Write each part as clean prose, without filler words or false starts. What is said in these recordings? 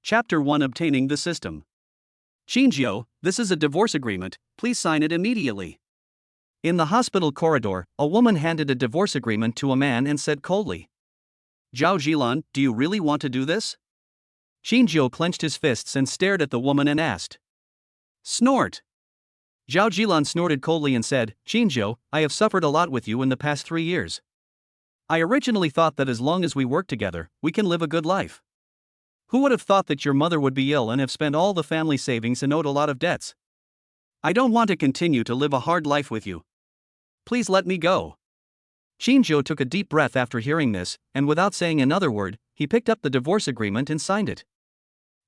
Chapter 1, Obtaining the System. Shinjio, this is a divorce agreement, please sign it immediately. In the hospital corridor, a woman handed a divorce agreement to a man and said coldly, Zhao Jilan, do you really want to do this? Shinjio clenched his fists and stared at the woman and asked. Snort. Zhao Jilan snorted coldly and said, Shinjio, I have suffered a lot with you in the past 3 years. I originally thought that as long as we work together, we can live a good life. Who would have thought that your mother would be ill and have spent all the family savings and owed a lot of debts? I don't want to continue to live a hard life with you. Please let me go. Shinjio took a deep breath after hearing this, and without saying another word, he picked up the divorce agreement and signed it.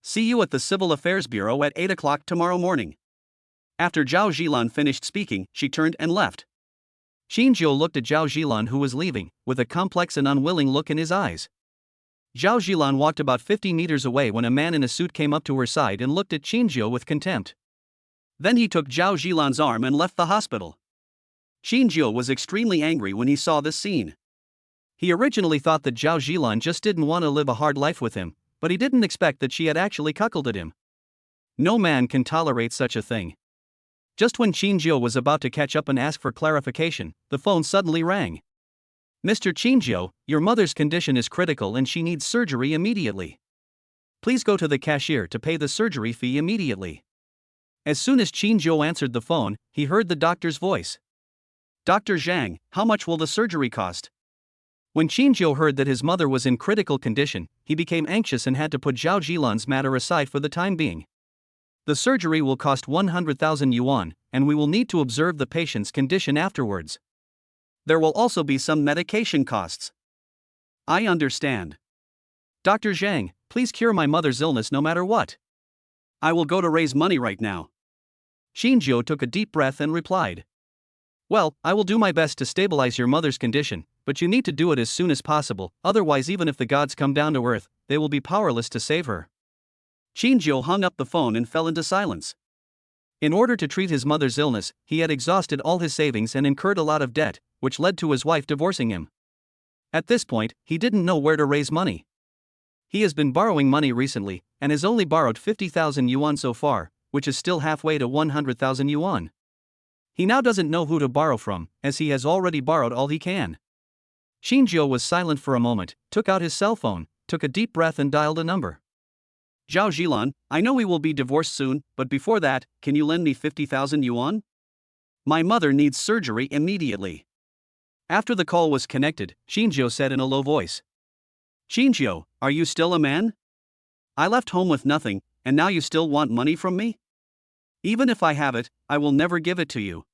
See you at the Civil Affairs Bureau at 8 o'clock tomorrow morning. After Zhao Jilan finished speaking, she turned and left. Shinjio looked at Zhao Jilan, who was leaving, with a complex and unwilling look in his eyes. Zhao Jilan walked about 50 meters away when a man in a suit came up to her side and looked at Shinjio with contempt. Then he took Zhao Jilan's arm and left the hospital. Shinjio was extremely angry when he saw this scene. He originally thought that Zhao Jilan just didn't want to live a hard life with him, but he didn't expect that she had actually cuckolded him. No man can tolerate such a thing. Just when Shinjio was about to catch up and ask for clarification, the phone suddenly rang. Mr. Shinjio, your mother's condition is critical and she needs surgery immediately. Please go to the cashier to pay the surgery fee immediately. As soon as Shinjio answered the phone, he heard the doctor's voice. Dr. Zhang, how much will the surgery cost? When Shinjio heard that his mother was in critical condition, he became anxious and had to put Zhao Jilan's matter aside for the time being. The surgery will cost 100,000 yuan, and we will need to observe the patient's condition afterwards. There will also be some medication costs. I understand. Dr. Zhang, please cure my mother's illness no matter what. I will go to raise money right now. Shinjio took a deep breath and replied. Well, I will do my best to stabilize your mother's condition, but you need to do it as soon as possible, otherwise even if the gods come down to earth, they will be powerless to save her. Shinjio hung up the phone and fell into silence. In order to treat his mother's illness, he had exhausted all his savings and incurred a lot of debt, which led to his wife divorcing him. At this point, he didn't know where to raise money. He has been borrowing money recently, and has only borrowed 50,000 yuan so far, which is still halfway to 100,000 yuan. He now doesn't know who to borrow from, as he has already borrowed all he can. Shinjio was silent for a moment, took out his cell phone, took a deep breath and dialed a number. Zhao Jilan, I know we will be divorced soon, but before that, can you lend me 50,000 yuan? My mother needs surgery immediately. After the call was connected, Shinjio said in a low voice. Shinjio, are you still a man? I left home with nothing, and now you still want money from me? Even if I have it, I will never give it to you.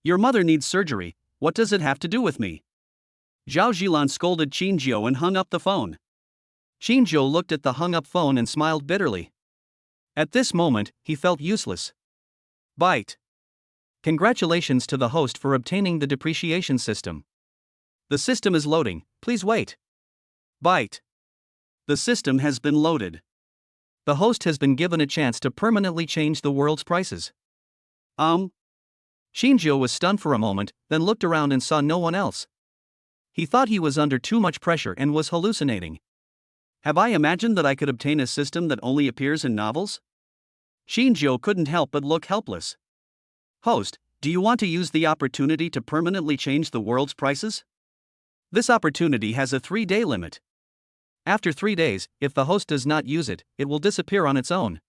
Your mother needs surgery, what does it have to do with me? Zhao Jilan scolded Shinjio and hung up the phone. Shinjio looked at the hung-up phone and smiled bitterly. At this moment, he felt useless. Bite. Congratulations to the host for obtaining the depreciation system. The system is loading, please wait. Bite. The system has been loaded. The host has been given a chance to permanently change the world's prices. Shinjio was stunned for a moment, then looked around and saw no one else. He thought he was under too much pressure and was hallucinating. Have I imagined that I could obtain a system that only appears in novels? Shinjio couldn't help but look helpless. Host, do you want to use the opportunity to permanently change the world's prices? This opportunity has a 3-day limit. After 3 days, if the host does not use it, it will disappear on its own.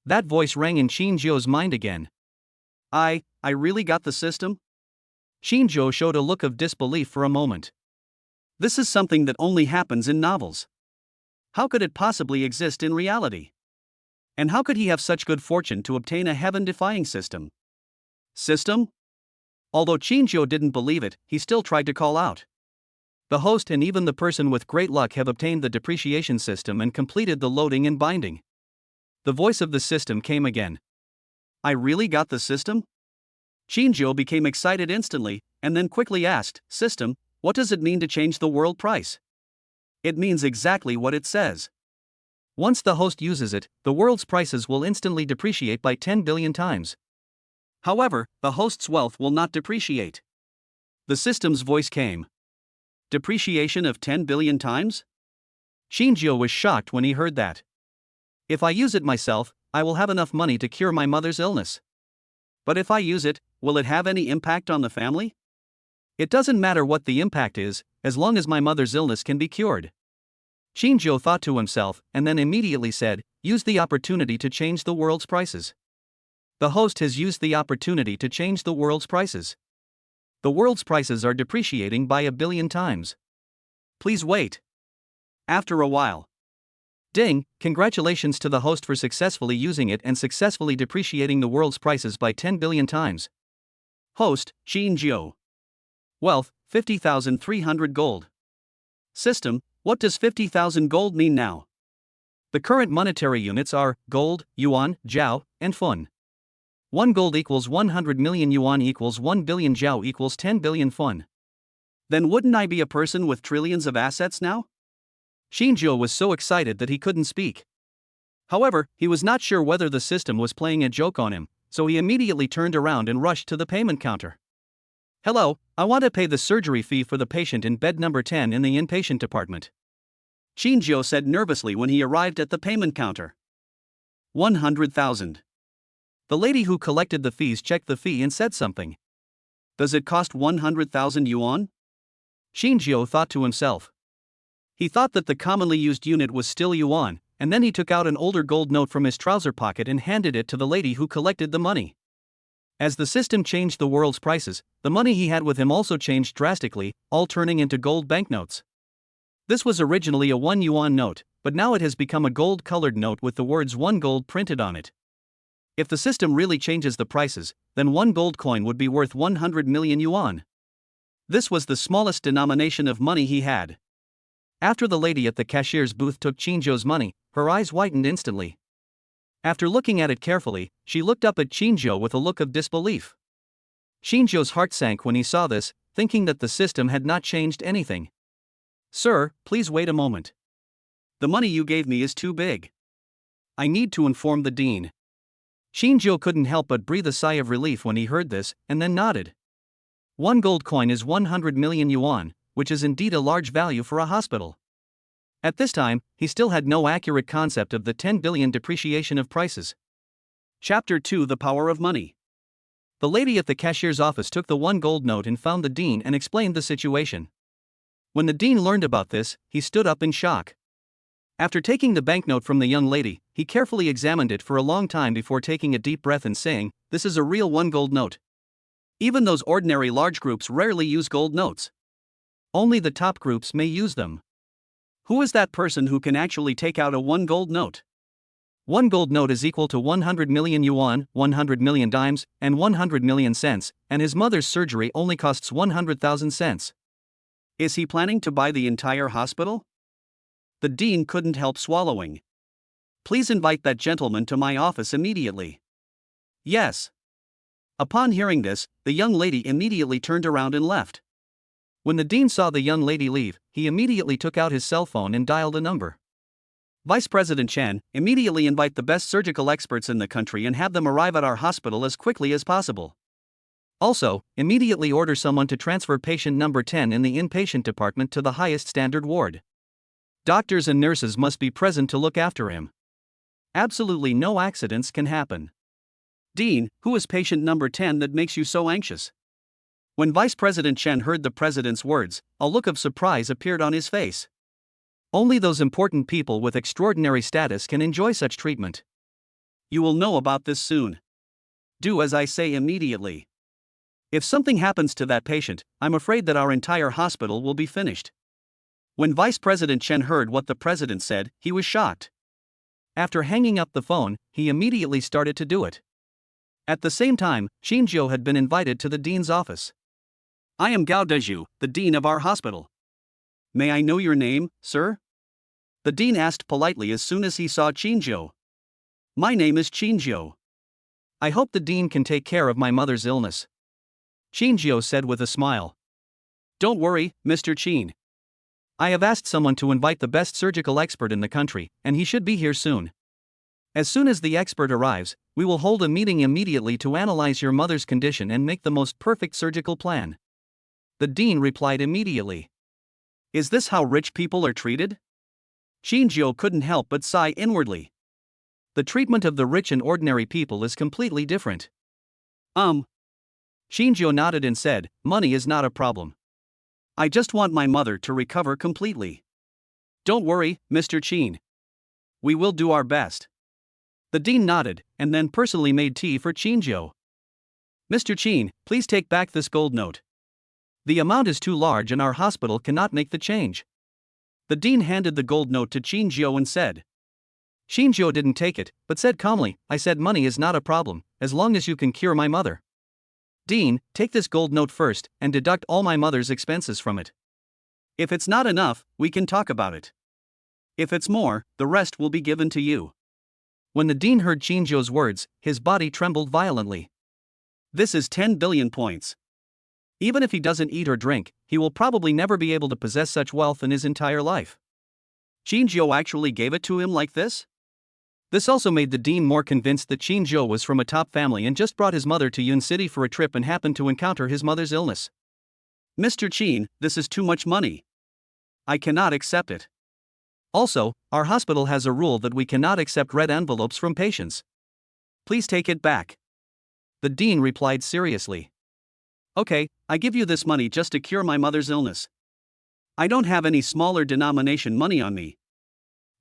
That voice rang in Shinjio's mind again. I really got the system? Shinjio showed a look of disbelief for a moment. This is something that only happens in novels. How could it possibly exist in reality? And how could he have such good fortune to obtain a heaven-defying system? System? Although Shinjio didn't believe it, he still tried to call out. The host and even the person with great luck have obtained the depreciation system and completed the loading and binding. The voice of the system came again. I really got the system? Shinjio became excited instantly, and then quickly asked, System, what does it mean to change the world price? It means exactly what it says. Once the host uses it, the world's prices will instantly depreciate by 10 billion times. However, the host's wealth will not depreciate. The system's voice came. Depreciation of 10 billion times? Shinjio was shocked when he heard that. If I use it myself, I will have enough money to cure my mother's illness. But if I use it, will it have any impact on the family? It doesn't matter what the impact is, as long as my mother's illness can be cured. Shinjo thought to himself, and then immediately said, use the opportunity to change the world's prices. The host has used the opportunity to change the world's prices. The world's prices are depreciating by 1 billion times. Please wait. After a while. Ding, congratulations to the host for successfully using it and successfully depreciating the world's prices by 10 billion times. Host, Shinjo. Wealth, 50,300 gold. System, what does 50,000 gold mean now? The current monetary units are gold, yuan, Zhao, and fun. 1 gold equals 100 million yuan equals 1 billion Zhao equals 10 billion fun. Then wouldn't I be a person with trillions of assets now? Shinjo was so excited that he couldn't speak. However, he was not sure whether the system was playing a joke on him, so he immediately turned around and rushed to the payment counter. Hello, I want to pay the surgery fee for the patient in bed number 10 in the inpatient department. Shinjo said nervously when he arrived at the payment counter. 100,000. The lady who collected the fees checked the fee and said something. Does it cost 100,000 yuan? Shinjo thought to himself. He thought that the commonly used unit was still yuan, and then he took out an older gold note from his trouser pocket and handed it to the lady who collected the money. As the system changed the world's prices, the money he had with him also changed drastically, all turning into gold banknotes. This was originally a 1 yuan note, but now it has become a gold-colored note with the words 1 gold printed on it. If the system really changes the prices, then 1 gold coin would be worth 100 million yuan. This was the smallest denomination of money he had. After the lady at the cashier's booth took Shinjo's money, her eyes whitened instantly. After looking at it carefully, she looked up at Shinjo with a look of disbelief. Shinjo's heart sank when he saw this, thinking that the system had not changed anything. Sir, please wait a moment. The money you gave me is too big. I need to inform the dean. Shinjo couldn't help but breathe a sigh of relief when he heard this, and then nodded. 1 gold coin is 100 million yuan, which is indeed a large value for a hospital. At this time, he still had no accurate concept of the 10 billion depreciation of prices. Chapter 2: The Power of Money. The lady at the cashier's office took the 1 gold note and found the dean and explained the situation. When the dean learned about this, he stood up in shock. After taking the banknote from the young lady, he carefully examined it for a long time before taking a deep breath and saying, "This is a real 1 gold note." Even those ordinary large groups rarely use gold notes. Only the top groups may use them. Who is that person who can actually take out a 1 gold note? 1 gold note is equal to 100 million yuan, 100 million dimes, and 100 million cents, and his mother's surgery only costs 100,000 cents. Is he planning to buy the entire hospital? The dean couldn't help swallowing. Please invite that gentleman to my office immediately. Yes. Upon hearing this, the young lady immediately turned around and left. When the dean saw the young lady leave, he immediately took out his cell phone and dialed a number. Vice President Chen, immediately invite the best surgical experts in the country and have them arrive at our hospital as quickly as possible. Also, immediately order someone to transfer patient number 10 in the inpatient department to the highest standard ward. Doctors and nurses must be present to look after him. Absolutely no accidents can happen. Dean, who is patient number 10 that makes you so anxious? When Vice President Chen heard the president's words, a look of surprise appeared on his face. Only those important people with extraordinary status can enjoy such treatment. You will know about this soon. Do as I say immediately. If something happens to that patient, I'm afraid that our entire hospital will be finished. When Vice President Chen heard what the president said, he was shocked. After hanging up the phone, he immediately started to do it. At the same time, Shinjo had been invited to the dean's office. I am Gao Deju, the dean of our hospital. May I know your name, sir? The dean asked politely as soon as he saw Shinjo. My name is Shinjo. I hope the dean can take care of my mother's illness. Shinjo said with a smile. Don't worry, Mr. Chin. I have asked someone to invite the best surgical expert in the country, and he should be here soon. As soon as the expert arrives, we will hold a meeting immediately to analyze your mother's condition and make the most perfect surgical plan. The dean replied immediately. Is this how rich people are treated? Shinjo couldn't help but sigh inwardly. The treatment of the rich and ordinary people is completely different. Shinjo nodded and said, money is not a problem. I just want my mother to recover completely. Don't worry, Mr. Chin. We will do our best. The dean nodded, and then personally made tea for Shinjo. Mr. Chin, please take back this gold note. The amount is too large and our hospital cannot make the change. The dean handed the gold note to Shinjo and said. Shinjo didn't take it, but said calmly, I said money is not a problem, as long as you can cure my mother. Dean, take this gold note first, and deduct all my mother's expenses from it. If it's not enough, we can talk about it. If it's more, the rest will be given to you. When the dean heard Shinjo's words, his body trembled violently. This is 10 billion points. Even if he doesn't eat or drink, he will probably never be able to possess such wealth in his entire life. Shinjo actually gave it to him like this? This also made the dean more convinced that Shinjo was from a top family and just brought his mother to Yun City for a trip and happened to encounter his mother's illness. Mr. Chin, this is too much money. I cannot accept it. Also, our hospital has a rule that we cannot accept red envelopes from patients. Please take it back. The dean replied seriously. Okay, I give you this money just to cure my mother's illness. I don't have any smaller denomination money on me.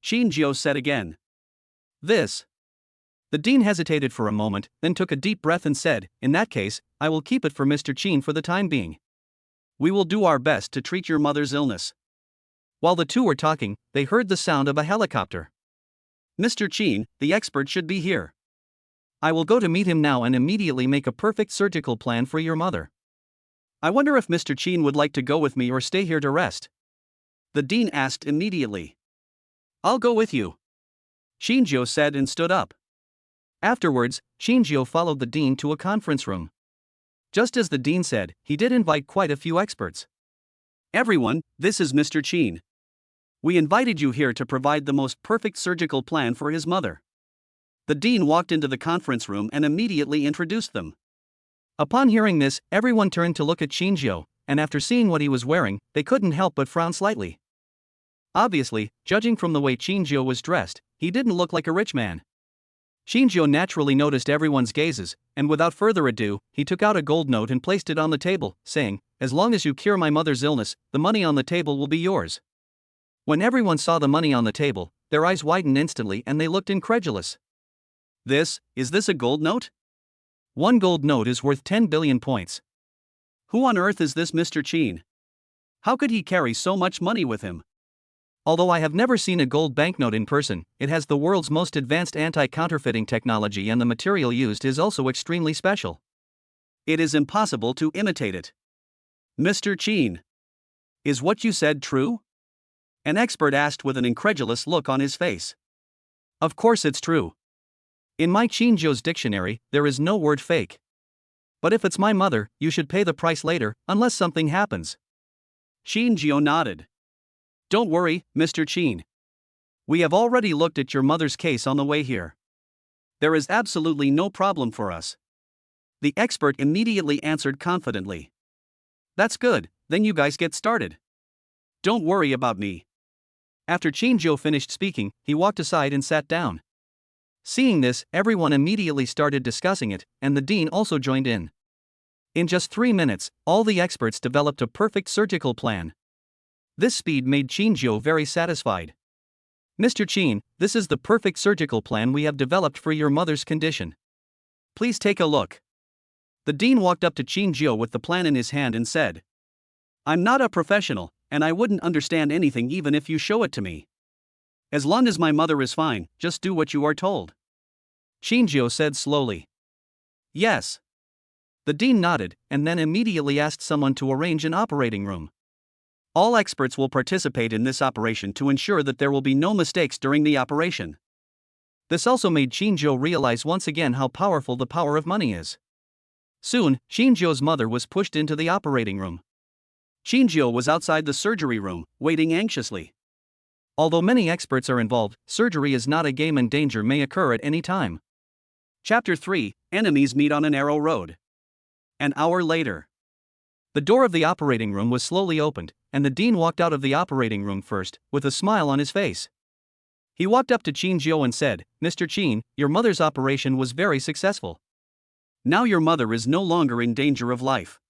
Shinjo said again. This. The dean hesitated for a moment, then took a deep breath and said, in that case, I will keep it for Mr. Chin for the time being. We will do our best to treat your mother's illness. While the two were talking, they heard the sound of a helicopter. Mr. Chin, the expert should be here. I will go to meet him now and immediately make a perfect surgical plan for your mother. I wonder if Mr. Chin would like to go with me or stay here to rest. The dean asked immediately. I'll go with you. Shinjo said and stood up. Afterwards, Shinjo followed the dean to a conference room. Just as the dean said, he did invite quite a few experts. Everyone, this is Mr. Chin. We invited you here to provide the most perfect surgical plan for his mother. The dean walked into the conference room and immediately introduced them. Upon hearing this, everyone turned to look at Shinjo, and after seeing what he was wearing, they couldn't help but frown slightly. Obviously, judging from the way Shinjo was dressed, he didn't look like a rich man. Shinjo naturally noticed everyone's gazes, and without further ado, he took out a gold note and placed it on the table, saying, as long as you cure my mother's illness, the money on the table will be yours. When everyone saw the money on the table, their eyes widened instantly and they looked incredulous. Is this a gold note? One gold note is worth 10 billion points. Who on earth is this Mr. Chin? How could he carry so much money with him? Although I have never seen a gold banknote in person, it has the world's most advanced anti-counterfeiting technology and the material used is also extremely special. It is impossible to imitate it. Mr. Chin. Is what you said true? An expert asked with an incredulous look on his face. Of course it's true. In my Shinjo's dictionary, there is no word fake. But if it's my mother, you should pay the price later, unless something happens. Shinjo nodded. Don't worry, Mr. Chin. We have already looked at your mother's case on the way here. There is absolutely no problem for us. The expert immediately answered confidently. That's good, then you guys get started. Don't worry about me. After Shinjo finished speaking, he walked aside and sat down. Seeing this, everyone immediately started discussing it, and the dean also joined in. In just 3 minutes, all the experts developed a perfect surgical plan. This speed made Shinjo very satisfied. Mr. Chin, this is the perfect surgical plan we have developed for your mother's condition. Please take a look. The dean walked up to Shinjo with the plan in his hand and said, I'm not a professional, and I wouldn't understand anything even if you show it to me. As long as my mother is fine, just do what you are told. Shinjo said slowly. Yes. The dean nodded, and then immediately asked someone to arrange an operating room. All experts will participate in this operation to ensure that there will be no mistakes during the operation. This also made Shinjo realize once again how powerful the power of money is. Soon, Shinjo's mother was pushed into the operating room. Shinjo was outside the surgery room, waiting anxiously. Although many experts are involved, surgery is not a game and danger may occur at any time. Chapter 3, Enemies Meet on a Narrow Road. An hour later. The door of the operating room was slowly opened, and the dean walked out of the operating room first, with a smile on his face. He walked up to Qin Jiao and said, "Mr. Qin, your mother's operation was very successful. Now your mother is no longer in danger of life.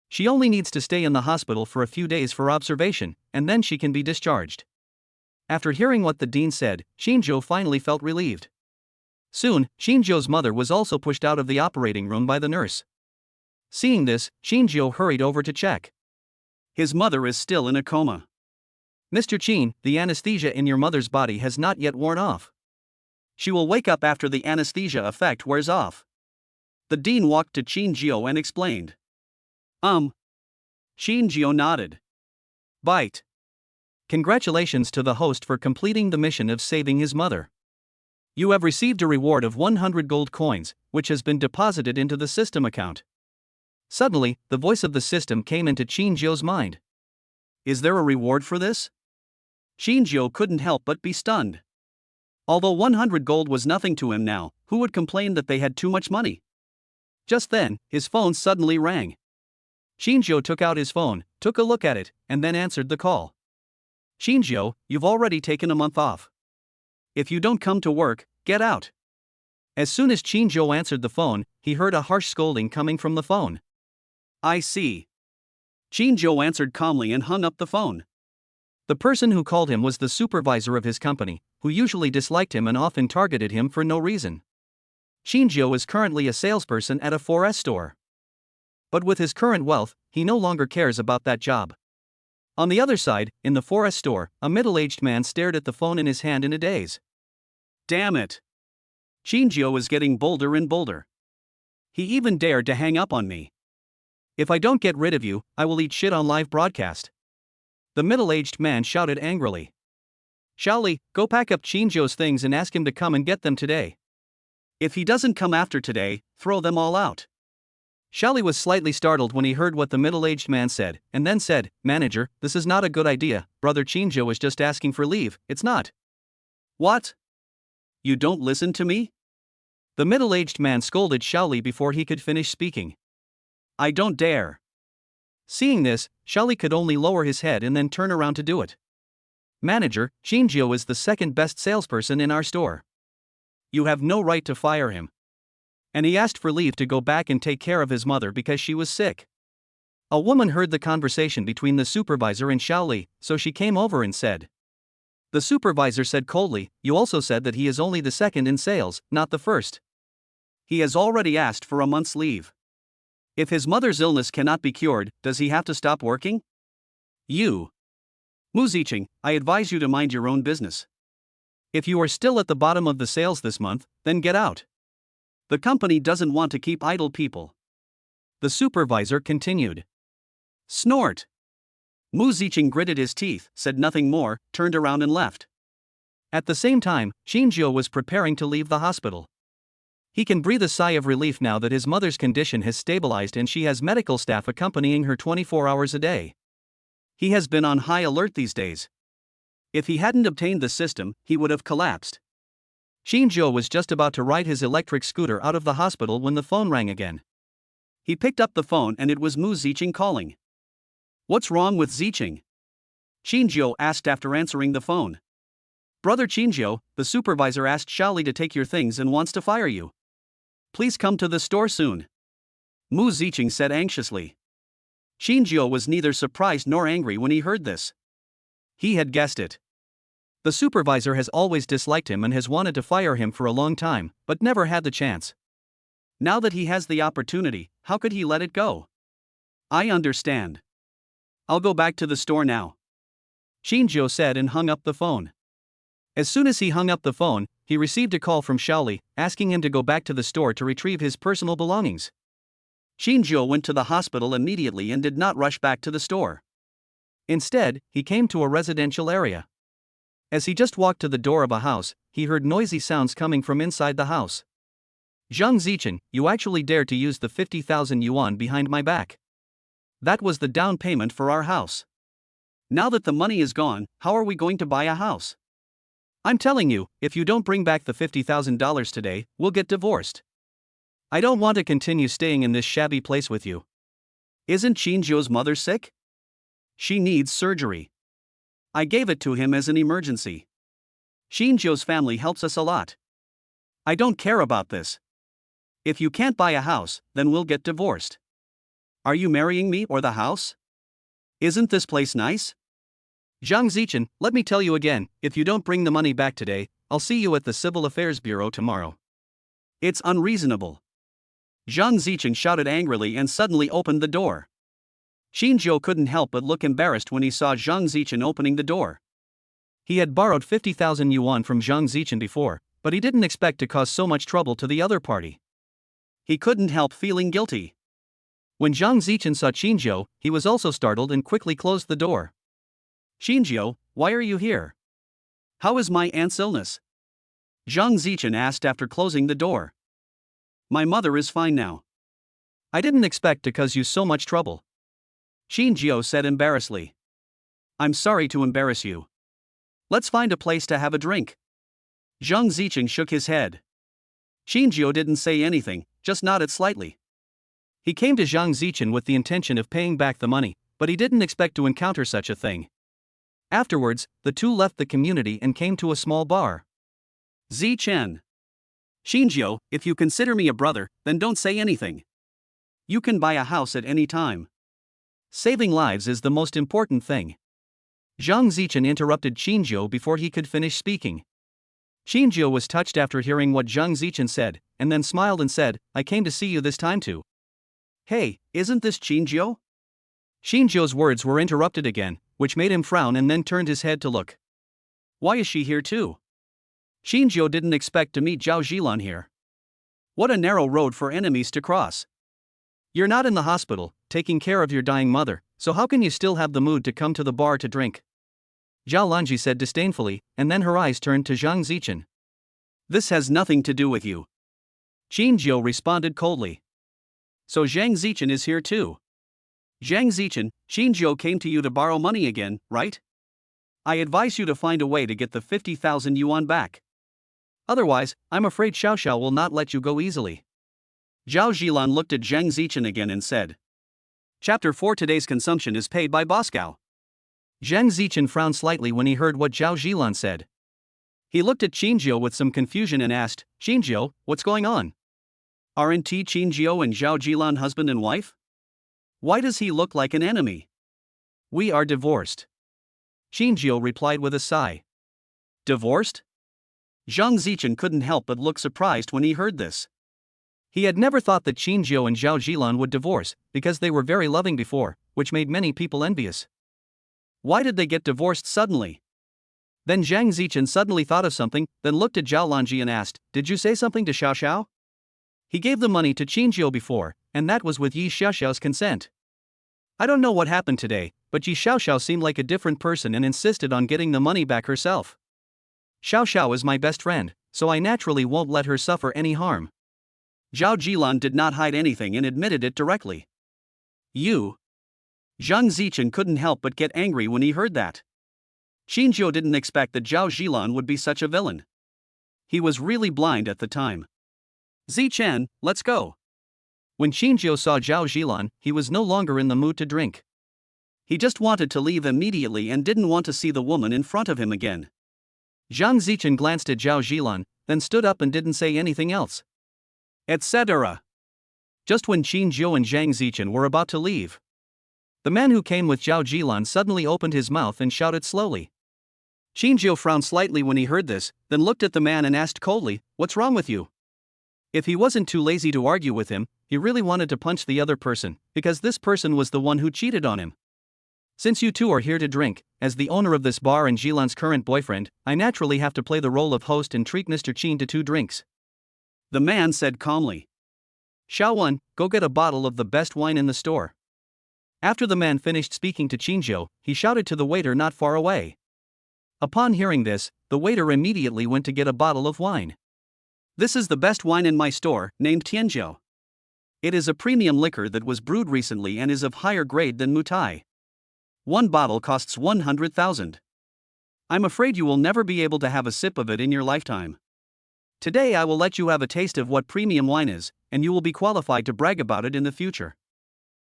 She only needs to stay in the hospital for a few days for observation, and then she can be discharged." After hearing what the dean said, Qin Jiao finally felt relieved. Soon, Qin Jiao's mother was also pushed out of the operating room by the nurse. Seeing this, Qin Jiao hurried over to check. His mother is still in a coma. "Mr. Qin, the anesthesia in your mother's body has not yet worn off. She will wake up after the anesthesia effect wears off." The dean walked to Qin Jiao and explained. Qin Jiao nodded. Bite. Congratulations to the host for completing the mission of saving his mother. You have received a reward of 100 gold coins, which has been deposited into the system account. Suddenly, the voice of the system came into Qin Jiao's mind. Is there a reward for this? Qin Jiao couldn't help but be stunned. Although 100 gold was nothing to him now, who would complain that they had too much money? Just then, his phone suddenly rang. Qin Jiao took out his phone, took a look at it, and then answered the call. "Qin Jiao, you've already taken a month off. If you don't come to work, get out." As soon as Qin Jiao answered the phone, he heard a harsh scolding coming from the phone. "I see." Qin Jiao answered calmly and hung up the phone. The person who called him was the supervisor of his company, who usually disliked him and often targeted him for no reason. Qin Jiao is currently a salesperson at a 4S store. But with his current wealth, he no longer cares about that job. On the other side, in the 4S store, a middle-aged man stared at the phone in his hand in a daze. Damn it! Qin Jiao is getting bolder and bolder. He even dared to hang up on me. If I don't get rid of you, I will eat shit on live broadcast. The middle-aged man shouted angrily. Shaoli, go pack up Qin Jiao's things and ask him to come and get them today. If he doesn't come after today, throw them all out. Shaoli was slightly startled when he heard what the middle-aged man said, and then said, "Manager, this is not a good idea. Brother Qin Jiao is just asking for leave, it's not." "What? You don't listen to me?" The middle-aged man scolded Shaoli before he could finish speaking. "I don't dare." Seeing this, Shaoli could only lower his head and then turn around to do it. "Manager, Qin Jiao is the second best salesperson in our store. You have no right to fire him." And he asked for leave to go back and take care of his mother because she was sick. A woman heard the conversation between the supervisor and Shaoli, so she came over and said. The supervisor said coldly, "You also said that he is only the second in sales, not the first. He has already asked for a month's leave. If his mother's illness cannot be cured, does he have to stop working? You. Muziching, I advise you to mind your own business. If you are still at the bottom of the sales this month, then get out. The company doesn't want to keep idle people." The supervisor continued. Snort. Mu Zicheng gritted his teeth, said nothing more, turned around and left. At the same time, Qin Jiao was preparing to leave the hospital. He can breathe a sigh of relief now that his mother's condition has stabilized and she has medical staff accompanying her 24 hours a day. He has been on high alert these days. If he hadn't obtained the system, he would have collapsed. Qin Jiao was just about to ride his electric scooter out of the hospital when the phone rang again. He picked up the phone and it was Mu Zicheng calling. "What's wrong with Zicheng?" Qin Jiao asked after answering the phone. "Brother Qin Jiao, the supervisor asked Shaoli to take your things and wants to fire you. Please come to the store soon," Mu Zicheng said anxiously. Qin Jiao was neither surprised nor angry when he heard this. He had guessed it. The supervisor has always disliked him and has wanted to fire him for a long time, but never had the chance. Now that he has the opportunity, how could he let it go? "I understand. I'll go back to the store now," Qin Jiao said and hung up the phone. As soon as he hung up the phone, he received a call from Shaoli, asking him to go back to the store to retrieve his personal belongings. Qin Jiao went to the hospital immediately and did not rush back to the store. Instead, he came to a residential area. As he just walked to the door of a house, he heard noisy sounds coming from inside the house. "Zhang Zichen, you actually dared to use the 50,000 yuan behind my back. That was the down payment for our house. Now that the money is gone, how are we going to buy a house? I'm telling you, if you don't bring back the $50,000 today, we'll get divorced. I don't want to continue staying in this shabby place with you. Isn't Qin Jiao's mother sick? She needs surgery. I gave it to him as an emergency. Xinjiu's family helps us a lot. I don't care about this. If you can't buy a house, then we'll get divorced. Are you marrying me or the house? Isn't this place nice? Zhang Zichen, let me tell you again, if you don't bring the money back today, I'll see you at the Civil Affairs Bureau tomorrow. It's unreasonable. Zhang Zichen shouted angrily and suddenly opened the door. Xinjiu couldn't help but look embarrassed when he saw Zhang Zichen opening the door. He had borrowed 50,000 yuan from Zhang Zichen before, but he didn't expect to cause so much trouble to the other party. He couldn't help feeling guilty. When Zhang Zichen saw Xinjiu, he was also startled and quickly closed the door. Xinjiu, why are you here? How is my aunt's illness? Zhang Zichen asked after closing the door. My mother is fine now. I didn't expect to cause you so much trouble. Xinjiu said embarrassedly. I'm sorry to embarrass you. Let's find a place to have a drink. Zhang Zichen shook his head. Xinjiu didn't say anything, just nodded slightly. He came to Zhang Zichen with the intention of paying back the money, but he didn't expect to encounter such a thing. Afterwards, the two left the community and came to a small bar. Zichen. Xinjiu, if you consider me a brother, then don't say anything. You can buy a house at any time. Saving lives is the most important thing. Zhang Zichen interrupted Xinjiu before he could finish speaking. Xinjiu was touched after hearing what Zhang Zichen said, and then smiled and said, I came to see you this time too. Hey, isn't this Xinjiu? Xinjiu's words were interrupted again, which made him frown and then turned his head to look. Why is she here too? Xinjiu didn't expect to meet Zhao Zilan here. What a narrow road for enemies to cross. You're not in the hospital, taking care of your dying mother, so how can you still have the mood to come to the bar to drink? Zhao Lanji said disdainfully, and then her eyes turned to Zhang Zichen. This has nothing to do with you. Xinjiu responded coldly. So Zhang Zichen is here too. Zhang Zichen, Xinjiu came to you to borrow money again, right? I advise you to find a way to get the 50,000 yuan back. Otherwise, I'm afraid Xiao will not let you go easily. Zhao Zilan looked at Zhang Zichen again and said. Chapter 4 Today's consumption is paid by Boscow. Zhang Zichen frowned slightly when he heard what Zhao Zilan said. He looked at Xinjiu with some confusion and asked, Xinjiu, what's going on? Aren't Xinjiu and Zhao Zilan husband and wife? Why does he look like an enemy? We are divorced. Xinjiu replied with a sigh. Divorced? Zhang Zichen couldn't help but look surprised when he heard this. He had never thought that Xinjiu and Zhao Zilan would divorce, because they were very loving before, which made many people envious. Why did they get divorced suddenly? Then Zhang Zichen suddenly thought of something, then looked at Zhao Lanji and asked, Did you say something to Xiao? He gave the money to Xinjiu before, and that was with Yi Xiaoxiao's consent. I don't know what happened today, but Yi Xiaoxiao seemed like a different person and insisted on getting the money back herself. Xiaoxiao is my best friend, so I naturally won't let her suffer any harm. Zhao Zilan did not hide anything and admitted it directly. You? Zhang Zichen couldn't help but get angry when he heard that. Xinjiu didn't expect that Zhao Zilan would be such a villain. He was really blind at the time. Zichen, let's go. When Xinjiu saw Zhao Zilan, he was no longer in the mood to drink. He just wanted to leave immediately and didn't want to see the woman in front of him again. Zhang Zichen glanced at Zhao Zilan, then stood up and didn't say anything else. Etc. Just when Xinjiu and Zhang Zichen were about to leave, the man who came with Zhao Zilan suddenly opened his mouth and shouted slowly. Xinjiu frowned slightly when he heard this, then looked at the man and asked coldly, What's wrong with you? If he wasn't too lazy to argue with him, he really wanted to punch the other person, because this person was the one who cheated on him. Since you two are here to drink, as the owner of this bar and Zilan's current boyfriend, I naturally have to play the role of host and treat Mr. Qin to 2 drinks. The man said calmly. Xiaowen, go get a bottle of the best wine in the store. After the man finished speaking to Xinjiu, he shouted to the waiter not far away. Upon hearing this, the waiter immediately went to get a bottle of wine. This is the best wine in my store, named Tianjiu. It is a premium liquor that was brewed recently and is of higher grade than Mutai. 1 bottle costs 100,000. I'm afraid you will never be able to have a sip of it in your lifetime. Today I will let you have a taste of what premium wine is, and you will be qualified to brag about it in the future.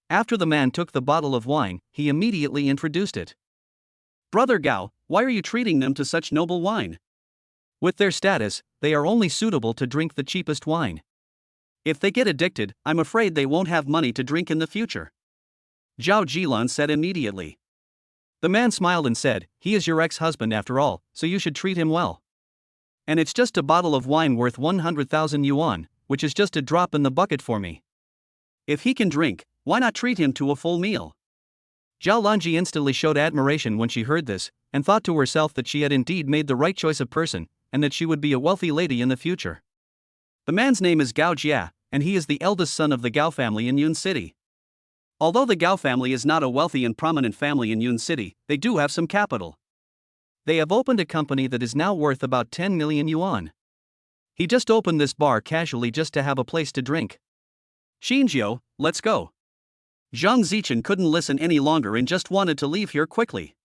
After the man took the bottle of wine, he immediately introduced it. Brother Gao, why are you treating them to such noble wine? With their status, they are only suitable to drink the cheapest wine. If they get addicted, I'm afraid they won't have money to drink in the future. Zhao Jilan said immediately. The man smiled and said, he is your ex-husband after all, so you should treat him well. And it's just a bottle of wine worth 100,000 yuan, which is just a drop in the bucket for me. If he can drink, why not treat him to a full meal? Zhao Lanji instantly showed admiration when she heard this, and thought to herself that she had indeed made the right choice of person, and that she would be a wealthy lady in the future. The man's name is Gao Jia, and he is the eldest son of the Gao family in Yun City. Although the Gao family is not a wealthy and prominent family in Yun City, they do have some capital. They have opened a company that is now worth about 10 million yuan. He just opened this bar casually just to have a place to drink. Xinjiu, let's go. Zhang Zichen couldn't listen any longer and just wanted to leave here quickly.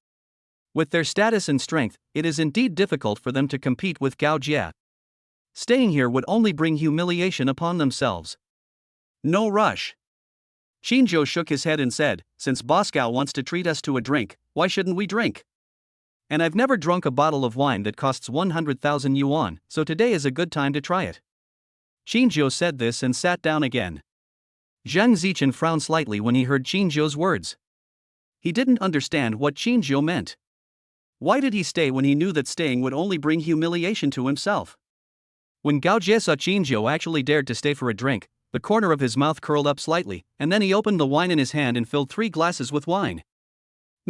With their status and strength, it is indeed difficult for them to compete with Gao Jia. Staying here would only bring humiliation upon themselves. No rush. Xinjiu shook his head and said, since Boss Gao wants to treat us to a drink, why shouldn't we drink? And I've never drunk a bottle of wine that costs 100,000 yuan, so today is a good time to try it. Xinjiu said this and sat down again. Zhang Zichen frowned slightly when he heard Xinjiu's words. He didn't understand what Xinjiu meant. Why did he stay when he knew that staying would only bring humiliation to himself? When Gao Jie saw Xinjiu actually dared to stay for a drink, the corner of his mouth curled up slightly, and then he opened the wine in his hand and filled 3 glasses with wine.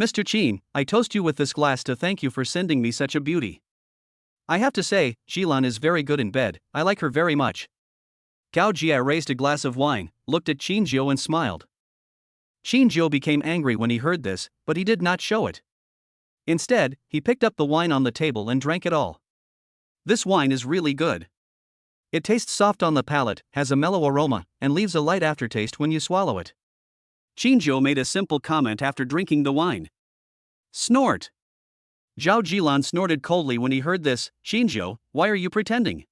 Mr. Qin, I toast you with this glass to thank you for sending me such a beauty. I have to say, Jilan is very good in bed, I like her very much. Gao Jie raised a glass of wine, looked at Xinjiu and smiled. Xinjiu became angry when he heard this, but he did not show it. Instead, he picked up the wine on the table and drank it all. This wine is really good. It tastes soft on the palate, has a mellow aroma, and leaves a light aftertaste when you swallow it. Xinjiu made a simple comment after drinking the wine. Snort. Zhao Jilan snorted coldly when he heard this. Xinjiu, why are you pretending?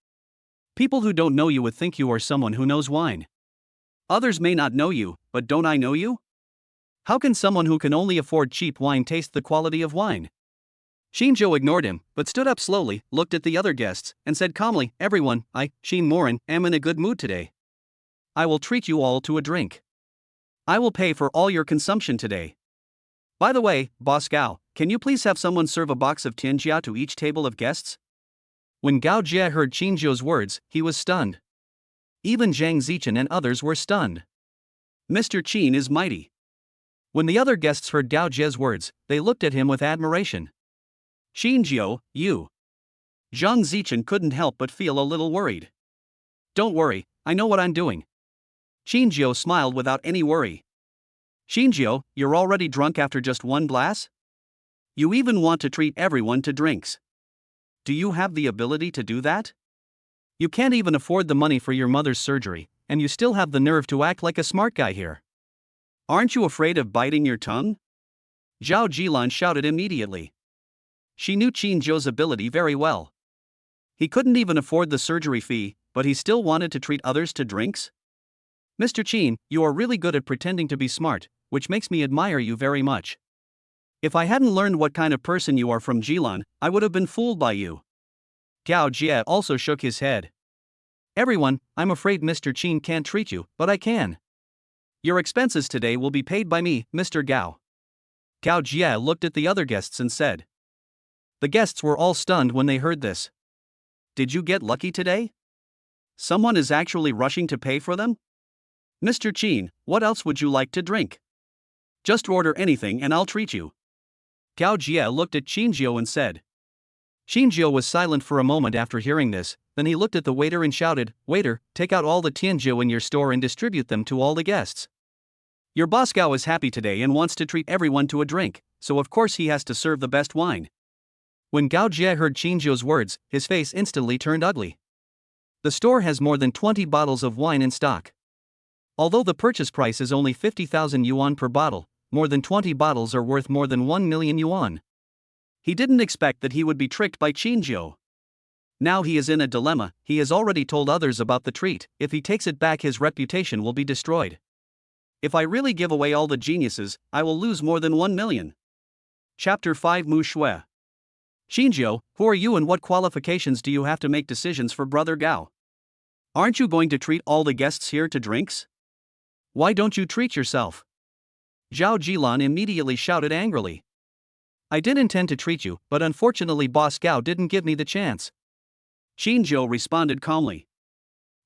People who don't know you would think you are someone who knows wine. Others may not know you, but don't I know you? How can someone who can only afford cheap wine taste the quality of wine? Xinjiu ignored him, but stood up slowly, looked at the other guests, and said calmly, everyone, I, Xin Morin, am in a good mood today. I will treat you all to a drink. I will pay for all your consumption today. By the way, Boss Gao, can you please have someone serve a box of tianjia to each table of guests? When Gao Jie heard Xinjiu's words, he was stunned. Even Zhang Zichen and others were stunned. Mr. Qin is mighty. When the other guests heard Gao Jie's words, they looked at him with admiration. Xinjiu, you. Zhang Zichen couldn't help but feel a little worried. Don't worry, I know what I'm doing. Xinjiu smiled without any worry. Xinjiu, you're already drunk after just 1 glass? You even want to treat everyone to drinks. Do you have the ability to do that? You can't even afford the money for your mother's surgery, and you still have the nerve to act like a smart guy here. Aren't you afraid of biting your tongue? Zhao Jilan shouted immediately. She knew Xinjiu's ability very well. He couldn't even afford the surgery fee, but he still wanted to treat others to drinks? Mr. Qin, you are really good at pretending to be smart, which makes me admire you very much. If I hadn't learned what kind of person you are from Jilan, I would have been fooled by you. Gao Jie also shook his head. Everyone, I'm afraid Mr. Qin can't treat you, but I can. Your expenses today will be paid by me, Mr. Gao. Gao Jie looked at the other guests and said. The guests were all stunned when they heard this. Did you get lucky today? Someone is actually rushing to pay for them? Mr. Qin, what else would you like to drink? Just order anything and I'll treat you. Gao Jie looked at Xinjiu and said. Xinjiu was silent for a moment after hearing this, then he looked at the waiter and shouted, Waiter, take out all the tianjiu in your store and distribute them to all the guests. Your boss Gao is happy today and wants to treat everyone to a drink, so of course he has to serve the best wine. When Gao Jie heard Xinjiu's words, his face instantly turned ugly. The store has more than 20 bottles of wine in stock. Although the purchase price is only 50,000 yuan per bottle, more than 20 bottles are worth more than 1 million yuan. He didn't expect that he would be tricked by Xinjiu. Now he is in a dilemma. He has already told others about the treat. If he takes it back, his reputation will be destroyed. If I really give away all the geniuses, I will lose more than 1 million. Chapter 5 Mushu. Xinjiu, who are you and what qualifications do you have to make decisions for Brother Gao? Aren't you going to treat all the guests here to drinks? Why don't you treat yourself? Zhao Jilan immediately shouted angrily. I did intend to treat you, but unfortunately Boss Gao didn't give me the chance. Xinjiu responded calmly.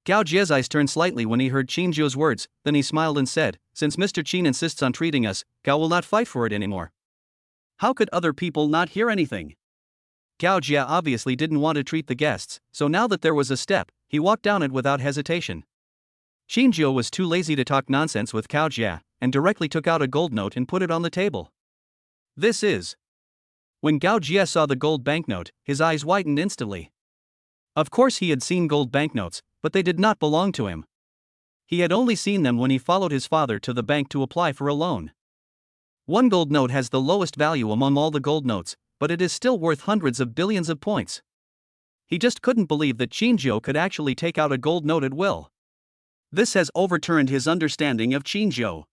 Gao Jie's eyes turned slightly when he heard Xinjiu's words, then he smiled and said, since Mr. Qin insists on treating us, Gao will not fight for it anymore. How could other people not hear anything? Gao Jie obviously didn't want to treat the guests, so now that there was a step, he walked down it without hesitation. Xinjiu was too lazy to talk nonsense with Gao Jie, and directly took out a gold note and put it on the table. This is. When Gao Jie saw the gold banknote, his eyes widened instantly. Of course he had seen gold banknotes, but they did not belong to him. He had only seen them when he followed his father to the bank to apply for a loan. One gold note has the lowest value among all the gold notes, but it is still worth hundreds of billions of points. He just couldn't believe that Xinjiu could actually take out a gold note at will. This has overturned his understanding of Xinjiu.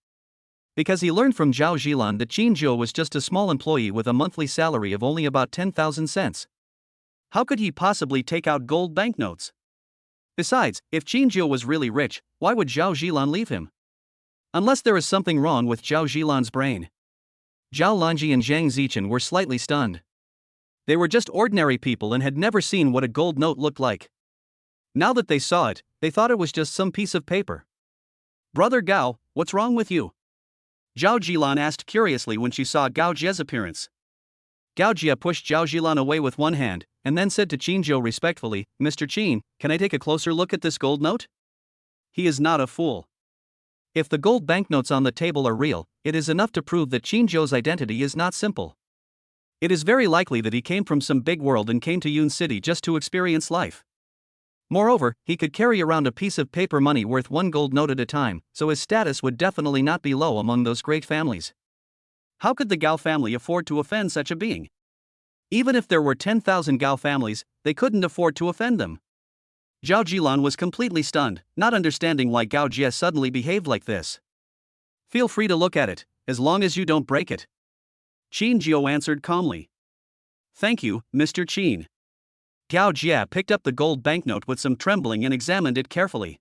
Because he learned from Zhao Jilan that Xinjiu was just a small employee with a monthly salary of only about 10,000 cents. How could he possibly take out gold banknotes? Besides, if Xinjiu was really rich, why would Zhao Jilan leave him? Unless there is something wrong with Zhao Jilan's brain. Zhao Lanji and Zhang Zichen were slightly stunned. They were just ordinary people and had never seen what a gold note looked like. Now that they saw it, they thought it was just some piece of paper. Brother Gao, what's wrong with you? Zhao Jilan asked curiously when she saw Gao Jie's appearance. Gao Jie pushed Zhao Jilan away with one hand, and then said to Xinjiu respectfully, Mr. Qin, can I take a closer look at this gold note? He is not a fool. If the gold banknotes on the table are real, it is enough to prove that Xinjiu's identity is not simple. It is very likely that he came from some big world and came to Yun City just to experience life. Moreover, he could carry around a piece of paper money worth one gold note at a time, so his status would definitely not be low among those great families. How could the Gao family afford to offend such a being? Even if there were 10,000 Gao families, they couldn't afford to offend them. Zhao Jilan was completely stunned, not understanding why Gao Jie suddenly behaved like this. Feel free to look at it, as long as you don't break it. Xinjiu answered calmly. Thank you, Mr. Qin. Gao Jie picked up the gold banknote with some trembling and examined it carefully.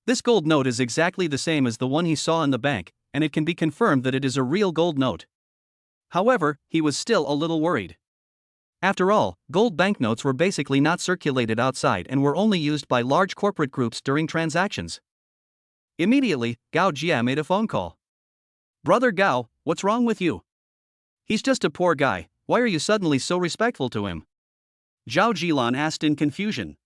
This gold note is exactly the same as the one he saw in the bank, and it can be confirmed that it is a real gold note. However, he was still a little worried. After all, gold banknotes were basically not circulated outside and were only used by large corporate groups during transactions. Immediately, Gao Jie made a phone call. Brother Gao, what's wrong with you? He's just a poor guy, why are you suddenly so respectful to him? Zhao Jilan asked in confusion.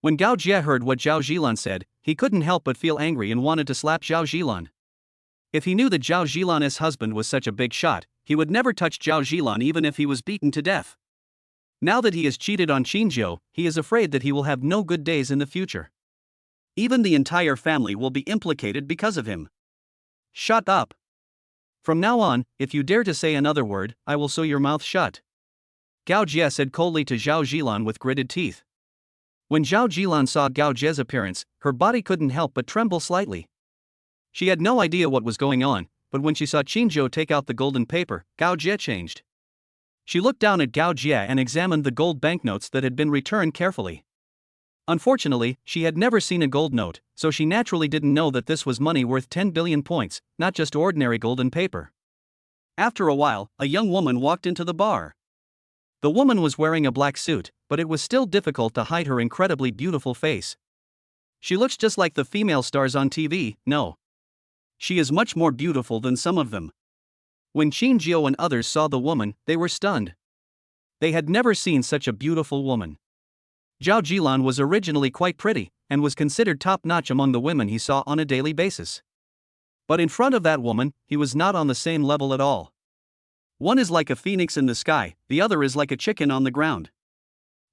When Gao Jie heard what Zhao Jilan said, he couldn't help but feel angry and wanted to slap Zhao Jilan. If he knew that Zhao Jilan's husband was such a big shot, he would never touch Zhao Jilan even if he was beaten to death. Now that he has cheated on Xinjiu, he is afraid that he will have no good days in the future. Even the entire family will be implicated because of him. Shut up. From now on, if you dare to say another word, I will sew your mouth shut. Gao Jie said coldly to Zhao Jilan with gritted teeth. When Zhao Jilan saw Gao Jie's appearance, her body couldn't help but tremble slightly. She had no idea what was going on, but when she saw Xinjiu take out the golden paper, Gao Jie changed. She looked down at Gao Jie and examined the gold banknotes that had been returned carefully. Unfortunately, she had never seen a gold note, so she naturally didn't know that this was money worth 10 billion points, not just ordinary golden paper. After a while, a young woman walked into the bar. The woman was wearing a black suit, but it was still difficult to hide her incredibly beautiful face. She looks just like the female stars on TV, no. She is much more beautiful than some of them. When Xinjiu and others saw the woman, they were stunned. They had never seen such a beautiful woman. Zhao Jilan was originally quite pretty, and was considered top-notch among the women he saw on a daily basis. But in front of that woman, he was not on the same level at all. One is like a phoenix in the sky, the other is like a chicken on the ground.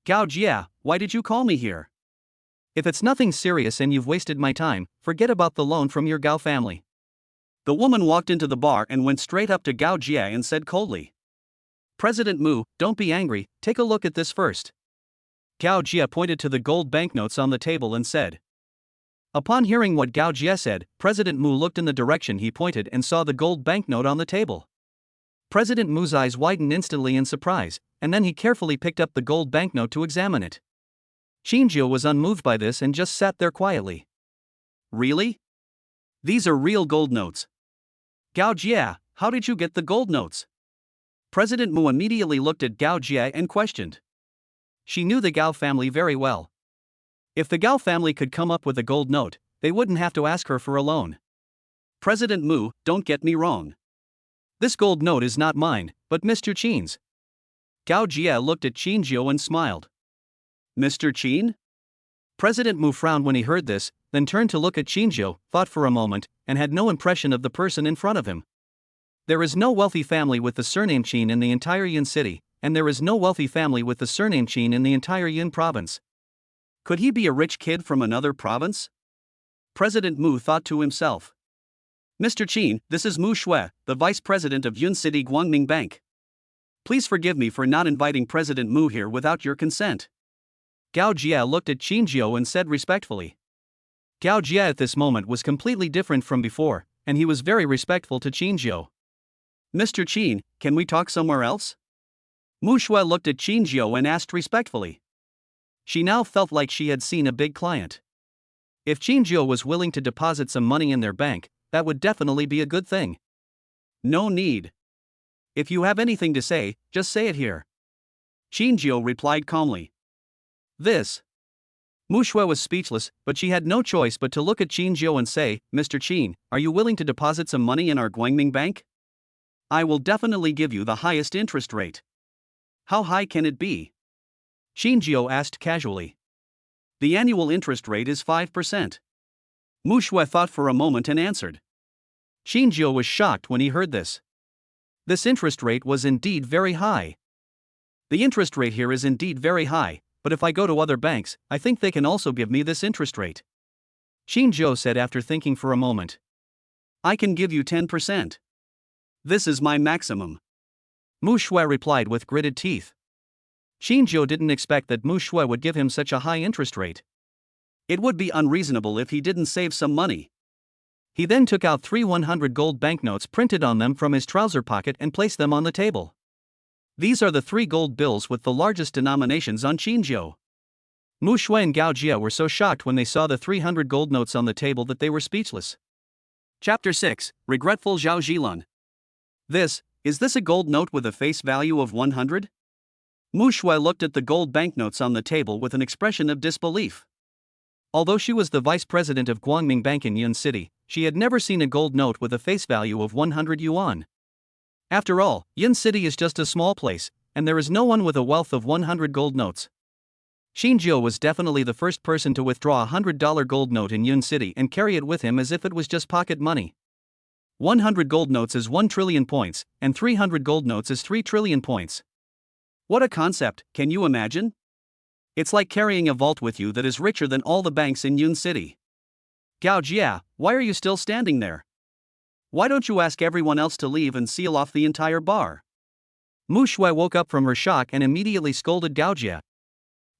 Gao Jie, why did you call me here? If it's nothing serious and you've wasted my time, forget about the loan from your Gao family. The woman walked into the bar and went straight up to Gao Jie and said coldly. President Mu, don't be angry, take a look at this first. Gao Jie pointed to the gold banknotes on the table and said. Upon hearing what Gao Jie said, President Mu looked in the direction he pointed and saw the gold banknote on the table. President Mu's eyes widened instantly in surprise, and then he carefully picked up the gold banknote to examine it. Qinjiu was unmoved by this and just sat there quietly. Really? These are real gold notes. Gao Jie, how did you get the gold notes? President Mu immediately looked at Gao Jie and questioned. She knew the Gao family very well. If the Gao family could come up with a gold note, they wouldn't have to ask her for a loan. President Mu, don't get me wrong. This gold note is not mine, but Mr. Qin's. Gao Jie looked at Qinjiu and smiled. Mr. Qin? President Mu frowned when he heard this, then turned to look at Qinjiu, thought for a moment, and had no impression of the person in front of him. There is no wealthy family with the surname Qin in the entire Yin city, and there is no wealthy family with the surname Qin in the entire Yin province. Could he be a rich kid from another province? President Mu thought to himself. Mr. Qin, this is Mu Shui, the vice president of Yun City Guangming Bank. Please forgive me for not inviting President Mu here without your consent. Gao Jie looked at Qinjiu and said respectfully. Gao Jie at this moment was completely different from before, and he was very respectful to Qinjiu. Mr. Qin, can we talk somewhere else? Mu Shui looked at Qinjiu and asked respectfully. She now felt like she had seen a big client. If Qinjiu was willing to deposit some money in their bank, that would definitely be a good thing. No need. If you have anything to say, just say it here. Qinjiu replied calmly. This. Mu Shui was speechless, but she had no choice but to look at Qinjiu and say, Mr. Qin, are you willing to deposit some money in our Guangming bank? I will definitely give you the highest interest rate. How high can it be? Qinjiu asked casually. The annual interest rate is 5%. Mu Shui thought for a moment and answered. Qinjiu was shocked when he heard this. This interest rate was indeed very high. The interest rate here is indeed very high, but if I go to other banks, I think they can also give me this interest rate. Qinjiu said after thinking for a moment. I can give you 10%. This is my maximum. Mu Shui replied with gritted teeth. Qinjiu didn't expect that Mu Shui would give him such a high interest rate. It would be unreasonable if he didn't save some money. He then took out 3 100 gold banknotes printed on them from his trouser pocket and placed them on the table. These are the 3 gold bills with the largest denominations on Qinjiu. Mu Shui and Gao Jie were so shocked when they saw the 300 gold notes on the table that they were speechless. Chapter 6, Regretful Zhao Zhilun. Is this a gold note with a face value of 100? Mu Shui looked at the gold banknotes on the table with an expression of disbelief. Although she was the vice president of Guangming Bank in Yun City, she had never seen a gold note with a face value of 100 yuan. After all, Yun City is just a small place, and there is no one with a wealth of 100 gold notes. Qinjiu was definitely the first person to withdraw a $100 gold note in Yun City and carry it with him as if it was just pocket money. 100 gold notes is 1 trillion points, and 300 gold notes is 3 trillion points. What a concept, can you imagine? It's like carrying a vault with you that is richer than all the banks in Yun City. Gao Jie, why are you still standing there? Why don't you ask everyone else to leave and seal off the entire bar? Mu Shui woke up from her shock and immediately scolded Gao Jie.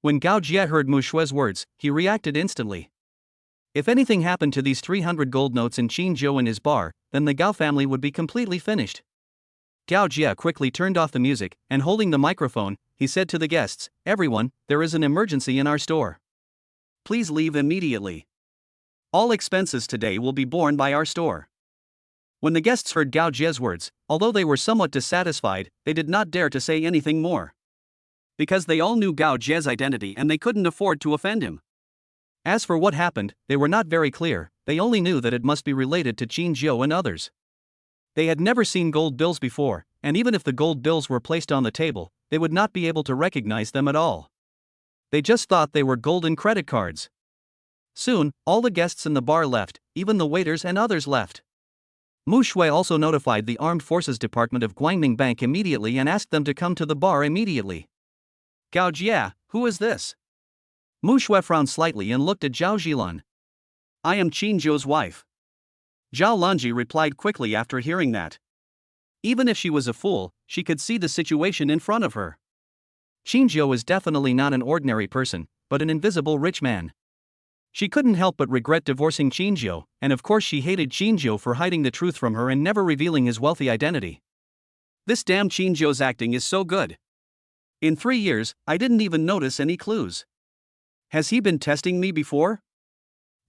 When Gao Jie heard Mu Shui's words, he reacted instantly. If anything happened to these 300 gold notes in Qinjiu in his bar, then the Gao family would be completely finished. Gao Jie quickly turned off the music, and holding the microphone, he said to the guests, everyone, there is an emergency in our store. Please leave immediately. All expenses today will be borne by our store. When the guests heard Gao Jie's words, although they were somewhat dissatisfied, they did not dare to say anything more. Because they all knew Gao Jie's identity and they couldn't afford to offend him. As for what happened, they were not very clear, they only knew that it must be related to Qinjiu and others. They had never seen gold bills before, and even if the gold bills were placed on the table, they would not be able to recognize them at all. They just thought they were golden credit cards. Soon, all the guests in the bar left, even the waiters and others left. Mu Shui also notified the Armed Forces Department of Guangming Bank immediately and asked them to come to the bar immediately. Gao Jie, who is this? Mu Shui frowned slightly and looked at Zhao Zhilun. I am Qinjiu's wife. Zhao Lanji replied quickly after hearing that. Even if she was a fool, she could see the situation in front of her. Qinjiu is definitely not an ordinary person, but an invisible rich man. She couldn't help but regret divorcing Qinjiu, and of course she hated Qinjiu for hiding the truth from her and never revealing his wealthy identity. This damn Qinjiu's acting is so good. In 3 years, I didn't even notice any clues. Has he been testing me before?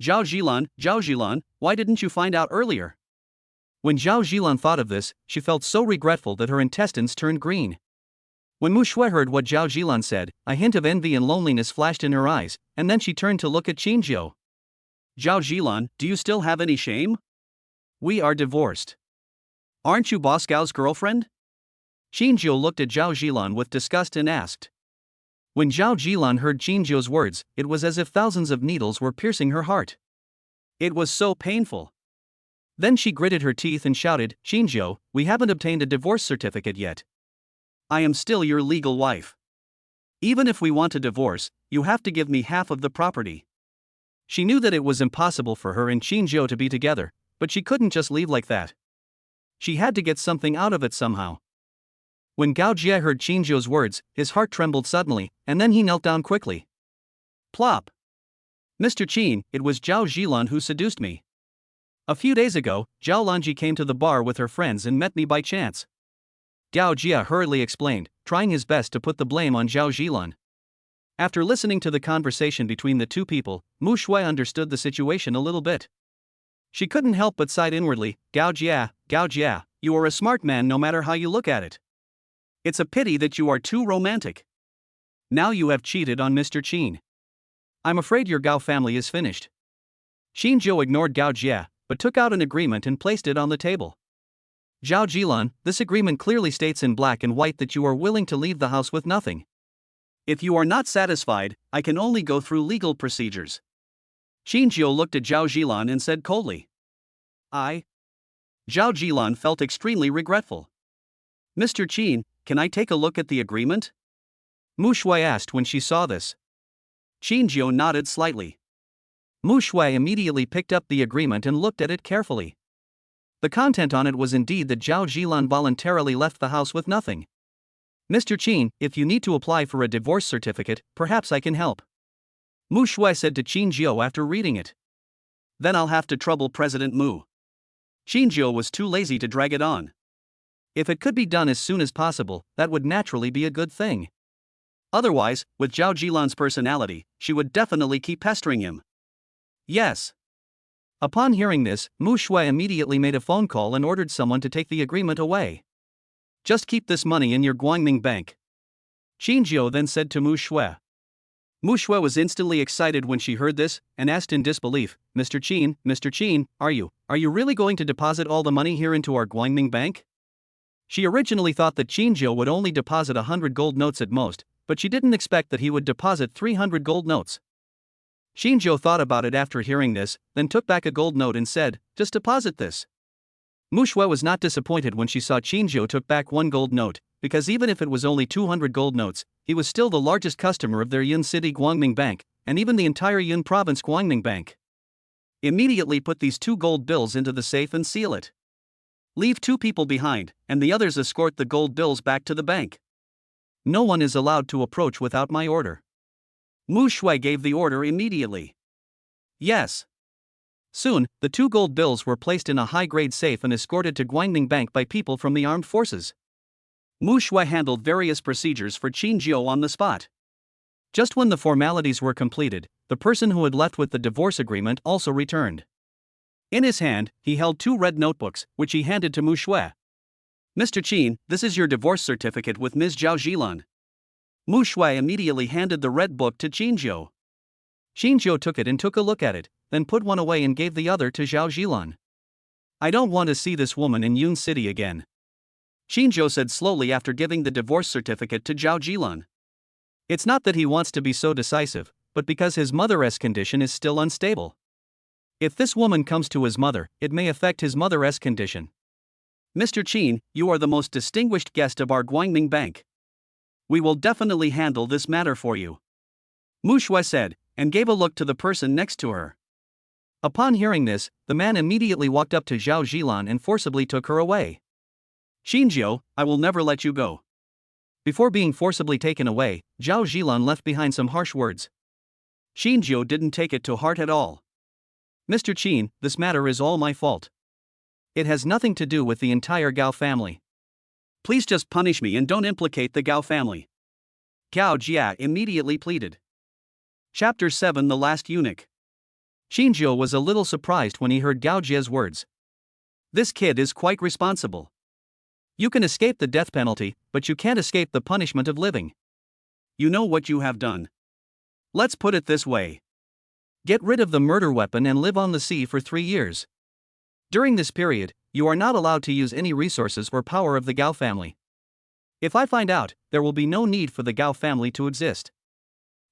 Zhao Jilan, why didn't you find out earlier? When Zhao Jilan thought of this, she felt so regretful that her intestines turned green. When Mushu heard what Zhao Jilan said, a hint of envy and loneliness flashed in her eyes, and then she turned to look at Qingjiu. Zhao Jilan, do you still have any shame? We are divorced. Aren't you Boss Gao's girlfriend? Qingjiu looked at Zhao Jilan with disgust and asked. When Zhao Jilan heard Qingjiu's words, it was as if thousands of needles were piercing her heart. It was so painful. Then she gritted her teeth and shouted, Qingjiu, we haven't obtained a divorce certificate yet. I am still your legal wife. Even if we want a divorce, you have to give me half of the property. She knew that it was impossible for her and Qingjiu to be together, but she couldn't just leave like that. She had to get something out of it somehow. When Gao Jie heard Qingjiu's words, his heart trembled suddenly, and then he knelt down quickly. Plop! Mr. Qin, it was Zhao Jilan who seduced me. A few days ago, Zhao Lanji came to the bar with her friends and met me by chance. Gao Jie hurriedly explained, trying his best to put the blame on Zhao Jilan. After listening to the conversation between the two people, Mu Shui understood the situation a little bit. She couldn't help but sigh inwardly, Gao Jie, you are a smart man no matter how you look at it. It's a pity that you are too romantic. Now you have cheated on Mr. Qin. I'm afraid your Gao family is finished. Qingjiu ignored Gao Jie, but took out an agreement and placed it on the table. Zhao Jilan, this agreement clearly states in black and white that you are willing to leave the house with nothing. If you are not satisfied, I can only go through legal procedures. Qingjiu looked at Zhao Jilan and said coldly. Zhao Jilan felt extremely regretful. Mr. Qin, can I take a look at the agreement? Mu Shui asked when she saw this. Qingjiu nodded slightly. Mu Shui immediately picked up the agreement and looked at it carefully. The content on it was indeed that Zhao Jilan voluntarily left the house with nothing. Mr. Qin, if you need to apply for a divorce certificate, perhaps I can help. Mu Shui said to Qingjiu after reading it. Then I'll have to trouble President Mu. Qingjiu was too lazy to drag it on. If it could be done as soon as possible, that would naturally be a good thing. Otherwise, with Zhao Jilan's personality, she would definitely keep pestering him. Yes. Upon hearing this, Mu Shui immediately made a phone call and ordered someone to take the agreement away. Just keep this money in your Guangming bank. Qingjiu then said to Mu Shui. Mu Shui was instantly excited when she heard this, and asked in disbelief, Mr. Qin, are you really going to deposit all the money here into our Guangming bank? She originally thought that Qingjiu would only deposit 100 gold notes at most, but she didn't expect that he would deposit 300 gold notes. Qingjiu thought about it after hearing this, then took back a gold note and said, just deposit this. Mu Shui was not disappointed when she saw Qingjiu took back one gold note, because even if it was only 200 gold notes, he was still the largest customer of their Yun City Guangming Bank, and even the entire Yun Province Guangming Bank. Immediately put these 2 gold bills into the safe and seal it. Leave 2 people behind, and the others escort the gold bills back to the bank. No one is allowed to approach without my order. Mu Shui gave the order immediately. Yes. Soon, the 2 gold bills were placed in a high-grade safe and escorted to Guangming Bank by people from the armed forces. Mu Shui handled various procedures for Qingjiu on the spot. Just when the formalities were completed, the person who had left with the divorce agreement also returned. In his hand, he held 2 red notebooks, which he handed to Mu Shui. Mr. Qin, this is your divorce certificate with Ms. Zhao Jilan. Mu Shui immediately handed the red book to Qingjiu. Qingjiu took it and took a look at it, then put one away and gave the other to Zhao Jilan. I don't want to see this woman in Yun City again. Qingjiu said slowly after giving the divorce certificate to Zhao Jilan. It's not that he wants to be so decisive, but because his mother's condition is still unstable. If this woman comes to his mother, it may affect his mother's condition. Mr. Qin, you are the most distinguished guest of our Guangming Bank. We will definitely handle this matter for you. Mu Shui said, and gave a look to the person next to her. Upon hearing this, the man immediately walked up to Zhao Jilan and forcibly took her away. Qingjiu, I will never let you go. Before being forcibly taken away, Zhao Jilan left behind some harsh words. Qingjiu didn't take it to heart at all. Mr. Qin, this matter is all my fault. It has nothing to do with the entire Gao family. Please just punish me and don't implicate the Gao family. Gao Jia immediately pleaded. Chapter 7 The Last Eunuch. Xinjiu was a little surprised when he heard Gao Jia's words. This kid is quite responsible. You can escape the death penalty, but you can't escape the punishment of living. You know what you have done. Let's put it this way. Get rid of the murder weapon and live on the sea for 3 years. During this period, you are not allowed to use any resources or power of the Gao family. If I find out, there will be no need for the Gao family to exist.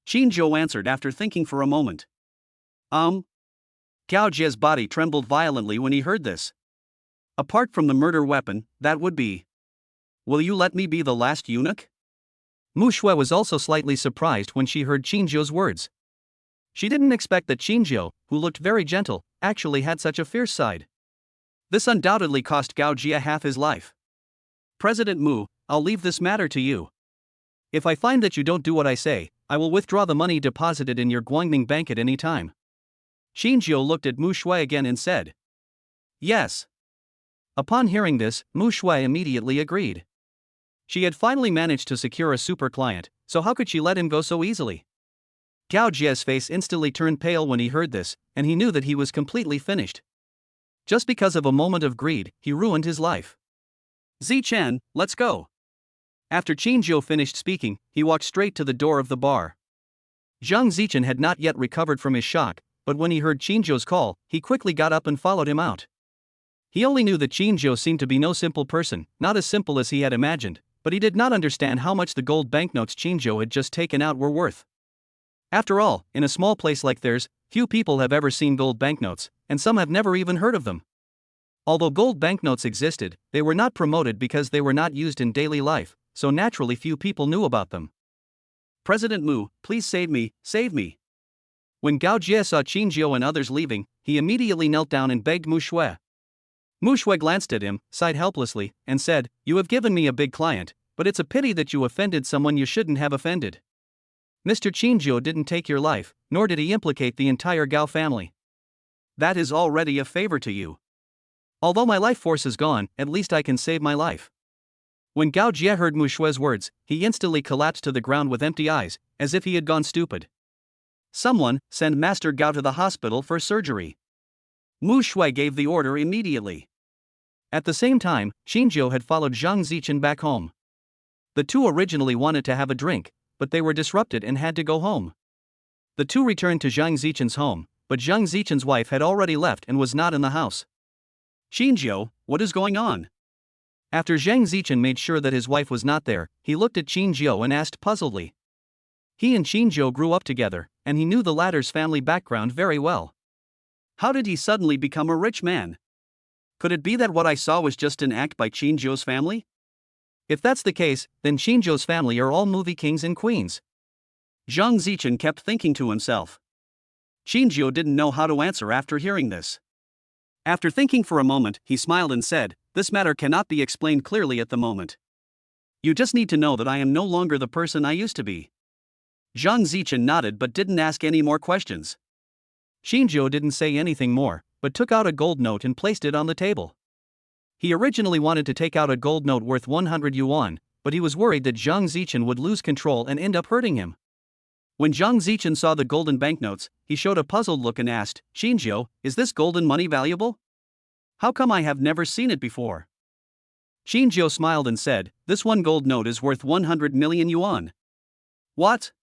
Xinjiu answered after thinking for a moment. Gao Jia's body trembled violently when he heard this. Apart from the murder weapon, that would be. Will you let me be the last eunuch? Mushu was also slightly surprised when she heard Xinjiu's words. She didn't expect that Xinjiu, who looked very gentle, actually had such a fierce side. This undoubtedly cost Gao Jia half his life. President Mu, I'll leave this matter to you. If I find that you don't do what I say, I will withdraw the money deposited in your Guangming bank at any time. Xinjiu looked at Mu Shui again and said. Yes. Upon hearing this, Mu Shui immediately agreed. She had finally managed to secure a super client, so how could she let him go so easily? Gao Jia's face instantly turned pale when he heard this, and he knew that he was completely finished. Just because of a moment of greed, he ruined his life. Zichen, let's go. After Xinjiu finished speaking, he walked straight to the door of the bar. Zhang Zichen had not yet recovered from his shock, but when he heard Xinjiu's call, he quickly got up and followed him out. He only knew that Xinjiu seemed to be no simple person, not as simple as he had imagined, but he did not understand how much the gold banknotes Xinjiu had just taken out were worth. After all, in a small place like theirs, few people have ever seen gold banknotes, and some have never even heard of them. Although gold banknotes existed, they were not promoted because they were not used in daily life, so naturally few people knew about them. President Mu, please save me, save me. When Gao Jia saw Xinjiu and others leaving, he immediately knelt down and begged Mu Shui. Mu Shui glanced at him, sighed helplessly, and said, You have given me a big client, but it's a pity that you offended someone you shouldn't have offended. Mr. Xinjiu didn't take your life, nor did he implicate the entire Gao family. That is already a favor to you. Although my life force is gone, at least I can save my life. When Gao Jia heard Mu Shui's words, he instantly collapsed to the ground with empty eyes, as if he had gone stupid. Someone, send Master Gao to the hospital for surgery. Mu Shui gave the order immediately. At the same time, Xinjiu had followed Zhang Zichen back home. The two originally wanted to have a drink, but they were disrupted and had to go home. The two returned to Zhang Zichen's home, but Zhang Zichen's wife had already left and was not in the house. Xinjiu, what is going on? After Zhang Zichen made sure that his wife was not there, he looked at Xinjiu and asked puzzledly. He and Xinjiu grew up together, and he knew the latter's family background very well. How did he suddenly become a rich man? Could it be that what I saw was just an act by Xinjiu's family? If that's the case, then Xinjiu's family are all movie kings and queens. Zhang Zichen kept thinking to himself. Xinjiu didn't know how to answer after hearing this. After thinking for a moment, he smiled and said, This matter cannot be explained clearly at the moment. You just need to know that I am no longer the person I used to be. Zhang Zichen nodded but didn't ask any more questions. Xinjiu didn't say anything more, but took out a gold note and placed it on the table. He originally wanted to take out a gold note worth 100 yuan, but he was worried that Zhang Zichen would lose control and end up hurting him. When Zhang Zichen saw the golden banknotes, he showed a puzzled look and asked, Xinjiu, is this golden money valuable? How come I have never seen it before? Xinjiu smiled and said, This one gold note is worth 100 million yuan. What?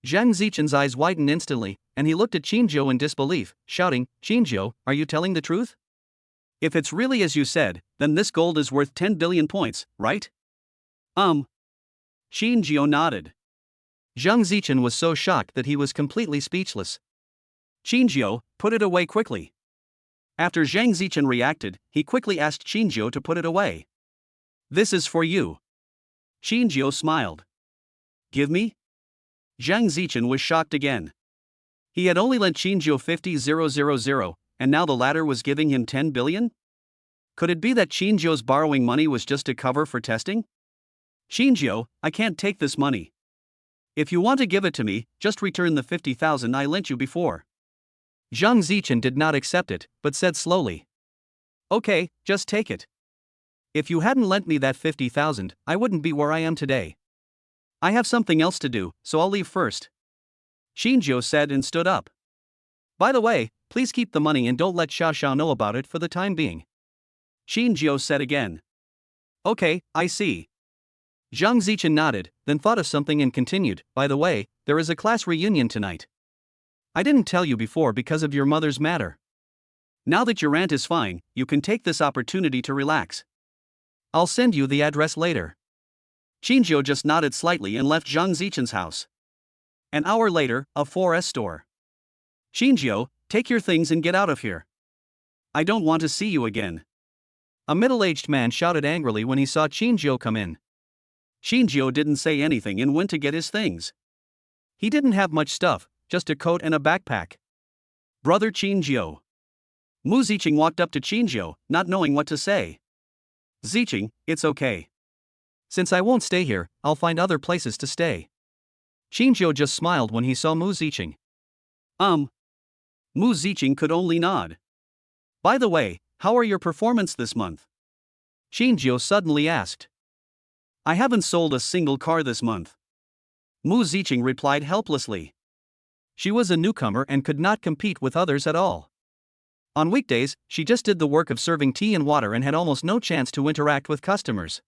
Zhang Zichen's eyes widened instantly, and he looked at Xinjiu in disbelief, shouting, Xinjiu, are you telling the truth? If it's really as you said, then this gold is worth 10 billion points, right? Xinjiu nodded. Zhang Zichen was so shocked that he was completely speechless. Xinjiu, put it away quickly. After Zhang Zichen reacted, he quickly asked Xinjiu to put it away. This is for you. Xinjiu smiled. Give me? Zhang Zichen was shocked again. He had only lent Xinjiu 50,000, and now the latter was giving him 10 billion? Could it be that Xinjiu's borrowing money was just a cover for testing? Xinjiu, I can't take this money. If you want to give it to me, just return the 50,000 I lent you before. Zhang Zichen did not accept it, but said slowly. Okay, just take it. If you hadn't lent me that 50,000, I wouldn't be where I am today. I have something else to do, so I'll leave first. Xinjiu said and stood up. By the way, please keep the money and don't let Xiao know about it for the time being. Xinjiu said again. Okay, I see. Zhang Zichen nodded, then thought of something and continued, by the way, there is a class reunion tonight. I didn't tell you before because of your mother's matter. Now that your aunt is fine, you can take this opportunity to relax. I'll send you the address later. Xinjiu just nodded slightly and left Zhang Zichen's house. An hour later, a 4S store. Xinjiu, take your things and get out of here. I don't want to see you again. A middle-aged man shouted angrily when he saw Xinjiu come in. Xinjiu didn't say anything and went to get his things. He didn't have much stuff, just a coat and a backpack. Brother Xinjiu. Mu Zicheng walked up to Xinjiu, not knowing what to say. Zicheng, it's okay. Since I won't stay here, I'll find other places to stay. Xinjiu just smiled when he saw Mu Zicheng. Mu Zicheng could only nod. By the way, how are your performance this month? Xinjiu suddenly asked. I haven't sold a single car this month. Mu Zicheng replied helplessly. She was a newcomer and could not compete with others at all. On weekdays, she just did the work of serving tea and water and had almost no chance to interact with customers.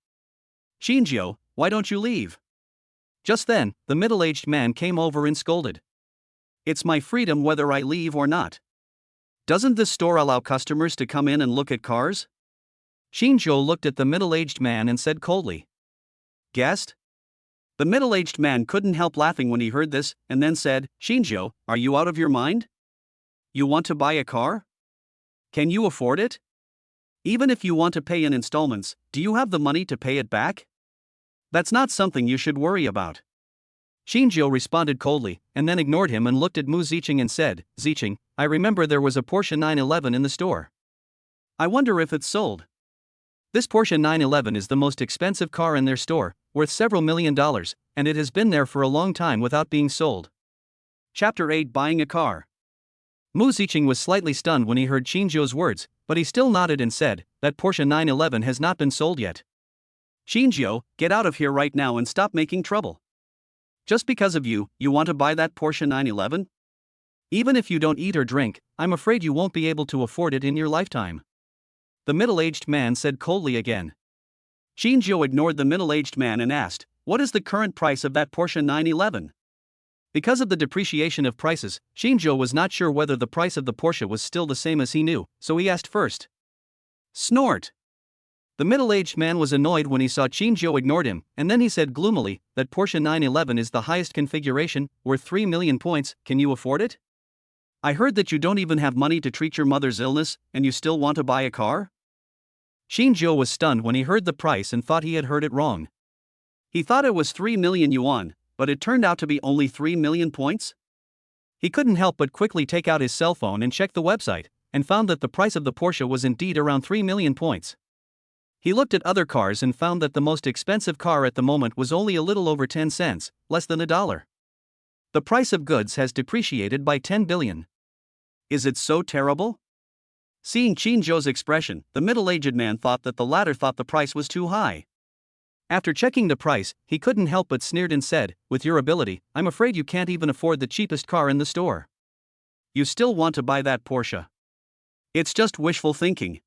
Xinjiu, why don't you leave? Just then, the middle-aged man came over and scolded. It's my freedom whether I leave or not. Doesn't this store allow customers to come in and look at cars? Xinjiu looked at the middle-aged man and said coldly. Guest? The middle-aged man couldn't help laughing when he heard this, and then said, Xinjiu, are you out of your mind? You want to buy a car? Can you afford it? Even if you want to pay in installments, do you have the money to pay it back? That's not something you should worry about. Xinjiu responded coldly, and then ignored him and looked at Mu Zicheng and said, Zicheng, I remember there was a Porsche 911 in the store. I wonder if it's sold. This Porsche 911 is the most expensive car in their store, worth several $1 million, and it has been there for a long time without being sold. Chapter 8 Buying a Car. Mu Zicheng was slightly stunned when he heard Xinjiu's words, but he still nodded and said, that Porsche 911 has not been sold yet. Xinjiu, get out of here right now and stop making trouble. Just because of you, you want to buy that Porsche 911? Even if you don't eat or drink, I'm afraid you won't be able to afford it in your lifetime. The middle-aged man said coldly again. Xinjiu ignored the middle-aged man and asked, what is the current price of that Porsche 911? Because of the depreciation of prices, Xinjiu was not sure whether the price of the Porsche was still the same as he knew, so he asked first. Snort. The middle-aged man was annoyed when he saw Xinjiu ignored him, and then he said gloomily, that Porsche 911 is the highest configuration, worth 3 million points, can you afford it? I heard that you don't even have money to treat your mother's illness, and you still want to buy a car? Xinjiu was stunned when he heard the price and thought he had heard it wrong. He thought it was 3 million yuan, but it turned out to be only 3 million points? He couldn't help but quickly take out his cell phone and check the website, and found that the price of the Porsche was indeed around 3 million points. He looked at other cars and found that the most expensive car at the moment was only a little over 10 cents, less than $1. The price of goods has depreciated by 10 billion. Is it so terrible? Seeing Xinjiu's expression, the middle-aged man thought that the latter thought the price was too high. After checking the price, he couldn't help but sneered and said, with your ability, I'm afraid you can't even afford the cheapest car in the store. You still want to buy that Porsche? It's just wishful thinking.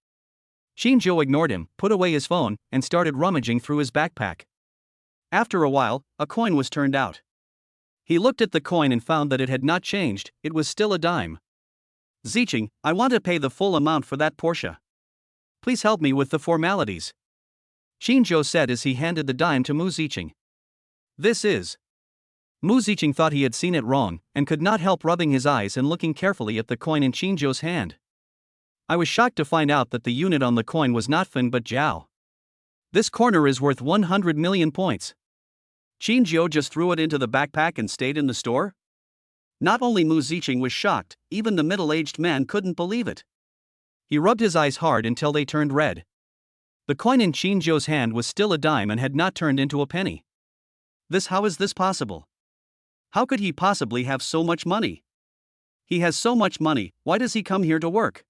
Xinjiu ignored him, put away his phone, and started rummaging through his backpack. After a while, a coin was turned out. He looked at the coin and found that it had not changed, it was still a dime. Zicheng, I want to pay the full amount for that Porsche. Please help me with the formalities. Xinjiu said as he handed the dime to Mu Zicheng. This is. Mu Zicheng thought he had seen it wrong, and could not help rubbing his eyes and looking carefully at the coin in Xinjiu's hand. I was shocked to find out that the unit on the coin was not Fin but Zhao. This corner is worth 100 million points. Xinjiu just threw it into the backpack and stayed in the store? Not only Mu Zicheng was shocked, even the middle-aged man couldn't believe it. He rubbed his eyes hard until they turned red. The coin in Xinjiu's hand was still a dime and had not turned into a penny. How is this possible? How could he possibly have so much money? He has so much money, why does he come here to work?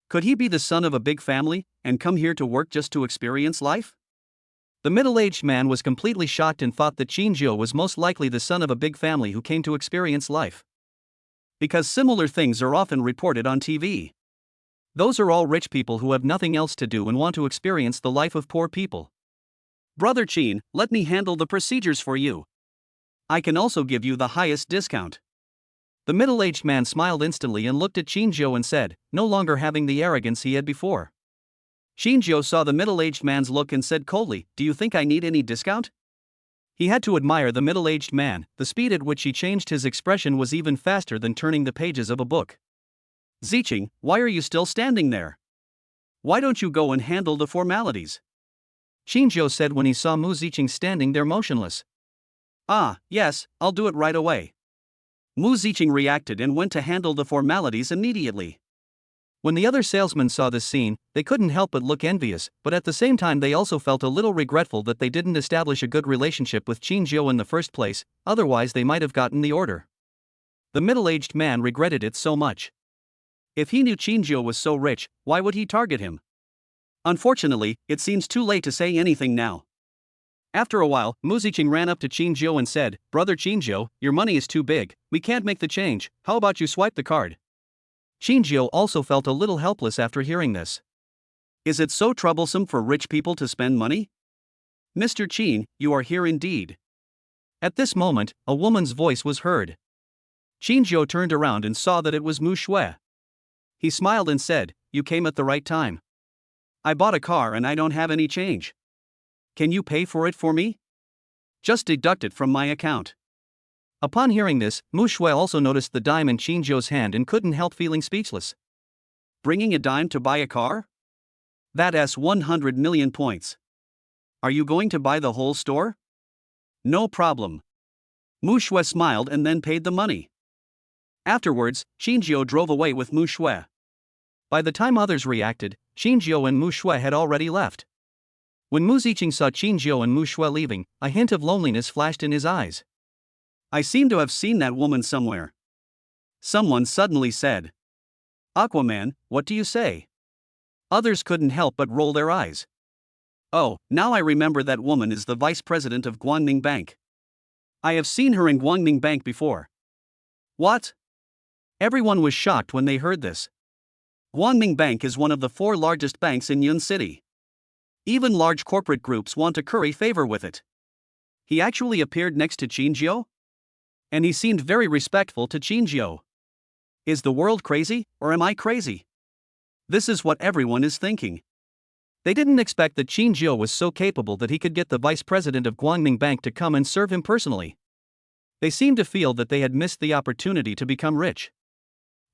Could he be the son of a big family, and come here to work just to experience life? The middle-aged man was completely shocked and thought that Qinjiu was most likely the son of a big family who came to experience life. Because similar things are often reported on TV. Those are all rich people who have nothing else to do and want to experience the life of poor people. Brother Qin, let me handle the procedures for you. I can also give you the highest discount. The middle-aged man smiled instantly and looked at Qinjiu and said, no longer having the arrogance he had before. Qinjiu saw the middle-aged man's look and said coldly, do you think I need any discount? He had to admire the middle-aged man. The speed at which he changed his expression was even faster than turning the pages of a book. Ziqing, why are you still standing there? Why don't you go and handle the formalities? Qinjiu said when he saw Mu Ziqing standing there motionless. Ah, yes, I'll do it right away. Mu Ziqing reacted and went to handle the formalities immediately. When the other salesmen saw this scene, they couldn't help but look envious, but at the same time they also felt a little regretful that they didn't establish a good relationship with Qinjiu in the first place, otherwise they might have gotten the order. The middle-aged man regretted it so much. If he knew Qinjiu was so rich, why would he target him? Unfortunately, it seems too late to say anything now. After a while, Mu Ziqing ran up to Qinjiu and said, Brother Qinjiu, your money is too big, we can't make the change, how about you swipe the card? Qinjiu also felt a little helpless after hearing this. Is it so troublesome for rich people to spend money? Mr. Qin, you are here indeed. At this moment, a woman's voice was heard. Qinjiu turned around and saw that it was Mu Shui. He smiled and said, you came at the right time. I bought a car and I don't have any change. Can you pay for it for me? Just deduct it from my account. Upon hearing this, Mu Shui also noticed the dime in Qinjiu's hand and couldn't help feeling speechless. Bringing a dime to buy a car? That's 100 million points. Are you going to buy the whole store? No problem. Mu Shui smiled and then paid the money. Afterwards, Qinjiu drove away with Mu Shui. By the time others reacted, Qinjiu and Mu Shui had already left. When Mu Ziqing saw Qinjiu and Mu Shui leaving, a hint of loneliness flashed in his eyes. I seem to have seen that woman somewhere. Someone suddenly said. Aquaman, what do you say? Others couldn't help but roll their eyes. Oh, now I remember that woman is the vice president of Guangning Bank. I have seen her in Guangning Bank before. What? Everyone was shocked when they heard this. Guangning Bank is one of the 4 largest banks in Yun City. Even large corporate groups want to curry favor with it. He actually appeared next to Qinjiu? And he seemed very respectful to Qinjiu. Is the world crazy, or am I crazy? This is what everyone is thinking. They didn't expect that Qinjiu was so capable that he could get the vice president of Guangning Bank to come and serve him personally. They seemed to feel that they had missed the opportunity to become rich.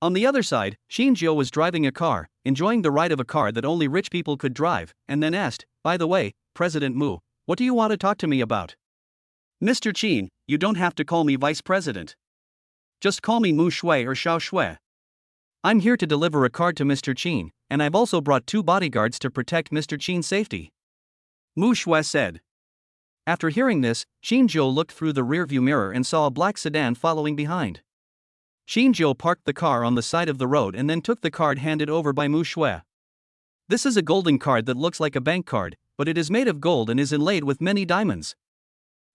On the other side, Qinjiu was driving a car, enjoying the ride of a car that only rich people could drive, and then asked, by the way, President Mu, what do you want to talk to me about? Mr. Qin, you don't have to call me vice president. Just call me Mu Shui or Xiao Shui. I'm here to deliver a card to Mr. Qin, and I've also brought 2 bodyguards to protect Mr. Qin's safety. Mu Shui said. After hearing this, Qinjiu looked through the rearview mirror and saw a black sedan following behind. Qinjiu parked the car on the side of the road and then took the card handed over by Mu Shui. This is a golden card that looks like a bank card, but it is made of gold and is inlaid with many diamonds.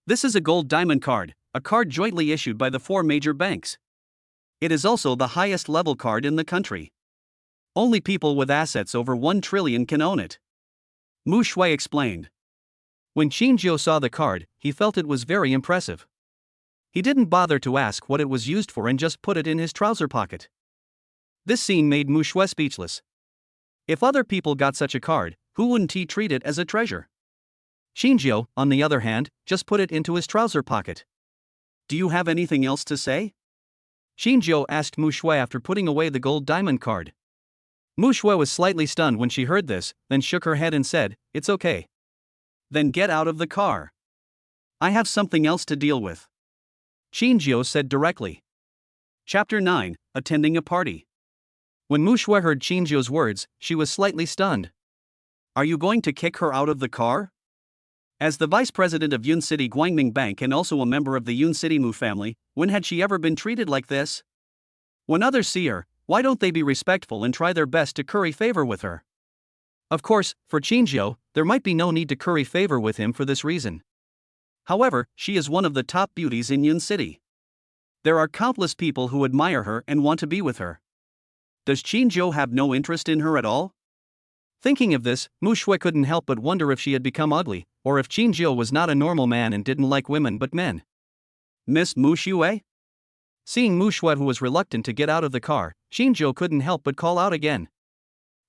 This is a gold diamond card, a card jointly issued by the 4 major banks. It is also the highest level card in the country. Only people with assets over 1 trillion can own it. Mu Shui explained. When Qinjiu saw the card, he felt it was very impressive. He didn't bother to ask what it was used for and just put it in his trouser pocket. This scene made Mu Shui speechless. If other people got such a card, who wouldn't he treat it as a treasure? Qinjiu, on the other hand, just put it into his trouser pocket. Do you have anything else to say? Qinjiu asked Mu Shui after putting away the gold diamond card. Mu Shui was slightly stunned when she heard this, then shook her head and said, it's okay. Then get out of the car. I have something else to deal with. Qinjiu said directly. Chapter 9, Attending a Party. When Mu Shui heard Qinjiu's words, she was slightly stunned. Are you going to kick her out of the car? As the vice president of Yun City Guangming Bank and also a member of the Yun City Mu family, when had she ever been treated like this? When others see her, why don't they be respectful and try their best to curry favor with her? Of course, for Qinjiu, there might be no need to curry favor with him for this reason. However, she is one of the top beauties in Yun City. There are countless people who admire her and want to be with her. Does Qinzhou have no interest in her at all? Thinking of this, Mushu couldn't help but wonder if she had become ugly, or if Qinzhou was not a normal man and didn't like women but men. Miss Mushu? Seeing Mushu, who was reluctant to get out of the car, Qinzhou couldn't help but call out again.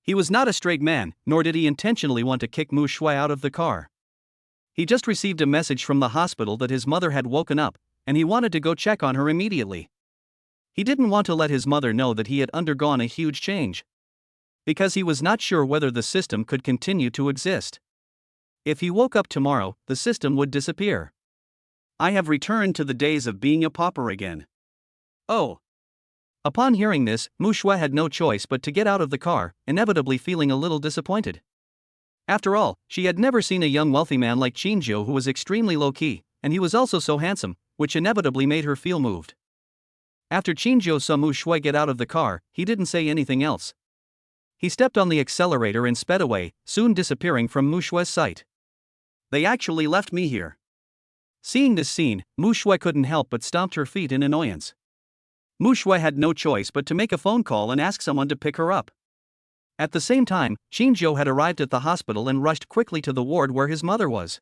He was not a straight man, nor did he intentionally want to kick Mushu out of the car. He just received a message from the hospital that his mother had woken up, and he wanted to go check on her immediately. He didn't want to let his mother know that he had undergone a huge change, because he was not sure whether the system could continue to exist. If he woke up tomorrow, the system would disappear. I have returned to the days of being a pauper again. Oh. Upon hearing this, Mushu had no choice but to get out of the car, inevitably feeling a little disappointed. After all, she had never seen a young wealthy man like Qinzhou who was extremely low-key, and he was also so handsome, which inevitably made her feel moved. After Qinzhou saw Mushu get out of the car, he didn't say anything else. He stepped on the accelerator and sped away, soon disappearing from Mushu's sight. They actually left me here. Seeing this scene, Mushu couldn't help but stomped her feet in annoyance. Mushu had no choice but to make a phone call and ask someone to pick her up. At the same time, Qinzhou had arrived at the hospital and rushed quickly to the ward where his mother was.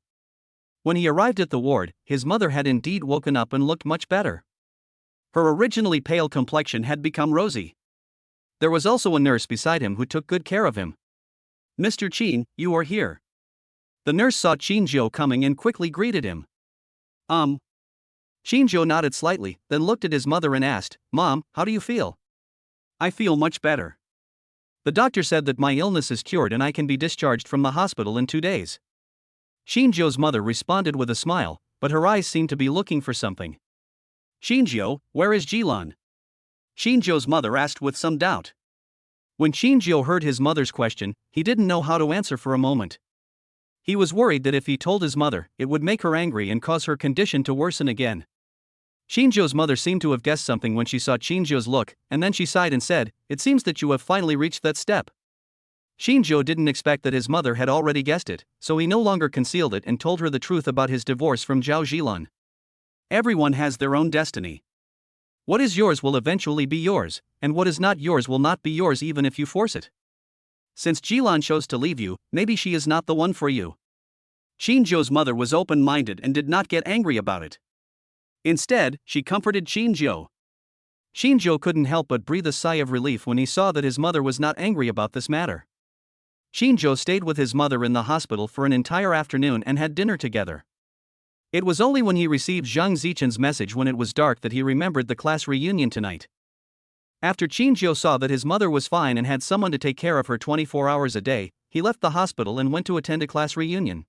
When he arrived at the ward, his mother had indeed woken up and looked much better. Her originally pale complexion had become rosy. There was also a nurse beside him who took good care of him. "Mr. Qin, you are here." The nurse saw Qinzhou coming and quickly greeted him. Qinzhou nodded slightly, then looked at his mother and asked, "Mom, how do you feel?" "I feel much better. The doctor said that my illness is cured and I can be discharged from the hospital in 2 days." Qinzhou's mother responded with a smile, but her eyes seemed to be looking for something. "Qinzhou, where is Jilan?" Qinzhou's mother asked with some doubt. When Qinzhou heard his mother's question, he didn't know how to answer for a moment. He was worried that if he told his mother, it would make her angry and cause her condition to worsen again. Qinzhou's mother seemed to have guessed something when she saw Qinzhou's look, and then she sighed and said, "It seems that you have finally reached that step." Qinzhou didn't expect that his mother had already guessed it, so he no longer concealed it and told her the truth about his divorce from Zhao Jilan. Everyone has their own destiny. What is yours will eventually be yours, and what is not yours will not be yours even if you force it. Since Jilan chose to leave you, maybe she is not the one for you. Qinzhou's mother was open-minded and did not get angry about it. Instead, she comforted Qinzhou. Qinzhou couldn't help but breathe a sigh of relief when he saw that his mother was not angry about this matter. Qinzhou stayed with his mother in the hospital for an entire afternoon and had dinner together. It was only when he received Zhang Zichen's message when it was dark that he remembered the class reunion tonight. After Qinzhou saw that his mother was fine and had someone to take care of her 24 hours a day, he left the hospital and went to attend a class reunion.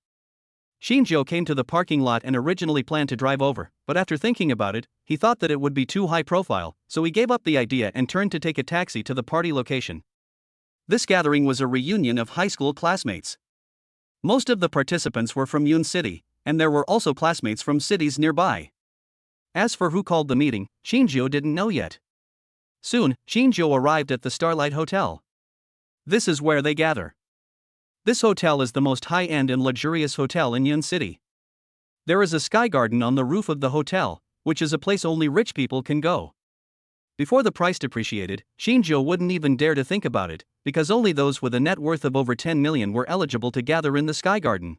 Qinzhou came to the parking lot and originally planned to drive over, but after thinking about it, he thought that it would be too high profile, so he gave up the idea and turned to take a taxi to the party location. This gathering was a reunion of high school classmates. Most of the participants were from Yun City, and there were also classmates from cities nearby. As for who called the meeting, Qinzhou didn't know yet. Soon, Qinzhou arrived at the Starlight Hotel. This is where they gather. This hotel is the most high-end and luxurious hotel in Yun City. There is a sky garden on the roof of the hotel, which is a place only rich people can go. Before the price depreciated, Qinzhou wouldn't even dare to think about it, because only those with a net worth of over 10 million were eligible to gather in the sky garden.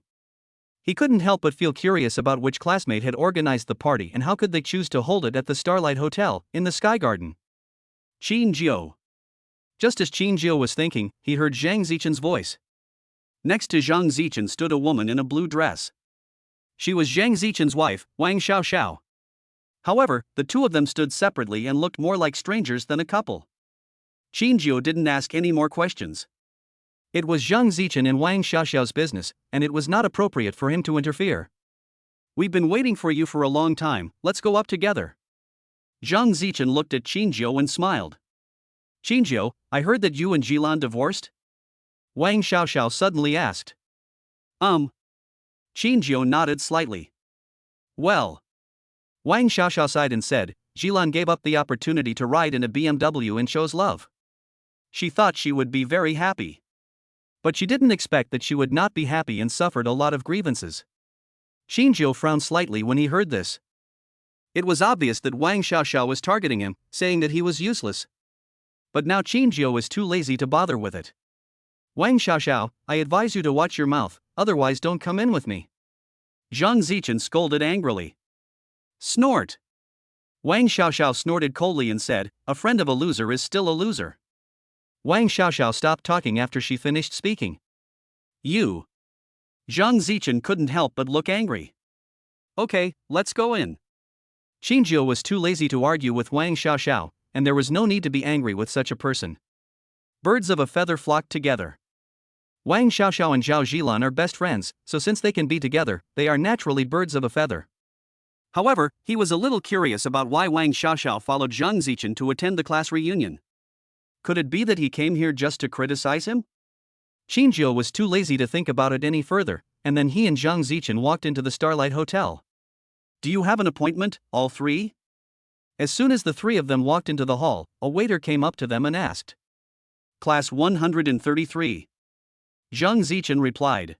He couldn't help but feel curious about which classmate had organized the party and how could they choose to hold it at the Starlight Hotel, in the sky garden. Qinzhou. Just as Qinzhou was thinking, he heard Zhang Zichen's voice. Next to Zhang Zichen stood a woman in a blue dress. She was Zhang Zichen's wife, Wang Xiao. However, the two of them stood separately and looked more like strangers than a couple. Qinzhou didn't ask any more questions. It was Zhang Zichen and Wang Xiao's business, and it was not appropriate for him to interfere. "We've been waiting for you for a long time, let's go up together." Zhang Zichen looked at Qinzhou and smiled. "Qinzhou, I heard that you and Jilan divorced?" Wang Xiao suddenly asked. Qinzhou nodded slightly. "Well." Wang Xiao sighed and said, "Jilan gave up the opportunity to ride in a BMW and shows love. She thought she would be very happy." But she didn't expect that she would not be happy and suffered a lot of grievances. Qingjiu frowned slightly when he heard this. It was obvious that Wang Xiaoxiao was targeting him, saying that he was useless. But now Qingjiu is too lazy to bother with it. Wang Xiaoxiao, I advise you to watch your mouth, otherwise don't come in with me. Zhang Zichen scolded angrily. Snort. Wang Xiaoxiao snorted coldly and said, a friend of a loser is still a loser. Wang Xiaoxiao stopped talking after she finished speaking. You. Zhang Zichen couldn't help but look angry. Okay, let's go in. Qingjiu was too lazy to argue with Wang Xiaoxiao, and there was no need to be angry with such a person. Birds of a feather flocked together. Wang Xiaoxiao and Zhao Zhilan are best friends, so since they can be together, they are naturally birds of a feather. However, he was a little curious about why Wang Xiaoxiao followed Zhang Zichen to attend the class reunion. Could it be that he came here just to criticize him? Qingjiu was too lazy to think about it any further, and then he and Zhang Zichen walked into the Starlight Hotel. Do you have an appointment, all three? As soon as the three of them walked into the hall, a waiter came up to them and asked. Class 133. Zhang Zichen replied.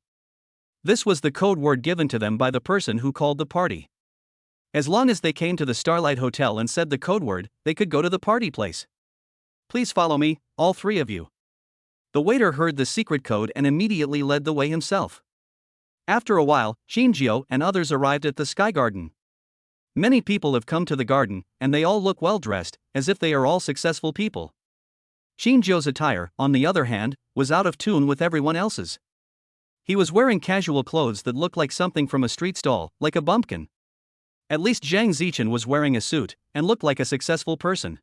This was the code word given to them by the person who called the party. As long as they came to the Starlight Hotel and said the code word, they could go to the party place. Please follow me, all three of you. The waiter heard the secret code and immediately led the way himself. After a while, Qingjiu and others arrived at the Sky Garden. Many people have come to the garden, and they all look well dressed, as if they are all successful people. Qingjiu's attire, on the other hand, was out of tune with everyone else's. He was wearing casual clothes that looked like something from a street stall, like a bumpkin. At least Zhang Zichen was wearing a suit, and looked like a successful person.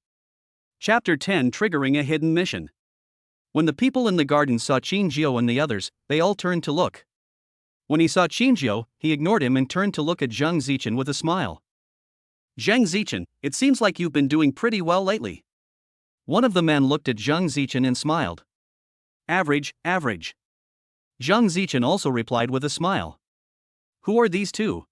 Chapter 10 Triggering a Hidden Mission. When the people in the garden saw Qingjiu and the others, they all turned to look. When he saw Qingjiu, he ignored him and turned to look at Zhang Zichen with a smile. Zhang Zichen, it seems like you've been doing pretty well lately. One of the men looked at Zhang Zichen and smiled. Average, average. Zhang Zichen also replied with a smile. Who are these two?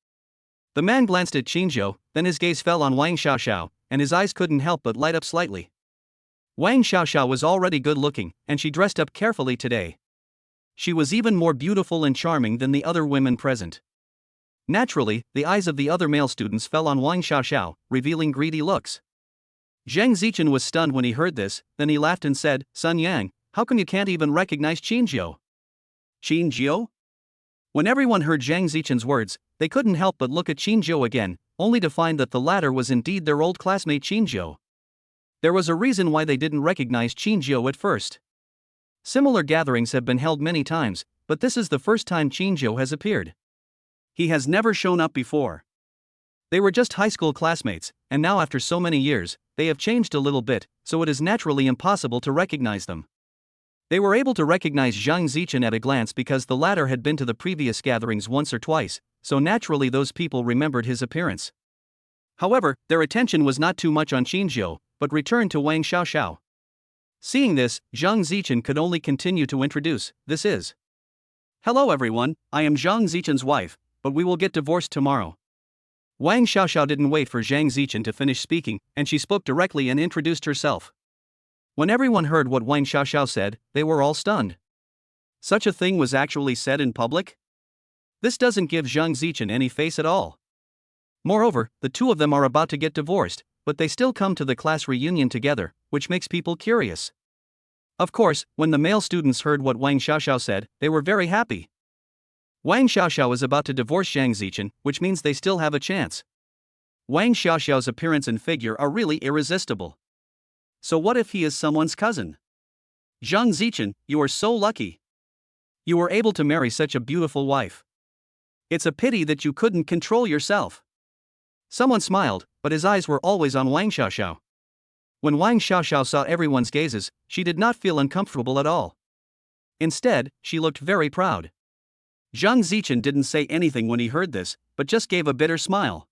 The man glanced at Qingjiu, then his gaze fell on Wang Xiaoxiao, and his eyes couldn't help but light up slightly. Wang Xiaoxiao was already good looking, and she dressed up carefully today. She was even more beautiful and charming than the other women present. Naturally, the eyes of the other male students fell on Wang Xiaoxiao, revealing greedy looks. Zhang Zichen was stunned when he heard this, then he laughed and said, Sun Yang, how come you can't even recognize Qingjiu? Qingjiu? When everyone heard Zhang Zichen's words, they couldn't help but look at Qingjiu again, only to find that the latter was indeed their old classmate Qingjiu. There was a reason why they didn't recognize Qingjiu at first. Similar gatherings have been held many times, but this is the first time Qingjiu has appeared. He has never shown up before. They were just high school classmates, and now after so many years, they have changed a little bit, so it is naturally impossible to recognize them. They were able to recognize Zhang Zichen at a glance because the latter had been to the previous gatherings once or twice, so naturally those people remembered his appearance. However, their attention was not too much on Qingjiu, but returned to Wang Xiaoxiao. Seeing this, Zhang Zichen could only continue to introduce, this is. Hello everyone, I am Zhang Zichen's wife, but we will get divorced tomorrow. Wang Xiaoxiao didn't wait for Zhang Zichen to finish speaking, and she spoke directly and introduced herself. When everyone heard what Wang Xiaoxiao said, they were all stunned. Such a thing was actually said in public? This doesn't give Zhang Zichen any face at all. Moreover, the two of them are about to get divorced, but they still come to the class reunion together, which makes people curious. Of course, when the male students heard what Wang Xiaoxiao said, they were very happy. Wang Xiaoxiao is about to divorce Zhang Zichen, which means they still have a chance. Wang Xiaoxiao's appearance and figure are really irresistible. So what if he is someone's cousin? Zhang Zichen, you are so lucky. You were able to marry such a beautiful wife. It's a pity that you couldn't control yourself. Someone smiled, but his eyes were always on Wang Xiaoxiao. When Wang Xiaoxiao saw everyone's gazes, she did not feel uncomfortable at all. Instead, she looked very proud. Zhang Zichen didn't say anything when he heard this, but just gave a bitter smile.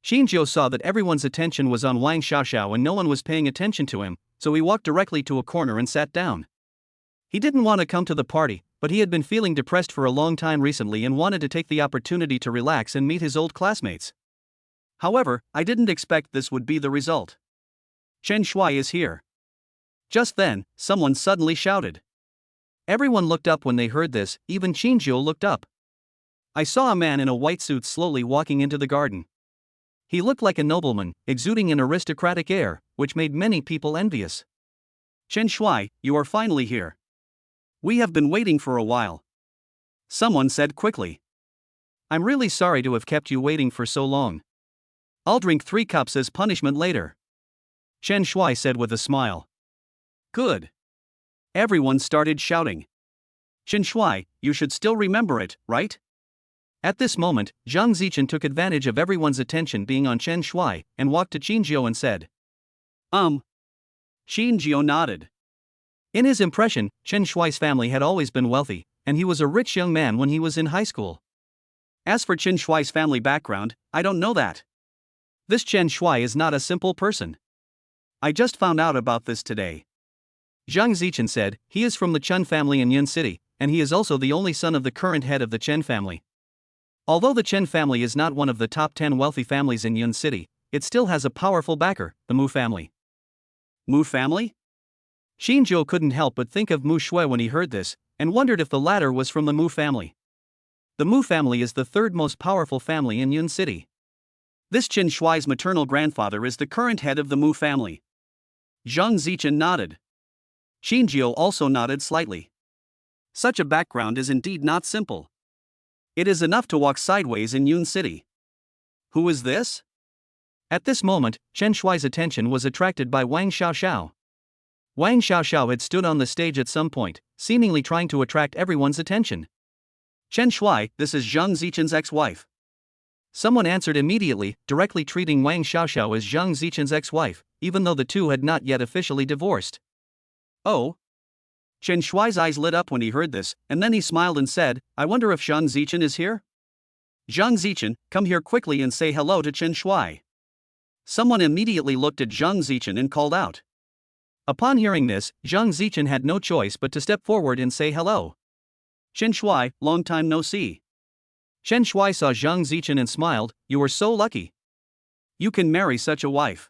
Qingjiu saw that everyone's attention was on Wang Xiaoxiao and no one was paying attention to him, so he walked directly to a corner and sat down. He didn't want to come to the party, but he had been feeling depressed for a long time recently and wanted to take the opportunity to relax and meet his old classmates. However, I didn't expect this would be the result. Chen Shui is here. Just then, someone suddenly shouted. Everyone looked up when they heard this, even Qingjiu looked up. I saw a man in a white suit slowly walking into the garden. He looked like a nobleman, exuding an aristocratic air, which made many people envious. Chen Shuai, you are finally here. We have been waiting for a while. Someone said quickly. I'm really sorry to have kept you waiting for so long. I'll drink 3 cups as punishment later. Chen Shuai said with a smile. Good. Everyone started shouting. Chen Shuai, you should still remember it, right? At this moment, Zhang Zichen took advantage of everyone's attention being on Chen Shuai, and walked to Qingjiu and said. Qingjiu nodded. In his impression, Chen Shuai's family had always been wealthy, and he was a rich young man when he was in high school. As for Chen Shuai's family background, I don't know that. This Chen Shuai is not a simple person. I just found out about this today. Zhang Zichen said, he is from the Chen family in Yun City, and he is also the only son of the current head of the Chen family. Although the Chen family is not one of the top 10 wealthy families in Yun City, it still has a powerful backer, the Mu family. Mu family? Qingjiu couldn't help but think of Mu Shui when he heard this, and wondered if the latter was from the Mu family. The Mu family is the 3rd most powerful family in Yun City. This Chen Shuai's maternal grandfather is the current head of the Mu family. Zhang Zichen nodded. Qingjiu also nodded slightly. Such a background is indeed not simple. It is enough to walk sideways in Yun City. Who is this? At this moment, Chen Shuai's attention was attracted by Wang Xiaoxiao. Wang Xiaoxiao had stood on the stage at some point, seemingly trying to attract everyone's attention. Chen Shuai, this is Zhang Zichen's ex-wife. Someone answered immediately, directly treating Wang Xiaoxiao as Zhang Zichen's ex-wife, even though the two had not yet officially divorced. Oh? Chen Shuai's eyes lit up when he heard this, and then he smiled and said, I wonder if Zhang Zichen is here? Zhang Zichen, come here quickly and say hello to Chen Shuai. Someone immediately looked at Zhang Zichen and called out. Upon hearing this, Zhang Zichen had no choice but to step forward and say hello. Chen Shuai, long time no see. Chen Shuai saw Zhang Zichen and smiled, you are so lucky. You can marry such a wife.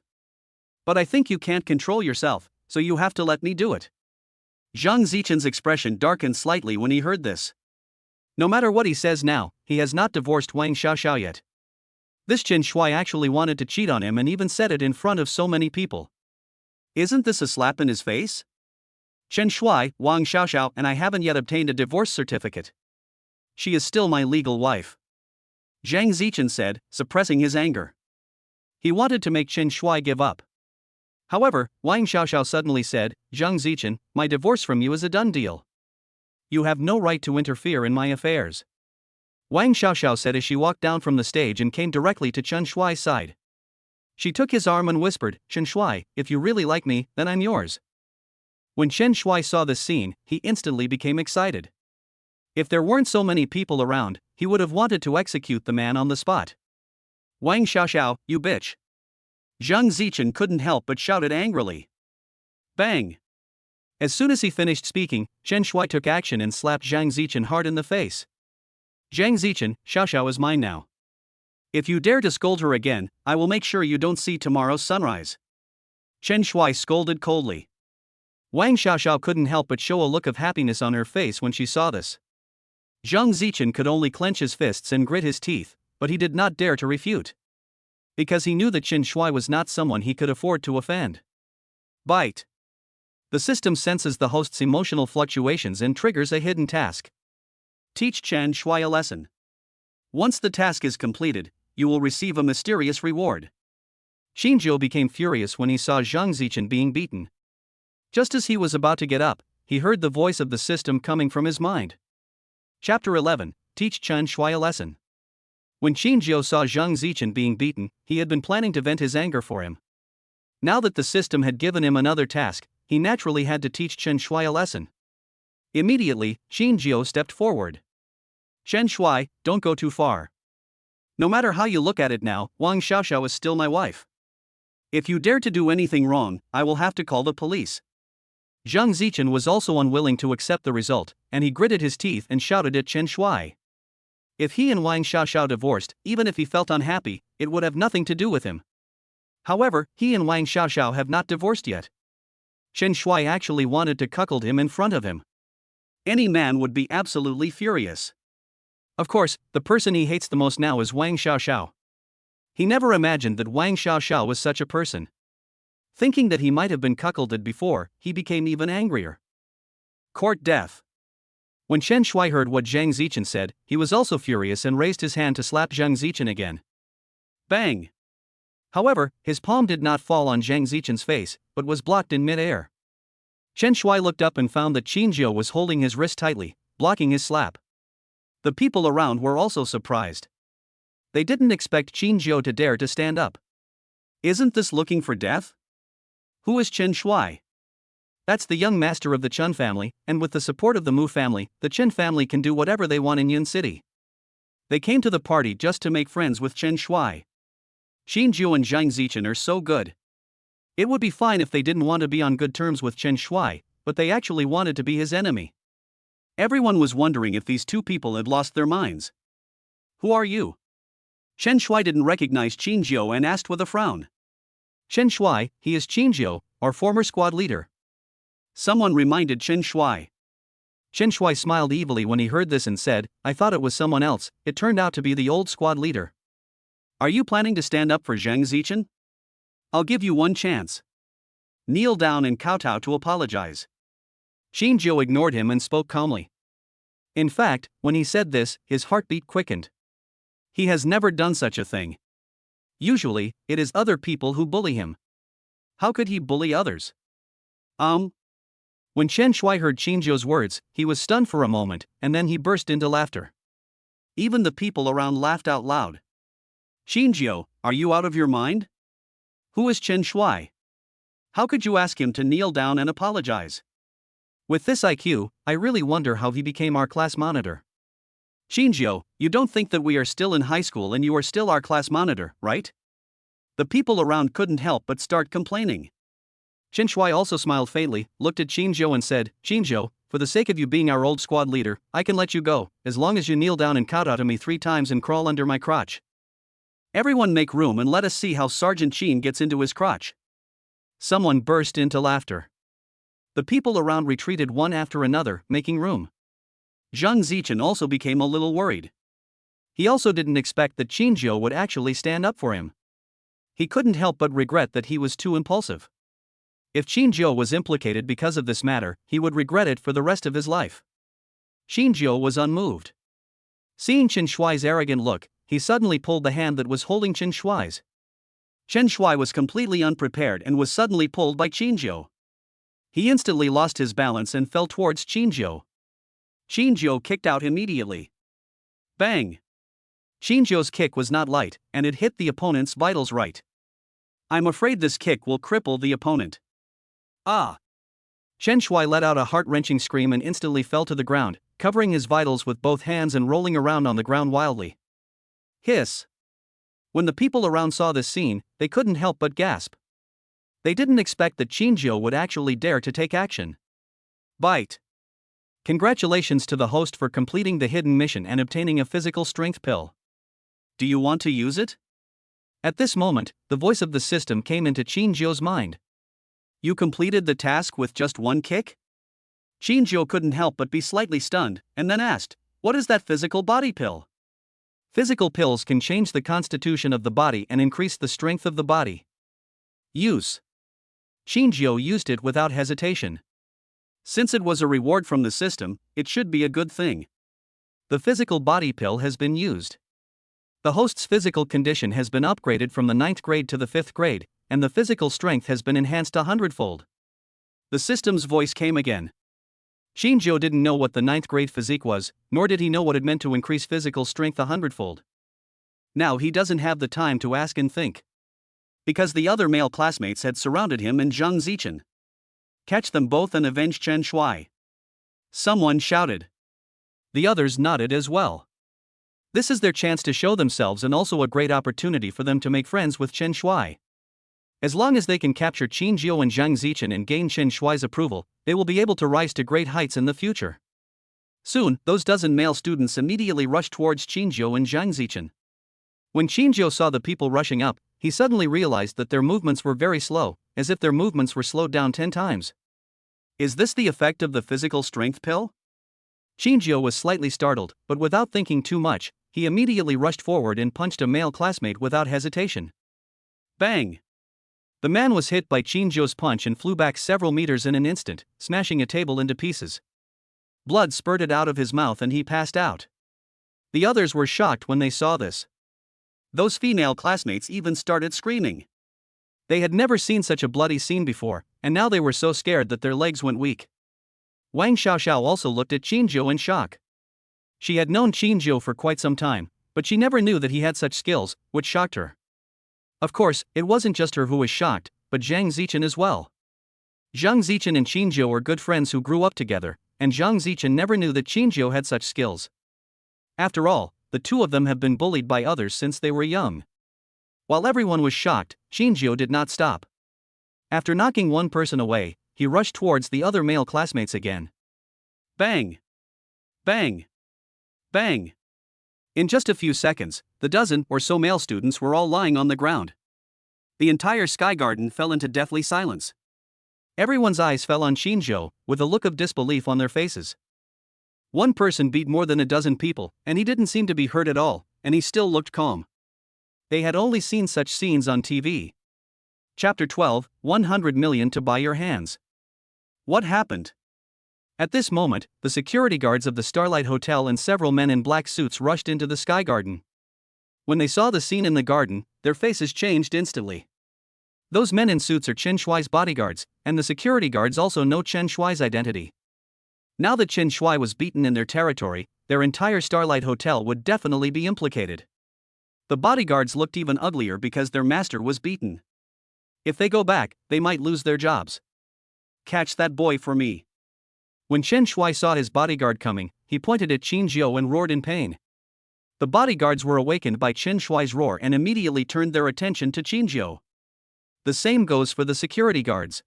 But I think you can't control yourself, so you have to let me do it. Zhang Zichen's expression darkened slightly when he heard this. No matter what he says now, he has not divorced Wang Xiaoxiao yet. This Chen Shuai actually wanted to cheat on him and even said it in front of so many people. Isn't this a slap in his face? Chen Shuai, Wang Xiaoxiao, and I haven't yet obtained a divorce certificate. She is still my legal wife. Zhang Zichen said, suppressing his anger. He wanted to make Chen Shuai give up. However, Wang Xiaoxiao suddenly said, Zhang Zichen, my divorce from you is a done deal. You have no right to interfere in my affairs. Wang Xiaoxiao said as she walked down from the stage and came directly to Chen Shuai's side. She took his arm and whispered, Chen Shuai, if you really like me, then I'm yours. When Chen Shuai saw this scene, he instantly became excited. If there weren't so many people around, he would have wanted to execute the man on the spot. Wang Xiaoxiao, you bitch. Zhang Zichen couldn't help but shouted angrily. Bang! As soon as he finished speaking, Chen Shuai took action and slapped Zhang Zichen hard in the face. Zhang Zichen, Xiaoxiao is mine now. If you dare to scold her again, I will make sure you don't see tomorrow's sunrise. Chen Shuai scolded coldly. Wang Xiaoxiao couldn't help but show a look of happiness on her face when she saw this. Zhang Zichen could only clench his fists and grit his teeth, but he did not dare to refute. Because he knew that Chen Shuai was not someone he could afford to offend. Bite. The system senses the host's emotional fluctuations and triggers a hidden task. Teach Chen Shuai a lesson. Once the task is completed, you will receive a mysterious reward. Qingjiu became furious when he saw Zhang Zichen being beaten. Just as he was about to get up, he heard the voice of the system coming from his mind. Chapter 11, Teach Chen Shuai a lesson. When Qingjiu saw Zhang Zichen being beaten, he had been planning to vent his anger for him. Now that the system had given him another task, he naturally had to teach Chen Shuai a lesson. Immediately, Qingjiu stepped forward. Chen Shuai, don't go too far. No matter how you look at it now, Wang Xiaoxiao is still my wife. If you dare to do anything wrong, I will have to call the police. Zhang Zichen was also unwilling to accept the result, and he gritted his teeth and shouted at Chen Shuai. If he and Wang Xiaoxiao divorced, even if he felt unhappy, it would have nothing to do with him. However, he and Wang Xiaoxiao have not divorced yet. Chen Shuai actually wanted to cuckold him in front of him. Any man would be absolutely furious. Of course, the person he hates the most now is Wang Xiaoxiao. He never imagined that Wang Xiaoxiao was such a person. Thinking that he might have been cuckolded before, he became even angrier. Court death. When Chen Shui heard what Zhang Zichen said, he was also furious and raised his hand to slap Zhang Zichen again. Bang! However, his palm did not fall on Zhang Zichen's face, but was blocked in mid-air. Chen Shui looked up and found that Qin Jiu was holding his wrist tightly, blocking his slap. The people around were also surprised. They didn't expect Qin Jiu to dare to stand up. Isn't this looking for death? Who is Chen Shui? That's the young master of the Chun family, and with the support of the Mu family, the Chen family can do whatever they want in Yun City. They came to the party just to make friends with Chen Shui. Qin Jiu and Zhang Zichen are so good. It would be fine if they didn't want to be on good terms with Chen Shui, but they actually wanted to be his enemy. Everyone was wondering if these two people had lost their minds. Who are you? Chen Shui didn't recognize Qin Jiu and asked with a frown. Chen Shui, he is Qin Jiu, our former squad leader. Someone reminded Chen Shui. Chen Shui smiled evilly when he heard this and said, I thought it was someone else. It turned out to be the old squad leader. Are you planning to stand up for Zhang Zichen? I'll give you one chance. Kneel down and kowtow to apologize. Qin Jiu ignored him and spoke calmly. In fact, when he said this, his heartbeat quickened. He has never done such a thing. Usually, it is other people who bully him. How could he bully others? When Chen Shui heard Qin Jiu's words, he was stunned for a moment, and then he burst into laughter. Even the people around laughed out loud. Qin Jiu, are you out of your mind? Who is Chen Shui? How could you ask him to kneel down and apologize? With this IQ, I really wonder how he became our class monitor. Qin Jiu, you don't think that we are still in high school and you are still our class monitor, right? The people around couldn't help but start complaining. Chen Shui also smiled faintly, looked at Qin Jiu and said, Qin Jiu, for the sake of you being our old squad leader, I can let you go, as long as you kneel down and kowtow to me 3 times and crawl under my crotch. Everyone make room and let us see how Sergeant Qin gets into his crotch. Someone burst into laughter. The people around retreated one after another, making room. Zhang Zichen also became a little worried. He also didn't expect that Qin Jiu would actually stand up for him. He couldn't help but regret that he was too impulsive. If Qin Jiu was implicated because of this matter, he would regret it for the rest of his life. Qin Jiu was unmoved. Seeing Chen Shui's arrogant look, he suddenly pulled the hand that was holding Chen Shui's. Chen Shui was completely unprepared and was suddenly pulled by Qin Jiu. He instantly lost his balance and fell towards Qin Jiu. Qin Jiu kicked out immediately. Bang! Qin Jiu's kick was not light, and it hit the opponent's vitals right. I'm afraid this kick will cripple the opponent. Ah! Chen Shui let out a heart-wrenching scream and instantly fell to the ground, covering his vitals with both hands and rolling around on the ground wildly. Hiss! When the people around saw this scene, they couldn't help but gasp. They didn't expect that Qin Jiu would actually dare to take action. Bite! Congratulations to the host for completing the hidden mission and obtaining a physical strength pill. Do you want to use it? At this moment, the voice of the system came into Qin Jiu's mind. You completed the task with just one kick? Qin Jiu couldn't help but be slightly stunned, and then asked, what is that physical body pill? Physical pills can change the constitution of the body and increase the strength of the body. Use. Qin Jiu used it without hesitation. Since it was a reward from the system, it should be a good thing. The physical body pill has been used. The host's physical condition has been upgraded from the 9th grade to the 5th grade, and the physical strength has been enhanced 100-fold. The system's voice came again. Qin Jiu didn't know what the 9th grade physique was, nor did he know what it meant to increase physical strength 100-fold. Now he doesn't have the time to ask and think. Because the other male classmates had surrounded him and Zhang Zichen. Catch them both and avenge Chen Shui. Someone shouted. The others nodded as well. This is their chance to show themselves and also a great opportunity for them to make friends with Chen Shui. As long as they can capture Qin Jiu and Zhang Zichen and gain Chen Shui's approval, they will be able to rise to great heights in the future. Soon, those dozen male students immediately rushed towards Qin Jiu and Zhang Zichen. When Qin Jiu saw the people rushing up, he suddenly realized that their movements were very slow, as if their movements were slowed down 10 times. Is this the effect of the physical strength pill? Qinjiu was slightly startled, but without thinking too much, he immediately rushed forward and punched a male classmate without hesitation. Bang! The man was hit by Qinjiu's punch and flew back several meters in an instant, smashing a table into pieces. Blood spurted out of his mouth and he passed out. The others were shocked when they saw this. Those female classmates even started screaming. They had never seen such a bloody scene before, and now they were so scared that their legs went weak. Wang Xiaoxiao also looked at Qinjiu in shock. She had known Qinjiu for quite some time, but she never knew that he had such skills, which shocked her. Of course, it wasn't just her who was shocked, but Zhang Zichen as well. Zhang Zichen and Qinjiu are good friends who grew up together, and Zhang Zichen never knew that Qinjiu had such skills. After all, the two of them have been bullied by others since they were young. While everyone was shocked, Qinjiu did not stop. After knocking one person away, he rushed towards the other male classmates again. Bang! Bang! Bang! In just a few seconds, the dozen or so male students were all lying on the ground. The entire sky garden fell into deathly silence. Everyone's eyes fell on Qinjiu, with a look of disbelief on their faces. One person beat more than a dozen people, and he didn't seem to be hurt at all, and he still looked calm. They had only seen such scenes on TV. Chapter 12, 100 million to buy your hands. What happened? At this moment, the security guards of the Starlight Hotel and several men in black suits rushed into the Sky Garden. When they saw the scene in the garden, their faces changed instantly. Those men in suits are Chen Shuai's bodyguards, and the security guards also know Chen Shuai's identity. Now that Chen Shuai was beaten in their territory, their entire Starlight Hotel would definitely be implicated. The bodyguards looked even uglier because their master was beaten. If they go back, they might lose their jobs. Catch that boy for me. When Chen Shuai saw his bodyguard coming, he pointed at Qinjiu and roared in pain. The bodyguards were awakened by Chen Shuai's roar and immediately turned their attention to Qinjiu. The same goes for the security guards.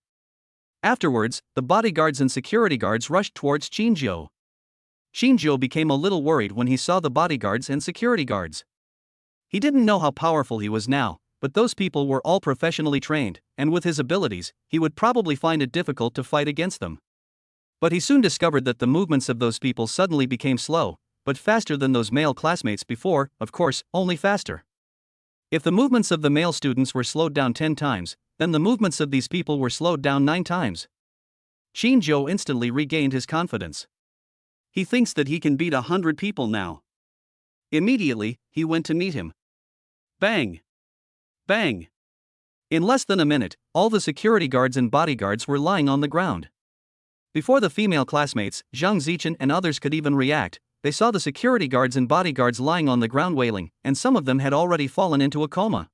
Afterwards, the bodyguards and security guards rushed towards Qinjiu. Qinjiu became a little worried when he saw the bodyguards and security guards. He didn't know how powerful he was now, but those people were all professionally trained, and with his abilities, he would probably find it difficult to fight against them. But he soon discovered that the movements of those people suddenly became slow, but faster than those male classmates before, of course, only faster. If the movements of the male students were slowed down 10 times, then the movements of these people were slowed down 9 times. Qinjiu instantly regained his confidence. He thinks that he can beat 100 people now. Immediately, he went to meet him. Bang! Bang! In less than a minute, all the security guards and bodyguards were lying on the ground. Before the female classmates, Zhang Zichen and others could even react, they saw the security guards and bodyguards lying on the ground wailing, and some of them had already fallen into a coma.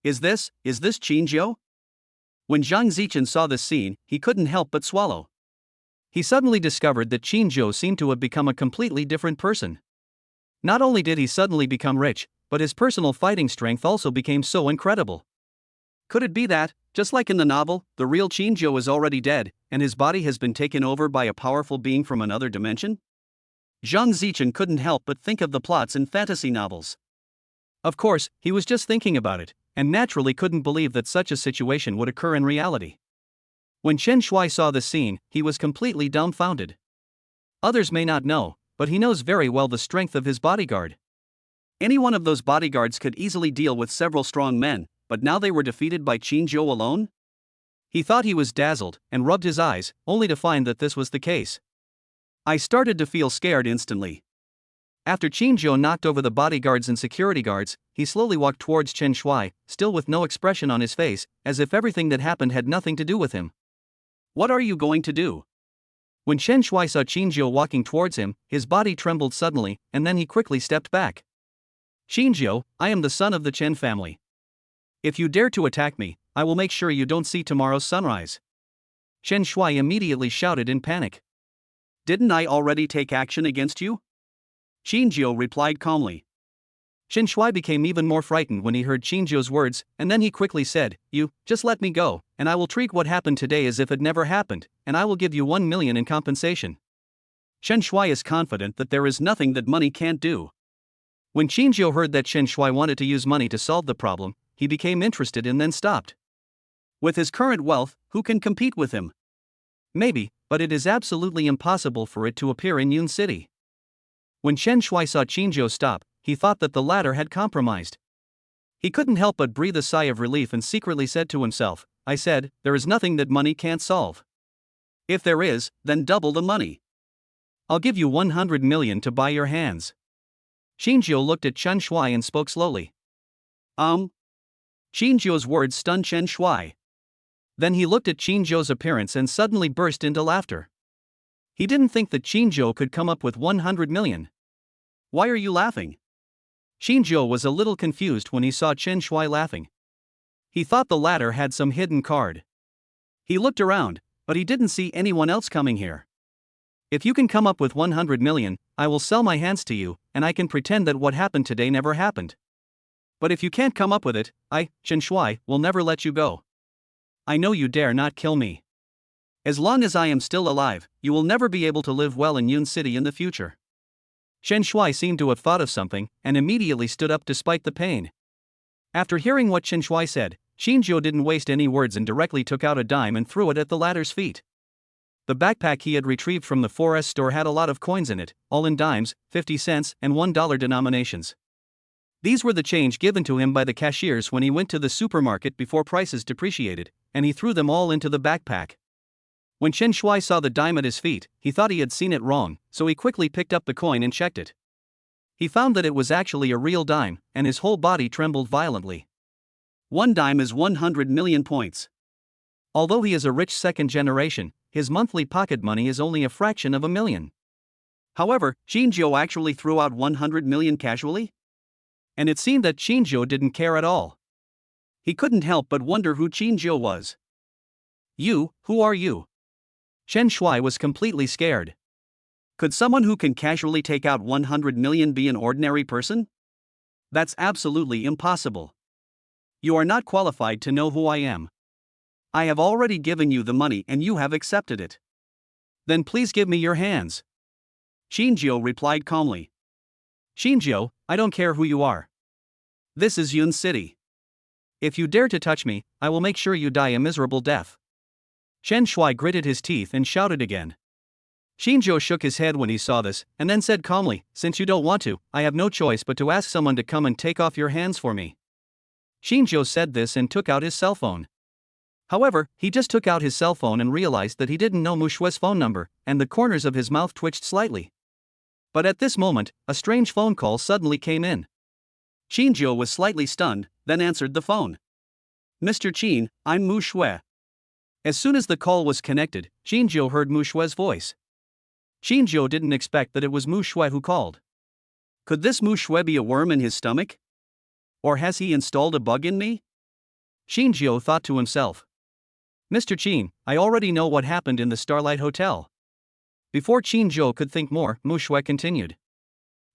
Is this Qinjiu? When Zhang Zichen saw this scene, he couldn't help but swallow. He suddenly discovered that Qinjiu seemed to have become a completely different person. Not only did he suddenly become rich, but his personal fighting strength also became so incredible. Could it be that, just like in the novel, the real Qinjiu is already dead, and his body has been taken over by a powerful being from another dimension? Zhang Zichen couldn't help but think of the plots in fantasy novels. Of course, he was just thinking about it, and naturally couldn't believe that such a situation would occur in reality. When Chen Shuai saw the scene, he was completely dumbfounded. Others may not know, but he knows very well the strength of his bodyguard. Any one of those bodyguards could easily deal with several strong men, but now they were defeated by Qinjiu alone? He thought he was dazzled, and rubbed his eyes, only to find that this was the case. I started to feel scared instantly. After Qinjiu knocked over the bodyguards and security guards, he slowly walked towards Chen Shuai, still with no expression on his face, as if everything that happened had nothing to do with him. What are you going to do? When Chen Shuai saw Qinjiu walking towards him, his body trembled suddenly, and then he quickly stepped back. Qinjiu, I am the son of the Chen family. If you dare to attack me, I will make sure you don't see tomorrow's sunrise. Chen Shuai immediately shouted in panic. Didn't I already take action against you? Qinjiu replied calmly. Chen Shuai became even more frightened when he heard Qinjiu's words, and then he quickly said, You, just let me go, and I will treat what happened today as if it never happened, and I will give you 1 million in compensation. Chen Shuai is confident that there is nothing that money can't do. When Qinjiu heard that Chen Shuai wanted to use money to solve the problem, he became interested and then stopped. With his current wealth, who can compete with him? Maybe, but it is absolutely impossible for it to appear in Yun City. When Chen Shui saw Qinzhou stop, he thought that the latter had compromised. He couldn't help but breathe a sigh of relief and secretly said to himself, "I said, there is nothing that money can't solve. If there is, then double the money. I'll give you 100 million to buy your hands." Qinzhou looked at Chen Shui and spoke slowly. Qinzhou's words stunned Chen Shui. Then he looked at Qinzhou's appearance and suddenly burst into laughter. He didn't think that Qinzhou could come up with 100 million. "Why are you laughing?" Qinzhou was a little confused when he saw Chen Shui laughing. He thought the latter had some hidden card. He looked around, but he didn't see anyone else coming here. "If you can come up with 100 million, I will sell my hands to you, and I can pretend that what happened today never happened. But if you can't come up with it, Chen Shui, will never let you go. I know you dare not kill me. As long as I am still alive, you will never be able to live well in Yun City in the future." Chen Shui seemed to have thought of something, and immediately stood up despite the pain. After hearing what Chen Shui said, Qinzhou didn't waste any words and directly took out a dime and threw it at the latter's feet. The backpack he had retrieved from the 4S store had a lot of coins in it, all in dimes, 50 cents, and $1 denominations. These were the change given to him by the cashiers when he went to the supermarket before prices depreciated, and he threw them all into the backpack. When Chen Shui saw the dime at his feet, he thought he had seen it wrong, so he quickly picked up the coin and checked it. He found that it was actually a real dime, and his whole body trembled violently. One dime is 100 million points. Although he is a rich second generation, his monthly pocket money is only a fraction of a million. However, Qinzhou actually threw out 100 million casually? And it seemed that Qinzhou didn't care at all. He couldn't help but wonder who Qinzhou was. Who are you?" Chen Shui was completely scared. Could someone who can casually take out 100 million be an ordinary person? That's absolutely impossible. You are not qualified to know who I am. I have already given you the money and you have accepted it. Then please give me your hands. Qinzhou replied calmly. "Qinzhou, I don't care who you are. This is Yun City. If you dare to touch me, I will make sure you die a miserable death." Chen Shui gritted his teeth and shouted again. Qinzhou shook his head when he saw this, and then said calmly, "Since you don't want to, I have no choice but to ask someone to come and take off your hands for me." Qinzhou said this and took out his cell phone. However, he just took out his cell phone and realized that he didn't know Mushue's phone number, and the corners of his mouth twitched slightly. But at this moment, a strange phone call suddenly came in. Qinzhou was slightly stunned, then answered the phone. "Mr. Qin, I'm Mushu." As soon as the call was connected, Qinzhou heard Mushue's voice. Qinzhou didn't expect that it was Mushu who called. Could this Mushu be a worm in his stomach? Or has he installed a bug in me? Qinzhou thought to himself. "Mr. Qin, I already know what happened in the Starlight Hotel." Before Qinzhou could think more, Mushu continued.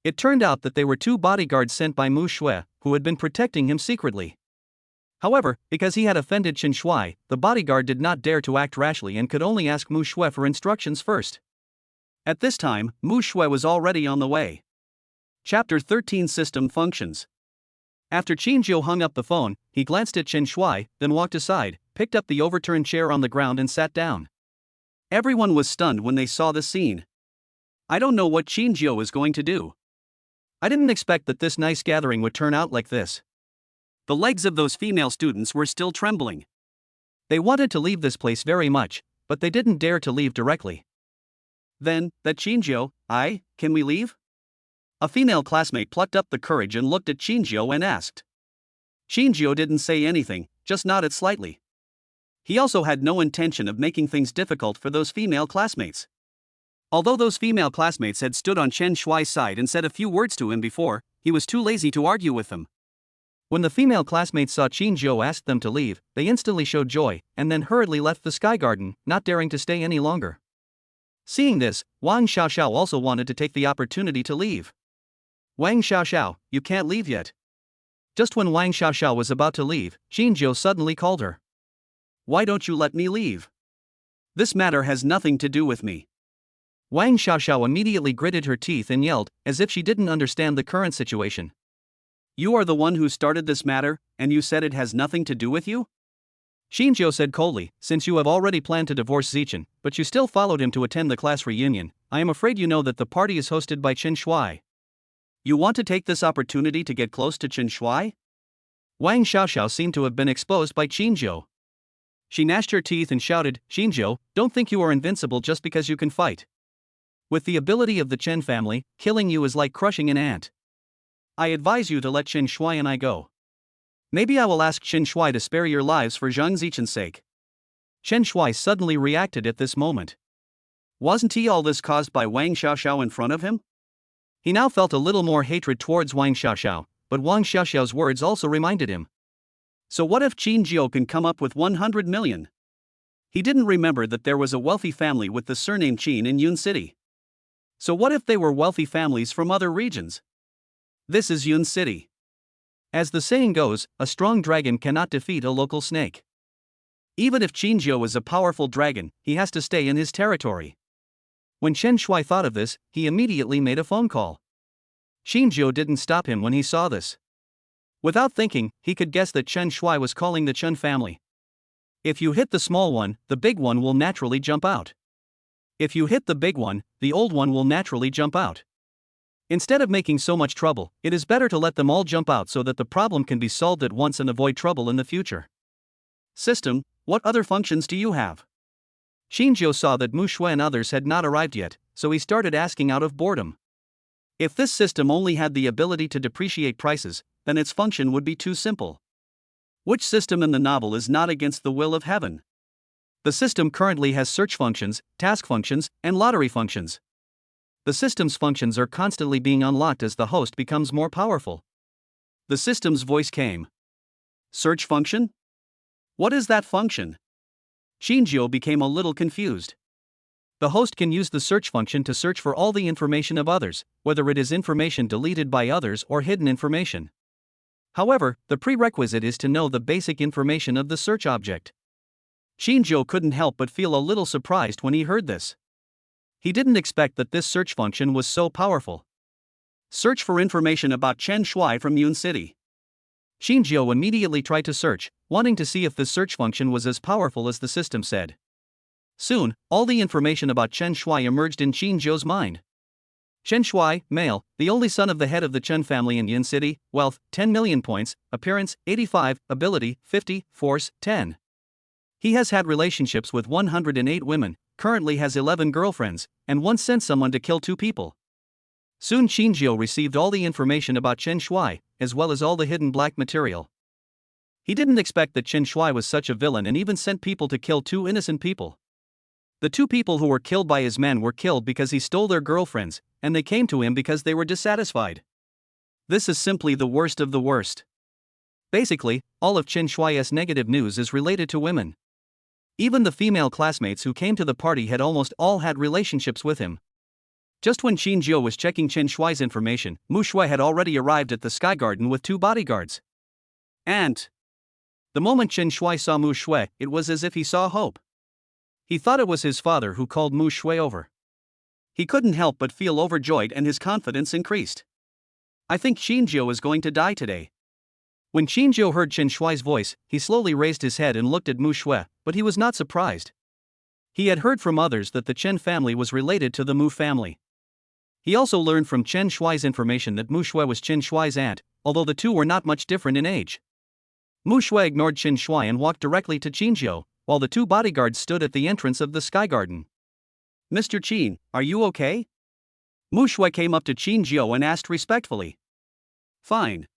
It turned out that they were two bodyguards sent by Mushu, who had been protecting him secretly. However, because he had offended Chen Shui, the bodyguard did not dare to act rashly and could only ask Mushu for instructions first. At this time, Mushu was already on the way. Chapter 13 System Functions. After Qinzhou hung up the phone, he glanced at Chen Shui, then walked aside, picked up the overturned chair on the ground and sat down. Everyone was stunned when they saw the scene. I don't know what Qinzhou is going to do. I didn't expect that this nice gathering would turn out like this. The legs of those female students were still trembling. They wanted to leave this place very much, but they didn't dare to leave directly. Then, that Qinzhou, can we leave? A female classmate plucked up the courage and looked at Qinzhou and asked. Qinzhou didn't say anything, just nodded slightly. He also had no intention of making things difficult for those female classmates. Although those female classmates had stood on Chen Shui's side and said a few words to him before, he was too lazy to argue with them. When the female classmates saw Qinzhou ask them to leave, they instantly showed joy, and then hurriedly left the Sky Garden, not daring to stay any longer. Seeing this, Wang Xiaoxiao also wanted to take the opportunity to leave. Wang Xiaoxiao, you can't leave yet. Just when Wang Xiaoxiao was about to leave, Qinzhou suddenly called her. Why don't you let me leave? This matter has nothing to do with me. Wang Xiaoxiao immediately gritted her teeth and yelled, as if she didn't understand the current situation. You are the one who started this matter, and you said it has nothing to do with you? Xinjiu said coldly, since you have already planned to divorce Zichen, but you still followed him to attend the class reunion, I am afraid you know that the party is hosted by Chen Shuai. You want to take this opportunity to get close to Chen Shuai? Wang Xiaoxiao seemed to have been exposed by Xinjiu. She gnashed her teeth and shouted, Xinjiu, don't think you are invincible just because you can fight. With the ability of the Chen family, killing you is like crushing an ant. I advise you to let Chen Shuai and I go. Maybe I will ask Chen Shuai to spare your lives for Zhang Zichen's sake. Chen Shuai suddenly reacted at this moment. Wasn't he all this caused by Wang Xiaoxiao in front of him? He now felt a little more hatred towards Wang Xiaoxiao, but Wang Xiaoxiao's words also reminded him. So what if Qin Jiu can come up with 100 million? He didn't remember that there was a wealthy family with the surname Qin in Yun City. So what if they were wealthy families from other regions? This is Yun City. As the saying goes, a strong dragon cannot defeat a local snake. Even if Qin Jiu is a powerful dragon, he has to stay in his territory. When Chen Shuai thought of this, he immediately made a phone call. Qin Jiu didn't stop him when he saw this. Without thinking, he could guess that Chen Shuai was calling the Chen family. If you hit the small one, the big one will naturally jump out. If you hit the big one, the old one will naturally jump out. Instead of making so much trouble, it is better to let them all jump out so that the problem can be solved at once and avoid trouble in the future. System, what other functions do you have? Xinjiu saw that Mushu and others had not arrived yet, so he started asking out of boredom. If this system only had the ability to depreciate prices, then its function would be too simple. Which system in the novel is not against the will of heaven? The system currently has search functions, task functions, and lottery functions. The system's functions are constantly being unlocked as the host becomes more powerful. The system's voice came. Search function? What is that function? Xinjiu became a little confused. The host can use the search function to search for all the information of others, whether it is information deleted by others or hidden information. However, the prerequisite is to know the basic information of the search object. Xinjiu couldn't help but feel a little surprised when he heard this. He didn't expect that this search function was so powerful. Search for information about Chen Shuai from Yun City. Xinjiu immediately tried to search, wanting to see if the search function was as powerful as the system said. Soon, all the information about Chen Shuai emerged in Xinjiu's mind. Chen Shuai, male, the only son of the head of the Chen family in Yin City, wealth, 10 million points, appearance, 85, ability, 50, force, 10. He has had relationships with 108 women, currently has 11 girlfriends, and once sent someone to kill 2 people. Soon Xinjiu received all the information about Chen Shuai, as well as all the hidden black material. He didn't expect that Chen Shuai was such a villain and even sent people to kill 2 innocent people. The 2 people who were killed by his men were killed because he stole their girlfriends, and they came to him because they were dissatisfied. This is simply the worst of the worst. Basically, all of Chen Shuai's negative news is related to women. Even the female classmates who came to the party had almost all had relationships with him. Just when Xinjiu was checking Chen Shuai's information, Mushu had already arrived at the Sky Garden with 2 bodyguards. And the moment Chen Shuai saw Mushu, it was as if he saw hope. He thought it was his father who called Mushu over. He couldn't help but feel overjoyed and his confidence increased. I think Xinjiu is going to die today. When Xinjiu heard Chen Shuai's voice, he slowly raised his head and looked at Mushu, but he was not surprised. He had heard from others that the Chen family was related to the Mu family. He also learned from Chen Shuai's information that Mushu was Chen Shuai's aunt, although the 2 were not much different in age. Mushu ignored Chen Shuai and walked directly to Xinjiu, while the 2 bodyguards stood at the entrance of the Sky Garden. Mr. Qin, are you okay? Mushu came up to Xinjiu and asked respectfully. Fine.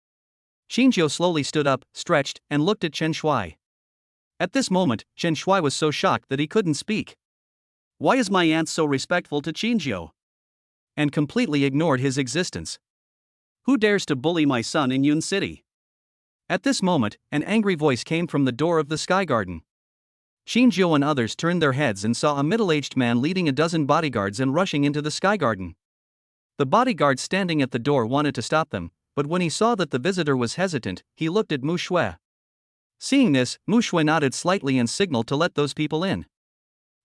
Xinjiu slowly stood up, stretched, and looked at Chen Shuai. At this moment, Chen Shuai was so shocked that he couldn't speak. Why is my aunt so respectful to Xinjiu? And completely ignored his existence. Who dares to bully my son in Yun City? At this moment, an angry voice came from the door of the Sky Garden. Xinjiu and others turned their heads and saw a middle-aged man leading a dozen bodyguards and rushing into the Sky Garden. The bodyguards standing at the door wanted to stop them, but when he saw that the visitor was hesitant, he looked at Mushu. Seeing this, Mushu nodded slightly and signaled to let those people in.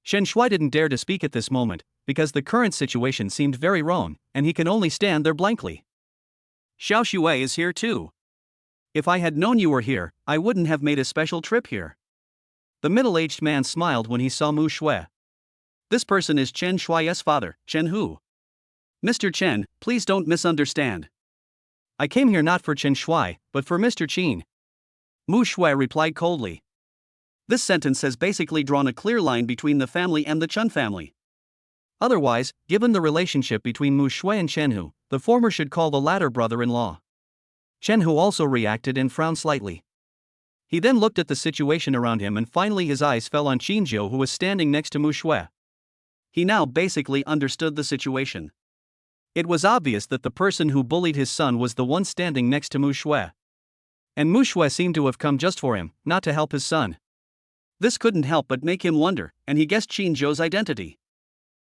Chen Shuai didn't dare to speak at this moment, because the current situation seemed very wrong, and he can only stand there blankly. Xiao Shui is here too. If I had known you were here, I wouldn't have made a special trip here. The middle-aged man smiled when he saw Mu Shui. This person is Chen Shuai's father, Chen Hu. Mr. Chen, please don't misunderstand. I came here not for Chen Shui, but for Mr. Qin. Mu Shui replied coldly. This sentence has basically drawn a clear line between the family and the Chen family. Otherwise, given the relationship between Mu Shui and Chen Hu, the former should call the latter brother-in-law. Chen Hu also reacted and frowned slightly. He then looked at the situation around him and finally his eyes fell on Qin Zhou, who was standing next to Mu Shui. He now basically understood the situation. It was obvious that the person who bullied his son was the one standing next to Mu Shui. And Mu Shui seemed to have come just for him, not to help his son. This couldn't help but make him wonder, and he guessed Qin Zhou's identity.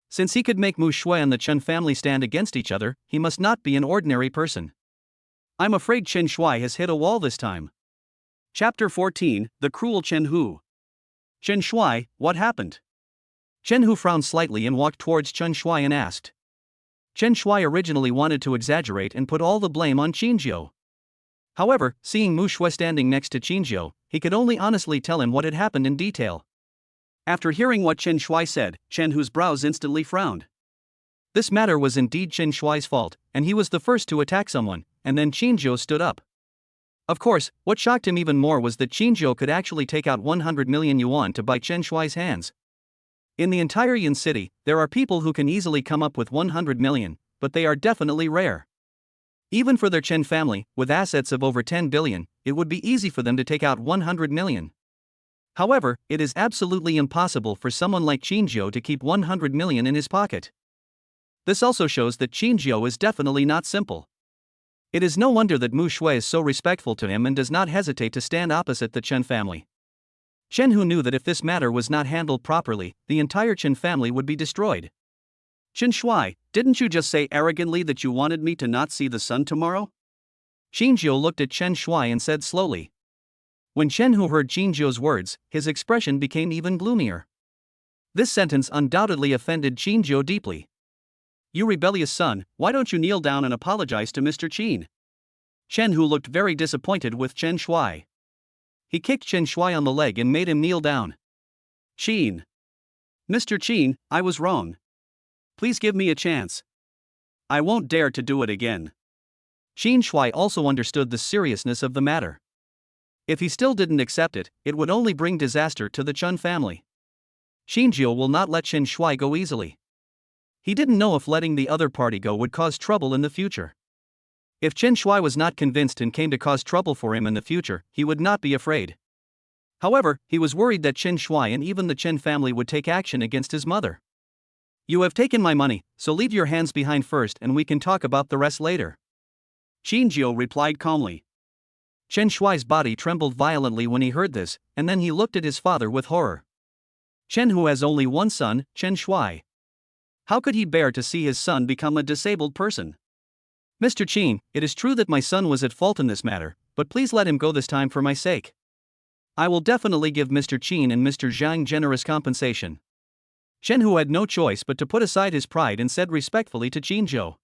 Since he could make Mu Shui and the Chen family stand against each other, he must not be an ordinary person. I'm afraid Chen Shui has hit a wall this time. Chapter 14, The Cruel Chen Hu. Chen Shui, what happened? Chen Hu frowned slightly and walked towards Chen Shui and asked. Chen Shui originally wanted to exaggerate and put all the blame on Qin Zhou. However, seeing Mu Shui standing next to Qin Zhou, he could only honestly tell him what had happened in detail. After hearing what Chen Shui said, Chen Hu's brows instantly frowned. This matter was indeed Chen Shui's fault, and he was the first to attack someone, and then Qin Zhou stood up. Of course, what shocked him even more was that Qin Zhou could actually take out 100 million yuan to bite Chen Shui's hands. In the entire Yun city, there are people who can easily come up with 100 million, but they are definitely rare. Even for their Chen family, with assets of over 10 billion, it would be easy for them to take out 100 million. However, it is absolutely impossible for someone like Qin Zhou to keep 100 million in his pocket. This also shows that Qin Zhou is definitely not simple. It is no wonder that Mu Shui is so respectful to him and does not hesitate to stand opposite the Chen family. Chen Hu knew that if this matter was not handled properly, the entire Chen family would be destroyed. Chen Shui, didn't you just say arrogantly that you wanted me to not see the sun tomorrow? Qin Zhou looked at Chen Shui and said slowly. When Chen Hu heard Qin Zhou's words, his expression became even gloomier. This sentence undoubtedly offended Qin Zhou deeply. You rebellious son, why don't you kneel down and apologize to Mr. Qin? Chen Hu looked very disappointed with Chen Shui. He kicked Chen Shui on the leg and made him kneel down. Qin. Mr. Qin, I was wrong. Please give me a chance. I won't dare to do it again. Qin Shui also understood the seriousness of the matter. If he still didn't accept it, it would only bring disaster to the Chen family. Qin Zhou will not let Chen Shui go easily. He didn't know if letting the other party go would cause trouble in the future. If Chen Shui was not convinced and came to cause trouble for him in the future, he would not be afraid. However, he was worried that Chen Shui and even the Chen family would take action against his mother. You have taken my money, so leave your hands behind first and we can talk about the rest later. Qin Zhou replied calmly. Chen Shui's body trembled violently when he heard this, and then he looked at his father with horror. Chen Hu has only one son, Chen Shui. How could he bear to see his son become a disabled person? Mr. Qin, it is true that my son was at fault in this matter, but please let him go this time for my sake. I will definitely give Mr. Qin and Mr. Zhang generous compensation. Chen Hu had no choice but to put aside his pride and said respectfully to Qin Zhou.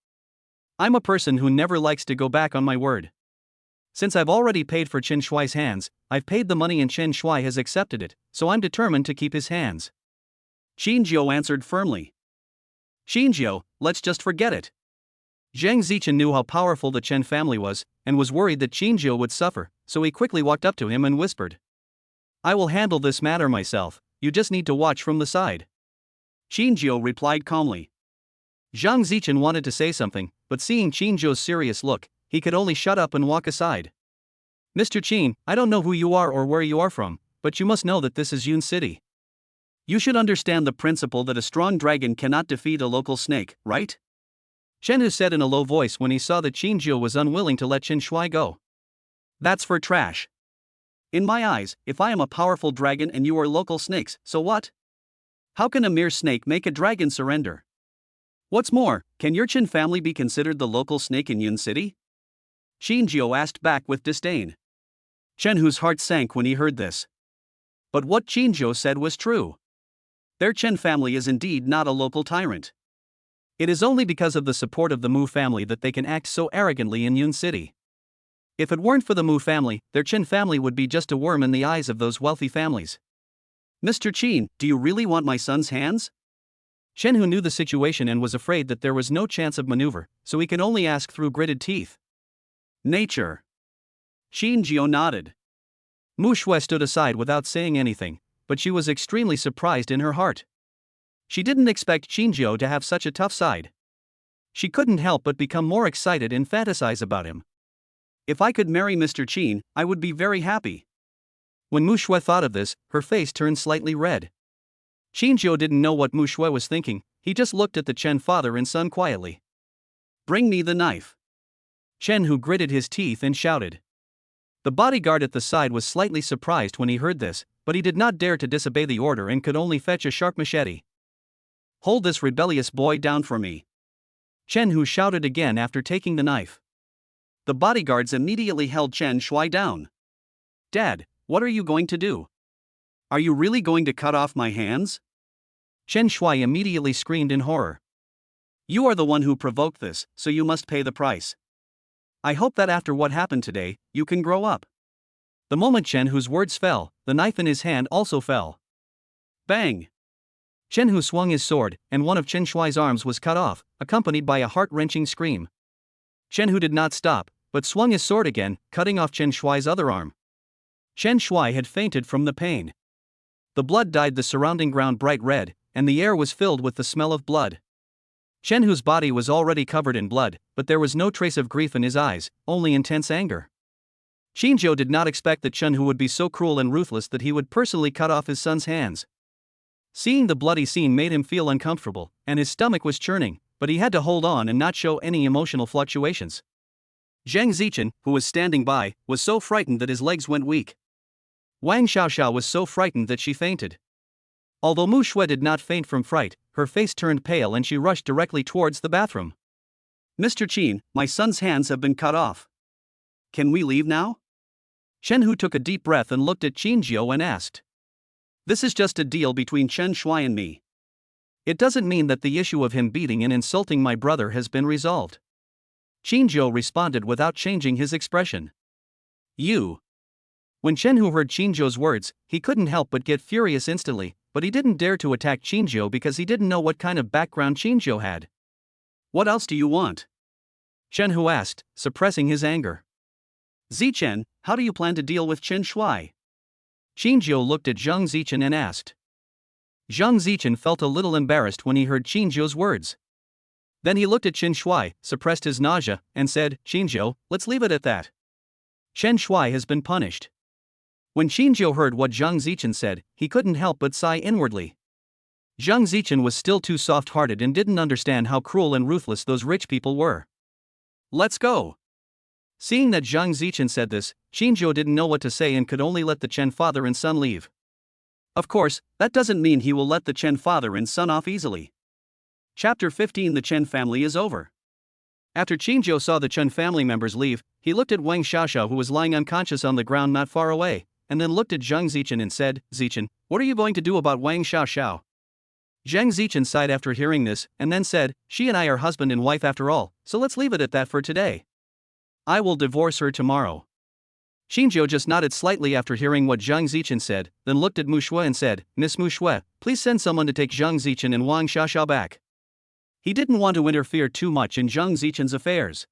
I'm a person who never likes to go back on my word. Since I've already paid for Chen Shui's hands, I've paid the money and Chen Shui has accepted it, so I'm determined to keep his hands. Qin Zhou answered firmly. Qin Zhou, let's just forget it. Zhang Zichen knew how powerful the Chen family was, and was worried that Qin Zhou would suffer, so he quickly walked up to him and whispered. I will handle this matter myself, you just need to watch from the side. Qin Zhou replied calmly. Zhang Zichen wanted to say something, but seeing Qin Zhou's serious look, he could only shut up and walk aside. Mr. Qin, I don't know who you are or where you are from, but you must know that this is Yun City. You should understand the principle that a strong dragon cannot defeat a local snake, right? Chen Hu said in a low voice when he saw that Qin Zhou was unwilling to let Chen Shui go. That's for trash. In my eyes, if I am a powerful dragon and you are local snakes, so what? How can a mere snake make a dragon surrender? What's more, can your Chen family be considered the local snake in Yun City? Qin Zhou asked back with disdain. Chen Hu's heart sank when he heard this. But what Qin Zhou said was true. Their Chen family is indeed not a local tyrant. It is only because of the support of the Mu family that they can act so arrogantly in Yun City. If it weren't for the Mu family, their Chen family would be just a worm in the eyes of those wealthy families. Mr. Qin, do you really want my son's hands? Chen, who knew the situation and was afraid that there was no chance of maneuver, so he could only ask through gritted teeth. Nature. Qin Jiao nodded. Mu Shui stood aside without saying anything, but she was extremely surprised in her heart. She didn't expect Qin Jiao to have such a tough side. She couldn't help but become more excited and fantasize about him. If I could marry Mr. Qin, I would be very happy. When Mu Shui thought of this, her face turned slightly red. Qin Jiao didn't know what Mu Shui was thinking, he just looked at the Chen father and son quietly. Bring me the knife. Chen, who gritted his teeth and shouted. The bodyguard at the side was slightly surprised when he heard this, but he did not dare to disobey the order and could only fetch a sharp machete. Hold this rebellious boy down for me. Chen, who shouted again after taking the knife. The bodyguards immediately held Chen Shui down. Dad, what are you going to do? Are you really going to cut off my hands? Chen Shui immediately screamed in horror. You are the one who provoked this, so you must pay the price. I hope that after what happened today, you can grow up. The moment Chen, whose words fell, the knife in his hand also fell. Bang! Chen, who swung his sword, and one of Chen Shui's arms was cut off, accompanied by a heart-wrenching scream. Chen, who did not stop, but swung his sword again, cutting off Chen Shui's other arm. Chen Shui had fainted from the pain. The blood dyed the surrounding ground bright red, and the air was filled with the smell of blood. Chen, whose body was already covered in blood, but there was no trace of grief in his eyes, only intense anger. Qin Jiao did not expect that Chen, who would be so cruel and ruthless that he would personally cut off his son's hands. Seeing the bloody scene made him feel uncomfortable, and his stomach was churning, but he had to hold on and not show any emotional fluctuations. Zhang Zichen, who was standing by, was so frightened that his legs went weak. Wang Xiaoxiao was so frightened that she fainted. Although Mu Shui did not faint from fright, her face turned pale and she rushed directly towards the bathroom. Mr. Qin, my son's hands have been cut off. Can we leave now? Shen Hu took a deep breath and looked at Qin Jiao and asked. This is just a deal between Chen Shui and me. It doesn't mean that the issue of him beating and insulting my brother has been resolved. Qin Jiao responded without changing his expression. You. When Chen Hu heard Qin Jiao's words, he couldn't help but get furious instantly, but he didn't dare to attack Qin Jiao because he didn't know what kind of background Qin Jiao had. What else do you want? Chen Hu asked, suppressing his anger. Zichen, how do you plan to deal with Chen Shui? Qin Jiao looked at Zhang Zichen and asked. Zhang Zichen felt a little embarrassed when he heard Qin Jiao's words. Then he looked at Chen Shui, suppressed his nausea, and said, Qin Jiao, let's leave it at that. Chen Shui has been punished. When Qin Jiao heard what Zhang Zichen said, he couldn't help but sigh inwardly. Zhang Zichen was still too soft-hearted and didn't understand how cruel and ruthless those rich people were. Let's go. Seeing that Zhang Zichen said this, Qin Jiao didn't know what to say and could only let the Chen father and son leave. Of course, that doesn't mean he will let the Chen father and son off easily. Chapter 15. The Chen family is over. After Qin Jiao saw the Chen family members leave, he looked at Wang Xiaoxiao, who was lying unconscious on the ground not far away, and then looked at Zhang Zichen and said, Zichen, what are you going to do about Wang Xiaoxiao? Zhang Zichen sighed after hearing this, and then said, she and I are husband and wife after all, so let's leave it at that for today. I will divorce her tomorrow. Qin Jiao just nodded slightly after hearing what Zhang Zichen said, then looked at Mu Shui and said, Miss Mu Shui, please send someone to take Zhang Zichen and Wang Xiaoxiao back. He didn't want to interfere too much in Zhang Zichen's affairs.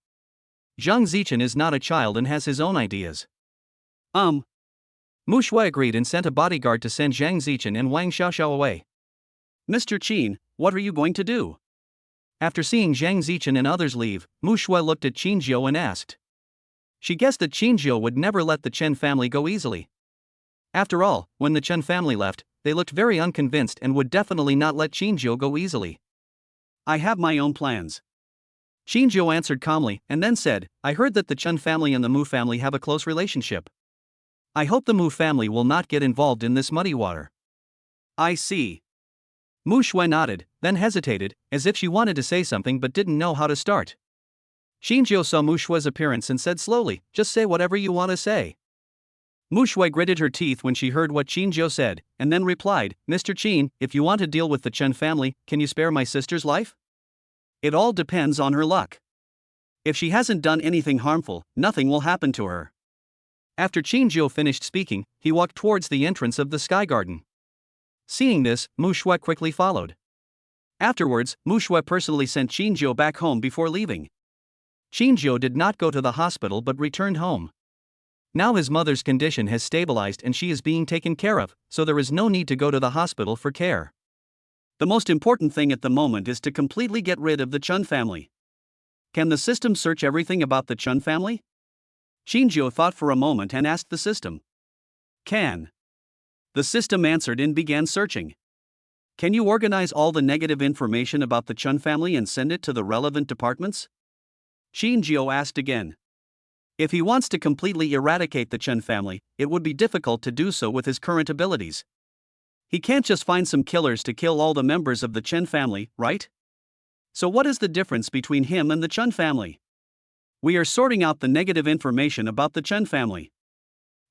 Zhang Zichen is not a child and has his own ideas. Mu Shui agreed and sent a bodyguard to send Zhang Zichen and Wang Xiaoxiao away. Mr. Qin, what are you going to do? After seeing Zhang Zichen and others leave, Mu Shui looked at Qin Jiao and asked. She guessed that Qin Jiao would never let the Chen family go easily. After all, when the Chen family left, they looked very unconvinced and would definitely not let Qin Jiao go easily. I have my own plans. Qin Jiao answered calmly and then said, I heard that the Chen family and the Mu family have a close relationship. I hope the Mu family will not get involved in this muddy water. I see. Mu Shui nodded, then hesitated, as if she wanted to say something but didn't know how to start. Qin Jiao saw Mu Shui's appearance and said slowly, just say whatever you want to say. Mu Shui gritted her teeth when she heard what Qin Jiao said, and then replied, Mr. Qin, if you want to deal with the Chen family, can you spare my sister's life? It all depends on her luck. If she hasn't done anything harmful, nothing will happen to her. After Qin Jiao finished speaking, he walked towards the entrance of the Sky Garden. Seeing this, Mushu quickly followed. Afterwards, Mushu personally sent Qinjiu back home before leaving. Qinjiu did not go to the hospital but returned home. Now his mother's condition has stabilized and she is being taken care of, so there is no need to go to the hospital for care. The most important thing at the moment is to completely get rid of the Chun family. Can the system search everything about the Chun family? Qinjiu thought for a moment and asked the system. Can. The system answered and began searching. Can you organize all the negative information about the Chun family and send it to the relevant departments? Qinjiu asked again. If he wants to completely eradicate the Chun family, it would be difficult to do so with his current abilities. He can't just find some killers to kill all the members of the Chen family, right? So what is the difference between him and the Chun family? We are sorting out the negative information about the Chen family.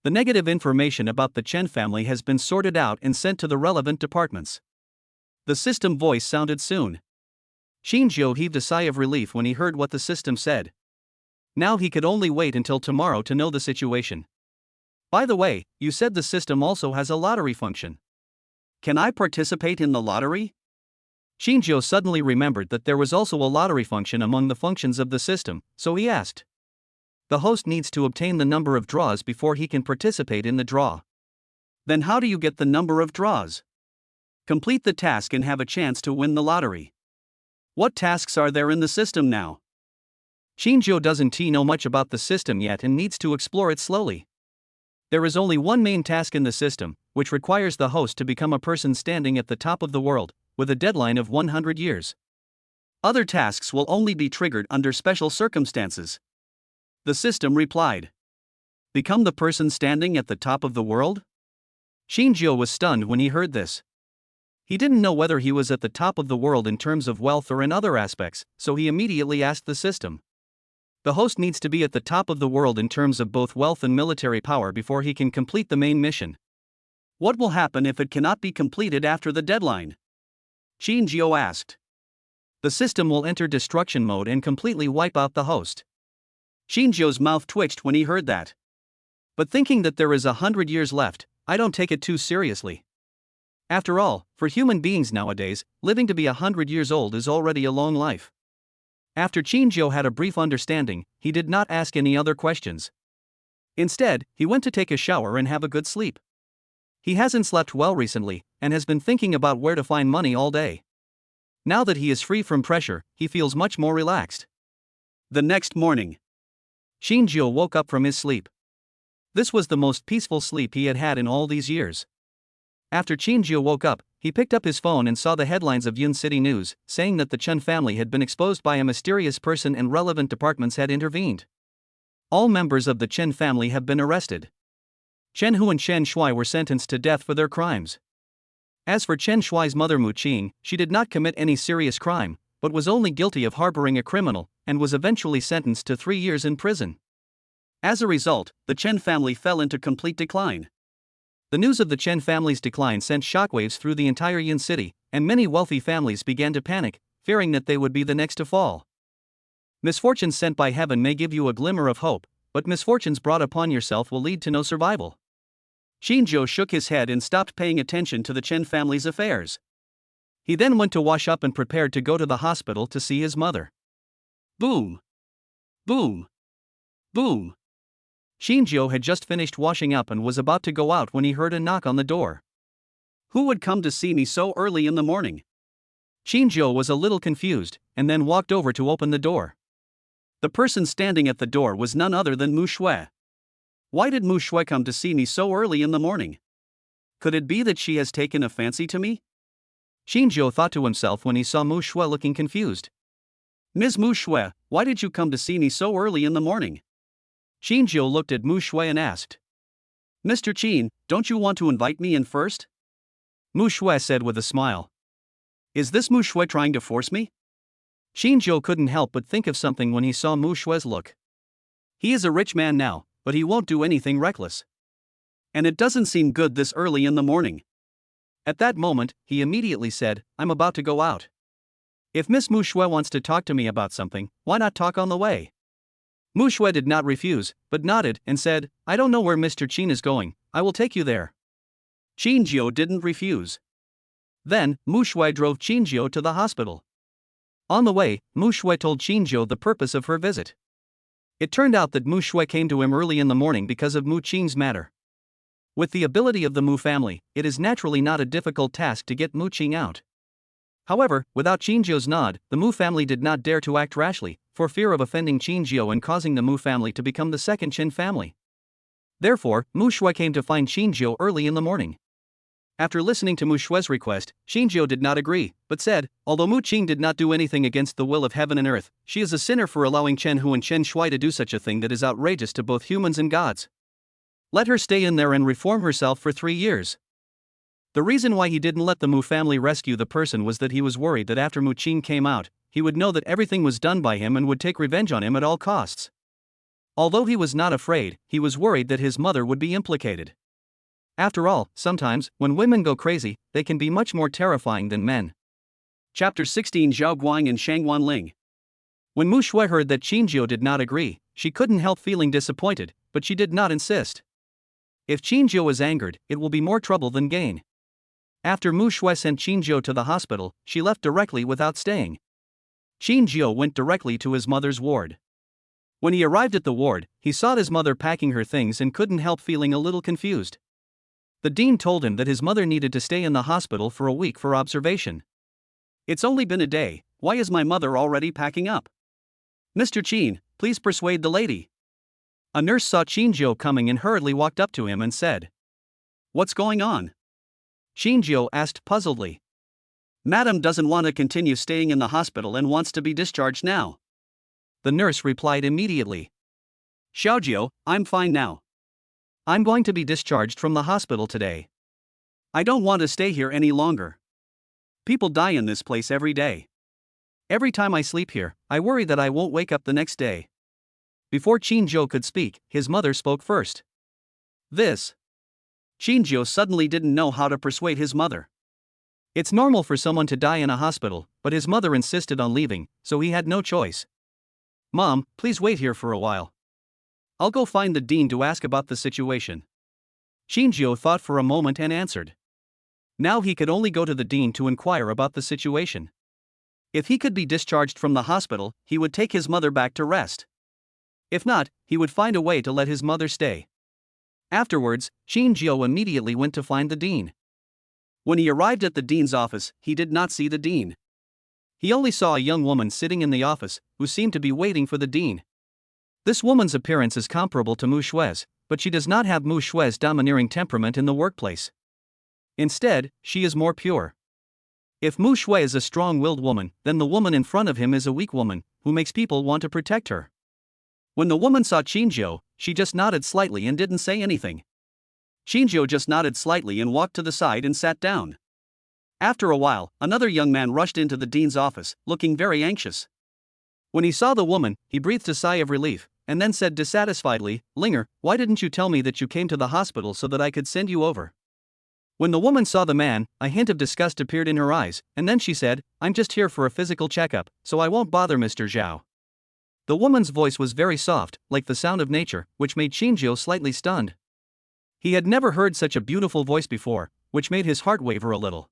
The negative information about the Chen family has been sorted out and sent to the relevant departments. The system voice sounded soon. Qinjiu heaved a sigh of relief when he heard what the system said. Now he could only wait until tomorrow to know the situation. By the way, you said the system also has a lottery function. Can I participate in the lottery? Qinjiu suddenly remembered that there was also a lottery function among the functions of the system, so he asked. The host needs to obtain the number of draws before he can participate in the draw. Then how do you get the number of draws? Complete the task and have a chance to win the lottery. What tasks are there in the system now? Qinjiu doesn't know much about the system yet and needs to explore it slowly. There is only one main task in the system, which requires the host to become a person standing at the top of the world, with a deadline of 100 years. Other tasks will only be triggered under special circumstances. The system replied. Become the person standing at the top of the world? Qinjiu was stunned when he heard this. He didn't know whether he was at the top of the world in terms of wealth or in other aspects, so he immediately asked the system. The host needs to be at the top of the world in terms of both wealth and military power before he can complete the main mission. What will happen if it cannot be completed after the deadline? Qinjiu asked. The system will enter destruction mode and completely wipe out the host. Qinjiu's mouth twitched when he heard that. But thinking that there is 100 years left, I don't take it too seriously. After all, for human beings nowadays, living to be 100 years old is already a long life. After Qinjiu had a brief understanding, he did not ask any other questions. Instead, he went to take a shower and have a good sleep. He hasn't slept well recently, and has been thinking about where to find money all day. Now that he is free from pressure, he feels much more relaxed. The next morning, Qinjiu woke up from his sleep. This was the most peaceful sleep he had had in all these years. After Qinjiu woke up, he picked up his phone and saw the headlines of Yun City News, saying that the Chen family had been exposed by a mysterious person and relevant departments had intervened. All members of the Chen family have been arrested. Chen Hu and Chen Shui were sentenced to death for their crimes. As for Chen Shui's mother Mu Qing, she did not commit any serious crime, but was only guilty of harboring a criminal, and was eventually sentenced to 3 years in prison. As a result, the Chen family fell into complete decline. The news of the Chen family's decline sent shockwaves through the entire Yin city, and many wealthy families began to panic, fearing that they would be the next to fall. Misfortunes sent by heaven may give you a glimmer of hope, but misfortunes brought upon yourself will lead to no survival. Qinjiu shook his head and stopped paying attention to the Chen family's affairs. He then went to wash up and prepared to go to the hospital to see his mother. Boom! Boom! Boom! Qinjiu had just finished washing up and was about to go out when he heard a knock on the door. Who would come to see me so early in the morning? Qinjiu was a little confused, and then walked over to open the door. The person standing at the door was none other than Mushu. Why did Mushu come to see me so early in the morning? Could it be that she has taken a fancy to me? Qinjiu thought to himself when he saw Mushu looking confused. Ms. Mushu, why did you come to see me so early in the morning? Qinjiu looked at Mushu and asked. Mr. Qin, don't you want to invite me in first? Mushu said with a smile. Is this Mushu trying to force me? Qinjiu couldn't help but think of something when he saw Mushu's look. He is a rich man now, but he won't do anything reckless. And it doesn't seem good this early in the morning. At that moment, he immediately said, I'm about to go out. If Miss Mushu wants to talk to me about something, why not talk on the way? Mushu did not refuse, but nodded and said, I don't know where Mr. Qin is going, I will take you there. Qinjiu didn't refuse. Then, Mushu drove Qinjiu to the hospital. On the way, Mushu told Qinjiu the purpose of her visit. It turned out that Mushu came to him early in the morning because of Mu Qing's matter. With the ability of the Mu family, it is naturally not a difficult task to get Mu Qing out. However, without Qinjiu's nod, the Mu family did not dare to act rashly, for fear of offending Qinjiu and causing the Mu family to become the second Qin family. Therefore, Mushu came to find Qinjiu early in the morning. After listening to Mushu's request, Qinjiu did not agree, but said, although Mu Qing did not do anything against the will of heaven and earth, she is a sinner for allowing Chen Hu and Chen Shui to do such a thing that is outrageous to both humans and gods. Let her stay in there and reform herself for 3 years. The reason why he didn't let the Mu family rescue the person was that he was worried that after Mu Qing came out, he would know that everything was done by him and would take revenge on him at all costs. Although he was not afraid, he was worried that his mother would be implicated. After all, sometimes, when women go crazy, they can be much more terrifying than men. Chapter 16 Zhao Guang and Shangwan Ling. When Mushu heard that Qinjiu did not agree, she couldn't help feeling disappointed, but she did not insist. If Qinjiu is angered, it will be more trouble than gain. After Mushu sent Qinjiu to the hospital, she left directly without staying. Qinjiu went directly to his mother's ward. When he arrived at the ward, he saw his mother packing her things and couldn't help feeling a little confused. The dean told him that his mother needed to stay in the hospital for a week for observation. It's only been a day, why is my mother already packing up? Mr. Qin, please persuade the lady. A nurse saw Qinjiu coming and hurriedly walked up to him and said, "What's going on?" Qinjiu asked puzzledly. "Madam doesn't want to continue staying in the hospital and wants to be discharged now." The nurse replied immediately. "Xiaojiu, I'm fine now. I'm going to be discharged from the hospital today. I don't want to stay here any longer. People die in this place every day. Every time I sleep here, I worry that I won't wake up the next day." Before Qinjiu could speak, his mother spoke first. Qinjiu suddenly didn't know how to persuade his mother. It's normal for someone to die in a hospital, but his mother insisted on leaving, so he had no choice. "Mom, please wait here for a while. I'll go find the dean to ask about the situation." Qinjiu thought for a moment and answered. Now he could only go to the dean to inquire about the situation. If he could be discharged from the hospital, he would take his mother back to rest. If not, he would find a way to let his mother stay. Afterwards, Qinjiu immediately went to find the dean. When he arrived at the dean's office, he did not see the dean. He only saw a young woman sitting in the office, who seemed to be waiting for the dean. This woman's appearance is comparable to Mushu's, but she does not have Mushu's domineering temperament in the workplace. Instead, she is more pure. If Mushu is a strong-willed woman, then the woman in front of him is a weak woman, who makes people want to protect her. When the woman saw Qinjiu, she just nodded slightly and didn't say anything. Qinjiu just nodded slightly and walked to the side and sat down. After a while, another young man rushed into the dean's office, looking very anxious. When he saw the woman, he breathed a sigh of relief, and then said dissatisfiedly, "Linger, why didn't you tell me that you came to the hospital so that I could send you over?" When the woman saw the man, a hint of disgust appeared in her eyes, and then she said, "I'm just here for a physical checkup, so I won't bother Mr. Zhao." The woman's voice was very soft, like the sound of nature, which made Qinjiu slightly stunned. He had never heard such a beautiful voice before, which made his heart waver a little.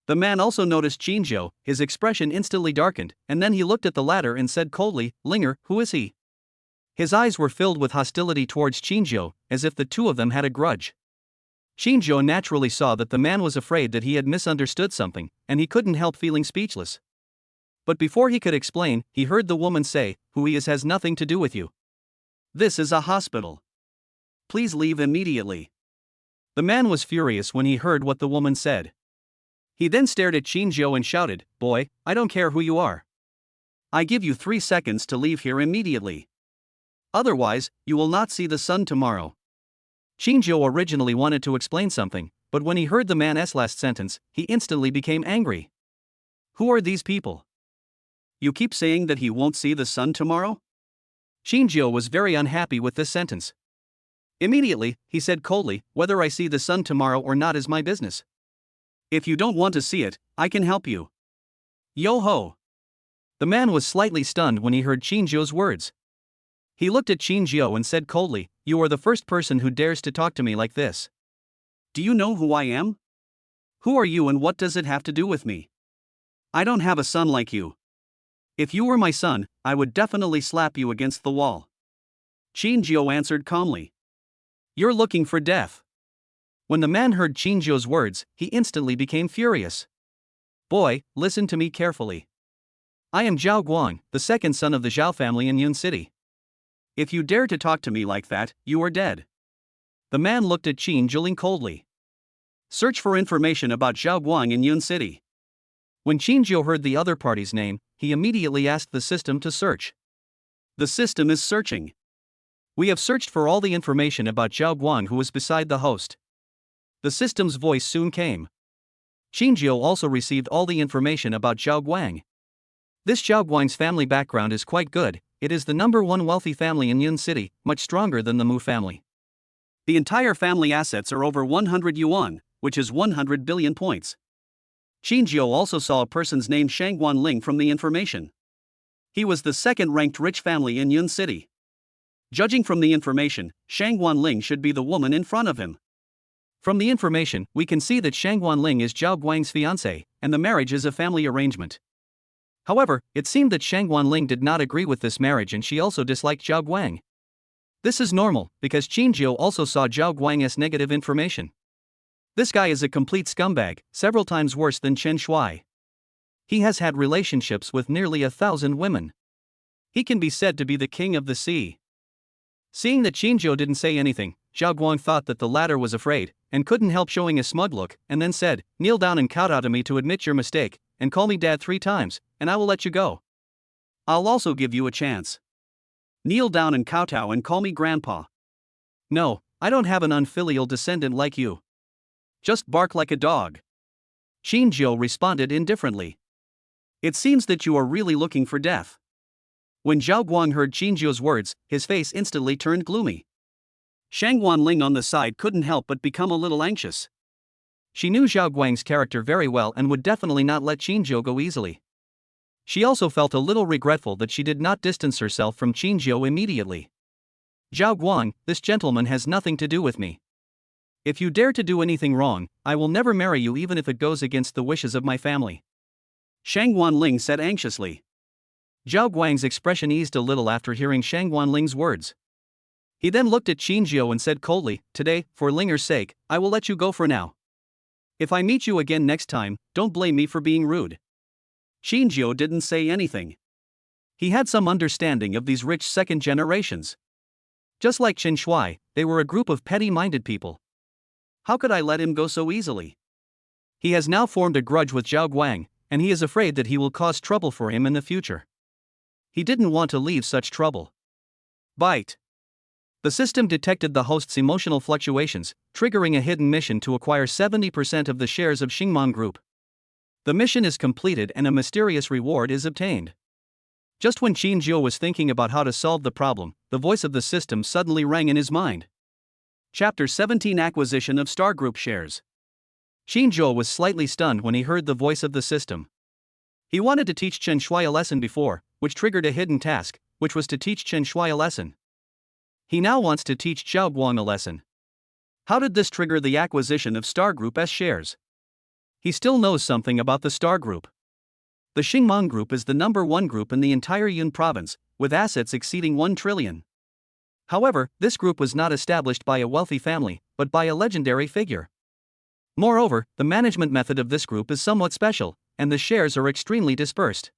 The man also noticed Qinjiu, his expression instantly darkened, and then he looked at the latter and said coldly, "Linger, who is he?" His eyes were filled with hostility towards Qinjiu, as if the two of them had a grudge. Qinjiu naturally saw that the man was afraid that he had misunderstood something, and he couldn't help feeling speechless. But before he could explain, he heard the woman say, "Who he is has nothing to do with you. This is a hospital. Please leave immediately." The man was furious when he heard what the woman said. He then stared at Qinjiu and shouted, "Boy, I don't care who you are. I give you 3 seconds to leave here immediately. Otherwise, you will not see the sun tomorrow." Qinjiu originally wanted to explain something, but when he heard the man's last sentence, he instantly became angry. "Who are these people? You keep saying that he won't see the sun tomorrow?" Qinjiu was very unhappy with this sentence. Immediately, he said coldly, "Whether I see the sun tomorrow or not is my business. If you don't want to see it, I can help you. Yo ho!" The man was slightly stunned when he heard Qinjiu's words. He looked at Qinjiu and said coldly, "You are the first person who dares to talk to me like this. Do you know who I am?" Who are you and what does it have to do with me? I don't have a son like you. If you were my son, I would definitely slap you against the wall. Zhao answered calmly. You're looking for death. When the man heard Zhao's words, he instantly became furious. Boy, listen to me carefully. I am Zhao Guang, the second son of the Zhao family in Yun City. If you dare to talk to me like that, you are dead. The man looked at Zhao coldly. Search for information about Zhao Guang in Yun City. When Zhao heard the other party's name, he immediately asked the system to search. The system is searching. We have searched for all the information about Zhao Guang who was beside the host. The system's voice soon came. Zhao also received all the information about Zhao Guang. This Zhao Guang's family background is quite good. It is the #1 wealthy family in Yun City, much stronger than the Mu family. The entire family assets are over 100 yuan, which is 100 billion points. Zhao also saw a person's name Shangguan Ling from the information. He was the second-ranked rich family in Yun City. Judging from the information, Shangguan Ling should be the woman in front of him. From the information, we can see that Shangguan Ling is Zhao Guang's fiancé, and the marriage is a family arrangement. However, it seemed that Shangguan Ling did not agree with this marriage and she also disliked Zhao Guang. This is normal, because Zhao also saw Zhao Guang's negative information. This guy is a complete scumbag, several times worse than Chen Shuai. He has had relationships with nearly 1,000 women. He can be said to be the king of the sea. Seeing that Zhao didn't say anything, Zhao Guang thought that the latter was afraid, and couldn't help showing a smug look, and then said, kneel down and kowtow to me to admit your mistake, and call me dad 3 times, and I will let you go. I'll also give you a chance. Kneel down and kowtow and call me grandpa. No, I don't have an unfilial descendant like you. Just bark like a dog. Zhao responded indifferently. It seems that you are really looking for death. When Zhao Guang heard Zhao's words, his face instantly turned gloomy. Shangguan Ling on the side couldn't help but become a little anxious. She knew Zhao Guang's character very well and would definitely not let Zhao go easily. She also felt a little regretful that she did not distance herself from Zhao immediately. Zhao Guang, this gentleman has nothing to do with me. If you dare to do anything wrong, I will never marry you even if it goes against the wishes of my family. Shangguan Ling said anxiously. Zhao Guang's expression eased a little after hearing Shangguan Ling's words. He then looked at Zhao and said coldly, today, for Linger's sake, I will let you go for now. If I meet you again next time, don't blame me for being rude. Zhao didn't say anything. He had some understanding of these rich second generations. Just like Chen Shuai, they were a group of petty-minded people. How could I let him go so easily? He has now formed a grudge with Zhao Guang, and he is afraid that he will cause trouble for him in the future. He didn't want to leave such trouble. Bite. The system detected the host's emotional fluctuations, triggering a hidden mission to acquire 70% of the shares of Xingmang Group. The mission is completed and a mysterious reward is obtained. Just when Zhao was thinking about how to solve the problem, the voice of the system suddenly rang in his mind. Chapter 17 Acquisition of Star Group Shares. Zhao was slightly stunned when he heard the voice of the system. He wanted to teach Chen Shuai a lesson before, which triggered a hidden task, which was to teach Chen Shuai a lesson. He now wants to teach Zhao Guang a lesson. How did this trigger the acquisition of Star Group S shares? He still knows something about the Star Group. The Xingmang Group is the #1 group in the entire Yun province, with assets exceeding 1 trillion. However, this group was not established by a wealthy family, but by a legendary figure. Moreover, the management method of this group is somewhat special, and the shares are extremely dispersed.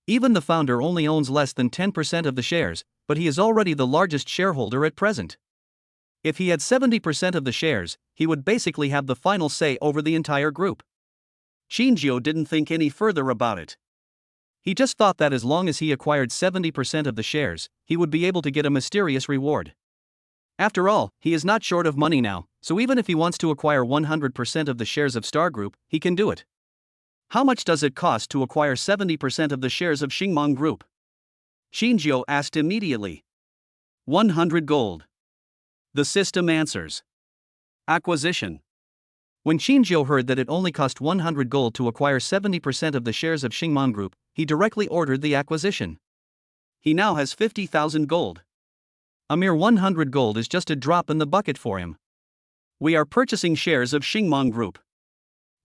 Even the founder only owns less than 10% of the shares, but he is already the largest shareholder at present. If he had 70% of the shares, he would basically have the final say over the entire group. Zhao didn't think any further about it. He just thought that as long as he acquired 70% of the shares, he would be able to get a mysterious reward. After all, he is not short of money now, so even if he wants to acquire 100% of the shares of Star Group, he can do it. How much does it cost to acquire 70% of the shares of Xingmang Group? Zhao asked immediately. 100 gold. The system answers. Acquisition. When Zhao heard that it only cost 100 gold to acquire 70% of the shares of Xingmang Group, he directly ordered the acquisition. He now has 50,000 gold. A mere 100 gold is just a drop in the bucket for him. We are purchasing shares of Xingmang Group.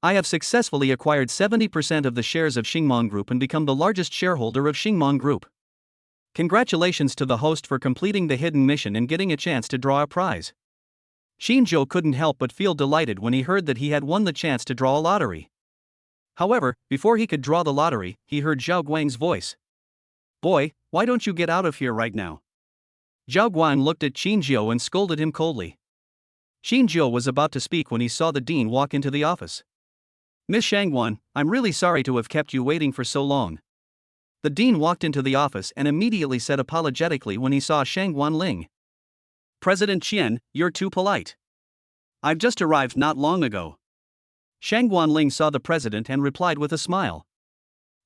I have successfully acquired 70% of the shares of Xingmong Group and become the largest shareholder of Xingmong Group. Congratulations to the host for completing the hidden mission and getting a chance to draw a prize. Xinzhou couldn't help but feel delighted when he heard that he had won the chance to draw a lottery. However, before he could draw the lottery, he heard Zhao Guang's voice. "Boy, why don't you get out of here right now?" Zhao Guang looked at Xinzhou and scolded him coldly. Xinzhou was about to speak when he saw the dean walk into the office. "Miss Shangguan, I'm really sorry to have kept you waiting for so long." The dean walked into the office and immediately said apologetically when he saw Shangguan Ling. "President Qian, you're too polite. I've just arrived not long ago." Shangguan Ling saw the president and replied with a smile.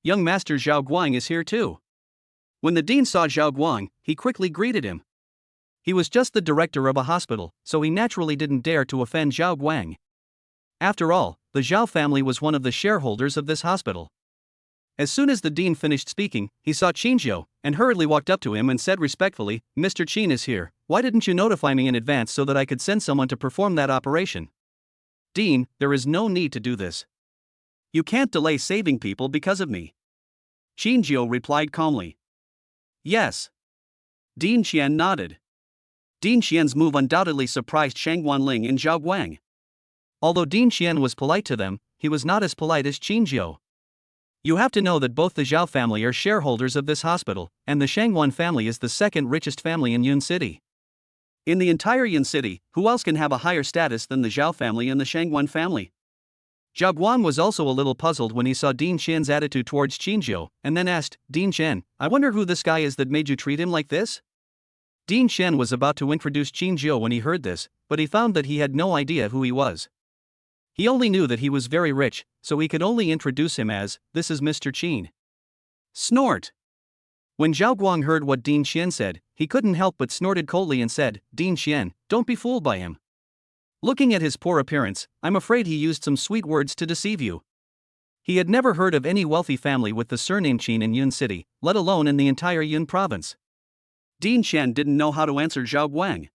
"Young Master Zhao Guang is here too." When the dean saw Zhao Guang, he quickly greeted him. He was just the director of a hospital, so he naturally didn't dare to offend Zhao Guang. After all, the Zhao family was one of the shareholders of this hospital. As soon as the dean finished speaking, he saw Xinzhou and hurriedly walked up to him and said respectfully, "Mr. Qin is here. Why didn't you notify me in advance so that I could send someone to perform that operation?" "Dean, there is no need to do this. You can't delay saving people because of me." Xinzhou replied calmly. "Yes." Dean Qian nodded. Dean Qian's move undoubtedly surprised Shangguan Ling and Zhao Guang. Although Dean Qian was polite to them, he was not as polite as Xinzhou. You have to know that both the Zhao family are shareholders of this hospital, and the Shangguan family is the second richest family in Yun City. In the entire Yun City, who else can have a higher status than the Zhao family and the Shangguan family? Zhao Guang was also a little puzzled when he saw Dean Qian's attitude towards Xinzhou, and then asked, "Dean Qian, I wonder who this guy is that made you treat him like this?" Dean Qian was about to introduce Xinzhou when he heard this, but he found that he had no idea who he was. He only knew that he was very rich, so he could only introduce him as, "This is Mr. Qin." Snort! When Zhao Guang heard what Dean Qian said, he couldn't help but snorted coldly and said, "Dean Qian, don't be fooled by him. Looking at his poor appearance, I'm afraid he used some sweet words to deceive you." He had never heard of any wealthy family with the surname Qin in Yun City, let alone in the entire Yun province. Dean Qian didn't know how to answer Zhao Guang.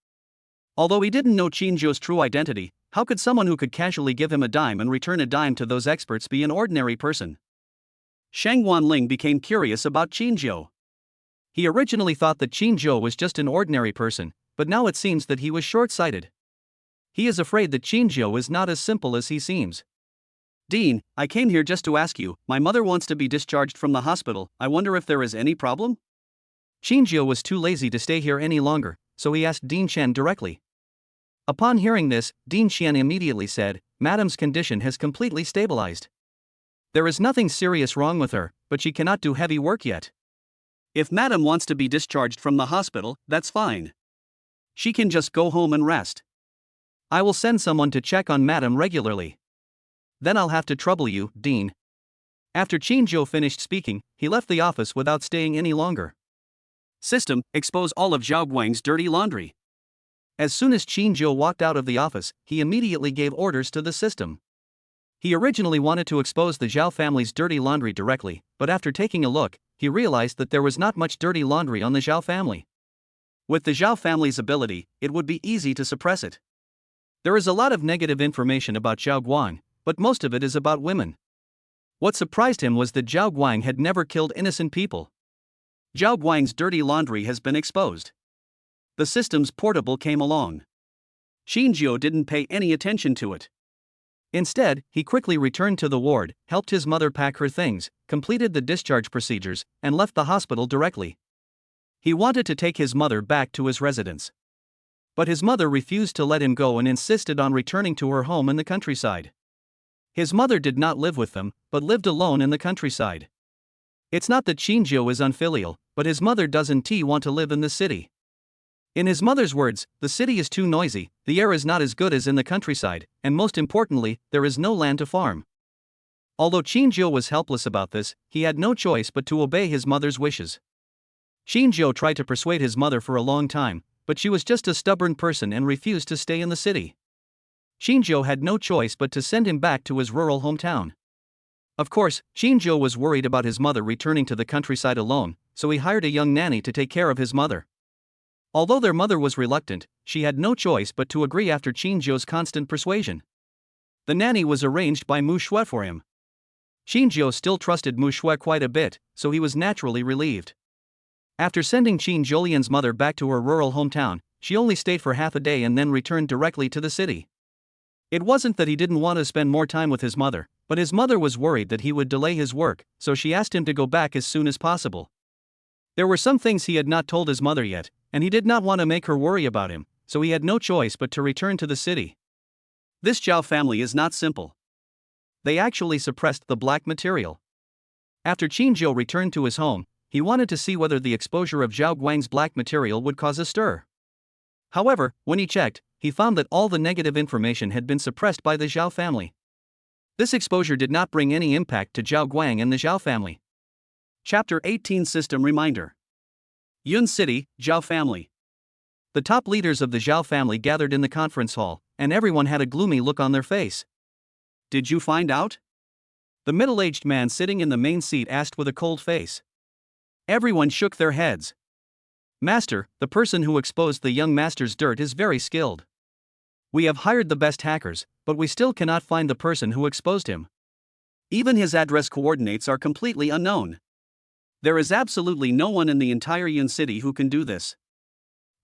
Although he didn't know Xinzhou's true identity, how could someone who could casually give him a dime and return a dime to those experts be an ordinary person? Shangguan Ling became curious about Xinzhou. He originally thought that Xinzhou was just an ordinary person, but now it seems that he was short-sighted. He is afraid that Xinzhou is not as simple as he seems. "Dean, I came here just to ask you, my mother wants to be discharged from the hospital, I wonder if there is any problem?" Xinzhou was too lazy to stay here any longer, so he asked Dean Qian directly. Upon hearing this, Dean Qian immediately said, "Madam's condition has completely stabilized. There is nothing serious wrong with her, but she cannot do heavy work yet. If Madam wants to be discharged from the hospital, that's fine. She can just go home and rest. I will send someone to check on Madam regularly. Then I'll have to trouble you, Dean." After Xinzhou finished speaking, he left the office without staying any longer. System, expose all of Zhao Guang's dirty laundry. As soon as Xinzhou walked out of the office, he immediately gave orders to the system. He originally wanted to expose the Zhao family's dirty laundry directly, but after taking a look, he realized that there was not much dirty laundry on the Zhao family. With the Zhao family's ability, it would be easy to suppress it. There is a lot of negative information about Zhao Guang, but most of it is about women. What surprised him was that Zhao Guang had never killed innocent people. Zhao Guang's dirty laundry has been exposed. The system's portable came along. Xinzhou didn't pay any attention to it. Instead, he quickly returned to the ward, helped his mother pack her things, completed the discharge procedures, and left the hospital directly. He wanted to take his mother back to his residence. But his mother refused to let him go and insisted on returning to her home in the countryside. His mother did not live with them, but lived alone in the countryside. It's not that Xinzhou is unfilial, but his mother doesn't want to live in the city. In his mother's words, the city is too noisy, the air is not as good as in the countryside, and most importantly, there is no land to farm. Although Xinzhou was helpless about this, he had no choice but to obey his mother's wishes. Xinzhou tried to persuade his mother for a long time, but she was just a stubborn person and refused to stay in the city. Xinzhou had no choice but to send him back to his rural hometown. Of course, Xinzhou was worried about his mother returning to the countryside alone, so he hired a young nanny to take care of his mother. Although their mother was reluctant, she had no choice but to agree after Xinzhou's constant persuasion. The nanny was arranged by Mushu for him. Qinjiu still trusted Mushu quite a bit, so he was naturally relieved. After sending Qin Julian's mother back to her rural hometown, she only stayed for half a day and then returned directly to the city. It wasn't that he didn't want to spend more time with his mother, but his mother was worried that he would delay his work, so she asked him to go back as soon as possible. There were some things he had not told his mother yet, and he did not want to make her worry about him, so he had no choice but to return to the city. This Zhao family is not simple. They actually suppressed the black material. After Qinjiu returned to his home, he wanted to see whether the exposure of Zhao Guang's black material would cause a stir. However, when he checked, he found that all the negative information had been suppressed by the Zhao family. This exposure did not bring any impact to Zhao Guang and the Zhao family. Chapter 18 System Reminder. Yun City, Zhao family. The top leaders of the Zhao family gathered in the conference hall, and everyone had a gloomy look on their face. Did you find out? The middle-aged man sitting in the main seat asked with a cold face. Everyone shook their heads. Master, the person who exposed the young master's dirt is very skilled. We have hired the best hackers, but we still cannot find the person who exposed him. Even his address coordinates are completely unknown. There is absolutely no one in the entire Yun city who can do this.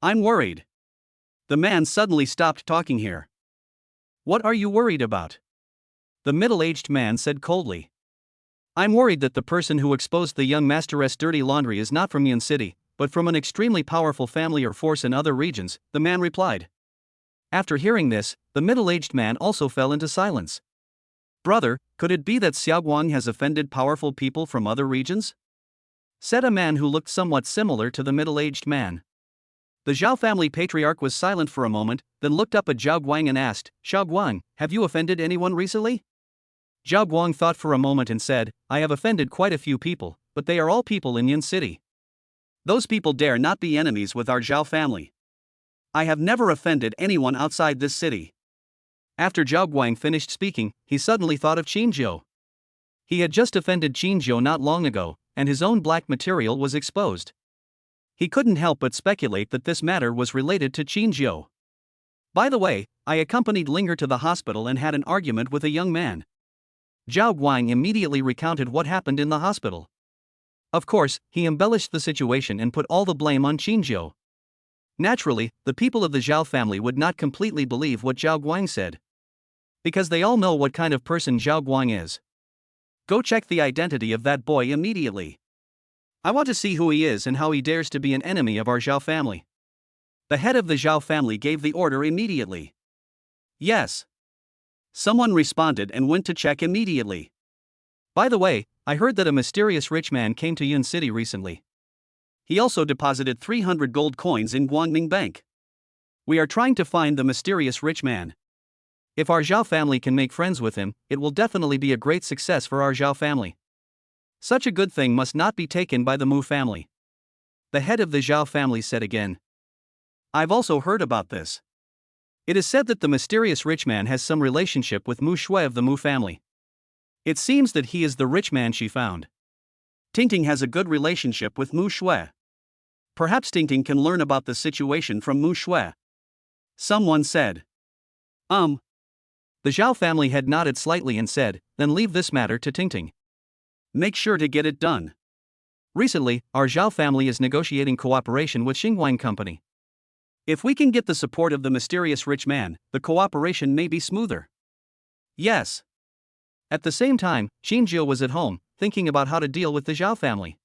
I'm worried. The man suddenly stopped talking here. What are you worried about? The middle-aged man said coldly. I'm worried that the person who exposed the young master's dirty laundry is not from Yun city, but from an extremely powerful family or force in other regions, the man replied. After hearing this, the middle-aged man also fell into silence. Brother, could it be that Xiao Guang has offended powerful people from other regions? Said a man who looked somewhat similar to the middle-aged man. The Zhao family patriarch was silent for a moment, then looked up at Zhao Guang and asked, Zhao Guang, have you offended anyone recently? Zhao Guang thought for a moment and said, I have offended quite a few people, but they are all people in Yun city. Those people dare not be enemies with our Zhao family. I have never offended anyone outside this city. After Zhao Guang finished speaking, he suddenly thought of Qinjiu. He had just offended Qinjiu not long ago, and his own black material was exposed. He couldn't help but speculate that this matter was related to Qinjiu. By the way, I accompanied Linger to the hospital and had an argument with a young man. Zhao Guang immediately recounted what happened in the hospital. Of course, he embellished the situation and put all the blame on Qinjiu. Naturally, the people of the Zhao family would not completely believe what Zhao Guang said. Because they all know what kind of person Zhao Guang is. Go check the identity of that boy immediately. I want to see who he is and how he dares to be an enemy of our Zhao family. The head of the Zhao family gave the order immediately. Yes. Someone responded and went to check immediately. By the way, I heard that a mysterious rich man came to Yun City recently. He also deposited 300 gold coins in Guangming Bank. We are trying to find the mysterious rich man. If our Zhao family can make friends with him, it will definitely be a great success for our Zhao family. Such a good thing must not be taken by the Mu family. The head of the Zhao family said again. I've also heard about this. It is said that the mysterious rich man has some relationship with Mushu of the Mu family. It seems that he is the rich man she found. Tingting has a good relationship with Mushu. Perhaps Tingting can learn about the situation from Mushu. Someone said. The Zhao family head nodded slightly and said, then leave this matter to Tingting. Make sure to get it done. Recently, our Zhao family is negotiating cooperation with Xingwang Company. If we can get the support of the mysterious rich man, the cooperation may be smoother. Yes. At the same time, Qinjiu was at home, thinking about how to deal with the Zhao family.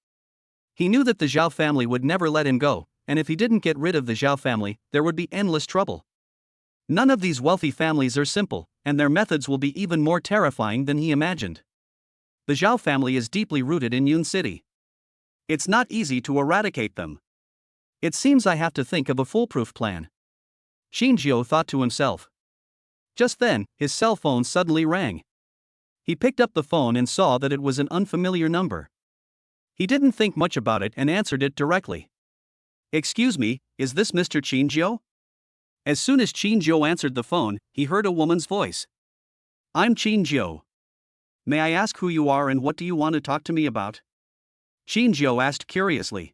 He knew that the Zhao family would never let him go, and if he didn't get rid of the Zhao family, there would be endless trouble. None of these wealthy families are simple, and their methods will be even more terrifying than he imagined. The Zhao family is deeply rooted in Yun City. It's not easy to eradicate them. It seems I have to think of a foolproof plan. Qinjiu thought to himself. Just then, his cell phone suddenly rang. He picked up the phone and saw that it was an unfamiliar number. He didn't think much about it and answered it directly. Excuse me, is this Mr. Qinjiu? As soon as Qinjiu answered the phone, he heard a woman's voice. I'm Qinjiu. May I ask who you are and what do you want to talk to me about? Qinjiu asked curiously.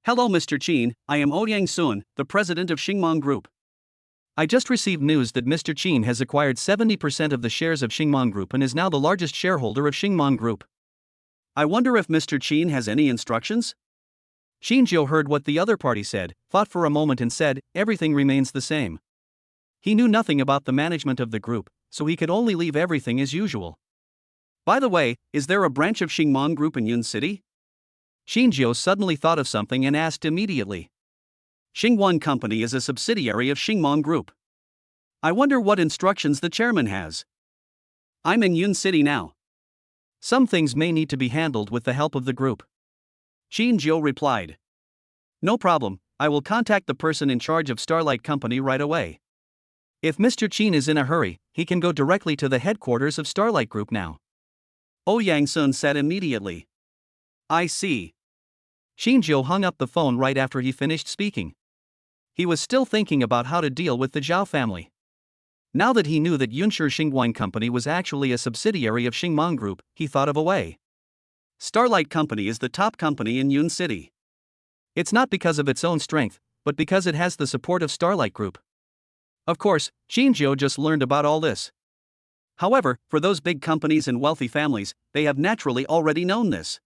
Hello Mr. Qin, I am Ouyang Sun, the president of Xingmong Group. I just received news that Mr. Qin has acquired 70% of the shares of Xingmong Group and is now the largest shareholder of Xingmong Group. I wonder if Mr. Qin has any instructions? Xinjiu heard what the other party said, thought for a moment and said, everything remains the same. He knew nothing about the management of the group, so he could only leave everything as usual. By the way, is there a branch of Xingmong Group in Yun City? Xinjiu suddenly thought of something and asked immediately. Xingwan Company is a subsidiary of Xingmong Group. I wonder what instructions the chairman has. I'm in Yun City now. Some things may need to be handled with the help of the group. Xinjiu replied. No problem, I will contact the person in charge of Starlight Company right away. If Mr. Qin is in a hurry, he can go directly to the headquarters of Starlight Group now. Yang Sun said immediately. I see. Xinjiu hung up the phone right after he finished speaking. He was still thinking about how to deal with the Zhao family. Now that he knew that Yunshi Xingguan Company was actually a subsidiary of Xingmong Group, he thought of a way. Starlight Company is the top company in Yun City. It's not because of its own strength, but because it has the support of Starlight Group. Of course, Xinjiu just learned about all this. However, for those big companies and wealthy families, they have naturally already known this.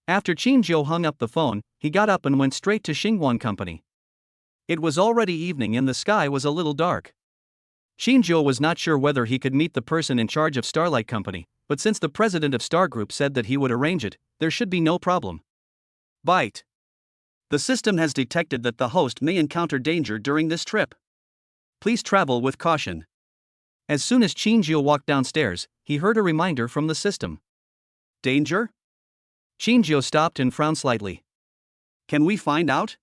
After Xinjiu hung up the phone, he got up and went straight to Xingguan Company. It was already evening and the sky was a little dark. Xinjiu was not sure whether he could meet the person in charge of Starlight Company, but since the president of Star Group said that he would arrange it, there should be no problem. Bite. The system has detected that the host may encounter danger during this trip. Please travel with caution. As soon as Xinjiu walked downstairs, he heard a reminder from the system. Danger? Xinjiu stopped and frowned slightly. Can we find out?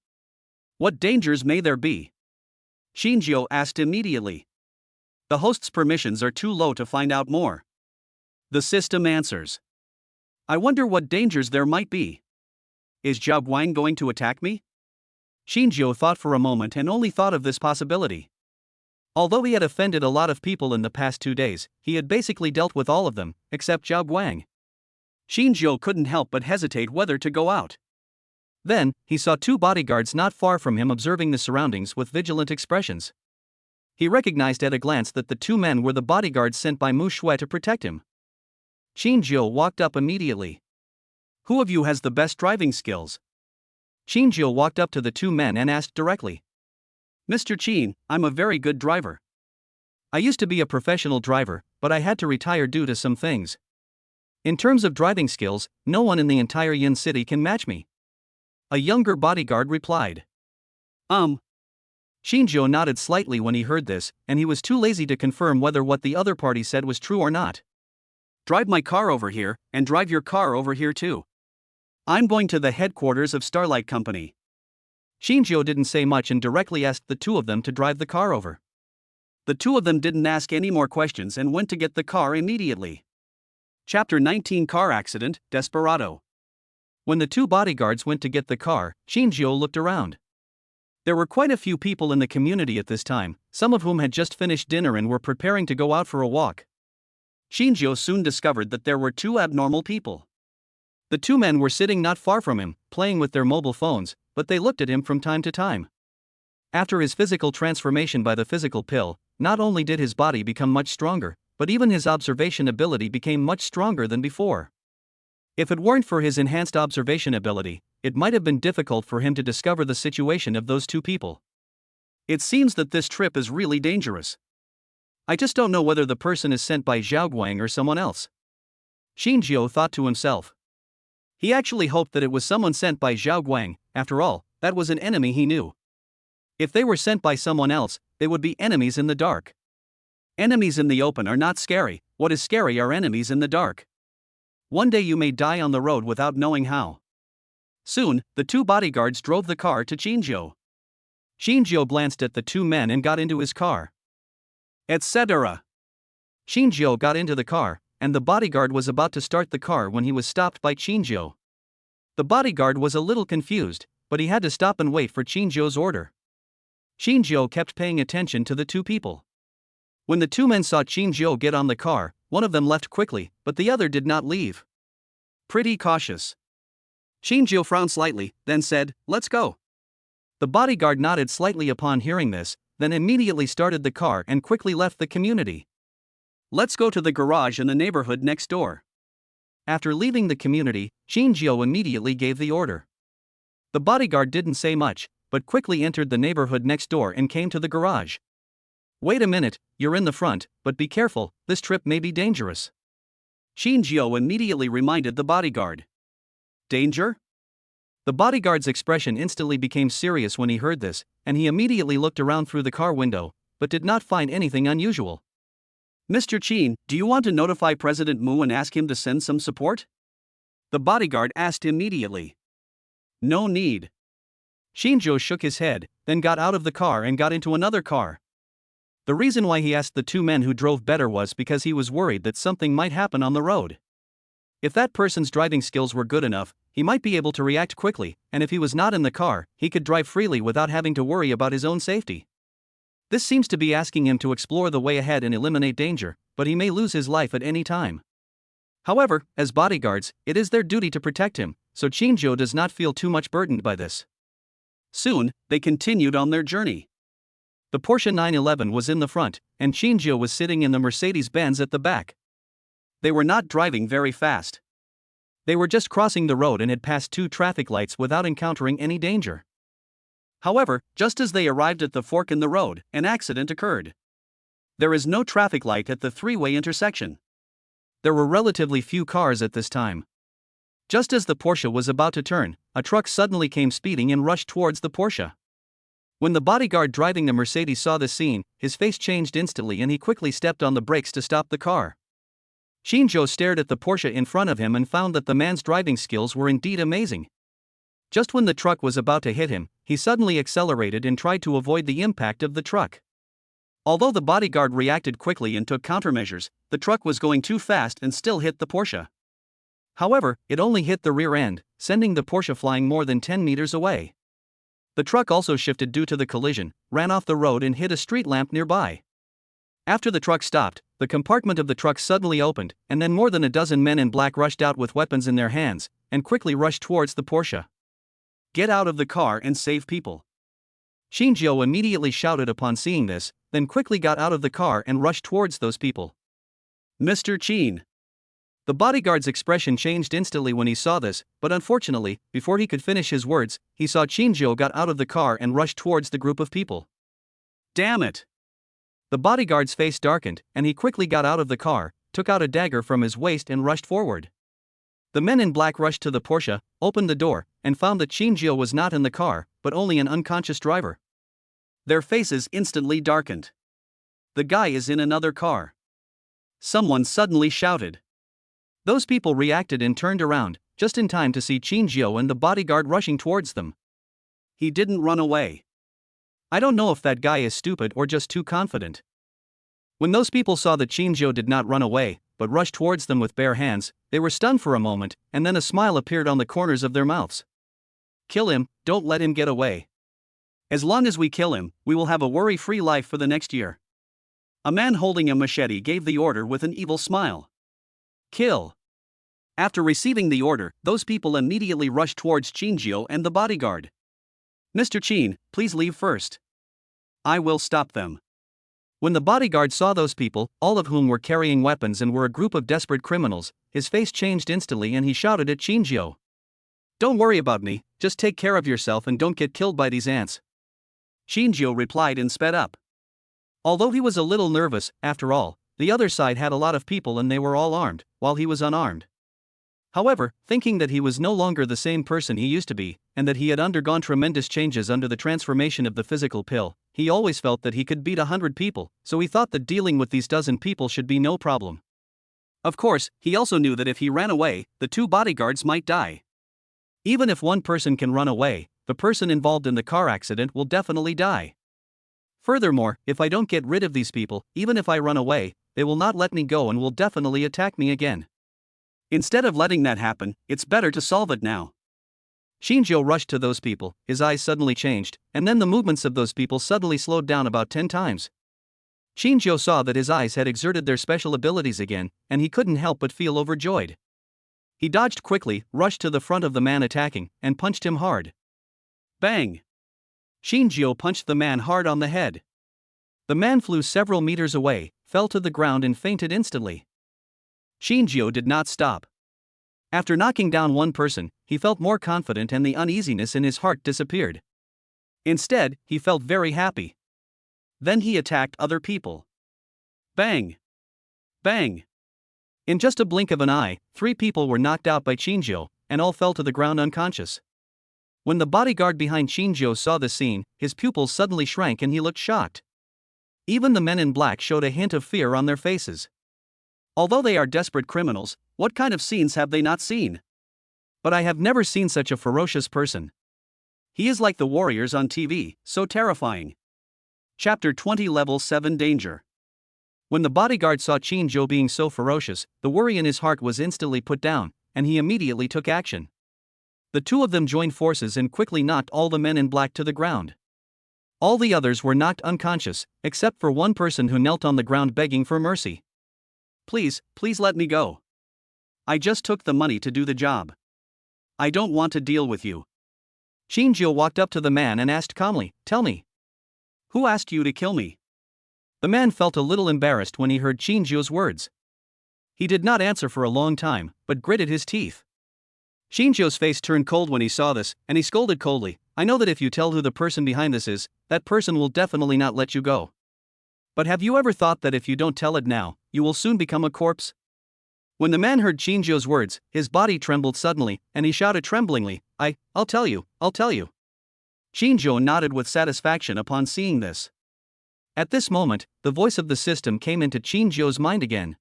What dangers may there be? Xinjiu asked immediately. The host's permissions are too low to find out more. The system answers. I wonder what dangers there might be. Is Zhao Guang going to attack me? Xinjiu thought for a moment and only thought of this possibility. Although he had offended a lot of people in the past 2 days, he had basically dealt with all of them, except Zhao Guang. Xinjiu couldn't help but hesitate whether to go out. Then, he saw 2 bodyguards not far from him observing the surroundings with vigilant expressions. He recognized at a glance that the 2 men were the bodyguards sent by Mushu to protect him. Xinjiu walked up immediately. Who of you has the best driving skills? Xinjiu walked up to the 2 men and asked directly. Mr. Qin, I'm a very good driver. I used to be a professional driver, but I had to retire due to some things. In terms of driving skills, no one in the entire Yin City can match me. A younger bodyguard replied. Xinjiu nodded slightly when he heard this, and he was too lazy to confirm whether what the other party said was true or not. Drive my car over here, and drive your car over here too. I'm going to the headquarters of Starlight Company. Xinjiu didn't say much and directly asked the 2 of them to drive the car over. The 2 of them didn't ask any more questions and went to get the car immediately. Chapter 19 Car Accident, Desperado. When the 2 bodyguards went to get the car, Xinjiu looked around. There were quite a few people in the community at this time, some of whom had just finished dinner and were preparing to go out for a walk. Xinjiu soon discovered that there were 2 abnormal people. The 2 men were sitting not far from him, playing with their mobile phones, but they looked at him from time to time. After his physical transformation by the physical pill, not only did his body become much stronger, but even his observation ability became much stronger than before. If it weren't for his enhanced observation ability, it might have been difficult for him to discover the situation of those 2 people. It seems that this trip is really dangerous. I just don't know whether the person is sent by Zhao Guang or someone else. Xinjiu thought to himself. He actually hoped that it was someone sent by Zhao Guang, after all, that was an enemy he knew. If they were sent by someone else, they would be enemies in the dark. Enemies in the open are not scary, what is scary are enemies in the dark. One day you may die on the road without knowing how. Soon, the 2 bodyguards drove the car to Xinjiu. Xinjiu glanced at the 2 men and got into his car. Etc. Xinjiu got into the car, and the bodyguard was about to start the car when he was stopped by Xinjiu. The bodyguard was a little confused, but he had to stop and wait for Xinjiu's order. Xinjiu kept paying attention to the 2 people. When the 2 men saw Xinjiu get on the car, one of them left quickly, but the other did not leave. Pretty cautious. Xinjiu frowned slightly, then said, "Let's go." The bodyguard nodded slightly upon hearing this, then immediately started the car and quickly left the community. Let's go to the garage in the neighborhood next door. After leaving the community, Zhao immediately gave the order. The bodyguard didn't say much, but quickly entered the neighborhood next door and came to the garage. Wait a minute, you're in the front, but be careful, this trip may be dangerous. Zhao immediately reminded the bodyguard. Danger? The bodyguard's expression instantly became serious when he heard this, and he immediately looked around through the car window, but did not find anything unusual. Mr. Qin, do you want to notify President Mu and ask him to send some support? The bodyguard asked immediately. No need. Zhao shook his head, then got out of the car and got into another car. The reason why he asked the two men who drove better was because he was worried that something might happen on the road. If that person's driving skills were good enough, he might be able to react quickly, and if he was not in the car, he could drive freely without having to worry about his own safety. This seems to be asking him to explore the way ahead and eliminate danger, but he may lose his life at any time. However, as bodyguards, it is their duty to protect him, so Zhao does not feel too much burdened by this. Soon, they continued on their journey. The Porsche 911 was in the front, and Zhao was sitting in the Mercedes-Benz at the back. They were not driving very fast. They were just crossing the road and had passed 2 traffic lights without encountering any danger. However, just as they arrived at the fork in the road, an accident occurred. There is no traffic light at the 3-way intersection. There were relatively few cars at this time. Just as the Porsche was about to turn, a truck suddenly came speeding and rushed towards the Porsche. When the bodyguard driving the Mercedes saw this scene, his face changed instantly and he quickly stepped on the brakes to stop the car. Zhao stared at the Porsche in front of him and found that the man's driving skills were indeed amazing. Just when the truck was about to hit him, he suddenly accelerated and tried to avoid the impact of the truck. Although the bodyguard reacted quickly and took countermeasures, the truck was going too fast and still hit the Porsche. However, it only hit the rear end, sending the Porsche flying more than 10 meters away. The truck also shifted due to the collision, ran off the road and hit a street lamp nearby. After the truck stopped, the compartment of the truck suddenly opened, and then more than a dozen men in black rushed out with weapons in their hands, and quickly rushed towards the Porsche. Get out of the car and save people. Zhao immediately shouted upon seeing this, then quickly got out of the car and rushed towards those people. Mr. Qin. The bodyguard's expression changed instantly when he saw this, but unfortunately, before he could finish his words, he saw Zhao got out of the car and rushed towards the group of people. Damn it! The bodyguard's face darkened, and he quickly got out of the car, took out a dagger from his waist and rushed forward. The men in black rushed to the Porsche, opened the door, and found that Zhao was not in the car, but only an unconscious driver. Their faces instantly darkened. The guy is in another car. Someone suddenly shouted. Those people reacted and turned around, just in time to see Zhao and the bodyguard rushing towards them. He didn't run away. I don't know if that guy is stupid or just too confident. When those people saw that Zhao did not run away, but rushed towards them with bare hands, they were stunned for a moment, and then a smile appeared on the corners of their mouths. Kill him, don't let him get away. As long as we kill him, we will have a worry-free life for the next year. A man holding a machete gave the order with an evil smile. Kill. After receiving the order, those people immediately rushed towards Zhao and the bodyguard. Mr. Qin, please leave first. I will stop them. When the bodyguard saw those people, all of whom were carrying weapons and were a group of desperate criminals, his face changed instantly and he shouted at Zhao. Don't worry about me, just take care of yourself and don't get killed by these ants. Zhao replied and sped up. Although he was a little nervous, after all, the other side had a lot of people and they were all armed, while he was unarmed. However, thinking that he was no longer the same person he used to be, and that he had undergone tremendous changes under the transformation of the physical pill, he always felt that he could beat 100 people, so he thought that dealing with these dozen people should be no problem. Of course, he also knew that if he ran away, the 2 bodyguards might die. Even if one person can run away, the person involved in the car accident will definitely die. Furthermore, if I don't get rid of these people, even if I run away, they will not let me go and will definitely attack me again. Instead of letting that happen, it's better to solve it now. Zhao rushed to those people, his eyes suddenly changed, and then the movements of those people suddenly slowed down about 10 times. Zhao saw that his eyes had exerted their special abilities again, and he couldn't help but feel overjoyed. He dodged quickly, rushed to the front of the man attacking, and punched him hard. Bang! Zhao punched the man hard on the head. The man flew several meters away, fell to the ground and fainted instantly. Shinjio did not stop. After knocking down one person, he felt more confident and the uneasiness in his heart disappeared. Instead, he felt very happy. Then he attacked other people. Bang! Bang! In just a blink of an eye, 3 people were knocked out by Shinjio, and all fell to the ground unconscious. When the bodyguard behind Shinjio saw the scene, his pupils suddenly shrank and he looked shocked. Even the men in black showed a hint of fear on their faces. Although they are desperate criminals, what kind of scenes have they not seen? But I have never seen such a ferocious person. He is like the warriors on TV, so terrifying. Chapter 20 Level 7 Danger. When the bodyguard saw Shinjio being so ferocious, the worry in his heart was instantly put down, and he immediately took action. The 2 of them joined forces and quickly knocked all the men in black to the ground. All the others were knocked unconscious, except for one person who knelt on the ground begging for mercy. Please let me go. I just took the money to do the job. I don't want to deal with you. Shinjio walked up to the man and asked calmly, "Tell me. Who asked you to kill me?" The man felt a little embarrassed when he heard Shinjio's words. He did not answer for a long time, but gritted his teeth. Shinjio's face turned cold when he saw this, and he scolded coldly, "I know that if you tell who the person behind this is, that person will definitely not let you go. But have you ever thought that if you don't tell it now, you will soon become a corpse?" When the man heard Shinjio's words, his body trembled suddenly, and he shouted tremblingly, I'll tell you. Shinjio nodded with satisfaction upon seeing this. At this moment, the voice of the system came into Shinjio's mind again.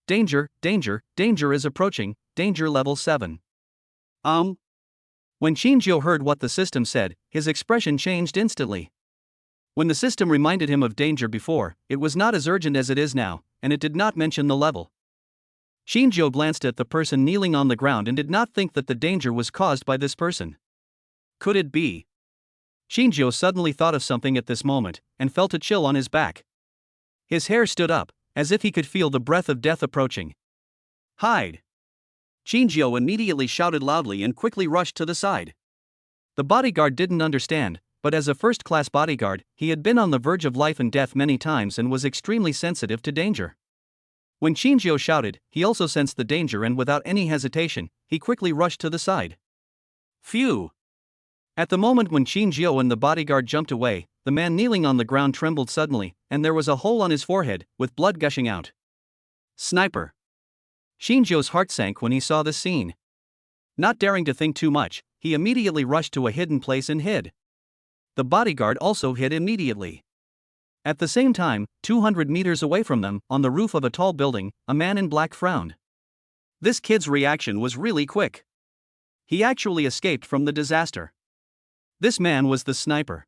Danger is approaching, danger level 7. When Shinjio heard what the system said, his expression changed instantly. When the system reminded him of danger before, it was not as urgent as it is now, and it did not mention the level. Shinjio glanced at the person kneeling on the ground and did not think that the danger was caused by this person. Could it be? Shinjio suddenly thought of something at this moment, and felt a chill on his back. His hair stood up, as if he could feel the breath of death approaching. Hide! Shinjio immediately shouted loudly and quickly rushed to the side. The bodyguard didn't understand, but as a first-class bodyguard, he had been on the verge of life and death many times and was extremely sensitive to danger. When Shinjio shouted, he also sensed the danger and without any hesitation, he quickly rushed to the side. Phew! At the moment when Shinjio and the bodyguard jumped away, the man kneeling on the ground trembled suddenly, and there was a hole on his forehead, with blood gushing out. Sniper! Shinjio's heart sank when he saw this scene. Not daring to think too much, he immediately rushed to a hidden place and hid. The bodyguard also hid immediately. At the same time, 200 meters away from them, on the roof of a tall building, a man in black frowned. This kid's reaction was really quick. He actually escaped from the disaster. This man was the sniper.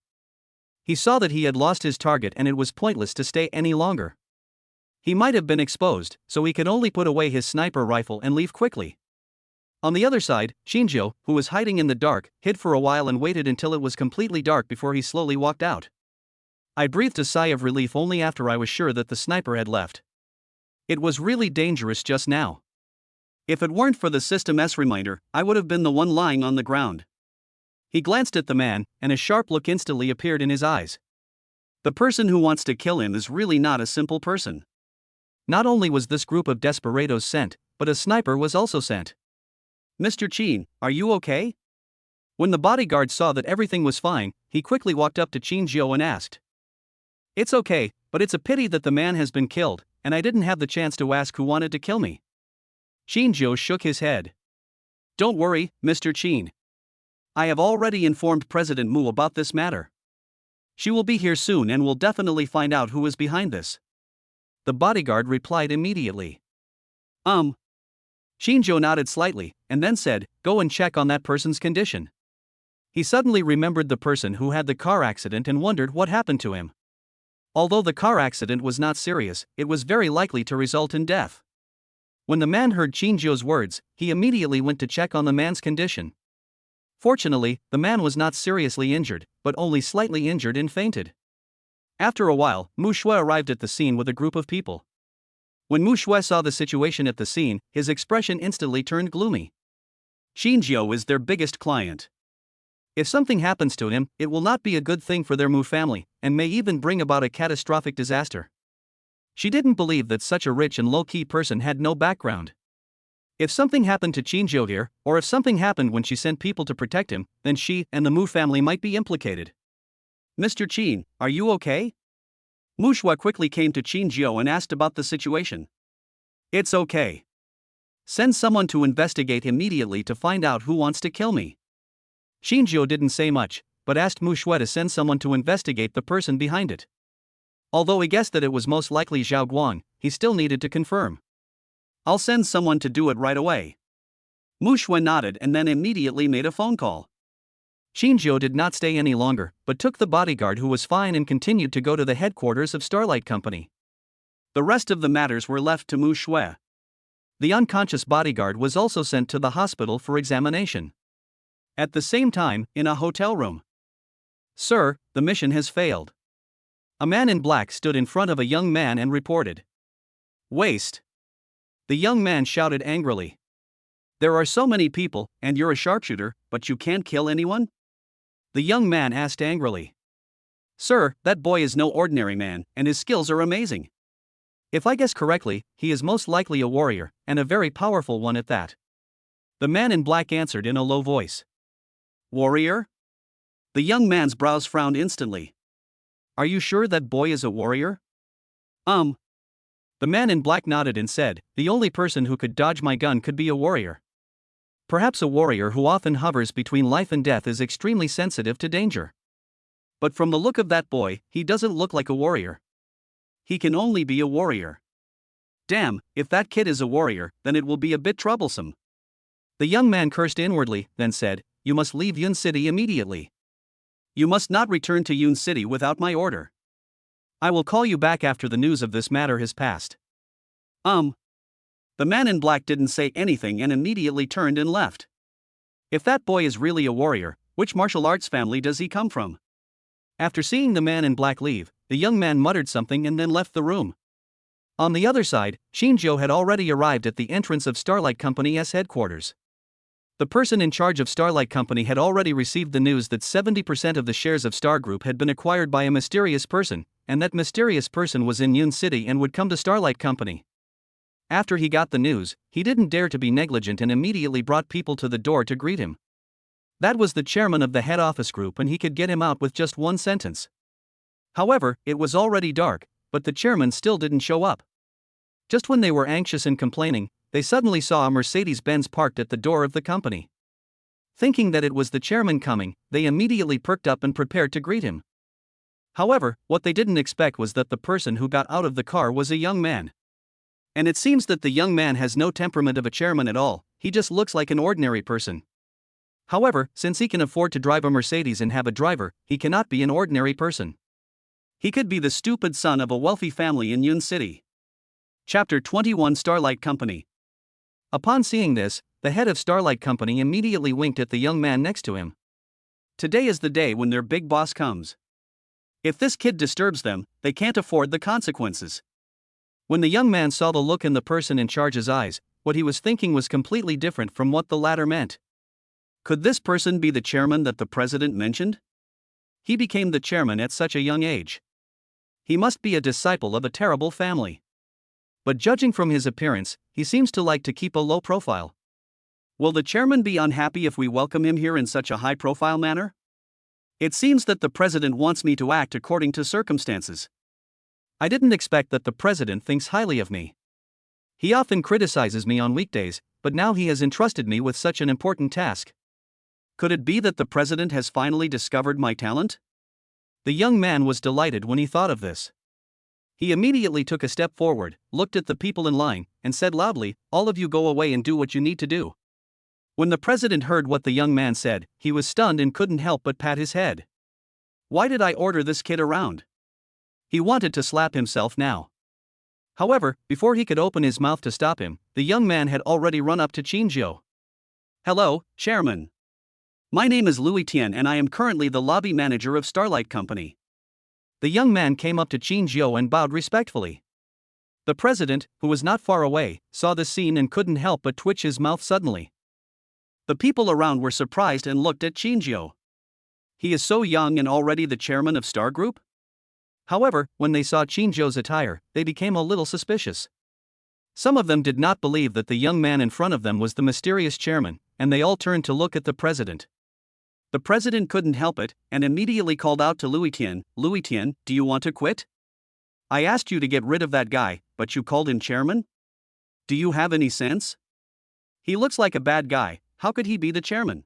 He saw that he had lost his target and it was pointless to stay any longer. He might have been exposed, so he could only put away his sniper rifle and leave quickly. On the other side, Shinjio, who was hiding in the dark, hid for a while and waited until it was completely dark before he slowly walked out. I breathed a sigh of relief only after I was sure that the sniper had left. It was really dangerous just now. If it weren't for the System-S reminder, I would have been the one lying on the ground. He glanced at the man, and a sharp look instantly appeared in his eyes. The person who wants to kill him is really not a simple person. Not only was this group of desperados sent, but a sniper was also sent. Mr. Chin, are you okay? When the bodyguard saw that everything was fine, he quickly walked up to Shinjio and asked. It's okay, but it's a pity that the man has been killed, and I didn't have the chance to ask who wanted to kill me. Shinjio shook his head. Don't worry, Mr. Chin. I have already informed President Mu about this matter. She will be here soon and will definitely find out who is behind this. The bodyguard replied immediately. Shinjio nodded slightly, and then said, Go and check on that person's condition. He suddenly remembered the person who had the car accident and wondered what happened to him. Although the car accident was not serious, it was very likely to result in death. When the man heard Shinjio's words, he immediately went to check on the man's condition. Fortunately, the man was not seriously injured, but only slightly injured and fainted. After a while, Mushu arrived at the scene with a group of people. When Mushu saw the situation at the scene, his expression instantly turned gloomy. Shinjio is their biggest client. If something happens to him, it will not be a good thing for their Mu family, and may even bring about a catastrophic disaster. She didn't believe that such a rich and low-key person had no background. If something happened to Qinzhou here, or if something happened when she sent people to protect him, then she and the Mu family might be implicated. Mr. Qin, are you okay? Mushu quickly came to Qinzhou and asked about the situation. It's okay. Send someone to investigate immediately to find out who wants to kill me. Qinzhou didn't say much, but asked Mushu to send someone to investigate the person behind it. Although he guessed that it was most likely Zhao Guang, he still needed to confirm. I'll send someone to do it right away. Mushu nodded and then immediately made a phone call. Qinzhou did not stay any longer, but took the bodyguard who was fine and continued to go to the headquarters of Starlight Company. The rest of the matters were left to Mushu. The unconscious bodyguard was also sent to the hospital for examination. At the same time, in a hotel room. Sir, the mission has failed. A man in black stood in front of a young man and reported. Waste. The young man shouted angrily. There are so many people, and you're a sharpshooter, but you can't kill anyone? The young man asked angrily. Sir, that boy is no ordinary man, and his skills are amazing. If I guess correctly, he is most likely a warrior, and a very powerful one at that. The man in black answered in a low voice. Warrior? The young man's brows frowned instantly. Are you sure that boy is a warrior? The man in black nodded and said, the only person who could dodge my gun could be a warrior. Perhaps a warrior who often hovers between life and death is extremely sensitive to danger. But from the look of that boy, he doesn't look like a warrior. He can only be a warrior. Damn, if that kid is a warrior, then it will be a bit troublesome. The young man cursed inwardly, then said, you must leave Yun City immediately. You must not return to Yun City without my order. I will call you back after the news of this matter has passed. The man in black didn't say anything and immediately turned and left. If that boy is really a warrior, which martial arts family does he come from? After seeing the man in black leave, the young man muttered something and then left the room. On the other side, Qinzhou had already arrived at the entrance of Starlight Company's headquarters. The person in charge of Starlight Company had already received the news that 70% of the shares of Star Group had been acquired by a mysterious person, and that mysterious person was in Yun City and would come to Starlight Company. After he got the news, he didn't dare to be negligent and immediately brought people to the door to greet him. That was the chairman of the head office group and he could get him out with just one sentence. However, it was already dark, but the chairman still didn't show up. Just when they were anxious and complaining, they suddenly saw a Mercedes-Benz parked at the door of the company. Thinking that it was the chairman coming, they immediately perked up and prepared to greet him. However, what they didn't expect was that the person who got out of the car was a young man. And it seems that the young man has no temperament of a chairman at all, he just looks like an ordinary person. However, since he can afford to drive a Mercedes and have a driver, he cannot be an ordinary person. He could be the stupid son of a wealthy family in Yun City. Chapter 21 Starlight Company. Upon seeing this, the head of Starlight Company immediately winked at the young man next to him. Today is the day when their big boss comes. If this kid disturbs them, they can't afford the consequences. When the young man saw the look in the person in charge's eyes, what he was thinking was completely different from what the latter meant. Could this person be the chairman that the president mentioned? He became the chairman at such a young age. He must be a disciple of a terrible family. But judging from his appearance, he seems to like to keep a low profile. Will the chairman be unhappy if we welcome him here in such a high-profile manner? It seems that the president wants me to act according to circumstances. I didn't expect that the president thinks highly of me. He often criticizes me on weekdays, but now he has entrusted me with such an important task. Could it be that the president has finally discovered my talent? The young man was delighted when he thought of this. He immediately took a step forward, looked at the people in line, and said loudly, all of you go away and do what you need to do. When the president heard what the young man said, he was stunned and couldn't help but pat his head. Why did I order this kid around? He wanted to slap himself now. However, before he could open his mouth to stop him, the young man had already run up to Qinzhou. Hello, Chairman. My name is Louis Tian and I am currently the lobby manager of Starlight Company. The young man came up to Qinzhou and bowed respectfully. The president, who was not far away, saw the scene and couldn't help but twitch his mouth suddenly. The people around were surprised and looked at Qinzhou. He is so young and already the chairman of Star Group? However, when they saw Qingzhou's attire, they became a little suspicious. Some of them did not believe that the young man in front of them was the mysterious chairman, and they all turned to look at the president. The president couldn't help it, and immediately called out to Louis Tian, "Louis Tian, do you want to quit? I asked you to get rid of that guy, but you called him chairman? Do you have any sense? He looks like a bad guy, how could he be the chairman?"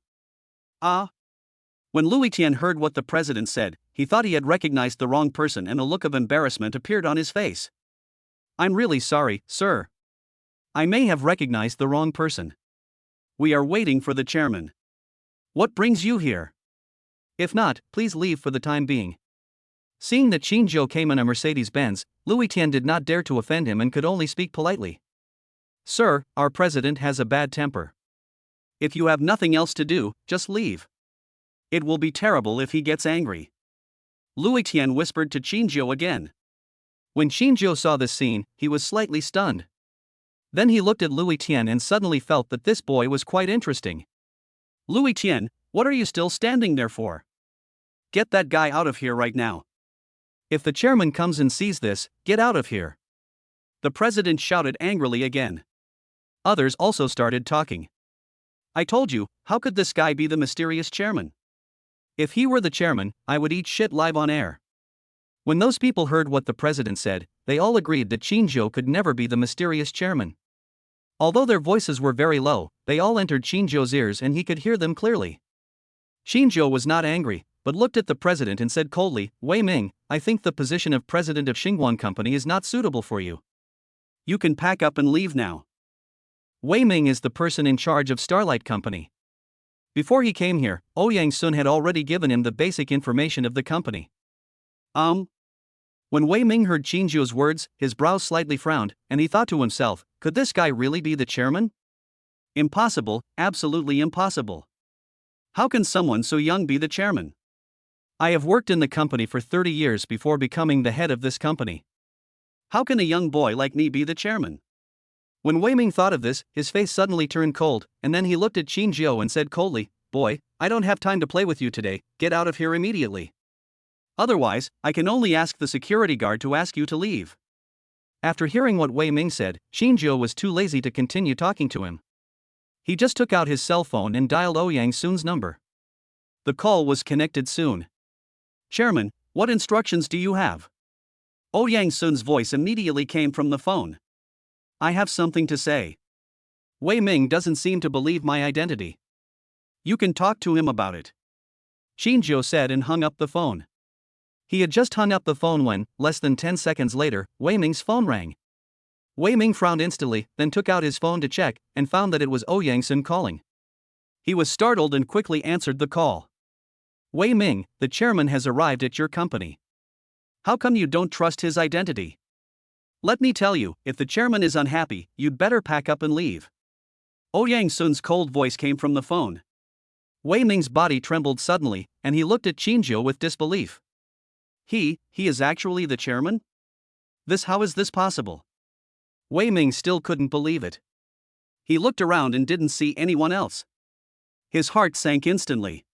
When Louis Tian heard what the president said, he thought he had recognized the wrong person and a look of embarrassment appeared on his face. "I'm really sorry, sir. I may have recognized the wrong person. We are waiting for the chairman. What brings you here? If not, please leave for the time being." Seeing that Qingzhou came in a Mercedes-Benz, Louis Tian did not dare to offend him and could only speak politely. "Sir, our president has a bad temper. If you have nothing else to do, just leave. It will be terrible if he gets angry." Louis Tian whispered to Qingzhou again. When Qingzhou saw this scene, he was slightly stunned. Then he looked at Louis Tian and suddenly felt that this boy was quite interesting. "Louis Tian, what are you still standing there for? Get that guy out of here right now. If the chairman comes and sees this, get out of here." The president shouted angrily again. Others also started talking. "I told you, how could this guy be the mysterious chairman? If he were the chairman, I would eat shit live on air." When those people heard what the president said, they all agreed that Qingzhou could never be the mysterious chairman. Although their voices were very low, they all entered Qingzhou's ears and he could hear them clearly. Qingzhou was not angry, but looked at the president and said coldly, "Wei Ming, I think the position of president of Xinguang Company is not suitable for you. You can pack up and leave now." Wei Ming is the person in charge of Starlight Company. Before he came here, Ouyang Sun had already given him the basic information of the company. When Wei Ming heard Qingzhou's words, his brow slightly frowned, and he thought to himself, could this guy really be the chairman? Impossible, absolutely impossible. How can someone so young be the chairman? I have worked in the company for 30 years before becoming the head of this company. How can a young boy like me be the chairman? When Wei Ming thought of this, his face suddenly turned cold, and then he looked at Qingzhou and said coldly, "Boy, I don't have time to play with you today, get out of here immediately. Otherwise, I can only ask the security guard to ask you to leave." After hearing what Wei Ming said, Qingzhou was too lazy to continue talking to him. He just took out his cell phone and dialed Ouyang Sun's number. The call was connected soon. "Chairman, what instructions do you have?" Ouyang Sun's voice immediately came from the phone. "I have something to say. Wei Ming doesn't seem to believe my identity. You can talk to him about it," Qingzhou said and hung up the phone. He had just hung up the phone when, less than 10 seconds later, Wei Ming's phone rang. Wei Ming frowned instantly, then took out his phone to check, and found that it was Ouyang Sun calling. He was startled and quickly answered the call. "Wei Ming, the chairman has arrived at your company. How come you don't trust his identity? Let me tell you, if the chairman is unhappy, you'd better pack up and leave." Ouyang Sun's cold voice came from the phone. Wei Ming's body trembled suddenly, and he looked at Qingzhou with disbelief. He is actually the chairman? How is this possible? Wei Ming still couldn't believe it. He looked around and didn't see anyone else. His heart sank instantly.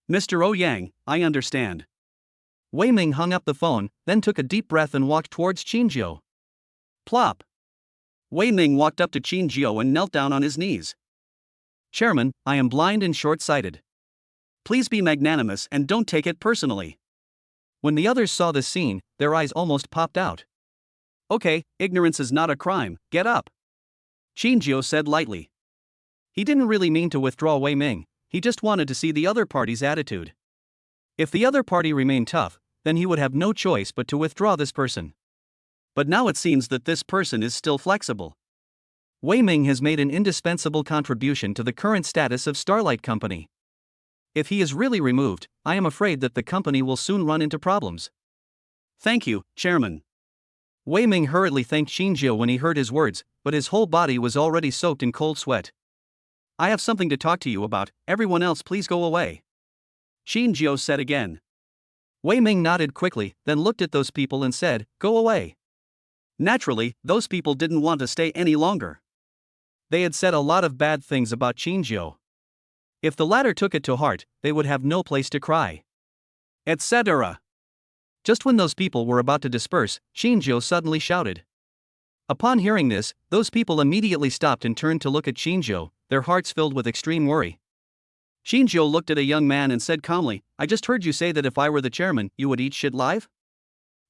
"Mr. Ouyang, I understand." Wei Ming hung up the phone, then took a deep breath and walked towards Qingzhou. Plop! Wei Ming walked up to Qingzhou and knelt down on his knees. "Chairman, I am blind and short-sighted. Please be magnanimous and don't take it personally." When the others saw this scene, their eyes almost popped out. "Okay, ignorance is not a crime, get up," Qingzhou said lightly. He didn't really mean to withdraw Wei Ming, he just wanted to see the other party's attitude. If the other party remained tough, then he would have no choice but to withdraw this person. But now it seems that this person is still flexible. Wei Ming has made an indispensable contribution to the current status of Starlight Company. If he is really removed, I am afraid that the company will soon run into problems. "Thank you, Chairman." Wei Ming hurriedly thanked Qingzhou when he heard his words, but his whole body was already soaked in cold sweat. "I have something to talk to you about, everyone else please go away," Qingzhou said again. Wei Ming nodded quickly, then looked at those people and said, "Go away." Naturally, those people didn't want to stay any longer. They had said a lot of bad things about Qingzhou. If the latter took it to heart, they would have no place to cry. etc. Just when those people were about to disperse, Shinjo suddenly shouted. Upon hearing this, those people immediately stopped and turned to look at Shinjo, their hearts filled with extreme worry. Shinjo looked at a young man and said calmly, I just heard you say that if I were the chairman, you would eat shit live?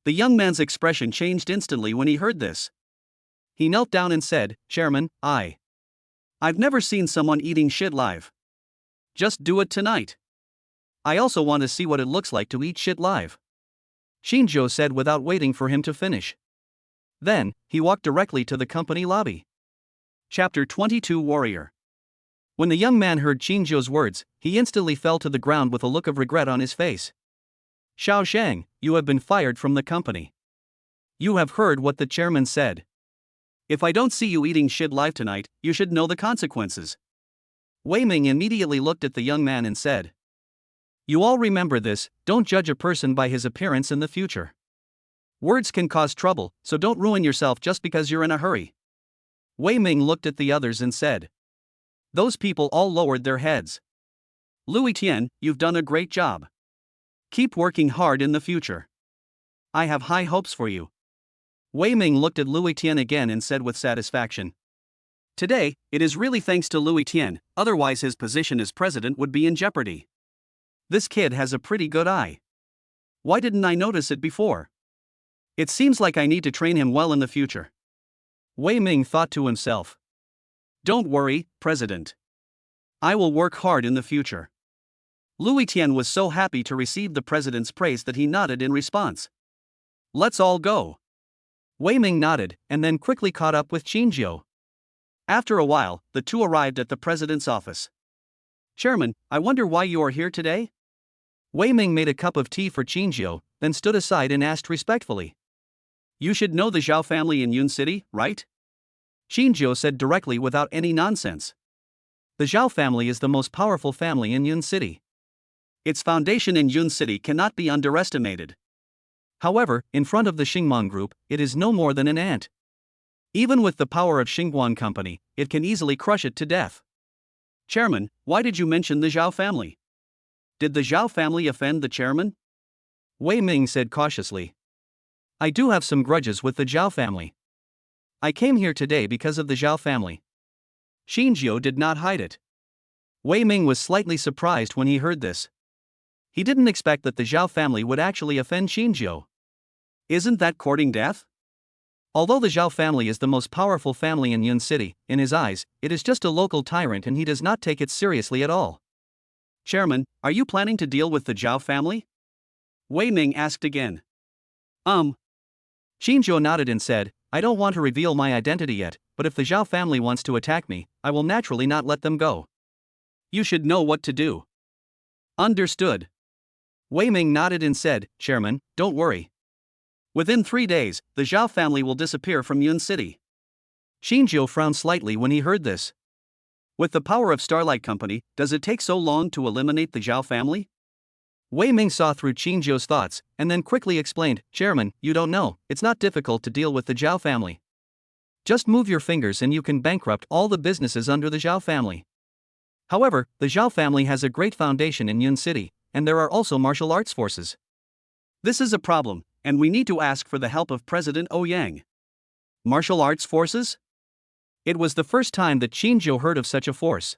The young man's expression changed instantly when he heard this. He knelt down and said, Chairman, I've never seen someone eating shit live. Just do it tonight. I also want to see what it looks like to eat shit live. Shinjo said without waiting for him to finish. Then, he walked directly to the company lobby. Chapter 22 Warrior. When the young man heard Shinjo's words, he instantly fell to the ground with a look of regret on his face. Xiao Shang, you have been fired from the company. You have heard what the chairman said. If I don't see you eating shit live tonight, you should know the consequences. Wei Ming immediately looked at the young man and said. You all remember this, don't judge a person by his appearance in the future. Words can cause trouble, so don't ruin yourself just because you're in a hurry. Wei Ming looked at the others and said. Those people all lowered their heads. Louis Tian, you've done a great job. Keep working hard in the future. I have high hopes for you. Wei Ming looked at Louis Tian again and said with satisfaction. Today, it is really thanks to Louis Tian, otherwise his position as president would be in jeopardy. This kid has a pretty good eye. Why didn't I notice it before? It seems like I need to train him well in the future. Wei Ming thought to himself. Don't worry, President. I will work hard in the future. Louis Tian was so happy to receive the president's praise that he nodded in response. Let's all go. Wei Ming nodded, and then quickly caught up with Shinjo. After a while, the two arrived at the president's office. Chairman, I wonder why you are here today? Wei Ming made a cup of tea for Shinjo, then stood aside and asked respectfully. You should know the Zhao family in Yun City, right? Shinjo said directly without any nonsense. The Zhao family is the most powerful family in Yun City. Its foundation in Yun City cannot be underestimated. However, in front of the Xingmong group, it is no more than an ant. Even with the power of Xingguang Company, it can easily crush it to death. Chairman, why did you mention the Zhao family? Did the Zhao family offend the chairman? Wei Ming said cautiously. I do have some grudges with the Zhao family. I came here today because of the Zhao family. Shinjo did not hide it. Wei Ming was slightly surprised when he heard this. He didn't expect that the Zhao family would actually offend Shinjo. Isn't that courting death? Although the Zhao family is the most powerful family in Yun City, in his eyes, it is just a local tyrant and he does not take it seriously at all. Chairman, are you planning to deal with the Zhao family? Wei Ming asked again. Shinjo nodded and said, I don't want to reveal my identity yet, but if the Zhao family wants to attack me, I will naturally not let them go. You should know what to do. Understood. Wei Ming nodded and said, Chairman, don't worry. Within 3 days, the Zhao family will disappear from Yun City. Shinjo frowned slightly when he heard this. With the power of Starlight Company, does it take so long to eliminate the Zhao family? Wei Ming saw through Shinjo's thoughts, and then quickly explained, Chairman, you don't know, it's not difficult to deal with the Zhao family. Just move your fingers and you can bankrupt all the businesses under the Zhao family. However, the Zhao family has a great foundation in Yun City, and there are also martial arts forces. This is a problem, and we need to ask for the help of President Yang. Martial arts forces? It was the first time that Shinjo heard of such a force.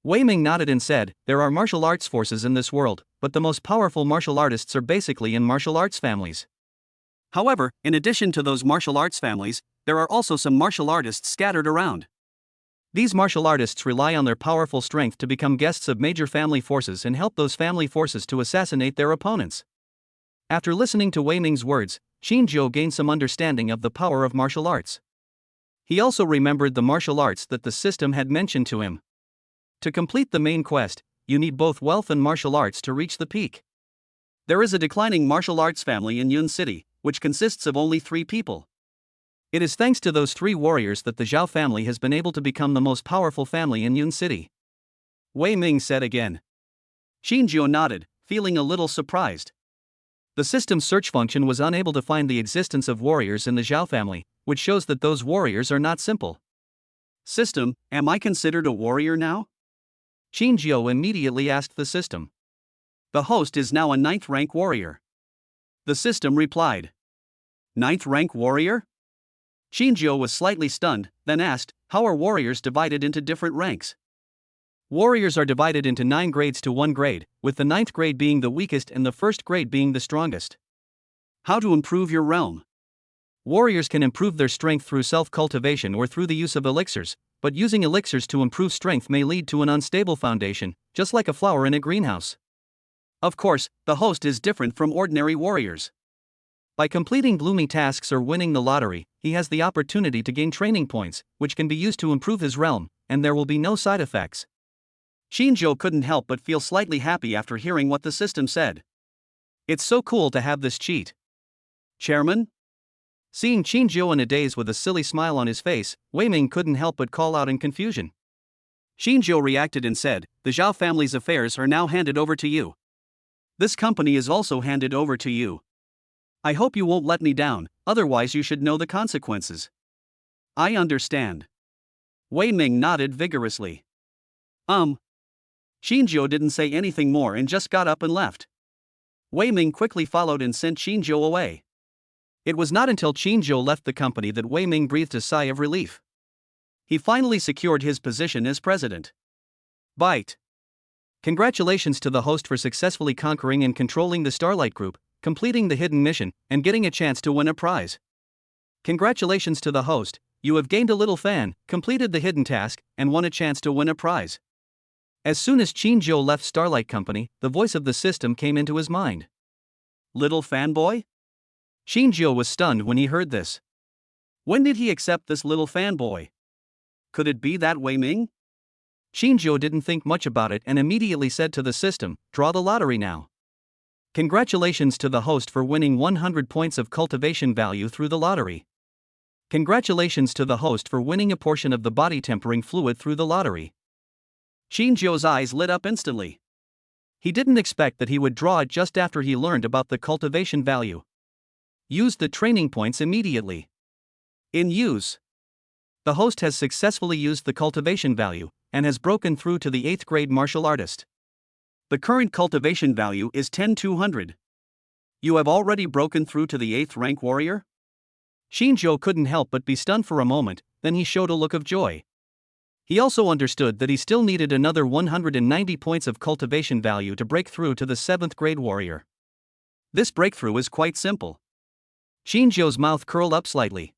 Wei Ming nodded and said, there are martial arts forces in this world, but the most powerful martial artists are basically in martial arts families. However, in addition to those martial arts families, there are also some martial artists scattered around. These martial artists rely on their powerful strength to become guests of major family forces and help those family forces to assassinate their opponents. After listening to Wei Ming's words, Shinjo gained some understanding of the power of martial arts. He also remembered the martial arts that the system had mentioned to him. To complete the main quest, you need both wealth and martial arts to reach the peak. There is a declining martial arts family in Yun City, which consists of only 3 people. It is thanks to those 3 warriors that the Zhao family has been able to become the most powerful family in Yun City. Wei Ming said again. Shinjo nodded, feeling a little surprised. The system's search function was unable to find the existence of warriors in the Zhao family, which shows that those warriors are not simple. System, am I considered a warrior now? Shinjo immediately asked the system. The host is now a 9th rank warrior. The system replied. 9th rank warrior? Shinjo was slightly stunned, then asked, how are warriors divided into different ranks? Warriors are divided into 9 grades to 1 grade, with the 9th grade being the weakest and the 1st grade being the strongest. How to improve your realm? Warriors can improve their strength through self-cultivation or through the use of elixirs, but using elixirs to improve strength may lead to an unstable foundation, just like a flower in a greenhouse. Of course, the host is different from ordinary warriors. By completing gloomy tasks or winning the lottery, he has the opportunity to gain training points, which can be used to improve his realm, and there will be no side effects. Shinjo couldn't help but feel slightly happy after hearing what the system said. It's so cool to have this cheat. Chairman? Seeing Shinjo in a daze with a silly smile on his face, Wei-Ming couldn't help but call out in confusion. Shinjo reacted and said, the Zhao family's affairs are now handed over to you. This company is also handed over to you. I hope you won't let me down, otherwise you should know the consequences. I understand. Wei-Ming nodded vigorously. Shinjo didn't say anything more and just got up and left. Wei-Ming quickly followed and sent Shinjo away. It was not until Shinjo left the company that Wei-Ming breathed a sigh of relief. He finally secured his position as president. Bite. Congratulations to the host for successfully conquering and controlling the Starlight Group, completing the hidden mission, and getting a chance to win a prize. Congratulations to the host, you have gained a little fan, completed the hidden task, and won a chance to win a prize. As soon as Shinjo left Starlight Company, the voice of the system came into his mind. Little fanboy? Shinjo was stunned when he heard this. When did he accept this little fanboy? Could it be that Wei-Ming? Shinjo didn't think much about it and immediately said to the system, draw the lottery now. Congratulations to the host for winning 100 points of cultivation value through the lottery. Congratulations to the host for winning a portion of the body tempering fluid through the lottery. Shinjo's eyes lit up instantly. He didn't expect that he would draw it just after he learned about the cultivation value. Use the training points immediately. In use. The host has successfully used the cultivation value, and has broken through to the 8th grade martial artist. The current cultivation value is 10,200. You have already broken through to the 8th rank warrior? Shinjo couldn't help but be stunned for a moment, then he showed a look of joy. He also understood that he still needed another 190 points of cultivation value to break through to the 7th grade warrior. This breakthrough is quite simple. Shinjo's mouth curled up slightly.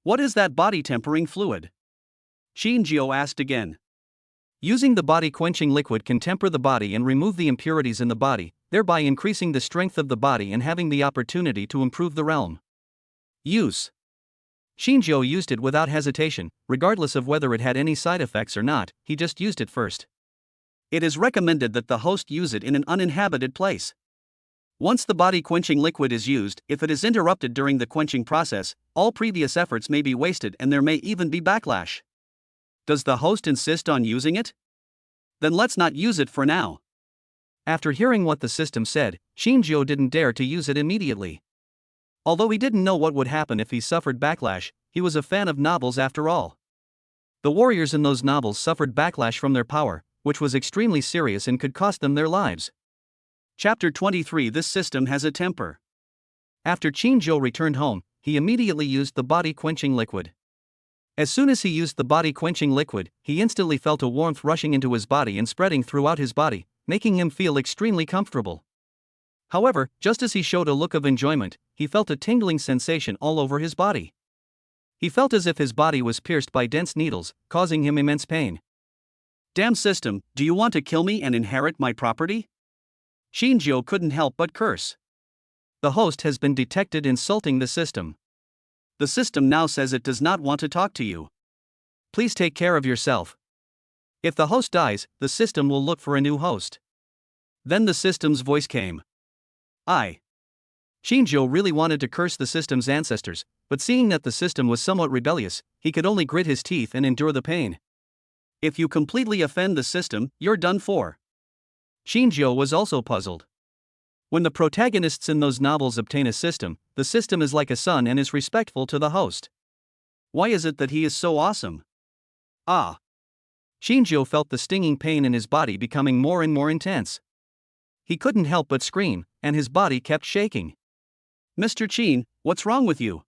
What is that body tempering fluid? Shinjo asked again. Using the body quenching liquid can temper the body and remove the impurities in the body, thereby increasing the strength of the body and having the opportunity to improve the realm. Use. Shinjo used it without hesitation, regardless of whether it had any side effects or not, he just used it first. It is recommended that the host use it in an uninhabited place. Once the body quenching liquid is used, if it is interrupted during the quenching process, all previous efforts may be wasted and there may even be backlash. Does the host insist on using it? Then let's not use it for now. After hearing what the system said, Shinjo didn't dare to use it immediately. Although he didn't know what would happen if he suffered backlash, he was a fan of novels after all. The warriors in those novels suffered backlash from their power, which was extremely serious and could cost them their lives. Chapter 23. This system has a temper. After Shinjo returned home, he immediately used the body quenching liquid. As soon as he used the body quenching liquid, he instantly felt a warmth rushing into his body and spreading throughout his body, making him feel extremely comfortable. However, just as he showed a look of enjoyment, he felt a tingling sensation all over his body. He felt as if his body was pierced by dense needles, causing him immense pain. Damn system, do you want to kill me and inherit my property? Shinjo couldn't help but curse. The host has been detected insulting the system. The system now says it does not want to talk to you. Please take care of yourself. If the host dies, the system will look for a new host. Then the system's voice came. Shinjo really wanted to curse the system's ancestors, but seeing that the system was somewhat rebellious, he could only grit his teeth and endure the pain. If you completely offend the system, you're done for. Shinjo was also puzzled. When the protagonists in those novels obtain a system, the system is like a son and is respectful to the host. Why is it that he is so awesome? Shinjo felt the stinging pain in his body becoming more and more intense. he couldn't help but scream, and his body kept shaking. "Mr. Qin, what's wrong with you?"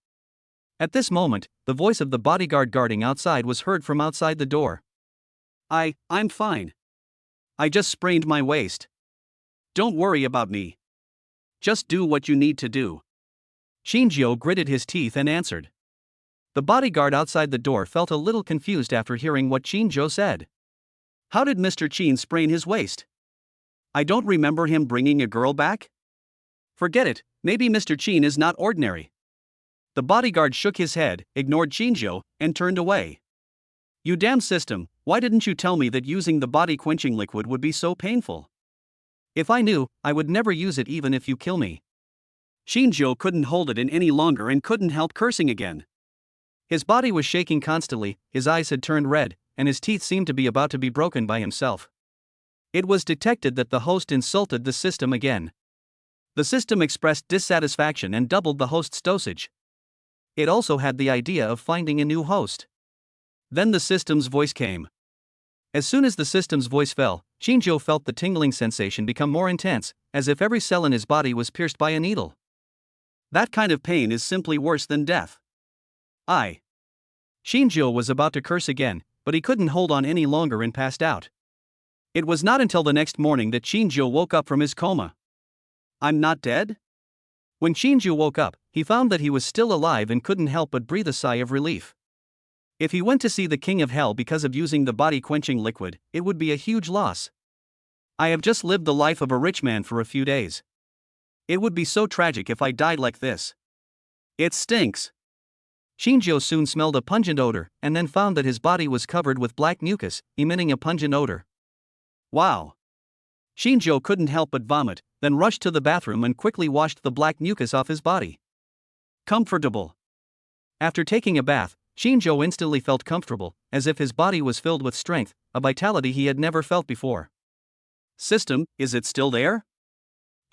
At this moment, the voice of the bodyguard guarding outside was heard from outside the door. I'm fine. I just sprained my waist. Don't worry about me. Just do what you need to do." Shinjio gritted his teeth and answered. The bodyguard outside the door felt a little confused after hearing what Shinjio said. How did Mr. Qin sprain his waist? I don't remember him bringing a girl back? Forget it, maybe Mr. Qin is not ordinary. The bodyguard shook his head, ignored Shinjio, and turned away. You damn system, why didn't you tell me that using the body quenching liquid would be so painful? If I knew, I would never use it even if you kill me. Shinjio couldn't hold it in any longer and couldn't help cursing again. His body was shaking constantly, his eyes had turned red, and his teeth seemed to be about to be broken by himself. It was detected that the host insulted the system again. The system expressed dissatisfaction and doubled the host's dosage. It also had the idea of finding a new host. Then the system's voice came. As soon as the system's voice fell, Shinjio felt the tingling sensation become more intense, as if every cell in his body was pierced by a needle. That kind of pain is simply worse than death. Shinjio was about to curse again, but he couldn't hold on any longer and passed out. It was not until the next morning that Shinjio woke up from his coma. I'm not dead? When Shinjio woke up, he found that he was still alive and couldn't help but breathe a sigh of relief. If he went to see the King of Hell because of using the body-quenching liquid, it would be a huge loss. I have just lived the life of a rich man for a few days. It would be so tragic if I died like this. It stinks. Shinjio soon smelled a pungent odor, and then found that his body was covered with black mucus, emitting a pungent odor. Wow. Shinjio couldn't help but vomit, then rushed to the bathroom and quickly washed the black mucus off his body. Comfortable. After taking a bath, Shinjio instantly felt comfortable, as if his body was filled with strength, a vitality he had never felt before. System, is it still there?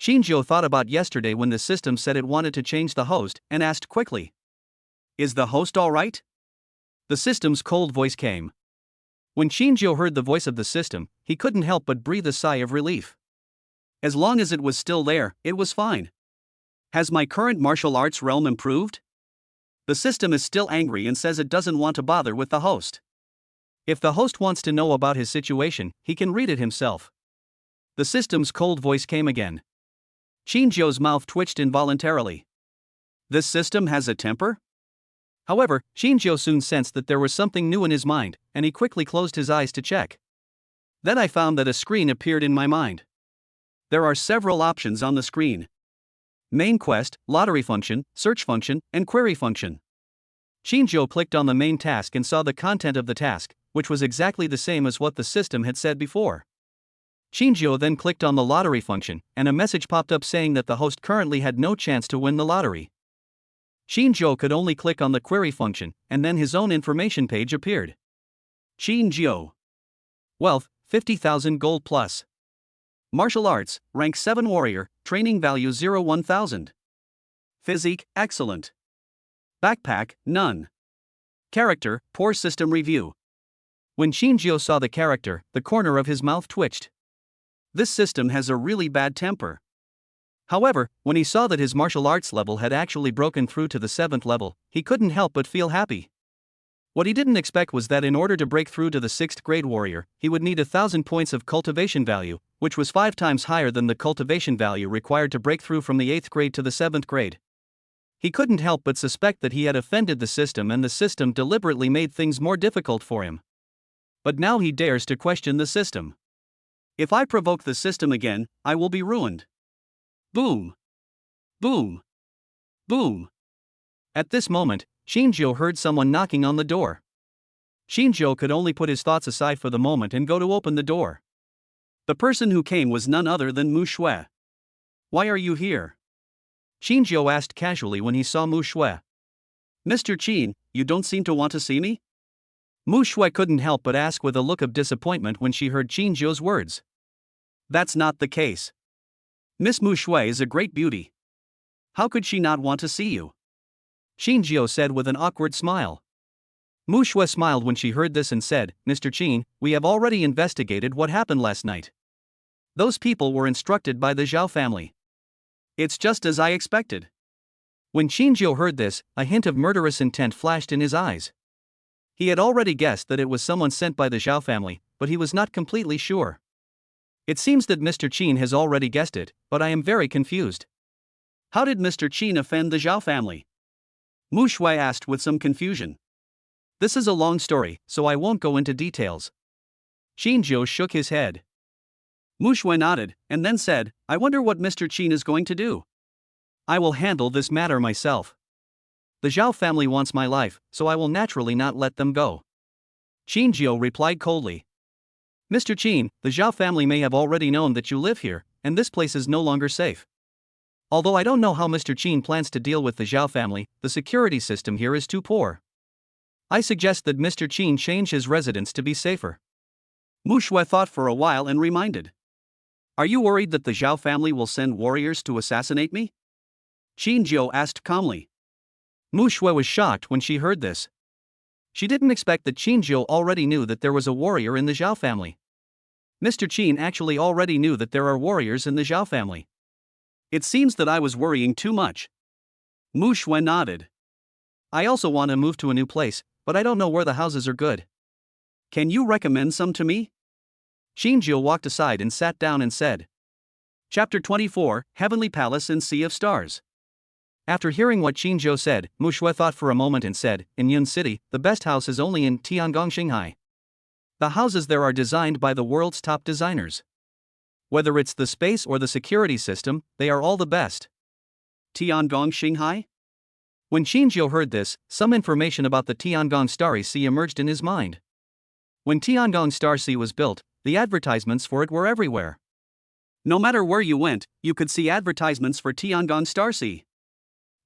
Shinjio thought about yesterday when the system said it wanted to change the host, and asked quickly. Is the host alright? The system's cold voice came. When Shinjio heard the voice of the system, he couldn't help but breathe a sigh of relief. As long as it was still there, it was fine. Has my current martial arts realm improved? The system is still angry and says it doesn't want to bother with the host. If the host wants to know about his situation, he can read it himself. The system's cold voice came again. Shinjio's mouth twitched involuntarily. This system has a temper? However, Shinjio soon sensed that there was something new in his mind, and he quickly closed his eyes to check. Then I found that a screen appeared in my mind. There are several options on the screen. Main quest, lottery function, search function, and query function. Shinjio clicked on the main task and saw the content of the task, which was exactly the same as what the system had said before. Shinjio then clicked on the lottery function, and a message popped up saying that the host currently had no chance to win the lottery. Shinjio could only click on the query function, and then his own information page appeared. Shinjio. Wealth, 50,000 gold plus. Martial arts, rank 7 warrior, training value 0-1000. Physique, excellent. Backpack, none. Character, poor system review. When Shinjio saw the character, the corner of his mouth twitched. This system has a really bad temper. However, when he saw that his martial arts level had actually broken through to the 7th level, he couldn't help but feel happy. What he didn't expect was that in order to break through to the 6th grade warrior, he would need 1,000 points of cultivation value, which was 5 times higher than the cultivation value required to break through from the 8th grade to the 7th grade. He couldn't help but suspect that he had offended the system and the system deliberately made things more difficult for him. But now he dares to question the system. If I provoke the system again, I will be ruined. Boom. Boom. Boom. At this moment, Shinjio heard someone knocking on the door. Shinjio could only put his thoughts aside for the moment and go to open the door. The person who came was none other than Mushu. Why are you here? Shinjio asked casually when he saw Mushu. Mr. Qin, you don't seem to want to see me? Mushu couldn't help but ask with a look of disappointment when she heard Shinjio's words. That's not the case. Miss Mushu is a great beauty. How could she not want to see you? Shinjio said with an awkward smile. Mushu smiled when she heard this and said, Mr. Qin, we have already investigated what happened last night. Those people were instructed by the Zhao family. It's just as I expected. When Qinjiu heard this, a hint of murderous intent flashed in his eyes. He had already guessed that it was someone sent by the Zhao family, but he was not completely sure. It seems that Mr. Qin has already guessed it, but I am very confused. How did Mr. Qin offend the Zhao family? Mushu asked with some confusion. This is a long story, so I won't go into details. Qinjiu shook his head. Mushu nodded, and then said, I wonder what Mr. Qin is going to do. I will handle this matter myself. The Zhao family wants my life, so I will naturally not let them go. Qinjiu replied coldly. Mr. Qin, the Zhao family may have already known that you live here, and this place is no longer safe. Although I don't know how Mr. Qin plans to deal with the Zhao family, the security system here is too poor. I suggest that Mr. Qin change his residence to be safer. Mushu thought for a while and reminded. Are you worried that the Zhao family will send warriors to assassinate me? Qinjiu asked calmly. Mushu was shocked when she heard this. She didn't expect that Qinjiu already knew that there was a warrior in the Zhao family. Mr. Qin actually already knew that there are warriors in the Zhao family. It seems that I was worrying too much. Mushu nodded. I also want to move to a new place, but I don't know where the houses are good. Can you recommend some to me? Qinjiu walked aside and sat down and said. Chapter 24, Heavenly Palace and Sea of Stars. After hearing what Qinjiu said, Mushu thought for a moment and said, in Yun City, the best house is only in Tiangong Xinghai. The houses there are designed by the world's top designers. Whether it's the space or the security system, they are all the best. Tiangong Xinghai? When Qinjiu heard this, some information about the Tiangong Starry Sea emerged in his mind. When Tiangong Star Sea was built, the advertisements for it were everywhere. No matter where you went, you could see advertisements for Tiangong Star Sea.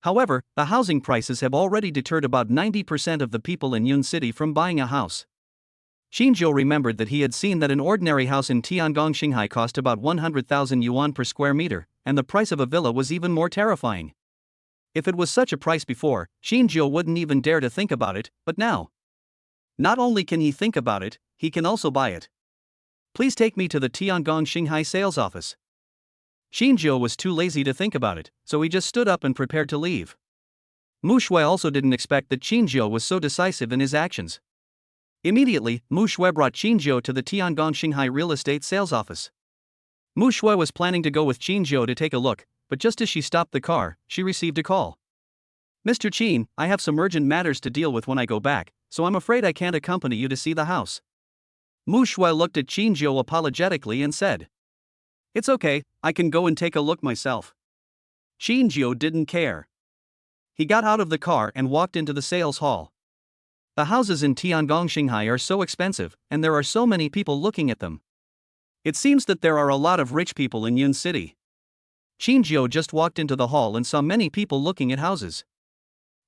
However, the housing prices have already deterred about 90% of the people in Yun City from buying a house. Qinjiu remembered that he had seen that an ordinary house in Tiangong Xinghai cost about 100,000 yuan per square meter, and the price of a villa was even more terrifying. If it was such a price before, Qinjiu wouldn't even dare to think about it, but now. Not only can he think about it, he can also buy it. Please take me to the Tiangong Xinghai sales office. Qinjiu was too lazy to think about it, so he just stood up and prepared to leave. Mushu also didn't expect that Qinjiu was so decisive in his actions. Immediately, Mushu brought Qinjiu to the Tiangong Xinghai real estate sales office. Mushu was planning to go with Qinjiu to take a look, but just as she stopped the car, she received a call. Mr. Qin, I have some urgent matters to deal with when I go back, so I'm afraid I can't accompany you to see the house. Mushu looked at Qinjiu apologetically and said. It's okay, I can go and take a look myself. Qinjiu didn't care. He got out of the car and walked into the sales hall. The houses in Tiangong Xinghai are so expensive, and there are so many people looking at them. It seems that there are a lot of rich people in Yun City. Qinjiu just walked into the hall and saw many people looking at houses.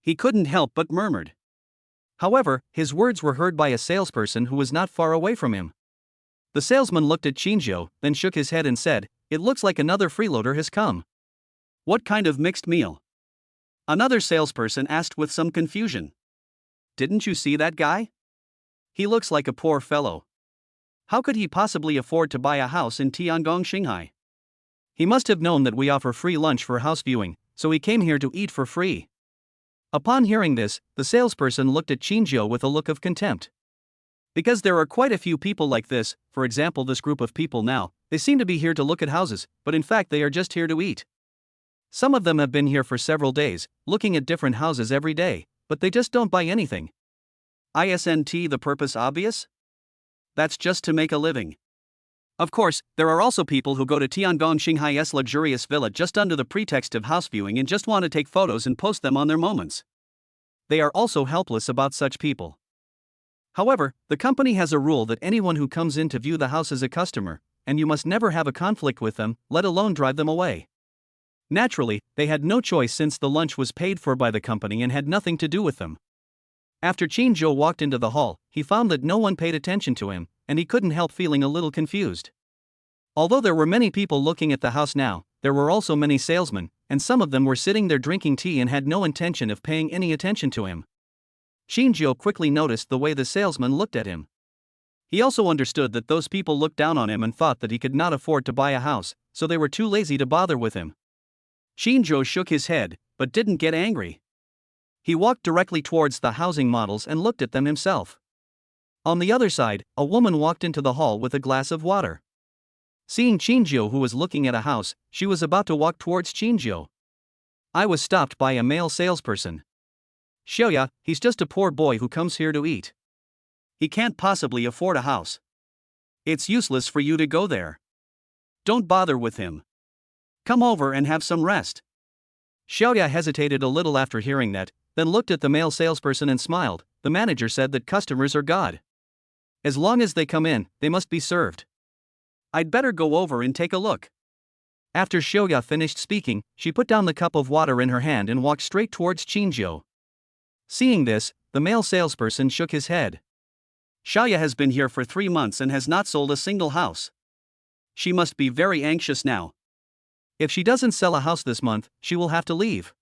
He couldn't help but murmured. However, his words were heard by a salesperson who was not far away from him. The salesman looked at Qinjiu, then shook his head and said, It looks like another freeloader has come. What kind of mixed meal? Another salesperson asked with some confusion. Didn't you see that guy? He looks like a poor fellow. How could he possibly afford to buy a house in Tiangong Xinghai? He must have known that we offer free lunch for house viewing, so he came here to eat for free. Upon hearing this, the salesperson looked at Qinjiu with a look of contempt. Because there are quite a few people like this, for example this group of people now, they seem to be here to look at houses, but in fact they are just here to eat. Some of them have been here for several days, looking at different houses every day, but they just don't buy anything. Isn't the purpose obvious? That's just to make a living. Of course, there are also people who go to Tiangong Xinghai's luxurious villa just under the pretext of house viewing and just want to take photos and post them on their moments. They are also helpless about such people. However, the company has a rule that anyone who comes in to view the house is a customer, and you must never have a conflict with them, let alone drive them away. Naturally, they had no choice since the lunch was paid for by the company and had nothing to do with them. After Qinjiu walked into the hall, he found that no one paid attention to him, and he couldn't help feeling a little confused. Although there were many people looking at the house now, there were also many salesmen, and some of them were sitting there drinking tea and had no intention of paying any attention to him. Qinjiu quickly noticed the way the salesman looked at him. He also understood that those people looked down on him and thought that he could not afford to buy a house, so they were too lazy to bother with him. Shinjo shook his head, but didn't get angry. He walked directly towards the housing models and looked at them himself. On the other side, a woman walked into the hall with a glass of water. Seeing Shinjo, who was looking at a house, she was about to walk towards Shinjo. I was stopped by a male salesperson. Shoya, he's just a poor boy who comes here to eat. He can't possibly afford a house. It's useless for you to go there. Don't bother with him. Come over and have some rest. Shoya hesitated a little after hearing that, then looked at the male salesperson and smiled. The manager said that customers are God. As long as they come in, they must be served. I'd better go over and take a look. After Shoya finished speaking, she put down the cup of water in her hand and walked straight towards Shinjo. Seeing this, the male salesperson shook his head. Shoya has been here for 3 months and has not sold a single house. She must be very anxious now. If she doesn't sell a house this month, she will have to leave.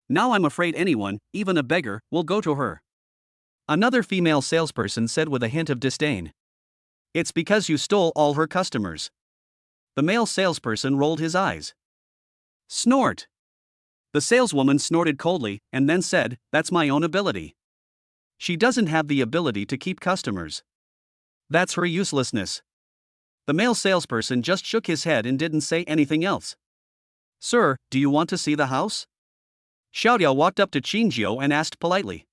Now I'm afraid anyone, even a beggar, will go to her. Another female salesperson said with a hint of disdain. It's because you stole all her customers. The male salesperson rolled his eyes. Snort. The saleswoman snorted coldly and then said, "That's my own ability. She doesn't have the ability to keep customers. That's her uselessness." The male salesperson just shook his head and didn't say anything else. Sir, do you want to see the house? Xiaoya walked up to Shinjo and asked politely.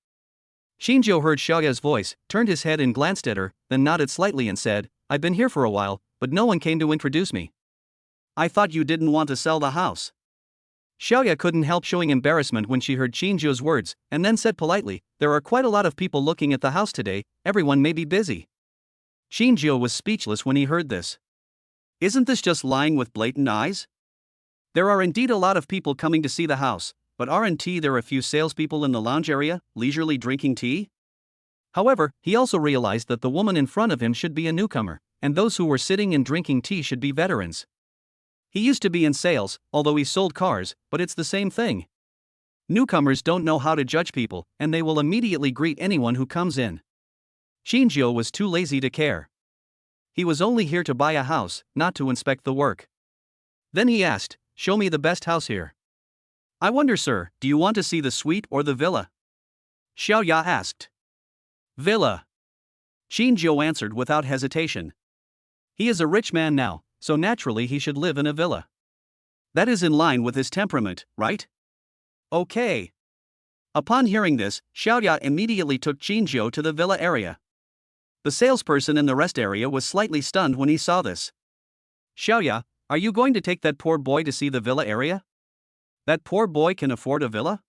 Shinjo heard Xiaoya's voice, turned his head and glanced at her, then nodded slightly and said, I've been here for a while, but no one came to introduce me. I thought you didn't want to sell the house. Xiaoya couldn't help showing embarrassment when she heard Shinjo's words, and then said politely, there are quite a lot of people looking at the house today, everyone may be busy. Shinjo was speechless when he heard this. Isn't this just lying with blatant eyes? There are indeed a lot of people coming to see the house, but aren't there a few salespeople in the lounge area, leisurely drinking tea? However, he also realized that the woman in front of him should be a newcomer, and those who were sitting and drinking tea should be veterans. He used to be in sales, although he sold cars, but it's the same thing. Newcomers don't know how to judge people, and they will immediately greet anyone who comes in. Shinjo was too lazy to care. He was only here to buy a house, not to inspect the work. Then he asked, show me the best house here. I wonder, sir, do you want to see the suite or the villa? Xiaoya asked. Villa. Shinjo answered without hesitation. He is a rich man now, so naturally he should live in a villa. That is in line with his temperament, right? Okay. Upon hearing this, Xiaoya immediately took Shinjo to the villa area. The salesperson in the rest area was slightly stunned when he saw this. Xiaoya, are you going to take that poor boy to see the villa area? That poor boy can afford a villa?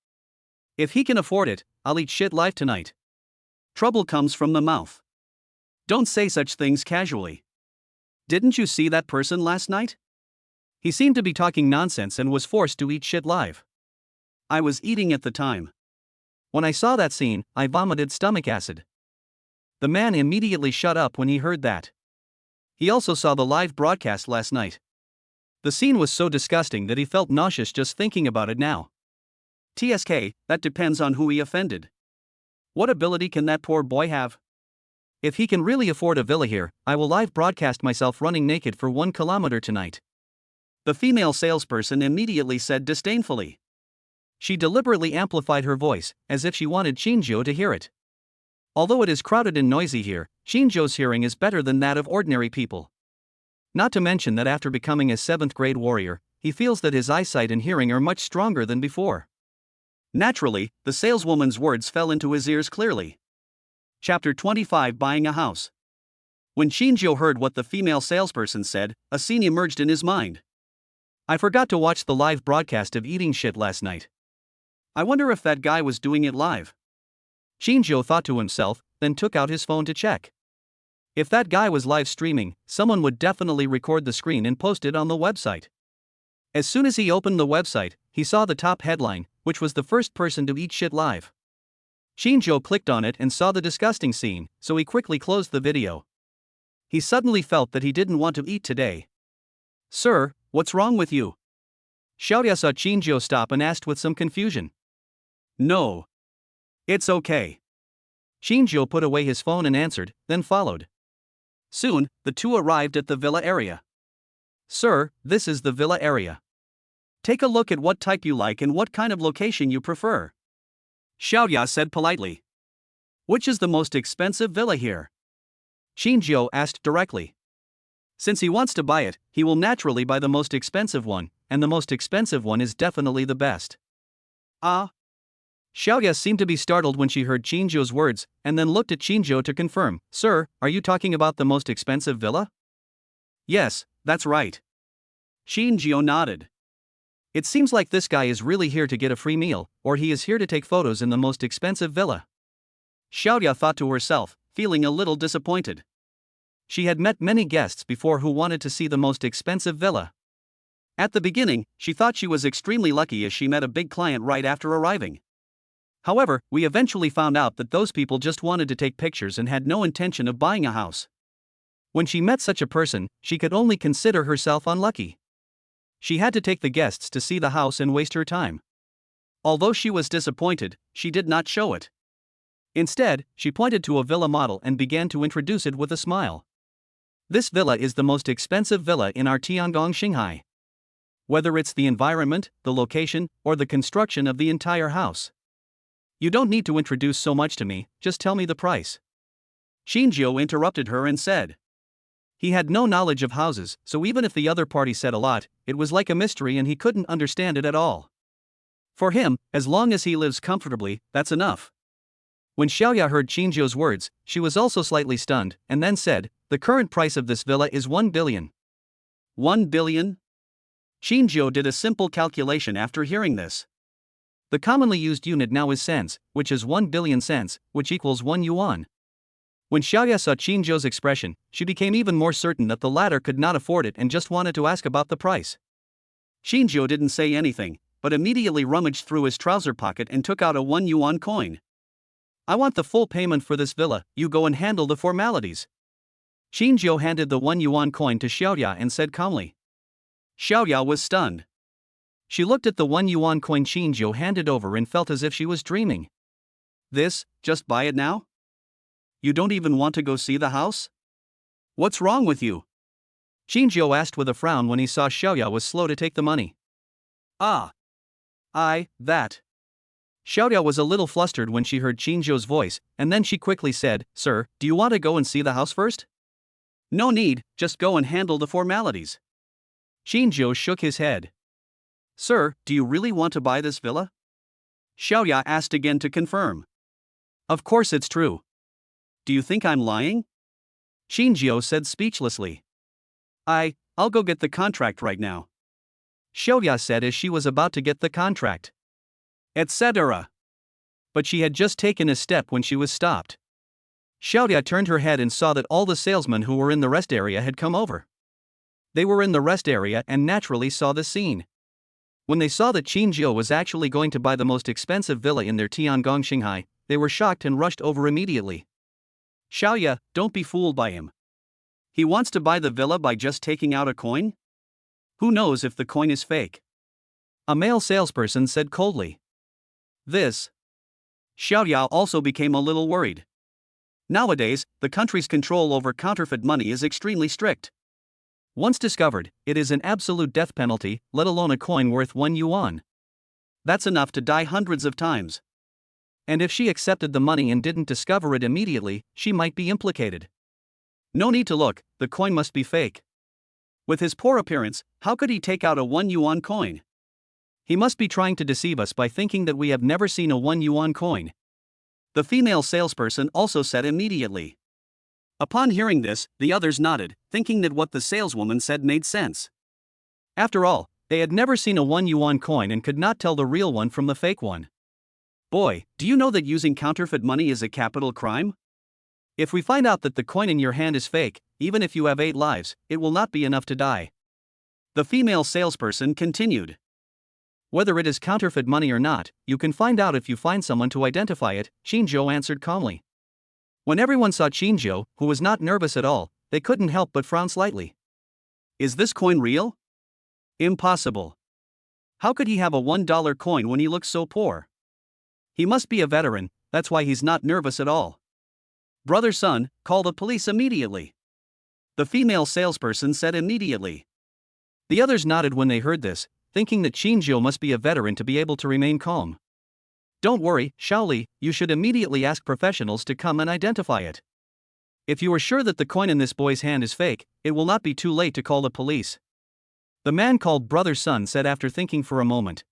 If he can afford it, I'll eat shit live tonight. Trouble comes from the mouth. Don't say such things casually. Didn't you see that person last night? He seemed to be talking nonsense and was forced to eat shit live. I was eating at the time. When I saw that scene, I vomited stomach acid. The man immediately shut up when he heard that. He also saw the live broadcast last night. The scene was so disgusting that he felt nauseous just thinking about it now. TSK, that depends on who he offended. What ability can that poor boy have? If he can really afford a villa here, I will live broadcast myself running naked for 1 kilometer tonight. The female salesperson immediately said disdainfully. She deliberately amplified her voice, as if she wanted Shinjo to hear it. Although it is crowded and noisy here, Shinjo's hearing is better than that of ordinary people. Not to mention that after becoming a 7th grade warrior, he feels that his eyesight and hearing are much stronger than before. Naturally, the saleswoman's words fell into his ears clearly. Chapter 25, Buying a House. When Shinjo heard what the female salesperson said, a scene emerged in his mind. I forgot to watch the live broadcast of eating shit last night. I wonder if that guy was doing it live. Shinjo thought to himself, then took out his phone to check. If that guy was live streaming, someone would definitely record the screen and post it on the website. As soon as he opened the website, he saw the top headline, which was the first person to eat shit live. Shinjo clicked on it and saw the disgusting scene, so he quickly closed the video. He suddenly felt that he didn't want to eat today. Sir, what's wrong with you? Xiaoya saw Shinjo stop and asked with some confusion. No. It's okay. Shinjo put away his phone and answered, then followed. Soon, the two arrived at the villa area. Sir, this is the villa area. Take a look at what type you like and what kind of location you prefer. Xiaoya said politely. Which is the most expensive villa here? Qingjiu asked directly. Since he wants to buy it, he will naturally buy the most expensive one, and the most expensive one is definitely the best. Ah? Xiaoya seemed to be startled when she heard Qingjiu's words, and then looked at Qingjiu to confirm. Sir, are you talking about the most expensive villa? Yes, that's right. Qingjiu nodded. It seems like this guy is really here to get a free meal, or he is here to take photos in the most expensive villa. Xiaoya thought to herself, feeling a little disappointed. She had met many guests before who wanted to see the most expensive villa. At the beginning, she thought she was extremely lucky as she met a big client right after arriving. However, we eventually found out that those people just wanted to take pictures and had no intention of buying a house. When she met such a person, she could only consider herself unlucky. She had to take the guests to see the house and waste her time. Although she was disappointed, she did not show it. Instead, she pointed to a villa model and began to introduce it with a smile. This villa is the most expensive villa in our Tiangong Shanghai. Whether it's the environment, the location, or the construction of the entire house. You don't need to introduce so much to me, just tell me the price. Qingjiu interrupted her and said. He had no knowledge of houses, so even if the other party said a lot, it was like a mystery and he couldn't understand it at all. For him, as long as he lives comfortably, that's enough. When Xiaoya heard Qingjiu's words, she was also slightly stunned, and then said, the current price of this villa is 1 billion. 1 billion? Qingjiu did a simple calculation after hearing this. The commonly used unit now is cents, which is 1 billion cents, which equals 1 yuan. When Xiaoya saw Qingjiu's expression, she became even more certain that the latter could not afford it and just wanted to ask about the price. Qingjiu didn't say anything, but immediately rummaged through his trouser pocket and took out a 1 yuan coin. I want the full payment for this villa, you go and handle the formalities. Qingjiu handed the 1 yuan coin to Xiaoya and said calmly. Xiaoya was stunned. She looked at the 1 yuan coin Qingjiu handed over and felt as if she was dreaming. This, just buy it now? You don't even want to go see the house? What's wrong with you? Qingjiu asked with a frown when he saw Xiaoya was slow to take the money. Ah. That. Xiaoya was a little flustered when she heard Qingjiu's voice, and then she quickly said, Sir, do you want to go and see the house first? No need, just go and handle the formalities. Qingjiu shook his head. Sir, do you really want to buy this villa? Xiaoya asked again to confirm. Of course it's true. Do you think I'm lying? Qingjiu said speechlessly. I'll go get the contract right now. Xiaoya said as she was about to get the contract. Etc. But she had just taken a step when she was stopped. Xiaoya turned her head and saw that all the salesmen who were in the rest area had come over. They were in the rest area and naturally saw the scene. When they saw that Qingjiu was actually going to buy the most expensive villa in their Tiangong Shanghai, they were shocked and rushed over immediately. Xiaoya, don't be fooled by him. He wants to buy the villa by just taking out a coin? Who knows if the coin is fake? A male salesperson said coldly. This. Xiaoya also became a little worried. Nowadays, the country's control over counterfeit money is extremely strict. Once discovered, it is an absolute death penalty, let alone a coin worth 1 yuan. That's enough to die hundreds of times. And if she accepted the money and didn't discover it immediately, she might be implicated. No need to look, the coin must be fake. With his poor appearance, how could he take out a 1 yuan coin? He must be trying to deceive us by thinking that we have never seen a 1 yuan coin. The female salesperson also said immediately. Upon hearing this, the others nodded, thinking that what the saleswoman said made sense. After all, they had never seen a 1 yuan coin and could not tell the real one from the fake one. Boy, do you know that using counterfeit money is a capital crime? If we find out that the coin in your hand is fake, even if you have 8 lives, it will not be enough to die. The female salesperson continued. Whether it is counterfeit money or not, you can find out if you find someone to identify it, Qingjiu answered calmly. When everyone saw Qingjiu, who was not nervous at all, they couldn't help but frown slightly. Is this coin real? Impossible. How could he have a $1 coin when he looks so poor? He must be a veteran, that's why he's not nervous at all. Brother Sun, call the police immediately. the female salesperson said immediately. The others nodded when they heard this, thinking that Qinzhou must be a veteran to be able to remain calm. Don't worry, Shaoli, you should immediately ask professionals to come and identify it. If you are sure that the coin in this boy's hand is fake, it will not be too late to call the police. The man called Brother Sun said after thinking for a moment.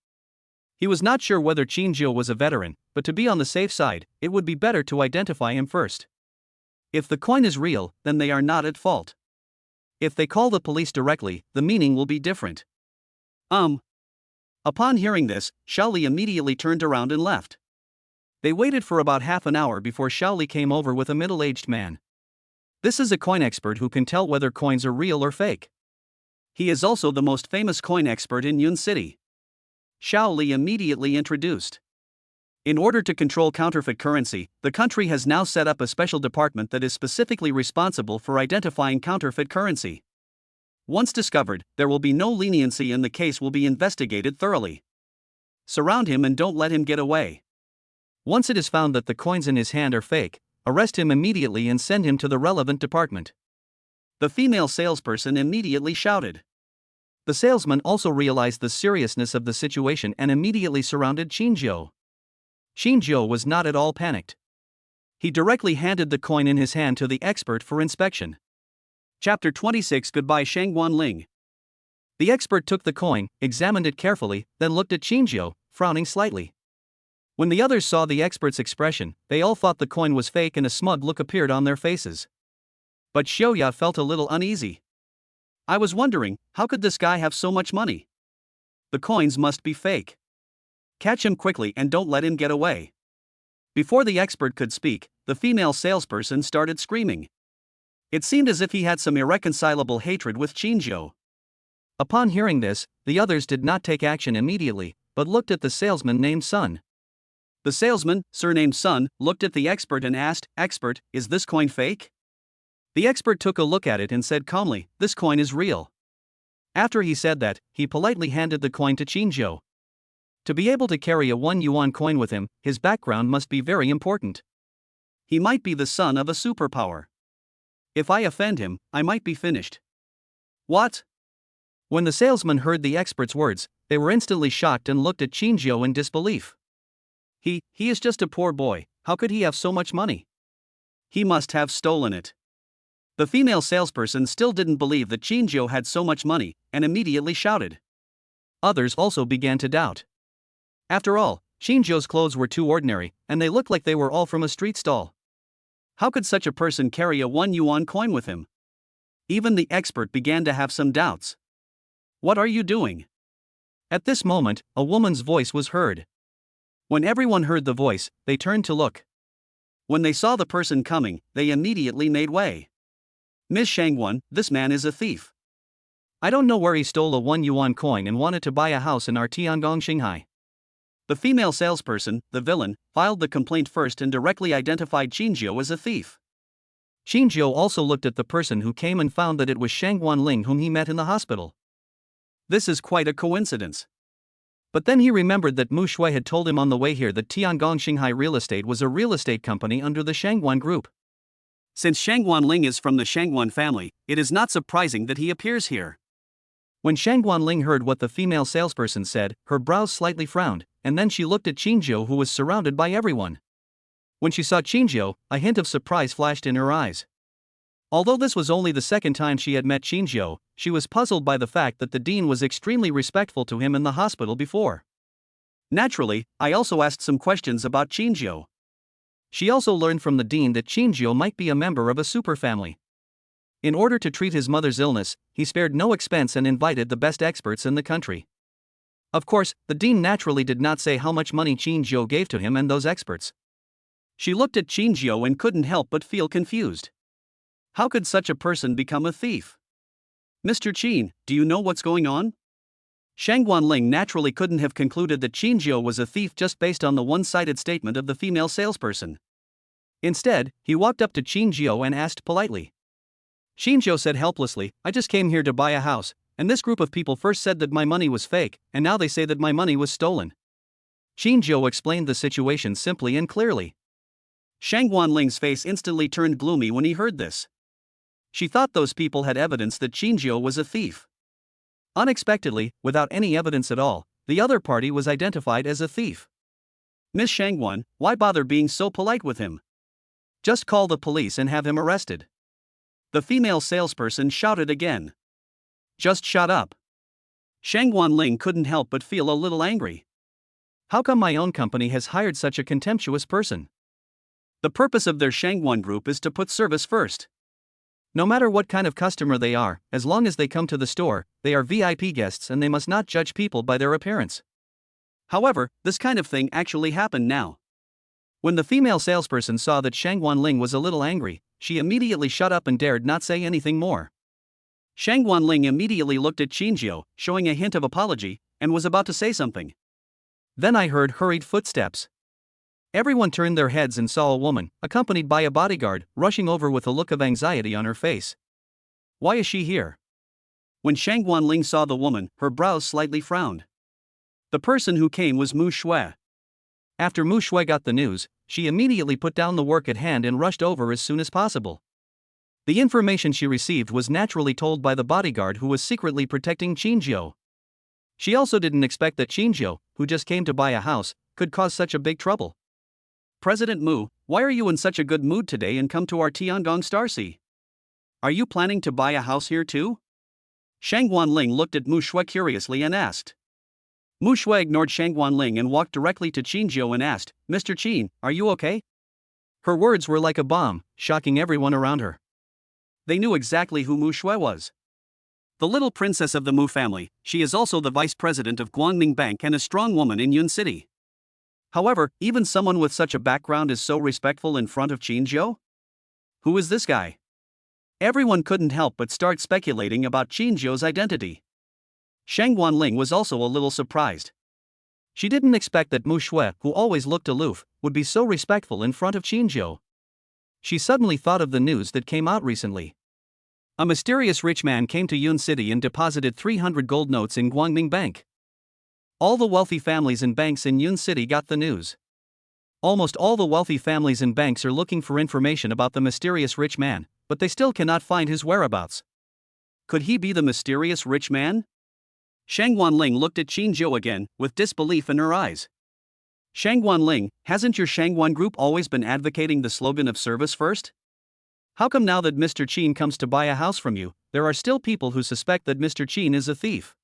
He was not sure whether Qinzhou was a veteran, but to be on the safe side, it would be better to identify him first. If the coin is real, then they are not at fault. If they call the police directly, the meaning will be different. Upon hearing this, Shaoli immediately turned around and left. They waited for about half an hour before Shaoli came over with a middle-aged man. This is a coin expert who can tell whether coins are real or fake. He is also the most famous coin expert in Yun City. Shaoli immediately introduced. In order to control counterfeit currency, the country has now set up a special department that is specifically responsible for identifying counterfeit currency. Once discovered, there will be no leniency and the case will be investigated thoroughly. Surround him and don't let him get away. Once it is found that the coins in his hand are fake, arrest him immediately and send him to the relevant department. The female salesperson immediately shouted. The salesman also realized the seriousness of the situation and immediately surrounded Qinzhou. Qinzhou was not at all panicked. He directly handed the coin in his hand to the expert for inspection. Chapter 26 Goodbye Shangguan Ling. The expert took the coin, examined it carefully, then looked at Qinzhou, frowning slightly. When the others saw the expert's expression, they all thought the coin was fake and a smug look appeared on their faces. But Xiaoya felt a little uneasy. I was wondering, how could this guy have so much money? The coins must be fake. Catch him quickly and don't let him get away. Before the expert could speak, the female salesperson started screaming. It seemed as if he had some irreconcilable hatred with Qinzhou. Upon hearing this, the others did not take action immediately, but looked at the salesman named Sun. The salesman, surnamed Sun, looked at the expert and asked, Expert, is this coin fake? The expert took a look at it and said calmly, This coin is real. After he said that, he politely handed the coin to Qinzhou. To be able to carry a 1 yuan coin with him, his background must be very important. He might be the son of a superpower. If I offend him, I might be finished. What? When the salesman heard the expert's words, they were instantly shocked and looked at Qinzhou in disbelief. He is just a poor boy, how could he have so much money? He must have stolen it. The female salesperson still didn't believe that Qinzhou had so much money, and immediately shouted. Others also began to doubt. After all, Qinzhou's clothes were too ordinary, and they looked like they were all from a street stall. How could such a person carry a 1 yuan coin with him? Even the expert began to have some doubts. What are you doing? At this moment, a woman's voice was heard. When everyone heard the voice, they turned to look. When they saw the person coming, they immediately made way. Ms. Shangguan, this man is a thief. I don't know where he stole a 1 yuan coin and wanted to buy a house in our Tiangong Shanghai. The female salesperson, the villain, filed the complaint first and directly identified Qinzhou as a thief. Qinzhou also looked at the person who came and found that it was Shangguan Ling whom he met in the hospital. This is quite a coincidence. But then he remembered that Mu Shui had told him on the way here that Tiangong Shanghai Real Estate was a real estate company under the Shangguan Group. Since Shangguan Ling is from the Shangguan family, it is not surprising that he appears here. When Shangguan Ling heard what the female salesperson said, her brows slightly frowned, and then she looked at Qinzhou who was surrounded by everyone. When she saw Qinzhou, a hint of surprise flashed in her eyes. Although this was only the second time she had met Qinzhou, she was puzzled by the fact that the dean was extremely respectful to him in the hospital before. Naturally, I also asked some questions about Qinzhou. She also learned from the dean that Qinzhou might be a member of a superfamily. In order to treat his mother's illness, he spared no expense and invited the best experts in the country. Of course, the dean naturally did not say how much money Qinzhou gave to him and those experts. She looked at Qinzhou and couldn't help but feel confused. How could such a person become a thief? Mr. Qin, do you know what's going on? Shangguan Ling naturally couldn't have concluded that Qinzhou was a thief just based on the one-sided statement of the female salesperson. Instead, he walked up to Qinzhou and asked politely. Qinzhou said helplessly, I just came here to buy a house, and this group of people first said that my money was fake, and now they say that my money was stolen. Qinzhou explained the situation simply and clearly. Shangguan Ling's face instantly turned gloomy when he heard this. She thought those people had evidence that Qinjiu was a thief. Unexpectedly, without any evidence at all, the other party was identified as a thief. Miss Shangguan, why bother being so polite with him? Just call the police and have him arrested. The female salesperson shouted again. Just shut up. Shangguan Ling couldn't help but feel a little angry. How come my own company has hired such a contemptuous person? The purpose of their Shangguan group is to put service first. No matter what kind of customer they are, as long as they come to the store, they are VIP guests and they must not judge people by their appearance. However, this kind of thing actually happened now. When the female salesperson saw that Shangguan Ling was a little angry, she immediately shut up and dared not say anything more. Shangguan Ling immediately looked at Qinjiu, showing a hint of apology, and was about to say something. Then I heard hurried footsteps. Everyone turned their heads and saw a woman, accompanied by a bodyguard, rushing over with a look of anxiety on her face. Why is she here? When Shangguan Ling saw the woman, her brows slightly frowned. The person who came was Mushu. After Mushu got the news, she immediately put down the work at hand and rushed over as soon as possible. The information she received was naturally told by the bodyguard who was secretly protecting Qinjiu. She also didn't expect that Qinjiu, who just came to buy a house, could cause such a big trouble. President Mu, why are you in such a good mood today and come to our Tiangong Starcy? Are you planning to buy a house here too? Shangguan Ling looked at Mushu curiously and asked. Mushu ignored Shangguan Ling and walked directly to Qinjiu and asked, Mr. Qin, are you okay? Her words were like a bomb, shocking everyone around her. They knew exactly who Mushu was. The little princess of the Mu family, she is also the vice president of Guangming Bank and a strong woman in Yun City. However, even someone with such a background is so respectful in front of Qinjiu? Who is this guy? Everyone couldn't help but start speculating about Qinjiu's identity. Shangguan Ling was also a little surprised. She didn't expect that Mushu, who always looked aloof, would be so respectful in front of Qinjiu. She suddenly thought of the news that came out recently. A mysterious rich man came to Yun City and deposited 300 gold notes in Guangming Bank. All the wealthy families and banks in Yun City got the news. Almost all the wealthy families and banks are looking for information about the mysterious rich man, but they still cannot find his whereabouts. Could he be the mysterious rich man? Shangguan Ling looked at Qinjiu again, with disbelief in her eyes. Shangguan Ling, hasn't your Shangguan group always been advocating the slogan of service first? How come now that Mr. Qin comes to buy a house from you, there are still people who suspect that Mr. Qin is a thief?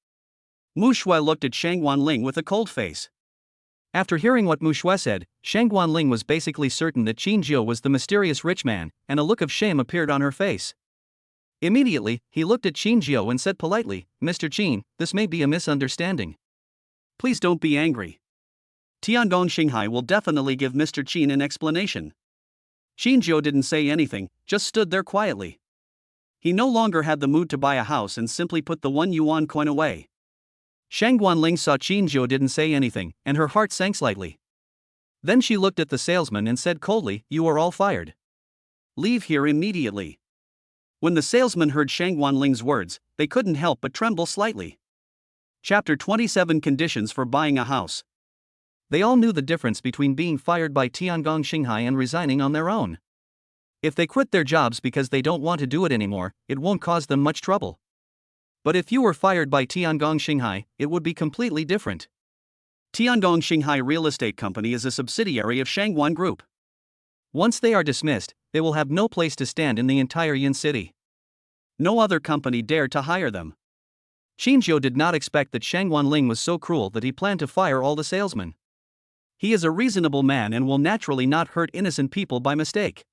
Mushu looked at Shangguan Ling with a cold face. After hearing what Mushu said, Shangguan Ling was basically certain that Qinjiu was the mysterious rich man, and a look of shame appeared on her face. Immediately, he looked at Qinjiu and said politely, Mr. Qin, this may be a misunderstanding. Please don't be angry. Tiangong Xinghai will definitely give Mr. Qin an explanation. Qinjiu didn't say anything, just stood there quietly. He no longer had the mood to buy a house and simply put the 1 yuan coin away. Shangguan Ling saw Qinjiu didn't say anything, and her heart sank slightly. Then she looked at the salesman and said coldly, You are all fired. Leave here immediately. When the salesman heard Shangguan Ling's words, they couldn't help but tremble slightly. Chapter 27 Conditions for Buying a House. They all knew the difference between being fired by Tiangong Xinghai and resigning on their own. If they quit their jobs because they don't want to do it anymore, it won't cause them much trouble. But if you were fired by Tiangong Xinghai, it would be completely different. Tiangong Xinghai Real Estate Company is a subsidiary of Shangguan Group. Once they are dismissed, they will have no place to stand in the entire Yun City. No other company dared to hire them. Qinjiu did not expect that Shangguan Ling was so cruel that he planned to fire all the salesmen. He is a reasonable man and will naturally not hurt innocent people by mistake.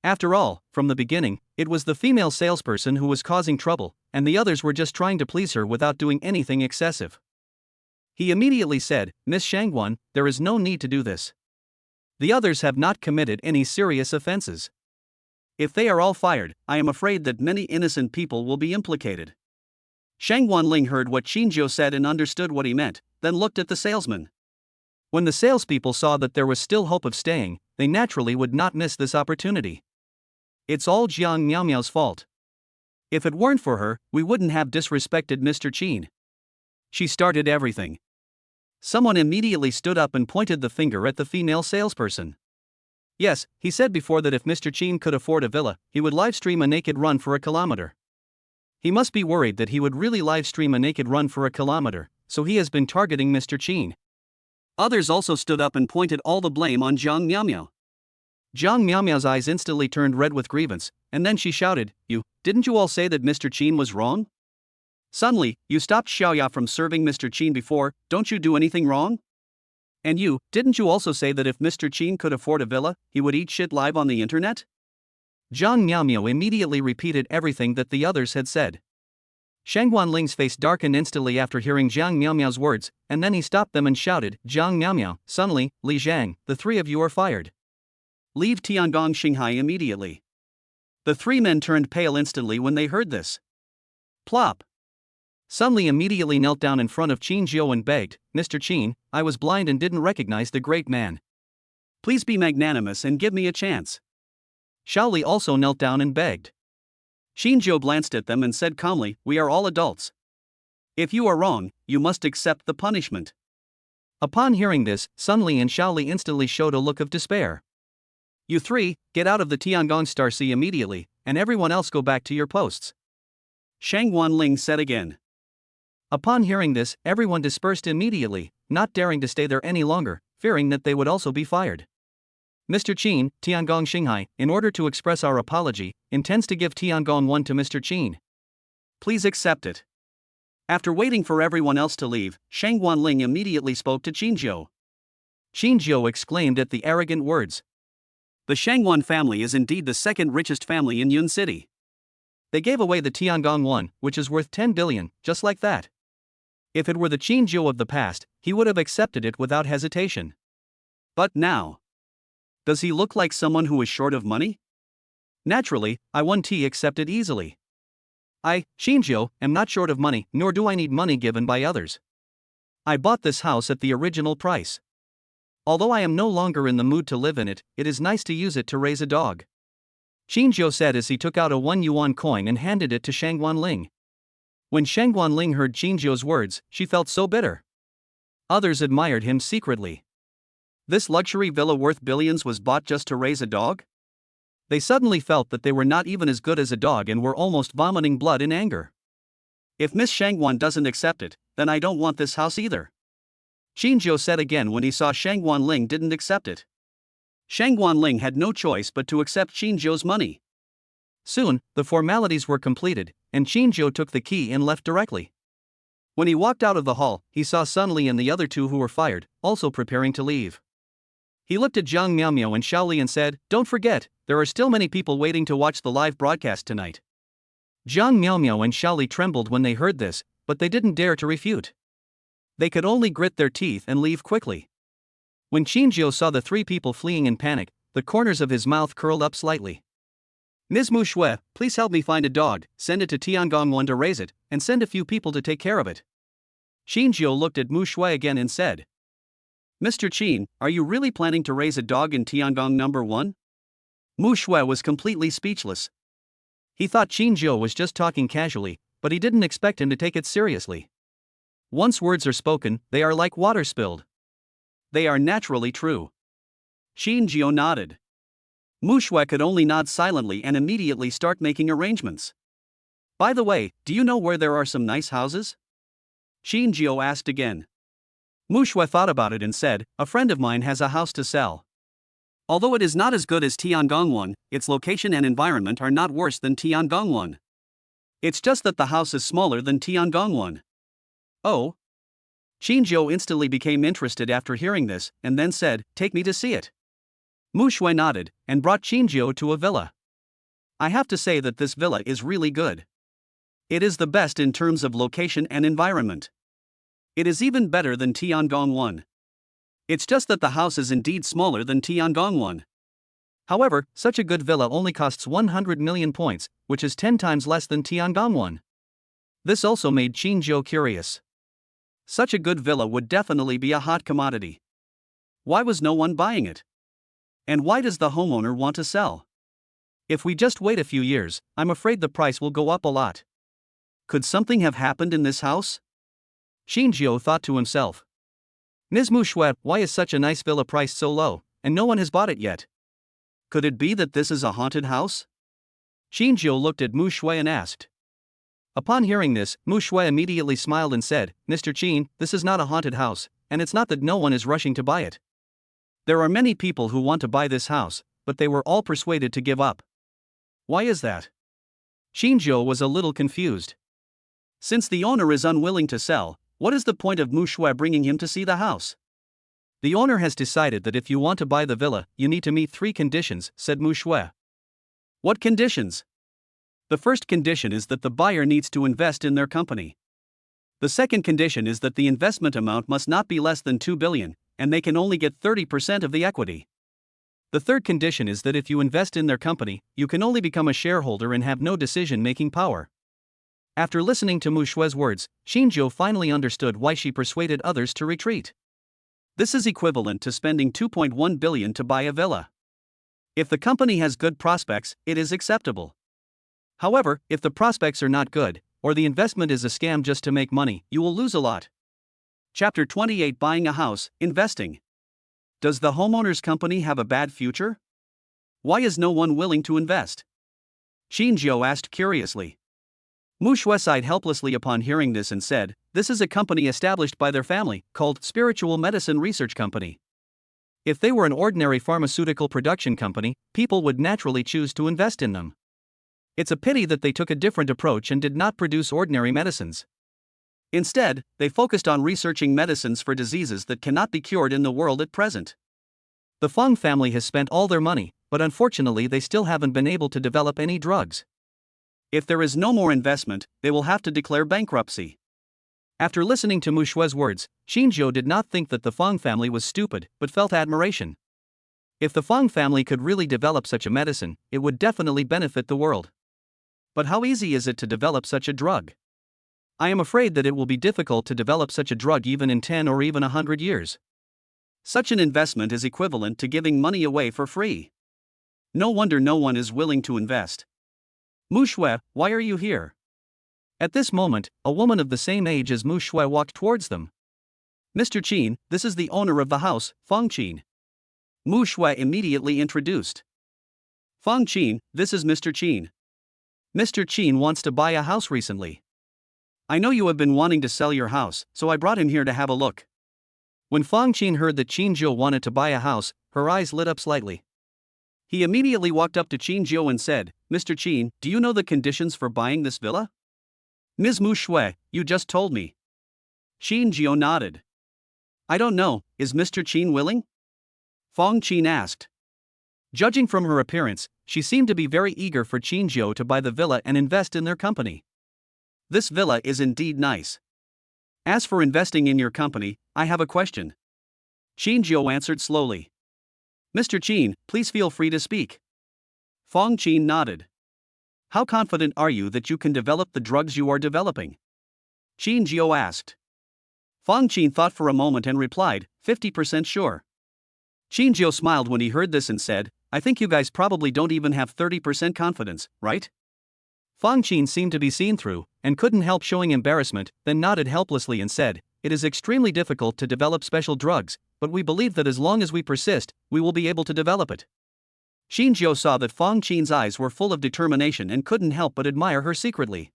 After all, from the beginning, it was the female salesperson who was causing trouble, and the others were just trying to please her without doing anything excessive. He immediately said, Miss Shangguan, there is no need to do this. The others have not committed any serious offenses. If they are all fired, I am afraid that many innocent people will be implicated. Shangguan Ling heard what Qinjiu said and understood what he meant, then looked at the salesman. When the salespeople saw that there was still hope of staying, they naturally would not miss this opportunity. It's all Jiang Miaomiao's fault. If it weren't for her, we wouldn't have disrespected Mr. Qin. She started everything. Someone immediately stood up and pointed the finger at the female salesperson. Yes, he said before that if Mr. Qin could afford a villa, he would livestream a naked run for a kilometer. He must be worried that he would really livestream a naked run for a kilometer, so he has been targeting Mr. Qin. Others also stood up and pointed all the blame on Zhang Miaomiao. Zhang Miaomiao's eyes instantly turned red with grievance, and then she shouted, Didn't you all say that Mr. Qin was wrong? Suddenly, you stopped Xiaoya from serving Mr. Qin before, don't you do anything wrong? And didn't you also say that if Mr. Qin could afford a villa, he would eat shit live on the internet? Zhang Miaomiao immediately repeated everything that the others had said. Shang Guanling's face darkened instantly after hearing Zhang Miaomiao's words, and then he stopped them and shouted, Zhang Miaomiao, Sunli, Li Zhang, the three of you are fired. Leave Tiangong Xinghai immediately. The three men turned pale instantly when they heard this. Plop. Sunli immediately knelt down in front of Qin Zhou and begged, Mr. Qin, I was blind and didn't recognize the great man. Please be magnanimous and give me a chance. Shaoli also knelt down and begged. Qin Zhou glanced at them and said calmly, We are all adults. If you are wrong, you must accept the punishment. Upon hearing this, Sunli and Shaoli instantly showed a look of despair. You three, get out of the Tiangong Star Sea immediately, and everyone else go back to your posts. Shang Guanling said again. Upon hearing this, everyone dispersed immediately, not daring to stay there any longer, fearing that they would also be fired. Mr. Qin, Tiangong Xinghai, in order to express our apology, intends to give Tiangong 1 to Mr. Qin. Please accept it. After waiting for everyone else to leave, Shang Guanling immediately spoke to Qin Zhou. Qin Zhou exclaimed at the arrogant words. The Shangguan family is indeed the second richest family in Yun City. They gave away the Tiangong 1, which is worth 10 billion, just like that. If it were the Qin Zhou of the past, he would have accepted it without hesitation. But now, does he look like someone who is short of money? Naturally, I won't accept it easily. I, Qin Zhou, am not short of money, nor do I need money given by others. I bought this house at the original price. Although I am no longer in the mood to live in it, it is nice to use it to raise a dog. Qin Zhou said as he took out a 1 yuan coin and handed it to Shang Guanling. When Shang Guanling heard Qin Zhou's words, she felt so bitter. Others admired him secretly. This luxury villa worth billions was bought just to raise a dog? They suddenly felt that they were not even as good as a dog and were almost vomiting blood in anger. If Miss Shangguan doesn't accept it, then I don't want this house either. Qin Zhou said again when he saw Shang Guanling didn't accept it. Shang Guanling had no choice but to accept Qin Zhou's money. Soon, the formalities were completed, and Qin Zhou took the key and left directly. When he walked out of the hall, he saw Sun Li and the other two who were fired, also preparing to leave. He looked at Zhang Miaomiao and Shaoli and said, Don't forget, there are still many people waiting to watch the live broadcast tonight. Zhang Miaomiao and Shaoli trembled when they heard this, but they didn't dare to refute. They could only grit their teeth and leave quickly. When Qin Zhou saw the three people fleeing in panic, the corners of his mouth curled up slightly. Ms. Mushu, please help me find a dog, send it to Tiangong 1 to raise it, and send a few people to take care of it. Qin Zhou looked at Mushu again and said, Mr. Qin, are you really planning to raise a dog in Tiangong number 1? Mushu was completely speechless. He thought Qin Zhou was just talking casually, but he didn't expect him to take it seriously. Once words are spoken, they are like water spilled. They are naturally true. Qin Zhou nodded. Mushu could only nod silently and immediately start making arrangements. By the way, do you know where there are some nice houses? Qin Zhou asked again. Mushu thought about it and said, A friend of mine has a house to sell. Although it is not as good as Tiangong 1, its location and environment are not worse than Tiangong 1. It's just that the house is smaller than Tiangong 1. Oh? Qin Zhou instantly became interested after hearing this, and then said, Take me to see it. Mushu nodded, and brought Qin Zhou to a villa. I have to say that this villa is really good. It is the best in terms of location and environment. It is even better than Tiangong 1. It's just that the house is indeed smaller than Tiangong 1. However, such a good villa only costs 100 million points, which is 10 times less than Tiangong 1. This also made Qin Zhou curious. Such a good villa would definitely be a hot commodity. Why was no one buying it? And why does the homeowner want to sell? If we just wait a few years, I'm afraid the price will go up a lot. Could something have happened in this house? Qin Zhou thought to himself. Ms. Mushu, why is such a nice villa priced so low, and no one has bought it yet? Could it be that this is a haunted house? Qinjiu looked at Mu Shui and asked. Upon hearing this, Mu Shui immediately smiled and said, Mr. Qin, this is not a haunted house, and it's not that no one is rushing to buy it. There are many people who want to buy this house, but they were all persuaded to give up. Why is that? Qinjiu was a little confused. Since the owner is unwilling to sell, what is the point of Mu Shui bringing him to see the house? The owner has decided that if you want to buy the villa, you need to meet 3 conditions, said Mu Shui. What conditions? The first condition is that the buyer needs to invest in their company. The second condition is that the investment amount must not be less than 2 billion, and they can only get 30% of the equity. The third condition is that if you invest in their company, you can only become a shareholder and have no decision-making power. After listening to Mu Shui's words, Qinjiu finally understood why she persuaded others to retreat. This is equivalent to spending 2.1 billion to buy a villa. If the company has good prospects, it is acceptable. However, if the prospects are not good, or the investment is a scam just to make money, you will lose a lot. Chapter 28: Buying a House, Investing. Does the homeowner's company have a bad future? Why is no one willing to invest? Qinjiu asked curiously. Mu Shui sighed helplessly upon hearing this and said, this is a company established by their family, called Spiritual Medicine Research Company. If they were an ordinary pharmaceutical production company, people would naturally choose to invest in them. It's a pity that they took a different approach and did not produce ordinary medicines. Instead, they focused on researching medicines for diseases that cannot be cured in the world at present. The Feng family has spent all their money, but unfortunately they still haven't been able to develop any drugs. If there is no more investment, they will have to declare bankruptcy. After listening to Mu Shui's words, Qinjiu did not think that the Feng family was stupid, but felt admiration. If the Feng family could really develop such a medicine, it would definitely benefit the world. But how easy is it to develop such a drug? I am afraid that it will be difficult to develop such a drug even in 10 or even 100 years. Such an investment is equivalent to giving money away for free. No wonder no one is willing to invest. Mu Shui, why are you here? At this moment, a woman of the same age as Mu Shui walked towards them. Mr. Qin, this is the owner of the house, Feng Qin. Mu Shui immediately introduced. Feng Qin, this is Mr. Qin. Mr. Qin wants to buy a house recently. I know you have been wanting to sell your house, so I brought him here to have a look. When Feng Qin heard that Qinjiu wanted to buy a house, her eyes lit up slightly. He immediately walked up to Qinjiu and said, Mr. Qin, do you know the conditions for buying this villa? Ms. Mu Shui, you just told me. Qinjiu nodded. I don't know, is Mr. Qin willing? Feng Qin asked. Judging from her appearance, she seemed to be very eager for Qinjiu to buy the villa and invest in their company. This villa is indeed nice. As for investing in your company, I have a question. Qinjiu answered slowly. Mr. Qin, please feel free to speak. Feng Qin nodded. How confident are you that you can develop the drugs you are developing? Qinjiu asked. Feng Qin thought for a moment and replied, 50% sure. Qinjiu smiled when he heard this and said, I think you guys probably don't even have 30% confidence, right? Feng Qin seemed to be seen through, and couldn't help showing embarrassment, then nodded helplessly and said, it is extremely difficult to develop special drugs, but we believe that as long as we persist, we will be able to develop it. Qinjiu saw that Feng Qin's eyes were full of determination and couldn't help but admire her secretly.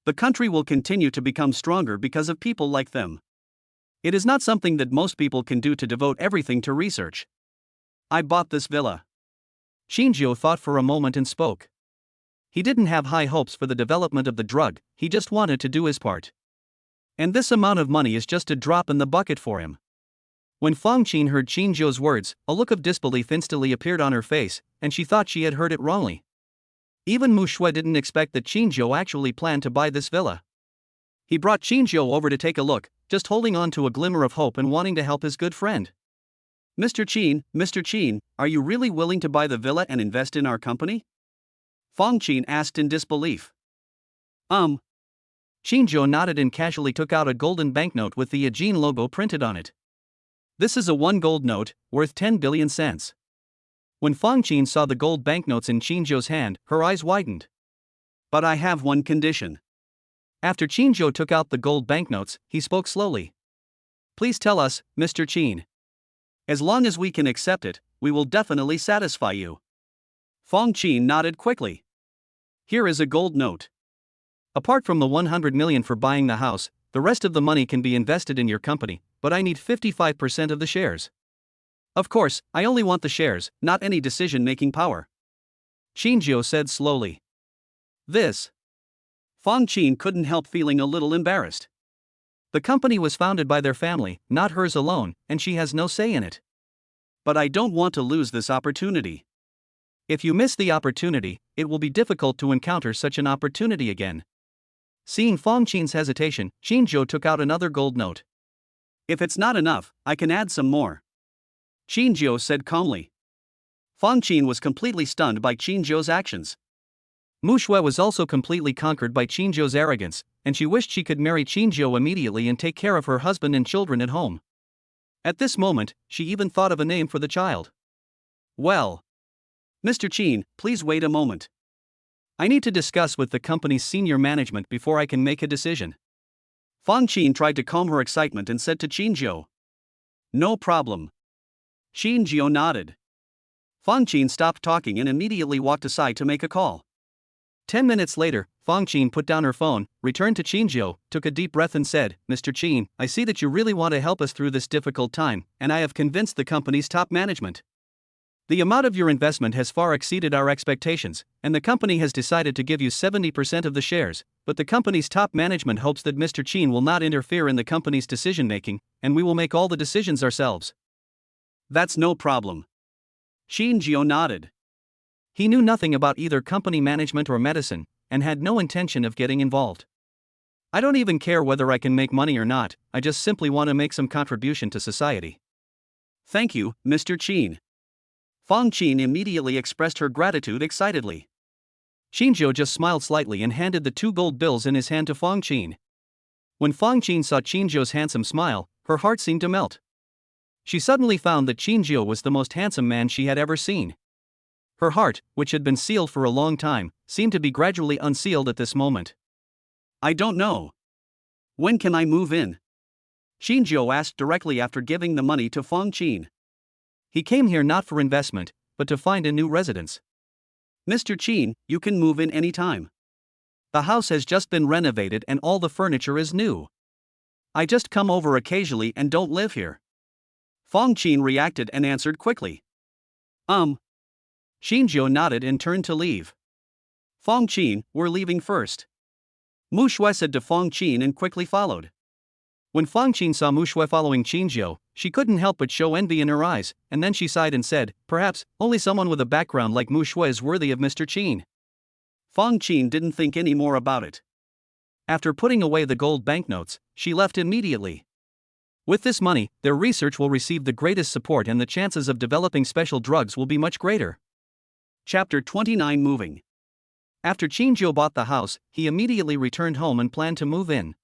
The country will continue to become stronger because of people like them. It is not something that most people can do to devote everything to research. I bought this villa. Qinjiu thought for a moment and spoke. He didn't have high hopes for the development of the drug, he just wanted to do his part. And this amount of money is just a drop in the bucket for him. When Feng Qin heard Qinjiu's words, a look of disbelief instantly appeared on her face, and she thought she had heard it wrongly. Even Mu Shui didn't expect that Qinjiu actually planned to buy this villa. He brought Qinjiu over to take a look, just holding on to a glimmer of hope and wanting to help his good friend. Mr. Qin, are you really willing to buy the villa and invest in our company? Feng Qin asked in disbelief. Qinjiu nodded and casually took out a golden banknote with the Ajin logo printed on it. This is a 1 gold note, worth 10 billion cents. When Feng Qin saw the gold banknotes in Qinjiu's hand, her eyes widened. But I have one condition. After Qinjiu took out the gold banknotes, he spoke slowly. Please tell us, Mr. Qin. As long as we can accept it, we will definitely satisfy you. Fong Qin nodded quickly. Here is a gold note. Apart from the 100 million for buying the house, the rest of the money can be invested in your company, but I need 55% of the shares. Of course, I only want the shares, not any decision-making power. Qinjiu said slowly. This. Fong Qin couldn't help feeling a little embarrassed. The company was founded by their family, not hers alone, and she has no say in it. But I don't want to lose this opportunity. If you miss the opportunity, it will be difficult to encounter such an opportunity again. Seeing Fong Qin's hesitation, Qinjiu took out another gold note. If it's not enough, I can add some more. Qinjiu said calmly. Fong Qin was completely stunned by Qinjiu's actions. Mushu was also completely conquered by Qinjiu's arrogance, and she wished she could marry Qinjiu immediately and take care of her husband and children at home. At this moment, she even thought of a name for the child. Well, Mr. Qin, please wait a moment. I need to discuss with the company's senior management before I can make a decision. Fong Qin tried to calm her excitement and said to Qinjiu. No problem. Qinjiu nodded. Fong Qin stopped talking and immediately walked aside to make a call. 10 minutes later, Fong Qin put down her phone, returned to Qinjiu, took a deep breath and said, Mr. Qin, I see that you really want to help us through this difficult time, and I have convinced the company's top management. The amount of your investment has far exceeded our expectations, and the company has decided to give you 70% of the shares, but the company's top management hopes that Mr. Qin will not interfere in the company's decision-making, and we will make all the decisions ourselves. That's no problem. Qinjiu nodded. He knew nothing about either company management or medicine, and had no intention of getting involved. I don't even care whether I can make money or not, I just simply want to make some contribution to society. Thank you, Mr. Qin. Fong Qin immediately expressed her gratitude excitedly. Qinjiu just smiled slightly and handed the 2 gold bills in his hand to Fong Qin. When Fong Qin saw Qinjiu's handsome smile, her heart seemed to melt. She suddenly found that Qinjiu was the most handsome man she had ever seen. Her heart, which had been sealed for a long time, seemed to be gradually unsealed at this moment. I don't know. When can I move in? Qinjiu asked directly after giving the money to Fong Qin. He came here not for investment, but to find a new residence. Mr. Qin, you can move in any time. The house has just been renovated and all the furniture is new. I just come over occasionally and don't live here. Fong Qin reacted and answered quickly. Qinjiu nodded and turned to leave. Fong Qin, we're leaving first. Mushu said to Fong Qin and quickly followed. When Fong Qin saw Mushu following Qinjiu, she couldn't help but show envy in her eyes, and then she sighed and said, perhaps, only someone with a background like Mushu is worthy of Mr. Qin. Fong Qin didn't think any more about it. After putting away the gold banknotes, she left immediately. With this money, their research will receive the greatest support and the chances of developing special drugs will be much greater. Chapter 29 Moving. After Qinjiu bought the house, he immediately returned home and planned to move in.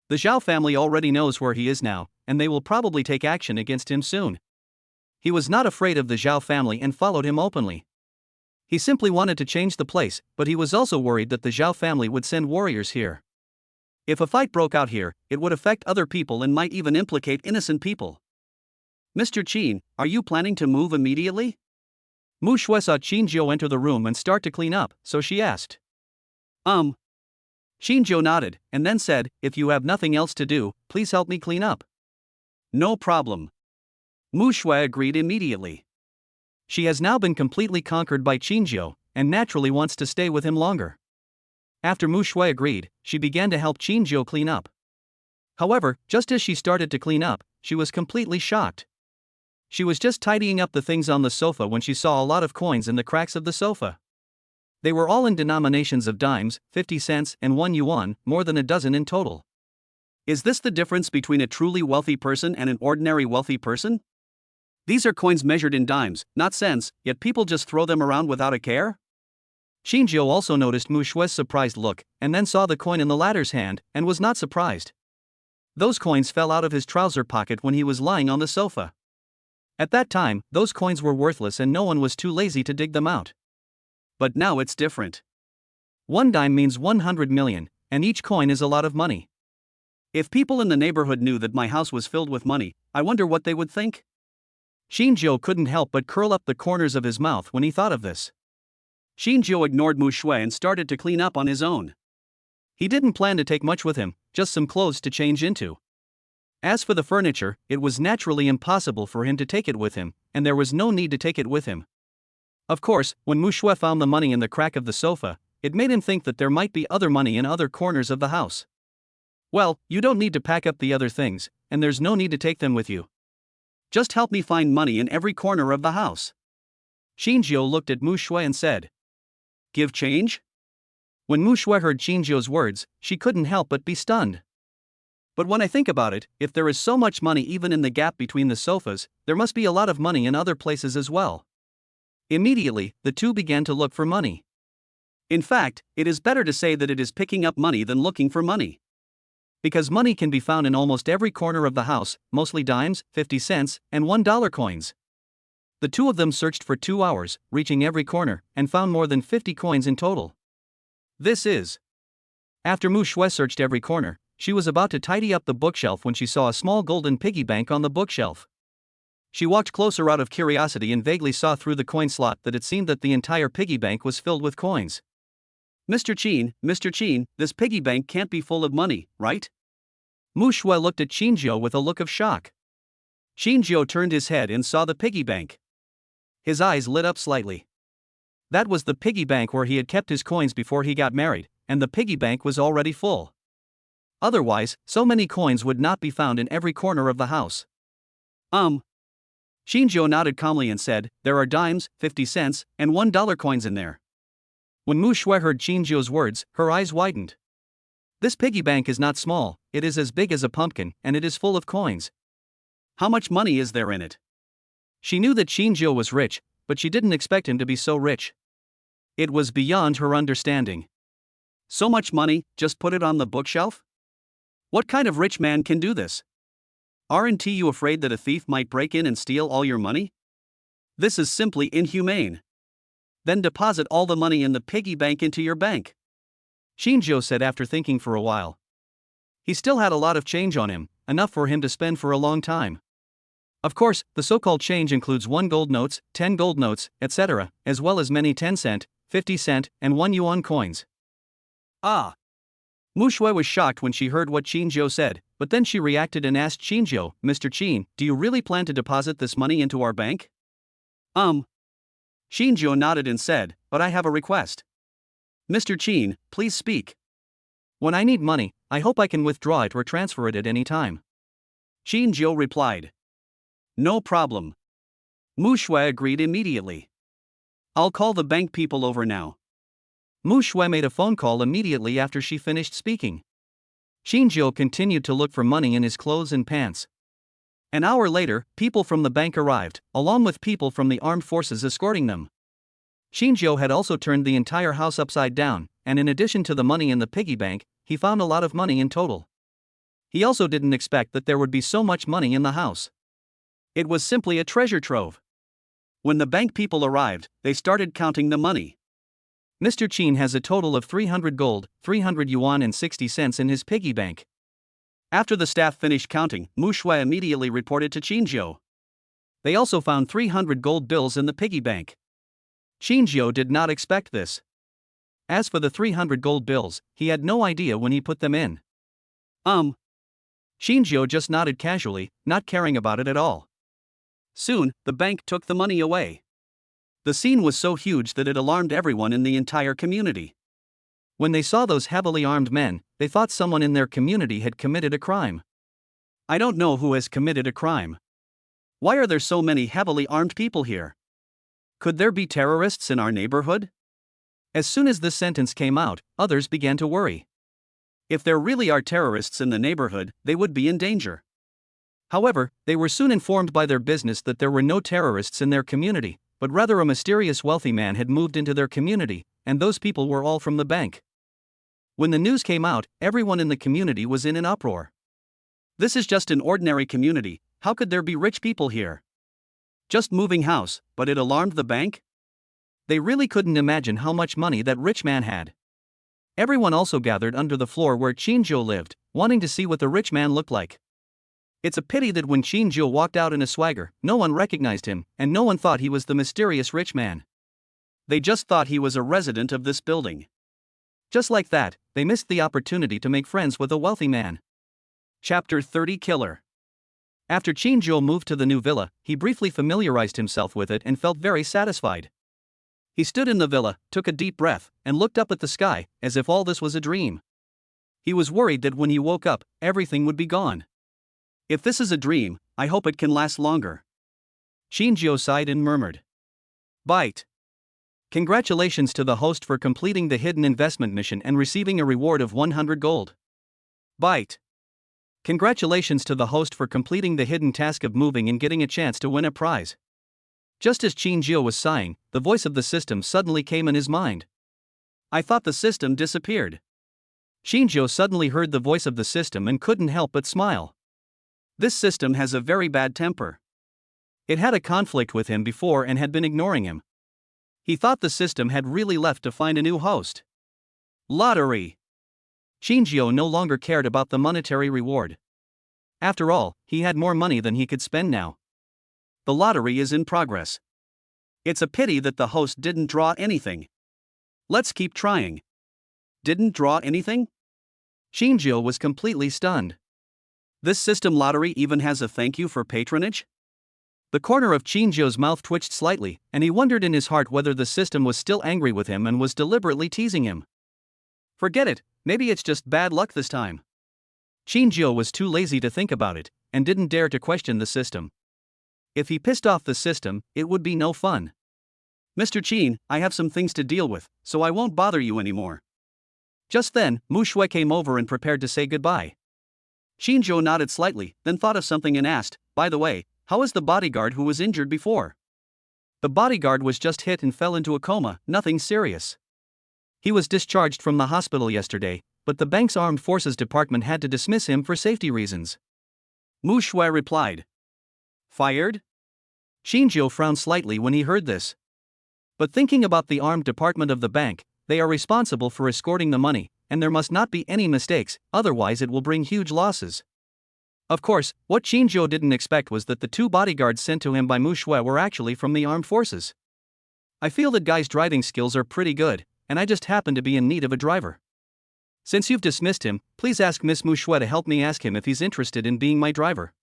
The Zhao family already knows where he is now, and they will probably take action against him soon. He was not afraid of the Zhao family and followed him openly. He simply wanted to change the place, but he was also worried that the Zhao family would send warriors here. If a fight broke out here, it would affect other people and might even implicate innocent people. Mr. Qin, are you planning to move immediately? Mushu saw Qinjiu enter the room and start to clean up, so she asked. Qinjiu nodded, and then said, if you have nothing else to do, please help me clean up. No problem. Mushu agreed immediately. She has now been completely conquered by Qinjiu, and naturally wants to stay with him longer. After Mushu agreed, she began to help Qinjiu clean up. However, just as she started to clean up, she was completely shocked. She was just tidying up the things on the sofa when she saw a lot of coins in the cracks of the sofa. They were all in denominations of dimes, 50 cents, and 1 yuan, more than a dozen in total. Is this the difference between a truly wealthy person and an ordinary wealthy person? These are coins measured in dimes, not cents, yet people just throw them around without a care? Qinjiu also noticed Mushu's surprised look, and then saw the coin in the latter's hand, and was not surprised. Those coins fell out of his trouser pocket when he was lying on the sofa. At that time, those coins were worthless and no one was too lazy to dig them out. But now it's different. 1 dime means 100 million, and each coin is a lot of money. If people in the neighborhood knew that my house was filled with money, I wonder what they would think? Qinjiu couldn't help but curl up the corners of his mouth when he thought of this. Xinjiu ignored Mushu and started to clean up on his own. He didn't plan to take much with him, just some clothes to change into. As for the furniture, it was naturally impossible for him to take it with him, and there was no need to take it with him. Of course, when Mushu found the money in the crack of the sofa, it made him think that there might be other money in other corners of the house. Well, you don't need to pack up the other things, and there's no need to take them with you. Just help me find money in every corner of the house. Xinjiu looked at Mushu and said. Give change? When Mushu heard Xinjiu's words, she couldn't help but be stunned. But when I think about it, if there is so much money even in the gap between the sofas, there must be a lot of money in other places as well. Immediately, the two began to look for money. In fact, it is better to say that it is picking up money than looking for money. Because money can be found in almost every corner of the house, mostly dimes, 50 cents, and $1 coins. The two of them searched for 2 hours, reaching every corner, and found more than 50 coins in total. This is. After Mushu searched every corner, she was about to tidy up the bookshelf when she saw a small golden piggy bank on the bookshelf. She walked closer out of curiosity and vaguely saw through the coin slot that it seemed that the entire piggy bank was filled with coins. Mr. Qin, this piggy bank can't be full of money, right? Mushu looked at Xinjiu with a look of shock. Xinjiu turned his head and saw the piggy bank. His eyes lit up slightly. That was the piggy bank where he had kept his coins before he got married, and the piggy bank was already full. Otherwise, so many coins would not be found in every corner of the house. Xinjiu nodded calmly and said, there are dimes, 50 cents, and $1 coins in there. When Mushu heard Xinjiu's words, her eyes widened. This piggy bank is not small, it is as big as a pumpkin, and it is full of coins. How much money is there in it? She knew that Xinjiu was rich, but she didn't expect him to be so rich. It was beyond her understanding. So much money, just put it on the bookshelf? What kind of rich man can do this? Aren't you afraid that a thief might break in and steal all your money? This is simply inhumane. Then deposit all the money in the piggy bank into your bank. Xinjiu said after thinking for a while. He still had a lot of change on him, enough for him to spend for a long time. Of course, the so-called change includes 1 gold notes, 10 gold notes, etc., as well as many 10-cent, 50-cent, and 1 yuan coins. Mushu was shocked when she heard what Xinjiu said, but then she reacted and asked Xinjiu, Mr. Qin, do you really plan to deposit this money into our bank? Xinjiu nodded and said, but I have a request. Mr. Qin, please speak. When I need money, I hope I can withdraw it or transfer it at any time. Xinjiu replied. No problem. Mushu agreed immediately. I'll call the bank people over now. Mushu made a phone call immediately after she finished speaking. Xinjiu continued to look for money in his clothes and pants. An hour later, people from the bank arrived, along with people from the armed forces escorting them. Xinjiu had also turned the entire house upside down, and in addition to the money in the piggy bank, he found a lot of money in total. He also didn't expect that there would be so much money in the house. It was simply a treasure trove. When the bank people arrived, they started counting the money. Mr. Qin has a total of 300 gold, 300 yuan and 60 cents in his piggy bank. After the staff finished counting, Mushu immediately reported to Xinjiu. They also found 300 gold bills in the piggy bank. Xinjiu did not expect this. As for the 300 gold bills, he had no idea when he put them in. Xinjiu just nodded casually, not caring about it at all. Soon, the bank took the money away. The scene was so huge that it alarmed everyone in the entire community. When they saw those heavily armed men, they thought someone in their community had committed a crime. I don't know who has committed a crime. Why are there so many heavily armed people here? Could there be terrorists in our neighborhood? As soon as this sentence came out, others began to worry. If there really are terrorists in the neighborhood, they would be in danger. However, they were soon informed by their business that there were no terrorists in their community, but rather a mysterious wealthy man had moved into their community, and those people were all from the bank. When the news came out, everyone in the community was in an uproar. This is just an ordinary community, how could there be rich people here? Just moving house, but it alarmed the bank? They really couldn't imagine how much money that rich man had. Everyone also gathered under the floor where Xinjiu lived, wanting to see what the rich man looked like. It's a pity that when Xinjiu walked out in a swagger, no one recognized him, and no one thought he was the mysterious rich man. They just thought he was a resident of this building. Just like that, they missed the opportunity to make friends with a wealthy man. Chapter 30 Killer. After Zhao moved to the new villa, he briefly familiarized himself with it and felt very satisfied. He stood in the villa, took a deep breath, and looked up at the sky, as if all this was a dream. He was worried that when he woke up, everything would be gone. If this is a dream, I hope it can last longer. Zhao sighed and murmured. Bite. Congratulations to the host for completing the hidden investment mission and receiving a reward of 100 gold. Bite. Congratulations to the host for completing the hidden task of moving and getting a chance to win a prize. Just as Zhao was sighing, the voice of the system suddenly came in his mind. I thought the system disappeared. Zhao suddenly heard the voice of the system and couldn't help but smile. This system has a very bad temper. It had a conflict with him before and had been ignoring him. He thought the system had really left to find a new host. Lottery. Zhao no longer cared about the monetary reward. After all, he had more money than he could spend now. The lottery is in progress. It's a pity that the host didn't draw anything. Let's keep trying. Didn't draw anything? Zhao was completely stunned. This system lottery even has a thank you for patronage? The corner of Zhao's mouth twitched slightly, and he wondered in his heart whether the system was still angry with him and was deliberately teasing him. Forget it, maybe it's just bad luck this time. Zhao was too lazy to think about it, and didn't dare to question the system. If he pissed off the system, it would be no fun. Mr. Qin, I have some things to deal with, so I won't bother you anymore. Just then, Mushu came over and prepared to say goodbye. Zhao nodded slightly, then thought of something and asked, by the way, how is the bodyguard who was injured before? The bodyguard was just hit and fell into a coma, nothing serious. He was discharged from the hospital yesterday, but the bank's armed forces department had to dismiss him for safety reasons. Mushu replied. Fired? Zhao frowned slightly when he heard this. But thinking about the armed department of the bank, they are responsible for escorting the money, and there must not be any mistakes, otherwise it will bring huge losses. Of course, what Zhao didn't expect was that the two bodyguards sent to him by Mushu were actually from the armed forces. I feel that guy's driving skills are pretty good, and I just happen to be in need of a driver. Since you've dismissed him, please ask Miss Mushu to help me ask him if he's interested in being my driver.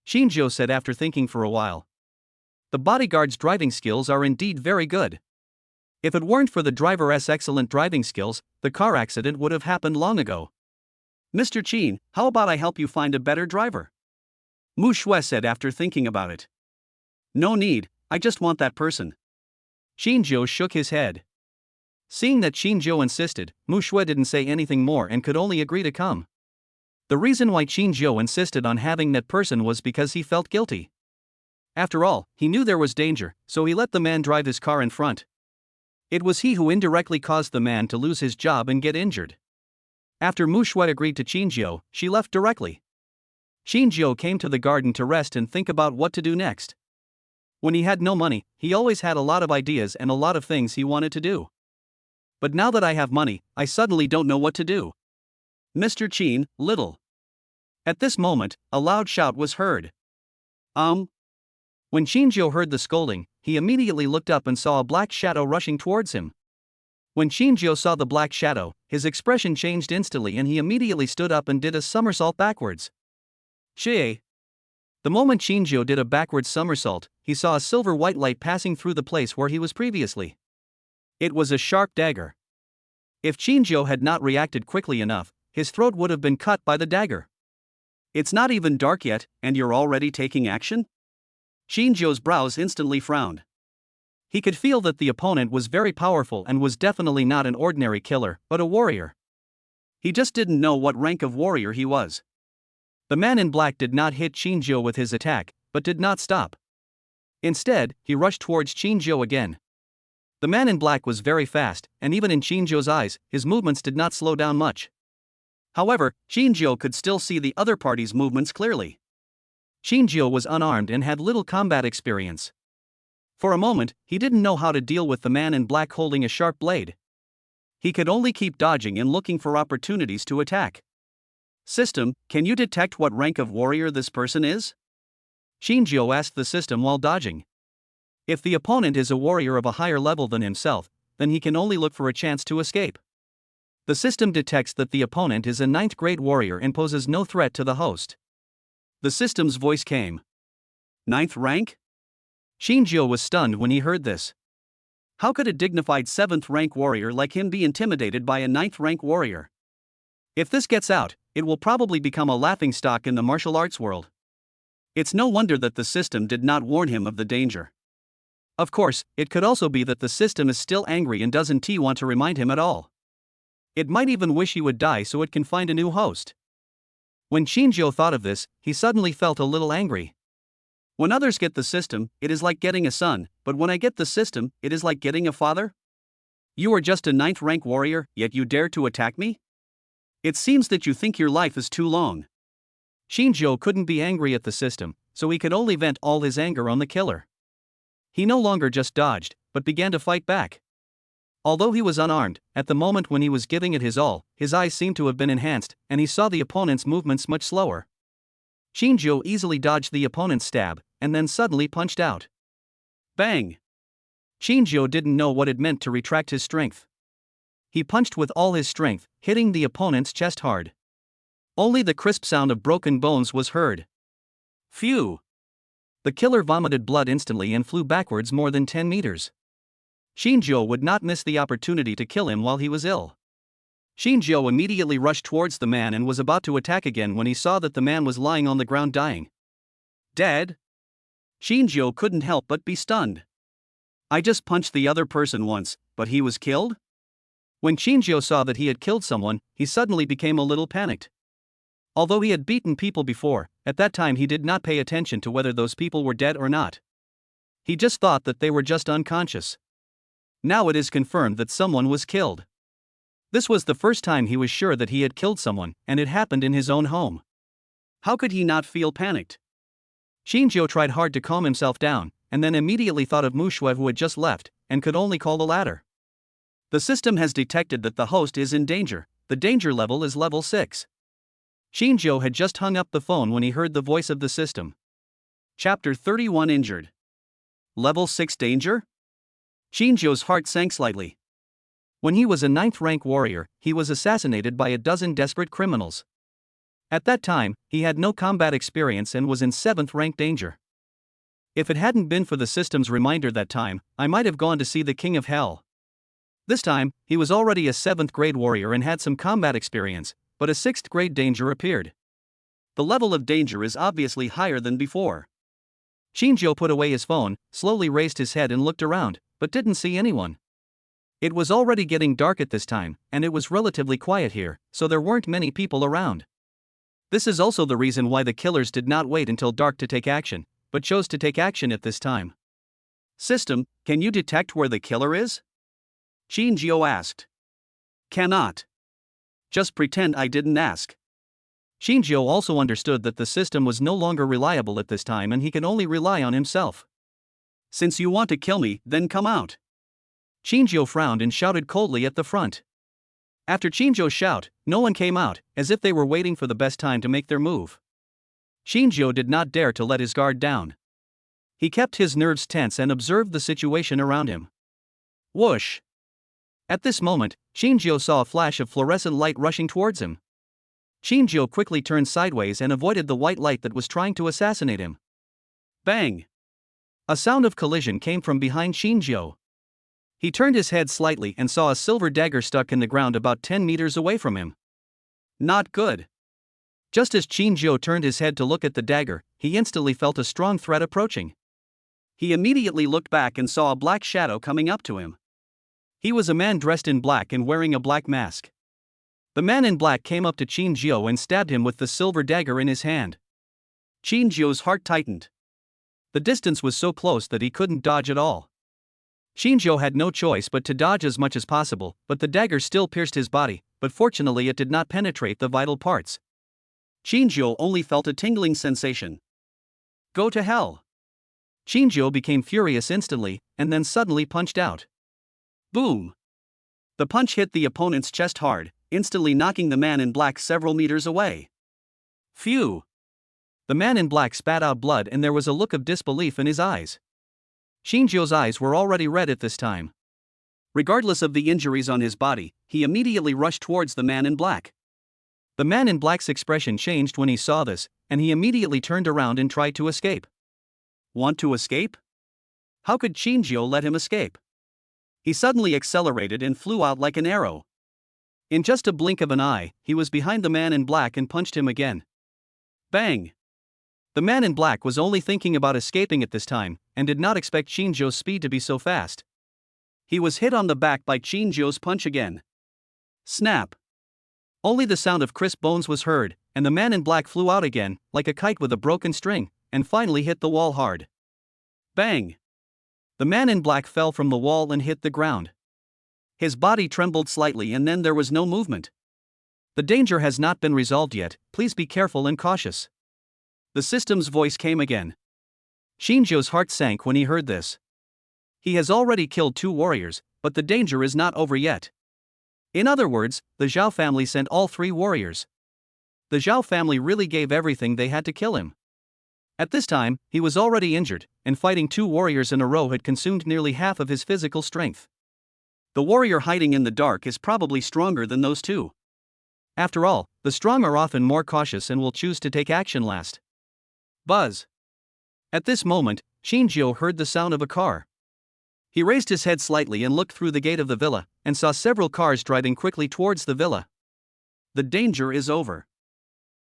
Zhao said after thinking for a while. The bodyguard's driving skills are indeed very good. If it weren't for the driver's excellent driving skills, the car accident would have happened long ago. Mr. Qin, how about I help you find a better driver? Mushu said after thinking about it. No need, I just want that person. Zhao shook his head. Seeing that Zhao insisted, Mushu didn't say anything more and could only agree to come. The reason why Zhao insisted on having that person was because he felt guilty. After all, he knew there was danger, so he let the man drive his car in front. It was he who indirectly caused the man to lose his job and get injured. After Mushu agreed to Zhao, she left directly. Zhao came to the garden to rest and think about what to do next. When he had no money, he always had a lot of ideas and a lot of things he wanted to do. But now that I have money, I suddenly don't know what to do. Mr. Qin, little. At this moment, a loud shout was heard. When Zhao heard the scolding, he immediately looked up and saw a black shadow rushing towards him. When Zhao saw the black shadow, his expression changed instantly and he immediately stood up and did a somersault backwards. Shie. The moment Zhao did a backwards somersault, he saw a silver-white light passing through the place where he was previously. It was a sharp dagger. If Zhao had not reacted quickly enough, his throat would have been cut by the dagger. It's not even dark yet, and you're already taking action? Zhao's brows instantly frowned. He could feel that the opponent was very powerful and was definitely not an ordinary killer, but a warrior. He just didn't know what rank of warrior he was. The man in black did not hit Zhao with his attack, but did not stop. Instead, he rushed towards Zhao again. The man in black was very fast, and even in Zhao's eyes, his movements did not slow down much. However, Zhao could still see the other party's movements clearly. Zhao was unarmed and had little combat experience. For a moment, he didn't know how to deal with the man in black holding a sharp blade. He could only keep dodging and looking for opportunities to attack. System, can you detect what rank of warrior this person is? Zhao asked the system while dodging. If the opponent is a warrior of a higher level than himself, then he can only look for a chance to escape. The system detects that the opponent is a 9th grade warrior and poses no threat to the host. The system's voice came. 9th rank? Shinjio was stunned when he heard this. How could a dignified 7th rank warrior like him be intimidated by a 9th rank warrior? If this gets out, it will probably become a laughingstock in the martial arts world. It's no wonder that the system did not warn him of the danger. Of course, it could also be that the system is still angry and doesn't want to remind him at all. It might even wish he would die so it can find a new host. When Shinjio thought of this, he suddenly felt a little angry. When others get the system, it is like getting a son, but when I get the system, it is like getting a father? You are just a 9th rank warrior, yet you dare to attack me? It seems that you think your life is too long. Shinjio couldn't be angry at the system, so he could only vent all his anger on the killer. He no longer just dodged, but began to fight back. Although he was unarmed, at the moment when he was giving it his all, his eyes seemed to have been enhanced, and he saw the opponent's movements much slower. Shinjio easily dodged the opponent's stab, and then suddenly punched out. Bang! Shinjio didn't know what it meant to retract his strength. He punched with all his strength, hitting the opponent's chest hard. Only the crisp sound of broken bones was heard. Phew! The killer vomited blood instantly and flew backwards more than 10 meters. Shinjio would not miss the opportunity to kill him while he was ill. Shinjio immediately rushed towards the man and was about to attack again when he saw that the man was lying on the ground dying. Dead? Shinjio couldn't help but be stunned. I just punched the other person once, but he was killed? When Shinjio saw that he had killed someone, he suddenly became a little panicked. Although he had beaten people before, at that time he did not pay attention to whether those people were dead or not. He just thought that they were just unconscious. Now it is confirmed that someone was killed. This was the first time he was sure that he had killed someone, and it happened in his own home. How could he not feel panicked? Shinjio tried hard to calm himself down, and then immediately thought of Mushu who had just left, and could only call the ladder. The system has detected that the host is in danger. The danger level is level 6. Shinjio had just hung up the phone when he heard the voice of the system. Chapter 31 Injured. Level 6 danger? Shinjio's heart sank slightly. When he was a 9th rank warrior, he was assassinated by a dozen desperate criminals. At that time, he had no combat experience and was in 7th rank danger. If it hadn't been for the system's reminder that time, I might have gone to see the King of Hell. This time, he was already a 7th grade warrior and had some combat experience, but a 6th grade danger appeared. The level of danger is obviously higher than before. Shinjio put away his phone, slowly raised his head and looked around, but didn't see anyone. It was already getting dark at this time, and it was relatively quiet here, so there weren't many people around. This is also the reason why the killers did not wait until dark to take action, but chose to take action at this time. System, can you detect where the killer is? Shinjio asked. Cannot. Just pretend I didn't ask. Shinjio also understood that the system was no longer reliable at this time and he can only rely on himself. Since you want to kill me, then come out. Shinjio frowned and shouted coldly at the front. After Shinjio's shout, no one came out, as if they were waiting for the best time to make their move. Shinjio did not dare to let his guard down. He kept his nerves tense and observed the situation around him. Whoosh! At this moment, Shinjio saw a flash of fluorescent light rushing towards him. Shinjio quickly turned sideways and avoided the white light that was trying to assassinate him. Bang! A sound of collision came from behind Shinjio. He turned his head slightly and saw a silver dagger stuck in the ground about 10 meters away from him. Not good. Just as Shinjio turned his head to look at the dagger, he instantly felt a strong threat approaching. He immediately looked back and saw a black shadow coming up to him. He was a man dressed in black and wearing a black mask. The man in black came up to Shinjio and stabbed him with the silver dagger in his hand. Shinjio's heart tightened. The distance was so close that he couldn't dodge at all. Shinjio had no choice but to dodge as much as possible, but the dagger still pierced his body, but fortunately it did not penetrate the vital parts. Shinjio only felt a tingling sensation. Go to hell! Shinjio became furious instantly, and then suddenly punched out. Boom! The punch hit the opponent's chest hard, instantly knocking the man in black several meters away. Phew! The man in black spat out blood and there was a look of disbelief in his eyes. Shinjio's eyes were already red at this time. Regardless of the injuries on his body, he immediately rushed towards the man in black. The man in black's expression changed when he saw this, and he immediately turned around and tried to escape. Want to escape? How could Shinjio let him escape? He suddenly accelerated and flew out like an arrow. In just a blink of an eye, he was behind the man in black and punched him again. Bang! The man in black was only thinking about escaping at this time, and did not expect Shinjio's speed to be so fast. He was hit on the back by Shinjio's punch again. Snap! Only the sound of crisp bones was heard, and the man in black flew out again, like a kite with a broken string, and finally hit the wall hard. Bang! The man in black fell from the wall and hit the ground. His body trembled slightly and then there was no movement. The danger has not been resolved yet, please be careful and cautious. The system's voice came again. Shinjio's heart sank when he heard this. He has already killed 2 warriors, but the danger is not over yet. In other words, the Zhao family sent all 3 warriors. The Zhao family really gave everything they had to kill him. At this time, he was already injured, and fighting 2 warriors in a row had consumed nearly half of his physical strength. The warrior hiding in the dark is probably stronger than those 2. After all, the strong are often more cautious and will choose to take action last. Buzz! At this moment, Shinjio heard the sound of a car. He raised his head slightly and looked through the gate of the villa, and saw several cars driving quickly towards the villa. The danger is over.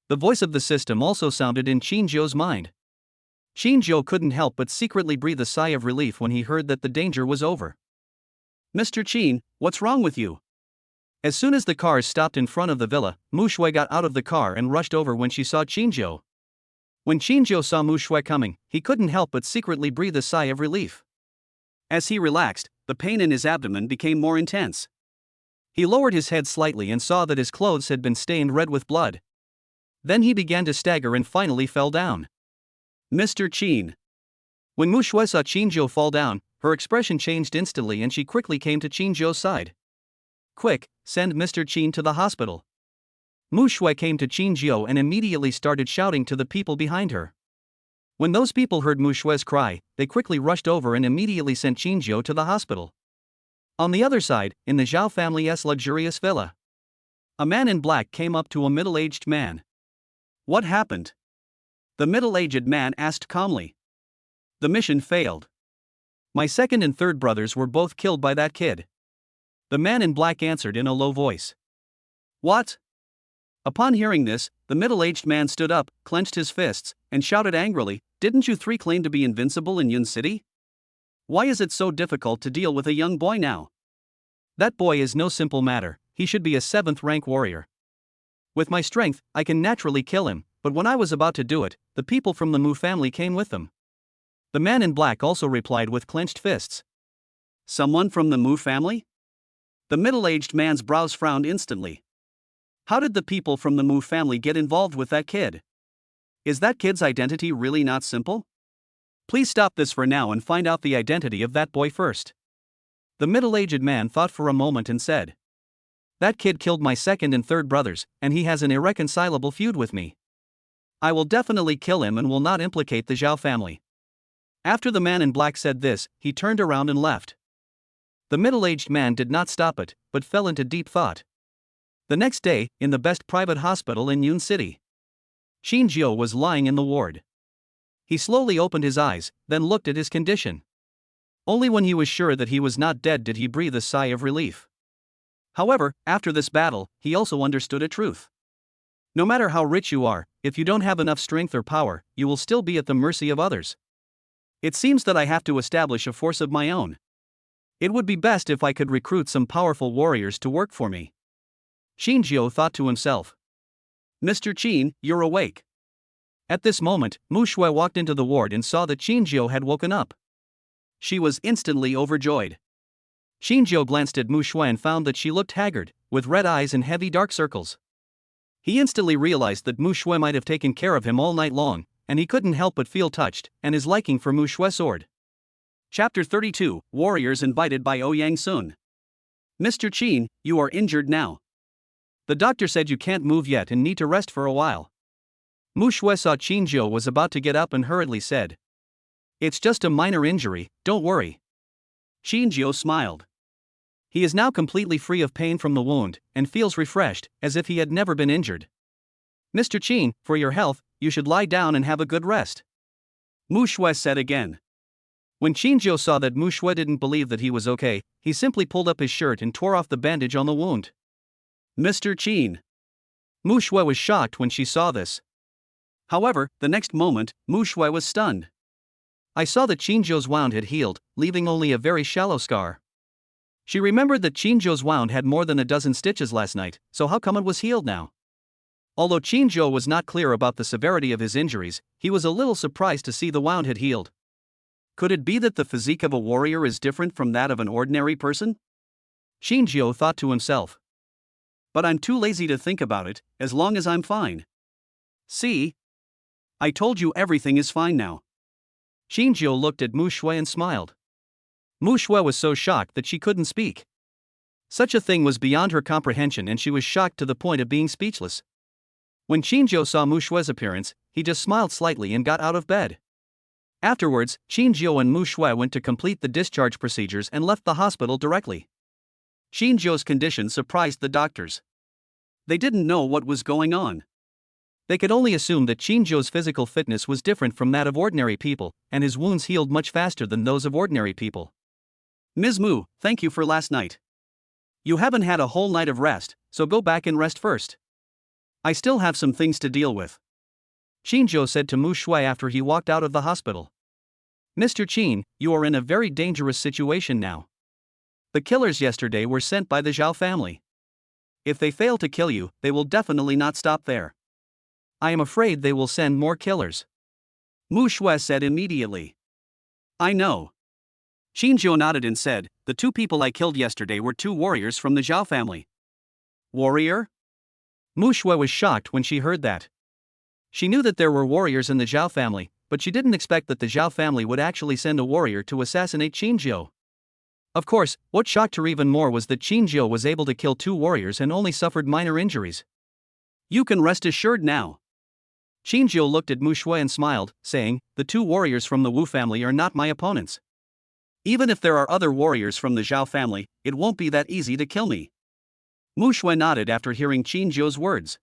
The voice of the system also sounded in Shinjio's mind. Shinjio couldn't help but secretly breathe a sigh of relief when he heard that the danger was over. Mr. Qin, what's wrong with you? As soon as the cars stopped in front of the villa, Mushu got out of the car and rushed over when she saw Shinjio. When Shinjio saw Mushu coming, he couldn't help but secretly breathe a sigh of relief. As he relaxed, the pain in his abdomen became more intense. He lowered his head slightly and saw that his clothes had been stained red with blood. Then he began to stagger and finally fell down. Mr. Qin. When Mushu saw Shinjio fall down, her expression changed instantly and she quickly came to Shinjio's side. Quick, send Mr. Qin to the hospital. Mushu came to Shinjio and immediately started shouting to the people behind her. When those people heard Mushu's cry, they quickly rushed over and immediately sent Shinjio to the hospital. On the other side, in the Zhao family's luxurious villa, a man in black came up to a middle-aged man. What happened? The middle-aged man asked calmly. The mission failed. My 2nd and 3rd brothers were both killed by that kid. The man in black answered in a low voice. What? Upon hearing this, the middle-aged man stood up, clenched his fists, and shouted angrily, didn't you 3 claim to be invincible in Yun City? Why is it so difficult to deal with a young boy now? That boy is no simple matter, he should be a 7th rank warrior. With my strength, I can naturally kill him, but when I was about to do it, the people from the Mu family came with them. The man in black also replied with clenched fists. Someone from the Mu family? The middle-aged man's brows frowned instantly. How did the people from the Mu family get involved with that kid? Is that kid's identity really not simple? Please stop this for now and find out the identity of that boy first. The middle-aged man thought for a moment and said. That kid killed my 2nd and 3rd brothers, and he has an irreconcilable feud with me. I will definitely kill him and will not implicate the Zhao family. After the man in black said this, he turned around and left. The middle-aged man did not stop it, but fell into deep thought. The next day, in the best private hospital in Yun City, Shinjio was lying in the ward. He slowly opened his eyes, then looked at his condition. Only when he was sure that he was not dead did he breathe a sigh of relief. However, after this battle, he also understood a truth. No matter how rich you are, if you don't have enough strength or power, you will still be at the mercy of others. It seems that I have to establish a force of my own. It would be best if I could recruit some powerful warriors to work for me. Shinjio thought to himself. Mr. Qin, you're awake. At this moment, Mushu walked into the ward and saw that Shinjio had woken up. She was instantly overjoyed. Shinjio glanced at Mushu and found that she looked haggard, with red eyes and heavy dark circles. He instantly realized that Mushu might have taken care of him all night long, and he couldn't help but feel touched, and his liking for Mushu's sword. Chapter 32, Warriors invited by Ouyang Sun. Mr. Qin, you are injured now. The doctor said you can't move yet and need to rest for a while. Mushu saw Shinjio was about to get up and hurriedly said. It's just a minor injury, don't worry. Xinjiu smiled. He is now completely free of pain from the wound, and feels refreshed, as if he had never been injured. Mr. Qin, for your health, you should lie down and have a good rest. Mushu said again. When Xinjiu saw that Mushu didn't believe that he was okay, he simply pulled up his shirt and tore off the bandage on the wound. Mr. Qin. Mushu was shocked when she saw this. However, the next moment, Mushu was stunned. I saw that Xinjiu's wound had healed, leaving only a very shallow scar. She remembered that Xinjiu's wound had more than a dozen stitches last night, so how come it was healed now? Although Xinjiu was not clear about the severity of his injuries, he was a little surprised to see the wound had healed. Could it be that the physique of a warrior is different from that of an ordinary person? Xinjiu thought to himself. But I'm too lazy to think about it, as long as I'm fine. See? I told you everything is fine now. Xinjiu looked at Mushu and smiled. Mushu was so shocked that she couldn't speak. Such a thing was beyond her comprehension and she was shocked to the point of being speechless. When Xinjiu saw Mushu's appearance, he just smiled slightly and got out of bed. Afterwards, Xinjiu and Mushu went to complete the discharge procedures and left the hospital directly. Xinjiu's condition surprised the doctors. They didn't know what was going on. They could only assume that Xinjiu's physical fitness was different from that of ordinary people, and his wounds healed much faster than those of ordinary people. Ms. Mu, thank you for last night. You haven't had a whole night of rest, so go back and rest first. I still have some things to deal with. Xinjiu said to Mushu after he walked out of the hospital. Mr. Qin, you are in a very dangerous situation now. The killers yesterday were sent by the Zhao family. If they fail to kill you, they will definitely not stop there. I am afraid they will send more killers. Mushu said immediately. I know. Xinjiu nodded and said, the two people I killed yesterday were two warriors from the Zhao family. Warrior? Mushu was shocked when she heard that. She knew that there were warriors in the Zhao family, but she didn't expect that the Zhao family would actually send a warrior to assassinate Xinjiu. Of course, what shocked her even more was that Xinjiu was able to kill two warriors and only suffered minor injuries. You can rest assured now. Xinjiu looked at Mushu and smiled, saying, the two warriors from the Wu family are not my opponents. Even if there are other warriors from the Zhao family, it won't be that easy to kill me. Mushu nodded after hearing Xinjiu's words.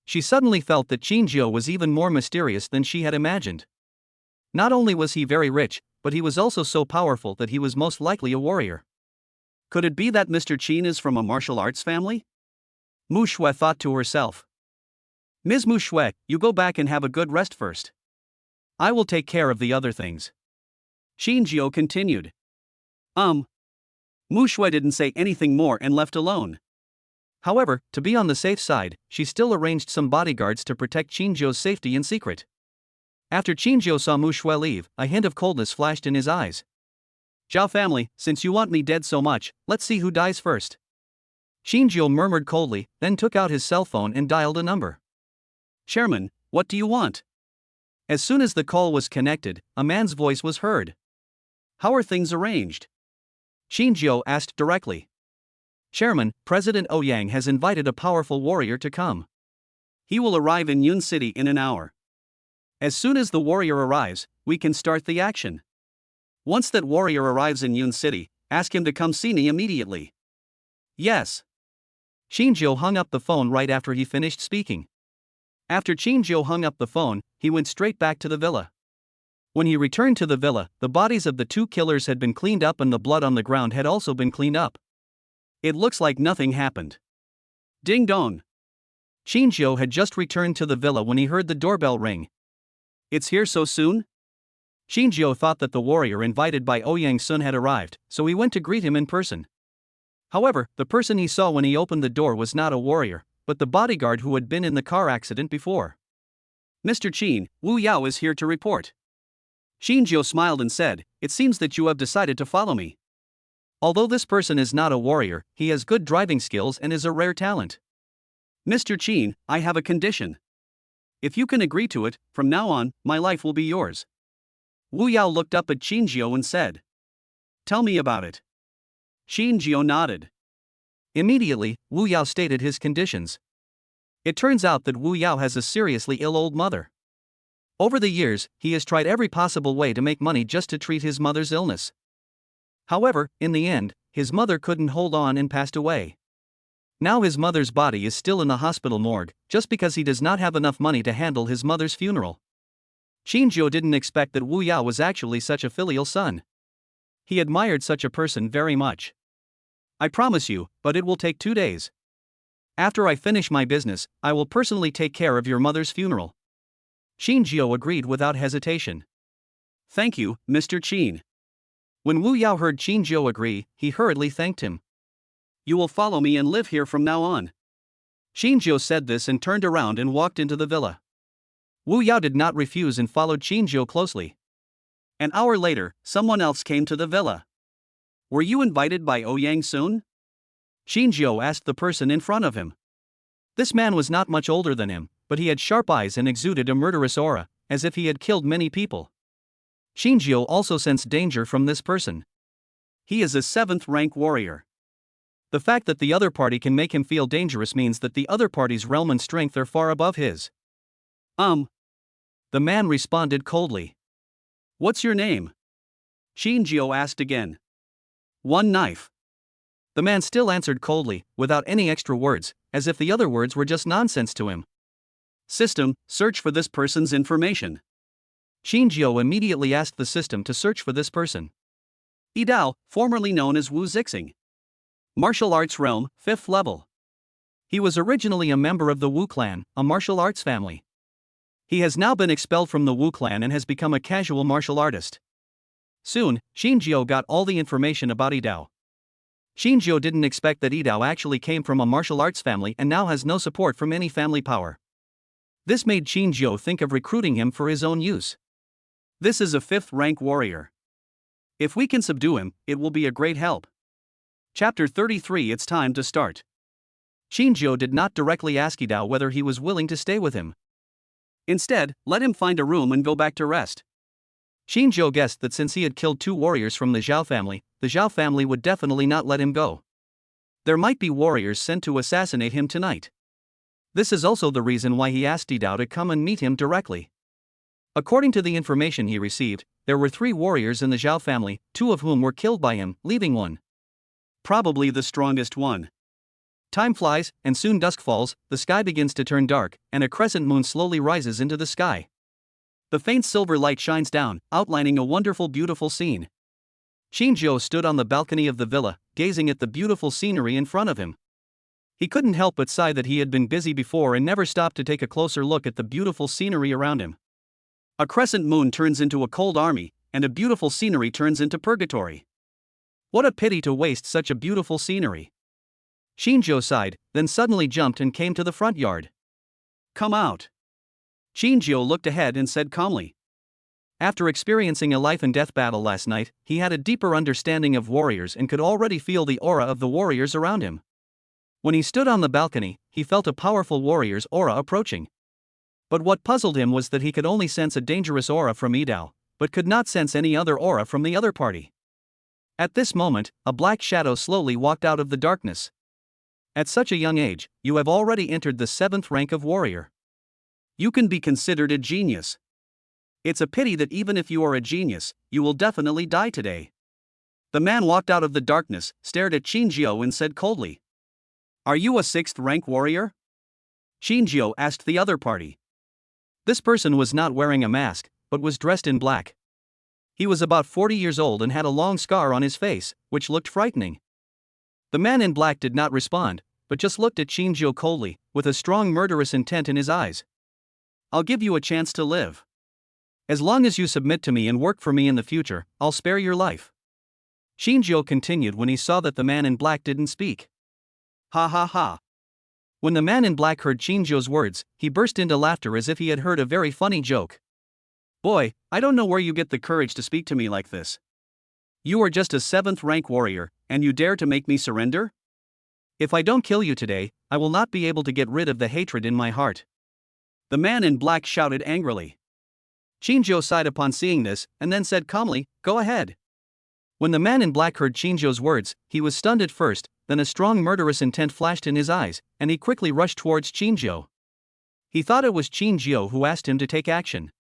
She suddenly felt that Xinjiu was even more mysterious than she had imagined. Not only was he very rich, but he was also so powerful that he was most likely a warrior. Could it be that Mr. Qin is from a martial arts family? Mushu thought to herself. Ms. Mushu, you go back and have a good rest first. I will take care of the other things. Xinjiu continued. Mushu didn't say anything more and left alone. However, to be on the safe side, she still arranged some bodyguards to protect Xinjiu's safety in secret. After Xinjiu saw Mushu leave, a hint of coldness flashed in his eyes. Zhao family, since you want me dead so much, let's see who dies first. Xinjiu murmured coldly, then took out his cell phone and dialed a number. Chairman, what do you want? As soon as the call was connected, a man's voice was heard. How are things arranged? Xinjiu asked directly. Chairman, President Yang has invited a powerful warrior to come. He will arrive in Yun City in an hour. As soon as the warrior arrives, we can start the action. Once that warrior arrives in Yun City, ask him to come see me immediately. Yes. Xinjiu hung up the phone right after he finished speaking. After Xinjiu hung up the phone, he went straight back to the villa. When he returned to the villa, the bodies of the two killers had been cleaned up and the blood on the ground had also been cleaned up. It looks like nothing happened. Ding dong. Xinjiu had just returned to the villa when he heard the doorbell ring. It's here so soon? Xinjiu thought that the warrior invited by Ouyang Sun had arrived, so he went to greet him in person. However, the person he saw when he opened the door was not a warrior, but the bodyguard who had been in the car accident before. Mr. Qin, Wu Yao is here to report. Xinjiu smiled and said, it seems that you have decided to follow me. Although this person is not a warrior, he has good driving skills and is a rare talent. Mr. Qin, I have a condition. If you can agree to it, from now on, my life will be yours. Wu Yao looked up at Xinjiu and said. Tell me about it. Xinjiu nodded. Immediately, Wu Yao stated his conditions. It turns out that Wu Yao has a seriously ill old mother. Over the years, he has tried every possible way to make money just to treat his mother's illness. However, in the end, his mother couldn't hold on and passed away. Now his mother's body is still in the hospital morgue, just because he does not have enough money to handle his mother's funeral. Qingjiu didn't expect that Wu Yao was actually such a filial son. He admired such a person very much. I promise you, but it will take 2 days. After I finish my business, I will personally take care of your mother's funeral. Qingjiu agreed without hesitation. Thank you, Mr. Qin. When Wu Yao heard Qingjiu agree, he hurriedly thanked him. You will follow me and live here from now on. Qingjiu said this and turned around and walked into the villa. Wu Yao did not refuse and followed Qingjiu closely. An hour later, someone else came to the villa. Were you invited by Ouyang soon? Qingjiu asked the person in front of him. This man was not much older than him, but he had sharp eyes and exuded a murderous aura, as if he had killed many people. Qingjiu also sensed danger from this person. He is a 7th rank warrior. The fact that the other party can make him feel dangerous means that the other party's realm and strength are far above his. The man responded coldly. What's your name? Qingjiu asked again. One knife. The man still answered coldly, without any extra words, as if the other words were just nonsense to him. System, search for this person's information. Qingjiu immediately asked the system to search for this person. Yidao, formerly known as Wu Zixing. Martial arts realm, 5th level. He was originally a member of the Wu clan, a martial arts family. He has now been expelled from the Wu clan and has become a casual martial artist. Soon, Qingjiu got all the information about Yidao. Qingjiu didn't expect that Yidao actually came from a martial arts family and now has no support from any family power. This made Qingjiu think of recruiting him for his own use. This is a 5th rank warrior. If we can subdue him, it will be a great help. Chapter 33. It's time to start. Qingjiu did not directly ask Yidao whether he was willing to stay with him. Instead, let him find a room and go back to rest. Qingjiu guessed that since he had killed 2 warriors from the Zhao family would definitely not let him go. There might be warriors sent to assassinate him tonight. This is also the reason why he asked Yidao to come and meet him directly. According to the information he received, there were 3 warriors in the Zhao family, 2 of whom were killed by him, leaving one. Probably the strongest one. Time flies, and soon dusk falls, the sky begins to turn dark, and a crescent moon slowly rises into the sky. The faint silver light shines down, outlining a wonderful beautiful scene. Qingjiu stood on the balcony of the villa, gazing at the beautiful scenery in front of him. He couldn't help but sigh that he had been busy before and never stopped to take a closer look at the beautiful scenery around him. A crescent moon turns into a cold army, and a beautiful scenery turns into purgatory. What a pity to waste such a beautiful scenery. Qingjiu sighed, then suddenly jumped and came to the front yard. Come out. Qingjiu looked ahead and said calmly. After experiencing a life and death battle last night, he had a deeper understanding of warriors and could already feel the aura of the warriors around him. When he stood on the balcony, he felt a powerful warrior's aura approaching. But what puzzled him was that he could only sense a dangerous aura from Yidao, but could not sense any other aura from the other party. At this moment, a black shadow slowly walked out of the darkness. At such a young age, you have already entered the 7th rank of warrior. You can be considered a genius. It's a pity that even if you are a genius, you will definitely die today. The man walked out of the darkness, stared at Qingjiu and said coldly. Are you a 6th rank warrior? Qingjiu asked the other party. This person was not wearing a mask, but was dressed in black. He was about 40 years old and had a long scar on his face, which looked frightening. The man in black did not respond, but just looked at Qingjiu coldly, with a strong murderous intent in his eyes. I'll give you a chance to live. As long as you submit to me and work for me in the future, I'll spare your life. Qingjiu continued when he saw that the man in black didn't speak. Ha ha ha. When the man in black heard Qingjiu's words, he burst into laughter as if he had heard a very funny joke. Boy, I don't know where you get the courage to speak to me like this. You are just a 7th rank warrior, and you dare to make me surrender? If I don't kill you today, I will not be able to get rid of the hatred in my heart. The man in black shouted angrily. Qingjiu sighed upon seeing this, and then said calmly, Go ahead. When the man in black heard Qingjiu's words, he was stunned at first, then a strong murderous intent flashed in his eyes, and he quickly rushed towards Qingjiu. He thought it was Qingjiu who asked him to take action.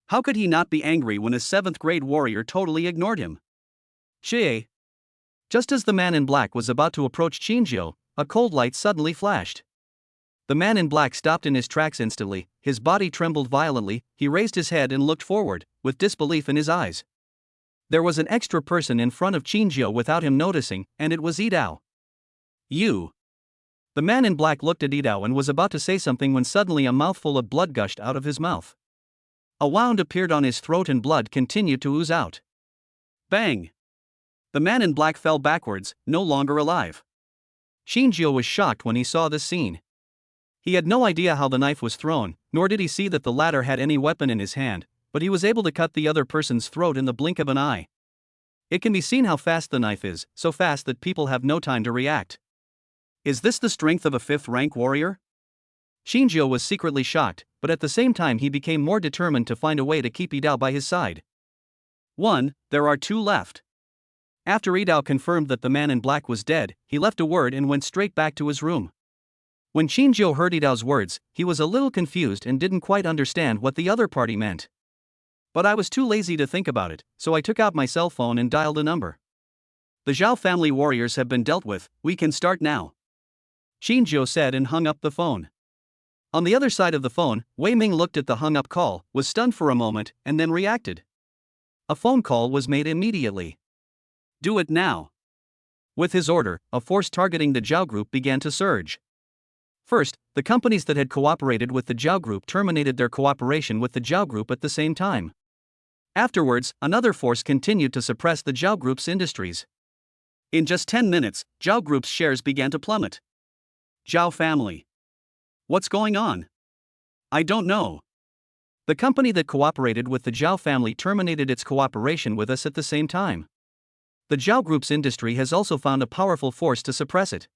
How could he not be angry when a 7th grade warrior totally ignored him? Xie. Just as the man in black was about to approach Qinjiu, a cold light suddenly flashed. The man in black stopped in his tracks instantly, his body trembled violently, he raised his head and looked forward, with disbelief in his eyes. There was an extra person in front of Qinjiu without him noticing, and it was Yidao. You. The man in black looked at Yidao and was about to say something when suddenly a mouthful of blood gushed out of his mouth. A wound appeared on his throat and blood continued to ooze out. Bang! The man in black fell backwards, no longer alive. Qinjiu was shocked when he saw this scene. He had no idea how the knife was thrown, nor did he see that the latter had any weapon in his hand, but he was able to cut the other person's throat in the blink of an eye. It can be seen how fast the knife is, so fast that people have no time to react. Is this the strength of a 5th-rank warrior? Qinjiu was secretly shocked, but at the same time he became more determined to find a way to keep Yidao by his side. 1. There are 2 left. After Yidao confirmed that the man in black was dead, he left a word and went straight back to his room. When Qinjiu heard Yidao's words, he was a little confused and didn't quite understand what the other party meant. But I was too lazy to think about it, so I took out my cell phone and dialed a number. The Zhao family warriors have been dealt with, we can start now. Qinjiu said and hung up the phone. On the other side of the phone, Wei Ming looked at the hung-up call, was stunned for a moment, and then reacted. A phone call was made immediately. Do it now. With his order, a force targeting the Zhao group began to surge. First, the companies that had cooperated with the Zhao group terminated their cooperation with the Zhao group at the same time. Afterwards, another force continued to suppress the Zhao group's industries. In just 10 minutes, Zhao group's shares began to plummet. Zhao family. What's going on? I don't know. The company that cooperated with the Zhao family terminated its cooperation with us at the same time. The Zhao group's industry has also found a powerful force to suppress it.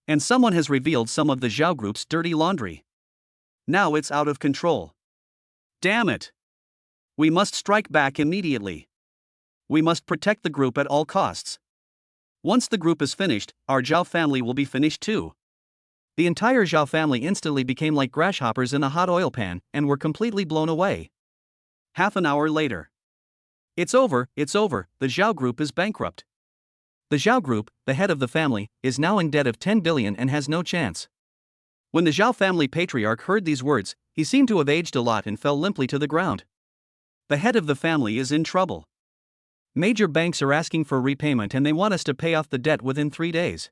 And someone has revealed some of the Zhao group's dirty laundry. Now it's out of control. Damn it! We must strike back immediately. We must protect the group at all costs. Once the group is finished, our Zhao family will be finished too. The entire Zhao family instantly became like grasshoppers in a hot oil pan and were completely blown away. Half an hour later. It's over, the Zhao group is bankrupt. The Zhao group, the head of the family, is now in debt of 10 billion and has no chance. When the Zhao family patriarch heard these words, he seemed to have aged a lot and fell limply to the ground. The head of the family is in trouble. Major banks are asking for repayment and they want us to pay off the debt within 3 days.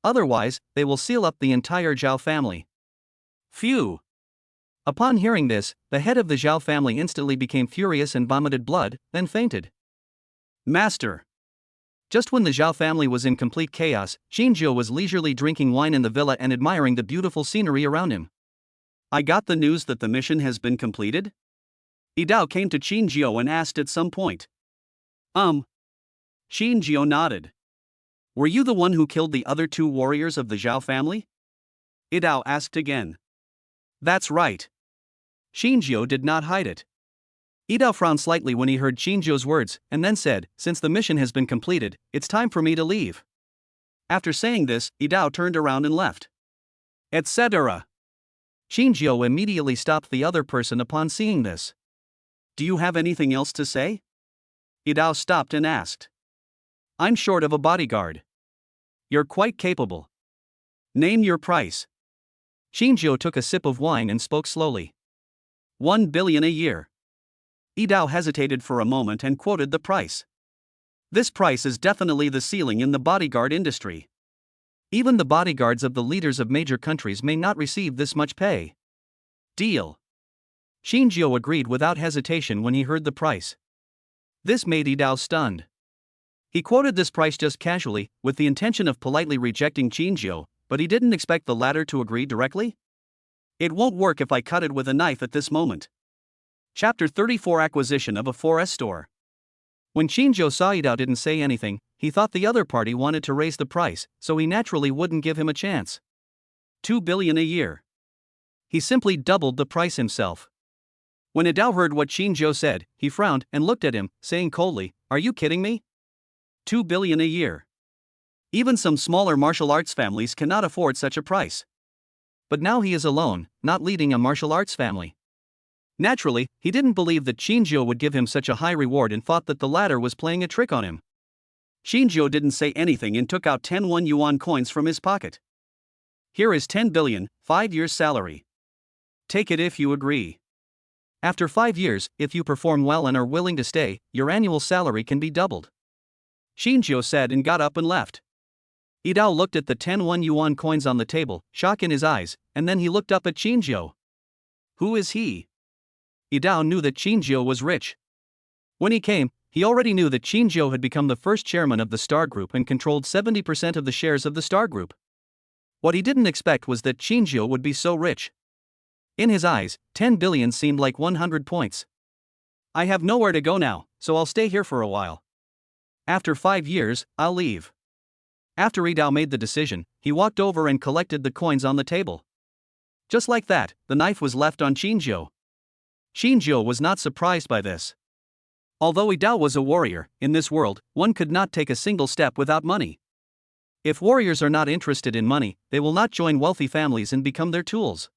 Otherwise, they will seal up the entire Zhao family. Phew! Upon hearing this, the head of the Zhao family instantly became furious and vomited blood, then fainted. Master! Just when the Zhao family was in complete chaos, Qinjiu was leisurely drinking wine in the villa and admiring the beautiful scenery around him. I got the news that the mission has been completed? Yidao came to Qinjiu and asked at some point. Qinjiu nodded. Were you the one who killed the other 2 warriors of the Zhao family? Yidao asked again. That's right. Qinjiu did not hide it. Yidao frowned slightly when he heard Qinjiu's words, and then said, since the mission has been completed, it's time for me to leave. After saying this, Yidao turned around and left. Etc. Qinjiu immediately stopped the other person upon seeing this. Do you have anything else to say? Yidao stopped and asked. I'm short of a bodyguard. You're quite capable. Name your price. Qinjiu took a sip of wine and spoke slowly. 1 billion a year. Yidao hesitated for a moment and quoted the price. This price is definitely the ceiling in the bodyguard industry. Even the bodyguards of the leaders of major countries may not receive this much pay. Deal. Qinjiu agreed without hesitation when he heard the price. This made Yidao stunned. He quoted this price just casually, with the intention of politely rejecting Qinjiu, but he didn't expect the latter to agree directly. It won't work if I cut it with a knife at this moment. Chapter 34 Acquisition of a 4S store. When Qinjiu saw Yidao didn't say anything, he thought the other party wanted to raise the price, so he naturally wouldn't give him a chance. 2 billion a year. He simply doubled the price himself. When Yidao heard what Qinjiu said, he frowned and looked at him, saying coldly, Are you kidding me? 2 billion a year. Even some smaller martial arts families cannot afford such a price. But now he is alone, not leading a martial arts family. Naturally, he didn't believe that Shinjo would give him such a high reward and thought that the latter was playing a trick on him. Shinjo didn't say anything and took out 10 yuan coins from his pocket. Here is 10 billion, 5 years' salary. Take it if you agree. After 5 years, if you perform well and are willing to stay, your annual salary can be doubled. Shinjo said and got up and left. Idao looked at the 10 yuan coins on the table, shock in his eyes, and then he looked up at Shinjo. Who is he? Idao knew that Shinjo was rich. When he came, he already knew that Shinjo had become the first chairman of the Star Group and controlled 70% of the shares of the Star Group. What he didn't expect was that Shinjo would be so rich. In his eyes, 10 billion seemed like 100 points. I have nowhere to go now, so I'll stay here for a while. After 5 years, I'll leave. After Idao made the decision, he walked over and collected the coins on the table. Just like that, the knife was left on Shinjo. Shinjo was not surprised by this. Although Idao was a warrior, in this world, one could not take a single step without money. If warriors are not interested in money, they will not join wealthy families and become their tools.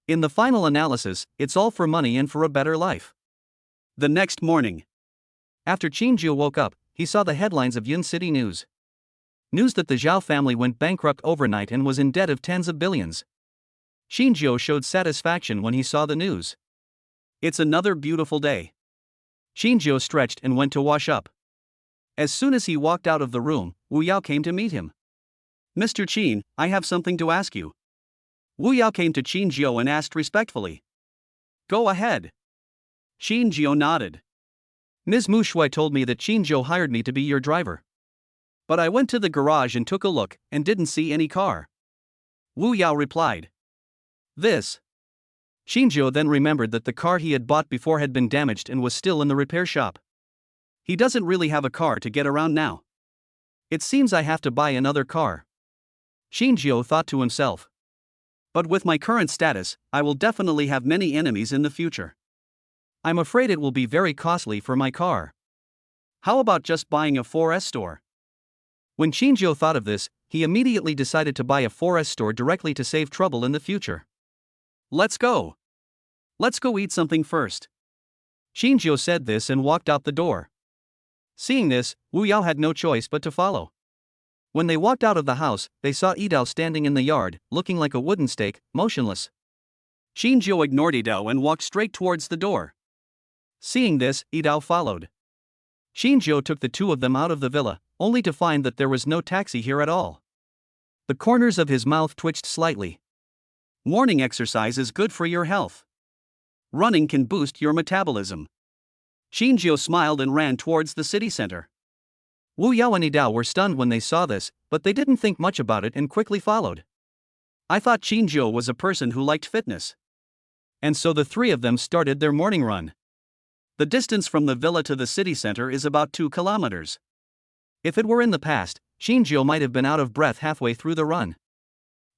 In the final analysis, it's all for money and for a better life. The next morning, after Shinjo woke up, he saw the headlines of Yun City News. News that the Zhao family went bankrupt overnight and was in debt of tens of billions. Shinjo showed satisfaction when he saw the news. It's another beautiful day. Shinjo stretched and went to wash up. As soon as he walked out of the room, Wu Yao came to meet him. Mr. Qin, I have something to ask you. Wu Yao came to Shinjo and asked respectfully. Go ahead. Shinjo nodded. Ms. Mushui told me that Shinjo hired me to be your driver. But I went to the garage and took a look, and didn't see any car. Wu Yao replied. This. Shinjo then remembered that the car he had bought before had been damaged and was still in the repair shop. He doesn't really have a car to get around now. It seems I have to buy another car. Shinjo thought to himself. But with my current status, I will definitely have many enemies in the future. I'm afraid it will be very costly for my car. How about just buying a 4S store? When Shinjo thought of this, he immediately decided to buy a 4S store directly to save trouble in the future. Let's go. Let's go eat something first. Shinjo said this and walked out the door. Seeing this, Wu Yao had no choice but to follow. When they walked out of the house, they saw Idao standing in the yard, looking like a wooden stake, motionless. Shinjo ignored Idao and walked straight towards the door. Seeing this, Idao followed. Shinjo took the two of them out of the villa, only to find that there was no taxi here at all. The corners of his mouth twitched slightly. Morning exercise is good for your health. Running can boost your metabolism. Shinjo smiled and ran towards the city center. Wu Yao and Idao were stunned when they saw this, but they didn't think much about it and quickly followed. I thought Shinjo was a person who liked fitness. And so the three of them started their morning run. The distance from the villa to the city center is about 2 kilometers. If it were in the past, Shinjo might have been out of breath halfway through the run.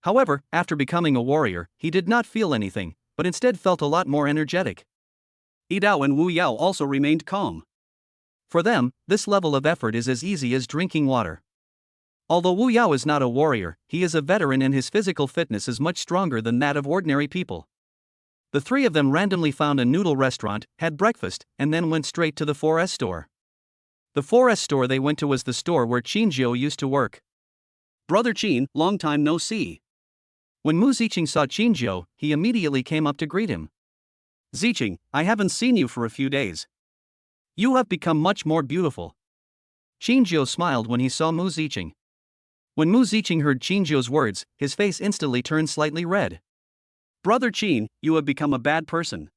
However, after becoming a warrior, he did not feel anything, but instead felt a lot more energetic. Idao and Wu Yao also remained calm. For them, this level of effort is as easy as drinking water. Although Wu Yao is not a warrior, he is a veteran and his physical fitness is much stronger than that of ordinary people. The three of them randomly found a noodle restaurant, had breakfast, and then went straight to the 4S store. The 4S store they went to was the store where Shinjo used to work. Brother Qin, long time no see. When Mu Ziqing saw Shinjo, he immediately came up to greet him. Ziqing, I haven't seen you for a few days. You have become much more beautiful. Shinjo smiled when he saw Mu Ziqing. When Mu Ziqing heard Shinjo's words, his face instantly turned slightly red. Brother Qin, you have become a bad person.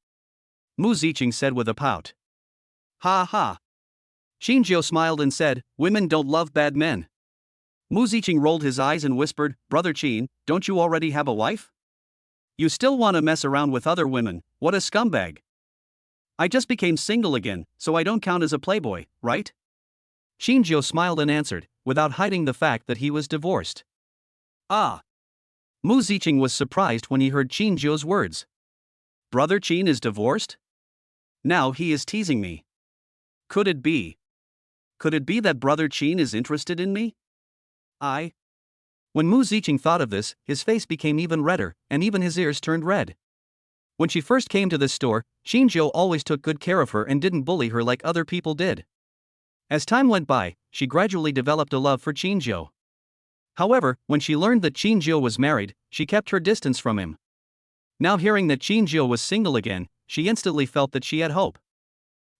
Mu Ziqing said with a pout. Ha ha. Shinjo smiled and said, women don't love bad men. Mu Ziqing rolled his eyes and whispered, Brother Qin, don't you already have a wife? You still want to mess around with other women, what a scumbag. I just became single again, so I don't count as a playboy, right? Shinjo smiled and answered, without hiding the fact that he was divorced. Ah. Mu Ziqing was surprised when he heard Shinjo's words. Brother Qin is divorced? Now he is teasing me. Could it be? Could it be that Brother Qin is interested in me? When Mu Ziqing thought of this, his face became even redder, and even his ears turned red. When she first came to this store, Qinzhou always took good care of her and didn't bully her like other people did. As time went by, she gradually developed a love for Qinzhou. However, when she learned that Qinzhou was married, she kept her distance from him. Now hearing that Qinzhou was single again, she instantly felt that she had hope.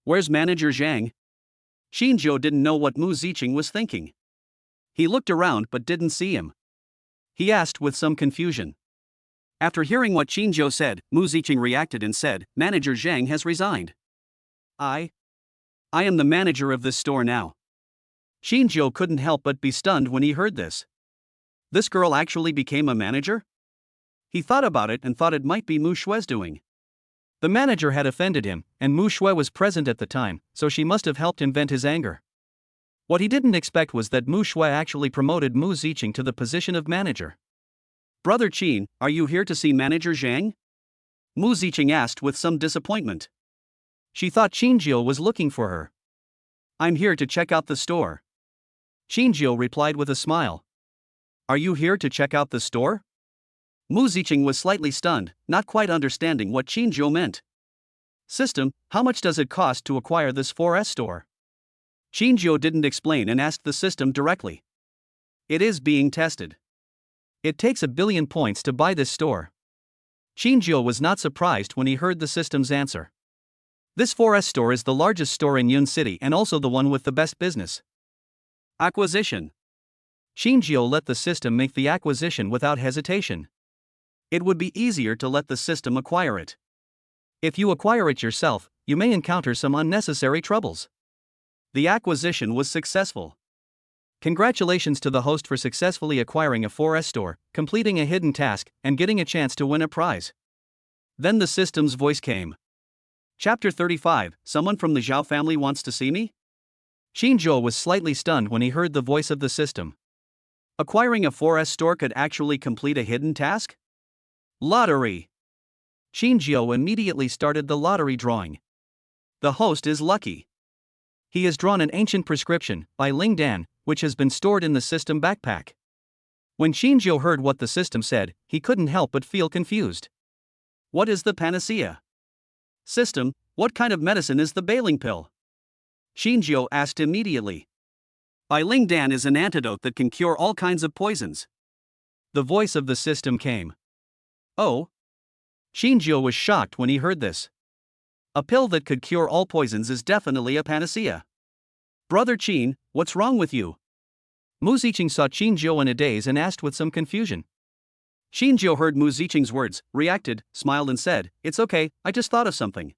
"Where's Manager Zhang?" Qinzhou didn't know what Mu Ziqing was thinking. He looked around but didn't see him. He asked with some confusion. After hearing what Qinzhou said, Mu Ziqing reacted and said, "Manager Zhang has resigned. I am the manager of this store now." Qinzhou couldn't help but be stunned when he heard this. This girl actually became a manager? He thought about it and thought it might be Mu Shue's doing. The manager had offended him, and Mu Shue was present at the time, so she must have helped him vent his anger. What he didn't expect was that Mu Shue actually promoted Mu Ziqing to the position of manager. "Brother Qin, are you here to see Manager Zhang?" Mu Ziqing asked with some disappointment. She thought Qinzhou was looking for her. "I'm here to check out the store." Qinzhou replied with a smile. "Are you here to check out the store?" Mu Ziqing was slightly stunned, not quite understanding what Qinzhou meant. "System, how much does it cost to acquire this 4S store?" Qinzhou didn't explain and asked the system directly. "It is being tested. It takes 1 billion points to buy this store." Qinzhou was not surprised when he heard the system's answer. This 4S store is the largest store in Yun City and also the one with the best business. Acquisition. Qinzhou let the system make the acquisition without hesitation. It would be easier to let the system acquire it. If you acquire it yourself, you may encounter some unnecessary troubles. The acquisition was successful. Congratulations to the host for successfully acquiring a 4S store, completing a hidden task, and getting a chance to win a prize. Then the system's voice came. Chapter 35, Someone from the Zhao family wants to see me? Qinzhou was slightly stunned when he heard the voice of the system. Acquiring a 4S store could actually complete a hidden task? Lottery. Qinzhou immediately started the lottery drawing. The host is lucky. He has drawn an ancient prescription by Ling Dan, which has been stored in the system backpack. When Qinzhou heard what the system said, he couldn't help but feel confused. What is the panacea? System, what kind of medicine is the bailing pill? Qinzhou asked immediately. Bai Ling Dan is an antidote that can cure all kinds of poisons. The voice of the system came. Oh? Qinzhou was shocked when he heard this. A pill that could cure all poisons is definitely a panacea. Brother Qin, what's wrong with you? Mu Ziqing saw Qinzhou in a daze and asked with some confusion. Qinzhou heard Mu Ziqing's words, reacted, smiled and said, "It's okay, I just thought of something."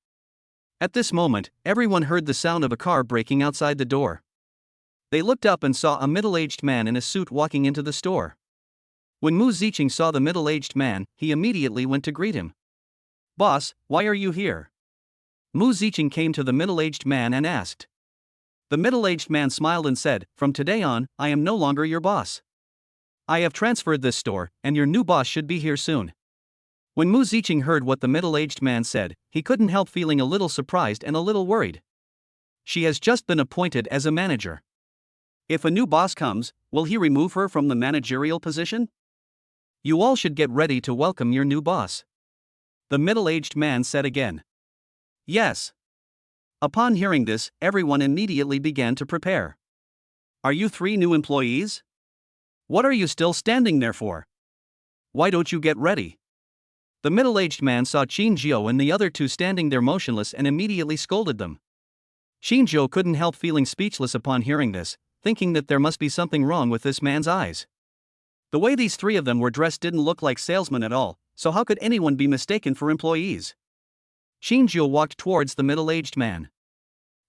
At this moment, everyone heard the sound of a car braking outside the door. They looked up and saw a middle-aged man in a suit walking into the store. When Mu Ziqing saw the middle-aged man, he immediately went to greet him. "Boss, why are you here?" Mu Ziqing came to the middle-aged man and asked. The middle-aged man smiled and said, "From today on, I am no longer your boss. I have transferred this store, and your new boss should be here soon." When Mu Ziqing heard what the middle-aged man said, he couldn't help feeling a little surprised and a little worried. She has just been appointed as a manager. If a new boss comes, will he remove her from the managerial position? You all should get ready to welcome your new boss. The middle-aged man said again. Yes. Upon hearing this, everyone immediately began to prepare. Are you 3 new employees? What are you still standing there for? Why don't you get ready? The middle-aged man saw Qinzhou and the other 2 standing there motionless and immediately scolded them. Qinzhou couldn't help feeling speechless upon hearing this, thinking that there must be something wrong with this man's eyes. The way these 3 of them were dressed didn't look like salesmen at all, so how could anyone be mistaken for employees? Qinzhou walked towards the middle-aged man.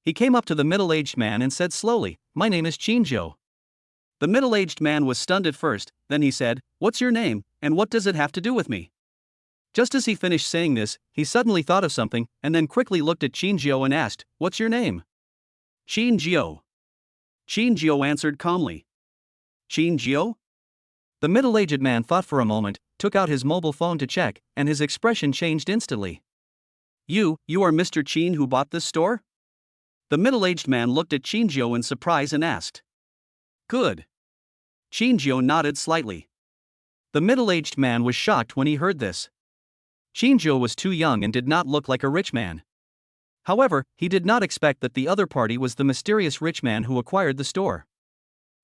He came up to the middle-aged man and said slowly, "My name is Qinzhou." The middle-aged man was stunned at first, then he said, "What's your name, and what does it have to do with me?" Just as he finished saying this, he suddenly thought of something, and then quickly looked at Qinzhou and asked, "What's your name?" Qinzhou. Qinzhou answered calmly. Qinzhou? The middle-aged man thought for a moment, took out his mobile phone to check, and his expression changed instantly. You are Mr. Qin who bought this store?" The middle-aged man looked at Qinzhou in surprise and asked. Good. Qinzhou nodded slightly. The middle-aged man was shocked when he heard this. Zhao was too young and did not look like a rich man. However, he did not expect that the other party was the mysterious rich man who acquired the store.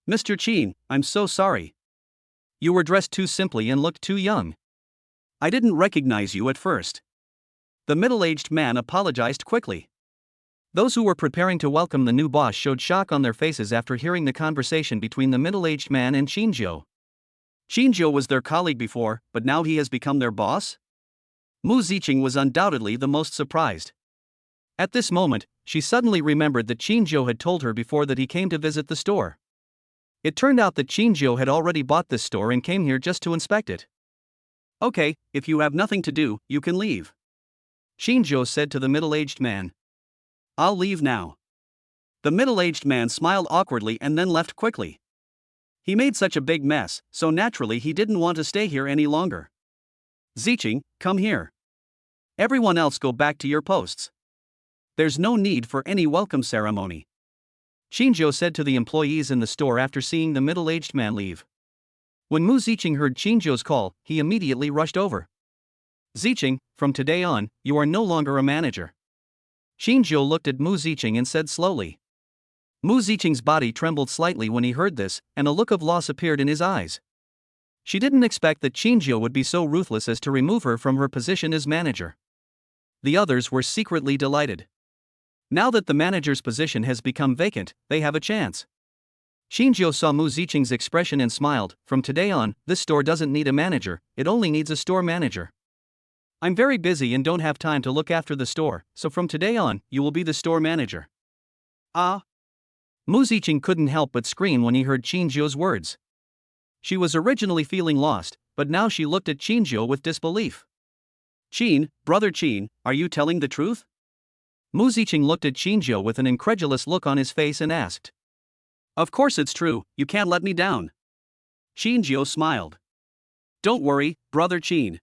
Mr. Qin, I'm so sorry. You were dressed too simply and looked too young. I didn't recognize you at first. The middle-aged man apologized quickly. Those who were preparing to welcome the new boss showed shock on their faces after hearing the conversation between the middle-aged man and Zhao. Zhao was their colleague before, but now he has become their boss? Mu Ziqing was undoubtedly the most surprised. At this moment, she suddenly remembered that Zhao had told her before that he came to visit the store. It turned out that Zhao had already bought this store and came here just to inspect it. Okay, if you have nothing to do, you can leave. Zhao said to the middle-aged man. I'll leave now. The middle-aged man smiled awkwardly and then left quickly. He made such a big mess, so naturally he didn't want to stay here any longer. Ziqing, come here. Everyone else go back to your posts. There's no need for any welcome ceremony. Zhao said to the employees in the store after seeing the middle-aged man leave. When Mu Ziqing heard Zhao's call, he immediately rushed over. Ziqing, from today on, you are no longer a manager. Zhao looked at Mu Ziqing and said slowly. Mu Ziqing's body trembled slightly when he heard this, and a look of loss appeared in his eyes. She didn't expect that Zhao would be so ruthless as to remove her from her position as manager. The others were secretly delighted. Now that the manager's position has become vacant, they have a chance. Zhao saw Mu Ziqing's expression and smiled. From today on, this store doesn't need a manager, it only needs a store manager. I'm very busy and don't have time to look after the store, so from today on, you will be the store manager. Ah! Mu Ziqing couldn't help but scream when he heard Zhao's words. She was originally feeling lost, but now she looked at Zhao with disbelief. Qin, brother Qin, are you telling the truth? Mu Ziqing looked at Zhao with an incredulous look on his face and asked. Of course it's true, you can't let me down. Zhao smiled. Don't worry, brother Qin.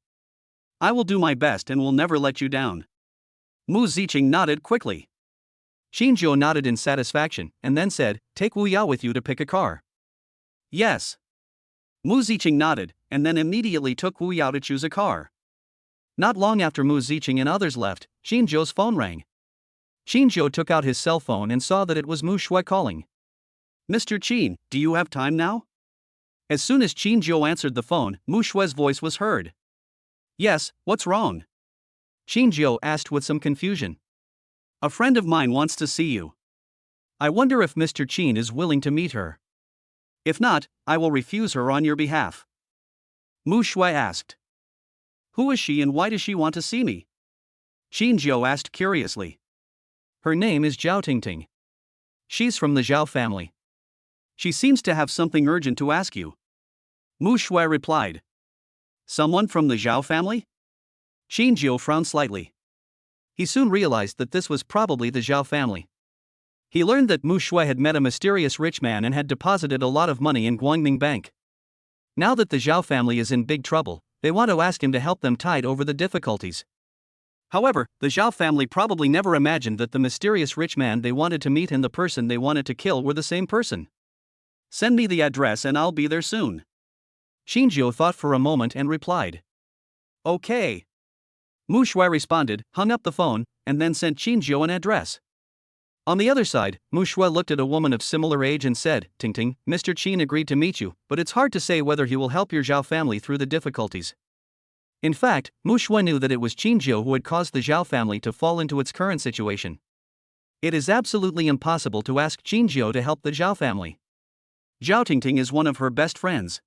I will do my best and will never let you down. Mu Ziqing nodded quickly. Zhao nodded in satisfaction, and then said, take Wu Yao with you to pick a car. Yes. Mu Ziqing nodded, and then immediately took Wu Yao to choose a car. Not long after Mu Ziqing and others left, Zhao's phone rang. Zhao took out his cell phone and saw that it was Mu Shui calling. Mr. Qin, do you have time now? As soon as Zhao answered the phone, Mu Shui's voice was heard. Yes, what's wrong? Zhao asked with some confusion. A friend of mine wants to see you. I wonder if Mr. Qin is willing to meet her. If not, I will refuse her on your behalf. Mu Shui asked. Who is she and why does she want to see me? Zhao asked curiously. Her name is Zhao Tingting. She's from the Zhao family. She seems to have something urgent to ask you. Mu Shui replied. Someone from the Zhao family? Zhao frowned slightly. He soon realized that this was probably the Zhao family. He learned that Mu Shui had met a mysterious rich man and had deposited a lot of money in Guangming Bank. Now that the Zhao family is in big trouble, they want to ask him to help them tide over the difficulties. However, the Zhao family probably never imagined that the mysterious rich man they wanted to meet and the person they wanted to kill were the same person. Send me the address and I'll be there soon. Zhao thought for a moment and replied. Okay. Mu Shui responded, hung up the phone, and then sent Zhao an address. On the other side, Mu Shui looked at a woman of similar age and said, Tingting, Mr. Qin agreed to meet you, but it's hard to say whether he will help your Zhao family through the difficulties. In fact, Mu Shui knew that it was Zhao who had caused the Zhao family to fall into its current situation. It is absolutely impossible to ask Zhao to help the Zhao family. Zhao Tingting is one of her best friends.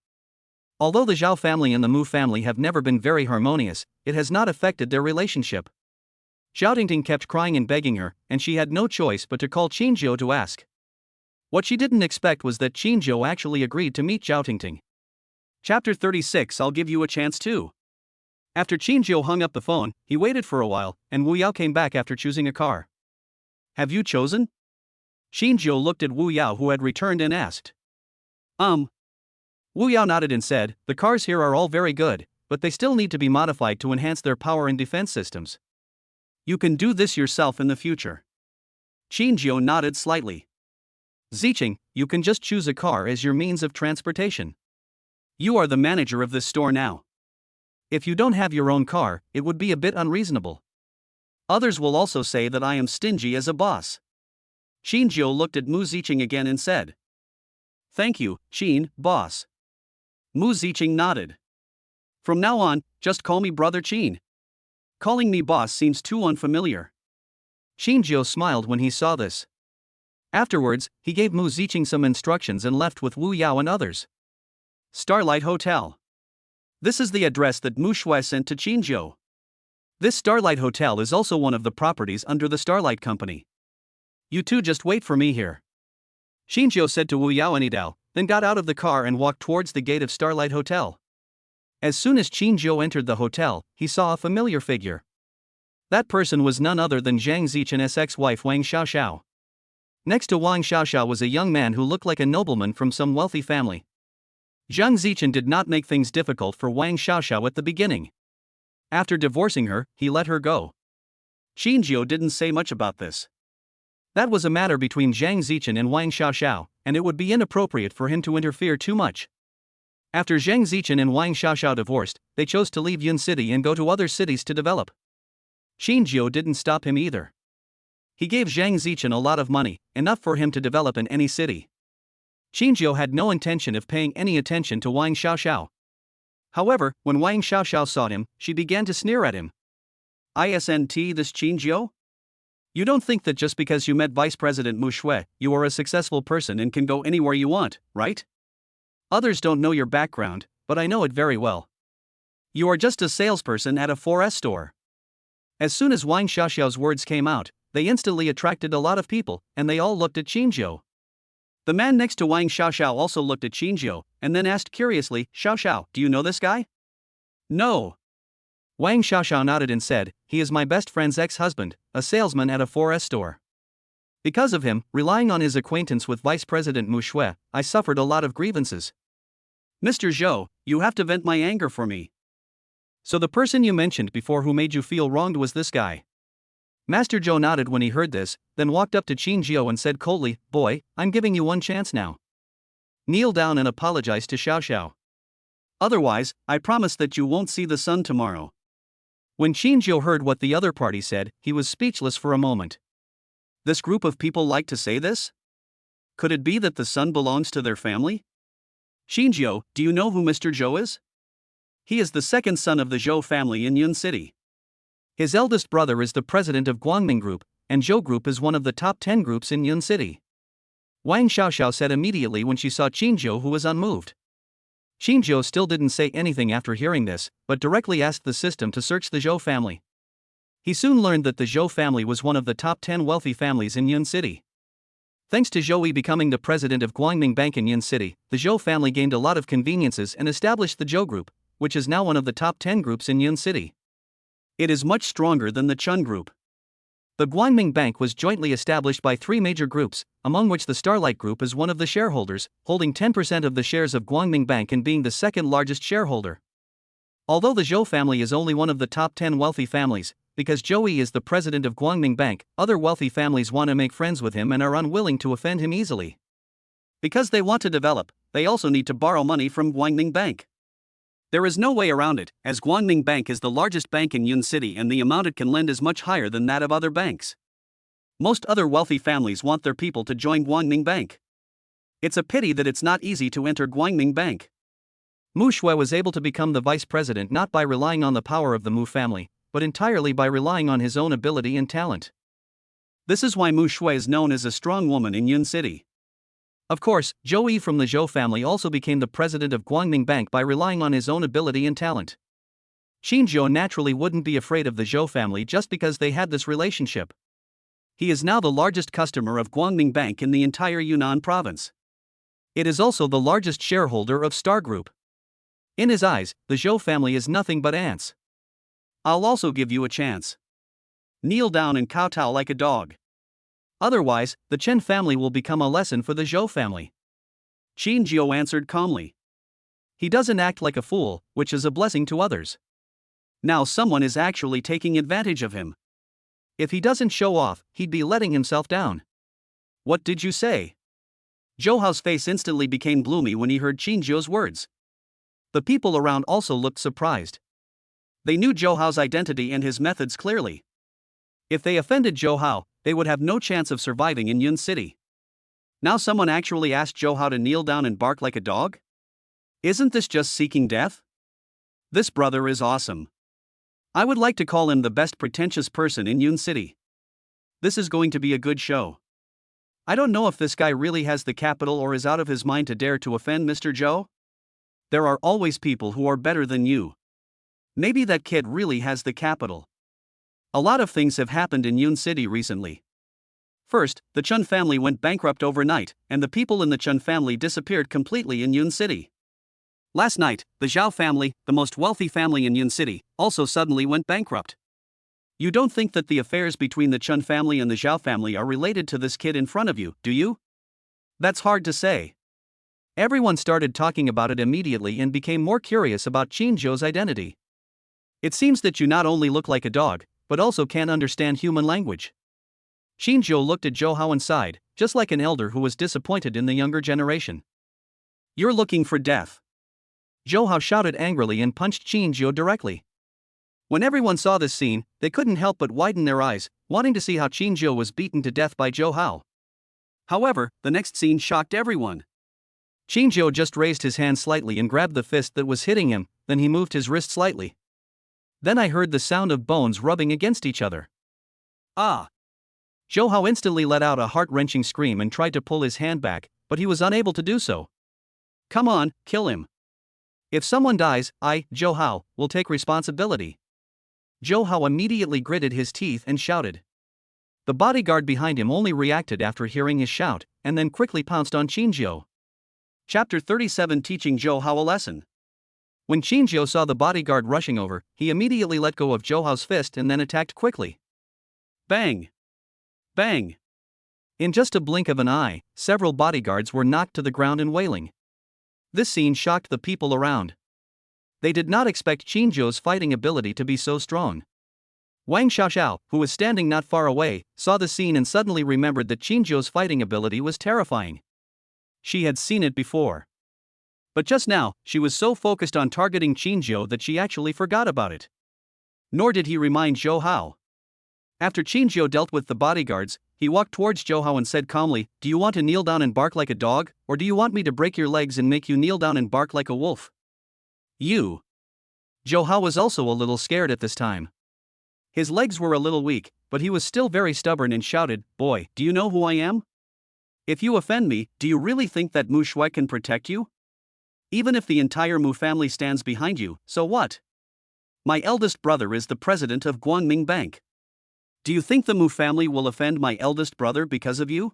Although the Zhao family and the Mu family have never been very harmonious, it has not affected their relationship. Zhao Tingting kept crying and begging her, and she had no choice but to call Zhao to ask. What she didn't expect was that Zhao actually agreed to meet Zhao Tingting. Chapter 36 I'll give you a chance too. After Zhao hung up the phone, he waited for a while, and Wu Yao came back after choosing a car. Have you chosen? Zhao looked at Wu Yao who had returned and asked. Wu Yao nodded and said, the cars here are all very good, but they still need to be modified to enhance their power and defense systems. You can do this yourself in the future. Zhao nodded slightly. Ziqing, you can just choose a car as your means of transportation. You are the manager of this store now. If you don't have your own car, it would be a bit unreasonable. Others will also say that I am stingy as a boss. Xinjiu looked at Mu Ziqing again and said, "Thank you, Qin, boss." Mu Ziqing nodded. "From now on, just call me Brother Qin. Calling me boss seems too unfamiliar." Xinjiu smiled when he saw this. Afterwards, he gave Mu Ziqing some instructions and left with Wu Yao and others. Starlight Hotel. This is the address that Mu Shui sent to Xinjiu. This Starlight Hotel is also one of the properties under the Starlight Company. You two just wait for me here. Xinjiu said to Wu Yao and Idao, then got out of the car and walked towards the gate of Starlight Hotel. As soon as Xinjiu entered the hotel, he saw a familiar figure. That person was none other than Zhang Zichen's ex-wife Wang Xiaoxiao. Next to Wang Xiaoxiao was a young man who looked like a nobleman from some wealthy family. Zhang Zichen did not make things difficult for Wang Xiaoxiao at the beginning. After divorcing her, he let her go. Xinjiu didn't say much about this. That was a matter between Zhang Zichen and Wang Xiaoxiao, and it would be inappropriate for him to interfere too much. After Zhang Zichen and Wang Xiaoxiao divorced, they chose to leave Yun City and go to other cities to develop. Xinjiu didn't stop him either. He gave Zhang Zichen a lot of money, enough for him to develop in any city. Xinjiu had no intention of paying any attention to Wang Xiaoxiao. However, when Wang Xiaoxiao saw him, she began to sneer at him. "Isn't this Xinjiu? You don't think that just because you met Vice President Mu Shui, you are a successful person and can go anywhere you want, right? Others don't know your background, but I know it very well. You are just a salesperson at a 4S store." As soon as Wang Xiaoxiao's words came out, they instantly attracted a lot of people, and they all looked at Xinjiu. The man next to Wang Xiaoxiao also looked at Xinjiu, and then asked curiously, "Xiaoxiao, do you know this guy?" "No." Wang Xiaoxiao nodded and said, "He is my best friend's ex-husband, a salesman at a 4S store. Because of him, relying on his acquaintance with Vice President Mu Shui, I suffered a lot of grievances. Mr. Zhou, you have to vent my anger for me. So the person you mentioned before who made you feel wronged was this guy." Master Zhou nodded when he heard this, then walked up to Xinjiu and said coldly, "Boy, I'm giving you one chance now. Kneel down and apologize to Xiaoxiao. Otherwise, I promise that you won't see the sun tomorrow." When Xinjiu heard what the other party said, he was speechless for a moment. This group of people like to say this? Could it be that the sun belongs to their family? "Xinjiu, do you know who Mr. Zhou is? He is the second son of the Zhou family in Yun City. His eldest brother is the president of Guangming Group, and Zhou Group is one of the top 10 groups in Yun City." Wang Xiaoxiao said immediately when she saw Xinjiu, who was unmoved. Xinjiu still didn't say anything after hearing this, but directly asked the system to search the Zhou family. He soon learned that the Zhou family was one of the top 10 wealthy families in Yun City. Thanks to Zhou Yi becoming the president of Guangming Bank in Yun City, the Zhou family gained a lot of conveniences and established the Zhou Group, which is now one of the top 10 groups in Yun City. It is much stronger than the Chun Group. The Guangming Bank was jointly established by 3 major groups, among which the Starlight Group is one of the shareholders, holding 10% of the shares of Guangming Bank and being the second largest shareholder. Although the Zhou family is only one of the top 10 wealthy families, because Zhou Yi is the president of Guangming Bank, other wealthy families want to make friends with him and are unwilling to offend him easily. Because they want to develop, they also need to borrow money from Guangming Bank. There is no way around it, as Guangming Bank is the largest bank in Yun City and the amount it can lend is much higher than that of other banks. Most other wealthy families want their people to join Guangming Bank. It's a pity that it's not easy to enter Guangming Bank. Mu Shui was able to become the vice president not by relying on the power of the Mu family, but entirely by relying on his own ability and talent. This is why Mu Shui is known as a strong woman in Yun City. Of course, Zhou Yi from the Zhou family also became the president of Guangming Bank by relying on his own ability and talent. Xinjiu naturally wouldn't be afraid of the Zhou family just because they had this relationship. He is now the largest customer of Guangming Bank in the entire Yunnan province. It is also the largest shareholder of Star Group. In his eyes, the Zhou family is nothing but ants. "I'll also give you a chance. Kneel down and kowtow like a dog. Otherwise, the Chen family will become a lesson for the Zhou family." Xinjiu answered calmly. He doesn't act like a fool, which is a blessing to others. Now someone is actually taking advantage of him. If he doesn't show off, he'd be letting himself down. "What did you say?" Zhou Hao's face instantly became gloomy when he heard Xinjiu's words. The people around also looked surprised. They knew Zhao Hao's identity and his methods clearly. If they offended Zhao Hao, they would have no chance of surviving in Yun City. Now someone actually asked Zhao Hao to kneel down and bark like a dog? Isn't this just seeking death? This brother is awesome. I would like to call him the best pretentious person in Yun City. This is going to be a good show. I don't know if this guy really has the capital or is out of his mind to dare to offend Mr. Zhou. There are always people who are better than you. Maybe that kid really has the capital. A lot of things have happened in Yun City recently. First, the Chun family went bankrupt overnight, and the people in the Chun family disappeared completely in Yun City. Last night, the Zhao family, the most wealthy family in Yun City, also suddenly went bankrupt. You don't think that the affairs between the Chun family and the Zhao family are related to this kid in front of you, do you? That's hard to say. Everyone started talking about it immediately and became more curious about Qin Zhou's identity. It seems that you not only look like a dog, but also can't understand human language. Qin Zhou looked at Zhou Hao and sighed, just like an elder who was disappointed in the younger generation. You're looking for death. Zhou Hao shouted angrily and punched Qin Zhou directly. When everyone saw this scene, they couldn't help but widen their eyes, wanting to see how Qin Zhou was beaten to death by Zhou Hao. However, the next scene shocked everyone. Qin Zhou just raised his hand slightly and grabbed the fist that was hitting him, then he moved his wrist slightly. Then I heard the sound of bones rubbing against each other. Ah! Zhou Hao instantly let out a heart-wrenching scream and tried to pull his hand back, but he was unable to do so. Come on, kill him. If someone dies, I, Zhou Hao, will take responsibility. Zhou Hao immediately gritted his teeth and shouted. The bodyguard behind him only reacted after hearing his shout, and then quickly pounced on Qin Zhou. Chapter 37 Teaching Zhou Hao a Lesson. When Qin Zhou saw the bodyguard rushing over, he immediately let go of Zhou Hao's fist and then attacked quickly. Bang! Bang! In just a blink of an eye, several bodyguards were knocked to the ground and wailing. This scene shocked the people around. They did not expect Qin Zhou's fighting ability to be so strong. Wang Xiaoxiao, who was standing not far away, saw the scene and suddenly remembered that Qin Zhou's fighting ability was terrifying. She had seen it before. But just now, she was so focused on targeting Qin Zhou that she actually forgot about it. Nor did he remind Zhou Hao. After Qin Zhou dealt with the bodyguards, he walked towards Zhou Hao and said calmly, "Do you want to kneel down and bark like a dog, or do you want me to break your legs and make you kneel down and bark like a wolf?" You. Zhou Hao was also a little scared at this time. His legs were a little weak, but he was still very stubborn and shouted, "Boy, do you know who I am? If you offend me, do you really think that Mu Shui can protect you? Even if the entire Mu family stands behind you, so what? My eldest brother is the president of Guangming Bank. Do you think the Mu family will offend my eldest brother because of you?"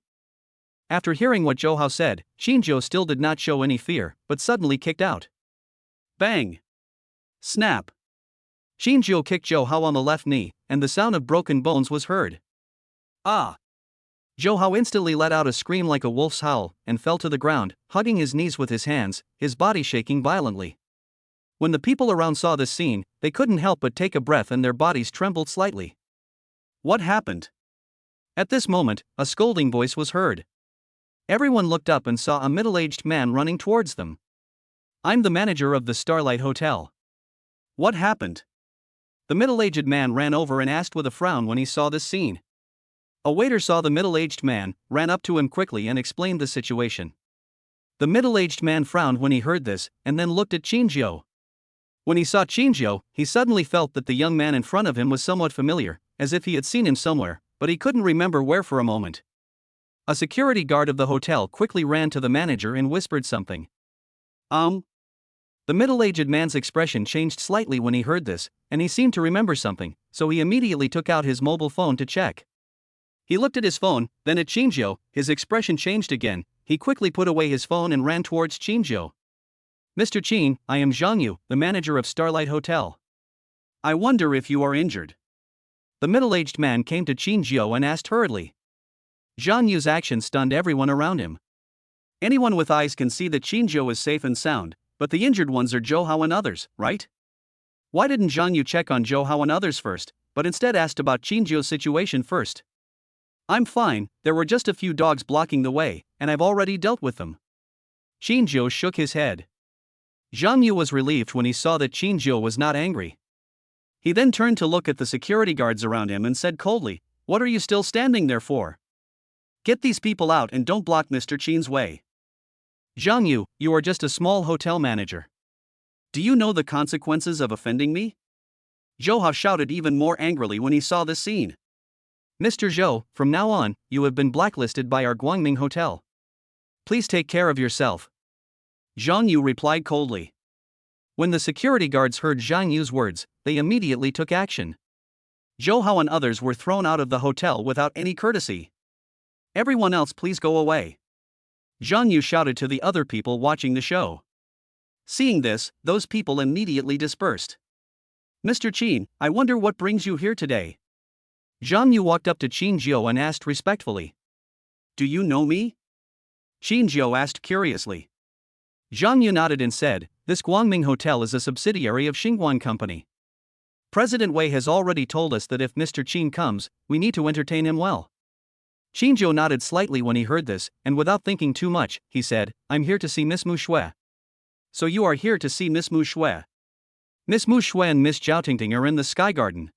After hearing what Zhou Hao said, Qin Zhou still did not show any fear, but suddenly kicked out. Bang! Snap! Qin Zhou kicked Zhou Hao on the left knee, and the sound of broken bones was heard. Ah! Zhou Hao instantly let out a scream like a wolf's howl, and fell to the ground, hugging his knees with his hands, his body shaking violently. When the people around saw this scene, they couldn't help but take a breath and their bodies trembled slightly. What happened? At this moment, a scolding voice was heard. Everyone looked up and saw a middle-aged man running towards them. "I'm the manager of the Starlight Hotel. What happened?" The middle-aged man ran over and asked with a frown when he saw this scene. A waiter saw the middle-aged man, ran up to him quickly and explained the situation. The middle-aged man frowned when he heard this, and then looked at Qin Zhou. When he saw Qin Zhou, he suddenly felt that the young man in front of him was somewhat familiar, as if he had seen him somewhere, but he couldn't remember where for a moment. A security guard of the hotel quickly ran to the manager and whispered something. The middle-aged man's expression changed slightly when he heard this, and he seemed to remember something, so he immediately took out his mobile phone to check. He looked at his phone, then at Qin Zhou, his expression changed again, he quickly put away his phone and ran towards Qin Zhou. "Mr. Qin, I am Zhang Yu, the manager of Starlight Hotel. I wonder if you are injured." The middle-aged man came to Qin Zhou and asked hurriedly. Zhang Yu's action stunned everyone around him. Anyone with eyes can see that Qin Zhou is safe and sound, but the injured ones are Zhou Hao and others, right? Why didn't Zhang Yu check on Zhou Hao and others first, but instead asked about Qin Zhou's situation first? "I'm fine, there were just a few dogs blocking the way, and I've already dealt with them." Qin Zhou shook his head. Zhang Yu was relieved when he saw that Qin Zhou was not angry. He then turned to look at the security guards around him and said coldly, "What are you still standing there for? Get these people out and don't block Mr. Qin's way. Zhang Yu, you are just a small hotel manager. Do you know the consequences of offending me?" Zhao shouted even more angrily when he saw this scene. "Mr. Zhao, from now on, you have been blacklisted by our Guangming hotel. Please take care of yourself." Zhang Yu replied coldly. When the security guards heard Zhang Yu's words, they immediately took action. Zhao and others were thrown out of the hotel without any courtesy. "Everyone else, please go away," Zhang Yu shouted to the other people watching the show. Seeing this, those people immediately dispersed. "Mr. Qin, I wonder what brings you here today?" Zhang Yu walked up to Qin Jiao and asked respectfully. "Do you know me?" Qin Jiao asked curiously. Zhang Yu nodded and said, "This Guangming Hotel is a subsidiary of Xinguan Company. President Wei has already told us that if Mr. Qin comes, we need to entertain him well." Qin Jiao nodded slightly when he heard this, and without thinking too much, he said, "I'm here to see Miss Mu Shui." "So you are here to see Miss Mu Shui?" "Miss Mu Shui and Miss Zhao Tingting are in the Sky Garden.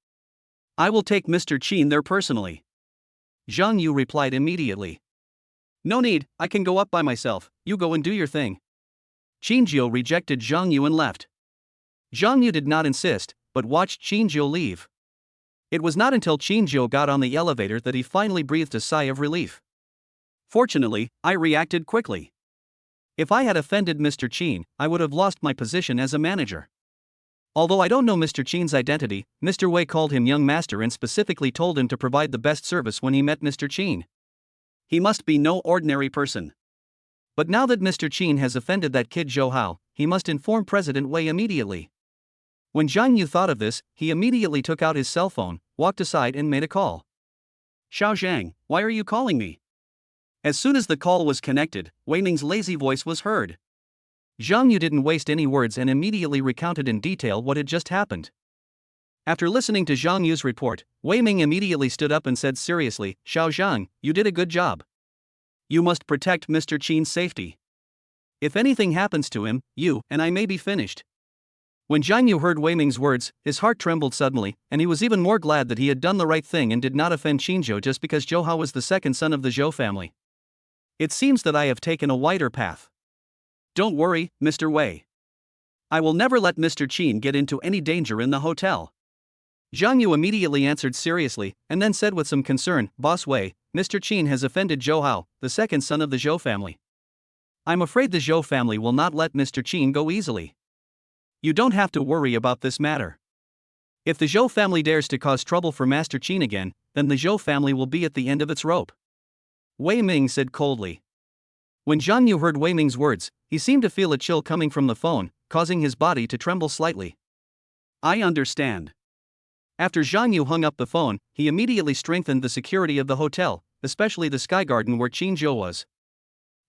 I will take Mr. Qin there personally," Zhang Yu replied immediately. "No need, I can go up by myself, you go and do your thing." Qin Jiao rejected Zhang Yu and left. Zhang Yu did not insist, but watched Qin Jiao leave. It was not until Qin Jiao got on the elevator that he finally breathed a sigh of relief. "Fortunately, I reacted quickly. If I had offended Mr. Qin, I would have lost my position as a manager. Although I don't know Mr. Qin's identity, Mr. Wei called him young master and specifically told him to provide the best service when he met Mr. Qin. He must be no ordinary person. But now that Mr. Qin has offended that kid Zhao, he must inform President Wei immediately." When Zhang Yu thought of this, he immediately took out his cell phone, walked aside and made a call. "Xiao Zhang, why are you calling me?" As soon as the call was connected, Wei Ming's lazy voice was heard. Zhang Yu didn't waste any words and immediately recounted in detail what had just happened. After listening to Zhang Yu's report, Wei Ming immediately stood up and said seriously, "Xiao Zhang, you did a good job. You must protect Mr. Qin's safety. If anything happens to him, you and I may be finished." When Zhang Yu heard Wei Ming's words, his heart trembled suddenly, and he was even more glad that he had done the right thing and did not offend Qin Jiao just because Zhao was the second son of the Zhao family. "It seems that I have taken a wider path. Don't worry, Mr. Wei. I will never let Mr. Qin get into any danger in the hotel." Zhang Yu immediately answered seriously, and then said with some concern, "Boss Wei, Mr. Qin has offended Zhao, the second son of the Zhao family. I'm afraid the Zhao family will not let Mr. Qin go easily. You don't have to worry about this matter. If the Zhao family dares to cause trouble for Master Qin again, then the Zhao family will be at the end of its rope," Wei Ming said coldly. When Zhang Yu heard Wei Ming's words, he seemed to feel a chill coming from the phone, causing his body to tremble slightly. "I understand." After Zhang Yu hung up the phone, he immediately strengthened the security of the hotel, especially the Sky Garden where Qin Jiao was.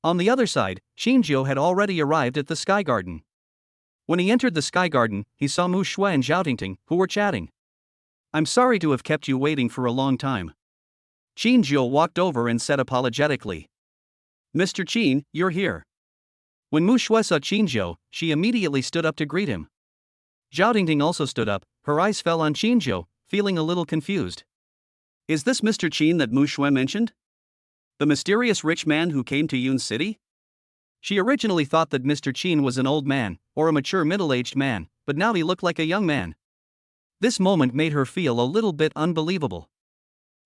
On the other side, Qin Jiao had already arrived at the Sky Garden. When he entered the Sky Garden, he saw Mu Shui and Zhao Tingting, who were chatting. "I'm sorry to have kept you waiting for a long time." Qin Jiao walked over and said apologetically, "Mr. Qin, you're here." When Mu Shui saw Qin Jiao, she immediately stood up to greet him. Zhao Tingting also stood up, her eyes fell on Qin Jiao, feeling a little confused. "Is this Mr. Qin that Mu Shui mentioned? The mysterious rich man who came to Yun City?" She originally thought that Mr. Qin was an old man, or a mature middle-aged man, but now he looked like a young man. This moment made her feel a little bit unbelievable.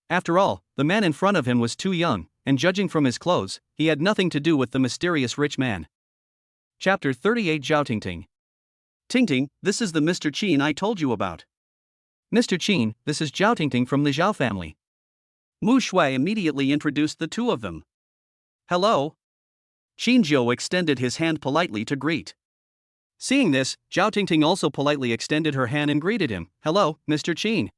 After all, the man in front of him was too young, and judging from his clothes, he had nothing to do with the mysterious rich man. Chapter 38 Zhao Tingting. "Tingting, this is the Mr. Qin I told you about." "Mr. Qin, this is Zhao Tingting from the Zhao family." Mu Shui immediately introduced the two of them. "Hello." Qin Jiao extended his hand politely to greet. Seeing this, Zhao Tingting also politely extended her hand and greeted him, "Hello, Mr. Qin."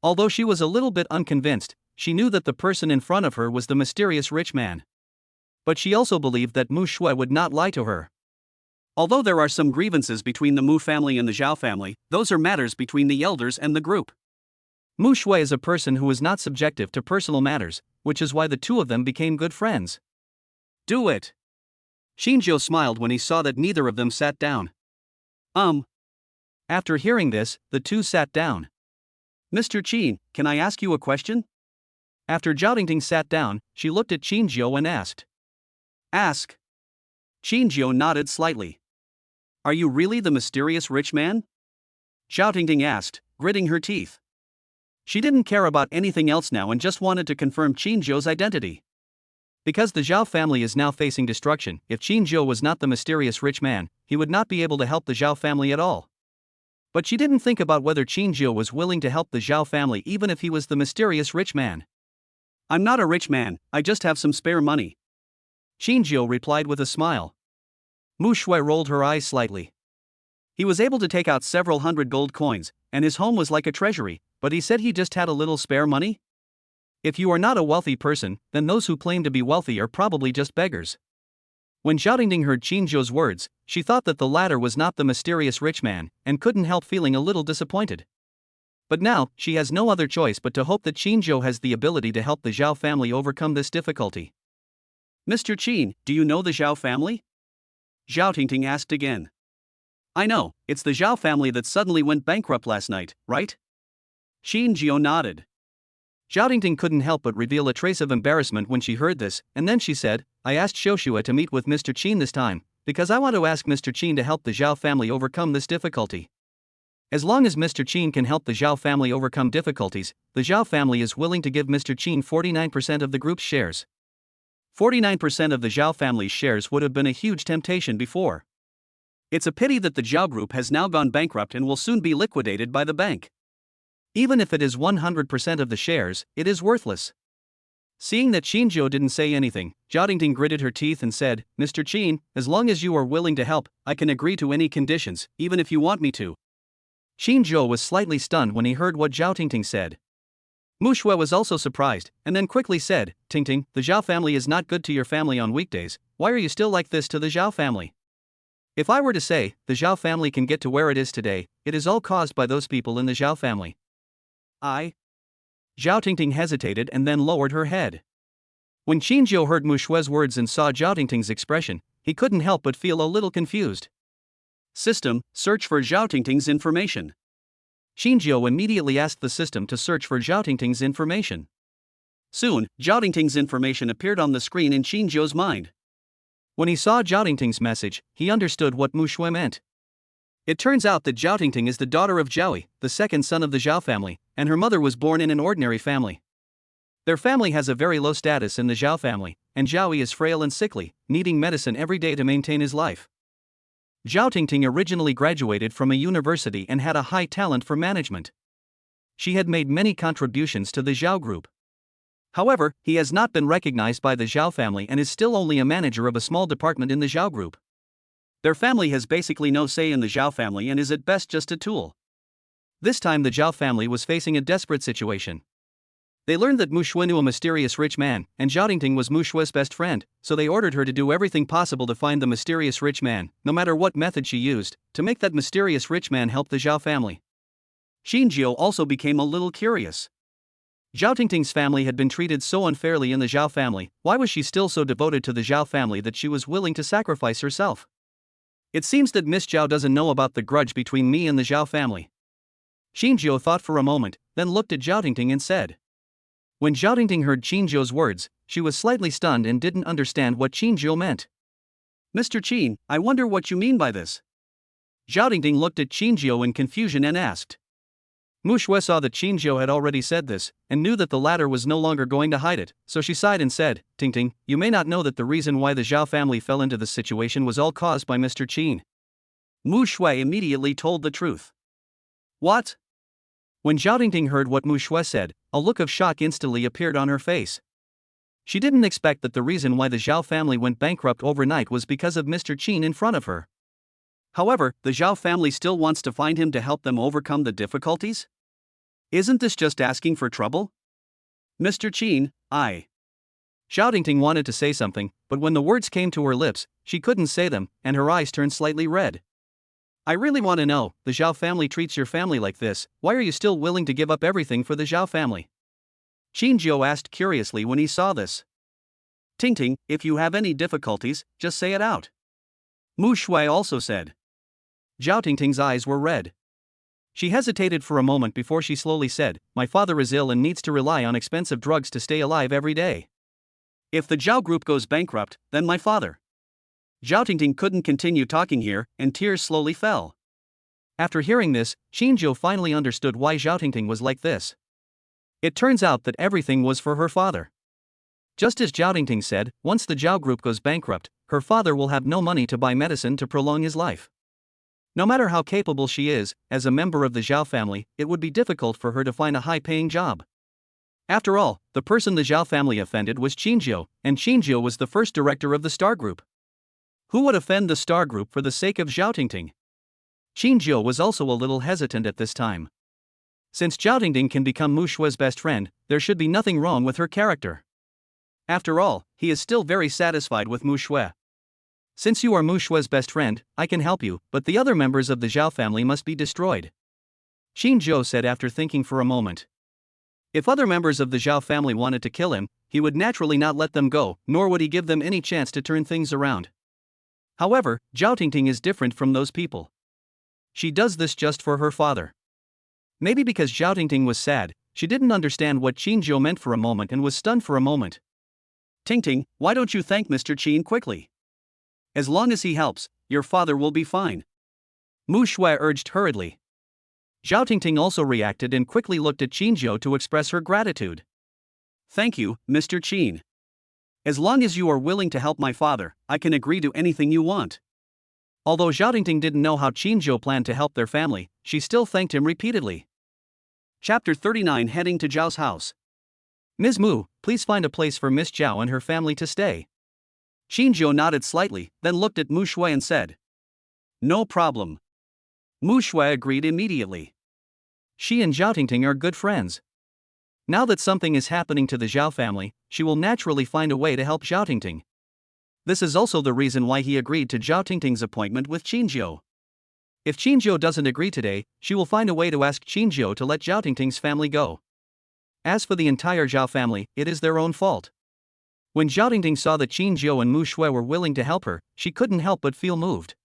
Although she was a little bit unconvinced, she knew that the person in front of her was the mysterious rich man. But she also believed that Mu Shui would not lie to her. Although there are some grievances between the Mu family and the Zhao family, those are matters between the elders and the group. Mu Shui is a person who is not subjective to personal matters, which is why the two of them became good friends. "Do it." Qin Jiao smiled when he saw that neither of them sat down. After hearing this, the two sat down. Mr. Qin, can I ask you a question? After Zhao Tingting sat down, she looked at Qin Zhou and asked. Ask. Qin Zhou nodded slightly. Are you really the mysterious rich man? Zhao Tingting asked, gritting her teeth. She didn't care about anything else now and just wanted to confirm Qin Zhou's identity. Because the Zhao family is now facing destruction, if Qin Zhou was not the mysterious rich man, he would not be able to help the Zhao family at all. But she didn't think about whether Qin Zhou was willing to help the Zhao family even if he was the mysterious rich man. I'm not a rich man, I just have some spare money. Qin Zhou replied with a smile. Mushu rolled her eyes slightly. He was able to take out several hundred gold coins, and his home was like a treasury, but he said he just had a little spare money? If you are not a wealthy person, then those who claim to be wealthy are probably just beggars. When Zhao Tingting heard Qin Zhou's words, she thought that the latter was not the mysterious rich man, and couldn't help feeling a little disappointed. But now, she has no other choice but to hope that Qin Zhou has the ability to help the Zhao family overcome this difficulty. Mr. Qin, do you know the Zhao family? Zhao Tingting asked again. I know, it's the Zhao family that suddenly went bankrupt last night, right? Qin Zhou nodded. Zhao Tingting couldn't help but reveal a trace of embarrassment when she heard this, and then she said, I asked Shoshua to meet with Mr. Qin this time, because I want to ask Mr. Qin to help the Zhao family overcome this difficulty. As long as Mr. Qin can help the Zhao family overcome difficulties, the Zhao family is willing to give Mr. Qin 49% of the group's shares. 49% of the Zhao family's shares would have been a huge temptation before. It's a pity that the Zhao group has now gone bankrupt and will soon be liquidated by the bank. Even if it is 100% of the shares, it is worthless. Seeing that Qin Zhou didn't say anything, Zhao Tingting gritted her teeth and said, Mr. Qin, as long as you are willing to help, I can agree to any conditions, even if you want me to. Qin Zhou was slightly stunned when he heard what Zhao Tingting said. Mushu was also surprised, and then quickly said, Tingting, the Zhao family is not good to your family on weekdays, why are you still like this to the Zhao family? If I were to say, the Zhao family can get to where it is today, it is all caused by those people in the Zhao family. Zhao Tingting hesitated and then lowered her head. When Qin Zhou heard Mushu's words and saw Zhao Tingting's expression, he couldn't help but feel a little confused. System, search for Zhao Tingting's information. Qin Zhou immediately asked the system to search for Zhao Tingting's information. Soon, Zhao Tingting's information appeared on the screen in Qin Zhou's mind. When he saw Zhao Tingting's message, he understood what Mushu meant. It turns out that Zhao Tingting is the daughter of Zhao, the second son of the Zhao family, and her mother was born in an ordinary family. Their family has a very low status in the Zhao family, and Zhao is frail and sickly, needing medicine every day to maintain his life. Zhao Tingting originally graduated from a university and had a high talent for management. She had made many contributions to the Zhao group. However, he has not been recognized by the Zhao family and is still only a manager of a small department in the Zhao group. Their family has basically no say in the Zhao family and is at best just a tool. This time the Zhao family was facing a desperate situation. They learned that Mushu knew a mysterious rich man, and Zhao Tingting was Mushu's best friend, so they ordered her to do everything possible to find the mysterious rich man, no matter what method she used, to make that mysterious rich man help the Zhao family. Qin Zhou also became a little curious. Zhao Tingting's family had been treated so unfairly in the Zhao family, why was she still so devoted to the Zhao family that she was willing to sacrifice herself? It seems that Miss Zhao doesn't know about the grudge between me and the Zhao family. Qin Zhou thought for a moment, then looked at Zhao Tingting and said. When Zhao Tingting heard Qin Zhou's words, she was slightly stunned and didn't understand what Qin Zhou meant. Mr. Qin, I wonder what you mean by this. Zhao Tingting looked at Qin Zhou in confusion and asked. Mushu saw that Qin Zhou had already said this, and knew that the latter was no longer going to hide it, so she sighed and said, Tingting, you may not know that the reason why the Zhao family fell into this situation was all caused by Mr. Qin. Mushu immediately told the truth. What? When Zhao Tingting heard what Mushu said, a look of shock instantly appeared on her face. She didn't expect that the reason why the Zhao family went bankrupt overnight was because of Mr. Qin in front of her. However, the Zhao family still wants to find him to help them overcome the difficulties? Isn't this just asking for trouble? Mr. Qin, Zhao Tingting wanted to say something, but when the words came to her lips, she couldn't say them, and her eyes turned slightly red. I really want to know, the Zhao family treats your family like this, why are you still willing to give up everything for the Zhao family? Qin Zhou asked curiously when he saw this. Tingting, if you have any difficulties, just say it out. Mushu also said. Zhao Tingting's eyes were red. She hesitated for a moment before she slowly said, "My father is ill and needs to rely on expensive drugs to stay alive every day. If the Zhao group goes bankrupt, then my father." Zhao Tingting couldn't continue talking here, and tears slowly fell. After hearing this, Qinzhou finally understood why Zhao Tingting was like this. It turns out that everything was for her father. Just as Zhao Tingting said, once the Zhao group goes bankrupt, her father will have no money to buy medicine to prolong his life. No matter how capable she is, as a member of the Zhao family, it would be difficult for her to find a high-paying job. After all, the person the Zhao family offended was Qinzhou, and Qinzhou was the first director of the Star Group. Who would offend the Star Group for the sake of Zhao Tingting? Qinzhou was also a little hesitant at this time. Since Zhao Tingting can become Mushue's best friend, there should be nothing wrong with her character. After all, he is still very satisfied with Mushu. Since you are Mushue's best friend, I can help you, but the other members of the Zhao family must be destroyed. Qinzhou said after thinking for a moment. If other members of the Zhao family wanted to kill him, he would naturally not let them go, nor would he give them any chance to turn things around. However, Zhao Tingting is different from those people. She does this just for her father. Maybe because Zhao Tingting was sad, she didn't understand what Qinzhou meant for a moment and was stunned for a moment. "Tingting, why don't you thank Mr. Qin quickly? As long as he helps, your father will be fine," Mushu urged hurriedly. Zhao Tingting also reacted and quickly looked at Qinzhou to express her gratitude. "Thank you, Mr. Qin. As long as you are willing to help my father, I can agree to anything you want." Although Zhao Tingting didn't know how Qinzhou planned to help their family, she still thanked him repeatedly. Chapter 39 Heading to Zhao's house. "Ms. Mu, please find a place for Miss Zhao and her family to stay." Qinzhou nodded slightly, then looked at Mushu and said, "No problem." Mushu agreed immediately. She and Zhao Tingting are good friends. Now that something is happening to the Zhao family, she will naturally find a way to help Zhao Tingting. This is also the reason why he agreed to Zhao Tingting's appointment with Qinzhou. If Qinzhou doesn't agree today, she will find a way to ask Qinzhou to let Zhao Tingting's family go. As for the entire Zhao family, it is their own fault. When Zhao Tingting saw that Qinzhou and Mushu were willing to help her, she couldn't help but feel moved.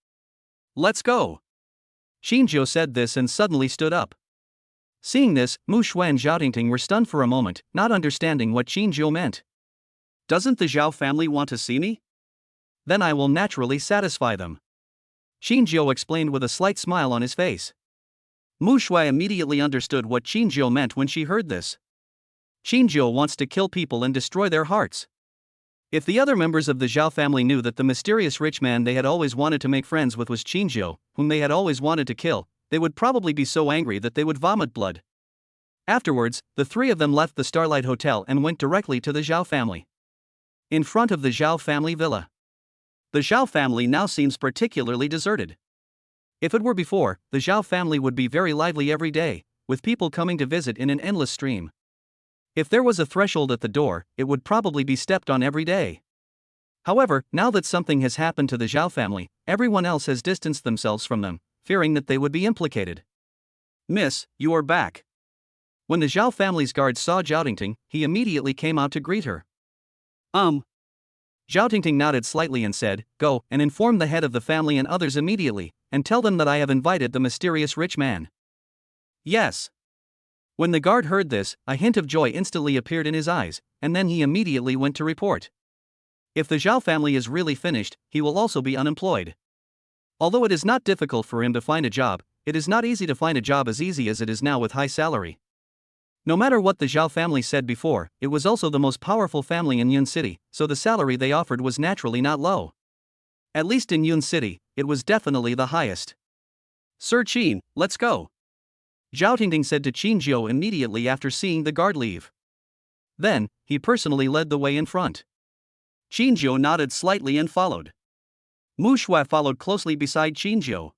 "Let's go." Qinzhou said this and suddenly stood up. Seeing this, Mushu and Zhao Tingting were stunned for a moment, not understanding what Qinzhou meant. "Doesn't the Zhao family want to see me? Then I will naturally satisfy them," Qinzhou explained with a slight smile on his face. Mushu immediately understood what Qinzhou meant when she heard this. Qinzhou wants to kill people and destroy their hearts. If the other members of the Zhao family knew that the mysterious rich man they had always wanted to make friends with was Qinzhou, whom they had always wanted to kill, they would probably be so angry that they would vomit blood. Afterwards, the three of them left the Starlight Hotel and went directly to the Zhao family. In front of the Zhao family villa. The Zhao family now seems particularly deserted. If it were before, the Zhao family would be very lively every day, with people coming to visit in an endless stream. If there was a threshold at the door, it would probably be stepped on every day. However, now that something has happened to the Zhao family, everyone else has distanced themselves from them, fearing that they would be implicated. "Miss, you are back." When the Zhao family's guard saw Zhao Tingting, he immediately came out to greet her. Zhao Tingting nodded slightly and said, "Go and inform the head of the family and others immediately, and tell them that I have invited the mysterious rich man." "Yes." When the guard heard this, a hint of joy instantly appeared in his eyes, and then he immediately went to report. If the Zhao family is really finished, he will also be unemployed. Although it is not difficult for him to find a job, it is not easy to find a job as easy as it is now with high salary. No matter what the Zhao family said before, it was also the most powerful family in Yun City, so the salary they offered was naturally not low. At least in Yun City, it was definitely the highest. "Sir Qin, let's go," Zhao Tingting said to Qinzhou immediately after seeing the guard leave. Then, he personally led the way in front. Qinzhou nodded slightly and followed. Mushu followed closely beside Qinzhou.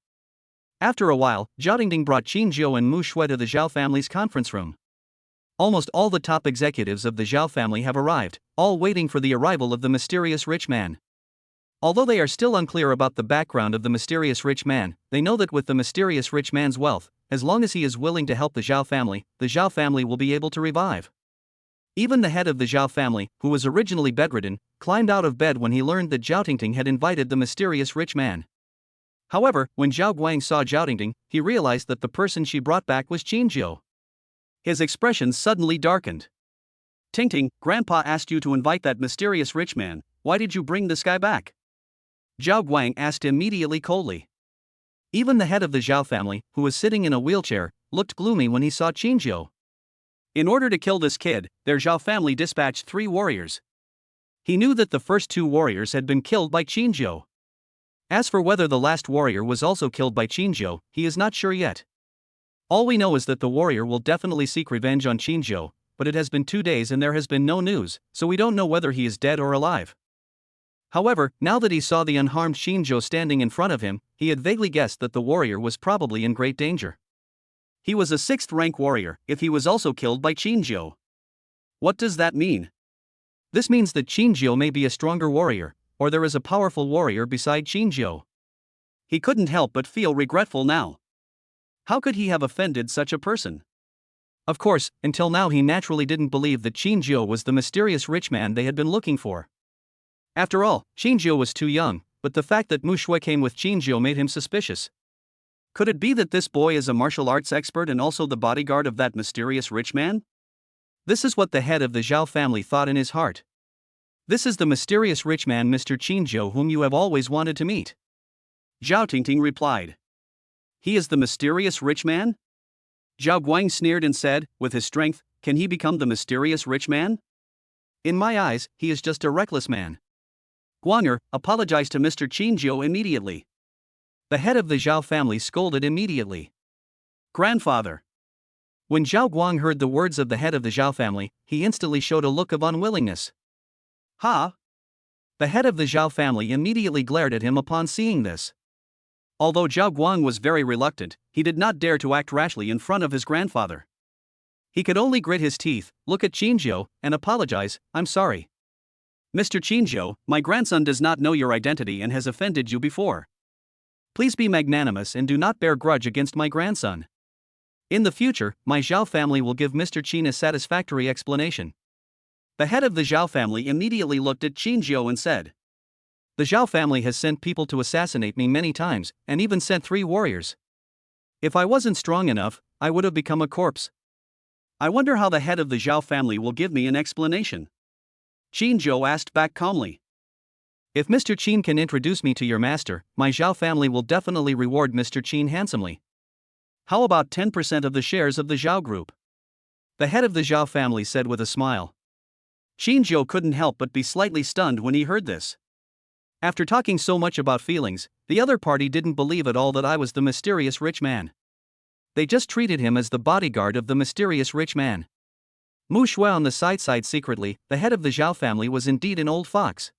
After a while, Zhao Tingting brought Qinzhou and Mushu to the Zhao family's conference room. Almost all the top executives of the Zhao family have arrived, all waiting for the arrival of the mysterious rich man. Although they are still unclear about the background of the mysterious rich man, they know that with the mysterious rich man's wealth, as long as he is willing to help the Zhao family will be able to revive. Even the head of the Zhao family, who was originally bedridden, climbed out of bed when he learned that Zhao Tingting had invited the mysterious rich man. However, when Zhao Guang saw Zhao Tingting, he realized that the person she brought back was Qingjiu. His expression suddenly darkened. Tingting, Grandpa asked you to invite that mysterious rich man. Why did you bring this guy back? Zhao Guang asked immediately coldly. Even the head of the Zhao family, who was sitting in a wheelchair, looked gloomy when he saw Qingjiu. In order to kill this kid, their Zhao family dispatched 3 warriors. He knew that the first 2 warriors had been killed by Qingjiu. As for whether the last warrior was also killed by Qingjiu, he is not sure yet. All we know is that the warrior will definitely seek revenge on Qingjiu, but it has been 2 days and there has been no news, so we don't know whether he is dead or alive. However, now that he saw the unharmed Qingjiu standing in front of him, he had vaguely guessed that the warrior was probably in great danger. He was a 6th rank warrior if he was also killed by Qingjiu. What does that mean? This means that Qingjiu may be a stronger warrior, or there is a powerful warrior beside Qingjiu. He couldn't help but feel regretful now. How could he have offended such a person? Of course, until now he naturally didn't believe that Qingjiu was the mysterious rich man they had been looking for. After all, Qingjiu was too young, but the fact that Mushu came with Qingjiu made him suspicious. Could it be that this boy is a martial arts expert and also the bodyguard of that mysterious rich man? This is what the head of the Zhao family thought in his heart. This is the mysterious rich man Mr. Qingjiu whom you have always wanted to meet. Zhao Tingting replied. He is the mysterious rich man? Zhao Guang sneered and said, with his strength, can he become the mysterious rich man? In my eyes, he is just a reckless man. Guanger, apologized to Mr. Qingjiu immediately. The head of the Zhao family scolded immediately. Grandfather. When Zhao Guang heard the words of the head of the Zhao family, he instantly showed a look of unwillingness. Ha! The head of the Zhao family immediately glared at him upon seeing this. Although Zhao Guang was very reluctant, he did not dare to act rashly in front of his grandfather. He could only grit his teeth, look at Qingjiu, and apologize, I'm sorry. Mr. Qingjiu, my grandson does not know your identity and has offended you before. Please be magnanimous and do not bear grudge against my grandson. In the future, my Zhao family will give Mr. Qin a satisfactory explanation. The head of the Zhao family immediately looked at Qingjiu and said, the Zhao family has sent people to assassinate me many times, and even sent 3 warriors. If I wasn't strong enough, I would have become a corpse. I wonder how the head of the Zhao family will give me an explanation. Qingjiu asked back calmly. If Mr. Qin can introduce me to your master, my Zhao family will definitely reward Mr. Qin handsomely. How about 10% of the shares of the Zhao group? The head of the Zhao family said with a smile. Qingjiu couldn't help but be slightly stunned when he heard this. After talking so much about feelings, the other party didn't believe at all that I was the mysterious rich man. They just treated him as the bodyguard of the mysterious rich man. Mushu on the side secretly, the head of the Zhao family was indeed an old fox.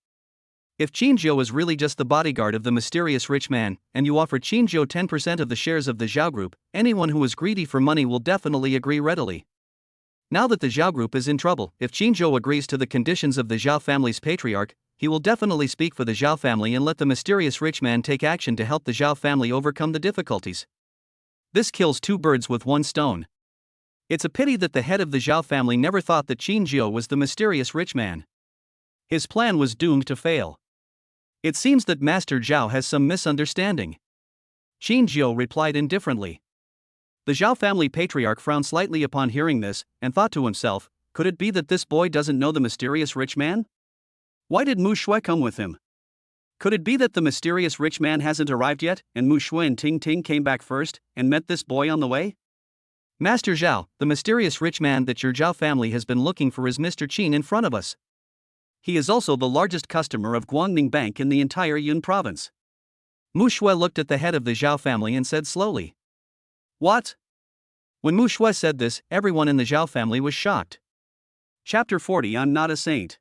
If Qingjiu is really just the bodyguard of the mysterious rich man, and you offer Qingjiu 10% of the shares of the Zhao group, anyone who is greedy for money will definitely agree readily. Now that the Zhao group is in trouble, if Qingjiu agrees to the conditions of the Zhao family's patriarch, he will definitely speak for the Zhao family and let the mysterious rich man take action to help the Zhao family overcome the difficulties. This kills 2 birds with 1 stone. It's a pity that the head of the Zhao family never thought that Qingjiu was the mysterious rich man. His plan was doomed to fail. It seems that Master Zhao has some misunderstanding. Qingjiu replied indifferently. The Zhao family patriarch frowned slightly upon hearing this, and thought to himself, could it be that this boy doesn't know the mysterious rich man? Why did Mushu come with him? Could it be that the mysterious rich man hasn't arrived yet, and Mushu and Tingting came back first, and met this boy on the way? Master Zhao, the mysterious rich man that your Zhao family has been looking for is Mr. Qin in front of us. He is also the largest customer of Guangning Bank in the entire Yun province. Mushu looked at the head of the Zhao family and said slowly. What? When Mushu said this, everyone in the Zhao family was shocked. Chapter 40 I'm not a saint.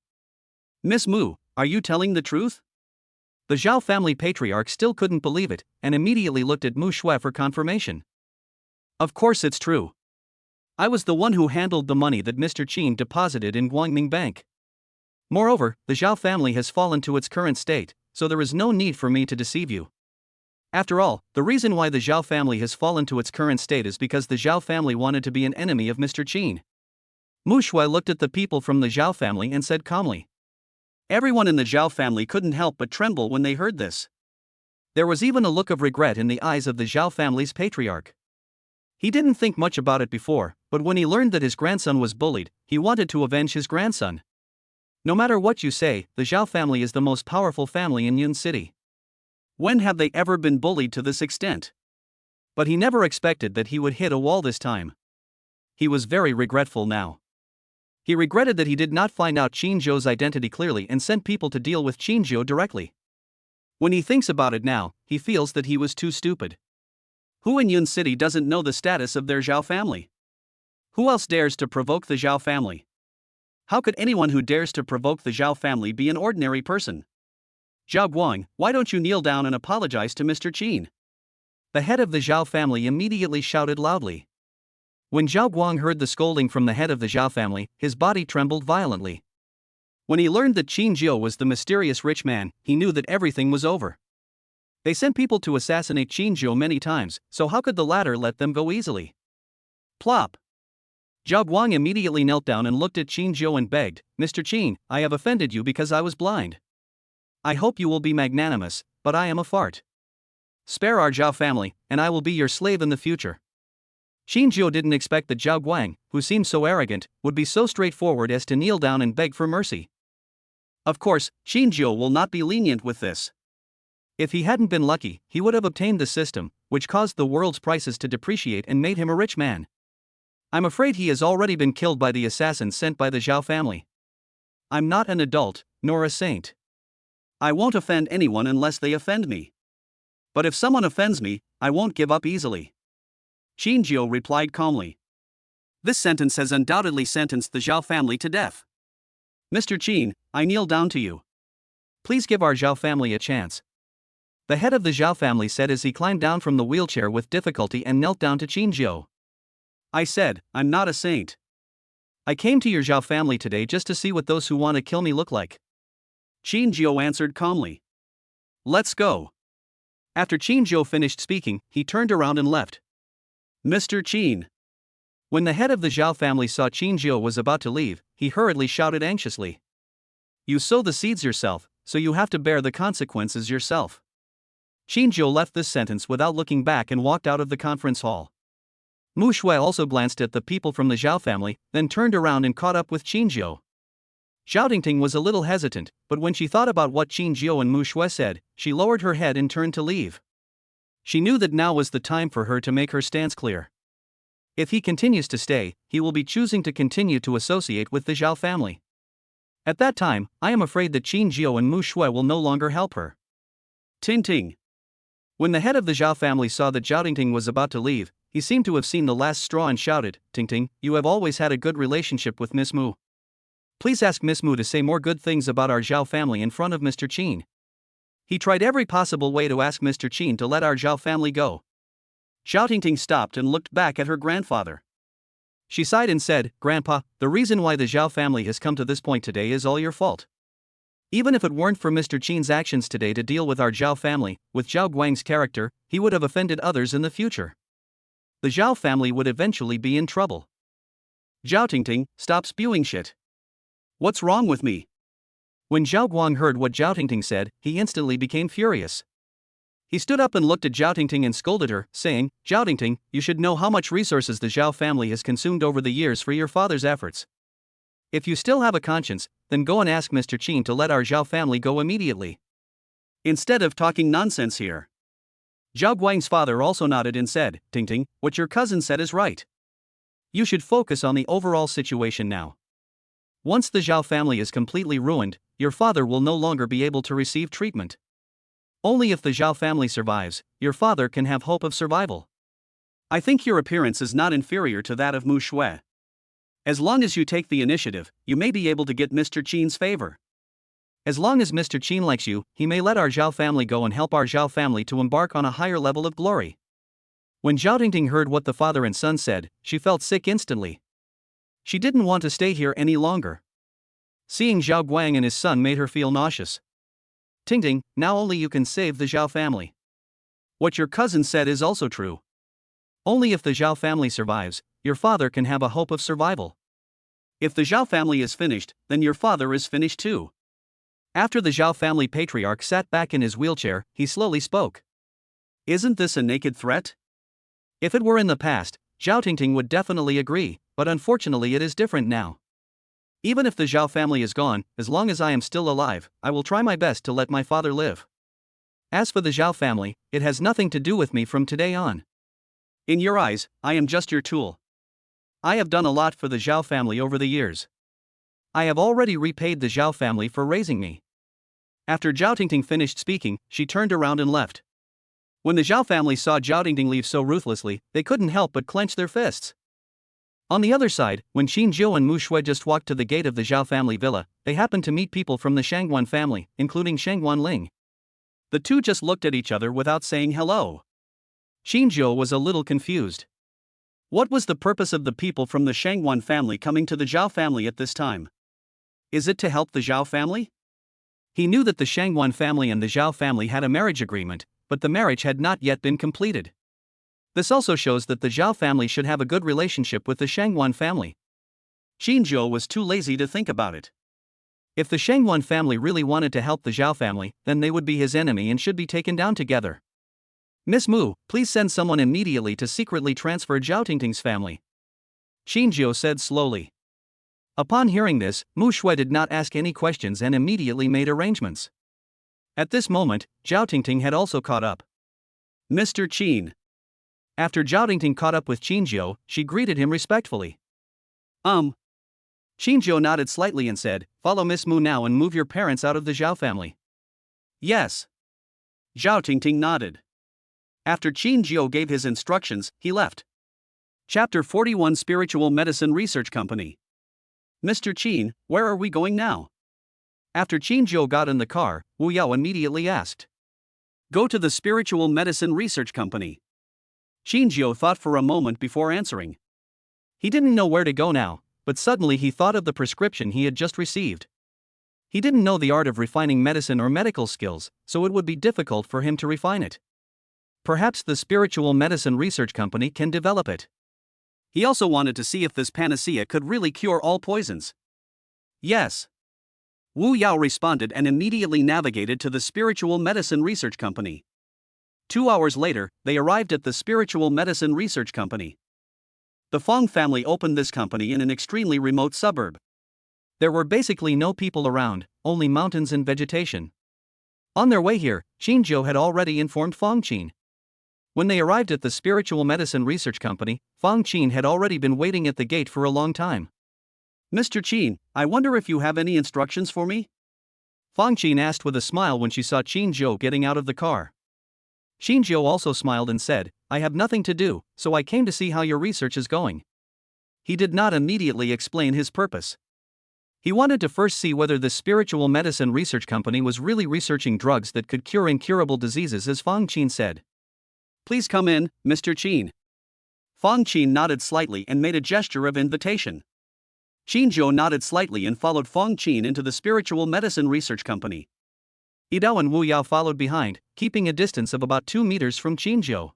Miss Mu, are you telling the truth? The Zhao family patriarch still couldn't believe it, and immediately looked at Mushu for confirmation. Of course it's true. I was the one who handled the money that Mr. Qin deposited in Guangning Bank. Moreover, the Zhao family has fallen to its current state, so there is no need for me to deceive you. After all, the reason why the Zhao family has fallen to its current state is because the Zhao family wanted to be an enemy of Mr. Qin. Mushu looked at the people from the Zhao family and said calmly. Everyone in the Zhao family couldn't help but tremble when they heard this. There was even a look of regret in the eyes of the Zhao family's patriarch. He didn't think much about it before, but when he learned that his grandson was bullied, he wanted to avenge his grandson. No matter what you say, the Zhao family is the most powerful family in Yun City. When have they ever been bullied to this extent? But he never expected that he would hit a wall this time. He was very regretful now. He regretted that he did not find out Qin Zhou's identity clearly and sent people to deal with Qin Zhou directly. When he thinks about it now, he feels that he was too stupid. Who in Yun City doesn't know the status of their Zhao family? Who else dares to provoke the Zhao family? How could anyone who dares to provoke the Zhao family be an ordinary person? Zhao Guang, why don't you kneel down and apologize to Mr. Qin? The head of the Zhao family immediately shouted loudly. When Zhao Guang heard the scolding from the head of the Zhao family, his body trembled violently. When he learned that Qin Zhou was the mysterious rich man, he knew that everything was over. They sent people to assassinate Qin Zhou many times, so how could the latter let them go easily? Plop! Zhao Guang immediately knelt down and looked at Qin Zhou and begged, Mr. Qin, I have offended you because I was blind. I hope you will be magnanimous, but I am a fart. Spare our Zhao family, and I will be your slave in the future. Qin Zhou didn't expect that Zhao Guang, who seemed so arrogant, would be so straightforward as to kneel down and beg for mercy. Of course, Qin Zhou will not be lenient with this. If he hadn't been lucky, he would have obtained the system, which caused the world's prices to depreciate and made him a rich man. I'm afraid he has already been killed by the assassins sent by the Zhao family. I'm not an adult, nor a saint. I won't offend anyone unless they offend me. But if someone offends me, I won't give up easily. Qin Zhou replied calmly. This sentence has undoubtedly sentenced the Zhao family to death. Mr. Qin, I kneel down to you. Please give our Zhao family a chance. The head of the Zhao family said as he climbed down from the wheelchair with difficulty and knelt down to Qin Zhou. I said, I'm not a saint. I came to your Zhao family today just to see what those who want to kill me look like. Qin Zhou answered calmly. Let's go. After Qin Zhou finished speaking, he turned around and left. Mr. Qin. When the head of the Zhao family saw Qin Zhou was about to leave, he hurriedly shouted anxiously. You sow the seeds yourself, so you have to bear the consequences yourself. Qin Zhou left this sentence without looking back and walked out of the conference hall. Mushu also glanced at the people from the Zhao family, then turned around and caught up with Qin Zhou. Zhao Tingting was a little hesitant, but when she thought about what Qin Zhou and Mushu said, she lowered her head and turned to leave. She knew that now was the time for her to make her stance clear. If he continues to stay, he will be choosing to continue to associate with the Zhao family. At that time, I am afraid that Qin Zhou and Mushu will no longer help her. Ting Ting. When the head of the Zhao family saw that Zhao Tingting was about to leave, he seemed to have seen the last straw and shouted, Ting Ting, you have always had a good relationship with Miss Mu. Please ask Miss Mu to say more good things about our Zhao family in front of Mr. Qin. He tried every possible way to ask Mr. Qin to let our Zhao family go. Zhao Tingting stopped and looked back at her grandfather. She sighed and said, Grandpa, the reason why the Zhao family has come to this point today is all your fault. Even if it weren't for Mr. Qin's actions today to deal with our Zhao family, with Zhao Guang's character, he would have offended others in the future. The Zhao family would eventually be in trouble. Zhao Tingting, stop spewing shit. What's wrong with me? When Zhao Guang heard what Zhao Tingting said, he instantly became furious. He stood up and looked at Zhao Tingting and scolded her, saying, Zhao Tingting, you should know how much resources the Zhao family has consumed over the years for your father's efforts. If you still have a conscience, then go and ask Mr. Qin to let our Zhao family go immediately. Instead of talking nonsense here. Zhao Guang's father also nodded and said, Tingting, what your cousin said is right. You should focus on the overall situation now. Once the Zhao family is completely ruined, your father will no longer be able to receive treatment. Only if the Zhao family survives, your father can have hope of survival. I think your appearance is not inferior to that of Mushu. As long as you take the initiative, you may be able to get Mr. Qin's favor. As long as Mr. Qin likes you, he may let our Zhao family go and help our Zhao family to embark on a higher level of glory. When Zhao Tingting heard what the father and son said, she felt sick instantly. She didn't want to stay here any longer. Seeing Zhao Guang and his son made her feel nauseous. Tingting, now only you can save the Zhao family. What your cousin said is also true. Only if the Zhao family survives, your father can have a hope of survival. If the Zhao family is finished, then your father is finished too. After the Zhao family patriarch sat back in his wheelchair, he slowly spoke. Isn't this a naked threat? If it were in the past, Zhao Tingting would definitely agree, but unfortunately it is different now. Even if the Zhao family is gone, as long as I am still alive, I will try my best to let my father live. As for the Zhao family, it has nothing to do with me from today on. In your eyes, I am just your tool. I have done a lot for the Zhao family over the years. I have already repaid the Zhao family for raising me. After Zhao Tingting finished speaking, she turned around and left. When the Zhao family saw Zhao Tingting leave so ruthlessly, they couldn't help but clench their fists. On the other side, when Qin Zhou and Mushu just walked to the gate of the Zhao family villa, they happened to meet people from the Shangguan family, including Shangguan Ling. The two just looked at each other without saying hello. Qin Zhou was a little confused. What was the purpose of the people from the Shangguan family coming to the Zhao family at this time? Is it to help the Zhao family? He knew that the Shangguan family and the Zhao family had a marriage agreement, but the marriage had not yet been completed. This also shows that the Zhao family should have a good relationship with the Shangguan family. Qin Zhou was too lazy to think about it. If the Shangguan family really wanted to help the Zhao family, then they would be his enemy and should be taken down together. Miss Mu, please send someone immediately to secretly transfer Zhao Tingting's family, Qin Zhou said slowly. Upon hearing this, Mu Shui did not ask any questions and immediately made arrangements. At this moment, Zhao Tingting had also caught up. Mr. Qin. After Zhao Tingting caught up with Qin Zhou, she greeted him respectfully. Qin Zhou nodded slightly and said, "Follow Miss Mu now and move your parents out of the Zhao family." Yes. Zhao Tingting nodded. After Qin Zhou gave his instructions, he left. Chapter 41 Spiritual Medicine Research Company. Mr. Qin, where are we going now? After Qin Zhou got in the car, Wu Yao immediately asked. Go to the Spiritual Medicine Research Company. Qin Zhou thought for a moment before answering. He didn't know where to go now, but suddenly he thought of the prescription he had just received. He didn't know the art of refining medicine or medical skills, so it would be difficult for him to refine it. Perhaps the Spiritual Medicine Research Company can develop it. He also wanted to see if this panacea could really cure all poisons. Yes. Wu Yao responded and immediately navigated to the Spiritual Medicine Research Company. 2 hours later, they arrived at the Spiritual Medicine Research Company. The Fong family opened this company in an extremely remote suburb. There were basically no people around, only mountains and vegetation. On their way here, Qin Zhou had already informed Fong Qin. When they arrived at the Spiritual Medicine Research Company, Fong Qin had already been waiting at the gate for a long time. Mr. Qin, I wonder if you have any instructions for me? Fong Qin asked with a smile when she saw Qin Zhou getting out of the car. Qin Zhou also smiled and said, I have nothing to do, so I came to see how your research is going. He did not immediately explain his purpose. He wanted to first see whether the Spiritual Medicine Research Company was really researching drugs that could cure incurable diseases, as Fong Qin said. Please come in, Mr. Qin. Fong Qin nodded slightly and made a gesture of invitation. Qin Zhou nodded slightly and followed Fong Qin into the Spiritual Medicine Research Company. Yidao and Wu Yao followed behind, keeping a distance of about 2 meters from Qin Zhou.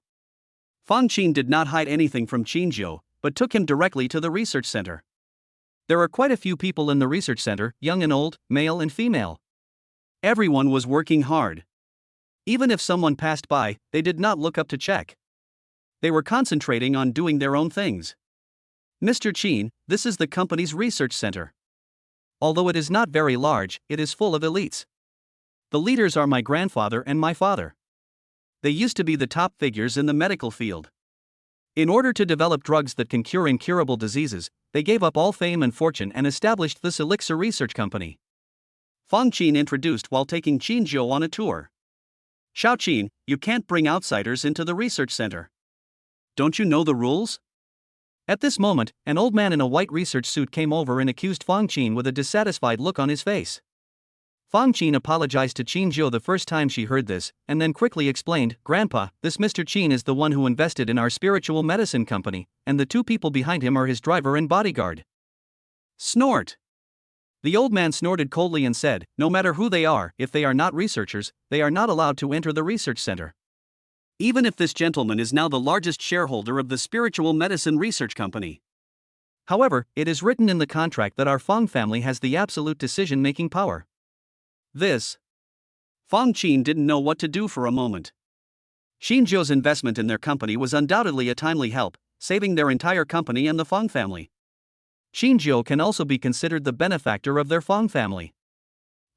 Fong Qin did not hide anything from Qin Zhou, but took him directly to the research center. There are quite a few people in the research center, young and old, male and female. Everyone was working hard. Even if someone passed by, they did not look up to check. They were concentrating on doing their own things. Mr. Qin, this is the company's research center. Although it is not very large, it is full of elites. The leaders are my grandfather and my father. They used to be the top figures in the medical field. In order to develop drugs that can cure incurable diseases, they gave up all fame and fortune and established this Elixir Research Company. Fong Qin introduced while taking Qin Zhou on a tour. Xiao Qin, you can't bring outsiders into the research center. Don't you know the rules? At this moment, an old man in a white research suit came over and accused Fong Qin with a dissatisfied look on his face. Fong Qin apologized to Qin Zhou the first time she heard this, and then quickly explained, Grandpa, this Mr. Qin is the one who invested in our spiritual medicine company, and the 2 people behind him are his driver and bodyguard. Snort! The old man snorted coldly and said, no matter who they are, if they are not researchers, they are not allowed to enter the research center. Even if this gentleman is now the largest shareholder of the Spiritual Medicine Research Company. However, it is written in the contract that our Fong family has the absolute decision-making power. Fong Qin didn't know what to do for a moment. Xinjiu's investment in their company was undoubtedly a timely help, saving their entire company and the Fong family. Xinjiu can also be considered the benefactor of their Fong family.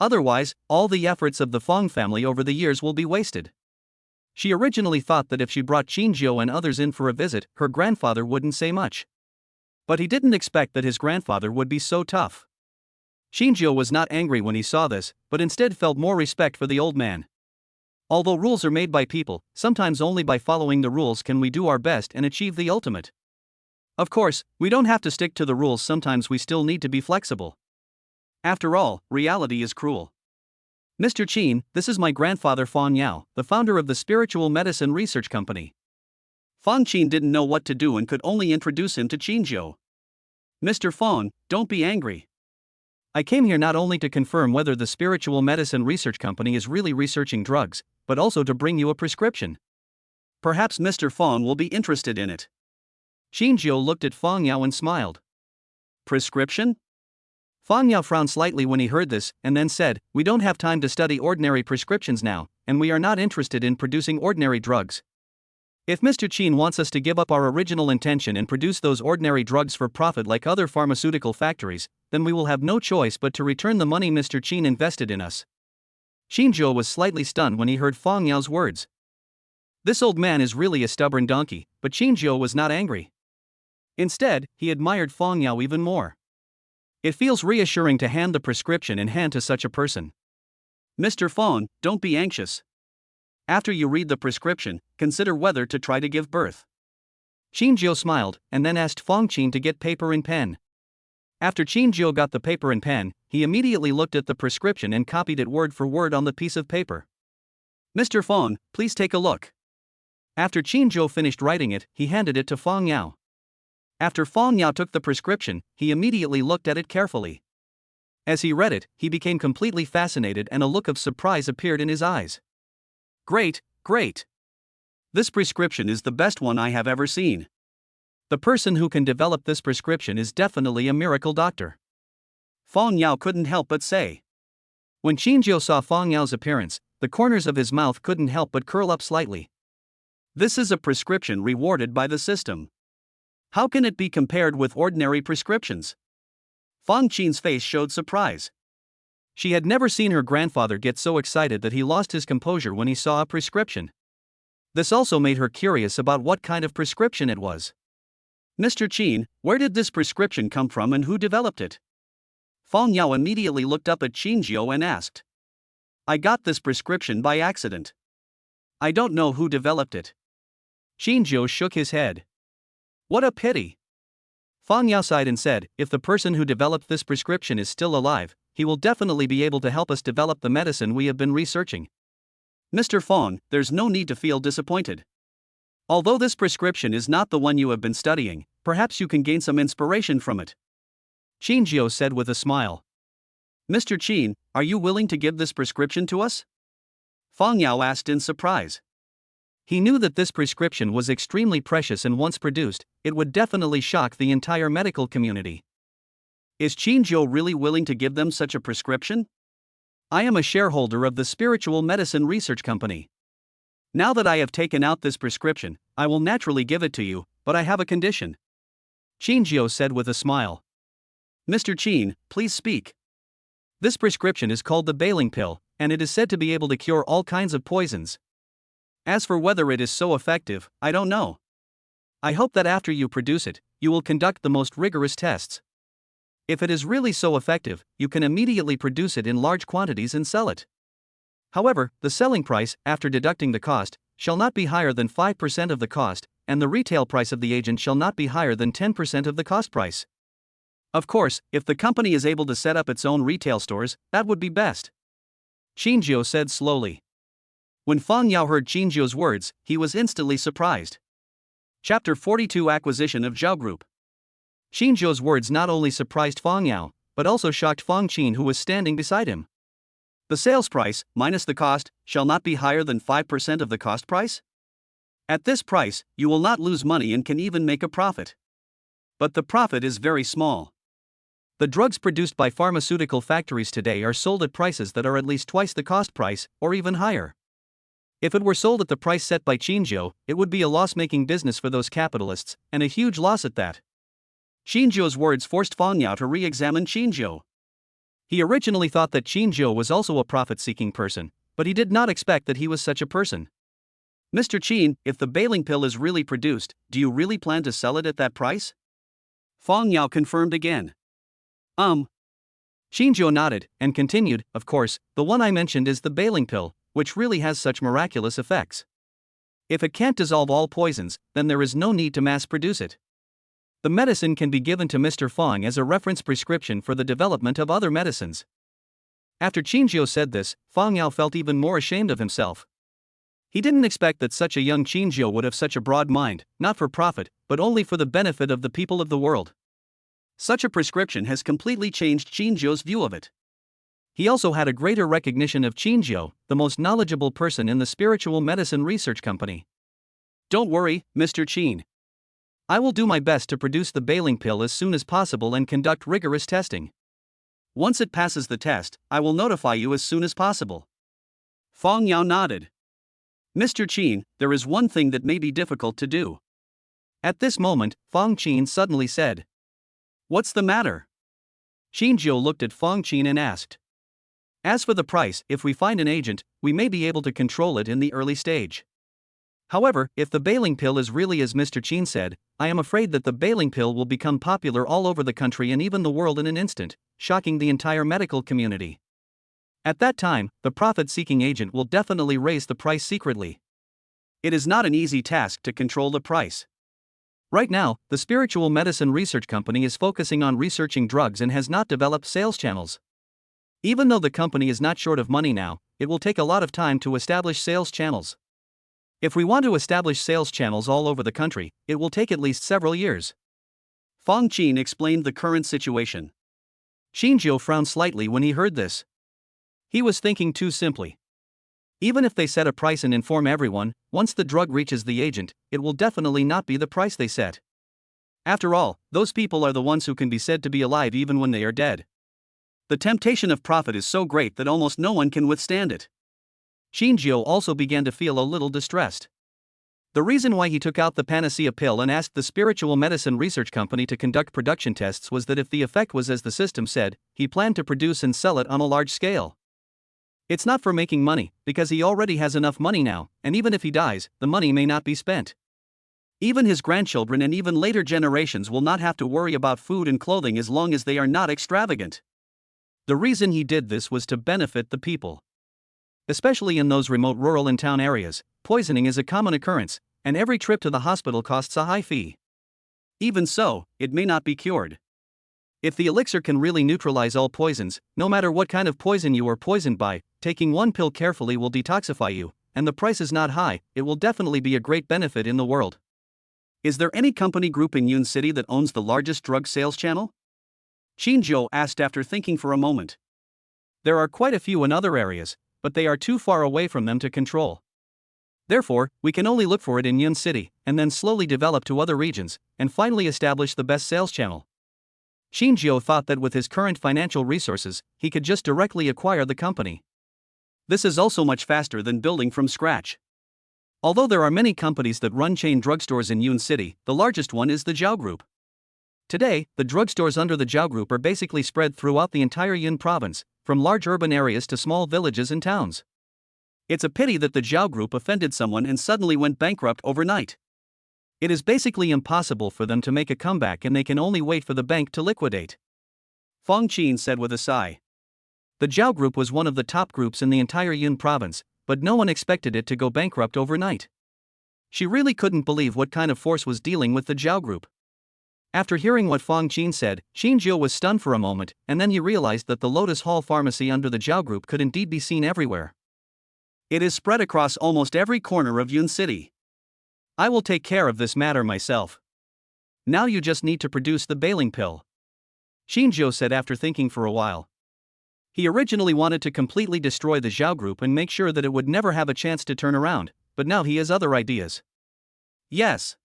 Otherwise, all the efforts of the Fong family over the years will be wasted. She originally thought that if she brought Xinjiu and others in for a visit, her grandfather wouldn't say much. But he didn't expect that his grandfather would be so tough. Xinjiu was not angry when he saw this, but instead felt more respect for the old man. Although rules are made by people, sometimes only by following the rules can we do our best and achieve the ultimate. Of course, we don't have to stick to the rules, sometimes we still need to be flexible. After all, reality is cruel. Mr. Qin, this is my grandfather Fong Yao, the founder of the spiritual medicine research company. Fong Qin didn't know what to do and could only introduce him to Xinjiu. Mr. Fong, don't be angry. I came here not only to confirm whether the spiritual medicine research company is really researching drugs, but also to bring you a prescription. Perhaps Mr. Fong will be interested in it. Xinjiu looked at Fong Yao and smiled. Prescription? Fong Yao frowned slightly when he heard this, and then said, "We don't have time to study ordinary prescriptions now, and we are not interested in producing ordinary drugs. If Mr. Qin wants us to give up our original intention and produce those ordinary drugs for profit like other pharmaceutical factories, then we will have no choice but to return the money Mr. Qin invested in us." Xinjiu was slightly stunned when he heard Fong Yao's words. This old man is really a stubborn donkey, but Xinjiu was not angry. Instead, he admired Fong Yao even more. It feels reassuring to hand the prescription in hand to such a person. Mr. Fong, don't be anxious. After you read the prescription, consider whether to try to give birth. Xinjiu smiled, and then asked Fong Qin to get paper and pen. After Xinjiu got the paper and pen, he immediately looked at the prescription and copied it word for word on the piece of paper. Mr. Fong, please take a look. After Xinjiu finished writing it, he handed it to Fong Yao. After Fong Yao took the prescription, he immediately looked at it carefully. As he read it, he became completely fascinated and a look of surprise appeared in his eyes. Great, great. This prescription is the best one I have ever seen. The person who can develop this prescription is definitely a miracle doctor. Fong Yao couldn't help but say. When Xinjiu saw Fong Yao's appearance, the corners of his mouth couldn't help but curl up slightly. This is a prescription rewarded by the system. How can it be compared with ordinary prescriptions? Fong Qin's face showed surprise. She had never seen her grandfather get so excited that he lost his composure when he saw a prescription. This also made her curious about what kind of prescription it was. Mr. Qin, where did this prescription come from and who developed it? Fong Yao immediately looked up at Xinjiu and asked. I got this prescription by accident. I don't know who developed it. Xinjiu shook his head. What a pity. Fong Yao sighed and said, if the person who developed this prescription is still alive, he will definitely be able to help us develop the medicine we have been researching. Mr. Fong, there's no need to feel disappointed. Although this prescription is not the one you have been studying, perhaps you can gain some inspiration from it. Xinjiu said with a smile. Mr. Qin, are you willing to give this prescription to us? Fong Yao asked in surprise. He knew that this prescription was extremely precious and once produced, it would definitely shock the entire medical community. Is Xinjiu really willing to give them such a prescription? I am a shareholder of the spiritual medicine research company. Now that I have taken out this prescription, I will naturally give it to you, but I have a condition. Xinjiu said with a smile. Mr. Qin, please speak. This prescription is called the Bailing Pill, and it is said to be able to cure all kinds of poisons. As for whether it is so effective, I don't know. I hope that after you produce it, you will conduct the most rigorous tests. If it is really so effective, you can immediately produce it in large quantities and sell it. However, the selling price, after deducting the cost, shall not be higher than 5% of the cost, and the retail price of the agent shall not be higher than 10% of the cost price. Of course, if the company is able to set up its own retail stores, that would be best. Xinjiu said slowly. When Fong Yao heard Xinjiu's words, he was instantly surprised. Chapter 42 Acquisition of Zhao Group. Xinjiu's words not only surprised Fong Yao, but also shocked Fong Qin, who was standing beside him. The sales price, minus the cost, shall not be higher than 5% of the cost price? At this price, you will not lose money and can even make a profit. But the profit is very small. The drugs produced by pharmaceutical factories today are sold at prices that are at least twice the cost price, or even higher. If it were sold at the price set by Qinzhou, it would be a loss-making business for those capitalists, and a huge loss at that. Qinzhou's words forced Fang Yao to re-examine Qinzhou. He originally thought that Qinzhou was also a profit-seeking person, but he did not expect that he was such a person. Mr. Qin, if the bailing pill is really produced, do you really plan to sell it at that price? Fang Yao confirmed again. Qinzhou nodded, and continued, of course, the one I mentioned is the bailing pill, which really has such miraculous effects. If it can't dissolve all poisons, then there is no need to mass-produce it. The medicine can be given to Mr. Fang as a reference prescription for the development of other medicines. After Qinzhou said this, Fang Yao felt even more ashamed of himself. He didn't expect that such a young Qinzhou would have such a broad mind, not for profit, but only for the benefit of the people of the world. Such a prescription has completely changed Qinzhou's view of it. He also had a greater recognition of Qinzhou, the most knowledgeable person in the spiritual medicine research company. Don't worry, Mr. Qin. I will do my best to produce the bailing pill as soon as possible and conduct rigorous testing. Once it passes the test, I will notify you as soon as possible. Fang Yao nodded. Mr. Qin, there is one thing that may be difficult to do. At this moment, Fang Qin suddenly said. What's the matter? Qinzhou looked at Fang Qin and asked. As for the price, if we find an agent, we may be able to control it in the early stage. However, if the bailing pill is really as Mr. Qin said, I am afraid that the bailing pill will become popular all over the country and even the world in an instant, shocking the entire medical community. At that time, the profit-seeking agent will definitely raise the price secretly. It is not an easy task to control the price. Right now, the spiritual medicine research company is focusing on researching drugs and has not developed sales channels. Even though the company is not short of money now, it will take a lot of time to establish sales channels. If we want to establish sales channels all over the country, it will take at least several years. Fang Qin explained the current situation. Qinzhou frowned slightly when he heard this. He was thinking too simply. Even if they set a price and inform everyone, once the drug reaches the agent, it will definitely not be the price they set. After all, those people are the ones who can be said to be alive even when they are dead. The temptation of profit is so great that almost no one can withstand it. Qinzhou also began to feel a little distressed. The reason why he took out the panacea pill and asked the spiritual medicine research company to conduct production tests was that if the effect was as the system said, he planned to produce and sell it on a large scale. It's not for making money, because he already has enough money now, and even if he dies, the money may not be spent. Even his grandchildren and even later generations will not have to worry about food and clothing as long as they are not extravagant. The reason he did this was to benefit the people. Especially in those remote rural and town areas, poisoning is a common occurrence, and every trip to the hospital costs a high fee. Even so, it may not be cured. If the elixir can really neutralize all poisons, no matter what kind of poison you are poisoned by, taking one pill carefully will detoxify you, and the price is not high, it will definitely be a great benefit in the world. Is there any company group in Yun City that owns the largest drug sales channel? Qinzhou asked after thinking for a moment. There are quite a few in other areas, but they are too far away from them to control. Therefore, we can only look for it in Yun City, and then slowly develop to other regions, and finally establish the best sales channel. Qinzhou thought that with his current financial resources, he could just directly acquire the company. This is also much faster than building from scratch. Although there are many companies that run chain drugstores in Yun City, the largest one is the Zhao Group. Today, the drugstores under the Zhao Group are basically spread throughout the entire Yun province, from large urban areas to small villages and towns. It's a pity that the Zhao Group offended someone and suddenly went bankrupt overnight. It is basically impossible for them to make a comeback and they can only wait for the bank to liquidate. Fang Qin said with a sigh. The Zhao Group was one of the top groups in the entire Yun province, but no one expected it to go bankrupt overnight. She really couldn't believe what kind of force was dealing with the Zhao Group. After hearing what Fang Qin said, Qinzhou was stunned for a moment, and then he realized that the Lotus Hall pharmacy under the Zhao Group could indeed be seen everywhere. It is spread across almost every corner of Yun City. I will take care of this matter myself. Now you just need to produce the bailing pill. Qinzhou said after thinking for a while. He originally wanted to completely destroy the Zhao Group and make sure that it would never have a chance to turn around, but now he has other ideas. Yes.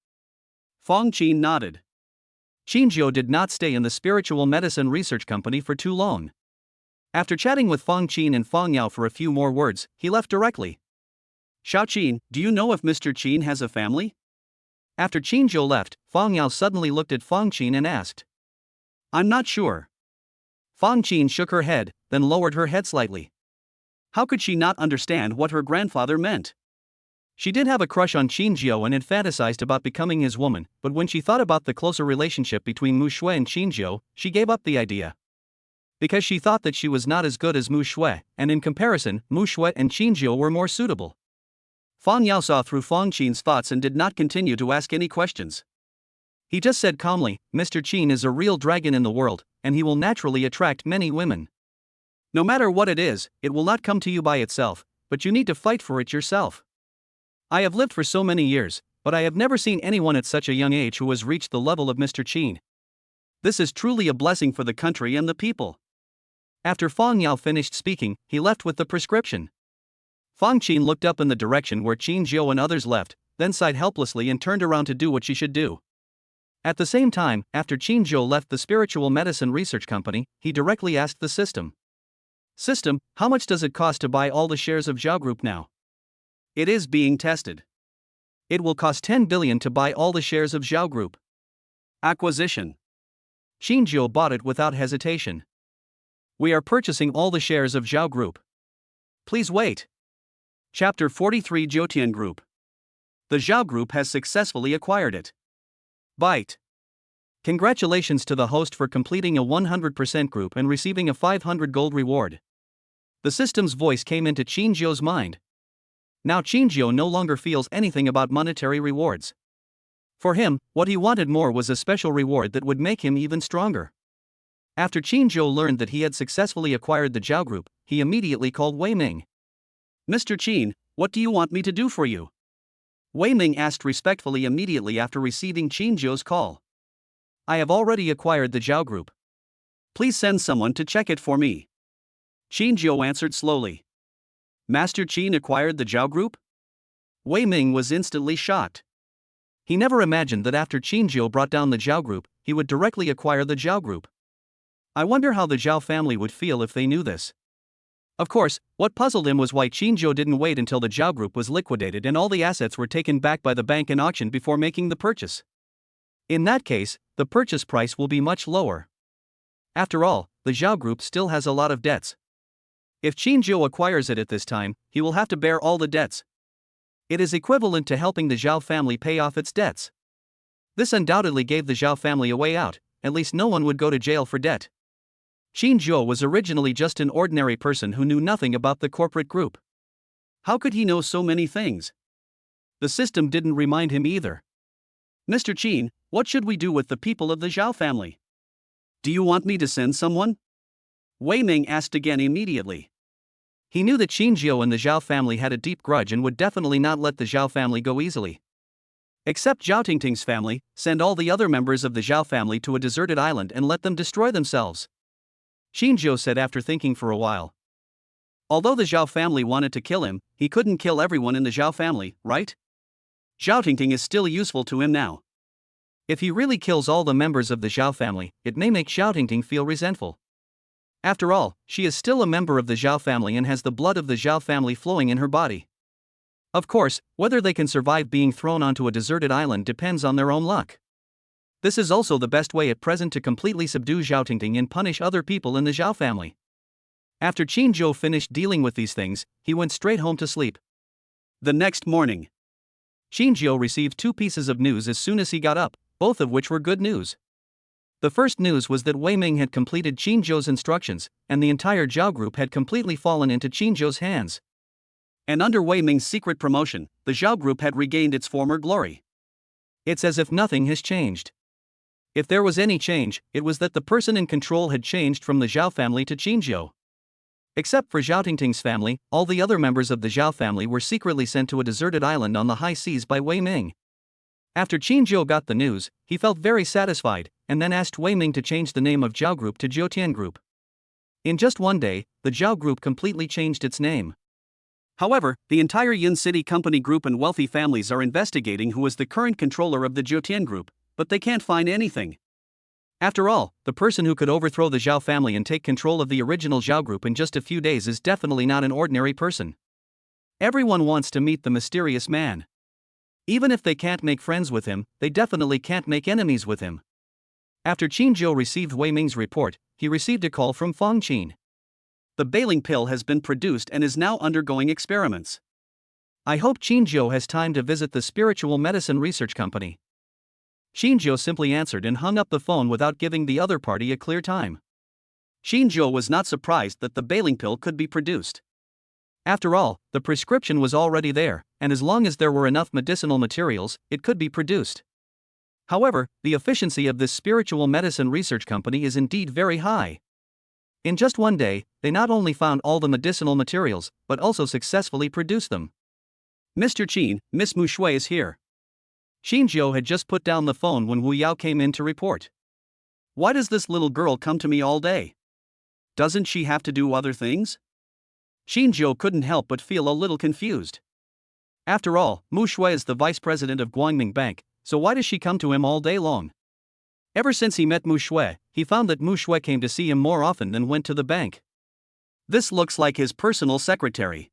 Fang Qin nodded. Qinzhou did not stay in the spiritual medicine research company for too long. After chatting with Fang Qin and Fang Yao for a few more words, he left directly. Xiao Qin, do you know if Mr. Qin has a family? After Qin Zhou left, Fang Yao suddenly looked at Fang Qin and asked. I'm not sure. Fang Qin shook her head, then lowered her head slightly. How could she not understand what her grandfather meant? She did have a crush on Qin Zhou and had fantasized about becoming his woman, but when she thought about the closer relationship between Mushu and Qin Zhou, she gave up the idea. Because she thought that she was not as good as Mushu, and in comparison, Mushu and Qin Zhou were more suitable. Fang Yao saw through Fang Qin's thoughts and did not continue to ask any questions. He just said calmly, Mr. Qin is a real dragon in the world, and he will naturally attract many women. No matter what it is, it will not come to you by itself, but you need to fight for it yourself. I have lived for so many years, but I have never seen anyone at such a young age who has reached the level of Mr. Qin. This is truly a blessing for the country and the people. After Fang Yao finished speaking, he left with the prescription. Fang Qin looked up in the direction where Qin Zhou and others left, then sighed helplessly and turned around to do what she should do. At the same time, after Qin Zhou left the spiritual medicine research company, he directly asked the system. System, how much does it cost to buy all the shares of Zhao Group now? It is being tested. It will cost 10 billion to buy all the shares of Zhao Group. Acquisition. Qin Zhou bought it without hesitation. We are purchasing all the shares of Zhao Group. Please wait. Chapter 43 Zhoutian Group. The Zhao Group has successfully acquired it. Byte. Congratulations to the host for completing a 100% group and receiving a 500 gold reward. The system's voice came into Qin Zhou's mind. Now Qin Zhou no longer feels anything about monetary rewards. For him, what he wanted more was a special reward that would make him even stronger. After Qin Zhou learned that he had successfully acquired the Zhao Group, he immediately called Wei Ming. Mr. Qin, what do you want me to do for you? Wei Ming asked respectfully immediately after receiving Qin Zhou's call. I have already acquired the Zhao Group. Please send someone to check it for me. Qin Zhou answered slowly. Master Qin acquired the Zhao Group? Wei Ming was instantly shocked. He never imagined that after Qin Zhou brought down the Zhao Group, he would directly acquire the Zhao Group. I wonder how the Zhao family would feel if they knew this. Of course, what puzzled him was why Qin Zhou didn't wait until the Zhao Group was liquidated and all the assets were taken back by the bank in auction before making the purchase. In that case, the purchase price will be much lower. After all, the Zhao Group still has a lot of debts. If Qin Zhou acquires it at this time, he will have to bear all the debts. It is equivalent to helping the Zhao family pay off its debts. This undoubtedly gave the Zhao family a way out, at least no one would go to jail for debt. Qin Zhou was originally just an ordinary person who knew nothing about the corporate group. How could he know so many things? The system didn't remind him either. Mr. Qin, what should we do with the people of the Zhao family? Do you want me to send someone? Wei Ming asked again immediately. He knew that Qin Zhou and the Zhao family had a deep grudge and would definitely not let the Zhao family go easily. Except Zhao Tingting's family, send all the other members of the Zhao family to a deserted island and let them destroy themselves. Qin Zhou said after thinking for a while. Although the Zhao family wanted to kill him, he couldn't kill everyone in the Zhao family, right? Zhao Tingting is still useful to him now. If he really kills all the members of the Zhao family, it may make Zhao Tingting feel resentful. After all, she is still a member of the Zhao family and has the blood of the Zhao family flowing in her body. Of course, whether they can survive being thrown onto a deserted island depends on their own luck. This is also the best way at present to completely subdue Zhao Tingting and punish other people in the Zhao family. After Qin Zhou finished dealing with these things, he went straight home to sleep. The next morning, Qin Zhou received 2 pieces of news as soon as he got up, both of which were good news. The first news was that Wei Ming had completed Qin Zhou's instructions, and the entire Zhao Group had completely fallen into Qin Zhou's hands. And under Wei Ming's secret promotion, the Zhao Group had regained its former glory. It's as if nothing has changed. If there was any change, it was that the person in control had changed from the Zhao family to Qin Zhou. Except for Zhao Tingting's family, all the other members of the Zhao family were secretly sent to a deserted island on the high seas by Wei Ming. After Qin Zhou got the news, he felt very satisfied, and then asked Wei Ming to change the name of Zhao Group to Zhoutian Group. In just one day, the Zhao Group completely changed its name. However, the entire Yun City company group and wealthy families are investigating who is the current controller of the Zhoutian Group, but they can't find anything. After all, the person who could overthrow the Zhao family and take control of the original Zhao Group in just a few days is definitely not an ordinary person. Everyone wants to meet the mysterious man. Even if they can't make friends with him, they definitely can't make enemies with him. After Qin Zhou received Wei Ming's report, he received a call from Feng Qin. The bailing pill has been produced and is now undergoing experiments. I hope Qin Zhou has time to visit the spiritual medicine research company. Qin Zhou simply answered and hung up the phone without giving the other party a clear time. Qin Zhou was not surprised that the bailing pill could be produced. After all, the prescription was already there, and as long as there were enough medicinal materials, it could be produced. However, the efficiency of this spiritual medicine research company is indeed very high. In just one day, they not only found all the medicinal materials, but also successfully produced them. Mr. Qin, Miss Mushui is here. Qin Zhou had just put down the phone when Wu Yao came in to report. Why does this little girl come to me all day? Doesn't she have to do other things? Qin Zhou couldn't help but feel a little confused. After all, Mu Shui is the vice president of Guangming Bank, so why does she come to him all day long? Ever since he met Mu Shui, he found that Mu Shui came to see him more often than went to the bank. This looks like his personal secretary.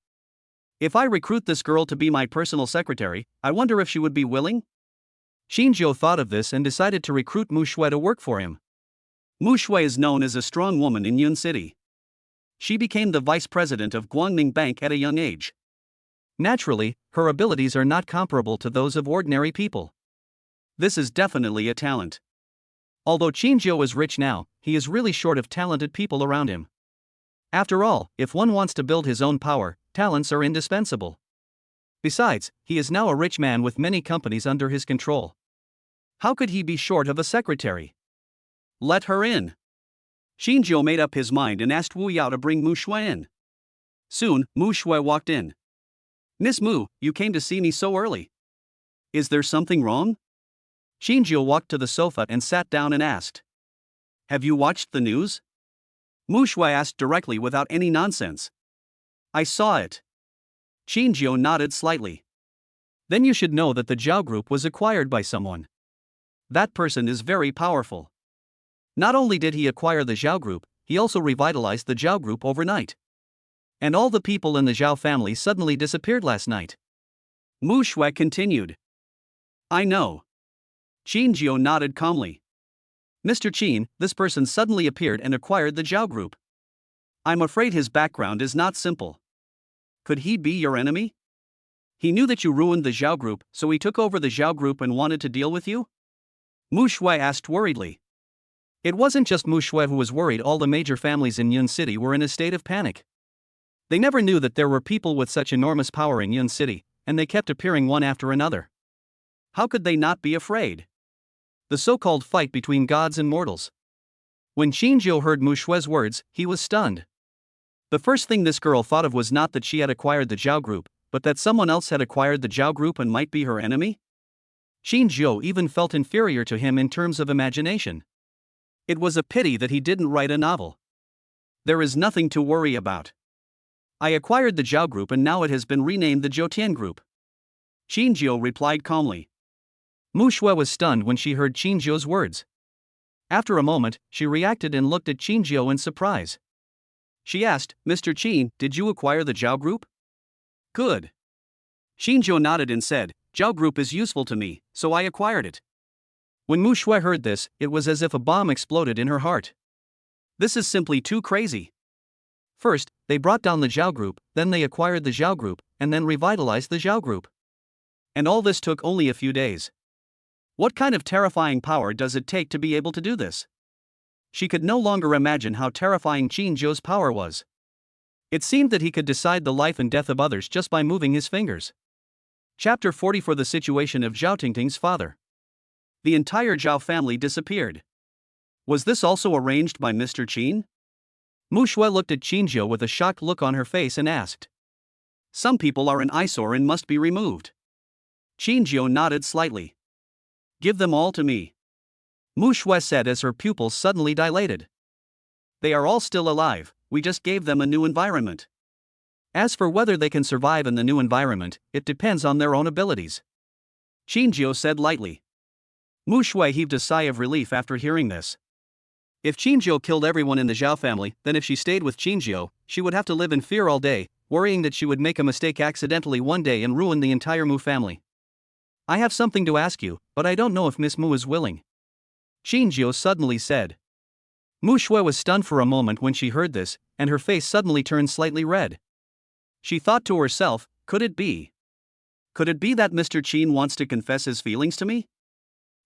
If I recruit this girl to be my personal secretary, I wonder if she would be willing? Qin Zhou thought of this and decided to recruit Mu Shui to work for him. Mu Shui is known as a strong woman in Yun City. She became the vice president of Guangming Bank at a young age. Naturally, her abilities are not comparable to those of ordinary people. This is definitely a talent. Although Qin Zhou is rich now, he is really short of talented people around him. After all, if one wants to build his own power, talents are indispensable. Besides, he is now a rich man with many companies under his control. How could he be short of a secretary? Let her in. Qin Zhou made up his mind and asked Wu Yao to bring Mu Shui in. Soon, Mu Shui walked in. Miss Mu, you came to see me so early. Is there something wrong? Qin Zhou walked to the sofa and sat down and asked. Have you watched the news? Mu Shui asked directly without any nonsense. I saw it. Qin Zhou nodded slightly. Then you should know that the Zhao group was acquired by someone. That person is very powerful. Not only did he acquire the Zhao group, he also revitalized the Zhao group overnight. And all the people in the Zhao family suddenly disappeared last night. Mu Shui continued. I know. Qin Zhou nodded calmly. Mr. Qin, this person suddenly appeared and acquired the Zhao group. I'm afraid his background is not simple. Could he be your enemy? He knew that you ruined the Zhao group, so he took over the Zhao group and wanted to deal with you? Mu Shui asked worriedly. It wasn't just Mu Shui who was worried. All the major families in Yun City were in a state of panic. They never knew that there were people with such enormous power in Yun City, and they kept appearing one after another. How could they not be afraid? The so-called fight between gods and mortals. When Qin Zhou heard Mu Shui's words, he was stunned. The first thing this girl thought of was not that she had acquired the Zhao group, but that someone else had acquired the Zhao group and might be her enemy? Qin Zhou even felt inferior to him in terms of imagination. It was a pity that he didn't write a novel. There is nothing to worry about. I acquired the Zhao group and now it has been renamed the Zhoutian group. Qin Zhou replied calmly. Mu Shui was stunned when she heard Qin Zhou's words. After a moment, she reacted and looked at Qin Zhou in surprise. She asked, Mr. Qin, did you acquire the Zhao group? Good. Qin Zhou nodded and said, Zhao group is useful to me, so I acquired it. When Mu Shui heard this, it was as if a bomb exploded in her heart. This is simply too crazy. First, they brought down the Zhao group, then they acquired the Zhao group, and then revitalized the Zhao group. And all this took only a few days. What kind of terrifying power does it take to be able to do this? She could no longer imagine how terrifying Qin Zhou's power was. It seemed that he could decide the life and death of others just by moving his fingers. Chapter 40 For the situation of Zhao Tingting's father. The entire Zhao family disappeared. Was this also arranged by Mr. Qin? Mu Shui looked at Qin Zhou with a shocked look on her face and asked. Some people are an eyesore and must be removed. Qin Zhou nodded slightly. Give them all to me. Mu Shui said as her pupils suddenly dilated. They are all still alive, we just gave them a new environment. As for whether they can survive in the new environment, it depends on their own abilities. Qin Zhou said lightly. Mu Shui heaved a sigh of relief after hearing this. If Qin Zhou killed everyone in the Zhao family, then if she stayed with Qin Zhou, she would have to live in fear all day, worrying that she would make a mistake accidentally one day and ruin the entire Mu family. I have something to ask you, but I don't know if Miss Mu is willing. Qinjiu suddenly said. Mu Shui was stunned for a moment when she heard this, and her face suddenly turned slightly red. She thought to herself, could it be? Could it be that Mr. Qin wants to confess his feelings to me?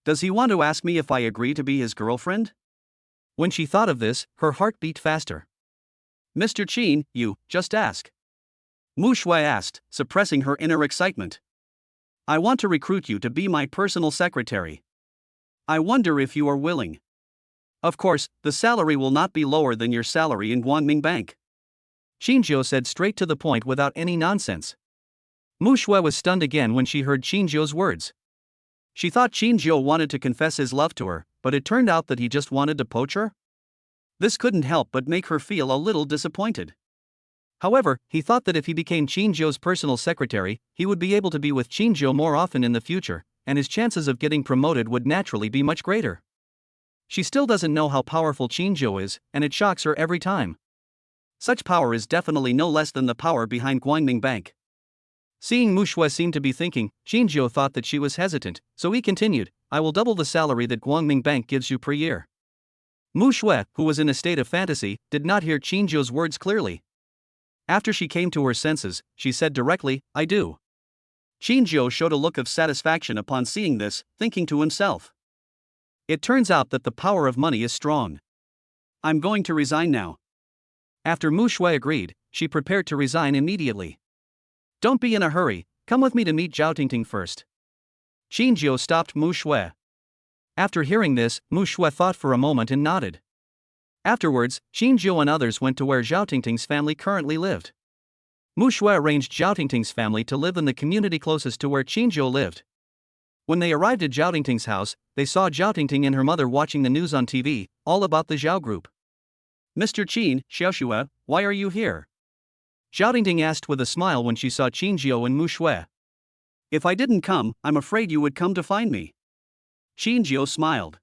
Does he want to ask me if I agree to be his girlfriend? When she thought of this, her heart beat faster. Mr. Qin, you just ask. Mu Shui asked, suppressing her inner excitement. I want to recruit you to be my personal secretary. I wonder if you are willing. Of course, the salary will not be lower than your salary in Guangming Bank. Qinjiu said straight to the point without any nonsense. Mu Shui was stunned again when she heard Qinjiu's words. She thought Qinjiu wanted to confess his love to her, but it turned out that he just wanted to poach her? This couldn't help but make her feel a little disappointed. However, he thought that if he became Qinjiu's personal secretary, he would be able to be with Qinjiu more often in the future, and his chances of getting promoted would naturally be much greater. She still doesn't know how powerful Qinjiu is, and it shocks her every time. Such power is definitely no less than the power behind Guangming Bank. Seeing Mu Shui seemed to be thinking, Qinjiu thought that she was hesitant, so he continued, I will double the salary that Guangming Bank gives you per year. Mu Shui, who was in a state of fantasy, did not hear Qinjiu's words clearly. After she came to her senses, she said directly, I do. Qinjiu showed a look of satisfaction upon seeing this, thinking to himself. It turns out that the power of money is strong. I'm going to resign now. After Mu Shui agreed, she prepared to resign immediately. Don't be in a hurry, come with me to meet Zhao Tingting first. Qinjiu stopped Mu Shui. After hearing this, Mu Shui thought for a moment and nodded. Afterwards, Qinjiu and others went to where Zhao Tingting's family currently lived. Mu Shui arranged Zhao Tingting's family to live in the community closest to where Qinjiu lived. When they arrived at Zhao Tingting's house, they saw Zhao Tingting and her mother watching the news on TV, all about the Zhao group. Mr. Qin, Xiaoxue, why are you here? Zhao Tingting asked with a smile when she saw Qinjiu and Mu Shui. If I didn't come, I'm afraid you would come to find me. Qinjiu smiled.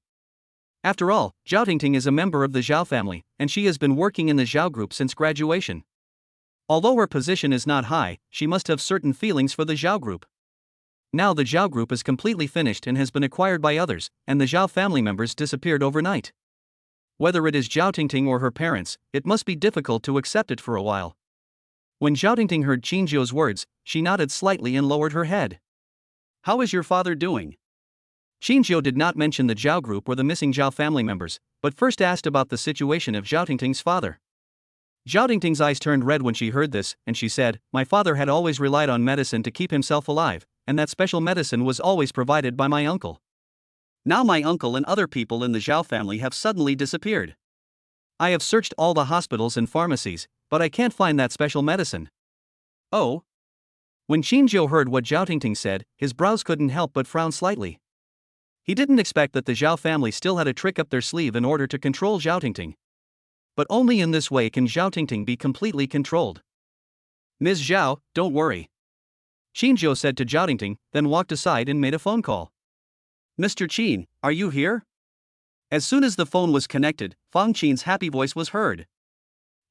After all, Zhao Tingting is a member of the Zhao family, and she has been working in the Zhao group since graduation. Although her position is not high, she must have certain feelings for the Zhao group. Now the Zhao group is completely finished and has been acquired by others, and the Zhao family members disappeared overnight. Whether it is Zhao Tingting or her parents, it must be difficult to accept it for a while. When Zhao Tingting heard Qinjiu's words, she nodded slightly and lowered her head. How is your father doing? Qinjiu did not mention the Zhao group or the missing Zhao family members, but first asked about the situation of Zhao Tingting's father. Zhao Tingting's eyes turned red when she heard this, and she said, my father had always relied on medicine to keep himself alive, and that special medicine was always provided by my uncle. Now my uncle and other people in the Zhao family have suddenly disappeared. I have searched all the hospitals and pharmacies, but I can't find that special medicine. Oh? When Qinjiu heard what Zhao Tingting said, his brows couldn't help but frown slightly. He didn't expect that the Zhao family still had a trick up their sleeve in order to control Zhao Tingting. But only in this way can Zhao Tingting be completely controlled. Ms. Zhao, don't worry. Qinjiu said to Zhao Tingting, then walked aside and made a phone call. Mr. Qin, are you here? As soon as the phone was connected, Fang Qin's happy voice was heard.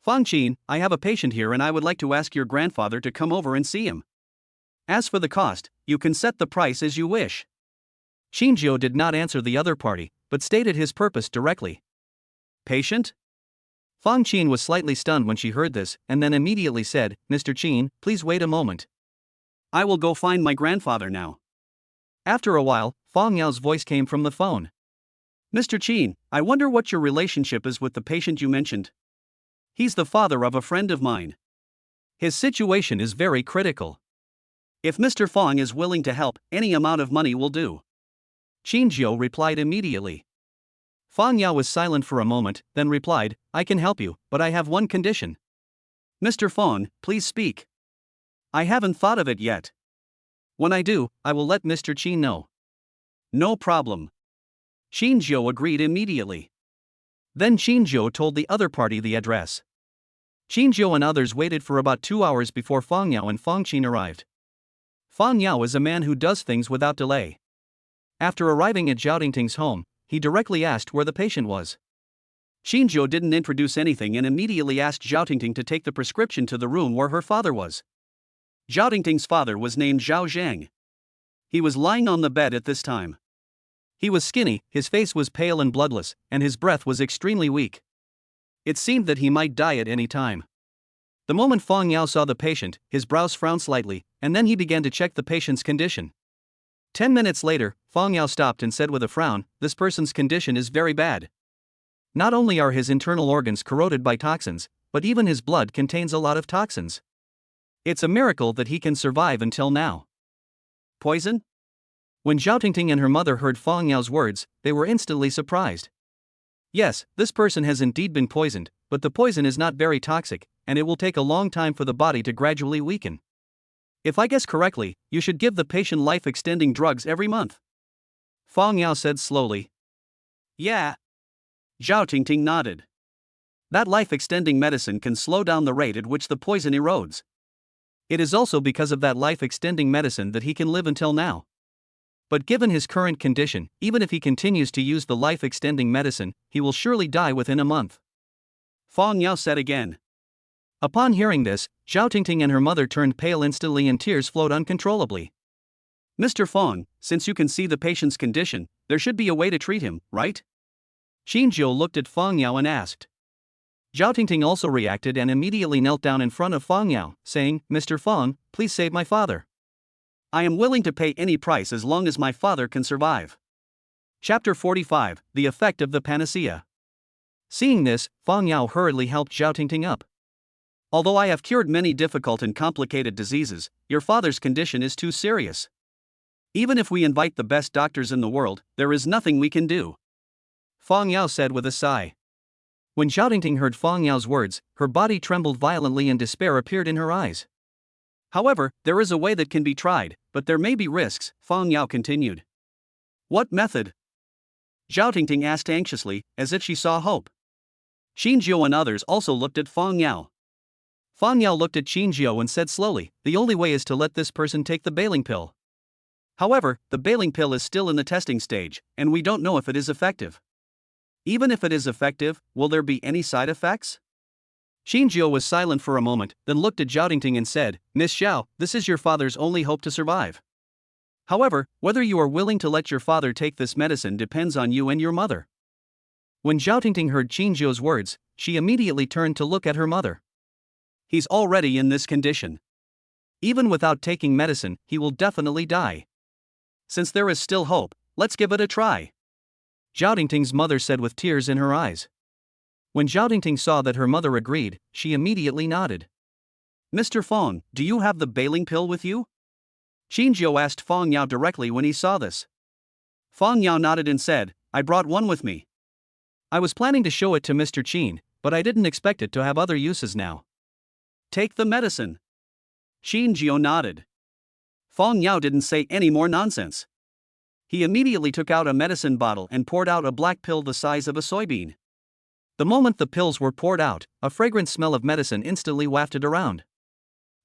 Fang Qin, I have a patient here and I would like to ask your grandfather to come over and see him. As for the cost, you can set the price as you wish. Qinjiu did not answer the other party, but stated his purpose directly. Patient? Fang Qin was slightly stunned when she heard this, and then immediately said, Mr. Qin, please wait a moment. I will go find my grandfather now. After a while, Fang Yao's voice came from the phone. Mr. Qin, I wonder what your relationship is with the patient you mentioned. He's the father of a friend of mine. His situation is very critical. If Mr. Fang is willing to help, any amount of money will do. Qinjiu replied immediately. Fang Yao was silent for a moment, then replied, I can help you, but I have one condition. Mr. Fang, please speak. I haven't thought of it yet. When I do, I will let Mr. Qin know. No problem. Qinjiu agreed immediately. Then Qinjiu told the other party the address. Qinjiu and others waited for about 2 hours before Fang Yao and Fang Qin arrived. Fang Yao is a man who does things without delay. After arriving at Zhao Tingting's home, he directly asked where the patient was. Xinjiu didn't introduce anything and immediately asked Zhao Tingting to take the prescription to the room where her father was. Zhao Tingting's father was named Zhao Zhang. He was lying on the bed at this time. He was skinny, his face was pale and bloodless, and his breath was extremely weak. It seemed that he might die at any time. The moment Fang Yao saw the patient, his brows frowned slightly, and then he began to check the patient's condition. 10 minutes later, Fang Yao stopped and said with a frown, "This person's condition is very bad. Not only are his internal organs corroded by toxins, but even his blood contains a lot of toxins. It's a miracle that he can survive until now." Poison? When Zhao Tingting and her mother heard Fang Yao's words, they were instantly surprised. Yes, this person has indeed been poisoned, but the poison is not very toxic, and it will take a long time for the body to gradually weaken. If I guess correctly, you should give the patient life-extending drugs every month. Fang Yao said slowly. Yeah. Zhao Tingting nodded. That life-extending medicine can slow down the rate at which the poison erodes. It is also because of that life-extending medicine that he can live until now. But given his current condition, even if he continues to use the life-extending medicine, he will surely die within a month. Fang Yao said again. Upon hearing this, Zhao Tingting and her mother turned pale instantly and tears flowed uncontrollably. Mr. Fang, since you can see the patient's condition, there should be a way to treat him, right? Xinjiu looked at Fang Yao and asked. Zhao Tingting also reacted and immediately knelt down in front of Fang Yao, saying, Mr. Fang, please save my father. I am willing to pay any price as long as my father can survive. Chapter 45, The Effect of the Panacea. Seeing this, Fang Yao hurriedly helped Zhao Tingting up. Although I have cured many difficult and complicated diseases, your father's condition is too serious. Even if we invite the best doctors in the world, there is nothing we can do. Fang Yao said with a sigh. When Zhao Tingting heard Fang Yao's words, her body trembled violently and despair appeared in her eyes. However, there is a way that can be tried, but there may be risks, Fang Yao continued. What method? Zhao Tingting asked anxiously, as if she saw hope. Xinjiu and others also looked at Fang Yao. Fang Yao looked at Xinjiu and said slowly, the only way is to let this person take the bailing pill. However, the bailing pill is still in the testing stage, and we don't know if it is effective. Even if it is effective, will there be any side effects? Xinjiu was silent for a moment, then looked at Zhao Tingting and said, Miss Zhao, this is your father's only hope to survive. However, whether you are willing to let your father take this medicine depends on you and your mother. When Zhao Tingting heard Xinjiu's words, she immediately turned to look at her mother. He's already in this condition. Even without taking medicine, he will definitely die. Since there is still hope, let's give it a try. Zhao Tingting's mother said with tears in her eyes. When Zhao Tingting saw that her mother agreed, she immediately nodded. Mr. Fang, do you have the bailing pill with you? Xinjiu asked Fang Yao directly when he saw this. Fang Yao nodded and said, I brought one with me. I was planning to show it to Mr. Qin, but I didn't expect it to have other uses now. Take the medicine. Xinjiu nodded. Fang Yao didn't say any more nonsense. He immediately took out a medicine bottle and poured out a black pill the size of a soybean. The moment the pills were poured out, a fragrant smell of medicine instantly wafted around.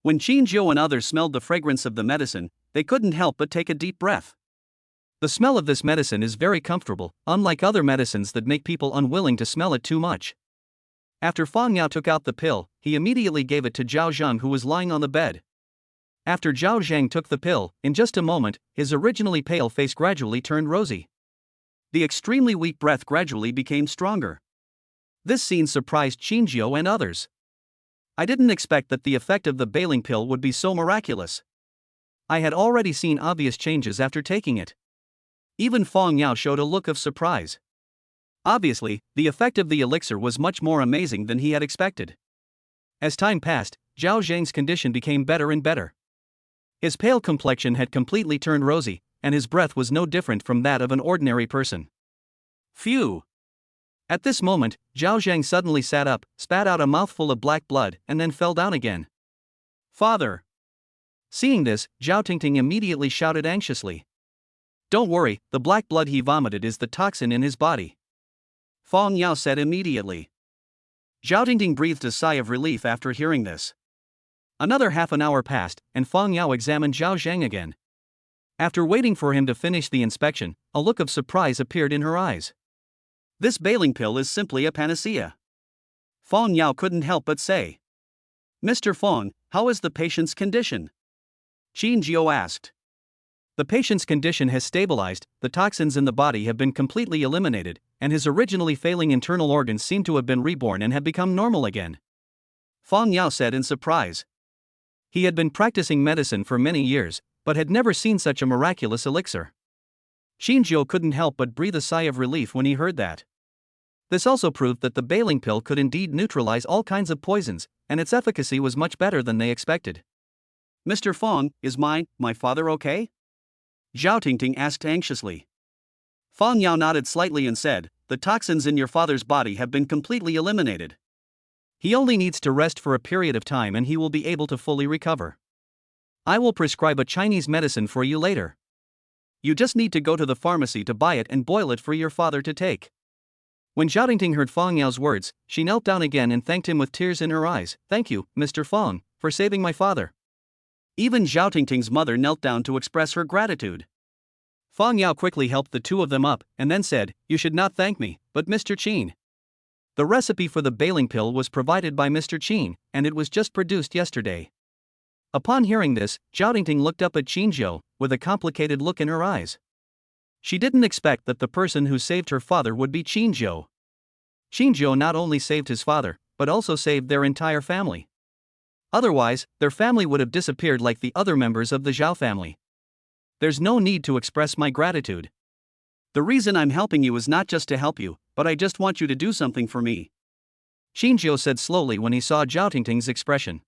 When Xinjiu and others smelled the fragrance of the medicine, they couldn't help but take a deep breath. The smell of this medicine is very comfortable, unlike other medicines that make people unwilling to smell it too much. After Fang Yao took out the pill, he immediately gave it to Zhao Zhang who was lying on the bed. After Zhao Zhang took the pill, in just a moment, his originally pale face gradually turned rosy. The extremely weak breath gradually became stronger. This scene surprised Xinjiu and others. I didn't expect that the effect of the bailing pill would be so miraculous. I had already seen obvious changes after taking it. Even Fang Yao showed a look of surprise. Obviously, the effect of the elixir was much more amazing than he had expected. As time passed, Zhao Zhang's condition became better and better. His pale complexion had completely turned rosy, and his breath was no different from that of an ordinary person. Phew! At this moment, Zhao Zhang suddenly sat up, spat out a mouthful of black blood, and then fell down again. Father! Seeing this, Zhao Tingting immediately shouted anxiously. Don't worry, the black blood he vomited is the toxin in his body. Fang Yao said immediately. Zhao Tingting breathed a sigh of relief after hearing this. Another half an hour passed, and Fang Yao examined Zhao Zhang again. After waiting for him to finish the inspection, a look of surprise appeared in her eyes. This bailing pill is simply a panacea. Fong Yao couldn't help but say. Mr. Fong, how is the patient's condition? Qin Jiao asked. The patient's condition has stabilized, the toxins in the body have been completely eliminated, and his originally failing internal organs seem to have been reborn and have become normal again. Fong Yao said in surprise. He had been practicing medicine for many years, but had never seen such a miraculous elixir. Qin Jiao couldn't help but breathe a sigh of relief when he heard that. This also proved that the bailing pill could indeed neutralize all kinds of poisons, and its efficacy was much better than they expected. Mr. Fong, is my father okay? Zhao Tingting asked anxiously. Fong Yao nodded slightly and said, the toxins in your father's body have been completely eliminated. He only needs to rest for a period of time and he will be able to fully recover. I will prescribe a Chinese medicine for you later. You just need to go to the pharmacy to buy it and boil it for your father to take. When Zhao Tingting heard Fong Yao's words, she knelt down again and thanked him with tears in her eyes. Thank you, Mr. Fong, for saving my father. Even Zhao Tingting's mother knelt down to express her gratitude. Fong Yao quickly helped the two of them up and then said, you should not thank me, but Mr. Qin. The recipe for the bailing pill was provided by Mr. Qin, and it was just produced yesterday. Upon hearing this, Zhao Tingting looked up at Qin Jiao, with a complicated look in her eyes. She didn't expect that the person who saved her father would be Qin Jiao. Qin Jiao not only saved his father, but also saved their entire family. Otherwise, their family would have disappeared like the other members of the Zhao family. There's no need to express my gratitude. The reason I'm helping you is not just to help you, but I just want you to do something for me. Qin Jiao said slowly when he saw Zhao Tingting's expression.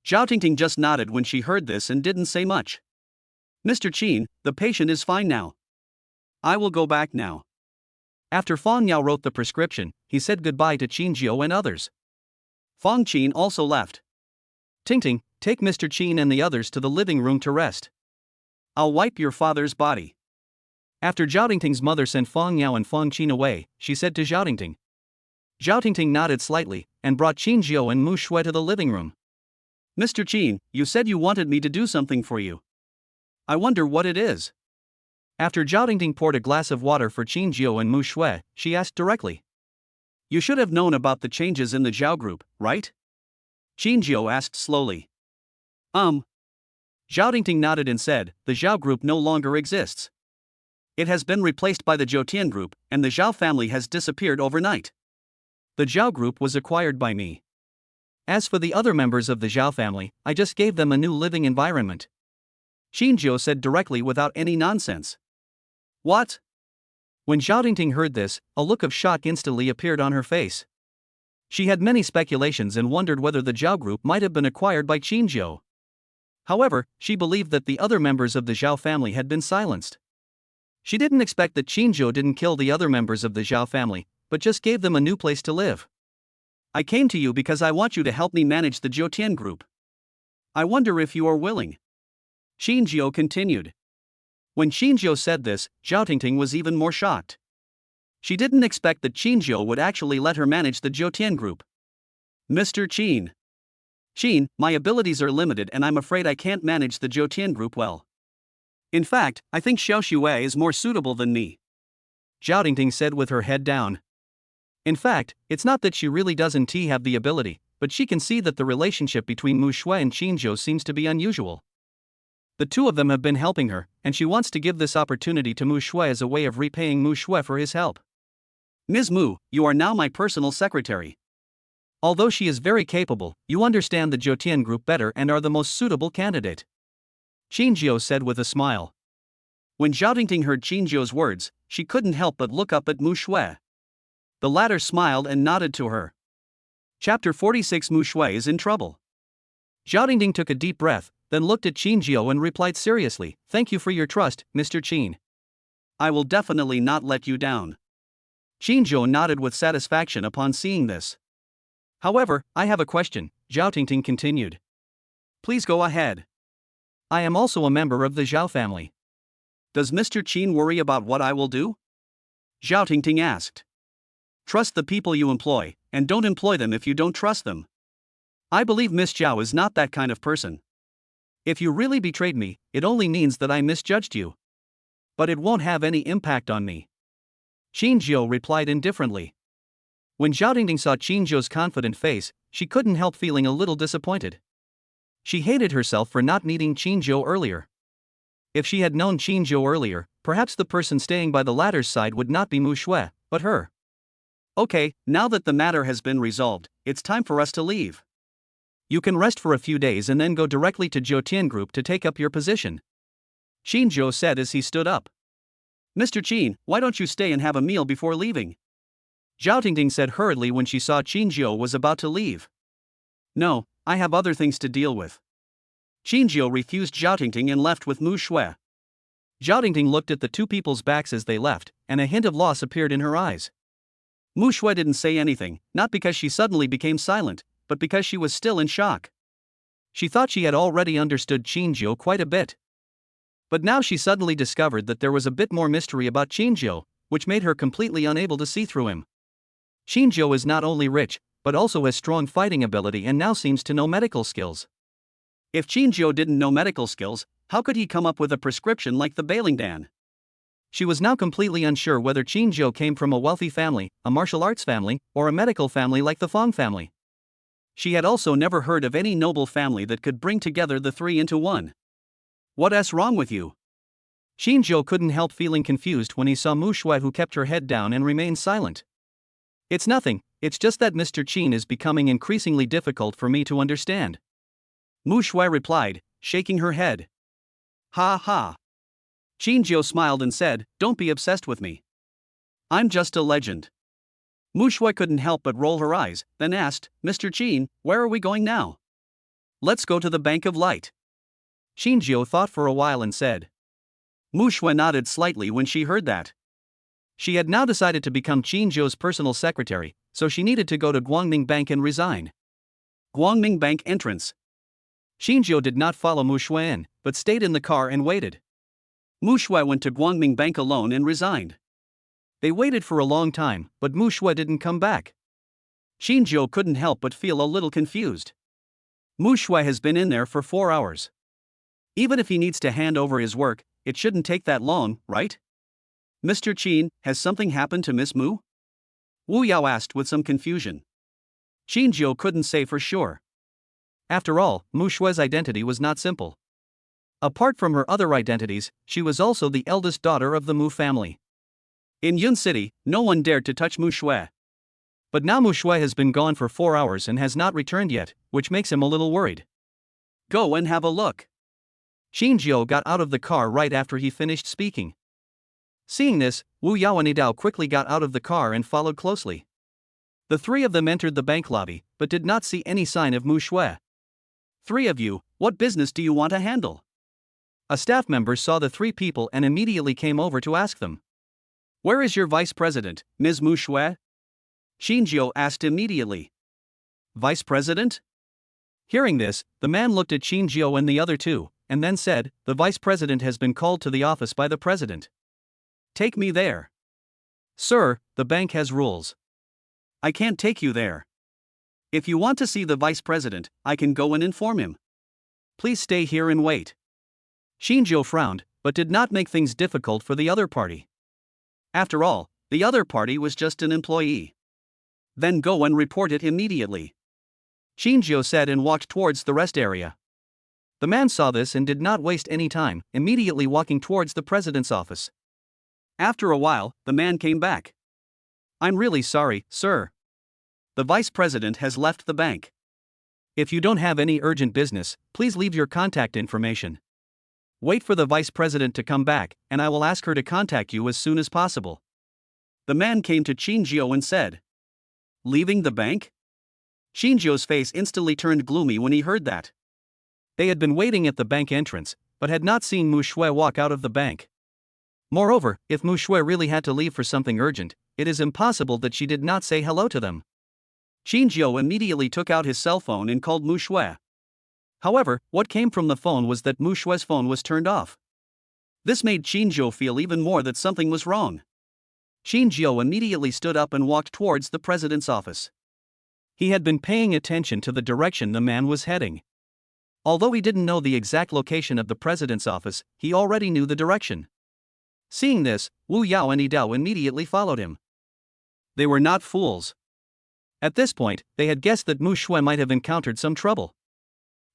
Zhao Tingting just nodded when she heard this and didn't say much. Mr. Qin, the patient is fine now. I will go back now. After Fong Yao wrote the prescription, he said goodbye to Qin Jiao and others. Fong Qin also left. Tingting, take Mr. Qin and the others to the living room to rest. I'll wipe your father's body. After Zhao Tingting's mother sent Fong Yao and Fong Qin away, she said to Zhao Tingting. Zhao Tingting nodded slightly, and brought Qin Jiao and Mushu to the living room. Mr. Qin, you said you wanted me to do something for you. I wonder what it is. After Zhao Tingting poured a glass of water for Qin Jiao and Mushu, she asked directly. You should have known about the changes in the Zhao group, right? Qin Jiao asked slowly. Zhao Tingting nodded and said, the Zhao group no longer exists. It has been replaced by the Zhoutian group, and the Zhao family has disappeared overnight. The Zhao group was acquired by me. As for the other members of the Zhao family, I just gave them a new living environment. Qin Jiao said directly without any nonsense. What? When Zhao Tingting heard this, a look of shock instantly appeared on her face. She had many speculations and wondered whether the Zhao group might have been acquired by Qin Jiao. However, she believed that the other members of the Zhao family had been silenced. She didn't expect that Qin Jiao didn't kill the other members of the Zhao family, but just gave them a new place to live. I came to you because I want you to help me manage the Zhoutian group. I wonder if you are willing. Qin Jiao continued. When Qin Jiao said this, Zhao Tingting was even more shocked. She didn't expect that Qin Jiao would actually let her manage the Zhoutian group. Mr. Qin. Qin, my abilities are limited and I'm afraid I can't manage the Zhoutian group well. In fact, I think Xiao Xue is more suitable than me. Zhao Tingting said with her head down. In fact, it's not that she really doesn't have the ability, but she can see that the relationship between Mushu and Qin Jiao seems to be unusual. The two of them have been helping her, and she wants to give this opportunity to Mushu as a way of repaying Mushu for his help. Ms. Mu, you are now my personal secretary. Although she is very capable, you understand the Zhoutian group better and are the most suitable candidate. Qin Jiao said with a smile. When Zhao Tingting heard Qin Jiao's words, she couldn't help but look up at Mushu. The latter smiled and nodded to her. Chapter 46 Mushu is in trouble. Zhao Tingting took a deep breath, then looked at Qin Jiao and replied seriously, Thank you for your trust, Mr. Qin. I will definitely not let you down. Qin Jiao nodded with satisfaction upon seeing this. However, I have a question, Zhao Tingting continued. Please go ahead. I am also a member of the Zhao family. Does Mr. Qin worry about what I will do? Zhao Tingting asked. Trust the people you employ, and don't employ them if you don't trust them. I believe Miss Zhao is not that kind of person. If you really betrayed me, it only means that I misjudged you. But it won't have any impact on me. Qinjiu replied indifferently. When Zhao Tingting saw Qinjiu's confident face, she couldn't help feeling a little disappointed. She hated herself for not meeting Qinjiu earlier. If she had known Qinjiu earlier, perhaps the person staying by the latter's side would not be Mushu, but her. Okay, now that the matter has been resolved, it's time for us to leave. You can rest for a few days and then go directly to Jiutian Group to take up your position. Qinjiu said as he stood up. Mr. Qin, why don't you stay and have a meal before leaving? Zhao Tingting said hurriedly when she saw Qinjiu was about to leave. No, I have other things to deal with. Qinjiu refused Zhao Tingting and left with Mushu. Zhao Tingting looked at the two people's backs as they left, and a hint of loss appeared in her eyes. Mushu didn't say anything, not because she suddenly became silent, but because she was still in shock. She thought she had already understood Qinjiu quite a bit. But now she suddenly discovered that there was a bit more mystery about Qinjiu, which made her completely unable to see through him. Qinjiu is not only rich, but also has strong fighting ability and now seems to know medical skills. If Qinjiu didn't know medical skills, how could he come up with a prescription like the Bailingdan? She was now completely unsure whether Qinjiu came from a wealthy family, a martial arts family, or a medical family like the Fong family. She had also never heard of any noble family that could bring together the three into one. What's wrong with you? Qinjiu couldn't help feeling confused when he saw Mushu, who kept her head down and remained silent. It's nothing, it's just that Mr. Qin is becoming increasingly difficult for me to understand. Mushu replied, shaking her head. Ha ha. Qinjiu smiled and said, don't be obsessed with me. I'm just a legend. Mushu couldn't help but roll her eyes, then asked, Mr. Qin, where are we going now? Let's go to the Bank of Light. Qinjiu thought for a while and said. Mushu nodded slightly when she heard that. She had now decided to become Qinjiu's personal secretary, so she needed to go to Guangming Bank and resign. Guangming Bank entrance. Qinjiu did not follow Mushu in, but stayed in the car and waited. Mushu went to Guangming Bank alone and resigned. They waited for a long time, but Mushu didn't come back. Qinjiu couldn't help but feel a little confused. Mushu has been in there for 4 hours. Even if he needs to hand over his work, it shouldn't take that long, right? Mr. Qin, has something happened to Miss Mu? Wu Yao asked with some confusion. Qinjiu couldn't say for sure. After all, Mushu's identity was not simple. Apart from her other identities, she was also the eldest daughter of the Mu family. In Yun City, no one dared to touch Mushu. But now Mushu has been gone for 4 hours and has not returned yet, which makes him a little worried. Go and have a look. Qinjiu got out of the car right after he finished speaking. Seeing this, Wu Yao and Idao quickly got out of the car and followed closely. The three of them entered the bank lobby, but did not see any sign of Mushu. Three of you, what business do you want to handle? A staff member saw the three people and immediately came over to ask them. Where is your vice president, Ms. Mushu? Qinjiu asked immediately. Vice president? Hearing this, the man looked at Qinjiu and the other two, and then said, the vice president has been called to the office by the president. Take me there. Sir, the bank has rules. I can't take you there. If you want to see the vice president, I can go and inform him. Please stay here and wait. Qinjiu frowned, but did not make things difficult for the other party. After all, the other party was just an employee. Then go and report it immediately. Qinjiu said and walked towards the rest area. The man saw this and did not waste any time, immediately walking towards the president's office. After a while, the man came back. I'm really sorry, sir. The vice president has left the bank. If you don't have any urgent business, please leave your contact information. Wait for the vice president to come back, and I will ask her to contact you as soon as possible. The man came to Qinjiu and said. Leaving the bank? Qinjiu's face instantly turned gloomy when he heard that. They had been waiting at the bank entrance, but had not seen Mushu walk out of the bank. Moreover, if Mushu really had to leave for something urgent, it is impossible that she did not say hello to them. Qinjiu immediately took out his cell phone and called Mushu. However, what came from the phone was that Mushu's phone was turned off. This made Qinjiu feel even more that something was wrong. Qinjiu immediately stood up and walked towards the president's office. He had been paying attention to the direction the man was heading. Although he didn't know the exact location of the president's office, he already knew the direction. Seeing this, Wu Yao and Yi Dao immediately followed him. They were not fools. At this point, they had guessed that Mushu might have encountered some trouble.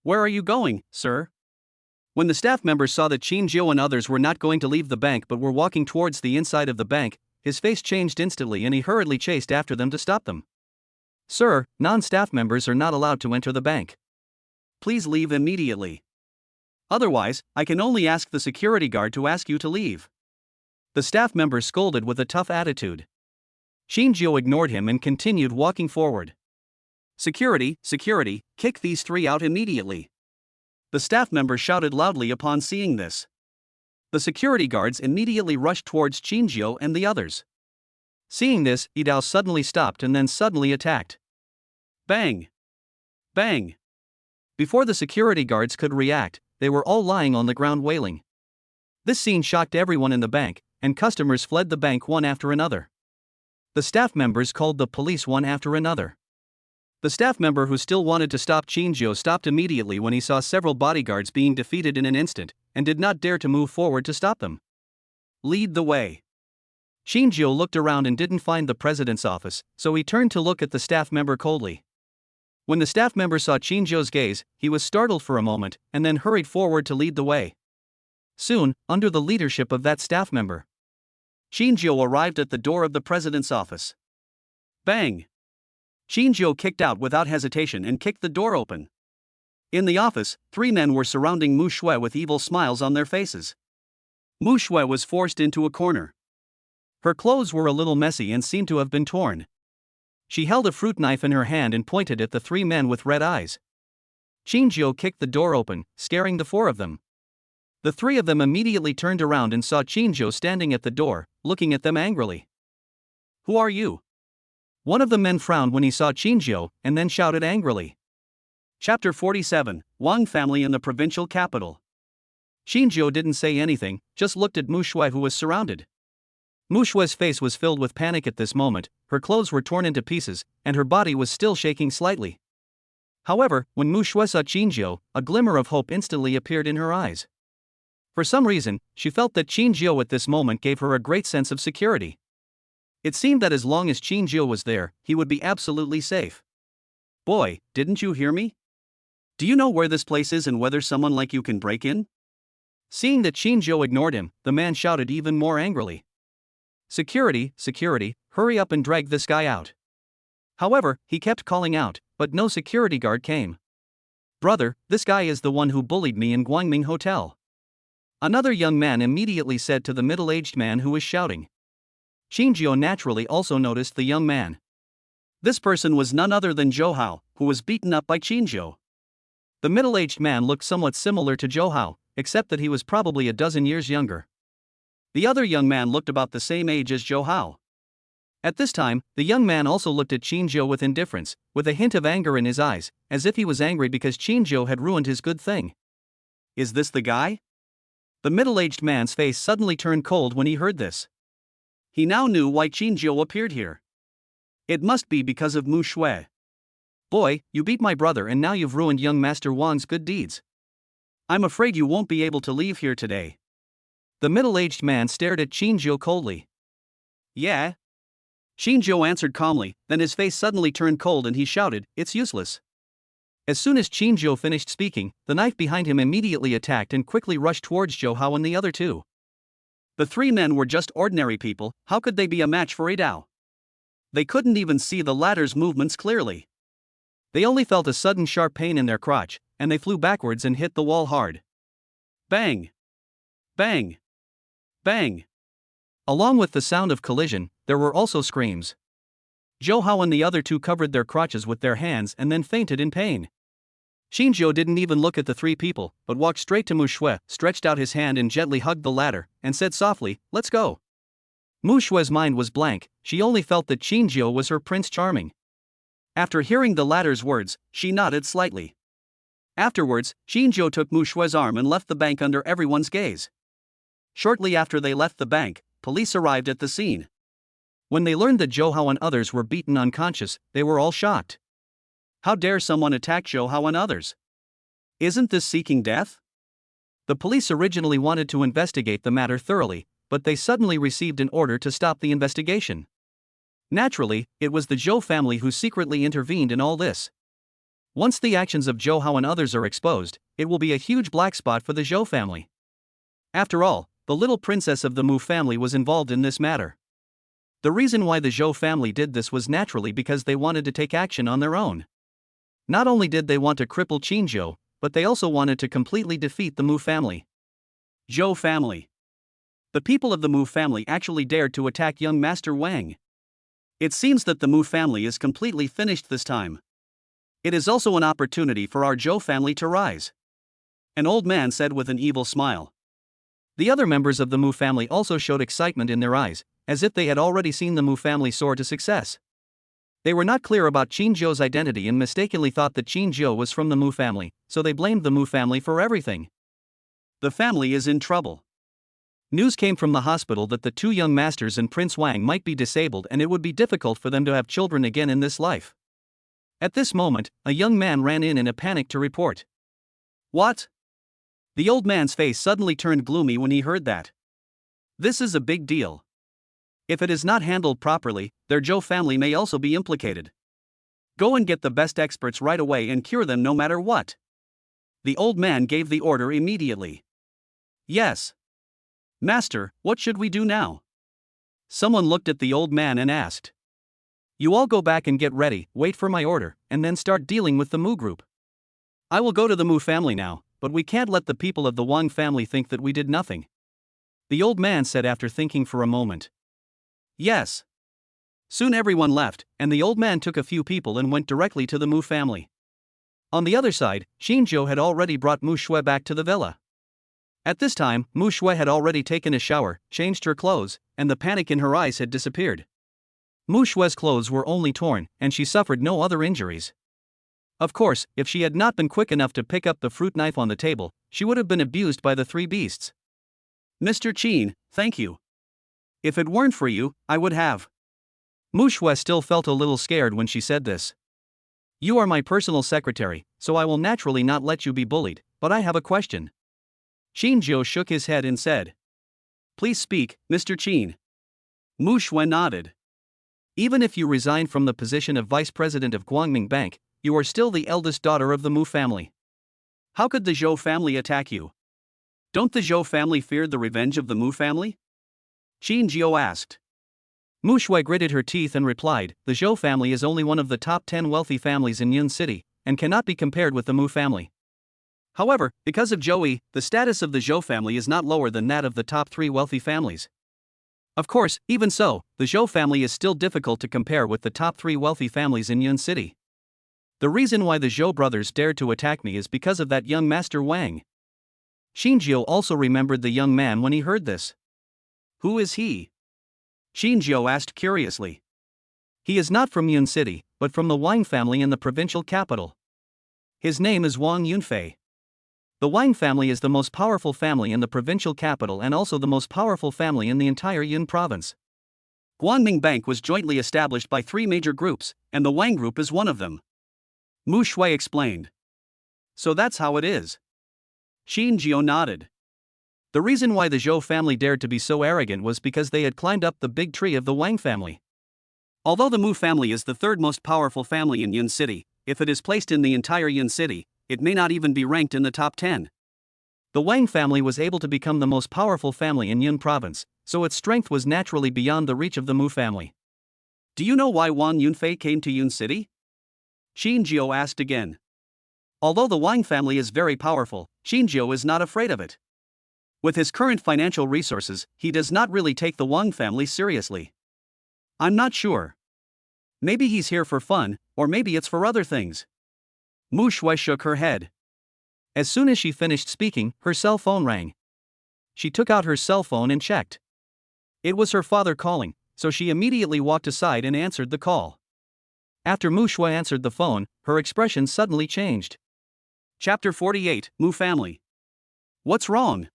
"Where are you going, sir?" When the staff member saw that Qin Zhou and others were not going to leave the bank but were walking towards the inside of the bank, his face changed instantly and he hurriedly chased after them to stop them. "Sir, non-staff members are not allowed to enter the bank. Please leave immediately. Otherwise, I can only ask the security guard to ask you to leave." The staff member scolded with a tough attitude. Qin Zhou ignored him and continued walking forward. "Security, security, kick these three out immediately." The staff member shouted loudly upon seeing this. The security guards immediately rushed towards Qin Zhou and the others. Seeing this, Yi Dao suddenly stopped and then suddenly attacked. Bang! Bang! Before the security guards could react, they were all lying on the ground wailing. This scene shocked everyone in the bank, and customers fled the bank one after another. The staff members called the police one after another. The staff member who still wanted to stop Qin Zhou stopped immediately when he saw several bodyguards being defeated in an instant, and did not dare to move forward to stop them. "Lead the way." Qin Zhou looked around and didn't find the president's office, so he turned to look at the staff member coldly. When the staff member saw Qin Zhou's gaze, he was startled for a moment, and then hurried forward to lead the way. Soon, under the leadership of that staff member, Qin Zhou arrived at the door of the president's office. Bang! Qin Zhou kicked out without hesitation and kicked the door open. In the office, three men were surrounding Mushu with evil smiles on their faces. Mushu was forced into a corner. Her clothes were a little messy and seemed to have been torn. She held a fruit knife in her hand and pointed at the three men with red eyes. Qin Zhou kicked the door open, scaring the four of them. The three of them immediately turned around and saw Qin Zhou standing at the door, looking at them angrily. "Who are you?" One of the men frowned when he saw Qin Zhou, and then shouted angrily. Chapter 47, Wang family in the provincial capital. Qin Zhou didn't say anything, just looked at Mushu who was surrounded. Mushu's face was filled with panic at this moment, her clothes were torn into pieces, and her body was still shaking slightly. However, when Mushu saw Qin Zhou, a glimmer of hope instantly appeared in her eyes. For some reason, she felt that Qin Zhou at this moment gave her a great sense of security. It seemed that as long as Qin Zhou was there, he would be absolutely safe. "Boy, didn't you hear me? Do you know where this place is and whether someone like you can break in?" Seeing that Qin Zhou ignored him, the man shouted even more angrily. "Security, security, hurry up and drag this guy out." However, he kept calling out, but no security guard came. "Brother, this guy is the one who bullied me in Guangming Hotel," another young man immediately said to the middle-aged man who was shouting. Qin Zhou naturally also noticed the young man. This person was none other than Zhao, who was beaten up by Qin Zhou. The middle-aged man looked somewhat similar to Zhao, except that he was probably a dozen years younger. The other young man looked about the same age as Zhao. At this time, the young man also looked at Qin Zhou with indifference, with a hint of anger in his eyes, as if he was angry because Qin Zhou had ruined his good thing. "Is this the guy?" The middle-aged man's face suddenly turned cold when he heard this. He now knew why Qin Zhou appeared here. It must be because of Mushu. "Boy, you beat my brother and now you've ruined young Master Wang's good deeds. I'm afraid you won't be able to leave here today." The middle-aged man stared at Qin Zhou coldly. "Yeah?" Qin Zhou answered calmly, then his face suddenly turned cold and he shouted, "It's useless." As soon as Qin Zhou finished speaking, the knife behind him immediately attacked and quickly rushed towards Zhao and the other two. The three men were just ordinary people, how could they be a match for Yi Dao? They couldn't even see the latter's movements clearly. They only felt a sudden sharp pain in their crotch, and they flew backwards and hit the wall hard. Bang! Bang! Bang! Along with the sound of collision, there were also screams. Zhao and the other two covered their crotches with their hands and then fainted in pain. Qin Zhou didn't even look at the three people, but walked straight to Mushu, stretched out his hand and gently hugged the latter, and said softly, "Let's go." Mushu's mind was blank, she only felt that Qin Zhou was her Prince Charming. After hearing the latter's words, she nodded slightly. Afterwards, Qin Zhou took Mushu's arm and left the bank under everyone's gaze. Shortly after they left the bank, police arrived at the scene. When they learned that Zhao and others were beaten unconscious, they were all shocked. How dare someone attack Zhao and others? Isn't this seeking death? The police originally wanted to investigate the matter thoroughly, but they suddenly received an order to stop the investigation. Naturally, it was the Zhao family who secretly intervened in all this. Once the actions of Zhao and others are exposed, it will be a huge black spot for the Zhao family. After all, the little princess of the Mu family was involved in this matter. The reason why the Zhao family did this was naturally because they wanted to take action on their own. Not only did they want to cripple Qin Zhou, but they also wanted to completely defeat the Mu family. Zhou family. The people of the Mu family actually dared to attack young Master Wang. It seems that the Mu family is completely finished this time. It is also an opportunity for our Zhou family to rise. An old man said with an evil smile. The other members of the Mu family also showed excitement in their eyes, as if they had already seen the Mu family soar to success. They were not clear about Qin Zhou's identity and mistakenly thought that Qin Zhou was from the Mu family, so they blamed the Mu family for everything. The family is in trouble. News came from the hospital that the two young masters and Prince Wang might be disabled and it would be difficult for them to have children again in this life. At this moment, a young man ran in a panic to report. What? The old man's face suddenly turned gloomy when he heard that. This is a big deal. If it is not handled properly, their Zhou family may also be implicated. Go and get the best experts right away and cure them no matter what. The old man gave the order immediately. Yes. Master, what should we do now? Someone looked at the old man and asked. You all go back and get ready, wait for my order, and then start dealing with the Mu group. I will go to the Mu family now, but we can't let the people of the Wang family think that we did nothing. The old man said after thinking for a moment. Yes. Soon everyone left, and the old man took a few people and went directly to the Mu family. On the other side, Qin Zhou had already brought Mu Shui back to the villa. At this time, Mu Shui had already taken a shower, changed her clothes, and the panic in her eyes had disappeared. Mu Shui's clothes were only torn, and she suffered no other injuries. Of course, if she had not been quick enough to pick up the fruit knife on the table, she would have been abused by the three beasts. Mr. Qin, thank you. If it weren't for you, I would have. Mu Shui still felt a little scared when she said this. You are my personal secretary, so I will naturally not let you be bullied, but I have a question. Qin Zhou shook his head and said. Please speak, Mr. Qin. Mu Shui nodded. Even if you resign from the position of vice president of Guangming Bank, you are still the eldest daughter of the Mu family. How could the Zhou family attack you? Don't the Zhou family fear the revenge of the Mu family? Qin Zhou asked. Mu Shui gritted her teeth and replied, the Zhou family is only one of the top 10 wealthy families in Yun City, and cannot be compared with the Mu family. However, because of Zhou, the status of the Zhou family is not lower than that of the top 3 wealthy families. Of course, even so, the Zhou family is still difficult to compare with the top 3 wealthy families in Yun City. The reason why the Zhou brothers dared to attack me is because of that young Master Wang. Qin Zhou also remembered the young man when he heard this. Who is he? Qin Zhou asked curiously. He is not from Yun City, but from the Wang family in the provincial capital. His name is Wang Yunfei. The Wang family is the most powerful family in the provincial capital and also the most powerful family in the entire Yun province. Guangming Bank was jointly established by 3 major groups, and the Wang group is one of them. Mu Shui explained. So that's how it is. Qin Zhou nodded. The reason why the Zhou family dared to be so arrogant was because they had climbed up the big tree of the Wang family. Although the Mu family is the 3rd most powerful family in Yun City, if it is placed in the entire Yun City, it may not even be ranked in the top 10. The Wang family was able to become the most powerful family in Yun province, so its strength was naturally beyond the reach of the Mu family. Do you know why Wang Yunfei came to Yun City? Qin Zhou asked again. Although the Wang family is very powerful, Qin Zhou is not afraid of it. With his current financial resources, he does not really take the Wang family seriously. I'm not sure. Maybe he's here for fun, or maybe it's for other things. Mu Shui shook her head. As soon as she finished speaking, her cell phone rang. She took out her cell phone and checked. It was her father calling, so she immediately walked aside and answered the call. After Mu Shui answered the phone, her expression suddenly changed. Chapter 48, Mu Family. What's wrong?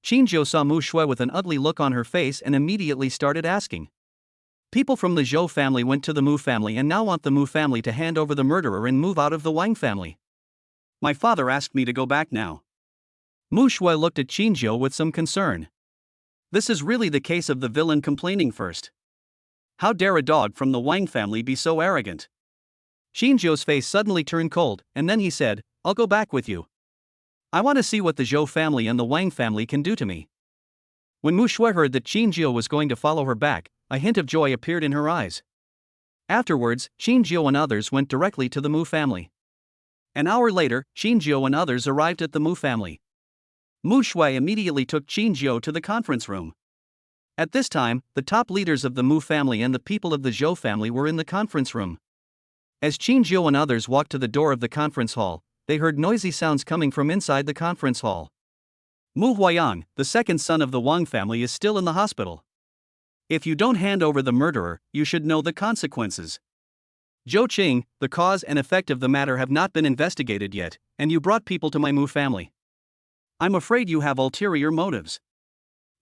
Qin Zhou saw Mu Shui with an ugly look on her face and immediately started asking. People from the Zhou family went to the Mu family and now want the Mu family to hand over the murderer and move out of the Wang family. My father asked me to go back now. Mu Shui looked at Qin Zhou with some concern. This is really the case of the villain complaining first. How dare a dog from the Wang family be so arrogant? Xinjiu's face suddenly turned cold, and then he said, I'll go back with you. I want to see what the Zhao family and the Wang family can do to me. When Mushu heard that Xinjiu was going to follow her back, a hint of joy appeared in her eyes. Afterwards, Xinjiu and others went directly to the Mu family. An hour later, Xinjiu and others arrived at the Mu family. Mushu immediately took Xinjiu to the conference room. At this time, the top leaders of the Mu family and the people of the Zhao family were in the conference room. As Xinjiu and others walked to the door of the conference hall, they heard noisy sounds coming from inside the conference hall. Mu Huayang, the second son of the Wang family, is still in the hospital. If you don't hand over the murderer, you should know the consequences. Zhou Qing, the cause and effect of the matter have not been investigated yet, and you brought people to my Mu family. I'm afraid you have ulterior motives.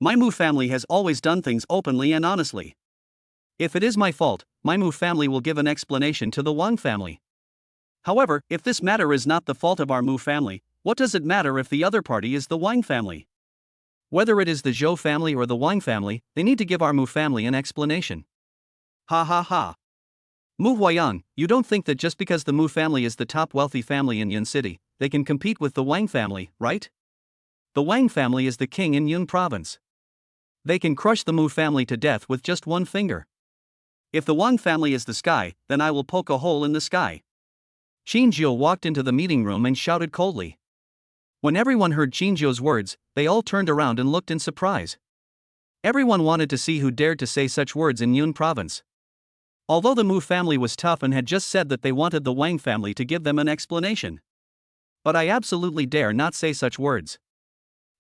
My Mu family has always done things openly and honestly. If it is my fault, my Mu family will give an explanation to the Wang family. However, if this matter is not the fault of our Mu family, what does it matter if the other party is the Wang family? Whether it is the Zhou family or the Wang family, they need to give our Mu family an explanation. Ha ha ha. Mu Huayang, you don't think that just because the Mu family is the top wealthy family in Yun City, they can compete with the Wang family, right? The Wang family is the king in Yun province. They can crush the Mu family to death with just one finger. If the Wang family is the sky, then I will poke a hole in the sky. Xinjiu walked into the meeting room and shouted coldly. When everyone heard Xinjiu's words, they all turned around and looked in surprise. Everyone wanted to see who dared to say such words in Yun province. Although the Mu family was tough and had just said that they wanted the Wang family to give them an explanation. But I absolutely dare not say such words.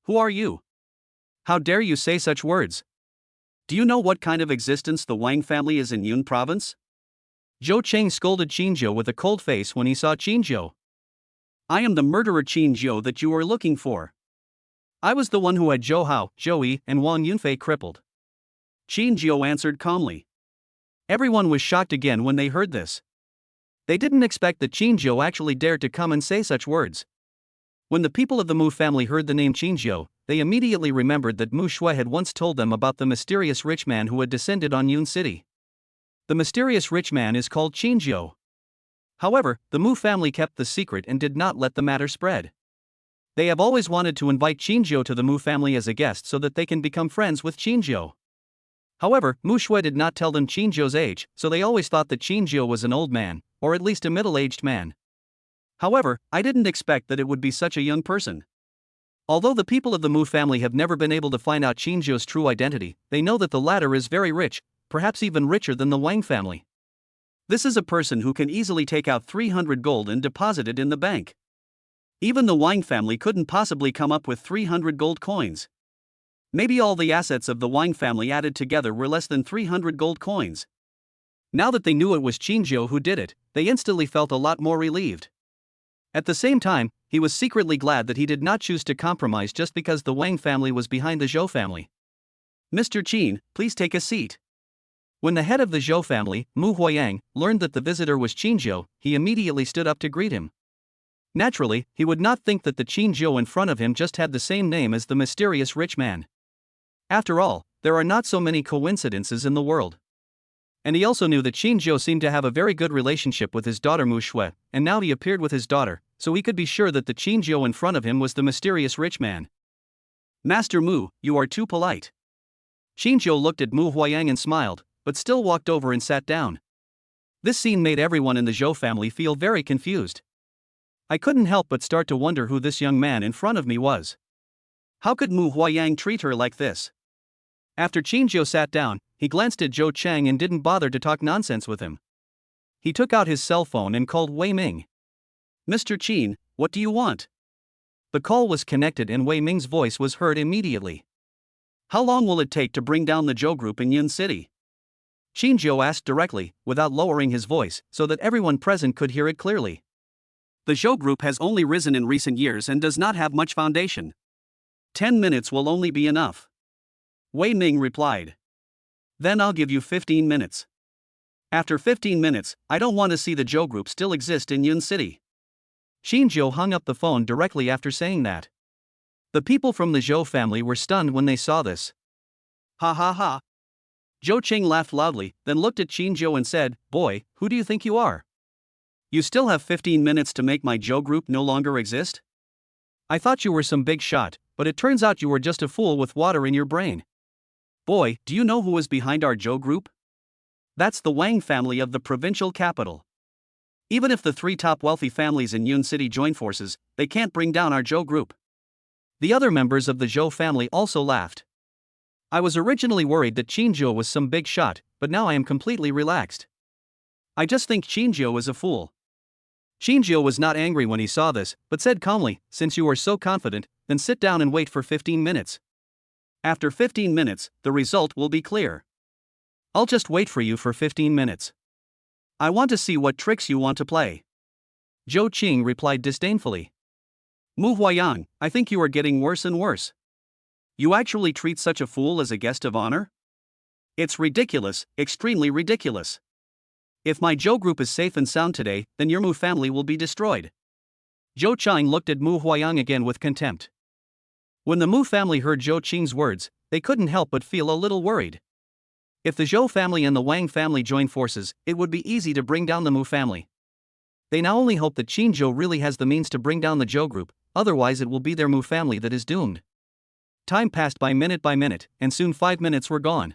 Who are you? How dare you say such words? Do you know what kind of existence the Wang family is in Yun province? Zhou Cheng scolded Xinjiu with a cold face when he saw Xinjiu. I am the murderer Xinjiu that you are looking for. I was the one who had Zhou Hao, Zhou Yi, and Wang Yunfei crippled. Xinjiu answered calmly. Everyone was shocked again when they heard this. They didn't expect that Xinjiu actually dared to come and say such words. When the people of the Mu family heard the name Xinjiu, they immediately remembered that Mu Shui had once told them about the mysterious rich man who had descended on Yun City. The mysterious rich man is called Xinjiu. However, the Mu family kept the secret and did not let the matter spread. They have always wanted to invite Xinjiu to the Mu family as a guest so that they can become friends with Xinjiu. However, Mu Shui did not tell them Xinjiu's age, so they always thought that Xinjiu was an old man, or at least a middle-aged man. However, I didn't expect that it would be such a young person. Although the people of the Mu family have never been able to find out Xinjiu's true identity, they know that the latter is very rich, perhaps even richer than the Wang family. This is a person who can easily take out 300 gold and deposit it in the bank. Even the Wang family couldn't possibly come up with 300 gold coins. Maybe all the assets of the Wang family added together were less than 300 gold coins. Now that they knew it was Xinjiu who did it, they instantly felt a lot more relieved. At the same time, he was secretly glad that he did not choose to compromise just because the Wang family was behind the Zhou family. Mr. Qin, please take a seat. When the head of the Zhou family, Mu Huayang, learned that the visitor was Xinjiu, he immediately stood up to greet him. Naturally, he would not think that the Xinjiu in front of him just had the same name as the mysterious rich man. After all, there are not so many coincidences in the world. And he also knew that Xinjiu seemed to have a very good relationship with his daughter Mu Shui, and now he appeared with his daughter, so he could be sure that the Xinjiu in front of him was the mysterious rich man. Master Mu, you are too polite. Xinjiu looked at Mu Huayang and smiled, but still walked over and sat down. This scene made everyone in the Zhou family feel very confused. I couldn't help but start to wonder who this young man in front of me was. How could Mu Huayang treat her like this? After Xinjiu sat down, he glanced at Zhou Cheng and didn't bother to talk nonsense with him. He took out his cell phone and called Wei Ming. Mr. Qin, what do you want? The call was connected and Wei Ming's voice was heard immediately. How long will it take to bring down the Zhou group in Yun City? Xinjiu asked directly, without lowering his voice, so that everyone present could hear it clearly. The Zhou group has only risen in recent years and does not have much foundation. 10 minutes will only be enough. Wei Ming replied. Then I'll give you 15 minutes. After 15 minutes, I don't want to see the Zhou group still exist in Yun City. Xinjiu hung up the phone directly after saying that. The people from the Zhou family were stunned when they saw this. Ha ha ha. Zhou Qing laughed loudly, then looked at Qin Zhou and said, "Boy, who do you think you are? You still have 15 minutes to make my Zhou group no longer exist? I thought you were some big shot, but it turns out you were just a fool with water in your brain. Boy, do you know who is behind our Zhou group? That's the Wang family of the provincial capital. Even if the three top wealthy families in Yun City join forces, they can't bring down our Zhou group." The other members of the Zhou family also laughed. I was originally worried that Qin Zhou was some big shot, but now I am completely relaxed. I just think Qin Zhou is a fool. Qin Zhou was not angry when he saw this, but said calmly, "Since you are so confident, then sit down and wait for 15 minutes. After 15 minutes, the result will be clear. I'll just wait for you for 15 minutes. I want to see what tricks you want to play." Zhou Qing replied disdainfully. "Mu Huayang, I think you are getting worse and worse. You actually treat such a fool as a guest of honor? It's ridiculous, extremely ridiculous. If my Zhou group is safe and sound today, then your Mu family will be destroyed." Zhou Qing looked at Mu Huayang again with contempt. When the Mu family heard Zhou Qing's words, they couldn't help but feel a little worried. If the Zhou family and the Wang family join forces, it would be easy to bring down the Mu family. They now only hope that Qin Zhou really has the means to bring down the Zhou group, otherwise it will be their Mu family that is doomed. Time passed by minute, and soon 5 minutes were gone.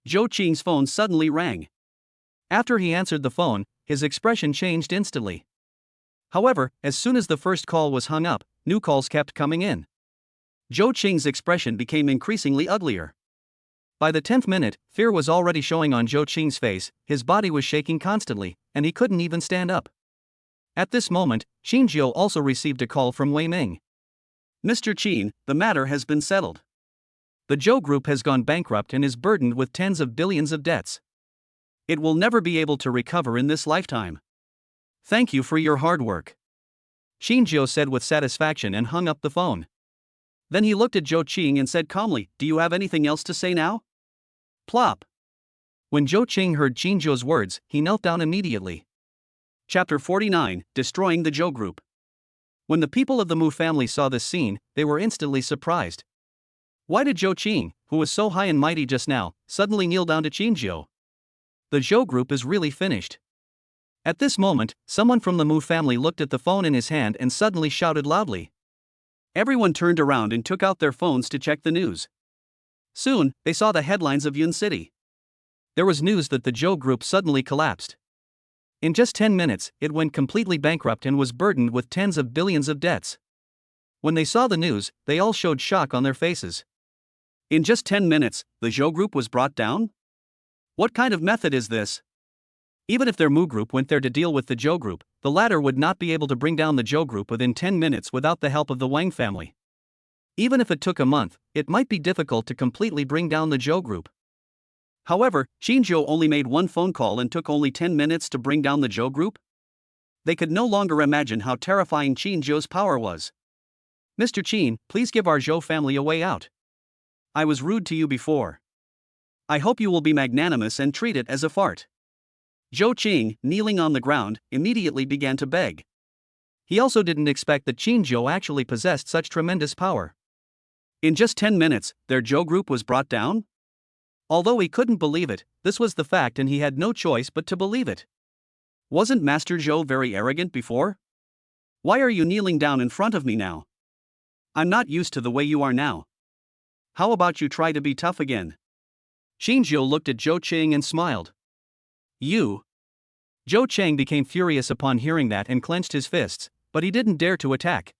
Zhou Qing's phone suddenly rang. After he answered the phone, his expression changed instantly. However, as soon as the first call was hung up, new calls kept coming in. Zhou Qing's expression became increasingly uglier. By the 10th minute, fear was already showing on Zhou Qing's face, his body was shaking constantly, and he couldn't even stand up. At this moment, Qin Zhou also received a call from Wei Ming. "Mr. Qin, the matter has been settled. The Zhou group has gone bankrupt and is burdened with tens of billions of debts. It will never be able to recover in this lifetime. Thank you for your hard work," Qin Zhou said with satisfaction and hung up the phone. Then he looked at Zhou Qing and said calmly, "Do you have anything else to say now?" Plop. When Zhou Qing heard Qin Zhou's words, he knelt down immediately. Chapter 49, Destroying the Zhou Group. When the people of the Mu family saw this scene, they were instantly surprised. Why did Zhou Qing, who was so high and mighty just now, suddenly kneel down to Qin Zhou? The Zhou group is really finished. At this moment, someone from the Mu family looked at the phone in his hand and suddenly shouted loudly. Everyone turned around and took out their phones to check the news. Soon, they saw the headlines of Yun City. There was news that the Zhou group suddenly collapsed. In just 10 minutes, it went completely bankrupt and was burdened with tens of billions of debts. When they saw the news, they all showed shock on their faces. In just 10 minutes, the Zhou group was brought down? What kind of method is this? Even if their Mu group went there to deal with the Zhou group, the latter would not be able to bring down the Zhou group within 10 minutes without the help of the Wang family. Even if it took a month, it might be difficult to completely bring down the Zhou group. However, Qin Zhou only made one phone call and took only 10 minutes to bring down the Zhou group? They could no longer imagine how terrifying Qin Zhou's power was. "Mr. Qin, please give our Zhou family a way out. I was rude to you before. I hope you will be magnanimous and treat it as a fart." Zhou Qing, kneeling on the ground, immediately began to beg. He also didn't expect that Qin Zhou actually possessed such tremendous power. In just 10 minutes, their Zhou group was brought down? Although he couldn't believe it, this was the fact and he had no choice but to believe it. Wasn't Master Zhou very arrogant before? Why are you kneeling down in front of me now? I'm not used to the way you are now. How about you try to be tough again? Qin Zhou looked at Zhou Qing and smiled. You. Zhou Cheng became furious upon hearing that and clenched his fists, but he didn't dare to attack.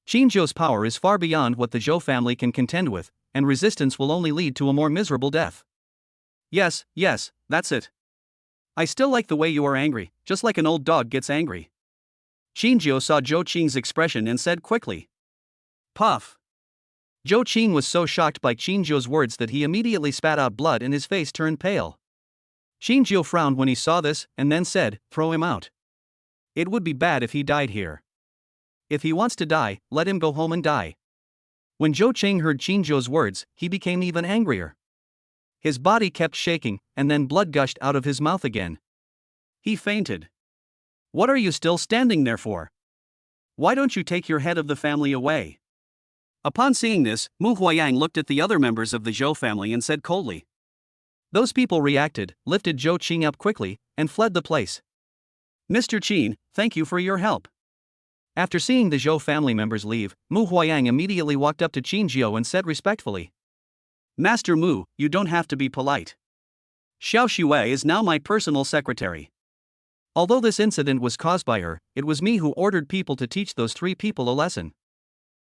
Qin Zhou's power is far beyond what the Zhou family can contend with, and resistance will only lead to a more miserable death. Yes, that's it. I still like the way you are angry, just like an old dog gets angry. Qin Zhou saw Zhou Qing's expression and said quickly. Puff. Zhou Qing was so shocked by Qin Zhou's words that he immediately spat out blood and his face turned pale. Qin Zhou frowned when he saw this and then said, "Throw him out. It would be bad if he died here. If he wants to die, let him go home and die." When Zhou Qing heard Qin Zhou's words, he became even angrier. His body kept shaking, and then blood gushed out of his mouth again. He fainted. What are you still standing there for? Why don't you take your head of the family away? Upon seeing this, Mu Huayang looked at the other members of the Zhou family and said coldly. Those people reacted, lifted Zhou Qing up quickly, and fled the place. Mr. Qin, thank you for your help. After seeing the Zhou family members leave, Mu Huayang immediately walked up to Qin Zhou and said respectfully, Master Mu, you don't have to be polite. Xiao Xue is now my personal secretary. Although this incident was caused by her, it was me who ordered people to teach those 3 people a lesson.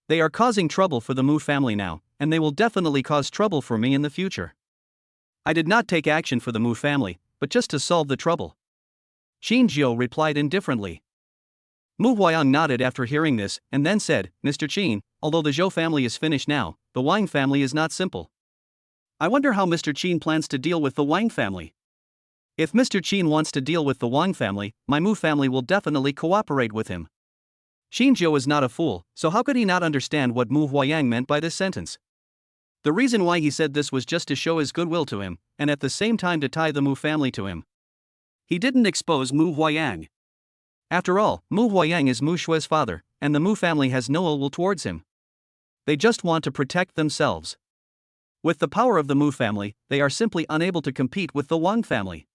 They are causing trouble for the Mu family now, and they will definitely cause trouble for me in the future. I did not take action for the Mu family, but just to solve the trouble. Qin Zhou replied indifferently. Mu Huayang nodded after hearing this, and then said, Mr. Qin, although the Zhou family is finished now, the Wang family is not simple. I wonder how Mr. Qin plans to deal with the Wang family. If Mr. Qin wants to deal with the Wang family, my Mu family will definitely cooperate with him. Qin Zhou is not a fool, so how could he not understand what Mu Huayang meant by this sentence? The reason why he said this was just to show his goodwill to him, and at the same time to tie the Mu family to him. He didn't expose Mu Huayang. After all, Mu Huayang is Mu Shue's father, and the Mu family has no ill will towards him. They just want to protect themselves. With the power of the Mu family, they are simply unable to compete with the Wang family.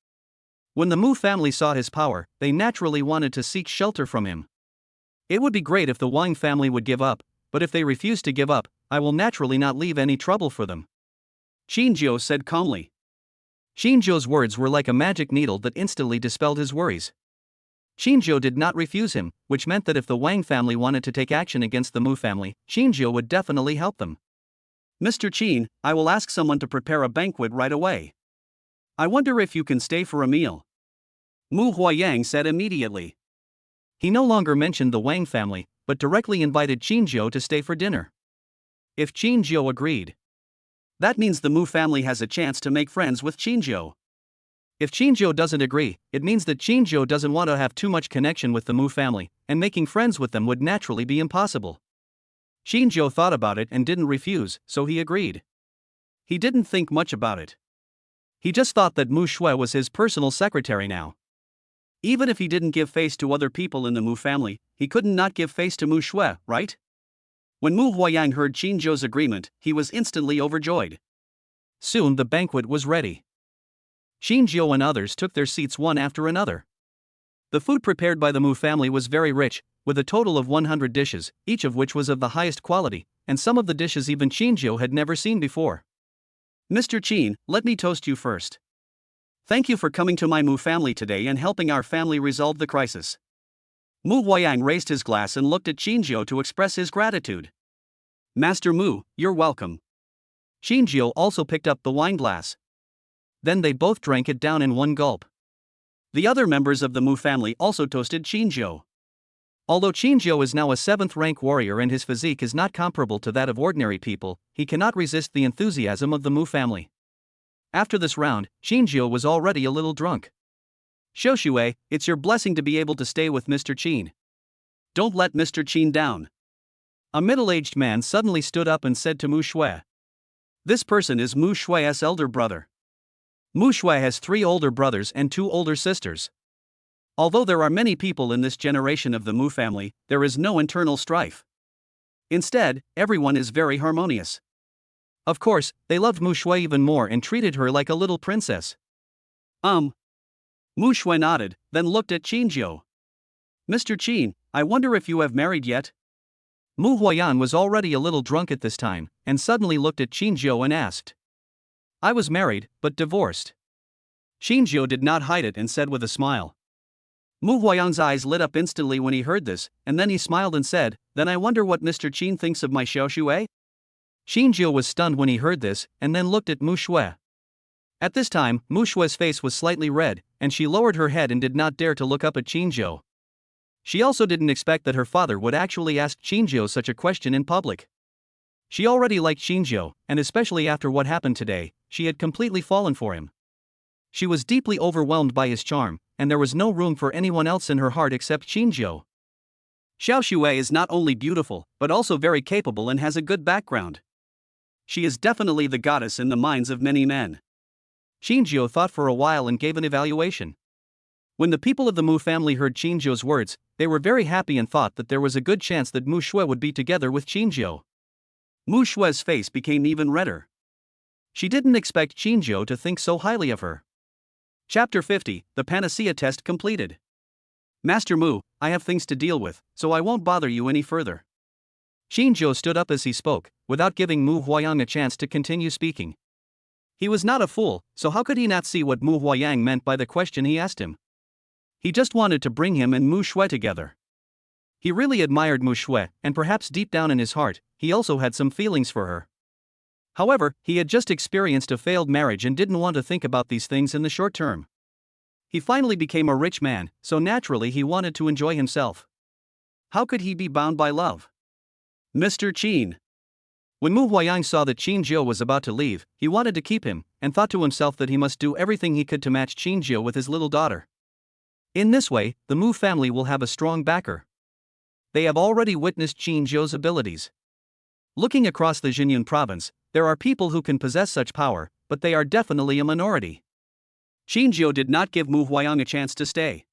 When the Mu family saw his power, they naturally wanted to seek shelter from him. It would be great if the Wang family would give up, but if they refuse to give up, I will naturally not leave any trouble for them. Qin Zhou said calmly. Qin Zhou's words were like a magic needle that instantly dispelled his worries. Qin Zhou did not refuse him, which meant that if the Wang family wanted to take action against the Mu family, Qin Zhou would definitely help them. Mr. Qin, I will ask someone to prepare a banquet right away. I wonder if you can stay for a meal. Mu Huayang said immediately. He no longer mentioned the Wang family, but directly invited Qin Zhou to stay for dinner. If Qin Zhou agreed, that means the Mu family has a chance to make friends with Qin Zhou. If Qin Zhou doesn't agree, it means that Qin Zhou doesn't want to have too much connection with the Mu family, and making friends with them would naturally be impossible. Qin Zhou thought about it and didn't refuse, so he agreed. He didn't think much about it. He just thought that Mu Shui was his personal secretary now. Even if he didn't give face to other people in the Mu family, he couldn't not give face to Mu Shui, right? When Mu Huayang heard Qin Zhou's agreement, he was instantly overjoyed. Soon the banquet was ready. Qin Zhou and others took their seats one after another. The food prepared by the Mu family was very rich, with a total of 100 dishes, each of which was of the highest quality, and some of the dishes even Qin Zhou had never seen before. Mr. Qin, let me toast you first. Thank you for coming to my Mu family today and helping our family resolve the crisis. Mu Huayang raised his glass and looked at Qin Zhou to express his gratitude. Master Mu, you're welcome. Qin Zhou also picked up the wine glass. Then they both drank it down in one gulp. The other members of the Mu family also toasted Qin Zhou. Although Qin Zhou is now a 7th-rank warrior and his physique is not comparable to that of ordinary people, he cannot resist the enthusiasm of the Mu family. After this round, Qin Zhou was already a little drunk. Xiao Xue, it's your blessing to be able to stay with Mr. Qin. Don't let Mr. Qin down. A middle-aged man suddenly stood up and said to Mu Shui. This person is Mu Shui's elder brother. Mu Shui has 3 older brothers and 2 older sisters. Although there are many people in this generation of the Mu family, there is no internal strife. Instead, everyone is very harmonious. Of course, they loved Mu Shui even more and treated her like a little princess. Mu Shui nodded, then looked at Qin Zhou. Mr. Qin, I wonder if you have married yet? Mu Huayang was already a little drunk at this time, and suddenly looked at Qin Zhou and asked. I was married, but divorced. Qin Zhou did not hide it and said with a smile. Mu Huayang's eyes lit up instantly when he heard this, and then he smiled and said, Then I wonder what Mr. Qin thinks of my Xiao Xue? Qin Zhou was stunned when he heard this, and then looked at Mu Shui. At this time, Mu Shui's face was slightly red, and she lowered her head and did not dare to look up at Qin Zhou. She also didn't expect that her father would actually ask Qin Zhou such a question in public. She already liked Qin Zhou, and especially after what happened today, she had completely fallen for him. She was deeply overwhelmed by his charm, and there was no room for anyone else in her heart except Qin Zhou. Xiao Xue is not only beautiful, but also very capable and has a good background. She is definitely the goddess in the minds of many men. Qin Zhou thought for a while and gave an evaluation. When the people of the Mu family heard Qin Zhou's words, they were very happy and thought that there was a good chance that Mu Shui would be together with Qin Zhou. Mu Shue's face became even redder. She didn't expect Qinzhou to think so highly of her. Chapter 50, The Panacea Test completed. Master Mu, I have things to deal with, so I won't bother you any further. Qinzhou stood up as he spoke, without giving Mu Huayang a chance to continue speaking. He was not a fool, so how could he not see what Mu Huayang meant by the question he asked him? He just wanted to bring him and Mu Shui together. He really admired Mu Shui, and perhaps deep down in his heart, he also had some feelings for her. However, he had just experienced a failed marriage and didn't want to think about these things in the short term. He finally became a rich man, so naturally he wanted to enjoy himself. How could he be bound by love? Mr. Qin. When Mu Huayang saw that Qinzhou was about to leave, he wanted to keep him, and thought to himself that he must do everything he could to match Qinzhou with his little daughter. In this way, the Mu family will have a strong backer. They have already witnessed Qinzhou's abilities. Looking across the Jinyun province, there are people who can possess such power, but they are definitely a minority. Qinzhou did not give Mu Huayang a chance to stay.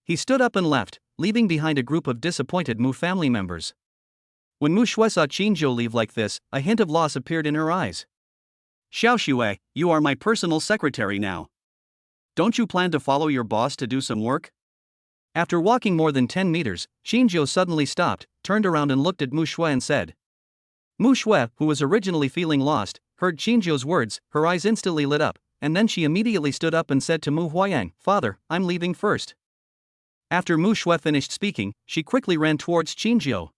He stood up and left, leaving behind a group of disappointed Mu family members. When Mu Shui saw Qinzhou leave like this, a hint of loss appeared in her eyes. Xiao Xue, you are my personal secretary now. Don't you plan to follow your boss to do some work? After walking more than 10 meters, Qinzhou suddenly stopped, turned around and looked at Mu Shui and said. Mu Shui, who was originally feeling lost, heard Qinzhou's words, her eyes instantly lit up, and then she immediately stood up and said to Mu Huayang, Father, I'm leaving first. After Mu Shui finished speaking, she quickly ran towards Qinzhou.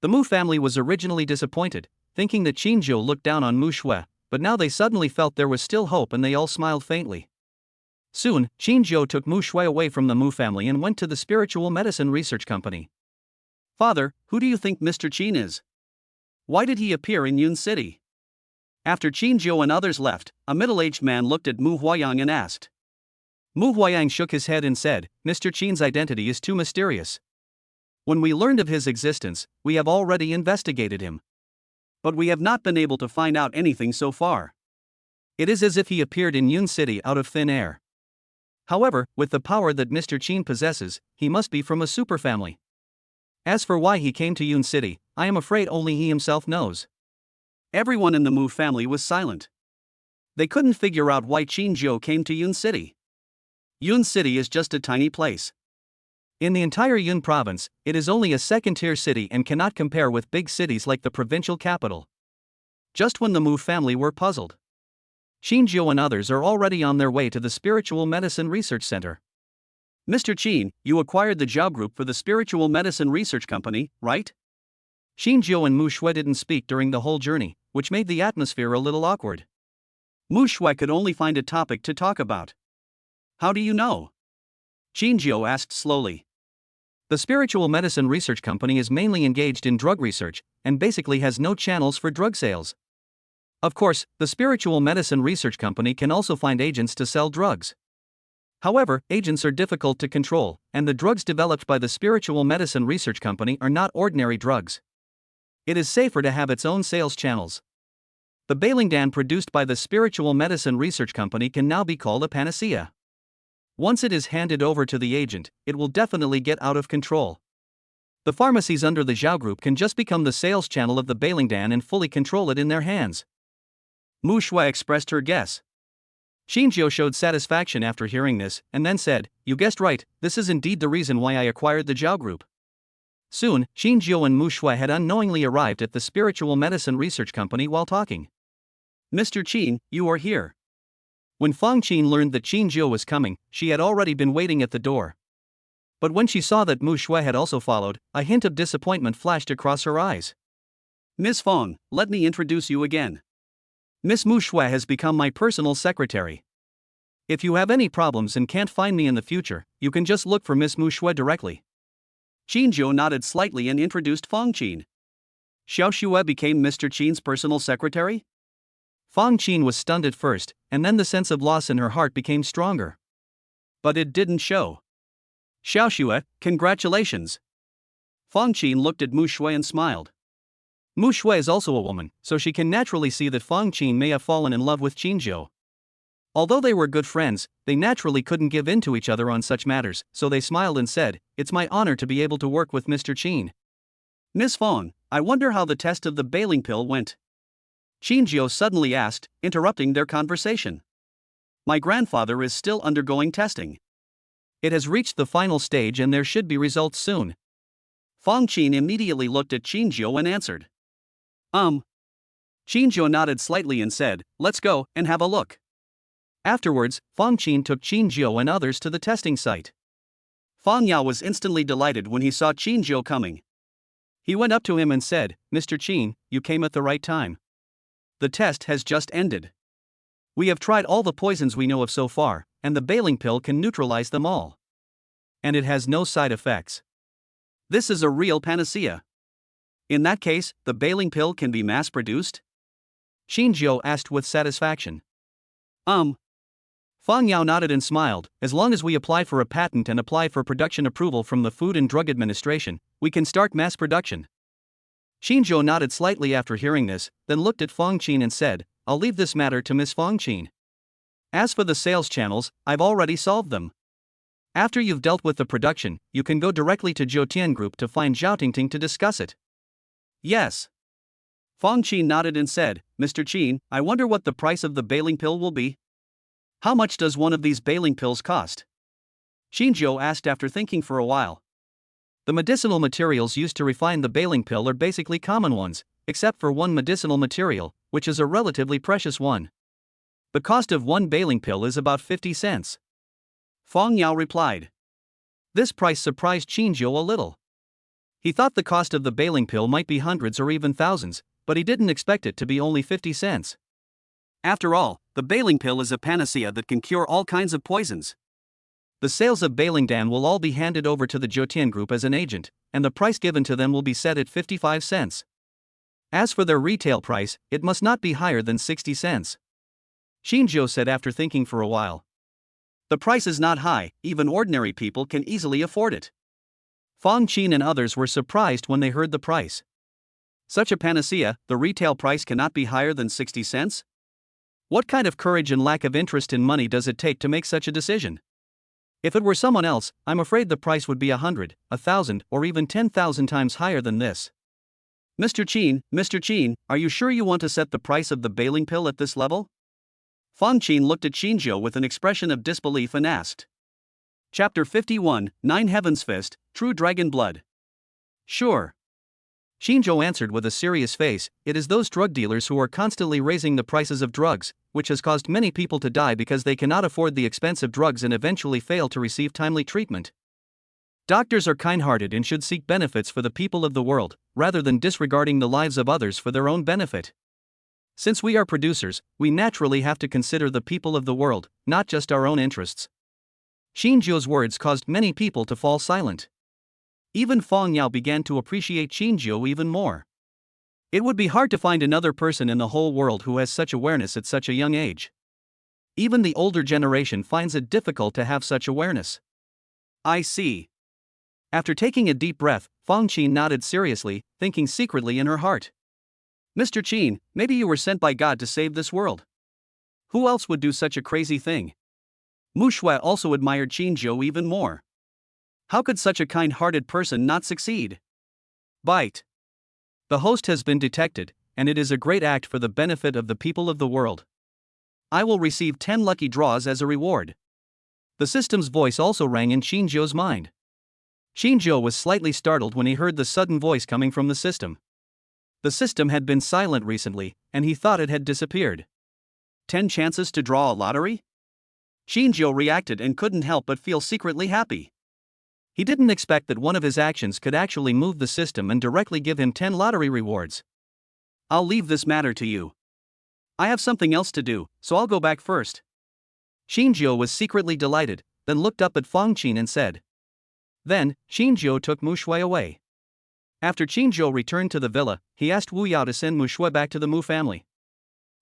The Mu family was originally disappointed, thinking that Qinzhou looked down on Mu Shui, but now they suddenly felt there was still hope and they all smiled faintly. Soon, Qinzhou took Mu Shui away from the Mu family and went to the spiritual medicine research company. Father, who do you think Mr. Qin is? Why did he appear in Yun City? After Qinzhou and others left, a middle-aged man looked at Mu Huayang and asked. Mu Huayang shook his head and said, Mr. Qin's identity is too mysterious. When we learned of his existence, we have already investigated him. But we have not been able to find out anything so far. It is as if he appeared in Yun City out of thin air. However, with the power that Mr. Qin possesses, he must be from a superfamily. As for why he came to Yun City, I am afraid only he himself knows. Everyone in the Mu family was silent. They couldn't figure out why Qinzhou came to Yun City. Yun City is just a tiny place. In the entire Yun province, it is only a second-tier city and cannot compare with big cities like the provincial capital. Just when the Mu family were puzzled, Qinzhou and others are already on their way to the Spiritual Medicine Research Center. Mr. Qin, you acquired the Zhao Group for the Spiritual Medicine Research Company, right? Qinzhou and Mu Shui didn't speak during the whole journey, which made the atmosphere a little awkward. Mu Shui could only find a topic to talk about. How do you know? Qinzhou asked slowly. The Spiritual Medicine Research Company is mainly engaged in drug research, and basically has no channels for drug sales. Of course, the Spiritual Medicine Research Company can also find agents to sell drugs. However, agents are difficult to control, and the drugs developed by the Spiritual Medicine Research Company are not ordinary drugs. It is safer to have its own sales channels. The Bailingdan produced by the Spiritual Medicine Research Company can now be called a panacea. Once it is handed over to the agent, it will definitely get out of control. The pharmacies under the Zhao Group can just become the sales channel of the Bailingdan and fully control it in their hands. Mu Shui expressed her guess. Qinzhou showed satisfaction after hearing this, and then said, You guessed right, this is indeed the reason why I acquired the Zhao Group. Soon, Qinzhou and Mu Shui had unknowingly arrived at the Spiritual Medicine Research Company while talking. Mr. Qin, you are here. When Fang Qin learned that Qinzhou was coming, she had already been waiting at the door. But when she saw that Mu Shui had also followed, a hint of disappointment flashed across her eyes. Miss Fang, let me introduce you again. Miss Mu Shui has become my personal secretary. If you have any problems and can't find me in the future, you can just look for Miss Mu Shui directly. Qinzhou nodded slightly and introduced Fang Qin. Xiao Xue became Mr. Qin's personal secretary? Fang Qin was stunned at first, and then the sense of loss in her heart became stronger. But it didn't show. Xiao Xue, congratulations. Fang Qin looked at Mu Shui and smiled. Mu Shui is also a woman, so she can naturally see that Fang Qin may have fallen in love with Qinzhou. Although they were good friends, they naturally couldn't give in to each other on such matters, so they smiled and said, It's my honor to be able to work with Mr. Qin. Miss Fang, I wonder how the test of the bailing pill went. Shinjio suddenly asked, interrupting their conversation. My grandfather is still undergoing testing. It has reached the final stage and there should be results soon. Fong Qin immediately looked at Shinjio and answered. Shinjio nodded slightly and said, let's go and have a look. Afterwards, Fong Qin took Shinjio and others to the testing site. Fong Yao was instantly delighted when he saw Shinjio coming. He went up to him and said, Mr. Qin, you came at the right time. The test has just ended. We have tried all the poisons we know of so far, and the bailing pill can neutralize them all. And it has no side effects. This is a real panacea. In that case, the bailing pill can be mass-produced? Shinjio asked with satisfaction. Fong Yao nodded and smiled. As long as we apply for a patent and apply for production approval from the Food and Drug Administration, we can start mass production. Shinjio nodded slightly after hearing this, then looked at Fong Qin and said, I'll leave this matter to Miss Fong Qin. As for the sales channels, I've already solved them. After you've dealt with the production, you can go directly to Zhou Group to find Zhao Tingting to discuss it. Yes. Fong Qin nodded and said, Mr. Qin, I wonder what the price of the bailing pill will be? How much does one of these bailing pills cost? Shinjio asked after thinking for a while. The medicinal materials used to refine the bailing pill are basically common ones, except for one medicinal material, which is a relatively precious one. The cost of one bailing pill is about 50 cents. Fong Yao replied. This price surprised Shinjio a little. He thought the cost of the bailing pill might be hundreds or even thousands, but he didn't expect it to be only 50 cents. After all, the bailing pill is a panacea that can cure all kinds of poisons. The sales of Bailing Dan will all be handed over to the Zhou Group as an agent, and the price given to them will be set at 55 cents. As for their retail price, it must not be higher than 60 cents. Shinjio said after thinking for a while. The price is not high, even ordinary people can easily afford it. Fong Qin and others were surprised when they heard the price. Such a panacea, the retail price cannot be higher than 60 cents? What kind of courage and lack of interest in money does it take to make such a decision? If it were someone else, I'm afraid the price would be 100, 1,000, or even 10,000 times higher than this. Mr. Qin, are you sure you want to set the price of the bailing pill at this level? Fong Qin looked at Shinjio with an expression of disbelief and asked. Chapter 51, Nine Heavens Fist, True Dragon Blood. Sure. Shinjio answered with a serious face, it is those drug dealers who are constantly raising the prices of drugs, which has caused many people to die because they cannot afford the expensive drugs and eventually fail to receive timely treatment. Doctors are kind-hearted and should seek benefits for the people of the world, rather than disregarding the lives of others for their own benefit. Since we are producers, we naturally have to consider the people of the world, not just our own interests. Shinjio's words caused many people to fall silent. Even Fong Yao began to appreciate Shinjio even more. It would be hard to find another person in the whole world who has such awareness at such a young age. Even the older generation finds it difficult to have such awareness. I see. After taking a deep breath, Fong Qin nodded seriously, thinking secretly in her heart. Mr. Qin, maybe you were sent by God to save this world. Who else would do such a crazy thing? Mushu also admired Shinjio even more. How could such a kind-hearted person not succeed? Bite. The host has been detected, and it is a great act for the benefit of the people of the world. I will receive 10 lucky draws as a reward. The system's voice also rang in Shinjio's mind. Shinjio was slightly startled when he heard the sudden voice coming from the system. The system had been silent recently, and he thought it had disappeared. 10 chances to draw a lottery? Shinjio reacted and couldn't help but feel secretly happy. He didn't expect that one of his actions could actually move the system and directly give him 10 lottery rewards. I'll leave this matter to you. I have something else to do, so I'll go back first. Shinjio was secretly delighted, then looked up at Fong Qin and said. Then, Shinjio took Mushu away. After Shinjio returned to the villa, he asked Wu Yao to send Mushu back to the Mu family.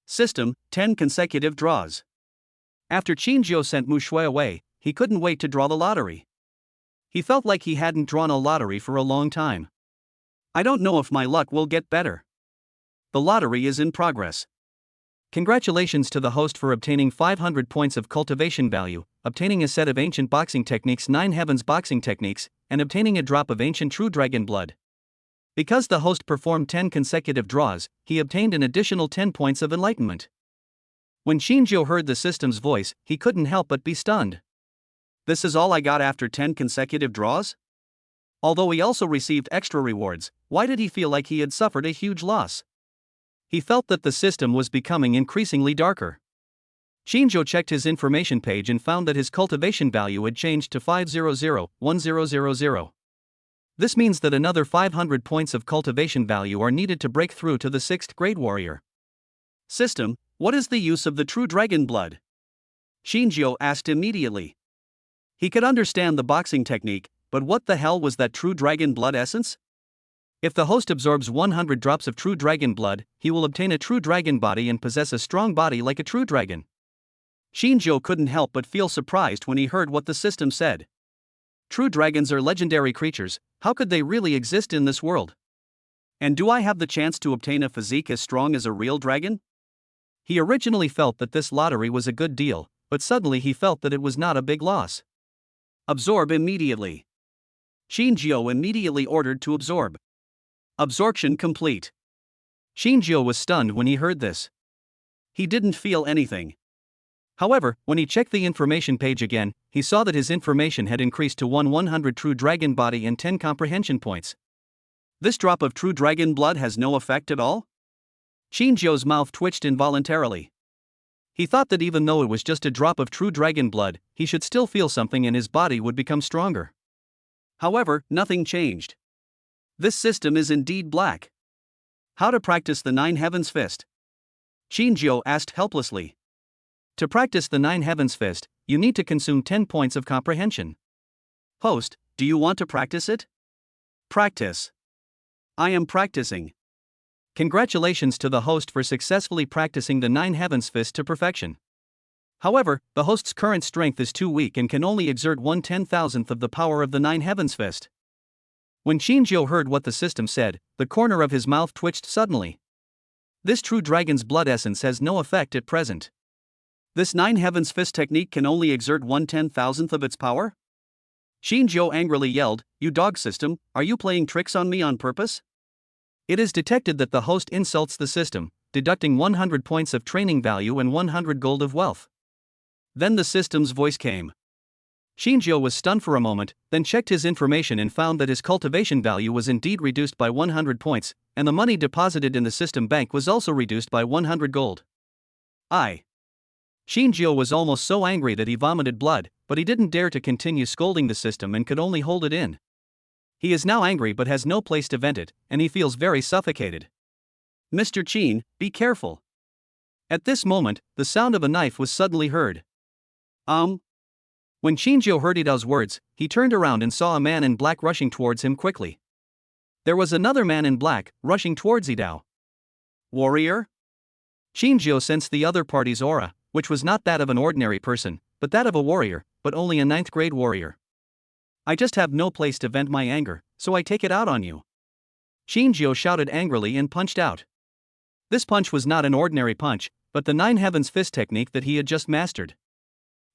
System, 10 consecutive draws. After Shinjio sent Mushu away, he couldn't wait to draw the lottery. He felt like he hadn't drawn a lottery for a long time. I don't know if my luck will get better. The lottery is in progress. Congratulations to the host for obtaining 500 points of cultivation value, obtaining a set of ancient boxing techniques 9 heavens boxing techniques, and obtaining a drop of ancient true dragon blood. Because the host performed 10 consecutive draws, he obtained an additional 10 points of enlightenment. When Shinjo heard the system's voice, he couldn't help but be stunned. This is all I got after 10 consecutive draws? Although he also received extra rewards, why did he feel like he had suffered a huge loss? He felt that the system was becoming increasingly darker. Shinjo checked his information page and found that his cultivation value had changed to 500-1000. This means that another 500 points of cultivation value are needed to break through to the 6th grade warrior. System, what is the use of the true dragon blood? Shinjo asked immediately. He could understand the boxing technique, but what the hell was that true dragon blood essence? If the host absorbs 100 drops of true dragon blood, he will obtain a true dragon body and possess a strong body like a true dragon. Shinjo couldn't help but feel surprised when he heard what the system said. True dragons are legendary creatures, how could they really exist in this world? And do I have the chance to obtain a physique as strong as a real dragon? He originally felt that this lottery was a good deal, but suddenly he felt that it was not a big loss. Absorb immediately. Shinjo immediately ordered to absorb. Absorption complete. Shinjo was stunned when he heard this. He didn't feel anything. However, when he checked the information page again, he saw that his information had increased to 100 true dragon body and 10 comprehension points. This drop of true dragon blood has no effect at all? Shinjo's mouth twitched involuntarily. He thought that even though it was just a drop of true dragon blood, he should still feel something and his body would become stronger. However, nothing changed. This system is indeed black. How to practice the Nine Heavens Fist? Shinjo asked helplessly. To practice the Nine Heavens Fist, you need to consume 10 points of comprehension. Host, do you want to practice it? Practice. I am practicing. Congratulations to the host for successfully practicing the Nine Heavens Fist to perfection. However, the host's current strength is too weak and can only exert 1/10,000th of the power of the Nine Heavens Fist. When Shinjo heard what the system said, the corner of his mouth twitched suddenly. This true dragon's blood essence has no effect at present. This Nine Heavens Fist technique can only exert 1/10,000th of its power? Shinjo angrily yelled, "You dog system, are you playing tricks on me on purpose?" It is detected that the host insults the system, deducting 100 points of training value and 100 gold of wealth. Then the system's voice came. Shinjo was stunned for a moment, then checked his information and found that his cultivation value was indeed reduced by 100 points, and the money deposited in the system bank was also reduced by 100 gold. Shinjo was almost so angry that he vomited blood, but he didn't dare to continue scolding the system and could only hold it in. He is now angry but has no place to vent it, and he feels very suffocated. Mr. Chin, be careful. At this moment, the sound of a knife was suddenly heard. When Shinjo heard Idao's words, he turned around and saw a man in black rushing towards him quickly. There was another man in black, rushing towards Idao. Warrior? Shinjo sensed the other party's aura, which was not that of an ordinary person, but that of a warrior, but only a 9th grade warrior. I just have no place to vent my anger, so I take it out on you. Shinjo shouted angrily and punched out. This punch was not an ordinary punch, but the Nine Heavens Fist technique that he had just mastered.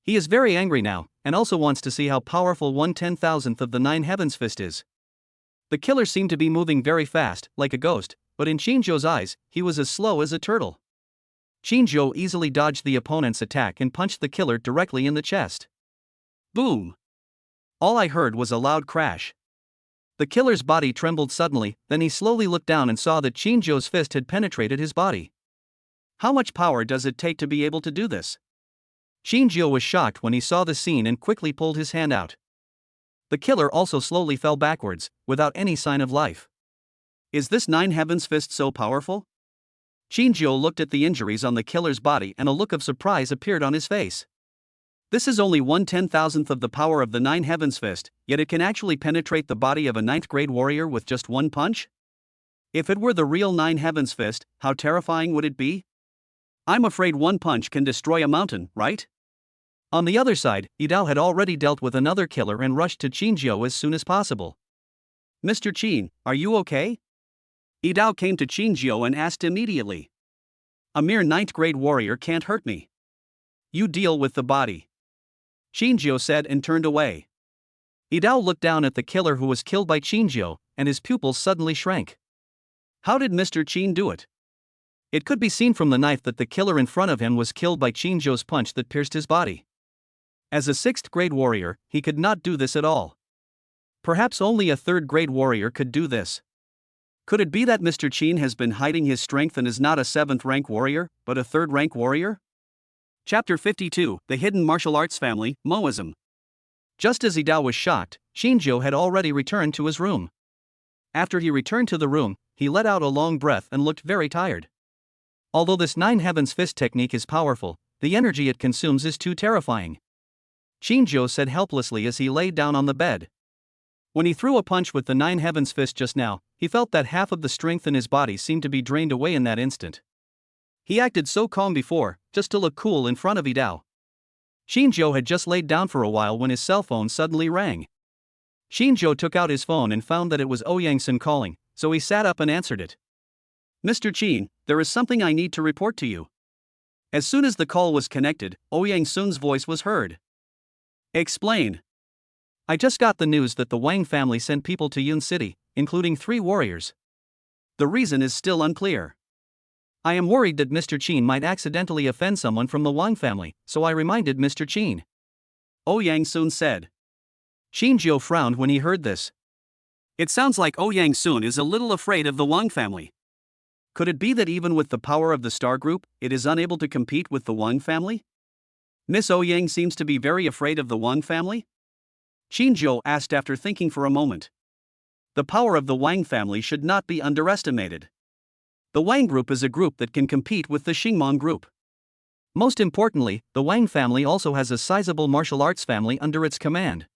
He is very angry now, and also wants to see how powerful 1/10,000th of the Nine Heavens Fist is. The killer seemed to be moving very fast, like a ghost, but in Shinjo's eyes, he was as slow as a turtle. Shinjo easily dodged the opponent's attack and punched the killer directly in the chest. Boom! All I heard was a loud crash. The killer's body trembled suddenly, then he slowly looked down and saw that Shinjo's fist had penetrated his body. How much power does it take to be able to do this? Shinjo was shocked when he saw the scene and quickly pulled his hand out. The killer also slowly fell backwards, without any sign of life. Is this Nine Heavens Fist so powerful? Shinjo looked at the injuries on the killer's body and a look of surprise appeared on his face. This is only 1/10,000th of the power of the Nine Heavens Fist, yet it can actually penetrate the body of a 9th grade warrior with just one punch? If it were the real Nine Heavens Fist, how terrifying would it be? I'm afraid one punch can destroy a mountain, right? On the other side, Idao had already dealt with another killer and rushed to Shinjo as soon as possible. Mr. Chin, are you okay? Idao came to Shinjo and asked immediately. A mere 9th grade warrior can't hurt me. You deal with the body. Shinjo said and turned away. Idao looked down at the killer who was killed by Shinjo, and his pupils suddenly shrank. How did Mr. Qin do it? It could be seen from the knife that the killer in front of him was killed by Qin Zhou's punch that pierced his body. As a 6th grade warrior, he could not do this at all. Perhaps only a 3rd grade warrior could do this. Could it be that Mr. Qin has been hiding his strength and is not a 7th rank warrior, but a 3rd rank warrior? Chapter 52, The Hidden Martial Arts Family, Moism. Just as Zhao was shocked, Qin Zhou had already returned to his room. After he returned to the room, he let out a long breath and looked very tired. Although this 9 Heavens Fist technique is powerful, the energy it consumes is too terrifying. Qin Zhou said helplessly as he lay down on the bed. When he threw a punch with the 9 Heavens Fist just now, he felt that half of the strength in his body seemed to be drained away in that instant. He acted so calm before, just to look cool in front of Zhao. Qin Zhou had just laid down for a while when his cell phone suddenly rang. Qin Zhou took out his phone and found that it was Yang Sun calling, so he sat up and answered it. Mr. Qin, there is something I need to report to you. As soon as the call was connected, Yang Sun's voice was heard. Explain. I just got the news that the Wang family sent people to Yun City, including 3 warriors. The reason is still unclear. I am worried that Mr. Qin might accidentally offend someone from the Wang family, so I reminded Mr. Qin. Yang Sun said. Qin Zhou frowned when he heard this. It sounds like Yang Sun is a little afraid of the Wang family. Could it be that even with the power of the Star Group, it is unable to compete with the Wang family? Miss Yang seems to be very afraid of the Wang family? Qin Zhou asked after thinking for a moment. The power of the Wang family should not be underestimated. The Wang group is a group that can compete with the Xingmong group. Most importantly, the Wang family also has a sizable martial arts family under its command.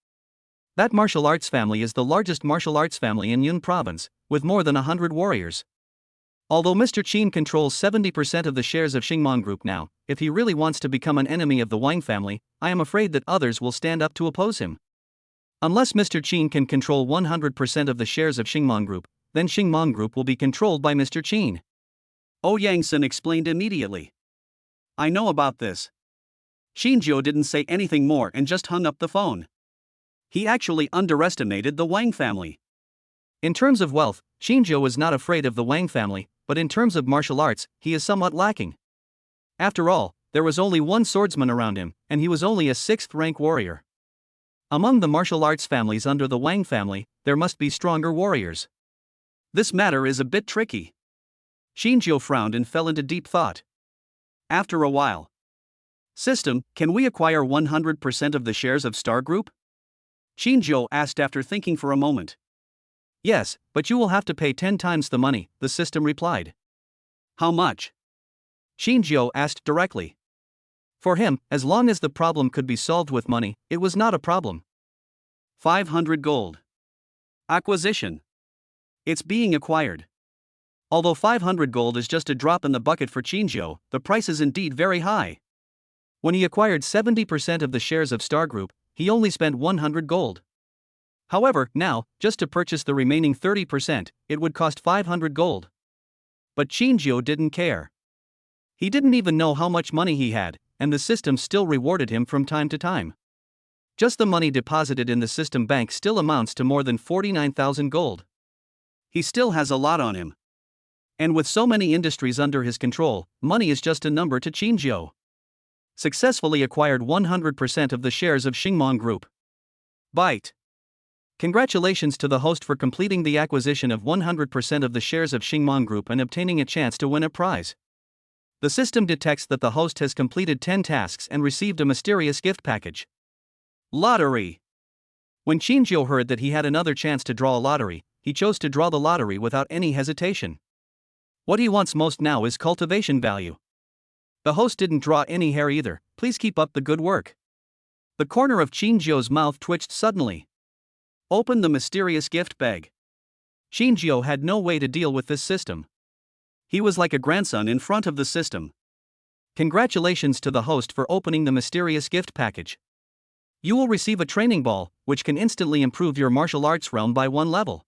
That martial arts family is the largest martial arts family in Yun province, with more than 100 warriors. Although Mr. Qin controls 70% of the shares of Xingmong group now, if he really wants to become an enemy of the Wang family, I am afraid that others will stand up to oppose him. Unless Mr. Qin can control 100% of the shares of Xingmong group, then Xingmong group will be controlled by Mr. Qin. Yang Sun explained immediately. I know about this. Qin Zhou didn't say anything more and just hung up the phone. He actually underestimated the Wang family. In terms of wealth, Qin Zhou was not afraid of the Wang family, but in terms of martial arts, he is somewhat lacking. After all, there was only one swordsman around him, and he was only a 6th rank warrior. Among the martial arts families under the Wang family, there must be stronger warriors. This matter is a bit tricky. Qin Zhou frowned and fell into deep thought. After a while. System, can we acquire 100% of the shares of Star Group? Qin Zhou asked after thinking for a moment. Yes, but you will have to pay 10 times the money, the system replied. How much? Qin Zhou asked directly. For him, as long as the problem could be solved with money, it was not a problem. 500 gold. Acquisition. It's being acquired. Although 500 gold is just a drop in the bucket for Qin Zhou, the price is indeed very high. When he acquired 70% of the shares of Star Group, he only spent 100 gold. However, now, just to purchase the remaining 30%, it would cost 500 gold. But Qin Zhou didn't care. He didn't even know how much money he had, and the system still rewarded him from time to time. Just the money deposited in the system bank still amounts to more than 49,000 gold. He still has a lot on him. And with so many industries under his control, money is just a number to Qin Zhou. Successfully acquired 100% of the shares of Xingmong Group. Byte. Congratulations to the host for completing the acquisition of 100% of the shares of Xingmong Group and obtaining a chance to win a prize. The system detects that the host has completed 10 tasks and received a mysterious gift package. Lottery. When Qin Zhou heard that he had another chance to draw a lottery, he chose to draw the lottery without any hesitation. What he wants most now is cultivation value. The host didn't draw any hair either. Please keep up the good work. The corner of Qin Zhou's mouth twitched suddenly. Open the mysterious gift bag. Qin Zhou had no way to deal with this system. He was like a grandson in front of the system. Congratulations to the host for opening the mysterious gift package. You will receive a training ball, which can instantly improve your martial arts realm by 1 level.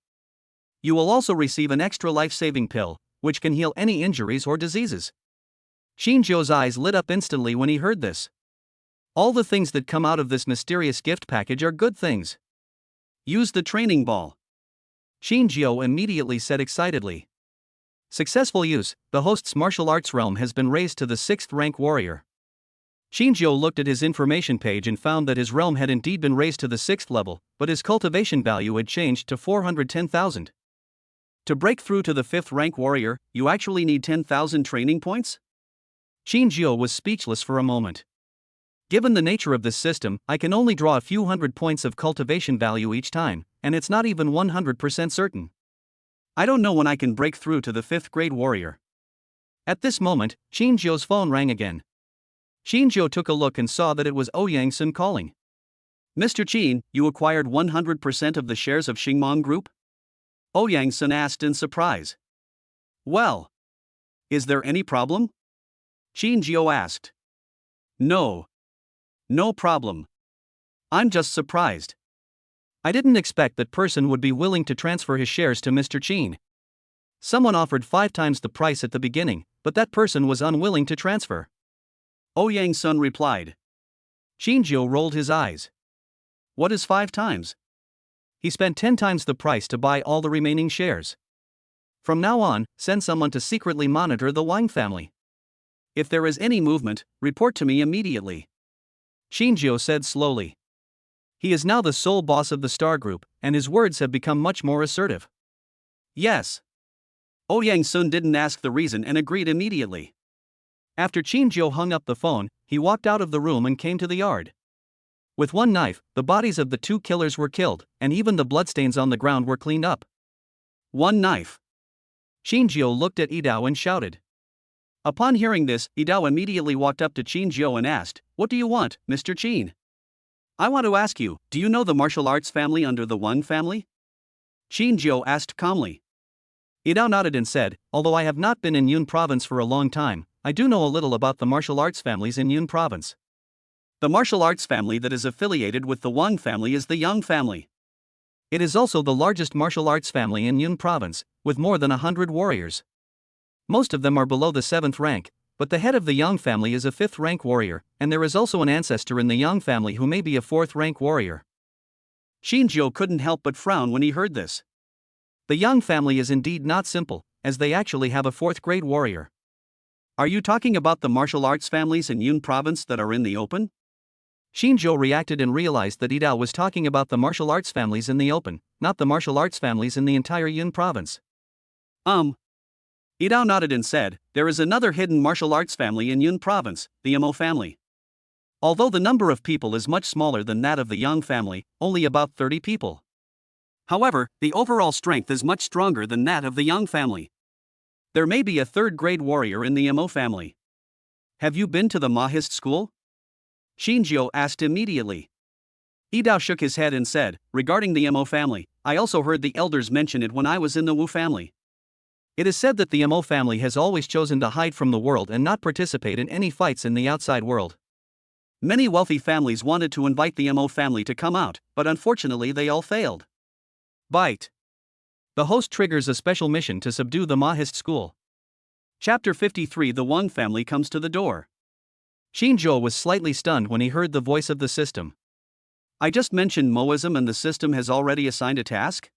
You will also receive an extra life-saving pill, which can heal any injuries or diseases. Qin Zhou's eyes lit up instantly when he heard this. All the things that come out of this mysterious gift package are good things. Use the training ball. Zhao immediately said excitedly. Successful use, the host's martial arts realm has been raised to the 6th rank warrior. Zhao looked at his information page and found that his realm had indeed been raised to the 6th level, but his cultivation value had changed to 410,000. To break through to the 5th rank warrior, you actually need 10,000 training points? Zhao was speechless for a moment. Given the nature of this system, I can only draw a few hundred points of cultivation value each time, and it's not even 100% certain. I don't know when I can break through to the 5th grade warrior. At this moment, Zhao's phone rang again. Zhao took a look and saw that it was Yang calling. Mr. Qin, you acquired 100% of the shares of Xingmong Group? Yang asked in surprise. Well, is there any problem? Zhao asked. No problem. I'm just surprised. I didn't expect that person would be willing to transfer his shares to Mr. Qin. Someone offered 5 times the price at the beginning, but that person was unwilling to transfer. Yang replied. Zhao rolled his eyes. What is 5 times? He spent 10 times the price to buy all the remaining shares. From now on, send someone to secretly monitor the Wang family. If there is any movement, report to me immediately. Zhao said slowly. He is now the sole boss of the Star Group, and his words have become much more assertive. Yes. Yang didn't ask the reason and agreed immediately. After Zhao hung up the phone, he walked out of the room and came to the yard. With one knife, the bodies of the 2 killers were killed, and even the bloodstains on the ground were cleaned up. One knife. Zhao looked at Yidao and shouted. Upon hearing this, Yidao immediately walked up to Zhao and asked, What do you want, Mr. Qin? I want to ask you, do you know the martial arts family under the Wang family? Zhao asked calmly. Yidao nodded and said, Although I have not been in Yun province for a long time, I do know a little about the martial arts families in Yun province. The martial arts family that is affiliated with the Wang family is the Yang family. It is also the largest martial arts family in Yun province, with more than 100 warriors. Most of them are below the 7th rank, but the head of the Yang family is a 5th rank warrior, and there is also an ancestor in the Yang family who may be a 4th rank warrior. Zhao couldn't help but frown when he heard this. The Yang family is indeed not simple, as they actually have a 4th grade warrior. Are you talking about the martial arts families in Yun province that are in the open? Zhao reacted and realized that Yidao was talking about the martial arts families in the open, not the martial arts families in the entire Yun province. Yidao nodded and said, There is another hidden martial arts family in Yun province, the Mo family. Although the number of people is much smaller than that of the Yang family, only about 30 people. However, the overall strength is much stronger than that of the Yang family. There may be a 3rd grade warrior in the Mo family. Have you been to the Mahist school? Zhao asked immediately. Yidao shook his head and said, Regarding the Mo family, I also heard the elders mention it when I was in the Wu family. It is said that the Mo family has always chosen to hide from the world and not participate in any fights in the outside world. Many wealthy families wanted to invite the Mo family to come out, but unfortunately they all failed. Bite. The host triggers a special mission to subdue the Mahist school. Chapter 53 The Wang family comes to the door. Zhao was slightly stunned when he heard the voice of the system. I just mentioned Moism and the system has already assigned a task?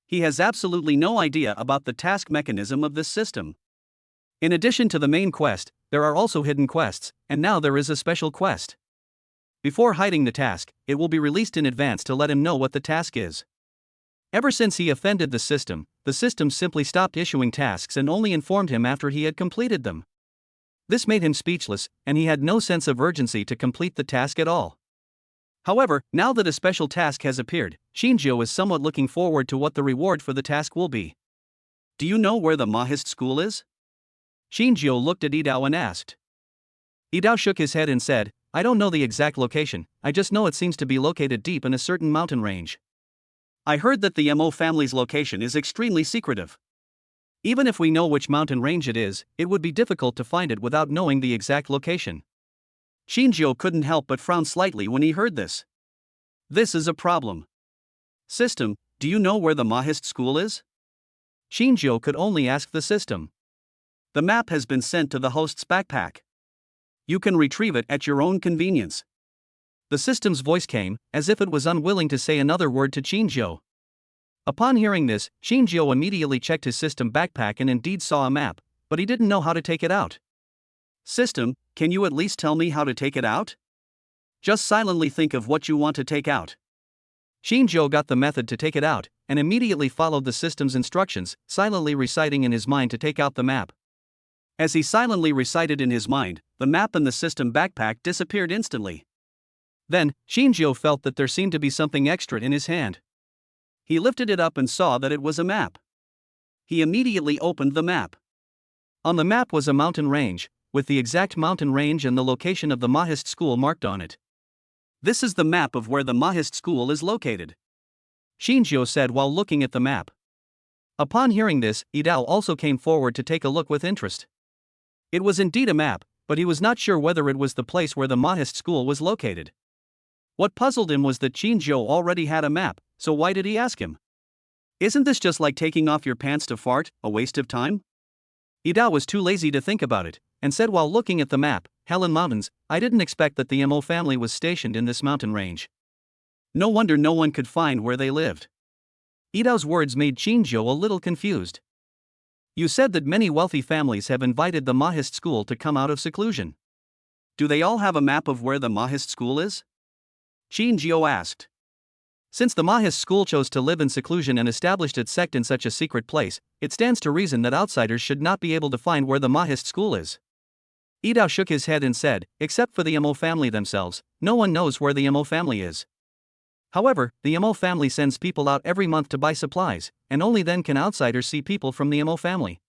He has absolutely no idea about the task mechanism of this system. In addition to the main quest, there are also hidden quests, and now there is a special quest. Before hiding the task, it will be released in advance to let him know what the task is. Ever since he offended the system simply stopped issuing tasks and only informed him after he had completed them. This made him speechless, and he had no sense of urgency to complete the task at all. However, now that a special task has appeared, Zhao is somewhat looking forward to what the reward for the task will be. Do you know where the Mahist school is? Zhao looked at Yidao and asked. Yidao shook his head and said, I don't know the exact location, I just know it seems to be located deep in a certain mountain range. I heard that the Mo family's location is extremely secretive. Even if we know which mountain range it is, it would be difficult to find it without knowing the exact location. Zhao couldn't help but frown slightly when he heard this. This is a problem. System, do you know where the Mahist school is? Zhao could only ask the system. The map has been sent to the host's backpack. You can retrieve it at your own convenience. The system's voice came, as if it was unwilling to say another word to Zhao. Upon hearing this, Shinjio immediately checked his system backpack and indeed saw a map, but he didn't know how to take it out. System, can you at least tell me how to take it out? Just silently think of what you want to take out. Shinjio got the method to take it out, and immediately followed the system's instructions, silently reciting in his mind to take out the map. As he silently recited in his mind, the map and the system backpack disappeared instantly. Then, Shinjio felt that there seemed to be something extra in his hand. He lifted it up and saw that it was a map. He immediately opened the map. On the map was a mountain range, with the exact mountain range and the location of the Mahist school marked on it. This is the map of where the Mahist school is located, Shinjio said while looking at the map. Upon hearing this, Idao also came forward to take a look with interest. It was indeed a map, but he was not sure whether it was the place where the Mahist school was located. What puzzled him was that Shinjio already had a map, so why did he ask him? Isn't this just like taking off your pants to fart, a waste of time? Idao was too lazy to think about it, and said while looking at the map, Helen Mountains, I didn't expect that the Mo family was stationed in this mountain range. No wonder no one could find where they lived. Idao's words made Shinjio a little confused. You said that many wealthy families have invited the Mahist school to come out of seclusion. Do they all have a map of where the Mahist school is? Shinjio asked. Since the Mahist school chose to live in seclusion and established its sect in such a secret place, it stands to reason that outsiders should not be able to find where the Mahist school is. Idao shook his head and said, except for the Mo family themselves, no one knows where the Mo family is. However, the Mo family sends people out every month to buy supplies, and only then can outsiders see people from the Mo family.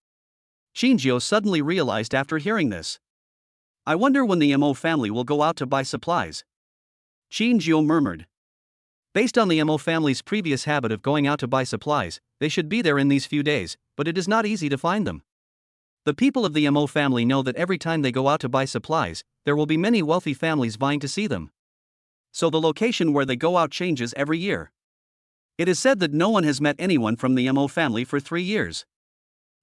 Shinjio suddenly realized after hearing this. I wonder when the Mo family will go out to buy supplies. Shinjio murmured. Based on the Mo family's previous habit of going out to buy supplies, they should be there in these few days, but it is not easy to find them. The people of the Mo family know that every time they go out to buy supplies, there will be many wealthy families vying to see them. So the location where they go out changes every year. It is said that no one has met anyone from the Mo family for 3 years.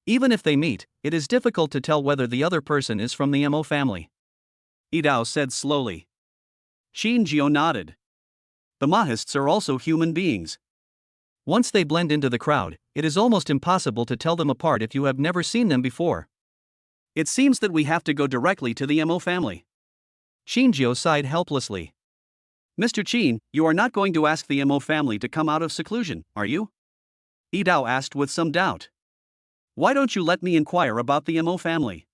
Even if they meet, it is difficult to tell whether the other person is from the Mo family. Idao said slowly. Shinjio nodded. The Mahists are also human beings. Once they blend into the crowd, it is almost impossible to tell them apart if you have never seen them before. It seems that we have to go directly to the Mo family. Shinjio sighed helplessly. Mr. Chin, you are not going to ask the Mo family to come out of seclusion, are you? Idao asked with some doubt. Why don't you let me inquire about the Mo family?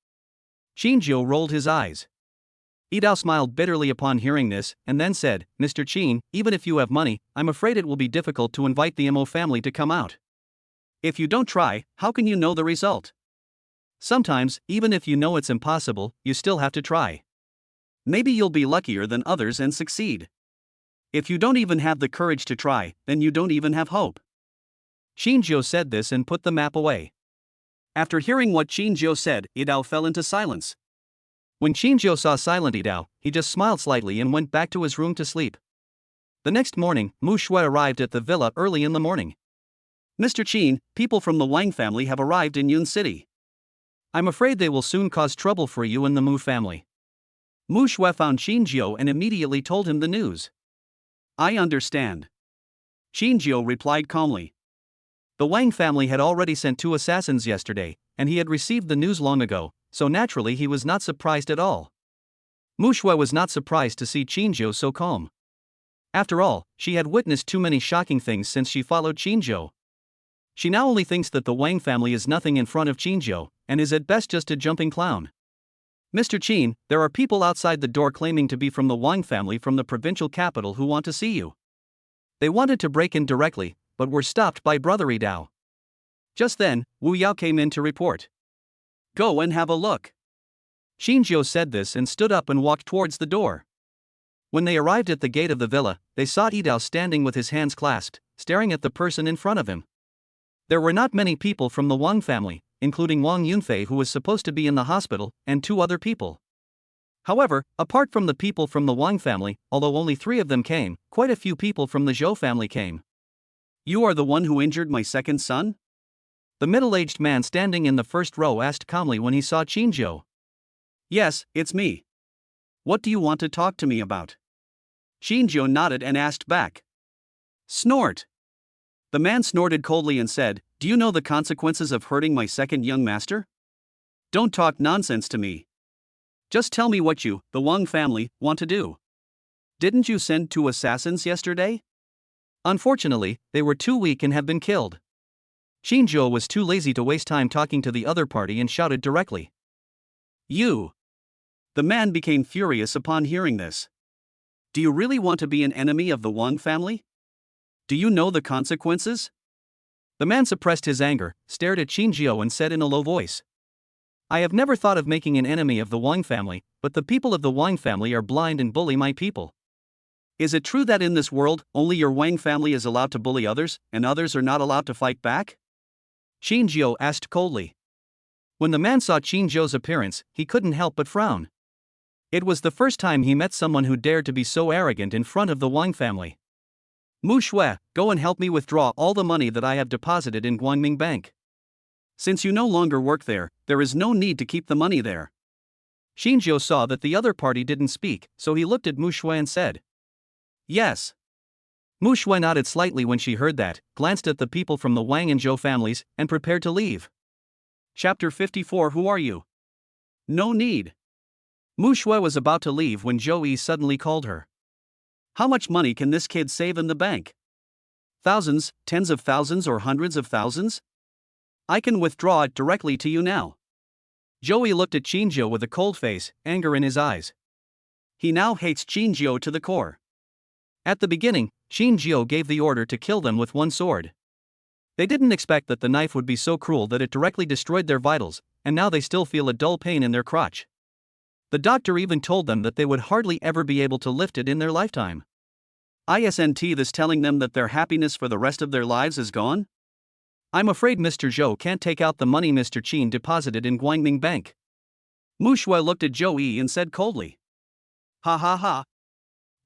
Shinjio rolled his eyes. Idao smiled bitterly upon hearing this, and then said, Mr. Chin, even if you have money, I'm afraid it will be difficult to invite the Mo family to come out. If you don't try, how can you know the result? Sometimes, even if you know it's impossible, you still have to try. Maybe you'll be luckier than others and succeed. If you don't even have the courage to try, then you don't even have hope. Shinjio said this and put the map away. After hearing what Shinjio said, Idao fell into silence. When Shinjio saw silent Idao, he just smiled slightly and went back to his room to sleep. The next morning, Mushu arrived at the villa early in the morning. Mr. Chin, people from the Wang family have arrived in Yun City. I'm afraid they will soon cause trouble for you and the Mu family. Mushu found Shinjio and immediately told him the news. I understand. Shinjio replied calmly. The Wang family had already sent 2 assassins yesterday, and he had received the news long ago, so naturally he was not surprised at all. Mushu was not surprised to see Shinjio so calm. After all, she had witnessed too many shocking things since she followed Shinjio. She now only thinks that the Wang family is nothing in front of Shinjio, and is at best just a jumping clown. Mr. Chin, there are people outside the door claiming to be from the Wang family from the provincial capital who want to see you. They wanted to break in directly, but were stopped by Brother Idao. Just then, Wu Yao came in to report. Go and have a look. Shinjio said this and stood up and walked towards the door. When they arrived at the gate of the villa, they saw Idao standing with his hands clasped, staring at the person in front of him. There were not many people from the Wang family, including Wang Yunfei, who was supposed to be in the hospital, and 2 other people. However, apart from the people from the Wang family, although only 3 of them came, quite a few people from the Zhao family came. You are the one who injured my second son? The middle-aged man standing in the first row asked calmly when he saw Shinjio. Yes, it's me. What do you want to talk to me about? Shinjio nodded and asked back. Snort. The man snorted coldly and said, "Do you know the consequences of hurting my second young master? Don't talk nonsense to me. Just tell me what you, the Wang family, want to do. Didn't you send 2 assassins yesterday?" Unfortunately, they were too weak and have been killed. Zhao was too lazy to waste time talking to the other party and shouted directly. "You!" The man became furious upon hearing this. "Do you really want to be an enemy of the Wang family? Do you know the consequences?" The man suppressed his anger, stared at Zhao and said in a low voice, "I have never thought of making an enemy of the Wang family, but the people of the Wang family are blind and bully my people. Is it true that in this world, only your Wang family is allowed to bully others, and others are not allowed to fight back?" Zhao asked coldly. When the man saw Zhao's appearance, he couldn't help but frown. It was the first time he met someone who dared to be so arrogant in front of the Wang family. "Mushu, go and help me withdraw all the money that I have deposited in Guangming Bank. Since you no longer work there is no need to keep the money there." Zhao saw that the other party didn't speak, so he looked at Mushu and said, "Yes." Mushu nodded slightly when she heard that, glanced at the people from the Wang and Zhao families, and prepared to leave. Chapter 54. Who are you? No need. Mushu was about to leave when Zhao suddenly called her. "How much money can this kid save in the bank? Thousands, tens of thousands, or hundreds of thousands? I can withdraw it directly to you now." Zhao looked at Zhao with a cold face, anger in his eyes. He now hates Zhao to the core. At the beginning, Zhao gave the order to kill them with one sword. They didn't expect that the knife would be so cruel that it directly destroyed their vitals, and now they still feel a dull pain in their crotch. The doctor even told them that they would hardly ever be able to lift it in their lifetime. Isn't this telling them that their happiness for the rest of their lives is gone? "I'm afraid Mr. Zhao can't take out the money Mr. Qin deposited in Guangming Bank." Mushu looked at Zhao and said coldly. "Ha ha ha."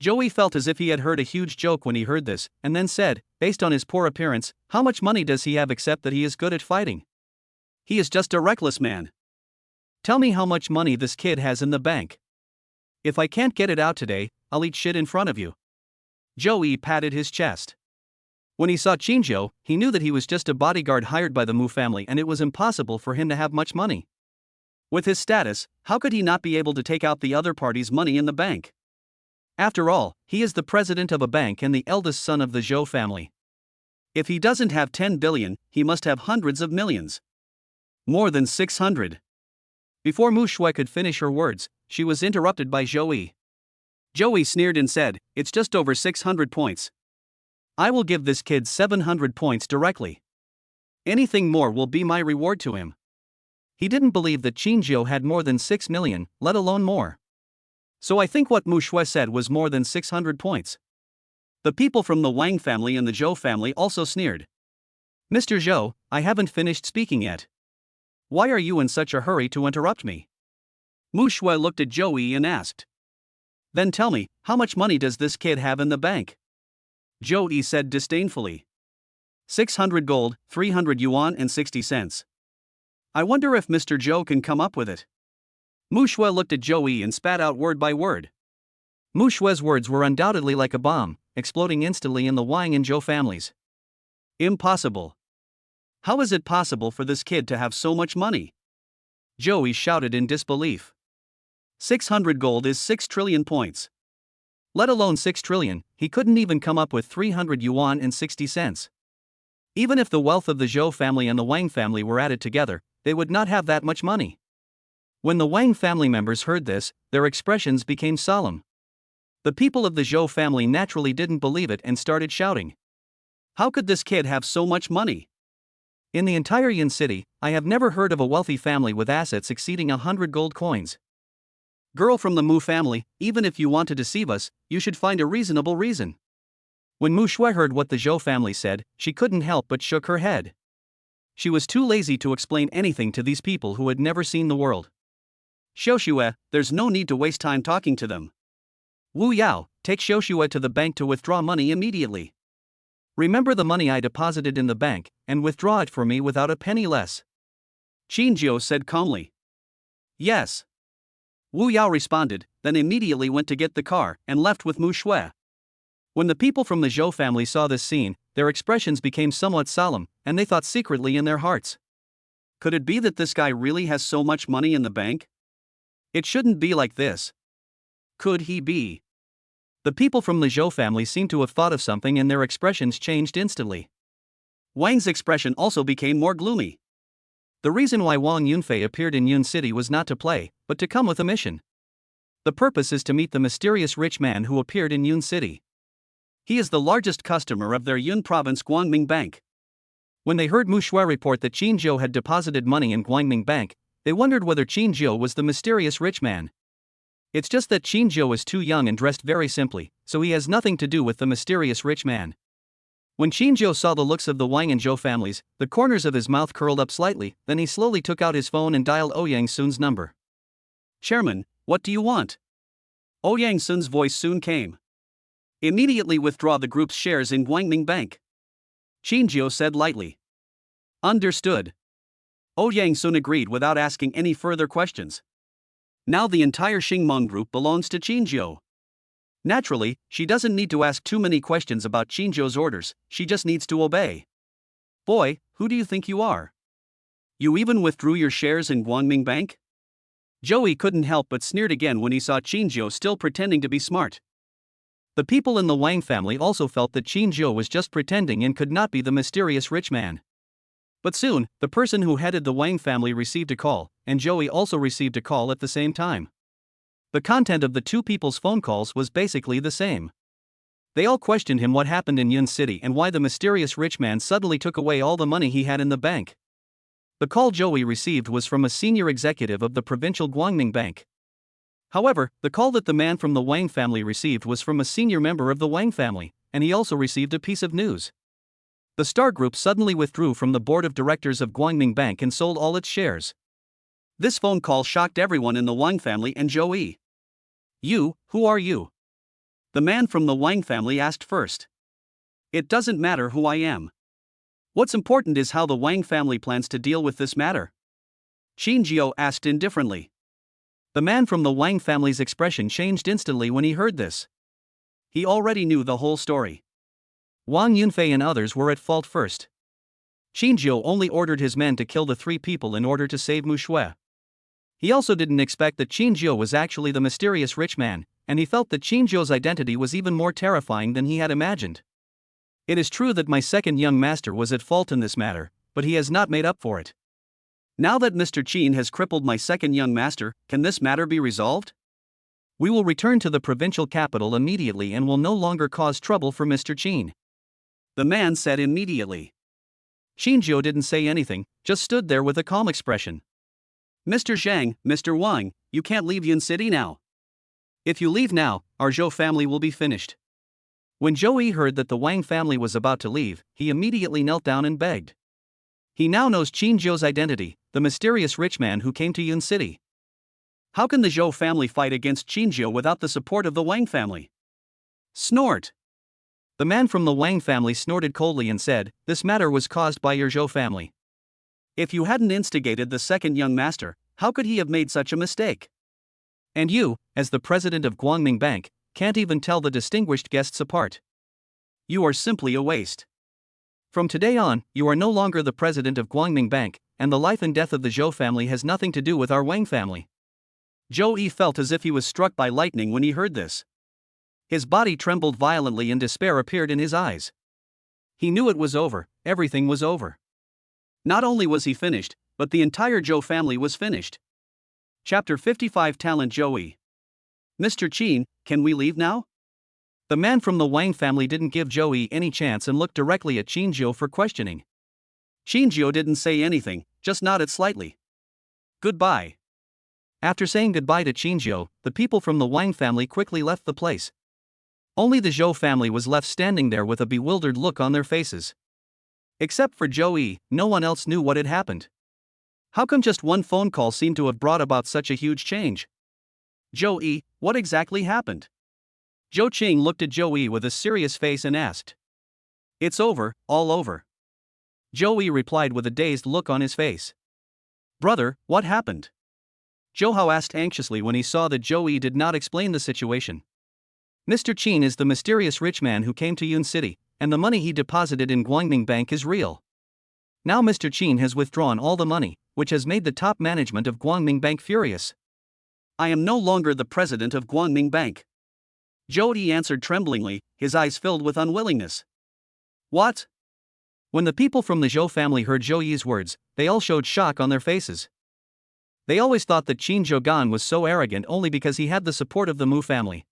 Zhao felt as if he had heard a huge joke when he heard this, and then said, "Based on his poor appearance, how much money does he have except that he is good at fighting? He is just a reckless man. Tell me how much money this kid has in the bank. If I can't get it out today, I'll eat shit in front of you." Zhao patted his chest. When he saw Zhao, he knew that he was just a bodyguard hired by the Mu family and it was impossible for him to have much money. With his status, how could he not be able to take out the other party's money in the bank? After all, he is the president of a bank and the eldest son of the Zhao family. If he doesn't have 10 billion, he must have hundreds of millions. More than 600. Before Mushu could finish her words, she was interrupted by Zhao. Zhao sneered and said, "It's just over 600 points. I will give this kid 700 points directly. Anything more will be my reward to him." He didn't believe that Zhao had more than 6 million, let alone more. "So I think what Mushu said was more than 600 points." The people from the Wang family and the Zhao family also sneered. "Mr. Zhao, I haven't finished speaking yet. Why are you in such a hurry to interrupt me?" Mushu looked at Zhao and asked. "Then tell me, how much money does this kid have in the bank?" Zhao said disdainfully. 600 gold, 300 yuan and 60 cents. I wonder if Mr. Zhao can come up with it." Mushu looked at Zhao and spat out word by word. Mushu's words were undoubtedly like a bomb, exploding instantly in the Wang and Zhao families. "Impossible. How is it possible for this kid to have so much money?" Zhao shouted in disbelief. 600 gold is 6 trillion points. Let alone 6 trillion, he couldn't even come up with 300 yuan and 60 cents. Even if the wealth of the Zhao family and the Wang family were added together, they would not have that much money. When the Wang family members heard this, their expressions became solemn. The people of the Zhao family naturally didn't believe it and started shouting. "How could this kid have so much money? In the entire Yin city, I have never heard of a wealthy family with assets exceeding 100 gold coins. Girl from the Mu family, even if you want to deceive us, you should find a reasonable reason." When Mushu heard what the Zhao family said, she couldn't help but shook her head. She was too lazy to explain anything to these people who had never seen the world. "Xiaoxue, there's no need to waste time talking to them. Wu Yao, take Xiaoxue to the bank to withdraw money immediately. Remember the money I deposited in the bank, and withdraw it for me without a penny less." Zhao said calmly. "Yes." Wu Yao responded, then immediately went to get the car and left with Mushu. When the people from the Zhao family saw this scene, their expressions became somewhat solemn, and they thought secretly in their hearts. Could it be that this guy really has so much money in the bank? It shouldn't be like this. Could he be? The people from the Zhao family seemed to have thought of something and their expressions changed instantly. Wang's expression also became more gloomy. The reason why Wang Yunfei appeared in Yun City was not to play, but to come with a mission. The purpose is to meet the mysterious rich man who appeared in Yun City. He is the largest customer of their Yun province Guangming Bank. When they heard Mushu report that Qin Zhou had deposited money in Guangming Bank, they wondered whether Qin Zhou was the mysterious rich man. It's just that Qin Zhou is too young and dressed very simply, so he has nothing to do with the mysterious rich man. When Qin Zhou saw the looks of the Wang and Zhou families, the corners of his mouth curled up slightly, then he slowly took out his phone and dialed Ouyang Sun's number. "Chairman, what do you want?" Ouyang Sun's voice soon came. "Immediately withdraw the group's shares in Guangming Bank," Qin Zhou said lightly. "Understood." Ouyang Sun agreed without asking any further questions. Now the entire Xingmeng group belongs to Qin Zhou. Naturally, she doesn't need to ask too many questions about Qin Zhou's orders, she just needs to obey. "Boy, who do you think you are? You even withdrew your shares in Guangming Bank?" Joey couldn't help but sneered again when he saw Qin Zhou still pretending to be smart. The people in the Wang family also felt that Qin Zhou was just pretending and could not be the mysterious rich man. But soon, the person who headed the Wang family received a call, and Joey also received a call at the same time. The content of the two people's phone calls was basically the same. They all questioned him what happened in Yun City and why the mysterious rich man suddenly took away all the money he had in the bank. The call Joey received was from a senior executive of the provincial Guangming Bank. However, the call that the man from the Wang family received was from a senior member of the Wang family, and he also received a piece of news. The Star Group suddenly withdrew from the board of directors of Guangming Bank and sold all its shares. This phone call shocked everyone in the Wang family and Joey. "You, who are you?" the man from the Wang family asked first. "It doesn't matter who I am. What's important is how the Wang family plans to deal with this matter," Qin Zhou asked indifferently. The man from the Wang family's expression changed instantly when he heard this. He already knew the whole story. Wang Yunfei and others were at fault first. Qin Zhou only ordered his men to kill the three people in order to save Mushu. He also didn't expect that Qin Zhou was actually the mysterious rich man, and he felt that Qin Zhou's identity was even more terrifying than he had imagined. "It is true that my second young master was at fault in this matter, but he has not made up for it. Now that Mr. Qin has crippled my second young master, can this matter be resolved? We will return to the provincial capital immediately and will no longer cause trouble for Mr. Qin," the man said immediately. Qin Zhou didn't say anything, just stood there with a calm expression. "Mr. Zhang, Mr. Wang, you can't leave Yun City now. If you leave now, our Zhou family will be finished." When Joey heard that the Wang family was about to leave, he immediately knelt down and begged. He now knows Qin Zhou's identity, the mysterious rich man who came to Yun City. How can the Zhou family fight against Qin Zhou without the support of the Wang family? Snort. The man from the Wang family snorted coldly and said, "This matter was caused by your Zhou family. If you hadn't instigated the second young master, how could he have made such a mistake? And you, as the president of Guangming Bank, can't even tell the distinguished guests apart. You are simply a waste. From today on, you are no longer the president of Guangming Bank, and the life and death of the Zhou family has nothing to do with our Wang family." Zhou felt as if he was struck by lightning when he heard this. His body trembled violently and despair appeared in his eyes. He knew it was over, everything was over. Not only was he finished, but the entire Zhou family was finished. Chapter 55 Talent Joey. "Mr. Qin, can we leave now?" The man from the Wang family didn't give Joey any chance and looked directly at Qin Zhou for questioning. Qin Zhou didn't say anything, just nodded slightly. "Goodbye." After saying goodbye to Qin Zhou, the people from the Wang family quickly left the place. Only the Zhou family was left standing there with a bewildered look on their faces. Except for Joey, no one else knew what had happened. How come just one phone call seemed to have brought about such a huge change? "Joey, what exactly happened?" Zhou Qing looked at Joey with a serious face and asked. "It's over, all over." Joey replied with a dazed look on his face. "Brother, what happened?" Zhou Hao asked anxiously when he saw that Joey did not explain the situation. "Mr. Qin is the mysterious rich man who came to Yun City, and the money he deposited in Guangming Bank is real. Now Mr. Qin has withdrawn all the money, which has made the top management of Guangming Bank furious. I am no longer the president of Guangming Bank. Zhao Yi answered tremblingly, his eyes filled with unwillingness. What? When the people from the Zhao family heard Zhao Yi's words, they all showed shock on their faces. They always thought that Qin Zhougan was so arrogant only because he had the support of the Mu family.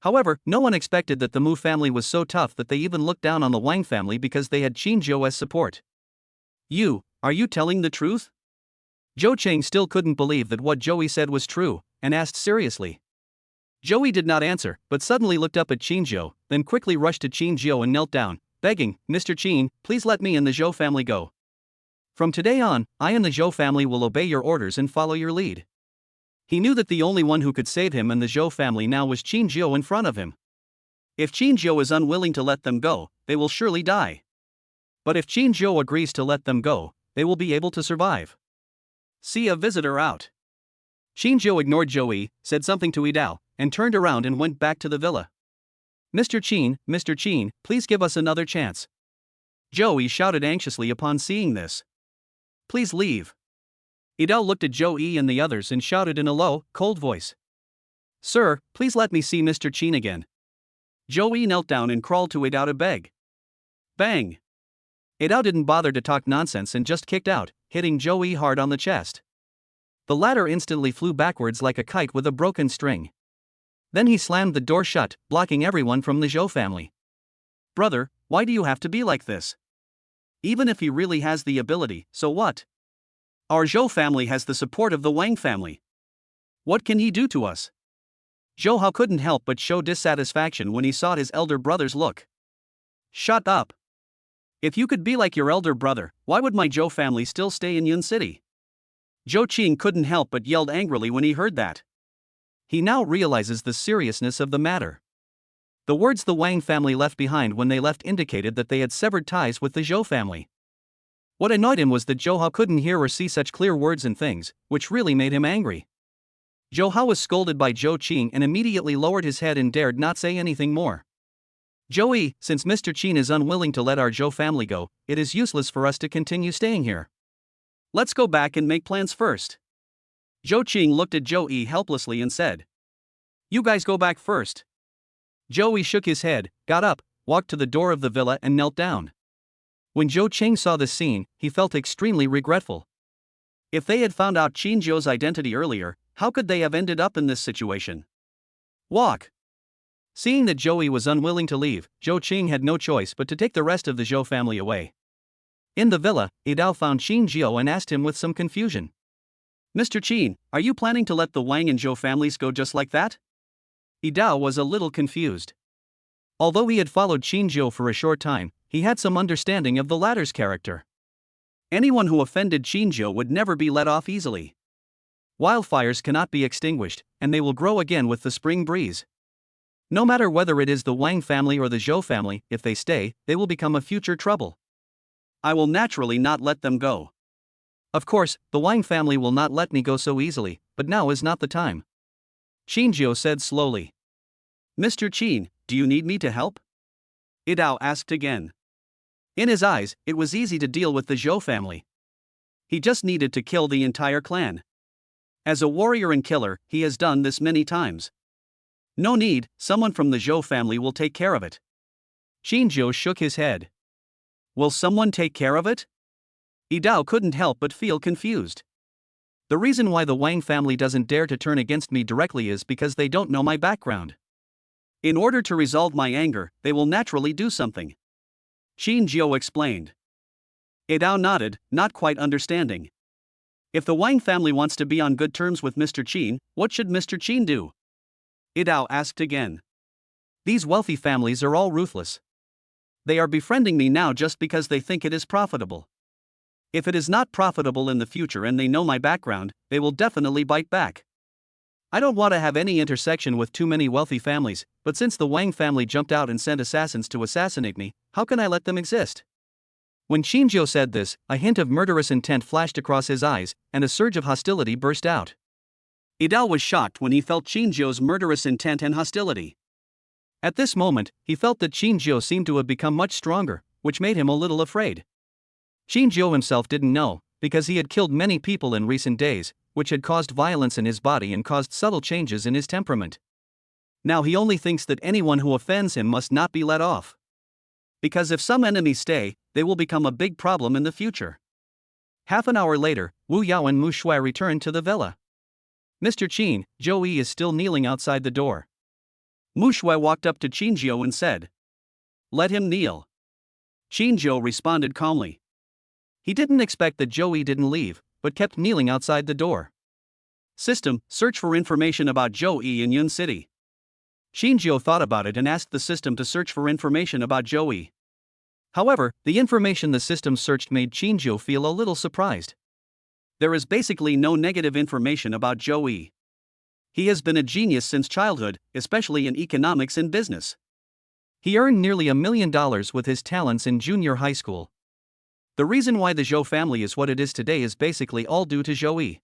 However, no one expected that the Mu family was so tough that they even looked down on the Wang family because they had Qin Zhou as support. Are you telling the truth? Zhou Cheng still couldn't believe that what Zhou Yi said was true, and asked seriously. Zhou Yi did not answer, but suddenly looked up at Qin Zhou, then quickly rushed to Qin Zhou and knelt down, begging, Mr. Qin, please let me and the Zhou family go. From today on, I and the Zhou family will obey your orders and follow your lead. He knew that the only one who could save him and the Zhou family now was Qin Zhou in front of him. If Qin Zhou is unwilling to let them go, they will surely die. But if Qin Zhou agrees to let them go, they will be able to survive. See a visitor out. Qin Zhou ignored Zhou Yi, said something to Idao, and turned around and went back to the villa. Mr. Qin, please give us another chance. Zhou Yi shouted anxiously upon seeing this. Please leave. Idao looked at Zhou Yi and the others and shouted in a low, cold voice. Sir, please let me see Mr. Qin again. Zhou Yi knelt down and crawled to Idao to beg. Bang! Idao didn't bother to talk nonsense and just kicked out, hitting Zhou Yi hard on the chest. The latter instantly flew backwards like a kite with a broken string. Then he slammed the door shut, blocking everyone from the Zhou family. Brother, why do you have to be like this? Even if he really has the ability, so what? Our Zhou family has the support of the Wang family. What can he do to us? Zhou Hao couldn't help but show dissatisfaction when he saw his elder brother's look. Shut up. If you could be like your elder brother, why would my Zhou family still stay in Yun City? Zhou Qing couldn't help but yelled angrily when he heard that. He now realizes the seriousness of the matter. The words the Wang family left behind when they left indicated that they had severed ties with the Zhou family. What annoyed him was that Zhou Hao couldn't hear or see such clear words and things, which really made him angry. Zhou Hao was scolded by Zhou Qing and immediately lowered his head and dared not say anything more. Zhou Yi, since Mr. Qin is unwilling to let our Zhou family go, it is useless for us to continue staying here. Let's go back and make plans first. Zhou Qing looked at Zhou Yi helplessly and said. You guys go back first. Zhou Yi shook his head, got up, walked to the door of the villa and knelt down. When Zhou Cheng saw this scene, he felt extremely regretful. If they had found out Qin Zhou's identity earlier, how could they have ended up in this situation? Walk. Seeing that Zhou Yi was unwilling to leave, Zhou Qing had no choice but to take the rest of the Zhou family away. In the villa, Idao found Qin Zhou and asked him with some confusion. Mr. Qin, are you planning to let the Wang and Zhou families go just like that? Idao was a little confused. Although he had followed Qin Zhou for a short time, he had some understanding of the latter's character. Anyone who offended Qin Zhou would never be let off easily. Wildfires cannot be extinguished, and they will grow again with the spring breeze. No matter whether it is the Wang family or the Zhou family, if they stay, they will become a future trouble. I will naturally not let them go. Of course, the Wang family will not let me go so easily, but now is not the time. Qin Zhou said slowly. Mr. Qin, do you need me to help? Idao asked again. In his eyes, it was easy to deal with the Zhou family. He just needed to kill the entire clan. As a warrior and killer, he has done this many times. No need, someone from the Zhou family will take care of it. Qin Zhou shook his head. Will someone take care of it? Idao couldn't help but feel confused. The reason why the Wang family doesn't dare to turn against me directly is because they don't know my background. In order to resolve my anger, they will naturally do something. Qin Zhou explained. Idao nodded, not quite understanding. If the Wang family wants to be on good terms with Mr. Qin, what should Mr. Qin do? Idao asked again. These wealthy families are all ruthless. They are befriending me now just because they think it is profitable. If it is not profitable in the future and they know my background, they will definitely bite back. I don't want to have any intersection with too many wealthy families, but since the Wang family jumped out and sent assassins to assassinate me, how can I let them exist? When Qin Zhou said this, a hint of murderous intent flashed across his eyes, and a surge of hostility burst out. Idao was shocked when he felt Qin Zhou's murderous intent and hostility. At this moment, he felt that Qinjiu seemed to have become much stronger, which made him a little afraid. Qinjiu himself didn't know, because he had killed many people in recent days, which had caused violence in his body and caused subtle changes in his temperament. Now he only thinks that anyone who offends him must not be let off. Because if some enemies stay, they will become a big problem in the future. Half an hour later, Wu Yao and Mu Shui returned to the villa. Mr. Qin, Zhou Yi is still kneeling outside the door. Mu Shui walked up to Qinjiu and said, "Let him kneel." Qinjiu responded calmly. He didn't expect that Zhou Yi didn't leave, but kept kneeling outside the door. System, search for information about Zhou Yi in Yun City. Qinjiu thought about it and asked the system to search for information about Zhou Yi. However, the information the system searched made Qinjiu feel a little surprised. There is basically no negative information about Zhou Yi. He has been a genius since childhood, especially in economics and business. He earned nearly $1 million with his talents in junior high school. The reason why the Zhou family is what it is today is basically all due to Zhou Yi.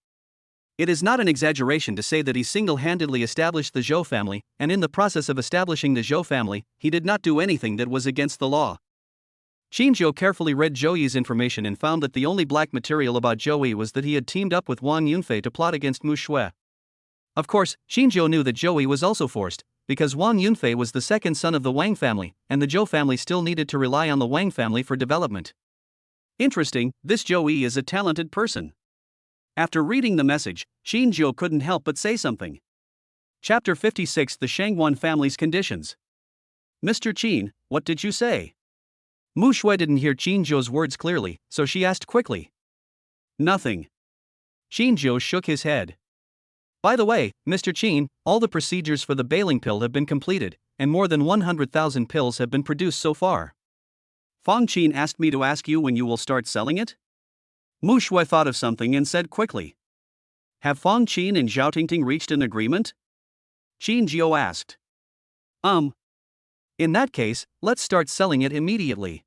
It is not an exaggeration to say that he single-handedly established the Zhou family, and in the process of establishing the Zhou family, he did not do anything that was against the law. Qinjiu carefully read Zhou Yi's information and found that the only black material about Zhou Yi was that he had teamed up with Wang Yunfei to plot against Mu Shui. Of course, Qinjiu knew that Zhou Yi was also forced, because Wang Yunfei was the second son of the Wang family, and the Zhou family still needed to rely on the Wang family for development. Interesting, this Zhou Yi is a talented person. After reading the message, Qinjiu couldn't help but say something. Chapter 56: The Shangguan Family's Conditions. Mr. Qin, what did you say? Mu Shui didn't hear Qinjiu's words clearly, so she asked quickly. Nothing. Qinjiu shook his head. By the way, Mr. Qin, all the procedures for the bailing pill have been completed, and more than 100,000 pills have been produced so far. Fang Qin asked me to ask you when you will start selling it? Mu Shui thought of something and said quickly. Have Fang Qin and Zhao Tingting reached an agreement? Qinjiu asked. In that case, let's start selling it immediately.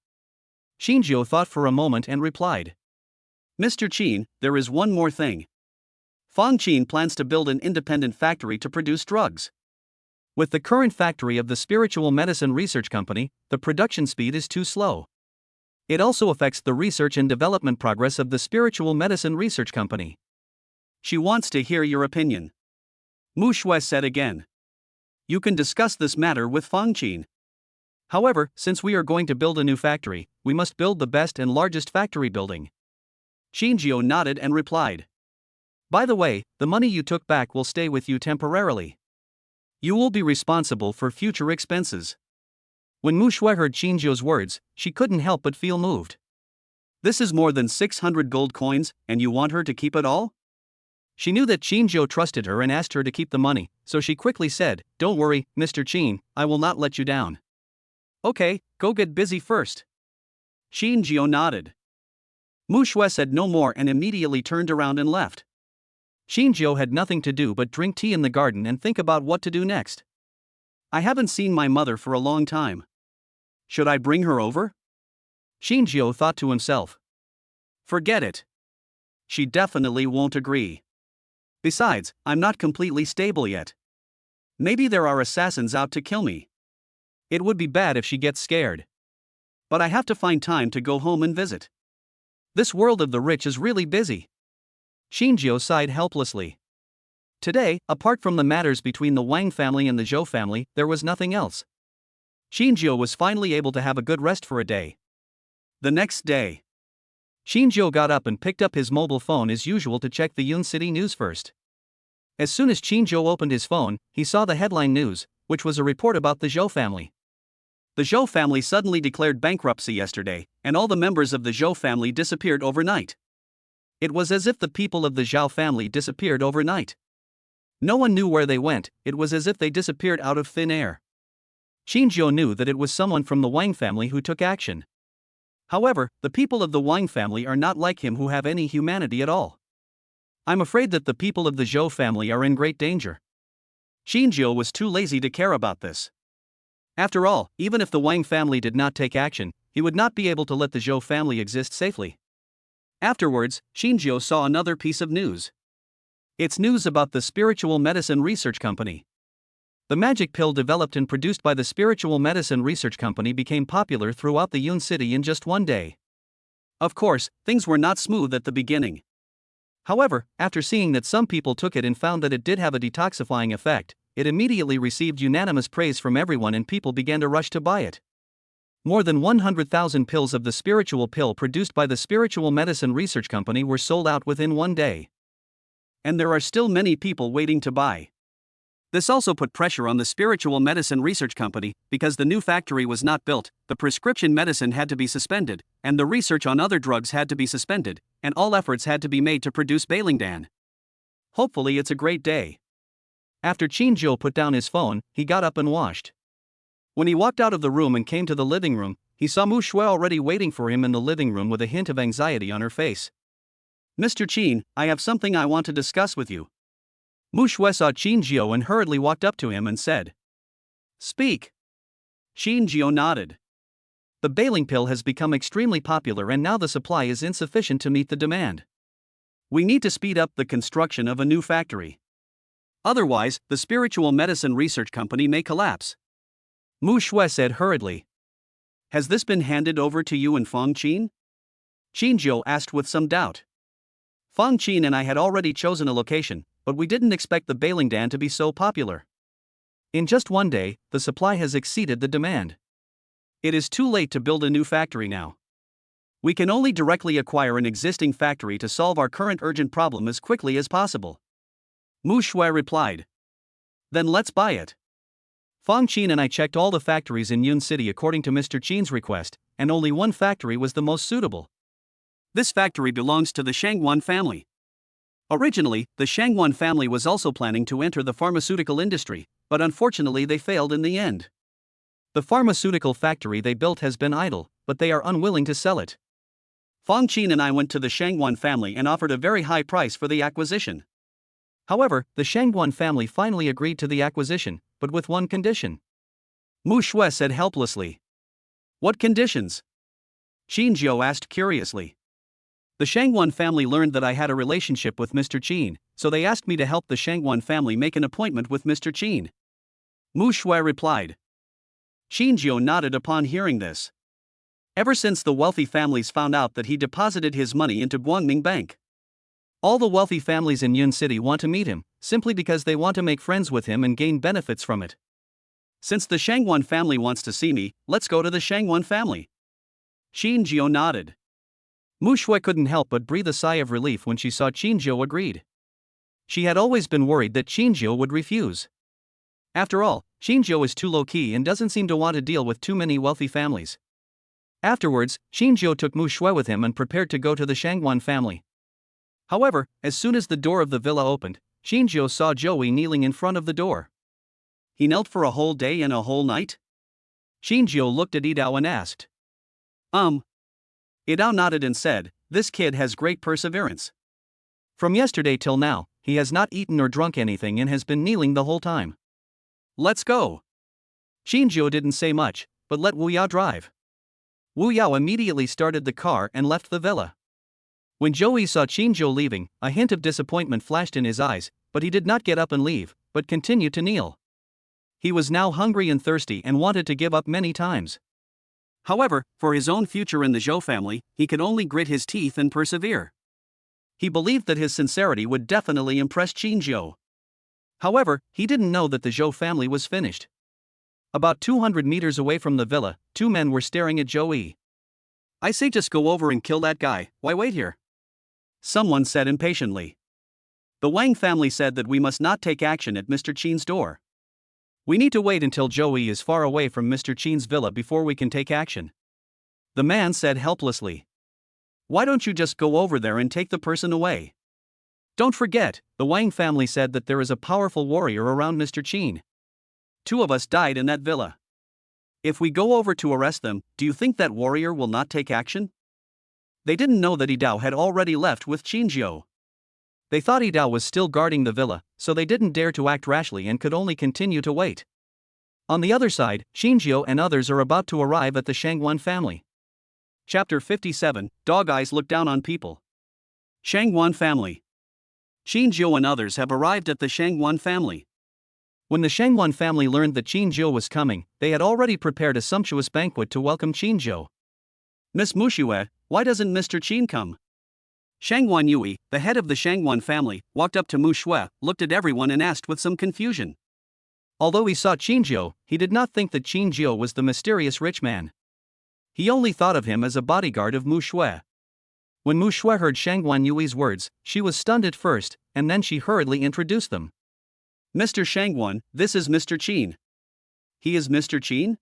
Qinjiu thought for a moment and replied. Mr. Qin, there is one more thing. Fang Qin plans to build an independent factory to produce drugs. With the current factory of the Spiritual Medicine Research Company, the production speed is too slow. It also affects the research and development progress of the Spiritual Medicine Research Company. She wants to hear your opinion. Mu Shui said again. You can discuss this matter with Fang Qin. However, since we are going to build a new factory, we must build the best and largest factory building. Qinjiu nodded and replied. By the way, the money you took back will stay with you temporarily. You will be responsible for future expenses. When Mu Shui heard Qinjiu's words, she couldn't help but feel moved. This is more than 600 gold coins, and you want her to keep it all? She knew that Qinjiu trusted her and asked her to keep the money, so she quickly said, Don't worry, Mr. Qin, I will not let you down. Okay, go get busy first. Qinjiu nodded. Mu Shui said no more and immediately turned around and left. Qinjiu had nothing to do but drink tea in the garden and think about what to do next. I haven't seen my mother for a long time. Should I bring her over? Qinjiu thought to himself. Forget it. She definitely won't agree. Besides, I'm not completely stable yet. Maybe there are assassins out to kill me. It would be bad if she gets scared. But I have to find time to go home and visit. This world of the rich is really busy. Qinjiu sighed helplessly. Today, apart from the matters between the Wang family and the Zhou family, there was nothing else. Qinjiu was finally able to have a good rest for a day. The next day, Qinjiu got up and picked up his mobile phone as usual to check the Yun City news first. As soon as Qinjiu opened his phone, he saw the headline news, which was a report about the Zhou family. The Zhou family suddenly declared bankruptcy yesterday, and all the members of the Zhou family disappeared overnight. It was as if the people of the Zhao family disappeared overnight. No one knew where they went, it was as if they disappeared out of thin air. Qinjiu knew that it was someone from the Wang family who took action. However, the people of the Wang family are not like him who have any humanity at all. I'm afraid that the people of the Zhou family are in great danger. Qinjiu was too lazy to care about this. After all, even if the Wang family did not take action, he would not be able to let the Zhou family exist safely. Afterwards, Qinjiu saw another piece of news. It's news about the Spiritual Medicine Research Company. The magic pill developed and produced by the spiritual medicine research company became popular throughout the Yun city in just one day. Of course, things were not smooth at the beginning. However, after seeing that some people took it and found that it did have a detoxifying effect, it immediately received unanimous praise from everyone and people began to rush to buy it. More than 100,000 pills of the spiritual pill produced by the spiritual medicine research company were sold out within one day. And there are still many people waiting to buy. This also put pressure on the spiritual medicine research company, because the new factory was not built, the prescription medicine had to be suspended, and the research on other drugs had to be suspended, and all efforts had to be made to produce Bailingdan. Hopefully it's a great day. After Zhao put down his phone, he got up and washed. When he walked out of the room and came to the living room, he saw Mushu already waiting for him in the living room with a hint of anxiety on her face. "Mr. Qin, I have something I want to discuss with you." Mushu saw Zhao and hurriedly walked up to him and said, "Speak." Zhao nodded. The bailing pill has become extremely popular and now the supply is insufficient to meet the demand. We need to speed up the construction of a new factory. Otherwise, the spiritual medicine research company may collapse. Mushu said hurriedly. "Has this been handed over to you and Feng Qin?" Zhao asked with some doubt. "Feng Qin and I had already chosen a location, but we didn't expect the Bailingdan to be so popular. In just one day, the supply has exceeded the demand. It is too late to build a new factory now. We can only directly acquire an existing factory to solve our current urgent problem as quickly as possible." Mushu replied. "Then let's buy it." Feng Qin and I checked all the factories in Yun City according to Mr. Qin's request, and only one factory was the most suitable. This factory belongs to the Shangwan family. Originally, the Shangwan family was also planning to enter the pharmaceutical industry, but unfortunately they failed in the end. The pharmaceutical factory they built has been idle, but they are unwilling to sell it. Feng Qin and I went to the Shangwan family and offered a very high price for the acquisition. However, the Shangwan family finally agreed to the acquisition, but with one condition. Mushu said helplessly. "What conditions?" Zhao asked curiously. "The Shangwan family learned that I had a relationship with Mr. Qin, so they asked me to help the Shangwan family make an appointment with Mr. Qin." Mushu replied. Zhao nodded upon hearing this. Ever since the wealthy families found out that he deposited his money into Guangming Bank, all the wealthy families in Yun City want to meet him, simply because they want to make friends with him and gain benefits from it. "Since the Shangwan family wants to see me, let's go to the Shangwan family." Zhao nodded. Mushu couldn't help but breathe a sigh of relief when she saw Zhao agreed. She had always been worried that Zhao would refuse. After all, Zhao is too low-key and doesn't seem to want to deal with too many wealthy families. Afterwards, Zhao took Mushu with him and prepared to go to the Shangwan family. However, as soon as the door of the villa opened, Zhao saw Joey kneeling in front of the door. "He knelt for a whole day and a whole night?" Zhao looked at Yidao and asked. Yidao nodded and said, "This kid has great perseverance. From yesterday till now, he has not eaten or drunk anything and has been kneeling the whole time. Let's go." Zhao didn't say much, but let Wu Yao drive. Wu Yao immediately started the car and left the villa. When Joey saw Zhao leaving, a hint of disappointment flashed in his eyes, but he did not get up and leave, but continued to kneel. He was now hungry and thirsty and wanted to give up many times. However, for his own future in the Zhao family, he could only grit his teeth and persevere. He believed that his sincerity would definitely impress Zhao. However, he didn't know that the Zhao family was finished. About 200 meters away from the villa, two men were staring at Joey. "I say just go over and kill that guy, why wait here?" someone said impatiently. "The Wang family said that we must not take action at Mr. Qin's door. We need to wait until Joey is far away from Mr. Qin's villa before we can take action," the man said helplessly. "Why don't you just go over there and take the person away? Don't forget, the Wang family said that there is a powerful warrior around Mr. Qin. 2 of us died in that villa. If we go over to arrest them, do you think that warrior will not take action?" They didn't know that Yidao had already left with Zhao. They thought Yidao was still guarding the villa, so they didn't dare to act rashly and could only continue to wait. On the other side, Zhao and others are about to arrive at the Shangwan family. Chapter 57, Dog Eyes Look Down on People. Shangwan family. Zhao and others have arrived at the Shangwan family. When the Shangwan family learned that Qin Zhou was coming, they had already prepared a sumptuous banquet to welcome Qin Zhou. Miss Mushu, why doesn't Mr. Qin come? Shangwan Yui, the head of the Shangwan family, walked up to Mu Shui, looked at everyone and asked with some confusion. Although he saw Qin Zhou, he did not think that Qin Zhou was the mysterious rich man. He only thought of him as a bodyguard of Mu Shui. When Mu Shui heard Shangwan Yui's words, she was stunned at first, and then she hurriedly introduced them. Mr. Shangwan, this is Mr. Qin. He is Mr. Qin?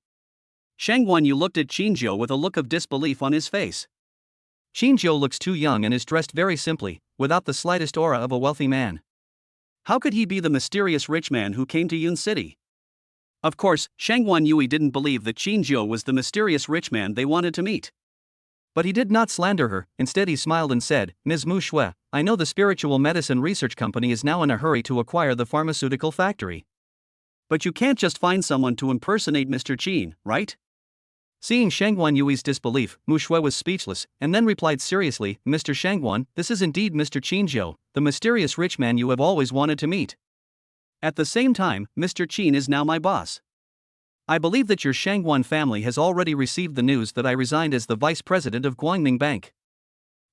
Shangwan Yu looked at Qin Zhou with a look of disbelief on his face. Qin Zhou looks too young and is dressed very simply, without the slightest aura of a wealthy man. How could he be the mysterious rich man who came to Yun City? Of course, Shangwan Yui didn't believe that Qin Zhou was the mysterious rich man they wanted to meet. But he did not slander her. Instead he smiled and said, Ms. Mu Shui, I know the spiritual medicine research company is now in a hurry to acquire the pharmaceutical factory. But you can't just find someone to impersonate Mr. Qin, right? Seeing Shangwan Yui's disbelief, Mu Shui was speechless, and then replied seriously, Mr. Shangwan, this is indeed Mr. Qin Zhou, the mysterious rich man you have always wanted to meet. At the same time, Mr. Qin is now my boss. I believe that your Shangwan family has already received the news that I resigned as the vice president of Guangming Bank.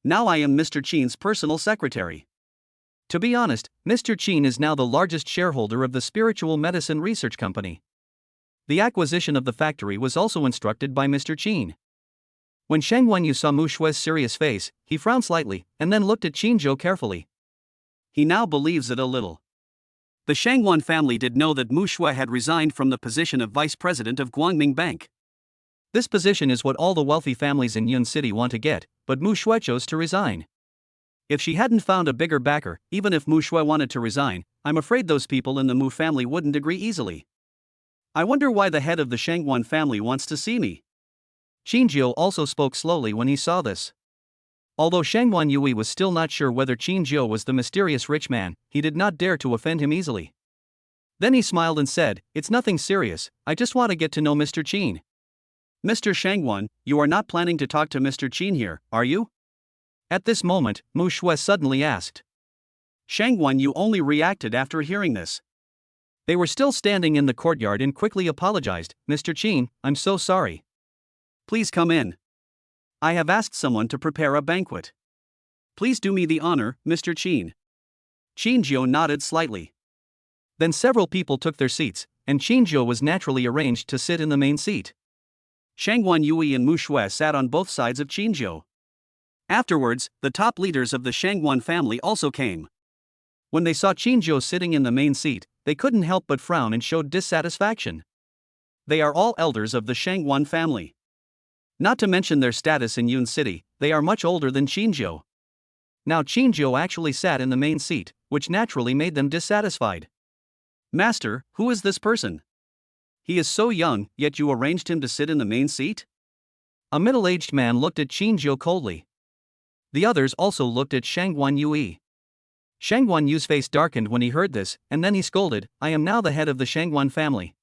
Now I am Mr. Qin's personal secretary. To be honest, Mr. Qin is now the largest shareholder of the spiritual medicine research company. The acquisition of the factory was also instructed by Mr. Qin. When Shangwan Yu saw Mu Shui's serious face, he frowned slightly, and then looked at Qin Zhou carefully. He now believes it a little. The Shangwan family did know that Mu Shui had resigned from the position of vice president of Guangming Bank. This position is what all the wealthy families in Yun City want to get, but Mu Shui chose to resign. If she hadn't found a bigger backer, even if Mu Shui wanted to resign, I'm afraid those people in the Mu family wouldn't agree easily. I wonder why the head of the Shangwan family wants to see me. Qin Zhou also spoke slowly when he saw this. Although Shangwan Yui was still not sure whether Qin Zhou was the mysterious rich man, he did not dare to offend him easily. Then he smiled and said, It's nothing serious, I just want to get to know Mr. Qin. Mr. Shangwan, you are not planning to talk to Mr. Qin here, are you? At this moment, Mu Shui suddenly asked. Shangwan Yu only reacted after hearing this. They were still standing in the courtyard and quickly apologized, Mr. Qin, I'm so sorry. Please come in. I have asked someone to prepare a banquet. Please do me the honor, Mr. Qin. Qin Zhou nodded slightly. Then several people took their seats, and Qin Zhou was naturally arranged to sit in the main seat. Shangwan Yui and Mu Shui sat on both sides of Qin Zhou. Afterwards, the top leaders of the Shangwan family also came. When they saw Qin Zhou sitting in the main seat, they couldn't help but frown and showed dissatisfaction. They are all elders of the Shangwan family. Not to mention their status in Yun City, they are much older than Qin Zhou. Now Qin Zhou actually sat in the main seat, which naturally made them dissatisfied. Master, who is this person? He is so young, yet you arranged him to sit in the main seat? A middle-aged man looked at Qin Zhou coldly. The others also looked at Shangwan Yui. Shangwan Yu's face darkened when he heard this, and then he scolded, I am now the head of the Shangwan family.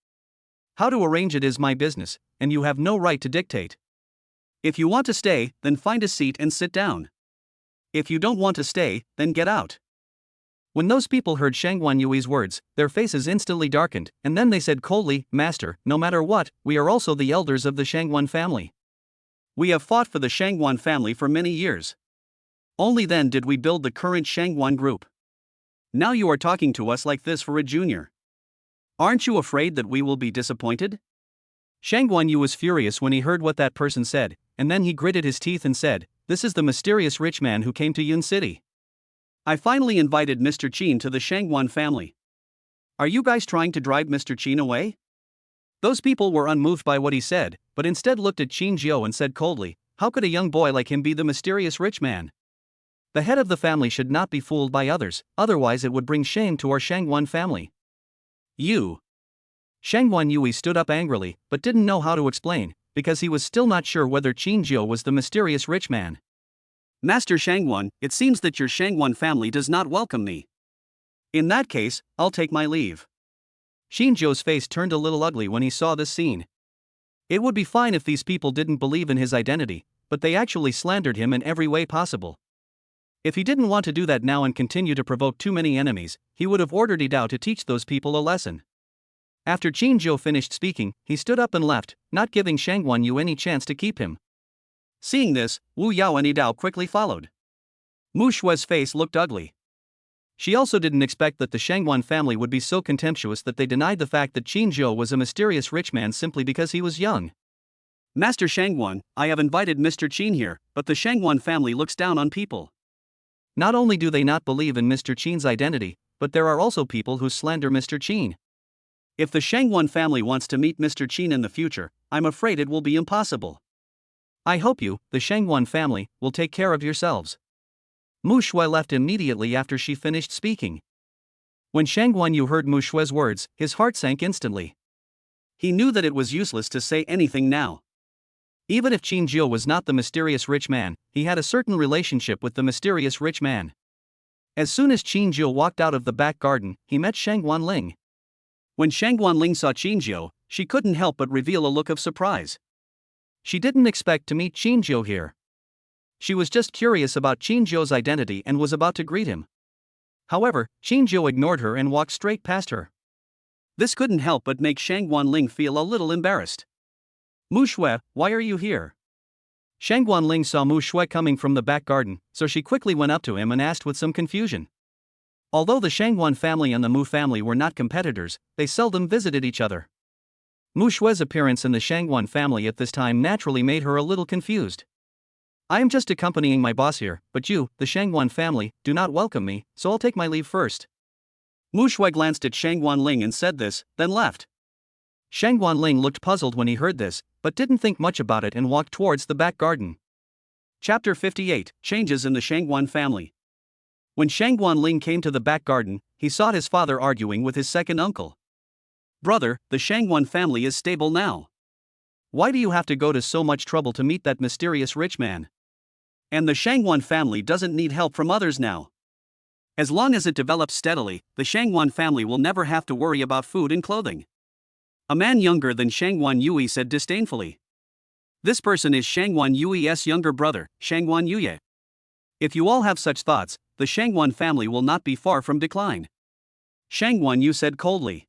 How to arrange it is my business, and you have no right to dictate. If you want to stay, then find a seat and sit down. If you don't want to stay, then get out. When those people heard Shangwan Yui's words, their faces instantly darkened, and then they said coldly, Master, no matter what, we are also the elders of the Shangwan family. We have fought for the Shangwan family for many years. Only then did we build the current Shangwan group. Now you are talking to us like this for a junior. Aren't you afraid that we will be disappointed? Shangwan Yu was furious when he heard what that person said, and then he gritted his teeth and said, This is the mysterious rich man who came to Yun City. I finally invited Mr. Qin to the Shangwan family. Are you guys trying to drive Mr. Qin away? Those people were unmoved by what he said, but instead looked at Qin Zhou and said coldly, How could a young boy like him be the mysterious rich man? The head of the family should not be fooled by others, otherwise it would bring shame to our Shangwan family. You. Shangwan Yui stood up angrily, but didn't know how to explain, because he was still not sure whether Qin Zhou was the mysterious rich man. Master Shangwan, it seems that your Shangwan family does not welcome me. In that case, I'll take my leave. Qin Zhou's face turned a little ugly when he saw this scene. It would be fine if these people didn't believe in his identity, but they actually slandered him in every way possible. If he didn't want to do that now and continue to provoke too many enemies, he would have ordered Zhao to teach those people a lesson. After Qinzhou finished speaking, he stood up and left, not giving Shang Guanyu any chance to keep him. Seeing this, Wu Yao and Yidao quickly followed. Mu Shue's face looked ugly. She also didn't expect that the Shangguan family would be so contemptuous that they denied the fact that Qinzhou was a mysterious rich man simply because he was young. Master Shangguan, I have invited Mr. Qin here, but the Shangguan family looks down on people. Not only do they not believe in Mr. Qin's identity, but there are also people who slander Mr. Qin. If the Shangguan family wants to meet Mr. Qin in the future, I'm afraid it will be impossible. I hope you, the Shangguan family, will take care of yourselves. Mu Shui left immediately after she finished speaking. When Shang Guanyu heard Mu Shui's words, his heart sank instantly. He knew that it was useless to say anything now. Even if Qinzhou was not the mysterious rich man, he had a certain relationship with the mysterious rich man. As soon as Qinzhou walked out of the back garden, he met Shang Guanling. When Shang Guanling saw Qinzhou, she couldn't help but reveal a look of surprise. She didn't expect to meet Qinzhou here. She was just curious about Qinzhou's identity and was about to greet him. However, Qinzhou ignored her and walked straight past her. This couldn't help but make Shang Guanling feel a little embarrassed. Mu Shui, why are you here? Shang Guanling saw Mu Shui coming from the back garden, so she quickly went up to him and asked with some confusion. Although the Shangguan family and the Mu family were not competitors, they seldom visited each other. Mu Shui's appearance in the Shangguan family at this time naturally made her a little confused. I am just accompanying my boss here, but you, the Shangguan family, do not welcome me, so I'll take my leave first. Mu Shui glanced at Shang Guanling and said this, then left. Shang Guanling looked puzzled when he heard this, but didn't think much about it and walked towards the back garden. Chapter 58, Changes in the Shangguan Family. When Shang Guanling came to the back garden, he saw his father arguing with his second uncle. Brother, the Shangguan family is stable now. Why do you have to go to so much trouble to meet that mysterious rich man? And the Shangguan family doesn't need help from others now. As long as it develops steadily, the Shangguan family will never have to worry about food and clothing. A man younger than Shangguan Yui said disdainfully. This person is Shangguan Yui's younger brother, Shangguan Yuye. If you all have such thoughts, the Shangguan family will not be far from decline. Shangguan Yu said coldly.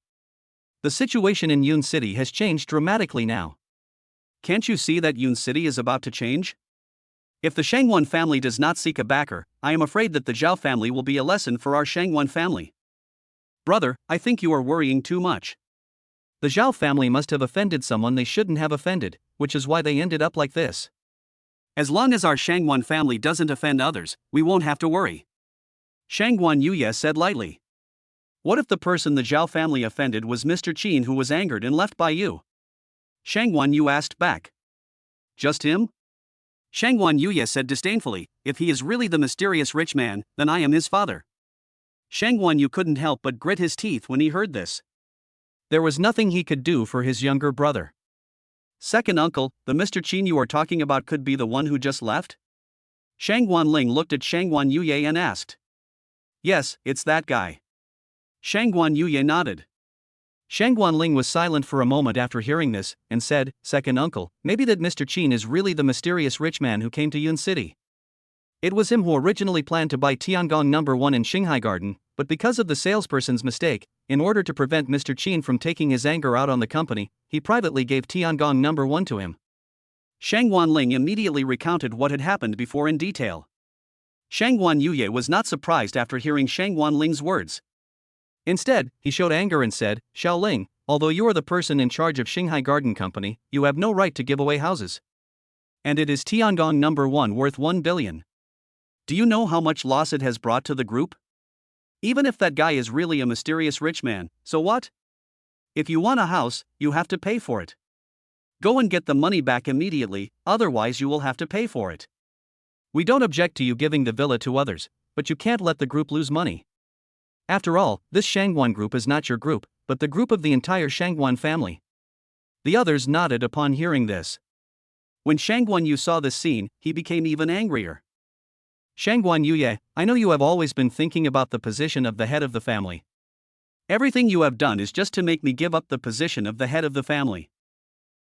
The situation in Yun City has changed dramatically now. Can't you see that Yun City is about to change? If the Shangguan family does not seek a backer, I am afraid that the Zhao family will be a lesson for our Shangguan family. Brother, I think you are worrying too much. The Zhao family must have offended someone they shouldn't have offended, which is why they ended up like this. As long as our Shangguan family doesn't offend others, we won't have to worry. Shangguan Yuye said lightly. What if the person the Zhao family offended was Mr. Qin, who was angered and left by you? Shangguan Yu asked back. Just him? Shangguan Yuye said disdainfully, if he is really the mysterious rich man, then I am his father. Shangguan Yu couldn't help but grit his teeth when he heard this. There was nothing he could do for his younger brother. Second uncle, the Mr. Qin you are talking about could be the one who just left? Shang Guanling looked at Shangguan Yuye and asked. Yes, it's that guy. Shangguan Yuye nodded. Shang Guanling was silent for a moment after hearing this, and said, Second uncle, maybe that Mr. Qin is really the mysterious rich man who came to Yun City. It was him who originally planned to buy Tiangong No. 1 in Xinghai Garden, but because of the salesperson's mistake, in order to prevent Mr. Qin from taking his anger out on the company, he privately gave Tiangong No. 1 to him. Shang Guanling immediately recounted what had happened before in detail. Shangguan Yuye was not surprised after hearing Shang Guanling's words. Instead, he showed anger and said, Xiaoling, although you are the person in charge of Xinghai Garden Company, you have no right to give away houses. And it is Tiangong No. 1 worth 1 billion. Do you know how much loss it has brought to the group? Even if that guy is really a mysterious rich man, so what? If you want a house, you have to pay for it. Go and get the money back immediately, otherwise you will have to pay for it. We don't object to you giving the villa to others, but you can't let the group lose money. After all, this Shangguan group is not your group, but the group of the entire Shangguan family. The others nodded upon hearing this. When Shangguan Yu saw this scene, he became even angrier. Shangguan Yuye, I know you have always been thinking about the position of the head of the family. Everything you have done is just to make me give up the position of the head of the family.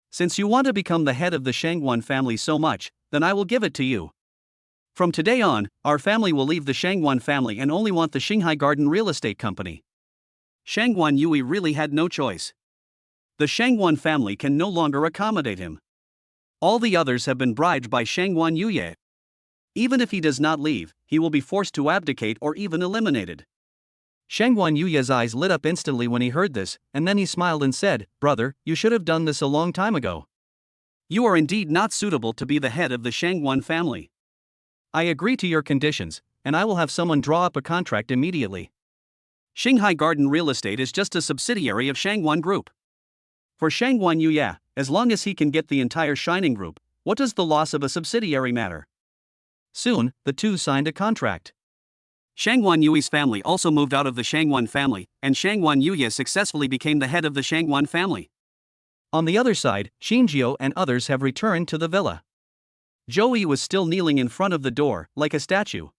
Since you want to become the head of the Shangguan family so much, then I will give it to you. From today on, our family will leave the Shangguan family and only want the Xinghai Garden Real Estate Company. Shangguan Yui really had no choice. The Shangwan family can no longer accommodate him. All the others have been bribed by Shangwan Yuye. Even if he does not leave, he will be forced to abdicate or even eliminated. Shangwan Yuye's eyes lit up instantly when he heard this, and then he smiled and said, "Brother, you should have done this a long time ago. You are indeed not suitable to be the head of the Shangwan family. I agree to your conditions, and I will have someone draw up a contract immediately." Shanghai Garden Real Estate is just a subsidiary of Shangwan Group. For Shangwan Yuye, as long as he can get the entire Shining Group, what does the loss of a subsidiary matter? Soon, the two signed a contract. Shangwan Yuye's family also moved out of the Shangwan family, and Shangwan Yuye successfully became the head of the Shangwan family. On the other side, Xinjiu and others have returned to the villa. Zhao was still kneeling in front of the door, like a statue.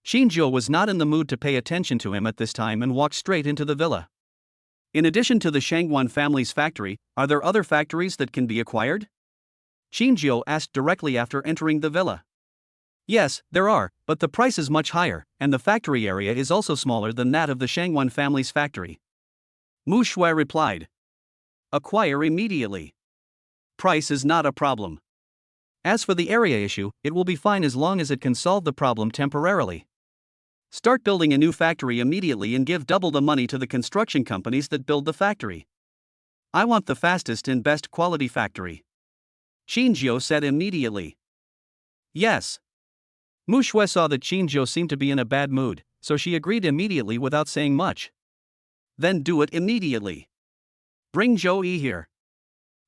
Xinjiu was not in the mood to pay attention to him at this time and walked straight into the villa. In addition to the Shangwan family's factory, are there other factories that can be acquired? Xinjiu asked directly after entering the villa. Yes, there are, but the price is much higher, and the factory area is also smaller than that of the Shangwan family's factory. Mushu replied. Acquire immediately. Price is not a problem. As for the area issue, it will be fine as long as it can solve the problem temporarily. Start building a new factory immediately and give double the money to the construction companies that build the factory. I want the fastest and best quality factory. Xinjiu said immediately. Yes. Mushu saw that Xinjiu seemed to be in a bad mood, so she agreed immediately without saying much. Then do it immediately. Bring Zhao here.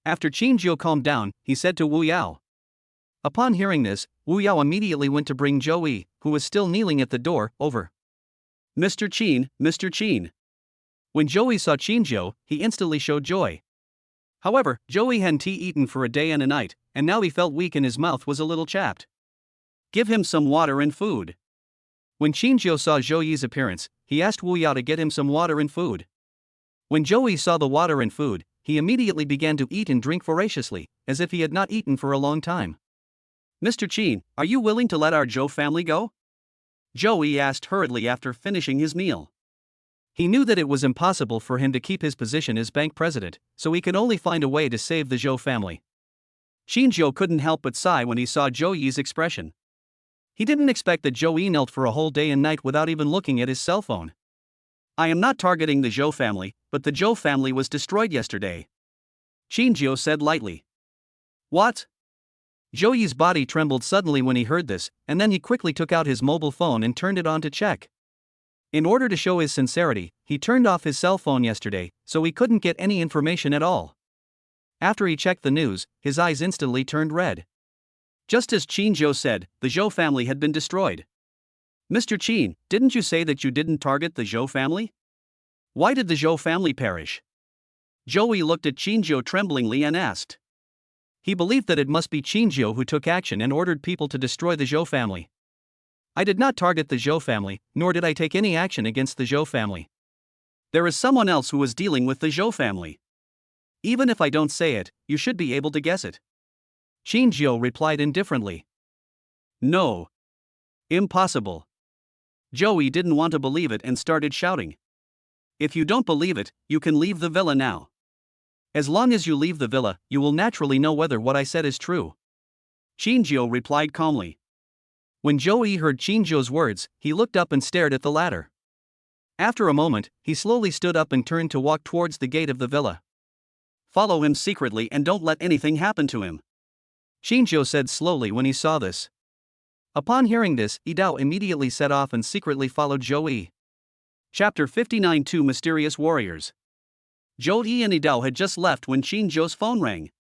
After Xinjiu calmed down, he said to Wu Yao. Upon hearing this, Wu Yao immediately went to bring Zhao, who was still kneeling at the door, over. Mr. Qin, Mr. Qin. When Zhao saw Xinjiu, he instantly showed joy. However, Zhao hadn't eaten for a day and a night, and now he felt weak and his mouth was a little chapped. Give him some water and food. When Xinjiu saw Zhou's appearance, he asked Wu Yao to get him some water and food. When Zhao saw the water and food, he immediately began to eat and drink voraciously, as if he had not eaten for a long time. Mr. Qin, are you willing to let our Zhao family go? Zhao asked hurriedly after finishing his meal. He knew that it was impossible for him to keep his position as bank president, so he could only find a way to save the Zhao family. Xinjiu couldn't help but sigh when he saw Zhou's expression. He didn't expect that Zhao knelt for a whole day and night without even looking at his cell phone. I am not targeting the Zhao family, but the Zhao family was destroyed yesterday. Xinjiu said lightly. What? Zhou's body trembled suddenly when he heard this, and then he quickly took out his mobile phone and turned it on to check. In order to show his sincerity, he turned off his cell phone yesterday, so he couldn't get any information at all. After he checked the news, his eyes instantly turned red. Just as Xinjiu said, the Zhao family had been destroyed. Mr. Qin, didn't you say that you didn't target the Zhao family? Why did the Zhao family perish? Zhao looked at Xinjiu tremblingly and asked. He believed that it must be Xinjiu who took action and ordered people to destroy the Zhao family. I did not target the Zhao family, nor did I take any action against the Zhao family. There is someone else who was dealing with the Zhao family. Even if I don't say it, you should be able to guess it. Xinjiu replied indifferently. No. Impossible. Zhao didn't want to believe it and started shouting. If you don't believe it, you can leave the villa now. As long as you leave the villa, you will naturally know whether what I said is true. Xinjiu replied calmly. When Zhao heard Xinjiu's words, he looked up and stared at the ladder. After a moment, he slowly stood up and turned to walk towards the gate of the villa. Follow him secretly and don't let anything happen to him. Xinjiu said slowly when he saw this. Upon hearing this, Yidao immediately set off and secretly followed Zhao. Chapter 59. Two Mysterious Warriors. Zhao and Yidao had just left when Xinjiu's phone rang.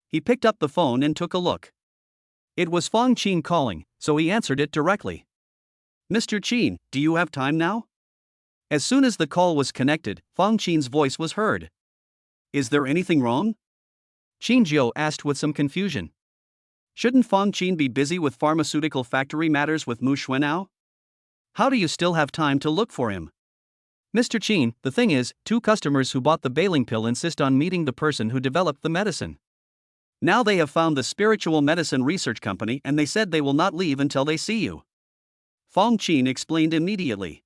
He picked up the phone and took a look. It was Fang Qin calling, so he answered it directly. Mr. Qin, do you have time now? As soon as the call was connected, Fang Qin's voice was heard. Is there anything wrong? Xinjiu asked with some confusion. Shouldn't Fang Qin be busy with pharmaceutical factory matters with Mushu now? How do you still have time to look for him? Mr. Qin, the thing is, 2 customers who bought the bailing pill insist on meeting the person who developed the medicine. Now they have found the spiritual medicine research company and they said they will not leave until they see you. Fang Qin explained immediately.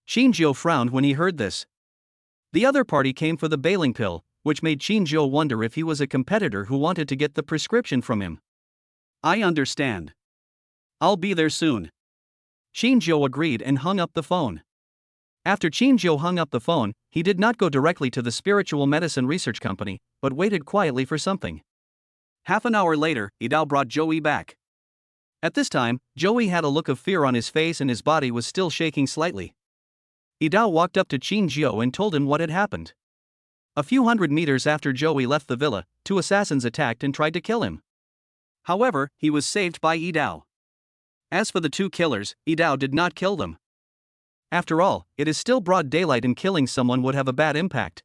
Xinjiu frowned when he heard this. The other party came for the bailing pill, which made Qinzhou wonder if he was a competitor who wanted to get the prescription from him. I understand. I'll be there soon. Qinzhou agreed and hung up the phone. After Qinzhou hung up the phone, he did not go directly to the spiritual medicine research company, but waited quietly for something. Half an hour later, Idao brought Joey back. At this time, Joey had a look of fear on his face and his body was still shaking slightly. Idao walked up to Qinzhou and told him what had happened. A few hundred meters after Joey left the villa, 2 assassins attacked and tried to kill him. However, he was saved by Idao. As for the 2 killers, Idao did not kill them. After all, it is still broad daylight and killing someone would have a bad impact.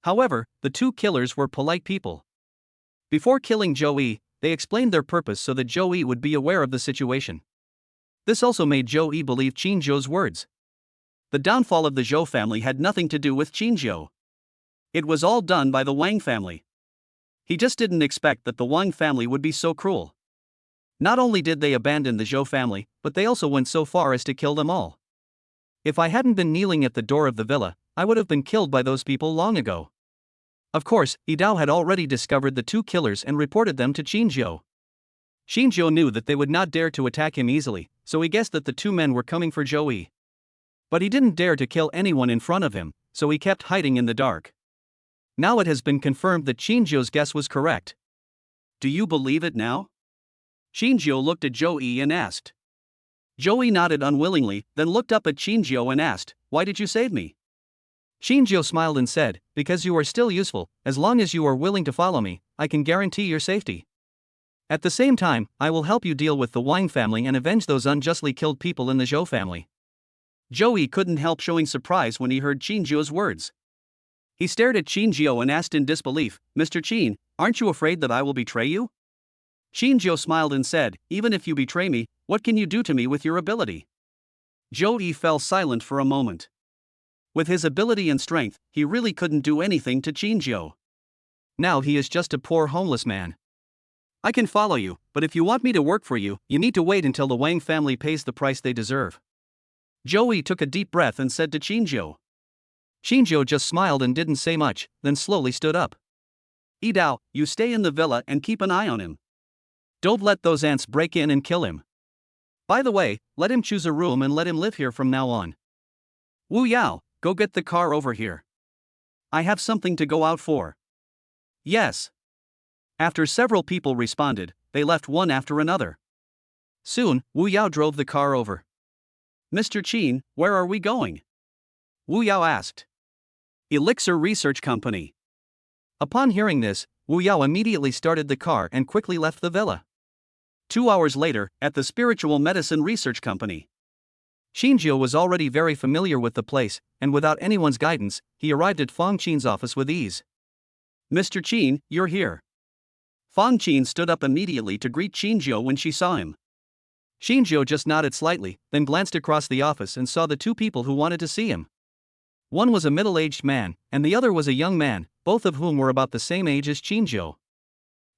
However, the 2 killers were polite people. Before killing Joey, they explained their purpose so that Joey would be aware of the situation. This also made Joey believe Qinzhou's words. The downfall of the Zhou family had nothing to do with Qinzhou. It was all done by the Wang family. He just didn't expect that the Wang family would be so cruel. Not only did they abandon the Zhou family, but they also went so far as to kill them all. If I hadn't been kneeling at the door of the villa, I would have been killed by those people long ago. Of course, Idao had already discovered the 2 killers and reported them to Qinzhou. Qinzhou knew that they would not dare to attack him easily, so he guessed that the 2 men were coming for Joey. But he didn't dare to kill anyone in front of him, so he kept hiding in the dark. Now it has been confirmed that Qinzhou's guess was correct. Do you believe it now? Qinzhou looked at Joey and asked. Joey nodded unwillingly, then looked up at Qinzhou and asked, "Why did you save me?" Qinzhou smiled and said, "Because you are still useful, as long as you are willing to follow me, I can guarantee your safety. At the same time, I will help you deal with the Wang family and avenge those unjustly killed people in the Zhou family." Joey couldn't help showing surprise when he heard Qinzhou's words. He stared at Qinzhou and asked in disbelief, "Mr. Qin, aren't you afraid that I will betray you?" Qinzhou smiled and said, "Even if you betray me, what can you do to me with your ability?" Joey fell silent for a moment. With his ability and strength, he really couldn't do anything to Qinzhou. Now he is just a poor homeless man. "I can follow you, but if you want me to work for you, you need to wait until the Wang family pays the price they deserve." Joey took a deep breath and said to Qinzhou. Qinzhou just smiled and didn't say much, then slowly stood up. "Idao, you stay in the villa and keep an eye on him. Don't let those ants break in and kill him. By the way, let him choose a room and let him live here from now on. Wu Yao, go get the car over here. I have something to go out for." "Yes." After several people responded, they left one after another. Soon, Wu Yao drove the car over. "Mr. Qin, where are we going?" Wu Yao asked. "Elixir Research Company." Upon hearing this, Wu Yao immediately started the car and quickly left the villa. 2 hours later, at the Spiritual Medicine Research Company. Qinzhou was already very familiar with the place, and without anyone's guidance, he arrived at Fang Qin's office with ease. "Mr. Qin, you're here." Fang Qin stood up immediately to greet Qinzhou when she saw him. Qinzhou just nodded slightly, then glanced across the office and saw the 2 people who wanted to see him. One was a middle-aged man, and the other was a young man, both of whom were about the same age as Qinzhou.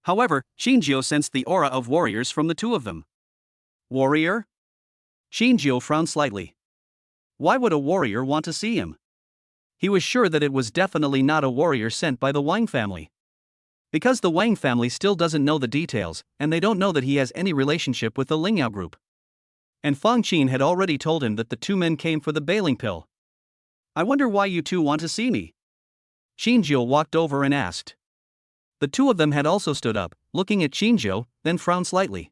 However, Qinzhou sensed the aura of warriors from the 2 of them. "Warrior?" Qinzhou frowned slightly. Why would a warrior want to see him? He was sure that it was definitely not a warrior sent by the Wang family. Because the Wang family still doesn't know the details, and they don't know that he has any relationship with the Lingyao group. And Fang Qin had already told him that the 2 men came for the bailing pill. "I wonder why you 2 want to see me?" Qinzhou walked over and asked. The 2 of them had also stood up, looking at Qinzhou, then frowned slightly.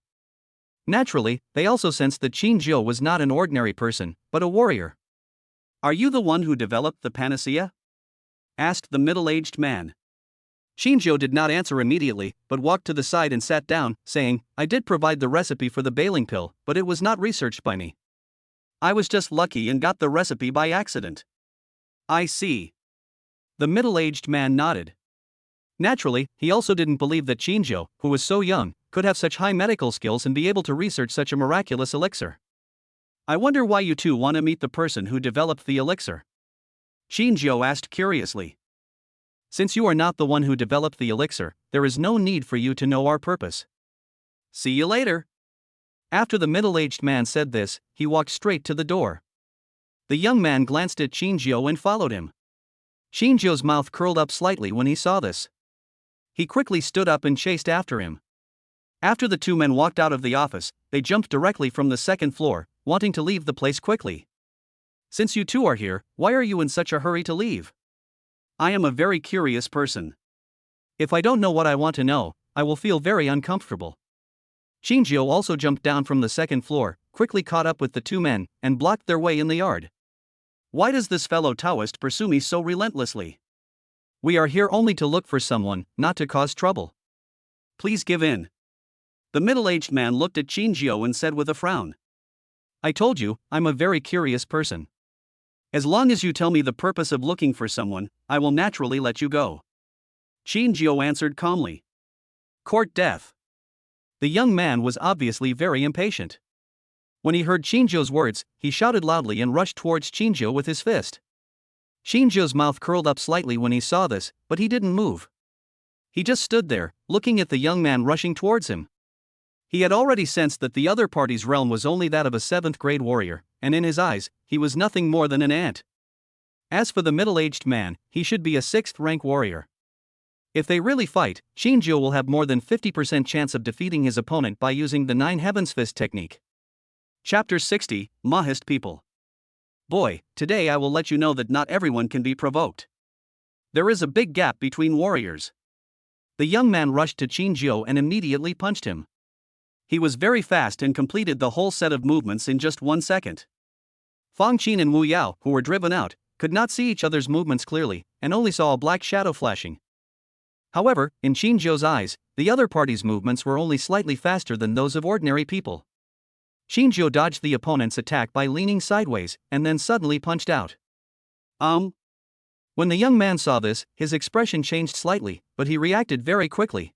Naturally, they also sensed that Qinzhou was not an ordinary person, but a warrior. "Are you the one who developed the panacea?" asked the middle-aged man. Qinzhou did not answer immediately, but walked to the side and sat down, saying, "I did provide the recipe for the bailing pill, but it was not researched by me. I was just lucky and got the recipe by accident." "I see." The middle-aged man nodded. Naturally, he also didn't believe that Qinzhou, who was so young, could have such high medical skills and be able to research such a miraculous elixir. "I wonder why you 2 want to meet the person who developed the elixir?" Qinzhou asked curiously. "Since you are not the one who developed the elixir, there is no need for you to know our purpose. See you later." After the middle-aged man said this, he walked straight to the door. The young man glanced at Qinzhou and followed him. Xinjiu's mouth curled up slightly when he saw this. He quickly stood up and chased after him. After the two men walked out of the office, they jumped directly from the second floor, wanting to leave the place quickly. Since you two are here, why are you in such a hurry to leave? I am a very curious person. If I don't know what I want to know, I will feel very uncomfortable. Xinjiu also jumped down from the second floor, quickly caught up with the two men, and blocked their way in the yard. Why does this fellow Taoist pursue me so relentlessly? We are here only to look for someone, not to cause trouble. Please give in. The middle-aged man looked at Xinjiu and said with a frown. I told you, I'm a very curious person. As long as you tell me the purpose of looking for someone, I will naturally let you go. Xinjiu answered calmly. Court death. The young man was obviously very impatient. When he heard Xinjiu's words, he shouted loudly and rushed towards Xinjiu with his fist. Xinjiu's mouth curled up slightly when he saw this, but he didn't move. He just stood there, looking at the young man rushing towards him. He had already sensed that the other party's realm was only that of a 7th-grade warrior, and in his eyes, he was nothing more than an ant. As for the middle-aged man, he should be a 6th-rank warrior. If they really fight, Xinjiu will have more than 50% chance of defeating his opponent by using the 9 Heavens Fist technique. Chapter 60, Mahist People. Boy, today I will let you know that not everyone can be provoked. There is a big gap between warriors. The young man rushed to Xinjiu and immediately punched him. He was very fast and completed the whole set of movements in just 1 second. Fang Qin and Wu Yao, who were driven out, could not see each other's movements clearly, and only saw a black shadow flashing. However, in Xinjiu's eyes, the other party's movements were only slightly faster than those of ordinary people. Xinjiu dodged the opponent's attack by leaning sideways, and then suddenly punched out. When the young man saw this, his expression changed slightly, but he reacted very quickly.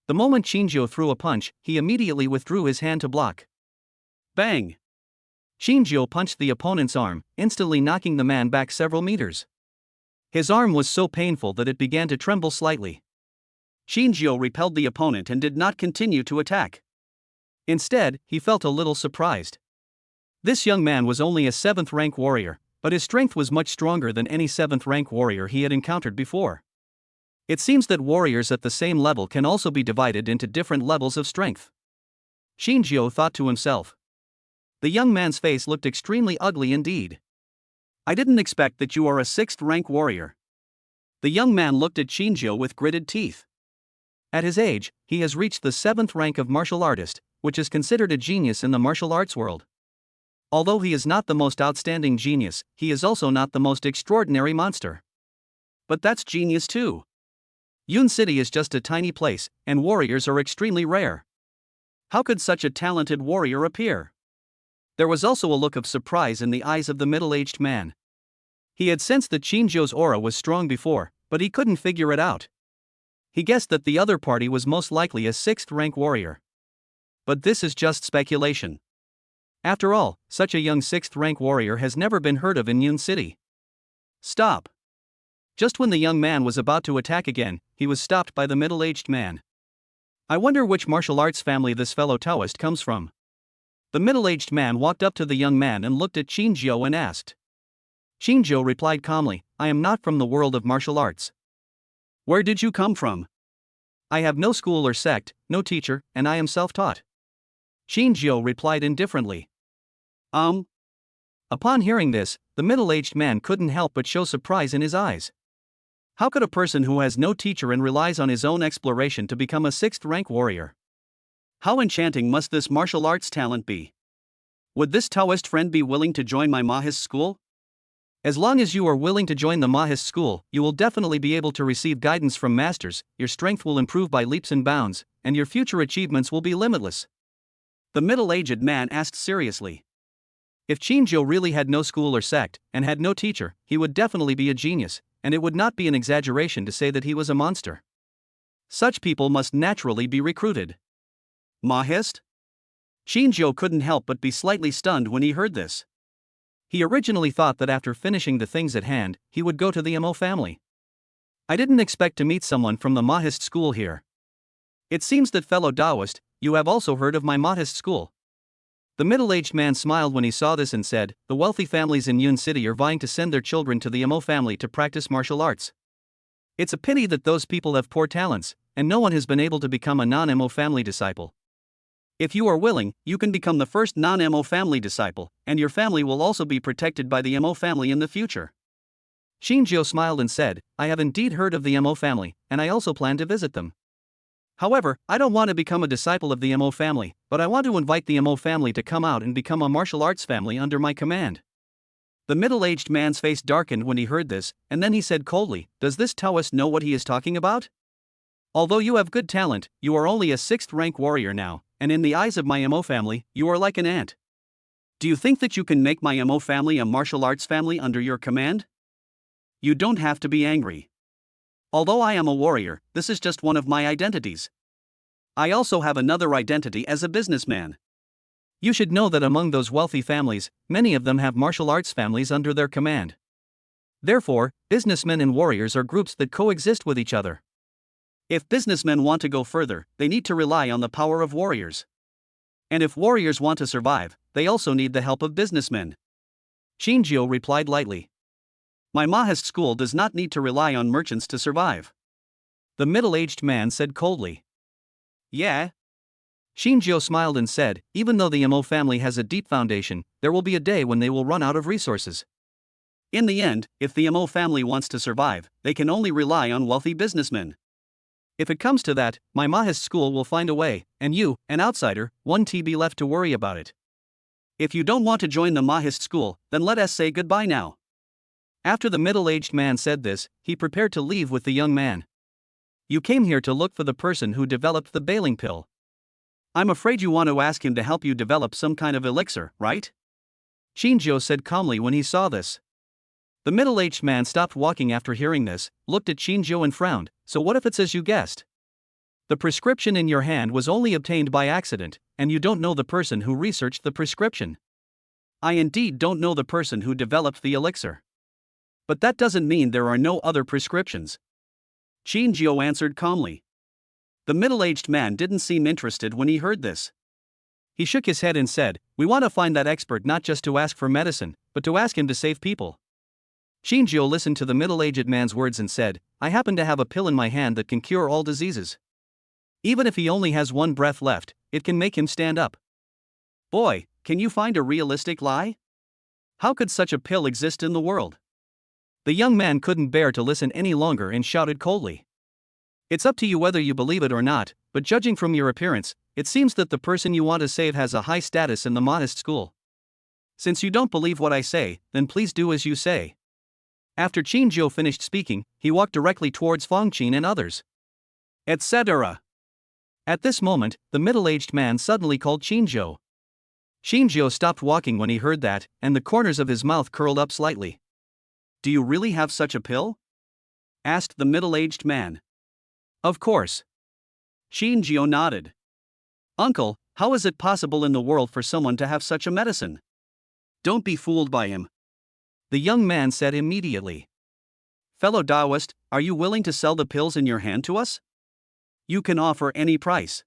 The moment Xinjiu threw a punch, he immediately withdrew his hand to block. Bang! Xinjiu punched the opponent's arm, instantly knocking the man back several meters. His arm was so painful that it began to tremble slightly. Xinjiu repelled the opponent and did not continue to attack. Instead, he felt a little surprised. This young man was only a 7th-rank warrior, but his strength was much stronger than any 7th-rank warrior he had encountered before. It seems that warriors at the same level can also be divided into different levels of strength. Xinjiu thought to himself. The young man's face looked extremely ugly indeed. I didn't expect that you are a 6th-rank warrior. The young man looked at Xinjiu with gritted teeth. At his age, he has reached the 7th rank of martial artist, which is considered a genius in the martial arts world. Although he is not the most outstanding genius, he is also not the most extraordinary monster. But that's genius too. Yun City is just a tiny place, and warriors are extremely rare. How could such a talented warrior appear? There was also a look of surprise in the eyes of the middle-aged man. He had sensed that Xinjiu's aura was strong before, but he couldn't figure it out. He guessed that the other party was most likely a 6th-rank warrior. But this is just speculation. After all, such a young 6th-rank warrior has never been heard of in Yun City. Stop! Just when the young man was about to attack again, he was stopped by the middle-aged man. I wonder which martial arts family this fellow Taoist comes from. The middle-aged man walked up to the young man and looked at Xinjiu and asked. Xinjiu replied calmly, I am not from the world of martial arts. Where did you come from? I have no school or sect, no teacher, and I am self-taught. Xinjiu replied indifferently. Upon hearing this, the middle-aged man couldn't help but show surprise in his eyes. How could a person who has no teacher and relies on his own exploration to become a 6th-rank warrior? How enchanting must this martial arts talent be? Would this Taoist friend be willing to join my Mahist school? As long as you are willing to join the Mahist school, you will definitely be able to receive guidance from masters, your strength will improve by leaps and bounds, and your future achievements will be limitless. The middle-aged man asked seriously. If Xinjiu really had no school or sect, and had no teacher, he would definitely be a genius, and it would not be an exaggeration to say that he was a monster. Such people must naturally be recruited. Mahist? Xinjiu couldn't help but be slightly stunned when he heard this. He originally thought that after finishing the things at hand, he would go to the Mo family. I didn't expect to meet someone from the Mahist school here. It seems that fellow Taoist, you have also heard of my Mahist school. The middle-aged man smiled when he saw this and said, the wealthy families in Yun City are vying to send their children to the Mo family to practice martial arts. It's a pity that those people have poor talents, and no one has been able to become a non-Mo family disciple. If you are willing, you can become the first non-Mo family disciple, and your family will also be protected by the Mo family in the future. Shinjio smiled and said, I have indeed heard of the Mo family, and I also plan to visit them. However, I don't want to become a disciple of the Mo family, but I want to invite the Mo family to come out and become a martial arts family under my command. The middle-aged man's face darkened when he heard this, and then he said coldly, does this Taoist know what he is talking about? Although you have good talent, you are only a 6th-rank warrior now, and in the eyes of my Mo family, you are like an ant. Do you think that you can make my Mo family a martial arts family under your command? You don't have to be angry. Although I am a warrior, this is just one of my identities. I also have another identity as a businessman. You should know that among those wealthy families, many of them have martial arts families under their command. Therefore, businessmen and warriors are groups that coexist with each other. If businessmen want to go further, they need to rely on the power of warriors. And if warriors want to survive, they also need the help of businessmen. Shinjio replied lightly. My Mahist school does not need to rely on merchants to survive. The middle-aged man said coldly. Yeah? Shinjio smiled and said, even though the Mo family has a deep foundation, there will be a day when they will run out of resources. In the end, if the Mo family wants to survive, they can only rely on wealthy businessmen. If it comes to that, my Mahist school will find a way, and you, an outsider, won't be left to worry about it. If you don't want to join the Mahist school, then let us say goodbye now. After the middle-aged man said this, he prepared to leave with the young man. You came here to look for the person who developed the bailing pill. I'm afraid you want to ask him to help you develop some kind of elixir, right? Shinjio said calmly when he saw this. The middle-aged man stopped walking after hearing this, looked at Shinjio and frowned, so what if it's as you guessed? The prescription in your hand was only obtained by accident, and you don't know the person who researched the prescription. I indeed don't know the person who developed the elixir. But that doesn't mean there are no other prescriptions. Shinjio answered calmly. The middle-aged man didn't seem interested when he heard this. He shook his head and said, we want to find that expert not just to ask for medicine, but to ask him to save people. Shinjio listened to the middle-aged man's words and said, I happen to have a pill in my hand that can cure all diseases. Even if he only has one breath left, it can make him stand up. Boy, can you find a realistic lie? How could such a pill exist in the world? The young man couldn't bear to listen any longer and shouted coldly. It's up to you whether you believe it or not, but judging from your appearance, it seems that the person you want to save has a high status in the Mahist school. Since you don't believe what I say, then please do as you say. After Shinjio finished speaking, he walked directly towards Fongqin and others. Etc. At this moment, the middle-aged man suddenly called Shinjio. Shinjio stopped walking when he heard that, and the corners of his mouth curled up slightly. Do you really have such a pill? Asked the middle-aged man. Of course. Shinjio nodded. Uncle, how is it possible in the world for someone to have such a medicine? Don't be fooled by him. The young man said immediately. Fellow Taoist, are you willing to sell the pills in your hand to us? You can offer any price.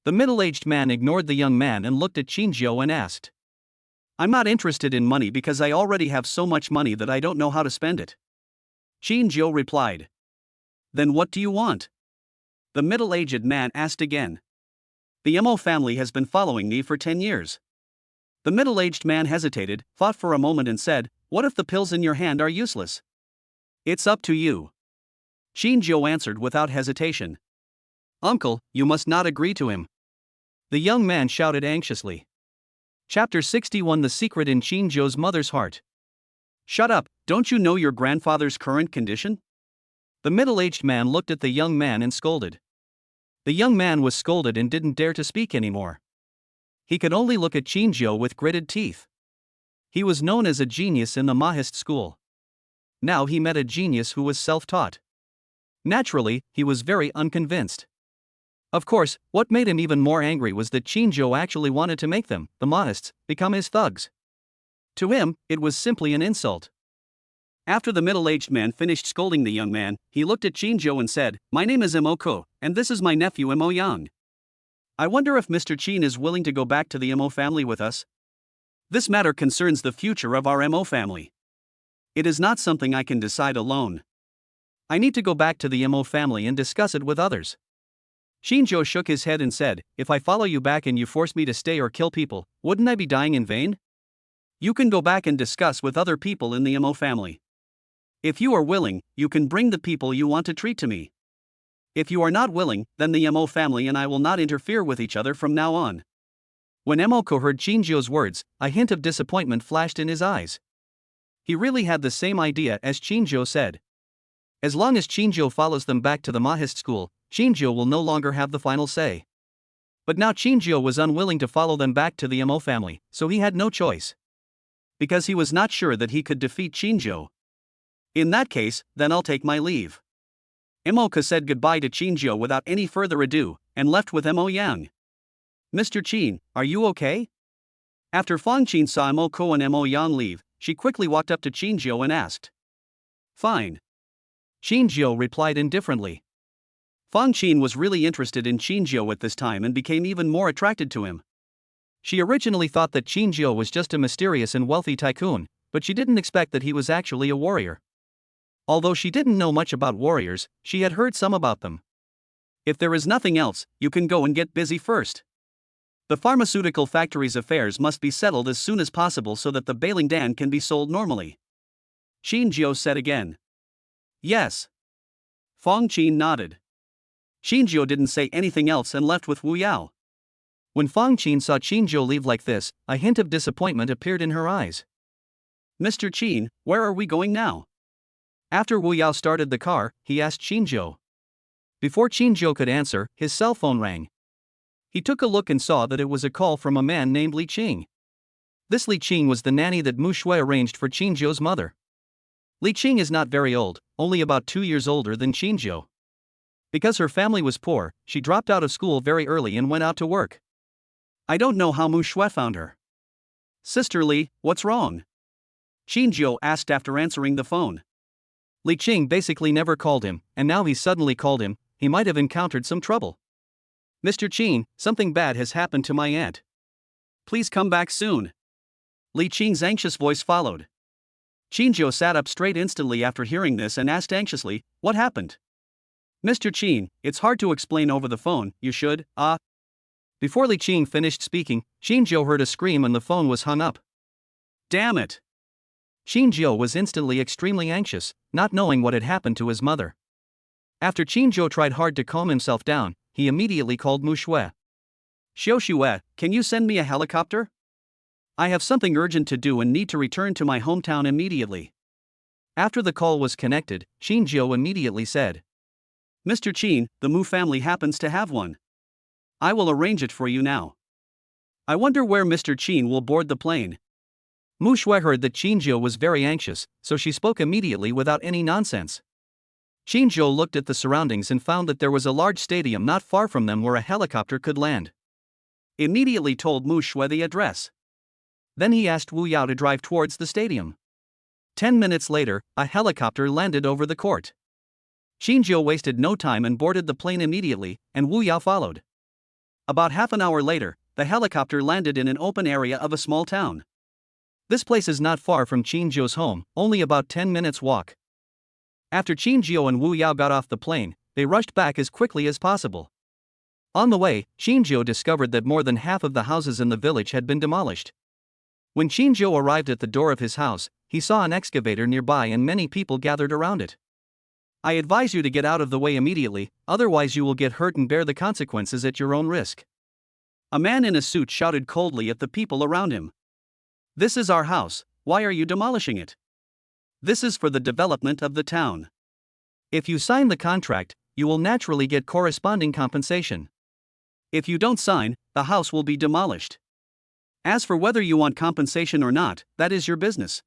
The middle-aged man ignored the young man and looked at Shinjio and asked. I'm not interested in money because I already have so much money that I don't know how to spend it. Shinjio replied. Then what do you want? The middle-aged man asked again. The Mo family has been following me for 10 years. The middle-aged man hesitated, thought for a moment and said, what if the pills in your hand are useless? It's up to you. Shinjio answered without hesitation. Uncle, you must not agree to him. The young man shouted anxiously. Chapter 61 The Secret in Shinjio's Mother's Heart. Shut up, don't you know your grandfather's current condition? The middle-aged man looked at the young man and scolded. The young man was scolded and didn't dare to speak anymore. He could only look at Shinjio with gritted teeth. He was known as a genius in the Mahist school. Now he met a genius who was self-taught. Naturally, he was very unconvinced. Of course, what made him even more angry was that Shinjio actually wanted to make them, the Mahists, become his thugs. To him, it was simply an insult. After the middle-aged man finished scolding the young man, he looked at Shinjio and said, My name is Mo Ko, and this is my nephew Mo Yang. I wonder if Mr. Chin is willing to go back to the Mo family with us? This matter concerns the future of our Mo family. It is not something I can decide alone. I need to go back to the Mo family and discuss it with others. Shinjo shook his head and said, if I follow you back and you force me to stay or kill people, wouldn't I be dying in vain? You can go back and discuss with other people in the Mo family. If you are willing, you can bring the people you want to treat to me. If you are not willing, then the Mo family and I will not interfere with each other from now on. When Emoko heard Shinjo's words, a hint of disappointment flashed in his eyes. He really had the same idea as Shinjo said. As long as Shinjo follows them back to the Mahist school, Shinjo will no longer have the final say. But now Shinjo was unwilling to follow them back to the Mo family, so he had no choice. Because he was not sure that he could defeat Shinjo. In that case, then I'll take my leave. Emoka said goodbye to Shinjo without any further ado, and left with Mo Yang. Mr. Chin, are you okay? After Fang Chin saw Emoko and Mo Yang leave, she quickly walked up to Shinjo and asked. Fine. Shinjo replied indifferently. Fang Chin was really interested in Shinjo at this time and became even more attracted to him. She originally thought that Shinjo was just a mysterious and wealthy tycoon, but she didn't expect that he was actually a warrior. Although she didn't know much about warriors, she had heard some about them. If there is nothing else, you can go and get busy first. The pharmaceutical factory's affairs must be settled as soon as possible so that the Bailing Dan can be sold normally. Shinjo said again. Yes. Fang Chin nodded. Shinjo didn't say anything else and left with Wu Yao. When Fang Chin saw Shinjo leave like this, a hint of disappointment appeared in her eyes. Mr. Chin, where are we going now? After Wu Yao started the car, he asked Shinjo. Before Shinjo could answer, his cell phone rang. He took a look and saw that it was a call from a man named Li Qing. This Li Qing was the nanny that Mushu arranged for Shinjo's mother. Li Qing is not very old, only about 2 years older than Shinjo. Because her family was poor, she dropped out of school very early and went out to work. I don't know how Mushu found her. Sister Li, what's wrong? Shinjo asked after answering the phone. Li Qing basically never called him, and now he suddenly called him. He might have encountered some trouble. Mr. Qing, something bad has happened to my aunt. Please come back soon. Li Qing's anxious voice followed. Shinjo sat up straight instantly after hearing this and asked anxiously, what happened? Mr. Qing, it's hard to explain over the phone, you should, Before Li Qing finished speaking, Shinjo heard a scream and the phone was hung up. Damn it! Shinjo was instantly extremely anxious, not knowing what had happened to his mother. After Shinjo tried hard to calm himself down, he immediately called Mushu. Xiaoxue, can you send me a helicopter? I have something urgent to do and need to return to my hometown immediately. After the call was connected, Shinjo immediately said. Mr. Qin, the Mu family happens to have one. I will arrange it for you now. I wonder where Mr. Qin will board the plane. Mushu heard that Shinjo was very anxious, so she spoke immediately without any nonsense. Shinjo looked at the surroundings and found that there was a large stadium not far from them where a helicopter could land. Immediately told Mushu the address. Then he asked Wu Yao to drive towards the stadium. 10 minutes later, a helicopter landed over the court. Shinjo wasted no time and boarded the plane immediately, and Wu Yao followed. About half an hour later, the helicopter landed in an open area of a small town. This place is not far from Shinjo's home, only about 10 minutes walk. After Shinjo and Wu Yao got off the plane, they rushed back as quickly as possible. On the way, Shinjo discovered that more than half of the houses in the village had been demolished. When Shinjo arrived at the door of his house, he saw an excavator nearby and many people gathered around it. I advise you to get out of the way immediately, otherwise you will get hurt and bear the consequences at your own risk. A man in a suit shouted coldly at the people around him. This is our house, why are you demolishing it? This is for the development of the town. If you sign the contract, you will naturally get corresponding compensation. If you don't sign, the house will be demolished. As for whether you want compensation or not, that is your business.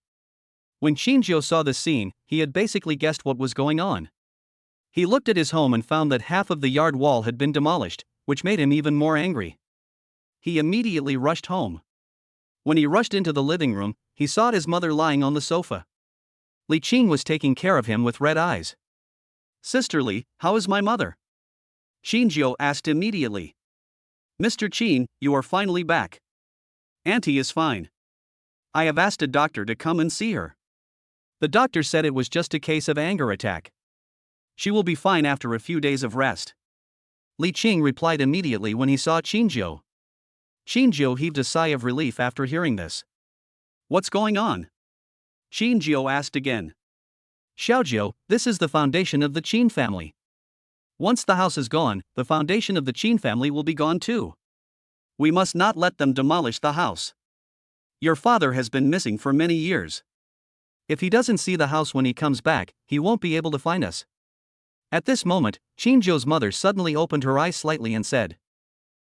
When Shinjo saw the scene, he had basically guessed what was going on. He looked at his home and found that half of the yard wall had been demolished, which made him even more angry. He immediately rushed home. When he rushed into the living room, he saw his mother lying on the sofa. Li Qing was taking care of him with red eyes. Sister Li, how is my mother? Shinjo asked immediately. Mr. Qin, you are finally back. Auntie is fine. I have asked a doctor to come and see her. The doctor said it was just a case of anger attack. She will be fine after a few days of rest. Li Qing replied immediately when he saw Qinzhou. Qinzhou heaved a sigh of relief after hearing this. What's going on? Qinzhou asked again. Xiaozhou, this is the foundation of the Qin family. Once the house is gone, the foundation of the Qin family will be gone too. We must not let them demolish the house. Your father has been missing for many years. If he doesn't see the house when he comes back, he won't be able to find us. At this moment, Qinzhou's mother suddenly opened her eyes slightly and said.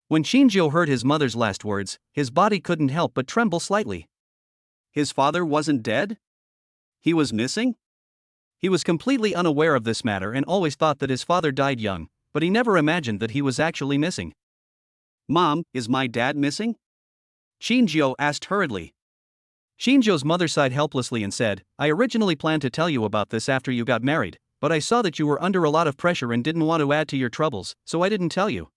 When Qinzhou heard his mother's last words, his body couldn't help but tremble slightly. His father wasn't dead? He was missing? He was completely unaware of this matter and always thought that his father died young, but he never imagined that he was actually missing. Mom, is my dad missing? Qinzhou asked hurriedly. Qinzhou's mother sighed helplessly and said, I originally planned to tell you about this after you got married, but I saw that you were under a lot of pressure and didn't want to add to your troubles, so I didn't tell you.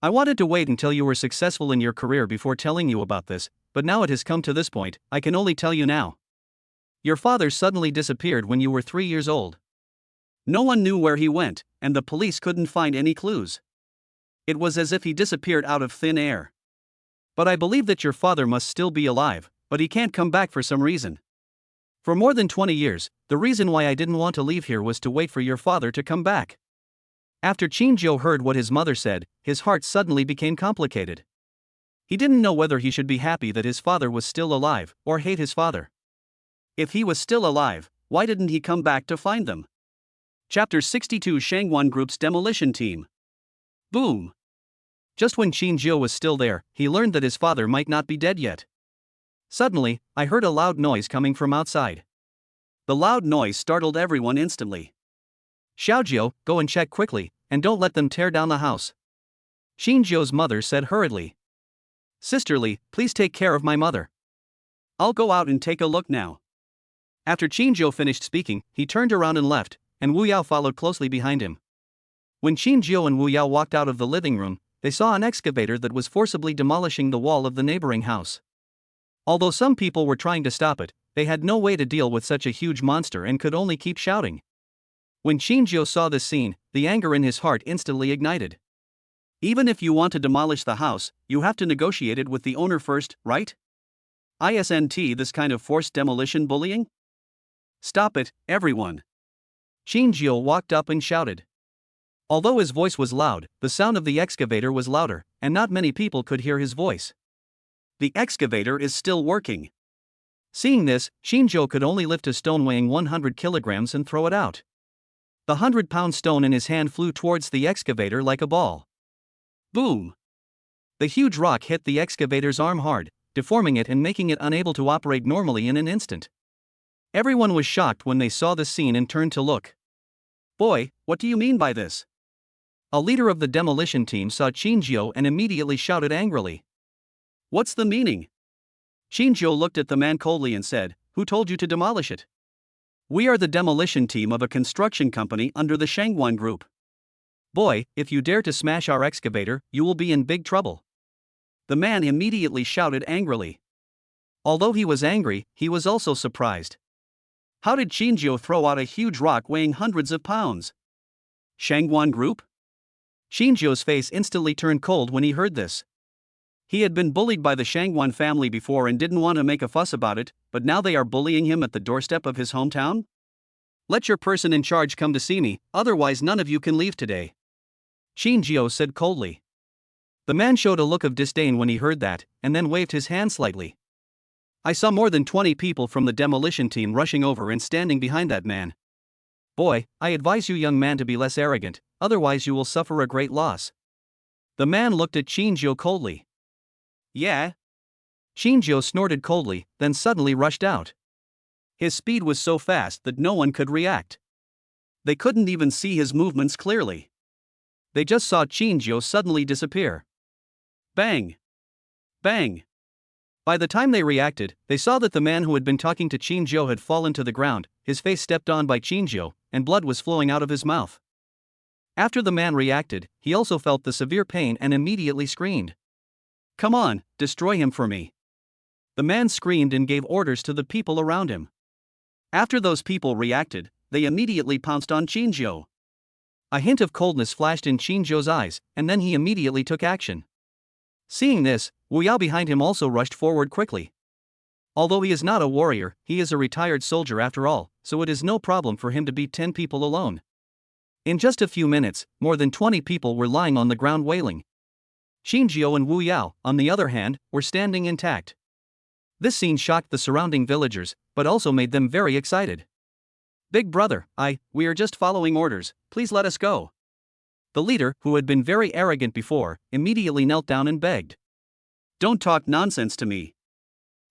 I wanted to wait until you were successful in your career before telling you about this, but now it has come to this point, I can only tell you now. Your father suddenly disappeared when you were 3 years old. No one knew where he went, and the police couldn't find any clues. It was as if he disappeared out of thin air. But I believe that your father must still be alive, but he can't come back for some reason. For more than 20 years, the reason why I didn't want to leave here was to wait for your father to come back. After Qinzhou heard what his mother said, his heart suddenly became complicated. He didn't know whether he should be happy that his father was still alive, or hate his father. If he was still alive, why didn't he come back to find them? Chapter 62 Shangwan Group's Demolition Team. Boom! Just when Qinzhou was still there, he learned that his father might not be dead yet. Suddenly, I heard a loud noise coming from outside. The loud noise startled everyone instantly. Xiaozhou, go and check quickly, and don't let them tear down the house. Qinzhou's mother said hurriedly. Sisterly, please take care of my mother. I'll go out and take a look now. After Qinzhou finished speaking, he turned around and left, and Wu Yao followed closely behind him. When Qinzhou and Wu Yao walked out of the living room, they saw an excavator that was forcibly demolishing the wall of the neighboring house. Although some people were trying to stop it, they had no way to deal with such a huge monster and could only keep shouting. When Qinzhou saw this scene, the anger in his heart instantly ignited. Even if you want to demolish the house, you have to negotiate it with the owner first, right? Isn't this kind of forced demolition bullying? Stop it, everyone. Qinzhou walked up and shouted. Although his voice was loud, the sound of the excavator was louder, and not many people could hear his voice. The excavator is still working. Seeing this, Qinzhou could only lift a stone weighing 100 kilograms and throw it out. The 100-pound stone in his hand flew towards the excavator like a ball. Boom! The huge rock hit the excavator's arm hard, deforming it and making it unable to operate normally in an instant. Everyone was shocked when they saw the scene and turned to look. Boy, what do you mean by this? A leader of the demolition team saw Qinzhou and immediately shouted angrily. What's the meaning? Qinzhou looked at the man coldly and said, Who told you to demolish it? We are the demolition team of a construction company under the Shangwan Group. Boy, if you dare to smash our excavator, you will be in big trouble. The man immediately shouted angrily. Although he was angry, he was also surprised. How did Qinzhou throw out a huge rock weighing hundreds of pounds? Shangwan Group? Qinzhou's face instantly turned cold when he heard this. He had been bullied by the Shangwan family before and didn't want to make a fuss about it, but now they are bullying him at the doorstep of his hometown? Let your person in charge come to see me, otherwise none of you can leave today. Qinzhou said coldly. The man showed a look of disdain when he heard that, and then waved his hand slightly. I saw more than 20 people from the demolition team rushing over and standing behind that man. Boy, I advise you young man to be less arrogant, otherwise you will suffer a great loss. The man looked at Qinzhou coldly. Yeah? Qinzhou snorted coldly, then suddenly rushed out. His speed was so fast that no one could react. They couldn't even see his movements clearly. They just saw Qinzhou suddenly disappear. Bang! Bang! By the time they reacted, they saw that the man who had been talking to Qinzhou had fallen to the ground, his face stepped on by Qinzhou, and blood was flowing out of his mouth. After the man reacted, he also felt the severe pain and immediately screamed. "Come on, destroy him for me." The man screamed and gave orders to the people around him. After those people reacted, they immediately pounced on Qinzhou. A hint of coldness flashed in Qinzhou's eyes, and then he immediately took action. Seeing this, Wu Yao behind him also rushed forward quickly. Although he is not a warrior, he is a retired soldier after all, so it is no problem for him to beat 10 people alone. In just a few minutes, more than 20 people were lying on the ground wailing. Qinzhou and Wu Yao, on the other hand, were standing intact. This scene shocked the surrounding villagers, but also made them very excited. "Big brother, we are just following orders, please let us go." The leader, who had been very arrogant before, immediately knelt down and begged. "Don't talk nonsense to me.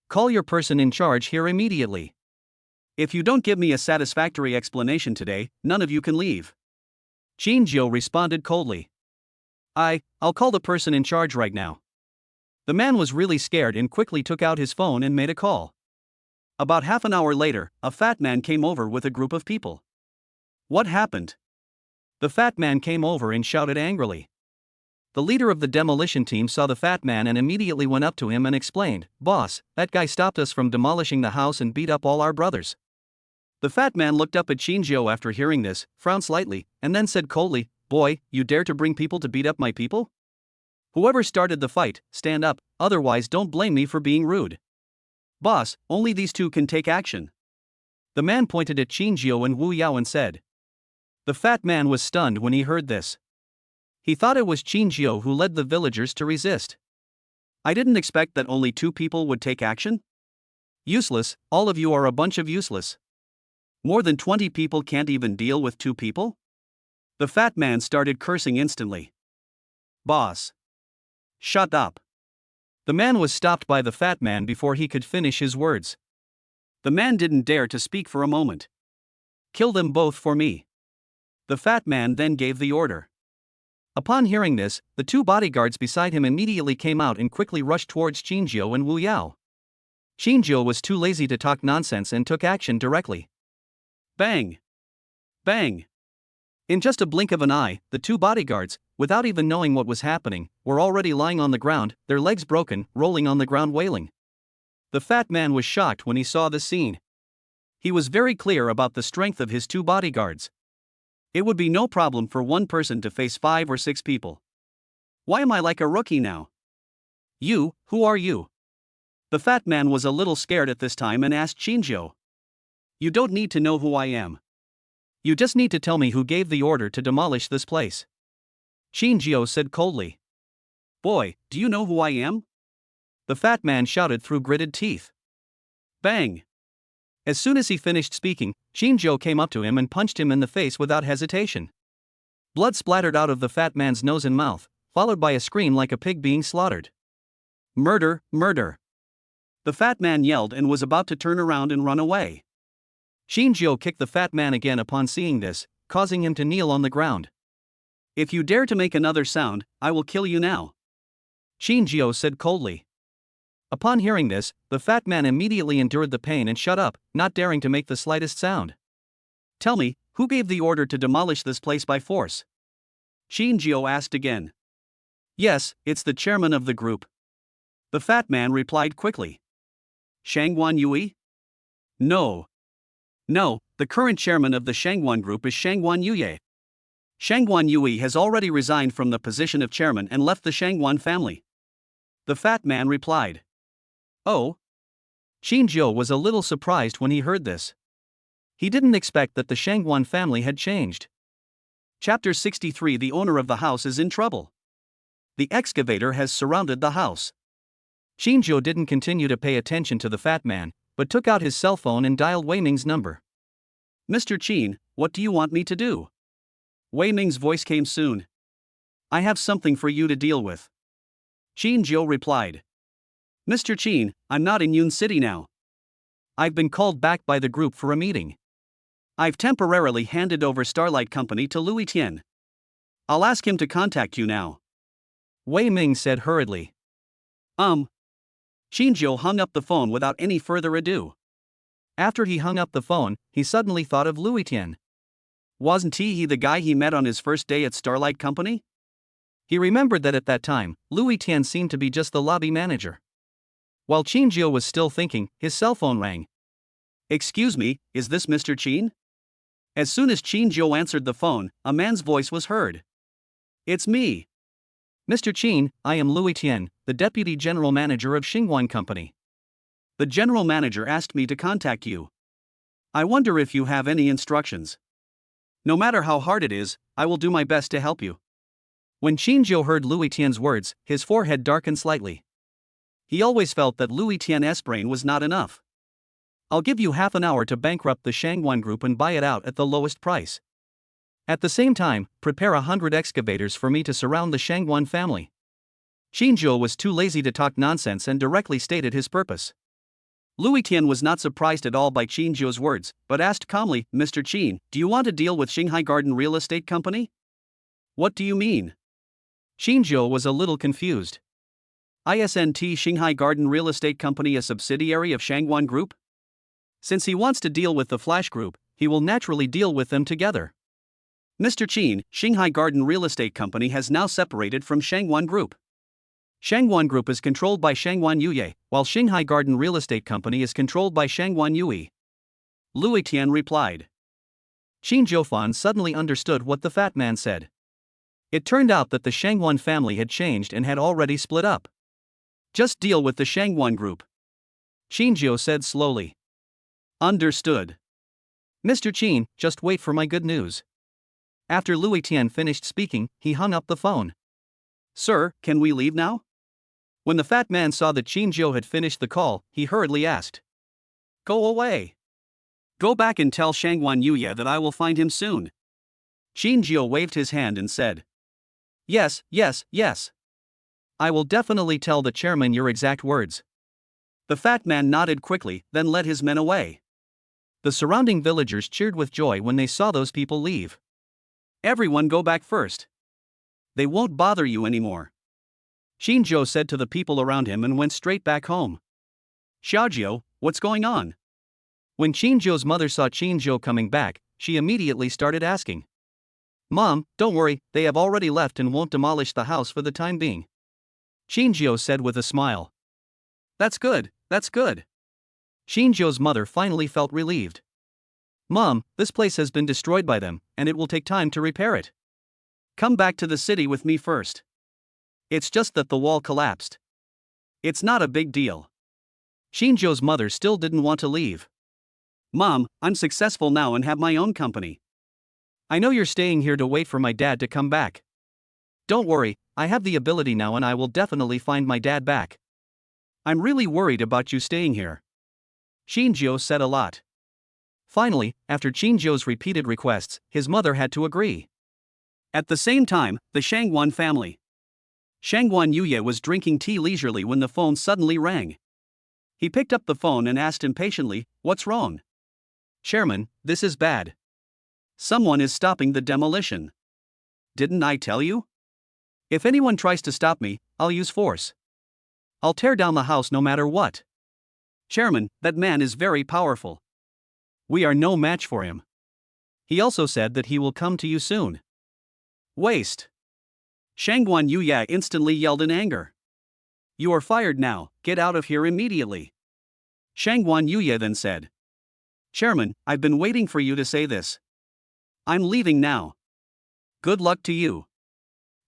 Call your person in charge here immediately. If you don't give me a satisfactory explanation today, none of you can leave." Qinzhou responded coldly. I'll call the person in charge right now." The man was really scared and quickly took out his phone and made a call. About half an hour later, a fat man came over with a group of people. "What happened?" The fat man came over and shouted angrily. The leader of the demolition team saw the fat man and immediately went up to him and explained, "Boss, that guy stopped us from demolishing the house and beat up all our brothers." The fat man looked up at Qinzhou after hearing this, frowned slightly, and then said coldly, "Boy, you dare to bring people to beat up my people? Whoever started the fight, stand up, otherwise don't blame me for being rude." "Boss, only these two can take action." The man pointed at Qinzhou and Wu Yao and said. The fat man was stunned when he heard this. He thought it was Qinzhou who led the villagers to resist. "I didn't expect that only 2 people would take action. Useless, all of you are a bunch of useless. More than 20 people can't even deal with 2 people?" The fat man started cursing instantly. "Boss. Shut up." The man was stopped by the fat man before he could finish his words. The man didn't dare to speak for a moment. "Kill them both for me." The fat man then gave the order. Upon hearing this, the 2 bodyguards beside him immediately came out and quickly rushed towards Qinzhou and Wu Yao. Qinzhou was too lazy to talk nonsense and took action directly. Bang! Bang! In just a blink of an eye, the 2 bodyguards, without even knowing what was happening, were already lying on the ground, their legs broken, rolling on the ground wailing. The fat man was shocked when he saw this scene. He was very clear about the strength of his 2 bodyguards. It would be no problem for one person to face 5 or 6 people. "Why am I like a rookie now?" "You, who are you?" The fat man was a little scared at this time and asked Qinzhou. "You don't need to know who I am. You just need to tell me who gave the order to demolish this place." Qinzhou said coldly. "Boy, do you know who I am?" The fat man shouted through gritted teeth. Bang! As soon as he finished speaking, Qinzhou came up to him and punched him in the face without hesitation. Blood splattered out of the fat man's nose and mouth, followed by a scream like a pig being slaughtered. "Murder, murder!" The fat man yelled and was about to turn around and run away. Qinzhou kicked the fat man again upon seeing this, causing him to kneel on the ground. "If you dare to make another sound, I will kill you now," Qinzhou said coldly. Upon hearing this, the fat man immediately endured the pain and shut up, not daring to make the slightest sound. "Tell me, who gave the order to demolish this place by force?" Qinzhou asked again. "Yes, it's the chairman of the group," the fat man replied quickly. "Shangguan Yui?" No, the current chairman of the Shangguan group is Shangguan Yuye. Shangguan Yui has already resigned from the position of chairman and left the Shangguan family," the fat man replied. "Oh?" Qinzhou was a little surprised when he heard this. He didn't expect that the Shangguan family had changed. Chapter 63. The owner of the house is in trouble. The excavator has surrounded the house. Qinzhou didn't continue to pay attention to the fat man, but took out his cell phone and dialed Wei Ming's number. "Mr. Qin, what do you want me to do?" Wei Ming's voice came soon. "I have something for you to deal with," Qinzhou replied. "Mr. Qin, I'm not in Yun City now. I've been called back by the group for a meeting. I've temporarily handed over Starlight Company to Louis Tian. I'll ask him to contact you now," Wei Ming said hurriedly. Qinzhou hung up the phone without any further ado. After he hung up the phone, he suddenly thought of Louis Tian. Wasn't he the guy he met on his first day at Starlight Company? He remembered that at that time, Louis Tian seemed to be just the lobby manager. While Qin Jiu was still thinking, his cell phone rang. "Excuse me, is this Mr. Qin?" As soon as Qin Jiu answered the phone, a man's voice was heard. "It's me. Mr. Qin, I am Louis Tian, the deputy general manager of Xinghuan Company. The general manager asked me to contact you. I wonder if you have any instructions. No matter how hard it is, I will do my best to help you." When Qin Jiu heard Louis Tian's words, his forehead darkened slightly. He always felt that Louis Tian's brain was not enough. "I'll give you half an hour to bankrupt the Shangguan Group and buy it out at the lowest price. At the same time, prepare 100 excavators for me to surround the Shangguan family." Qin Jiu was too lazy to talk nonsense and directly stated his purpose. Louis Tian was not surprised at all by Qin Jiu's words, but asked calmly, "Mr. Qin, do you want to deal with Shanghai Garden Real Estate Company?" "What do you mean?" Qin Jiu was a little confused. "Isn't Shanghai Garden Real Estate Company a subsidiary of Shangguan Group? Since he wants to deal with the Flash Group, he will naturally deal with them together." "Mr. Qin, Shanghai Garden Real Estate Company has now separated from Shangguan Group. Shangguan Group is controlled by Shangguan Yuye, while Shanghai Garden Real Estate Company is controlled by Shangguan Yue," Louis Tian replied. Qin Jiufan suddenly understood what the fat man said. It turned out that the Shangguan family had changed and had already split up. "Just deal with the Shangguan Group," Qin Jiu said slowly. "Understood. Mr. Qin, just wait for my good news." After Louis Tian finished speaking, he hung up the phone. "Sir, can we leave now?" When the fat man saw that Qin Jiu had finished the call, he hurriedly asked. "Go away. Go back and tell Shangguan Yuye that I will find him soon." Qin Jiu waved his hand and said, "Yes, yes, yes. I will definitely tell the chairman your exact words." The fat man nodded quickly, then led his men away. The surrounding villagers cheered with joy when they saw those people leave. "Everyone go back first. They won't bother you anymore," Qin Jiu said to the people around him and went straight back home. "Xiaojiu, what's going on?" When Qin Jiu's mother saw Qin Jiu coming back, she immediately started asking. "Mom, don't worry, they have already left and won't demolish the house for the time being," Qin Jiu said with a smile. That's good, that's good." Qin Jiu's mother finally felt relieved. "Mom, this place has been destroyed by them, and it will take time to repair it. Come back to the city with me first. It's just that the wall collapsed. It's not a big deal." Qin Jiu's mother still didn't want to leave. "Mom, I'm successful now and have my own company. I know you're staying here to wait for my dad to come back. Don't worry, I have the ability now and I will definitely find my dad back. I'm really worried about you staying here," Qin Jiu said a lot. Finally, after Qin Jiu's repeated requests, his mother had to agree. At the same time, the Shangguan family. Shangguan Yuye was drinking tea leisurely when the phone suddenly rang. He picked up the phone and asked impatiently, "What's wrong?" "Chairman, this is bad. Someone is stopping the demolition." "Didn't I tell you? If anyone tries to stop me, I'll use force. I'll tear down the house no matter what." "Chairman, that man is very powerful. We are no match for him. He also said that he will come to you soon." "Waste." Shangguan Yuye instantly yelled in anger. "You are fired now, get out of here immediately." Shangguan Yuye then said, "Chairman, I've been waiting for you to say this. I'm leaving now. Good luck to you."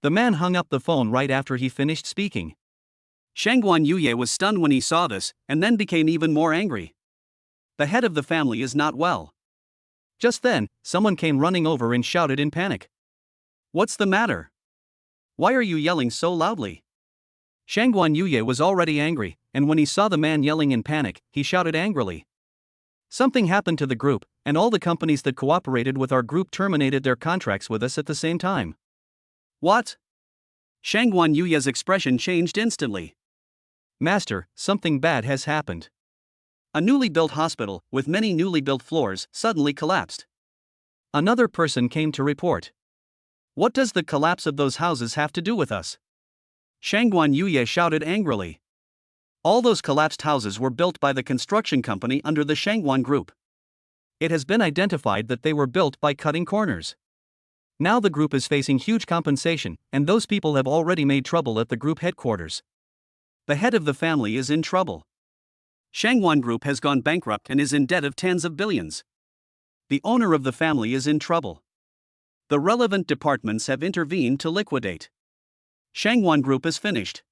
The man hung up the phone right after he finished speaking. Shangguan Yuye was stunned when he saw this, and then became even more angry. The head of the family is not well. Just then, someone came running over and shouted in panic. "What's the matter? Why are you yelling so loudly?" Shangguan Yuye was already angry, and when he saw the man yelling in panic, he shouted angrily. "Something happened to the group, and all the companies that cooperated with our group terminated their contracts with us at the same time." "What?" Shangguan Yuye's expression changed instantly. "Master, something bad has happened. A newly built hospital, with many newly built floors, suddenly collapsed." Another person came to report. "What does the collapse of those houses have to do with us?" Shangguan Yuye shouted angrily. "All those collapsed houses were built by the construction company under the Shangguan Group. It has been identified that they were built by cutting corners. Now the group is facing huge compensation, and those people have already made trouble at the group headquarters. The head of the family is in trouble. Shangwan Group has gone bankrupt and is in debt of tens of billions. The owner of the family is in trouble. The relevant departments have intervened to liquidate. Shangwan Group is finished.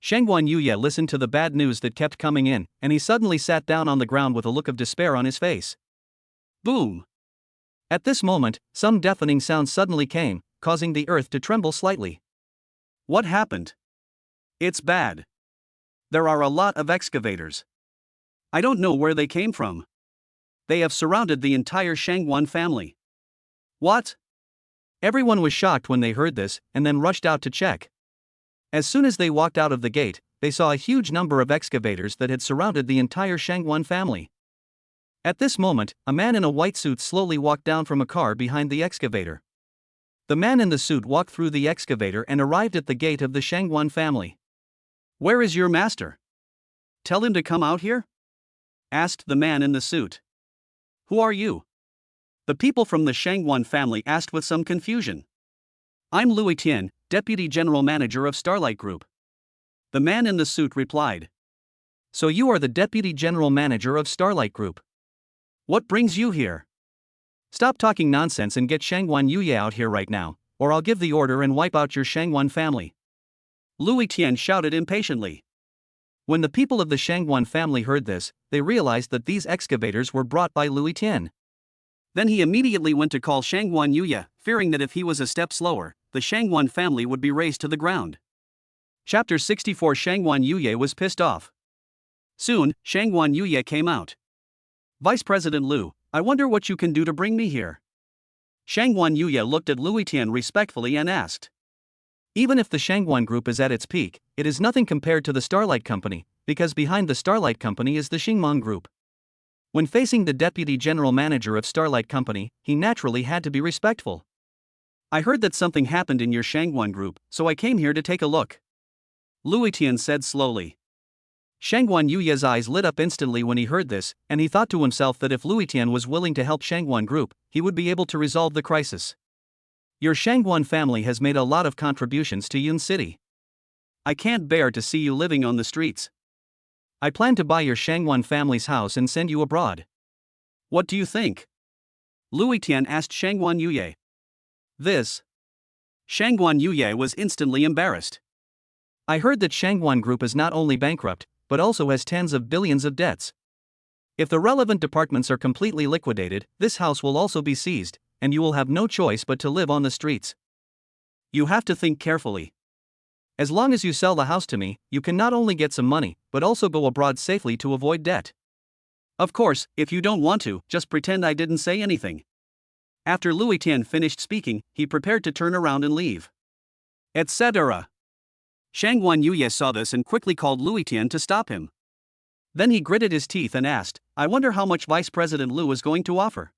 Shangwan Yuye listened to the bad news that kept coming in, and he suddenly sat down on the ground with a look of despair on his face. Boom! At this moment, some deafening sound suddenly came, causing the earth to tremble slightly. What happened? It's bad. There are a lot of excavators. I don't know where they came from. They have surrounded the entire Shangwan family. What? Everyone was shocked when they heard this, and then rushed out to check. As soon as they walked out of the gate, they saw a huge number of excavators that had surrounded the entire Shangwan family. At this moment, a man in a white suit slowly walked down from a car behind the excavator. The man in the suit walked through the excavator and arrived at the gate of the Shangwan family. Where is your master? Tell him to come out here? Asked the man in the suit. Who are you? The people from the Shangwan family asked with some confusion. I'm Louis Tian, Deputy General Manager of Starlight Group. The man in the suit replied. So you are the Deputy General Manager of Starlight Group. What brings you here? Stop talking nonsense and get Shangwan Yuye out here right now, or I'll give the order and wipe out your Shangwan family. Louis Tian shouted impatiently. When the people of the Shangwan family heard this, they realized that these excavators were brought by Louis Tian. Then he immediately went to call Shangwan Yuye, fearing that if he was a step slower, the Shangwan family would be razed to the ground. Chapter 64. Shangwan Yuye was pissed off. Soon, Shangwan Yuye came out. Vice President Liu, I wonder what you can do to bring me here. Shangwan Yuye looked at Louis Tian respectfully and asked. Even if the Shangwan Group is at its peak, it is nothing compared to the Starlight Company, because behind the Starlight Company is the Xingmong Group. When facing the Deputy General Manager of Starlight Company, he naturally had to be respectful. I heard that something happened in your Shangwan Group, so I came here to take a look. Louis Tian said slowly. Shangwan Yuye's eyes lit up instantly when he heard this, and he thought to himself that if Louis Tian was willing to help Shangwan Group, he would be able to resolve the crisis. Your Shangwan family has made a lot of contributions to Yun City. I can't bear to see you living on the streets. I plan to buy your Shangwan family's house and send you abroad. What do you think? Louis Tian asked Shangwan Yuye. This. Shangwan Yuye was instantly embarrassed. I heard that Shangwan Group is not only bankrupt, but also has tens of billions of debts. If the relevant departments are completely liquidated, this house will also be seized, and you will have no choice but to live on the streets. You have to think carefully. As long as you sell the house to me, you can not only get some money, but also go abroad safely to avoid debt. Of course, if you don't want to, just pretend I didn't say anything. After Louis Tian finished speaking, he prepared to turn around and leave. Etc. Shangwan Yuye saw this and quickly called Louis Tian to stop him. Then he gritted his teeth and asked, I wonder how much Vice President Liu is going to offer.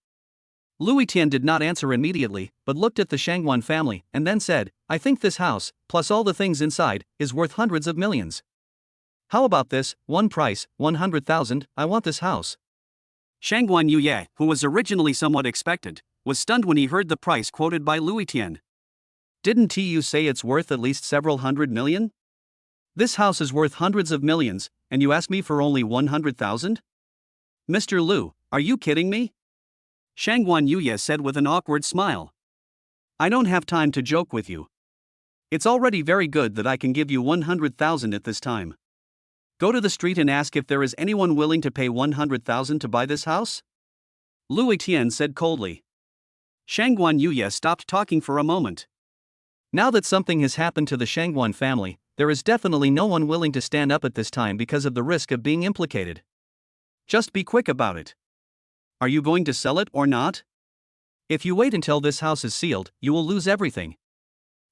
Louis Tian did not answer immediately, but looked at the Shangwan family and then said, I think this house, plus all the things inside, is worth hundreds of millions. How about this, one price, 100,000, I want this house. Shangwan Yuye, who was originally somewhat expectant, was stunned when he heard the price quoted by Louis Tian. Didn't you say it's worth at least several hundred million? This house is worth hundreds of millions, and you ask me for only 100,000? Mr. Liu, are you kidding me? Shangwan Yuye said with an awkward smile. I don't have time to joke with you. It's already very good that I can give you 100,000 at this time. Go to the street and ask if there is anyone willing to pay 100,000 to buy this house? Louis Tian said coldly. Shangwan Yuye stopped talking for a moment. Now that something has happened to the Shangwan family, there is definitely no one willing to stand up at this time because of the risk of being implicated. Just be quick about it. Are you going to sell it or not? If you wait until this house is sealed, you will lose everything.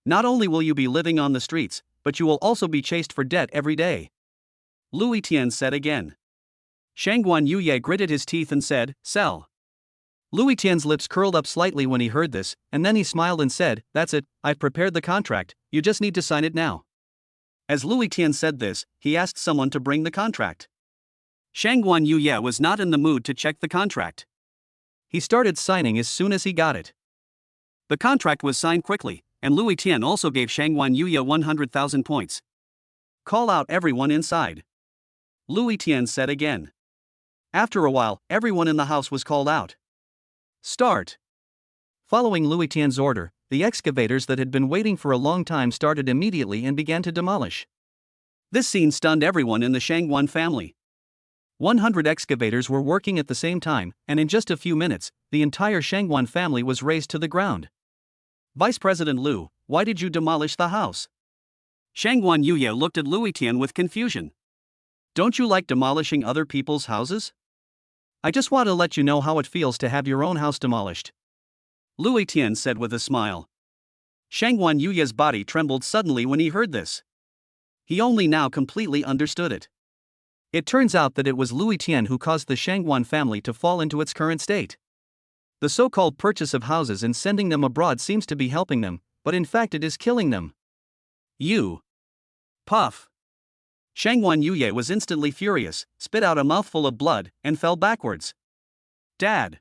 Not only will you be living on the streets, but you will also be chased for debt every day. Louis Tian said again. Shangwan Yuye gritted his teeth and said, sell. Louis Tian's lips curled up slightly when he heard this, and then he smiled and said, that's it, I've prepared the contract, you just need to sign it now. As Louis Tian said this, he asked someone to bring the contract. Shangwan Yuye was not in the mood to check the contract. He started signing as soon as he got it. The contract was signed quickly, and Louis Tian also gave Shangguan Yuya 100,000 points. Call out everyone inside, Louis Tian said again. After a while, everyone in the house was called out. Start. Following Louis Tian's order, the excavators that had been waiting for a long time started immediately and began to demolish. This scene stunned everyone in the Shangguan family. 100 excavators were working at the same time, and in just a few minutes, the entire Shangguan family was razed to the ground. Vice President Liu, why did you demolish the house? Shangguan Yuya looked at Louis Tian with confusion. Don't you like demolishing other people's houses? I just want to let you know how it feels to have your own house demolished, Louis Tian said with a smile. Shangguan Yuya's body trembled suddenly when he heard this. He only now completely understood it. It turns out that it was Louis Tian who caused the Shangguan family to fall into its current state. The so-called purchase of houses and sending them abroad seems to be helping them, but in fact it is killing them. You. Puff. Shangguan Yuya was instantly furious, spit out a mouthful of blood, and fell backwards. Dad.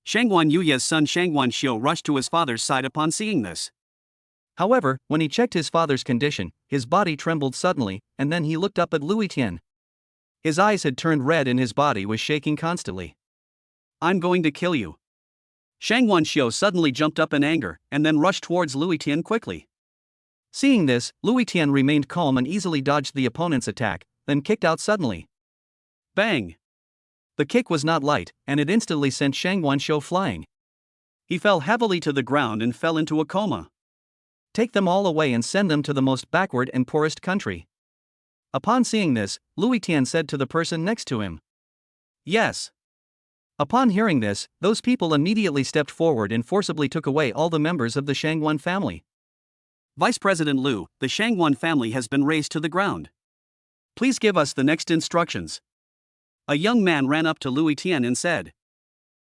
Shangguan Yuya's son Shangguan Xiu rushed to his father's side upon seeing this. However, when he checked his father's condition, his body trembled suddenly, and then he looked up at Louis Tian. His eyes had turned red and his body was shaking constantly. I'm going to kill you. Shangguan Xiu suddenly jumped up in anger, and then rushed towards Louis Tian quickly. Seeing this, Louis Tian remained calm and easily dodged the opponent's attack, then kicked out suddenly. Bang! The kick was not light, and it instantly sent Shangguan Xiu flying. He fell heavily to the ground and fell into a coma. Take them all away and send them to the most backward and poorest country. Upon seeing this, Louis Tian said to the person next to him. Yes. Upon hearing this, those people immediately stepped forward and forcibly took away all the members of the Shangguan family. Vice President Liu, the Shangguan family has been razed to the ground. Please give us the next instructions. A young man ran up to Louis Tian and said.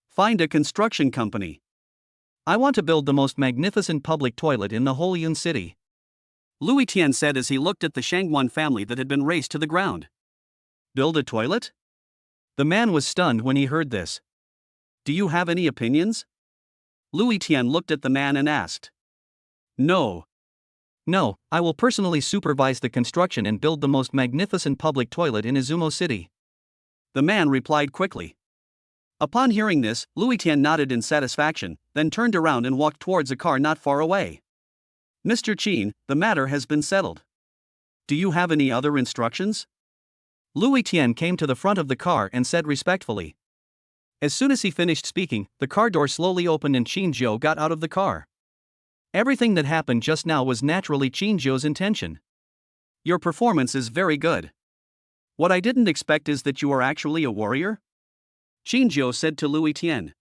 Find a construction company. I want to build the most magnificent public toilet in the whole Yun city, Louis Tian said as he looked at the Shangguan family that had been razed to the ground. Build a toilet? The man was stunned when he heard this. Do you have any opinions? Louis Tian looked at the man and asked. No. No, I will personally supervise the construction and build the most magnificent public toilet in Izumo City, the man replied quickly. Upon hearing this, Louis Tian nodded in satisfaction, then turned around and walked towards a car not far away. Mr. Qin, the matter has been settled. Do you have any other instructions? Louis Tian came to the front of the car and said respectfully. As soon as he finished speaking, the car door slowly opened and Qin Zhou got out of the car. Everything that happened just now was naturally Qin Zhou's intention. Your performance is very good. What I didn't expect is that you are actually a warrior? Qin Zhou said to Louis Tian.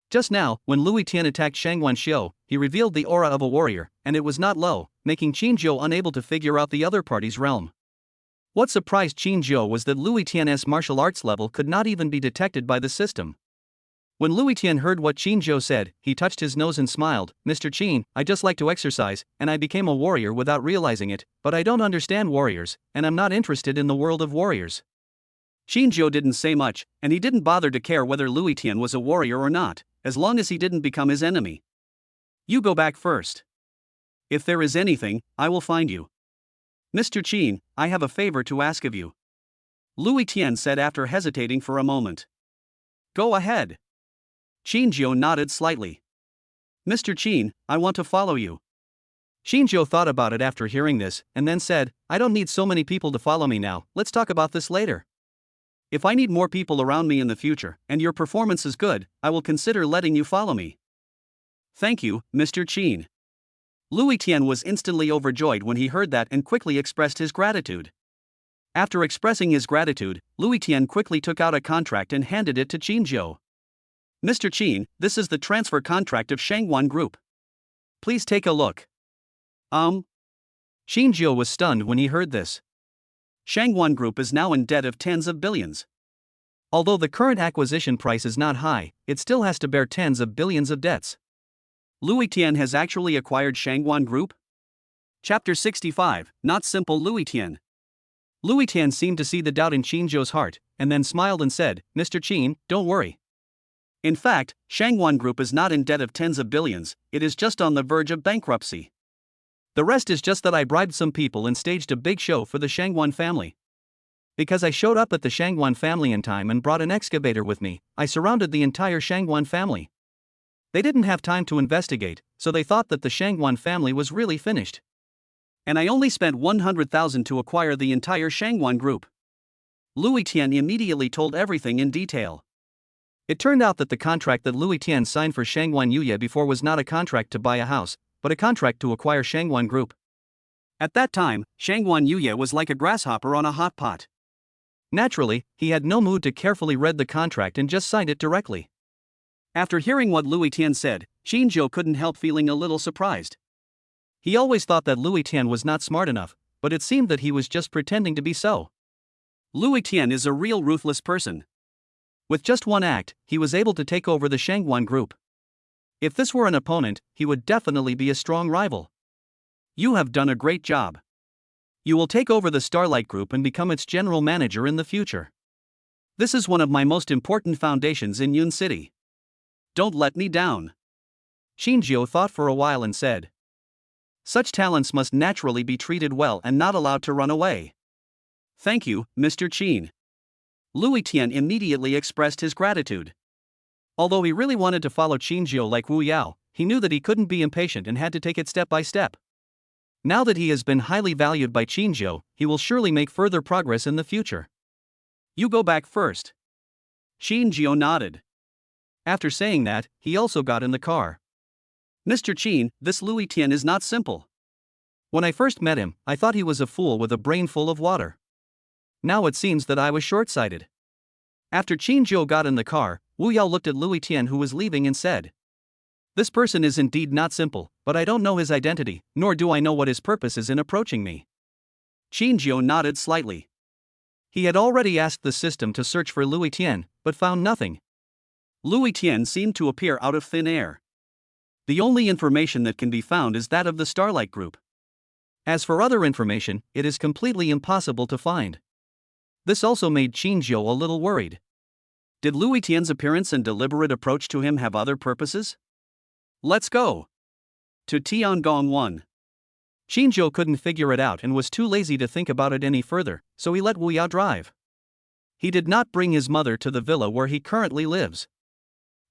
Just now, when Louis Tian attacked Shangguan Xiu, he revealed the aura of a warrior, and it was not low, making Qin Zhou unable to figure out the other party's realm. What surprised Qin Zhou was that Louis Tian's martial arts level could not even be detected by the system. When Louis Tian heard what Qin Zhou said, he touched his nose and smiled. Mr. Qin, I just like to exercise, and I became a warrior without realizing it, but I don't understand warriors, and I'm not interested in the world of warriors. Qin Zhou didn't say much, and he didn't bother to care whether Louis Tian was a warrior or not, as long as he didn't become his enemy. You go back first. If there is anything, I will find you. Mr. Qin, I have a favor to ask of you, Louis Tian said after hesitating for a moment. Go ahead. Qin Zhou nodded slightly. Mr. Qin, I want to follow you. Qin Zhou thought about it after hearing this, and then said, I don't need so many people to follow me now, let's talk about this later. If I need more people around me in the future, and your performance is good, I will consider letting you follow me. Thank you, Mr. Qin. Louis Tian was instantly overjoyed when he heard that and quickly expressed his gratitude. After expressing his gratitude, Louis Tian quickly took out a contract and handed it to Qin Zhou. Mr. Qin, this is the transfer contract of Shangguan Group. Please take a look. Qin Zhou was stunned when he heard this. Shangguan Group is now in debt of tens of billions. Although the current acquisition price is not high, it still has to bear tens of billions of debts. Louis Tian has actually acquired Shangguan Group? Chapter 65, Not Simple Louis Tian. Louis Tian seemed to see the doubt in Qin Zhou's heart, and then smiled and said, Mr. Qin, don't worry. In fact, Shangwan Group is not in debt of tens of billions, it is just on the verge of bankruptcy. The rest is just that I bribed some people and staged a big show for the Shangwan family. Because I showed up at the Shangwan family in time and brought an excavator with me, I surrounded the entire Shangwan family. They didn't have time to investigate, so they thought that the Shangwan family was really finished. And I only spent 100,000 to acquire the entire Shangwan Group. Louis Tian immediately told everything in detail. It turned out that the contract that Louis Tian signed for Shangwan Yuye before was not a contract to buy a house, but a contract to acquire Shangwan Group. At that time, Shangwan Yuye was like a grasshopper on a hot pot. Naturally, he had no mood to carefully read the contract and just signed it directly. After hearing what Louis Tian said, Xinzhou couldn't help feeling a little surprised. He always thought that Louis Tian was not smart enough, but it seemed that he was just pretending to be so. Louis Tian is a real ruthless person. With just one act, he was able to take over the Shangwan Group. If this were an opponent, he would definitely be a strong rival. You have done a great job. You will take over the Starlight Group and become its general manager in the future. This is one of my most important foundations in Yun City. Don't let me down. Xinzhou thought for a while and said, such talents must naturally be treated well and not allowed to run away. Thank you, Mr. Qin. Louis Tian immediately expressed his gratitude. Although he really wanted to follow Xinzhou like Wu Yao, he knew that he couldn't be impatient and had to take it step by step. Now that he has been highly valued by Xinzhou, he will surely make further progress in the future. You go back first. Xinzhou nodded. After saying that, he also got in the car. Mr. Qin, this Louis Tian is not simple. When I first met him, I thought he was a fool with a brain full of water. Now it seems that I was short-sighted. After Xinzhou got in the car, Wu Yao looked at Louis Tian who was leaving and said, this person is indeed not simple, but I don't know his identity, nor do I know what his purpose is in approaching me. Xinzhou nodded slightly. He had already asked the system to search for Louis Tian, but found nothing. Louis Tian seemed to appear out of thin air. The only information that can be found is that of the Starlight Group. As for other information, it is completely impossible to find. This also made Xinzhou a little worried. Did Louis Tian's appearance and deliberate approach to him have other purposes? Let's go. To Tiangong 1. Xinzhou couldn't figure it out and was too lazy to think about it any further, so he let Wu Yao drive. He did not bring his mother to the villa where he currently lives.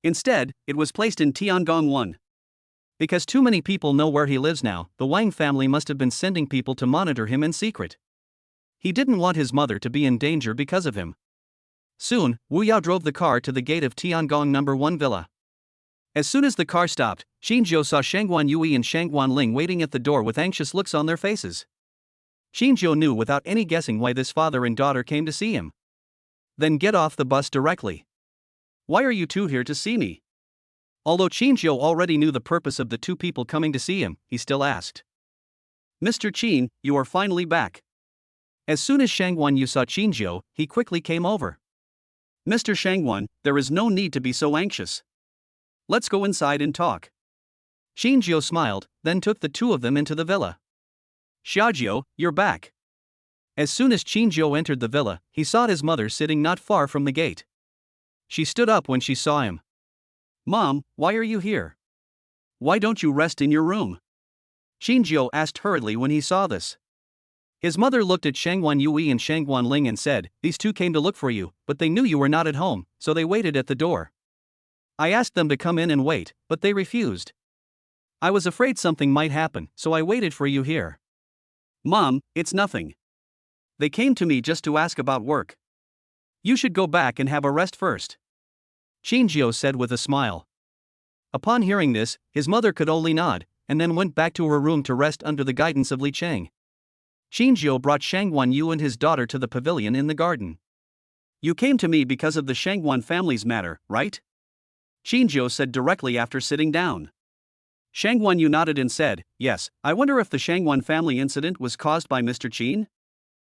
Instead, it was placed in Tiangong 1. Because too many people know where he lives now, the Wang family must have been sending people to monitor him in secret. He didn't want his mother to be in danger because of him. Soon, Wu Yao drove the car to the gate of Tiangong No. 1 villa. As soon as the car stopped, Xinzhou saw Shangwan Yui and Shangwan Ling waiting at the door with anxious looks on their faces. Xinzhou knew without any guessing why this father and daughter came to see him. Then get off the bus directly. Why are you two here to see me? Although Xinzhou already knew the purpose of the two people coming to see him, he still asked. Mr. Qin, you are finally back. As soon as Shangwan Yu saw Xinzhou, he quickly came over. Mr. Shangwan, there is no need to be so anxious. Let's go inside and talk. Xinzhou smiled, then took the two of them into the villa. Xiaojiu, you're back. As soon as Xinzhou entered the villa, he saw his mother sitting not far from the gate. She stood up when she saw him. Mom, why are you here? Why don't you rest in your room? Xinzhou asked hurriedly when he saw this. His mother looked at Shangwan Yui and Shangwan Ling and said, these two came to look for you, but they knew you were not at home, so they waited at the door. I asked them to come in and wait, but they refused. I was afraid something might happen, so I waited for you here. Mom, it's nothing. They came to me just to ask about work. You should go back and have a rest first. Xinzhou said with a smile. Upon hearing this, his mother could only nod, and then went back to her room to rest under the guidance of Li Cheng. Xinzhou brought Shangwan Yu and his daughter to the pavilion in the garden. You came to me because of the Shangwan family's matter, right? Xinzhou said directly after sitting down. Shangwan Yu nodded and said, yes, I wonder if the Shangwan family incident was caused by Mr. Qin?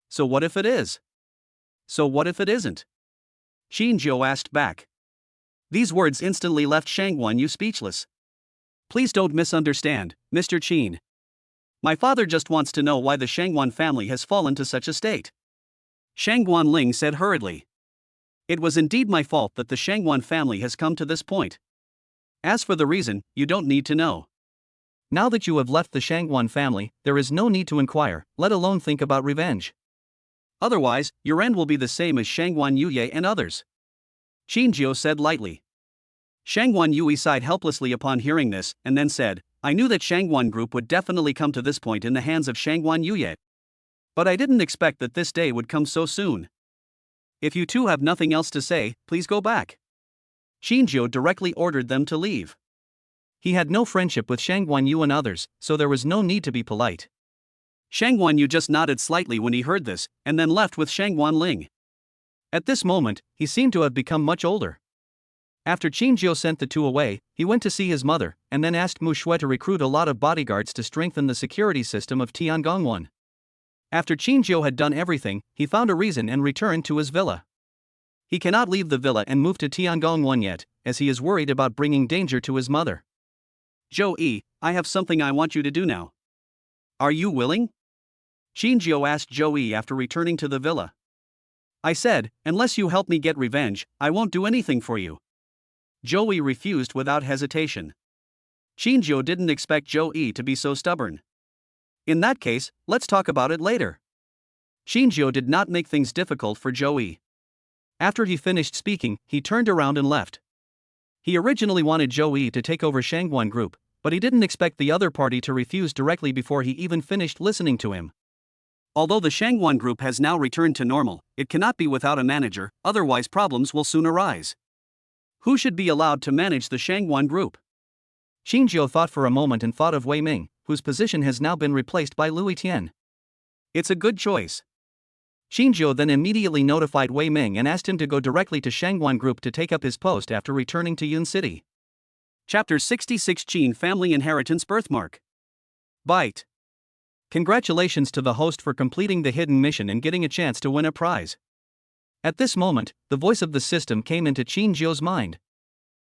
So what if it is? So what if it isn't? Xinzhou asked back. These words instantly left Shangwan Yu speechless. Please don't misunderstand, Mr. Qin. My father just wants to know why the Shangwan family has fallen to such a state. Shangwan Ling said hurriedly. It was indeed my fault that the Shangwan family has come to this point. As for the reason, you don't need to know. Now that you have left the Shangwan family, there is no need to inquire, let alone think about revenge. Otherwise, your end will be the same as Shangwan Yuye and others. Qinjiu said lightly. Shangwan Yue sighed helplessly upon hearing this, and then said, I knew that Shangwan group would definitely come to this point in the hands of Shangwan Yuye. But I didn't expect that this day would come so soon. If you two have nothing else to say, please go back. Qinjiu directly ordered them to leave. He had no friendship with Shangwan Yu and others, so there was no need to be polite. Shangwan Yu just nodded slightly when he heard this, and then left with Shangwan Ling. At this moment, he seemed to have become much older. After Qinjiu sent the two away, he went to see his mother, and then asked Mushu to recruit a lot of bodyguards to strengthen the security system of Tiangongwan. After Qinjiu had done everything, he found a reason and returned to his villa. He cannot leave the villa and move to Tiangongwan yet, as he is worried about bringing danger to his mother. Zhou, I have something I want you to do now. Are you willing? Qinjiu asked Zhou after returning to the villa. I said, unless you help me get revenge, I won't do anything for you. Zhou refused without hesitation. Qinjiu didn't expect Zhou to be so stubborn. In that case, let's talk about it later. Qinjiu did not make things difficult for Zhou. After he finished speaking, he turned around and left. He originally wanted Zhou to take over Shangwan group, but he didn't expect the other party to refuse directly before he even finished listening to him. Although the Shangwan group has now returned to normal, it cannot be without a manager, otherwise problems will soon arise. Who should be allowed to manage the Shangwan group? Qinjiu thought for a moment and thought of Wei Ming, whose position has now been replaced by Lui Tian. It's a good choice. Qinjiu then immediately notified Wei Ming and asked him to go directly to Shangwan group to take up his post after returning to Yun City. Chapter 66 Qin Family Inheritance Birthmark. Bite. Congratulations to the host for completing the hidden mission and getting a chance to win a prize. At this moment, the voice of the system came into Qinjiu's mind.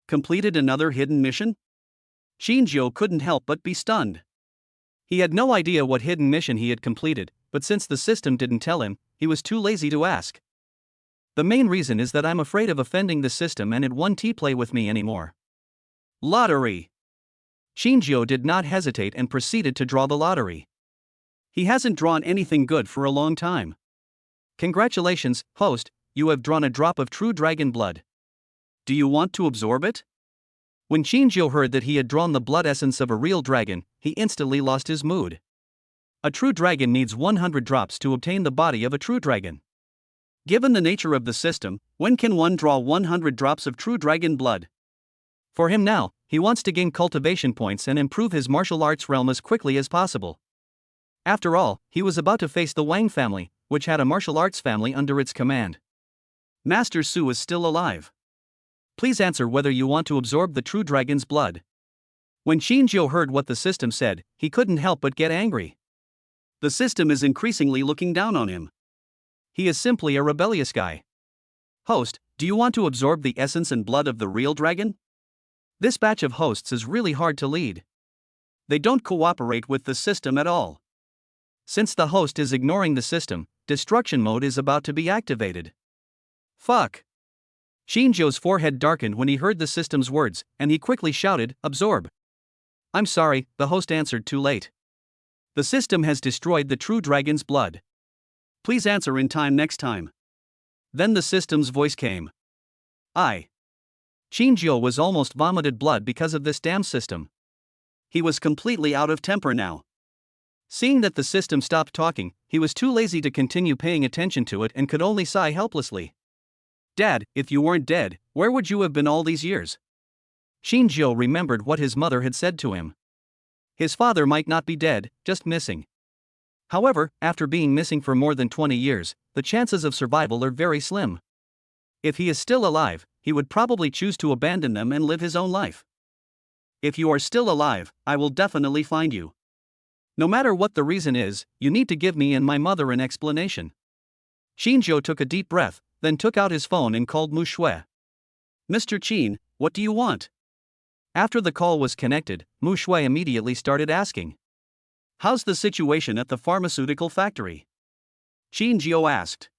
Completed another hidden mission? Qinjiu couldn't help but be stunned. He had no idea what hidden mission he had completed, but since the system didn't tell him, he was too lazy to ask. The main reason is that I'm afraid of offending the system and it won't play with me anymore. Lottery. Qinjiu did not hesitate and proceeded to draw the lottery. He hasn't drawn anything good for a long time. Congratulations, host, you have drawn a drop of true dragon blood. Do you want to absorb it? When Qinjiu heard that he had drawn the blood essence of a real dragon, he instantly lost his mood. A true dragon needs 100 drops to obtain the body of a true dragon. Given the nature of the system, when can one draw 100 drops of true dragon blood? For him now, he wants to gain cultivation points and improve his martial arts realm as quickly as possible. After all, he was about to face the Wang family, which had a martial arts family under its command. Master Su is still alive. Please answer whether you want to absorb the true dragon's blood. When Qinjiu heard what the system said, he couldn't help but get angry. The system is increasingly looking down on him. He is simply a rebellious guy. Host, do you want to absorb the essence and blood of the real dragon? This batch of hosts is really hard to lead. They don't cooperate with the system at all. Since the host is ignoring the system, destruction mode is about to be activated. Fuck. Qinjiu's forehead darkened when he heard the system's words, and he quickly shouted, absorb. I'm sorry, the host answered too late. The system has destroyed the true dragon's blood. Please answer in time next time. Then the system's voice came. Qinjiu was almost vomited blood because of this damn system. He was completely out of temper now. Seeing that the system stopped talking, he was too lazy to continue paying attention to it and could only sigh helplessly. Dad, if you weren't dead, where would you have been all these years? Qinjiu remembered what his mother had said to him. His father might not be dead, just missing. However, after being missing for more than 20 years, the chances of survival are very slim. If he is still alive, he would probably choose to abandon them and live his own life. If you are still alive, I will definitely find you. No matter what the reason is, you need to give me and my mother an explanation. Qinjiu took a deep breath, then took out his phone and called Mushu. Mr. Qin, what do you want? After the call was connected, Mushu immediately started asking. How's the situation at the pharmaceutical factory? Qinjiu asked.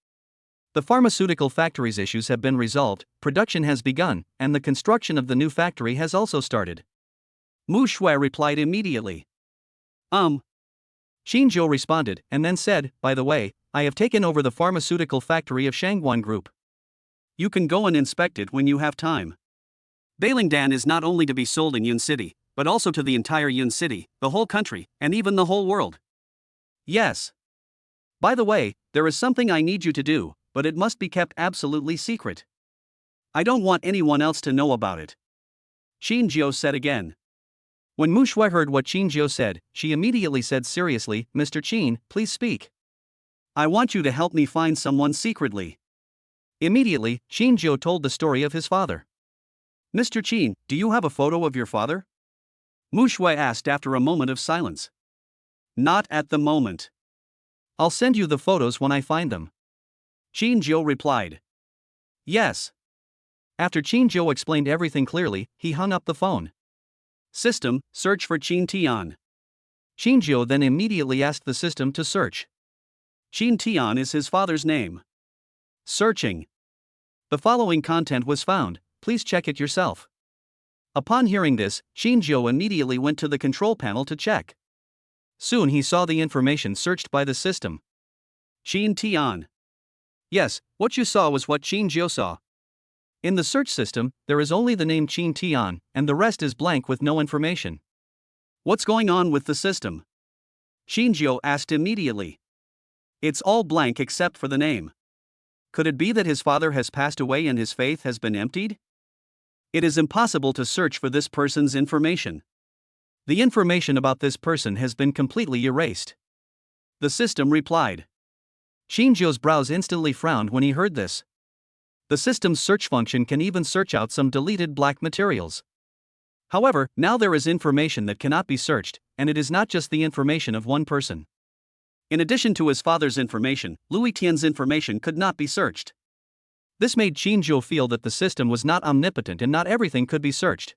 The pharmaceutical factory's issues have been resolved, production has begun, and the construction of the new factory has also started. Mushu replied immediately. Xinjiu responded, and then said, by the way, I have taken over the pharmaceutical factory of Shangguan Group. You can go and inspect it when you have time. Bailingdan is not only to be sold in Yun City, but also to the entire Yun City, the whole country, and even the whole world. Yes. By the way, there is something I need you to do, but it must be kept absolutely secret. I don't want anyone else to know about it. Xinjiu said again. When Mushu heard what Xinjiu said, she immediately said seriously, Mr. Qin, please speak. I want you to help me find someone secretly. Immediately, Xinjiu told the story of his father. Mr. Qin, do you have a photo of your father? Mushu asked after a moment of silence. Not at the moment. I'll send you the photos when I find them. Xinjiu replied. Yes. After Xinjiu explained everything clearly, he hung up the phone. System, search for Qin Tian. Xinjiu then immediately asked the system to search. Qin Tian is his father's name. Searching. The following content was found, please check it yourself. Upon hearing this, Xinjiu immediately went to the control panel to check. Soon he saw the information searched by the system. Qin Tian. Yes, what you saw was what Xinjiu saw. In the search system, there is only the name Qin Tian, and the rest is blank with no information. What's going on with the system? Xinjiu asked immediately. It's all blank except for the name. Could it be that his father has passed away and his faith has been emptied? It is impossible to search for this person's information. The information about this person has been completely erased. The system replied. Xinjiu's brows instantly frowned when he heard this. The system's search function can even search out some deleted black materials. However, now there is information that cannot be searched, and it is not just the information of one person. In addition to his father's information, Lui Tian's information could not be searched. This made Xinjiu feel that the system was not omnipotent and not everything could be searched.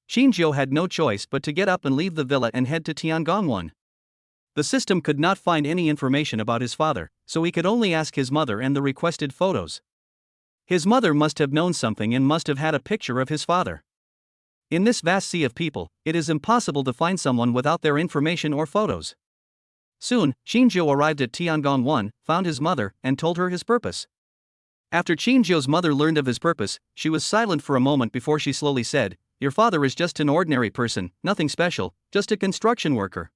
Xinjiu had no choice but to get up and leave the villa and head to Tiangongwan. The system could not find any information about his father, so he could only ask his mother and the requested photos. His mother must have known something and must have had a picture of his father. In this vast sea of people, it is impossible to find someone without their information or photos. Soon, Xinjiu arrived at Tiangongwan, found his mother, and told her his purpose. After Xinjiu's mother learned of his purpose, she was silent for a moment before she slowly said, Your father is just an ordinary person, nothing special, just a construction worker.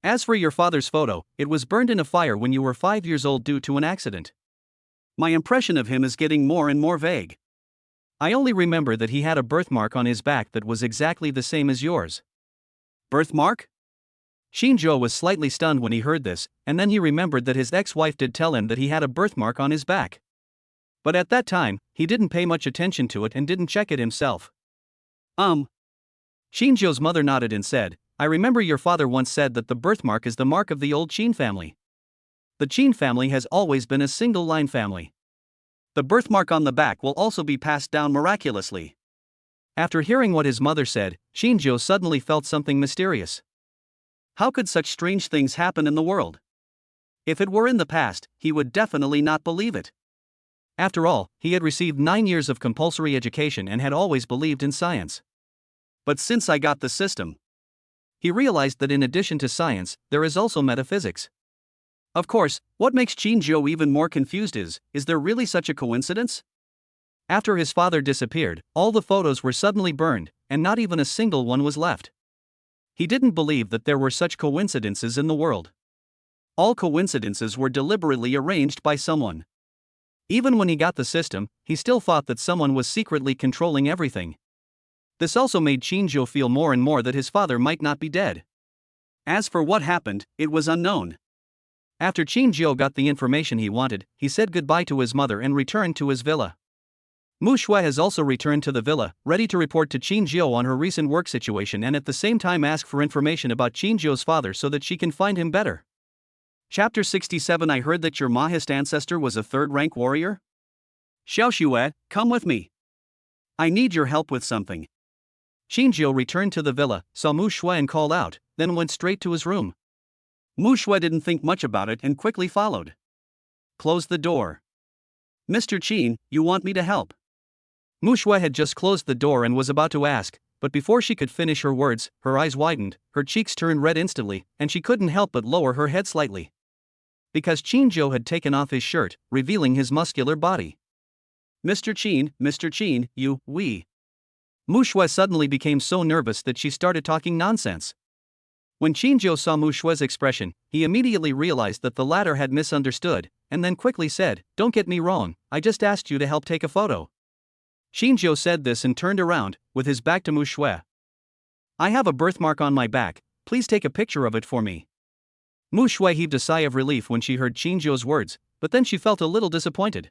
As for your father's photo, it was burned in a fire when you were 5 years old due to an accident. My impression of him is getting more and more vague. I only remember that he had a birthmark on his back that was exactly the same as yours. Birthmark? Xinjiu was slightly stunned when he heard this, and then he remembered that his ex-wife did tell him that he had a birthmark on his back. But at that time, he didn't pay much attention to it and didn't check it himself. Xinjiu's mother nodded and said, I remember your father once said that the birthmark is the mark of the old Qin family. The Qin family has always been a single-line family. The birthmark on the back will also be passed down miraculously. After hearing what his mother said, Xinjiu suddenly felt something mysterious. How could such strange things happen in the world? If it were in the past, he would definitely not believe it. After all, he had received 9 years of compulsory education and had always believed in science. But since I got the system, he realized that in addition to science, there is also metaphysics. Of course, what makes Xinjiu even more confused is there really such a coincidence? After his father disappeared, all the photos were suddenly burned, and not even a single one was left. He didn't believe that there were such coincidences in the world. All coincidences were deliberately arranged by someone. Even when he got the system, he still thought that someone was secretly controlling everything. This also made Xinjiu feel more and more that his father might not be dead. As for what happened, it was unknown. After Xinjiu got the information he wanted, he said goodbye to his mother and returned to his villa. Mushu has also returned to the villa, ready to report to Xinjiu on her recent work situation and at the same time ask for information about Xinjiu's father so that she can find him better. Chapter 67 I heard that your Mahist ancestor was a third-rank warrior? Xiaoxue, come with me. I need your help with something. Xinjiu returned to the villa, saw Mushu and called out, then went straight to his room. Mushu didn't think much about it and quickly followed. Close the door. Mr. Qin, you want me to help? Mushu had just closed the door and was about to ask, but before she could finish her words, her eyes widened, her cheeks turned red instantly, and she couldn't help but lower her head slightly. Because Qin had taken off his shirt, revealing his muscular body. Mr. Qin, we. Mushu suddenly became so nervous that she started talking nonsense. When Qin saw Mushu's expression, he immediately realized that the latter had misunderstood, and then quickly said, "Don't get me wrong, I just asked you to help take a photo." Qin said this and turned around, with his back to Mushu. "I have a birthmark on my back, please take a picture of it for me." Mushu heaved a sigh of relief when she heard Qin's words, but then she felt a little disappointed.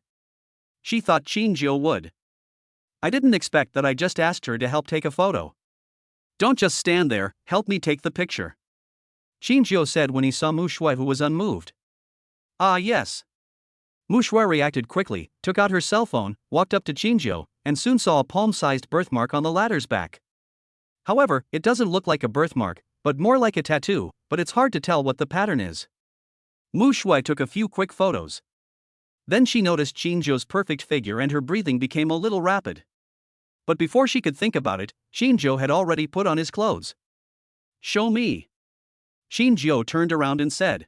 She thought Qin would. "I didn't expect that, I just asked her to help take a photo." "Don't just stand there, help me take the picture," Qin said when he saw Mushu, who was unmoved. "Ah yes." Mushu reacted quickly, took out her cell phone, walked up to Qin, and soon saw a palm-sized birthmark on the latter's back. However, it doesn't look like a birthmark, but more like a tattoo, but it's hard to tell what the pattern is. Mushu took a few quick photos. Then she noticed Qin's perfect figure and her breathing became a little rapid. But before she could think about it, Qin had already put on his clothes. "Show me." Qin turned around and said.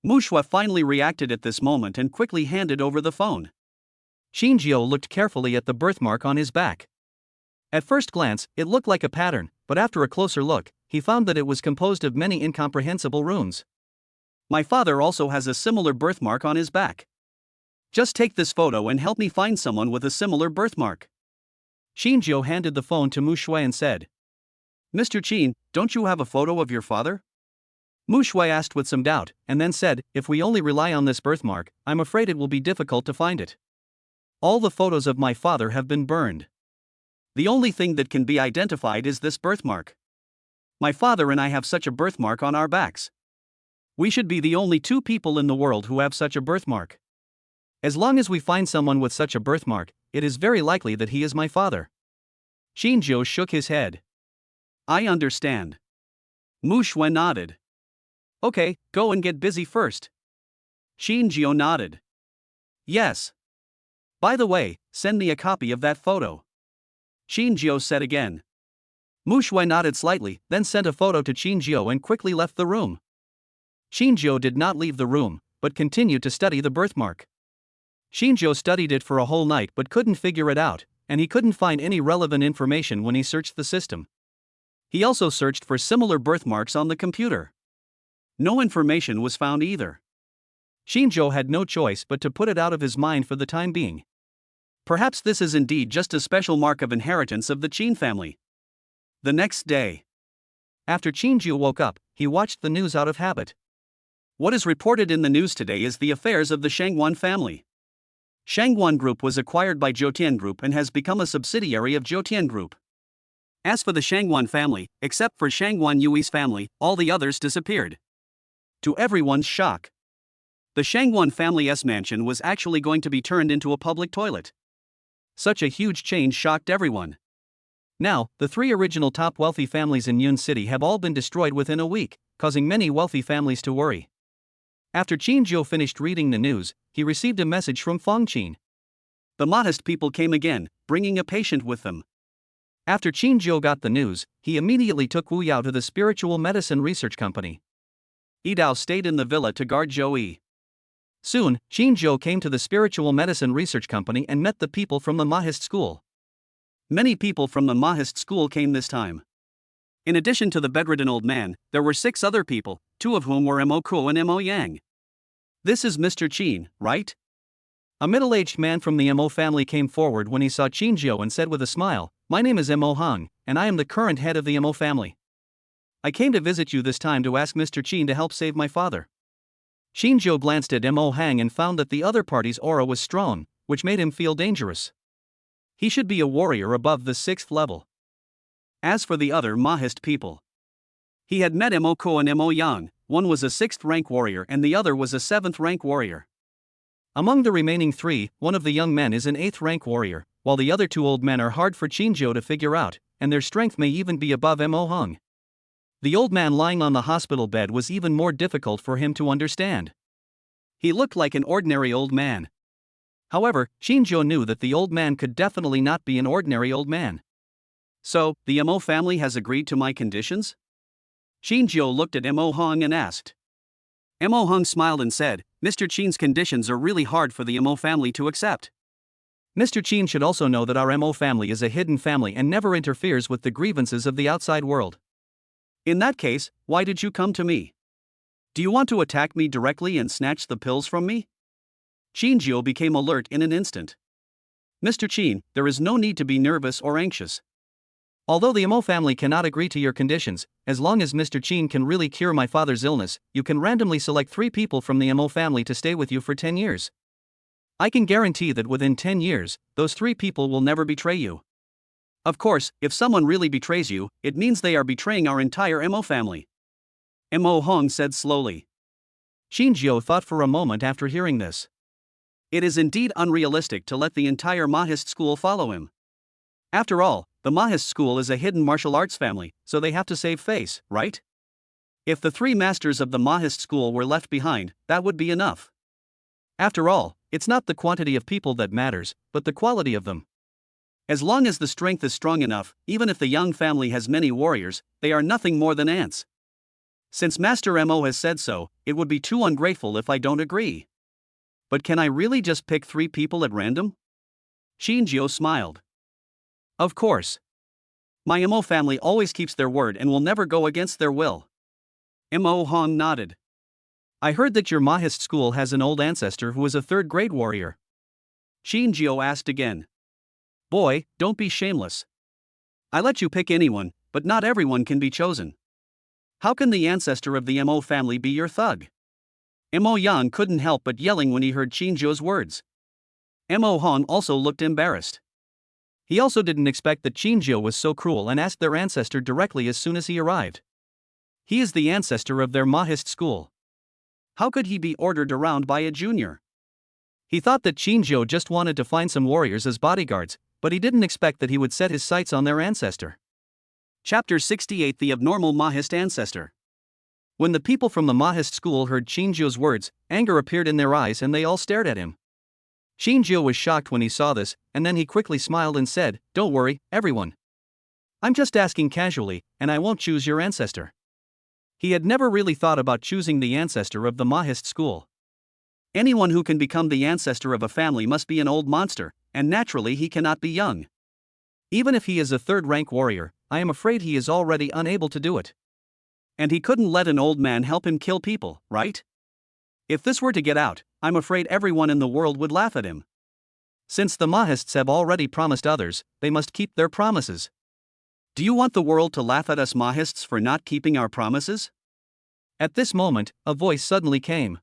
Mushu finally reacted at this moment and quickly handed over the phone. Qin looked carefully at the birthmark on his back. At first glance, it looked like a pattern, but after a closer look, he found that it was composed of many incomprehensible runes. "My father also has a similar birthmark on his back. Just take this photo and help me find someone with a similar birthmark." Qin handed the phone to Mushu and said, "Mr. Qin, don't you have a photo of your father?" Mushu asked with some doubt, and then said, "If we only rely on this birthmark, I'm afraid it will be difficult to find it. All the photos of my father have been burned. The only thing that can be identified is this birthmark. My father and I have such a birthmark on our backs. We should be the only two people in the world who have such a birthmark. As long as we find someone with such a birthmark, it is very likely that he is my father." Qin shook his head. "I understand." Mushu nodded. "Okay, go and get busy first." Qin nodded. "Yes. By the way, send me a copy of that photo," Qin said again. Mushu nodded slightly, then sent a photo to Qin and quickly left the room. Qin did not leave the room, but continued to study the birthmark. Qin studied it for a whole night but couldn't figure it out, and he couldn't find any relevant information when he searched the system. He also searched for similar birthmarks on the computer. No information was found either. Qin had no choice but to put it out of his mind for the time being. Perhaps this is indeed just a special mark of inheritance of the Qin family. The next day, after Qin woke up, he watched the news out of habit. What is reported in the news today is the affairs of the Shangguan family. Shangguan Group was acquired by Zhoutian Group and has become a subsidiary of Zhoutian Group. As for the Shangguan family, except for Shangguan Yui's family, all the others disappeared. To everyone's shock, the Shangguan family's mansion was actually going to be turned into a public toilet. Such a huge change shocked everyone. Now, the three original top wealthy families in Yun City have all been destroyed within a week, causing many wealthy families to worry. After Qin finished reading the news, he received a message from Feng Qin. The modest people came again, bringing a patient with them. After Qin got the news, he immediately took Wu Yao to the spiritual medicine research company. Yidao stayed in the villa to guard Zhou. Soon, Qin came to the spiritual medicine research company and met the people from the Mahist school. Many people from the Mahist school came this time. In addition to the bedridden old man, there were 6 other people, 2 of whom were Mo Kuo and Mo Yang. "This is Mr. Qin, right?" A middle-aged man from the Mo family came forward when he saw Qin and said with a smile, "My name is Mo Hong, and I am the current head of the Mo family. I came to visit you this time to ask Mr. Qin to help save my father." Qin glanced at Mo Hang and found that the other party's aura was strong, which made him feel dangerous. He should be a warrior above the 6th level. As for the other Mahist people, he had met Mo Kuo and Mo Yang. One was a 6th rank warrior and the other was a 7th rank warrior. Among the remaining 3, one of the young men is an 8th rank warrior, while the other 2 old men are hard for Qin to figure out, and their strength may even be above Mo Hung. The old man lying on the hospital bed was even more difficult for him to understand. He looked like an ordinary old man. However, Shinjo knew that the old man could definitely not be an ordinary old man. So, the Mo family has agreed to my conditions? Shinjo looked at Mo Hong and asked. Mo Hong smiled and said, Mr. Qin's conditions are really hard for the Mo family to accept. Mr. Qin should also know that our Mo family is a hidden family and never interferes with the grievances of the outside world. In that case, why did you come to me? Do you want to attack me directly and snatch the pills from me? Shinjo became alert in an instant. Mr. Qin, there is no need to be nervous or anxious. Although the Mo family cannot agree to your conditions, as long as Mr. Qin can really cure my father's illness, you can randomly select 3 people from the Mo family to stay with you for 10 years. I can guarantee that within 10 years, those 3 people will never betray you. Of course, if someone really betrays you, it means they are betraying our entire Mo family. Mo Hong said slowly. Shinjo thought for a moment after hearing this. It is indeed unrealistic to let the entire Mahist school follow him. After all, the Mahist school is a hidden martial arts family, so they have to save face, right? If the 3 masters of the Mahist school were left behind, that would be enough. After all, it's not the quantity of people that matters, but the quality of them. As long as the strength is strong enough, even if the Yang family has many warriors, they are nothing more than ants. Since Master Mo has said so, it would be too ungrateful if I don't agree. But can I really just pick 3 people at random? Shinjo smiled. Of course. My Mo family always keeps their word and will never go against their will. Mo Hong nodded. I heard that your Mahist school has an old ancestor who is a 3rd-grade warrior. Shinjo asked again. Boy, don't be shameless. I let you pick anyone, but not everyone can be chosen. How can the ancestor of the Mo family be your thug? Mo Yang couldn't help but yelling when he heard Shinjo's words. Mo Hong also looked embarrassed. He also didn't expect that Shinjo was so cruel and asked their ancestor directly as soon as he arrived. He is the ancestor of their Mahist school. How could he be ordered around by a junior? He thought that Shinjo just wanted to find some warriors as bodyguards, but he didn't expect that he would set his sights on their ancestor. Chapter 68: The Abnormal Mahist Ancestor. When the people from the Mahist school heard Shinjo's words, anger appeared in their eyes and they all stared at him. Shinjo was shocked when he saw this, and then he quickly smiled and said, Don't worry, everyone. I'm just asking casually, and I won't choose your ancestor. He had never really thought about choosing the ancestor of the Mahist school. Anyone who can become the ancestor of a family must be an old monster, and naturally he cannot be young. Even if he is a 3rd-rank warrior, I am afraid he is already unable to do it. And he couldn't let an old man help him kill people, right? If this were to get out, I'm afraid everyone in the world would laugh at him. Since the Mahists have already promised others, they must keep their promises. Do you want the world to laugh at us Mahists for not keeping our promises? At this moment, a voice suddenly came.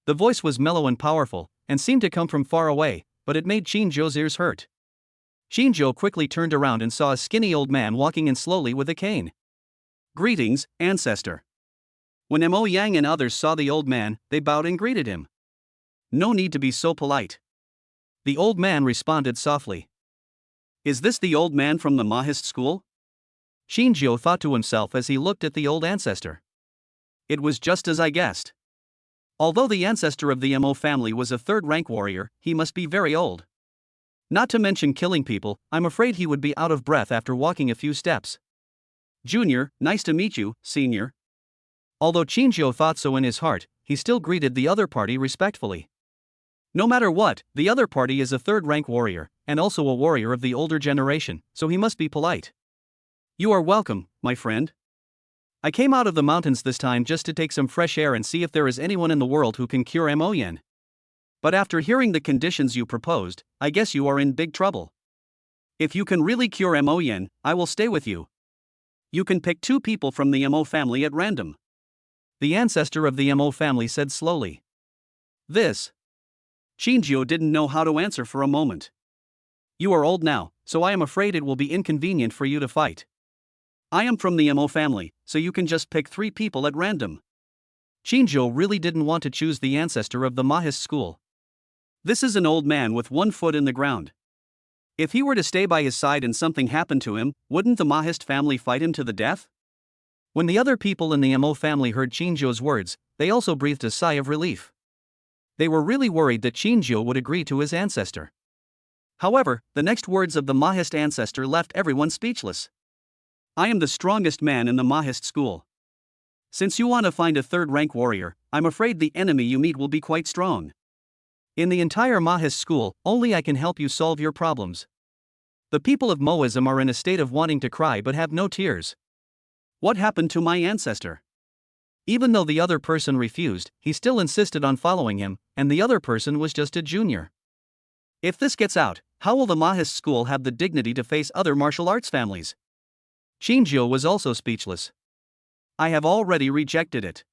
The voice was mellow and powerful, and seemed to come from far away, but it made Shinjo's ears hurt. Shinjo quickly turned around and saw a skinny old man walking in slowly with a cane. Greetings, ancestor. When Mo Yang and others saw the old man, they bowed and greeted him. No need to be so polite. The old man responded softly. Is this the old man from the Mahist school? Shinjo thought to himself as he looked at the old ancestor. It was just as I guessed. Although the ancestor of the Mo family was a 3rd-rank warrior, he must be very old. Not to mention killing people, I'm afraid he would be out of breath after walking a few steps. Junior, nice to meet you, senior. Although Shinjo thought so in his heart, he still greeted the other party respectfully. No matter what, the other party is a 3rd-rank warrior, and also a warrior of the older generation, so he must be polite. You are welcome, my friend. I came out of the mountains this time just to take some fresh air and see if there is anyone in the world who can cure Mo Yen. But after hearing the conditions you proposed, I guess you are in big trouble. If you can really cure Mo Yen, I will stay with you. You can pick 2 people from the Mo family at random. The ancestor of the Mo family said slowly. This. Shinjo didn't know how to answer for a moment. You are old now, so I am afraid it will be inconvenient for you to fight. I am from the Mo family, so you can just pick 3 people at random. Shinjo really didn't want to choose the ancestor of the Mahist school. This is an old man with 1 foot in the ground. If he were to stay by his side and something happened to him, wouldn't the Mahist family fight him to the death? When the other people in the Mo family heard Shinjo's words, they also breathed a sigh of relief. They were really worried that Qinjiu would agree to his ancestor. However, the next words of the Mahist ancestor left everyone speechless. I am the strongest man in the Mahist school. Since you want to find a third-rank warrior, I'm afraid the enemy you meet will be quite strong. In the entire Mahist school, only I can help you solve your problems. The people of Moism are in a state of wanting to cry but have no tears. What happened to my ancestor? Even though the other person refused, he still insisted on following him, and the other person was just a junior. If this gets out, how will the Mahist school have the dignity to face other martial arts families? Qinjiu was also speechless. I have already rejected it.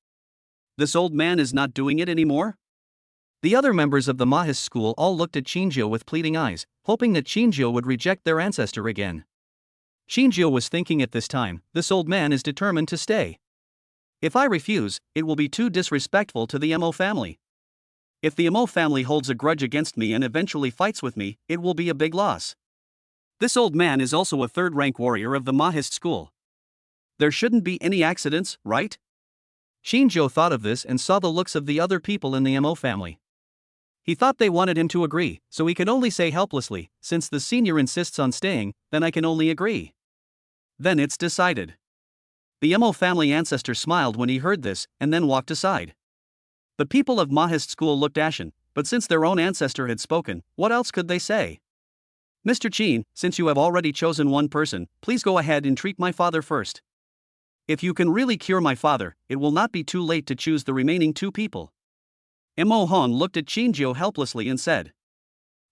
This old man is not doing it anymore? The other members of the Mahist school all looked at Qinjiu with pleading eyes, hoping that Qinjiu would reject their ancestor again. Qinjiu was thinking at this time, this old man is determined to stay. If I refuse, it will be too disrespectful to the Mo family. If the Mo family holds a grudge against me and eventually fights with me, it will be a big loss. This old man is also a third-rank warrior of the Mahist school. There shouldn't be any accidents, right? Qinjiu thought of this and saw the looks of the other people in the Mo family. He thought they wanted him to agree, so he could only say helplessly, since the senior insists on staying, then I can only agree. Then it's decided. The Mo family ancestor smiled when he heard this, and then walked aside. The people of Mahist school looked ashen, but since their own ancestor had spoken, what else could they say? Mr. Qin, since you have already chosen one person, please go ahead and treat my father first. If you can really cure my father, it will not be too late to choose the remaining two people. Mo Hong looked at Qinjiu helplessly and said.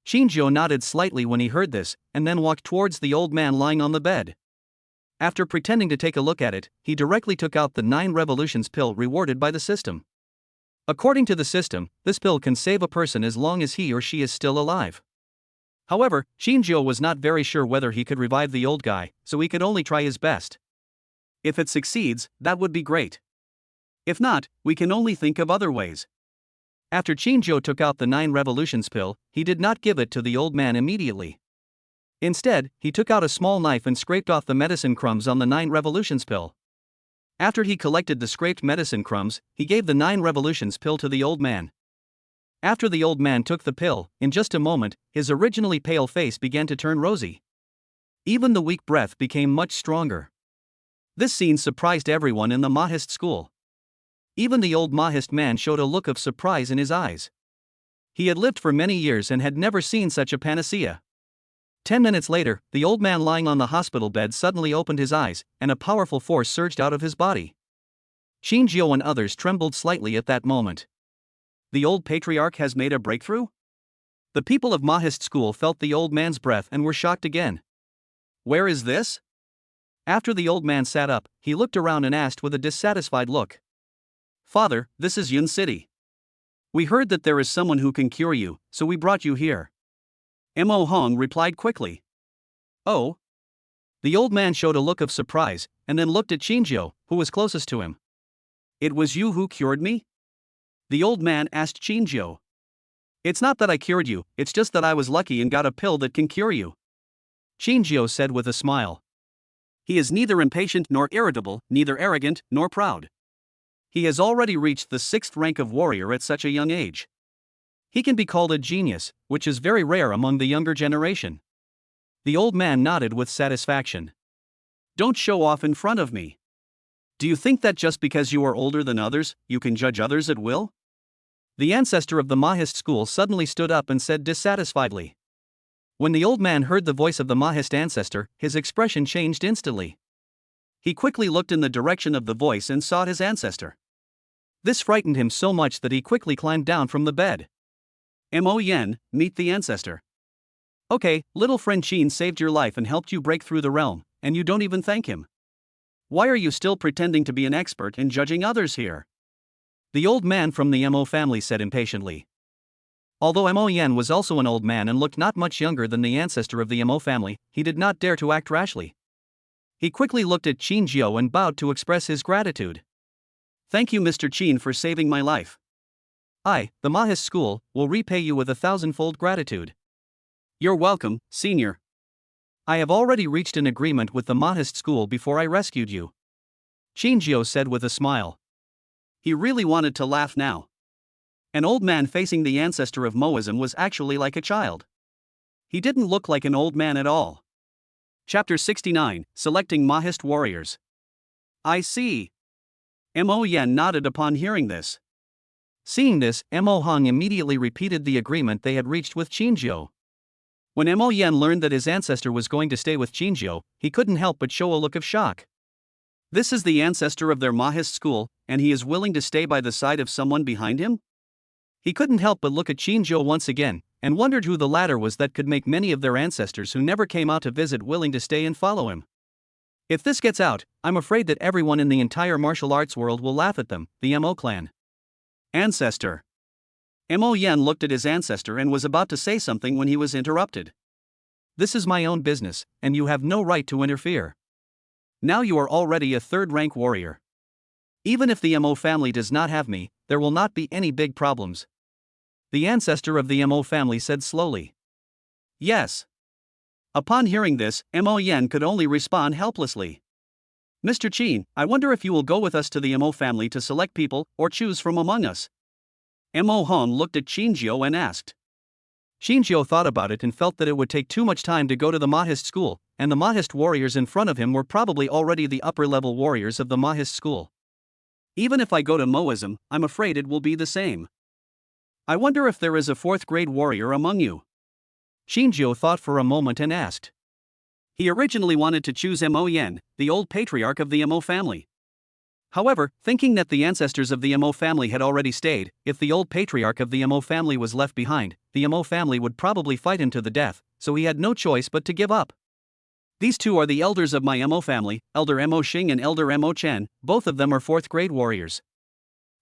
Qinjiu nodded slightly when he heard this, and then walked towards the old man lying on the bed. After pretending to take a look at it, he directly took out the 9 revolutions pill rewarded by the system. According to the system, this pill can save a person as long as he or she is still alive. However, Qinjiu was not very sure whether he could revive the old guy, so he could only try his best. If it succeeds, that would be great. If not, we can only think of other ways. After Qinjiu took out the 9 revolutions pill, he did not give it to the old man immediately. Instead, he took out a small knife and scraped off the medicine crumbs on the 9 revolutions pill. After he collected the scraped medicine crumbs, he gave the 9 revolutions pill to the old man. After the old man took the pill, in just a moment, his originally pale face began to turn rosy. Even the weak breath became much stronger. This scene surprised everyone in the Mahist school. Even the old Mahist man showed a look of surprise in his eyes. He had lived for many years and had never seen such a panacea. 10 minutes later, the old man lying on the hospital bed suddenly opened his eyes, and a powerful force surged out of his body. Qinjiu and others trembled slightly at that moment. The old patriarch has made a breakthrough? The people of Mahist school felt the old man's breath and were shocked again. Where is this? After the old man sat up, he looked around and asked with a dissatisfied look. Father, this is Yun City. We heard that there is someone who can cure you, so we brought you here. Mo Hong replied quickly. Oh? The old man showed a look of surprise, and then looked at Qinjiu, who was closest to him. It was you who cured me? The old man asked Qinjiu. It's not that I cured you, it's just that I was lucky and got a pill that can cure you. Qinjiu said with a smile. He is neither impatient nor irritable, neither arrogant nor proud. He has already reached the 6th rank of warrior at such a young age. He can be called a genius, which is very rare among the younger generation. The old man nodded with satisfaction. Don't show off in front of me. Do you think that just because you are older than others, you can judge others at will? The ancestor of the Mahist school suddenly stood up and said dissatisfiedly. When the old man heard the voice of the Mahist ancestor, his expression changed instantly. He quickly looked in the direction of the voice and saw his ancestor. This frightened him so much that he quickly climbed down from the bed. Mo Yen, meet the ancestor. Okay, little friend Qin saved your life and helped you break through the realm, and you don't even thank him. Why are you still pretending to be an expert in judging others here? The old man from the Mo family said impatiently. Although Mo Yen was also an old man and looked not much younger than the ancestor of the Mo family, he did not dare to act rashly. He quickly looked at Qinjiu and bowed to express his gratitude. Thank you, Mr. Qin, for saving my life. I, the Mahist school, will repay you with 1,000-fold gratitude. You're welcome, senior. I have already reached an agreement with the Mahist school before I rescued you. Qinjiu said with a smile. He really wanted to laugh now. An old man facing the ancestor of Moism was actually like a child. He didn't look like an old man at all. Chapter 69, Selecting Mahist Warriors. I see. Mo Yen nodded upon hearing this. Seeing this, Mo Hong immediately repeated the agreement they had reached with Qinjiu. When Mo Yen learned that his ancestor was going to stay with Qinjiu, he couldn't help but show a look of shock. This is the ancestor of their Mahist school, and he is willing to stay by the side of someone behind him? He couldn't help but look at Qinjiu once again, and wondered who the latter was that could make many of their ancestors who never came out to visit willing to stay and follow him. If this gets out, I'm afraid that everyone in the entire martial arts world will laugh at them, the Mo clan. Ancestor. Mo Yen looked at his ancestor and was about to say something when he was interrupted. This is my own business, and you have no right to interfere. Now you are already a third-rank warrior. Even if the Mo family does not have me, there will not be any big problems. The ancestor of the Mo family said slowly. Yes. Upon hearing this, Mo Yen could only respond helplessly. Mr. Qin, I wonder if you will go with us to the Mo family to select people, or choose from among us. Mo Hong looked at Qinjiu and asked. Qinjiu thought about it and felt that it would take too much time to go to the Mahist school, and the Mahist warriors in front of him were probably already the upper-level warriors of the Mahist school. Even if I go to Moism, I'm afraid it will be the same. I wonder if there is a fourth-grade warrior among you. Qinjiu thought for a moment and asked. He originally wanted to choose Mo Yen, the old patriarch of the Mo family. However, thinking that the ancestors of the Mo family had already stayed, if the old patriarch of the Mo family was left behind, the Mo family would probably fight him to the death, so he had no choice but to give up. These two are the elders of my Mo family, Elder Mo Xing and Elder Mo Chen, both of them are fourth-grade warriors.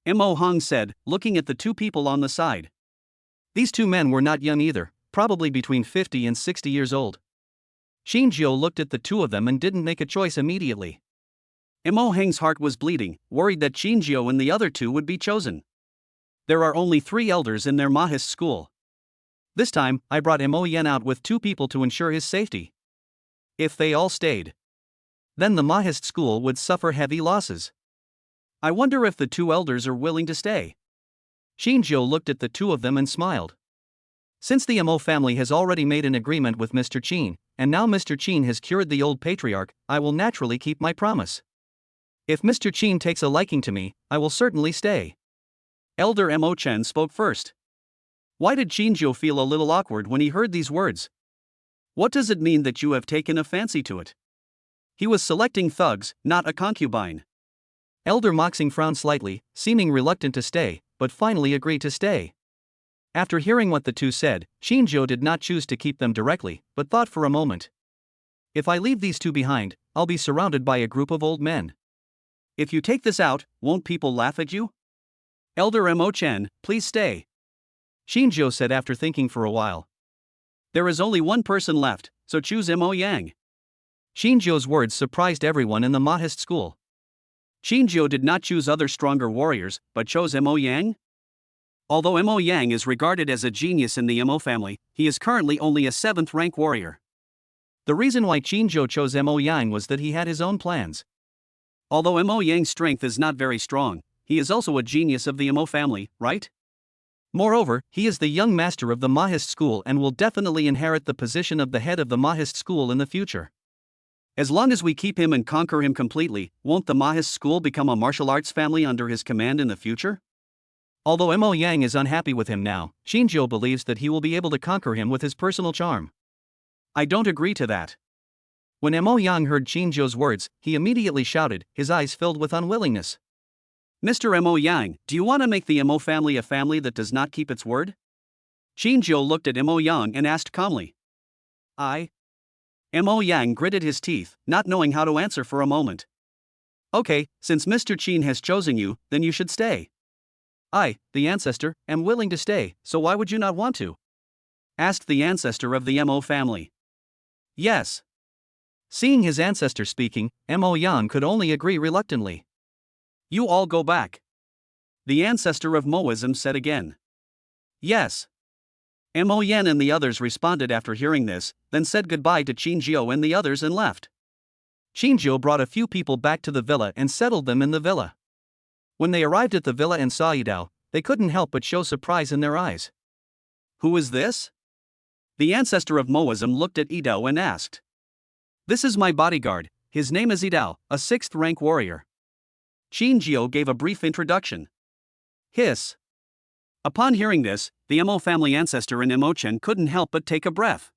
Mo Hong said, looking at the two people on the side. These two men were not young either, probably between 50 and 60 years old. Qinjiu looked at the two of them and didn't make a choice immediately. Mo Heng's heart was bleeding, worried that Qinjiu and the other two would be chosen. There are only 3 elders in their Mahist school. This time, I brought Mo Yen out with 2 people to ensure his safety. If they all stayed, then the Mahist school would suffer heavy losses. I wonder if the 2 elders are willing to stay. Qinjiu looked at the 2 of them and smiled. Since the Mo family has already made an agreement with Mr. Qin, and now Mr. Qin has cured the old patriarch, I will naturally keep my promise. If Mr. Qin takes a liking to me, I will certainly stay. Elder Mo Chen spoke first. Why did Qinjiu feel a little awkward when he heard these words? What does it mean that you have taken a fancy to it? He was selecting thugs, not a concubine. Elder Moxing frowned slightly, seeming reluctant to stay, but finally agreed to stay. After hearing what the two said, Qinjiu did not choose to keep them directly, but thought for a moment. If I leave these 2 behind, I'll be surrounded by a group of old men. If you take this out, won't people laugh at you? Elder Mo Chen, please stay. Qinjiu said after thinking for a while. There is only one person left, so choose Mo Yang. Qinjiu's words surprised everyone in the Mahist school. Qinjiu did not choose other stronger warriors, but chose Mo Yang? Although Mo Yang is regarded as a genius in the Mo family, he is currently only a 7th-rank warrior. The reason why Qinjiu chose Mo Yang was that he had his own plans. Although Mo Yang's strength is not very strong, he is also a genius of the Mo family, right? Moreover, he is the young master of the Mahist school and will definitely inherit the position of the head of the Mahist school in the future. As long as we keep him and conquer him completely, won't the Mahist school become a martial arts family under his command in the future? Although Mo Yang is unhappy with him now, Qinjiu believes that he will be able to conquer him with his personal charm. I don't agree to that. When Mo Yang heard Qinjiu's words, he immediately shouted, his eyes filled with unwillingness. Mr. Mo Yang, do you want to make the Mo family a family that does not keep its word? Qinjiu looked at Mo Yang and asked calmly. Mo Yang gritted his teeth, not knowing how to answer for a moment. Okay, since Mr. Qin has chosen you, then you should stay. I, the ancestor, am willing to stay, so why would you not want to? Asked the ancestor of the Mo family. Yes. Seeing his ancestor speaking, Mo Yang could only agree reluctantly. You all go back. The ancestor of Moism said again. Yes. Mo Yen and the others responded after hearing this, then said goodbye to Qinjiu and the others and left. Qinjiu brought a few people back to the villa and settled them in the villa. When they arrived at the villa and saw Yidao, they couldn't help but show surprise in their eyes. Who is this? The ancestor of Moism looked at Idao and asked. This is my bodyguard, his name is Idao, a 6th rank warrior. Qin gave a brief introduction. Hiss. Upon hearing this, the Mo family ancestor and Mo Chen couldn't help but take a breath.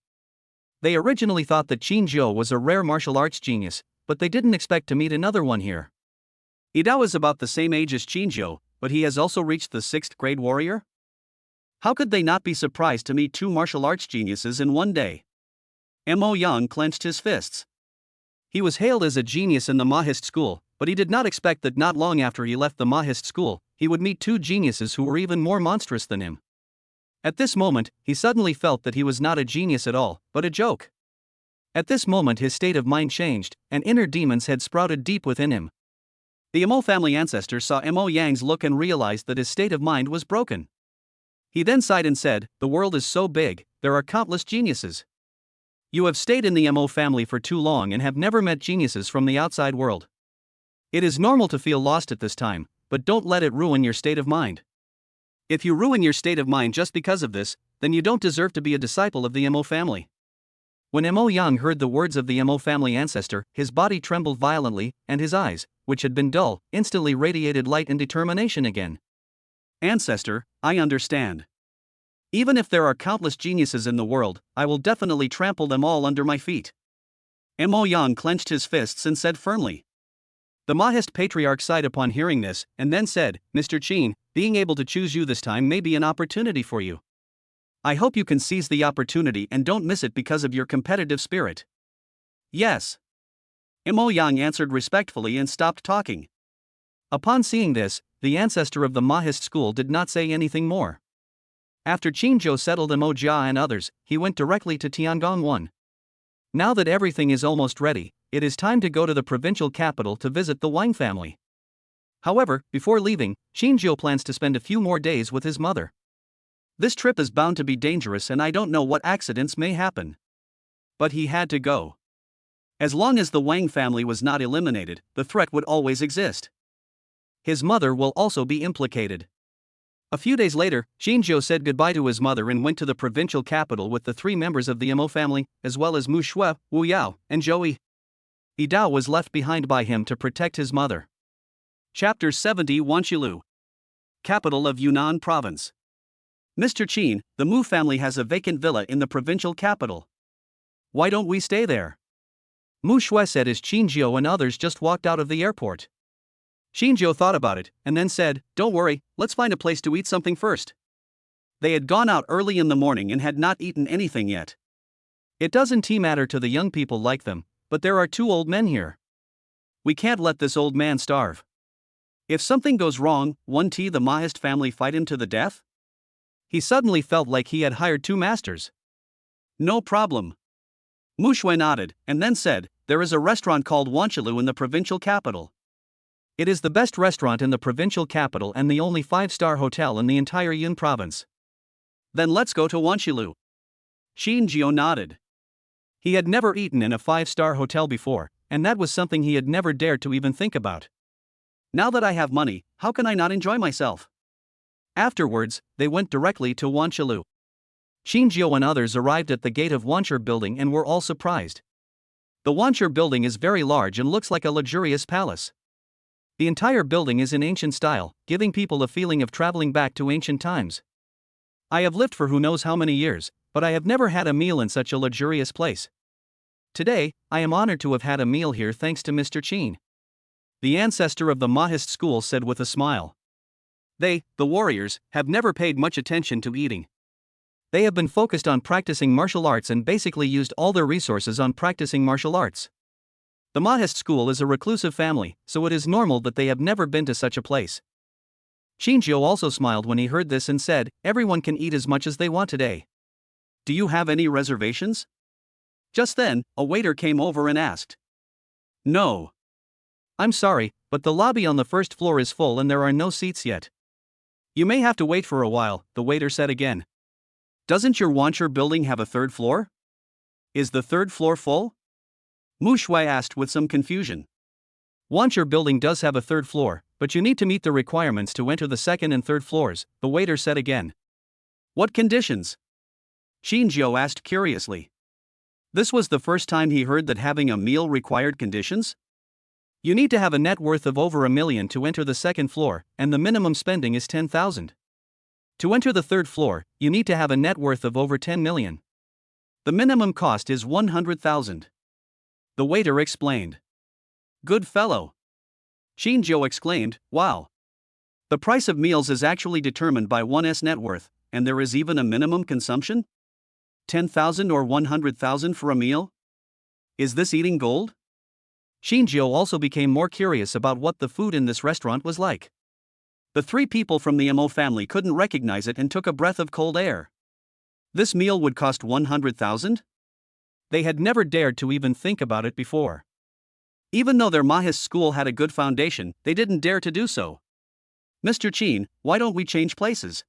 They originally thought that Qin was a rare martial arts genius, but they didn't expect to meet another one here. Idao is about the same age as Qin, but he has also reached the 6th grade warrior? How could they not be surprised to meet 2 martial arts geniuses in one day? Mo Yang clenched his fists. He was hailed as a genius in the Mahist school, but he did not expect that not long after he left the Mahist school, he would meet 2 geniuses who were even more monstrous than him. At this moment, he suddenly felt that he was not a genius at all, but a joke. At this moment his state of mind changed, and inner demons had sprouted deep within him. The Mo family ancestor saw Mo Yang's look and realized that his state of mind was broken. He then sighed and said, "The world is so big, there are countless geniuses. You have stayed in the Mo family for too long and have never met geniuses from the outside world. It is normal to feel lost at this time, but don't let it ruin your state of mind. If you ruin your state of mind just because of this, then you don't deserve to be a disciple of the Mo family." When Mo Yang heard the words of the Mo family ancestor, his body trembled violently, and his eyes, which had been dull, instantly radiated light and determination again. "Ancestor, I understand. Even if there are countless geniuses in the world, I will definitely trample them all under my feet." Mo Yang clenched his fists and said firmly. The Mahist patriarch sighed upon hearing this, and then said, "Mr. Qin, being able to choose you this time may be an opportunity for you. I hope you can seize the opportunity and don't miss it because of your competitive spirit." "Yes." Mo Yang answered respectfully and stopped talking. Upon seeing this, the ancestor of the Mahist school did not say anything more. After Qin settled Mo Jia and others, he went directly to Tiangong 1. Now that everything is almost ready, it is time to go to the provincial capital to visit the Wang family. However, before leaving, Qin plans to spend a few more days with his mother. This trip is bound to be dangerous and I don't know what accidents may happen. But he had to go. As long as the Wang family was not eliminated, the threat would always exist. His mother will also be implicated. A few days later, Qin said goodbye to his mother and went to the provincial capital with the 3 members of the Mo family, as well as Mushu, Wu Yao, and Zhao. Idao was left behind by him to protect his mother. Chapter 70 Wanqilu, capital of Yunnan province. Mr. Qin, the Mu family has a vacant villa in the provincial capital. Why don't we stay there? Mushu said as Qin and others just walked out of the airport. Qin thought about it, and then said, "Don't worry, let's find a place to eat something first." They had gone out early in the morning and had not eaten anything yet. It doesn't matter to the young people like them, but there are 2 old men here. We can't let this old man starve. If something goes wrong, won't the Mahist family fight him to the death? He suddenly felt like he had hired 2 masters. No problem. Mushu nodded, and then said, "There is a restaurant called Wanqilu in the provincial capital. It is the best restaurant in the provincial capital and the only 5-star hotel in the entire Yun province." "Then let's go to Wanqilu." Qin nodded. He had never eaten in a 5-star hotel before, and that was something he had never dared to even think about. Now that I have money, how can I not enjoy myself? Afterwards, they went directly to Wanqilu. Qin and others arrived at the gate of Wanqilu building and were all surprised. The Wanqilu building is very large and looks like a luxurious palace. The entire building is in ancient style, giving people a feeling of traveling back to ancient times. I have lived for who knows how many years, but I have never had a meal in such a luxurious place. Today, I am honored to have had a meal here thanks to Mr. Qin. The ancestor of the Mahist school said with a smile. They, the warriors, have never paid much attention to eating. They have been focused on practicing martial arts and basically used all their resources on practicing martial arts. The Mahist school is a reclusive family, so it is normal that they have never been to such a place. Qin also smiled when he heard this and said, "Everyone can eat as much as they want today. Do you have any reservations?" Just then, a waiter came over and asked. "No. I'm sorry, but the lobby on the first floor is full and there are no seats yet." "You may have to wait for a while," the waiter said again. "Doesn't your Wanqilu building have a 3rd floor? Is the 3rd floor full?" Mushu asked with some confusion. Once your building does have a third floor, but you need to meet the requirements to enter the second and third floors, the waiter said again. What conditions? Zhao asked curiously. This was the first time he heard that having a meal required conditions. You need to have a net worth of over $1 million to enter the second floor, and the minimum spending is $10,000. To enter the third floor, you need to have a net worth of over $10 million. The minimum cost is $100,000. The waiter explained. Good fellow. Zhao exclaimed, wow. The price of meals is actually determined by one's net worth, and there is even a minimum consumption? $10,000 or $100,000 for a meal? Is this eating gold? Zhao also became more curious about what the food in this restaurant was like. The three people from the Mo family couldn't recognize it and took a breath of cold air. This meal would cost $100,000? They had never dared to even think about it before. Even though their Mahis school had a good foundation, they didn't dare to do so. Mr. Qin, why don't we change places?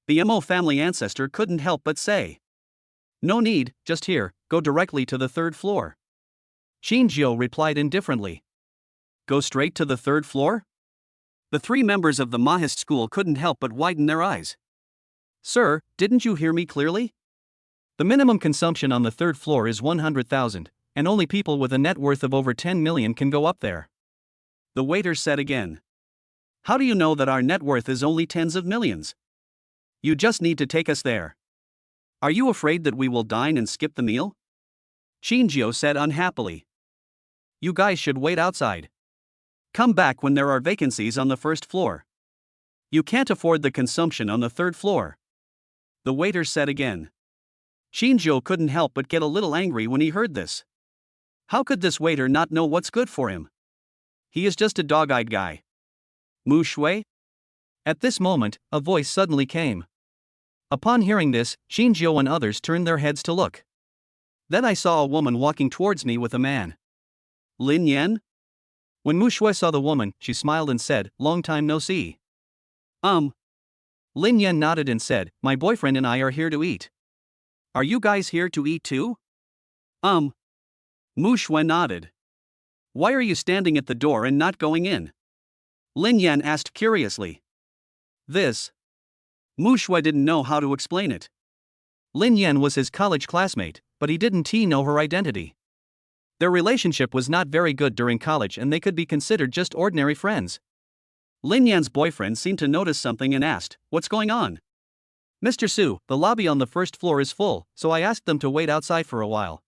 The Mo family ancestor couldn't help but say. No need, just here, go directly to the third floor. Zhao replied indifferently. Go straight to the third floor? The three members of the Mahist school couldn't help but widen their eyes. Sir, didn't you hear me clearly? The minimum consumption on the third floor is $100,000, and only people with a net worth of over $10 million can go up there. The waiter said again. How do you know that our net worth is only tens of millions? You just need to take us there. Are you afraid that we will dine and skip the meal? Zhao said unhappily. You guys should wait outside. Come back when there are vacancies on the first floor. You can't afford the consumption on the third floor. The waiter said again. Zhao couldn't help but get a little angry when he heard this. How could this waiter not know what's good for him? He is just a dog-eyed guy. Mushu? At this moment, a voice suddenly came. Upon hearing this, Zhao and others turned their heads to look. Then I saw a woman walking towards me with a man. Lin Yan? When Mushu saw the woman, she smiled and said, long time no see. Lin Yan nodded and said, my boyfriend and I are here to eat. Are you guys here to eat too? Mushu nodded. Why are you standing at the door and not going in? Lin Yan asked curiously. Mushu didn't know how to explain it. Lin Yan was his college classmate, but he didn't know her identity. Their relationship was not very good during college and they could be considered just ordinary friends. Lin Yan's boyfriend seemed to notice something and asked, what's going on? Mr. Su, the lobby on the first floor is full, so I asked them to wait outside for a while.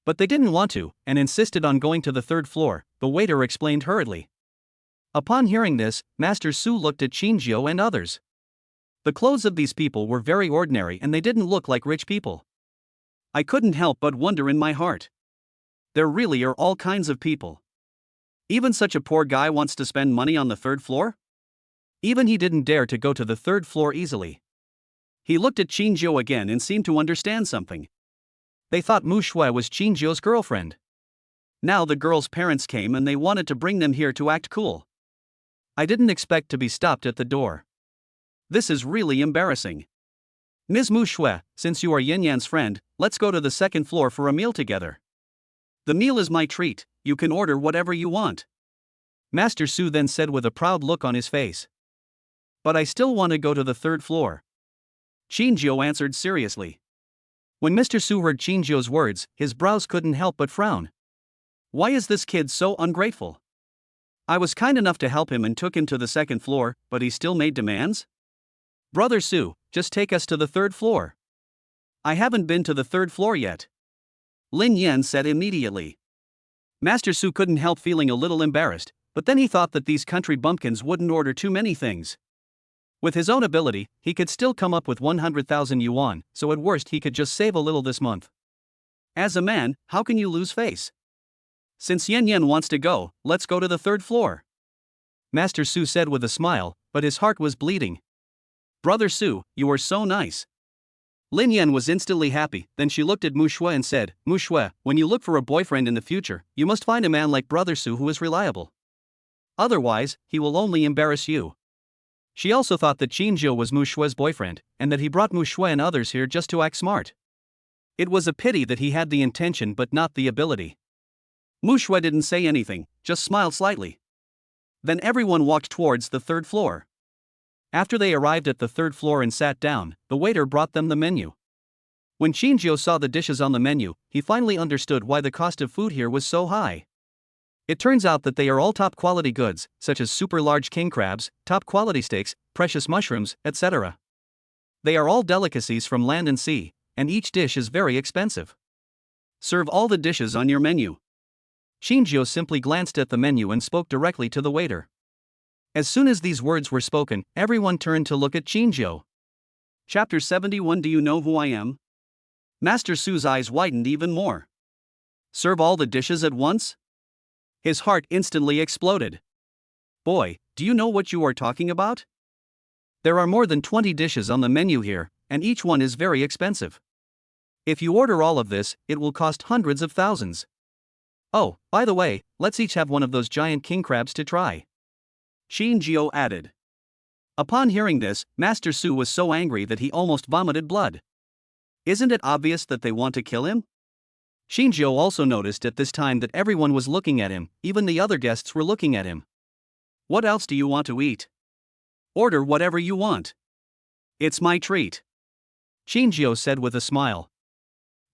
But they didn't want to, and insisted on going to the third floor, the waiter explained hurriedly. Upon hearing this, Master Su looked at Zhao and others. The clothes of these people were very ordinary and they didn't look like rich people. I couldn't help but wonder in my heart. There really are all kinds of people. Even such a poor guy wants to spend money on the third floor? Even he didn't dare to go to the third floor easily. He looked at Zhao again and seemed to understand something. They thought Mushu was Zhao's girlfriend. Now the girl's parents came and they wanted to bring them here to act cool. I didn't expect to be stopped at the door. This is really embarrassing. Ms. Mushu, since you are Yin Yan's friend, let's go to the second floor for a meal together. The meal is my treat, you can order whatever you want. Master Su then said with a proud look on his face. But I still want to go to the third floor. Zhao answered seriously. When Mr. Su heard Zhao's words, his brows couldn't help but frown. Why is this kid so ungrateful? I was kind enough to help him and took him to the second floor, but he still made demands? Brother Su, just take us to the third floor. I haven't been to the third floor yet. Lin Yan said immediately. Master Su couldn't help feeling a little embarrassed, but then he thought that these country bumpkins wouldn't order too many things. With his own ability, he could still come up with 100,000 yuan, so at worst he could just save a little this month. As a man, how can you lose face? Since Yin Yan wants to go, let's go to the third floor. Master Su said with a smile, but his heart was bleeding. Brother Su, you are so nice. Lin Yan was instantly happy, then she looked at Mushu and said, Mushu, when you look for a boyfriend in the future, you must find a man like Brother Su who is reliable. Otherwise, he will only embarrass you. She also thought that Zhao was Mushu's boyfriend, and that he brought Mushu and others here just to act smart. It was a pity that he had the intention but not the ability. Mushu didn't say anything, just smiled slightly. Then everyone walked towards the third floor. After they arrived at the third floor and sat down, the waiter brought them the menu. When Shinjio saw the dishes on the menu, he finally understood why the cost of food here was so high. It turns out that they are all top quality goods, such as super large king crabs, top quality steaks, precious mushrooms, etc. They are all delicacies from land and sea, and each dish is very expensive. Serve all the dishes on your menu. Shinjio simply glanced at the menu and spoke directly to the waiter. As soon as these words were spoken, everyone turned to look at Shinjio. Chapter 71. Do you know who I am? Master Su's eyes widened even more. Serve all the dishes at once? His heart instantly exploded. Boy, do you know what you are talking about? There are more than 20 dishes on the menu here, and each one is very expensive. If you order all of this, it will cost hundreds of thousands. Oh, by the way, let's each have one of those giant king crabs to try. Shinjio added. Upon hearing this, Master Su was so angry that he almost vomited blood. Isn't it obvious that they want to kill him? Shinjio also noticed at this time that everyone was looking at him, even the other guests were looking at him. What else do you want to eat? Order whatever you want. It's my treat. Shinjio said with a smile.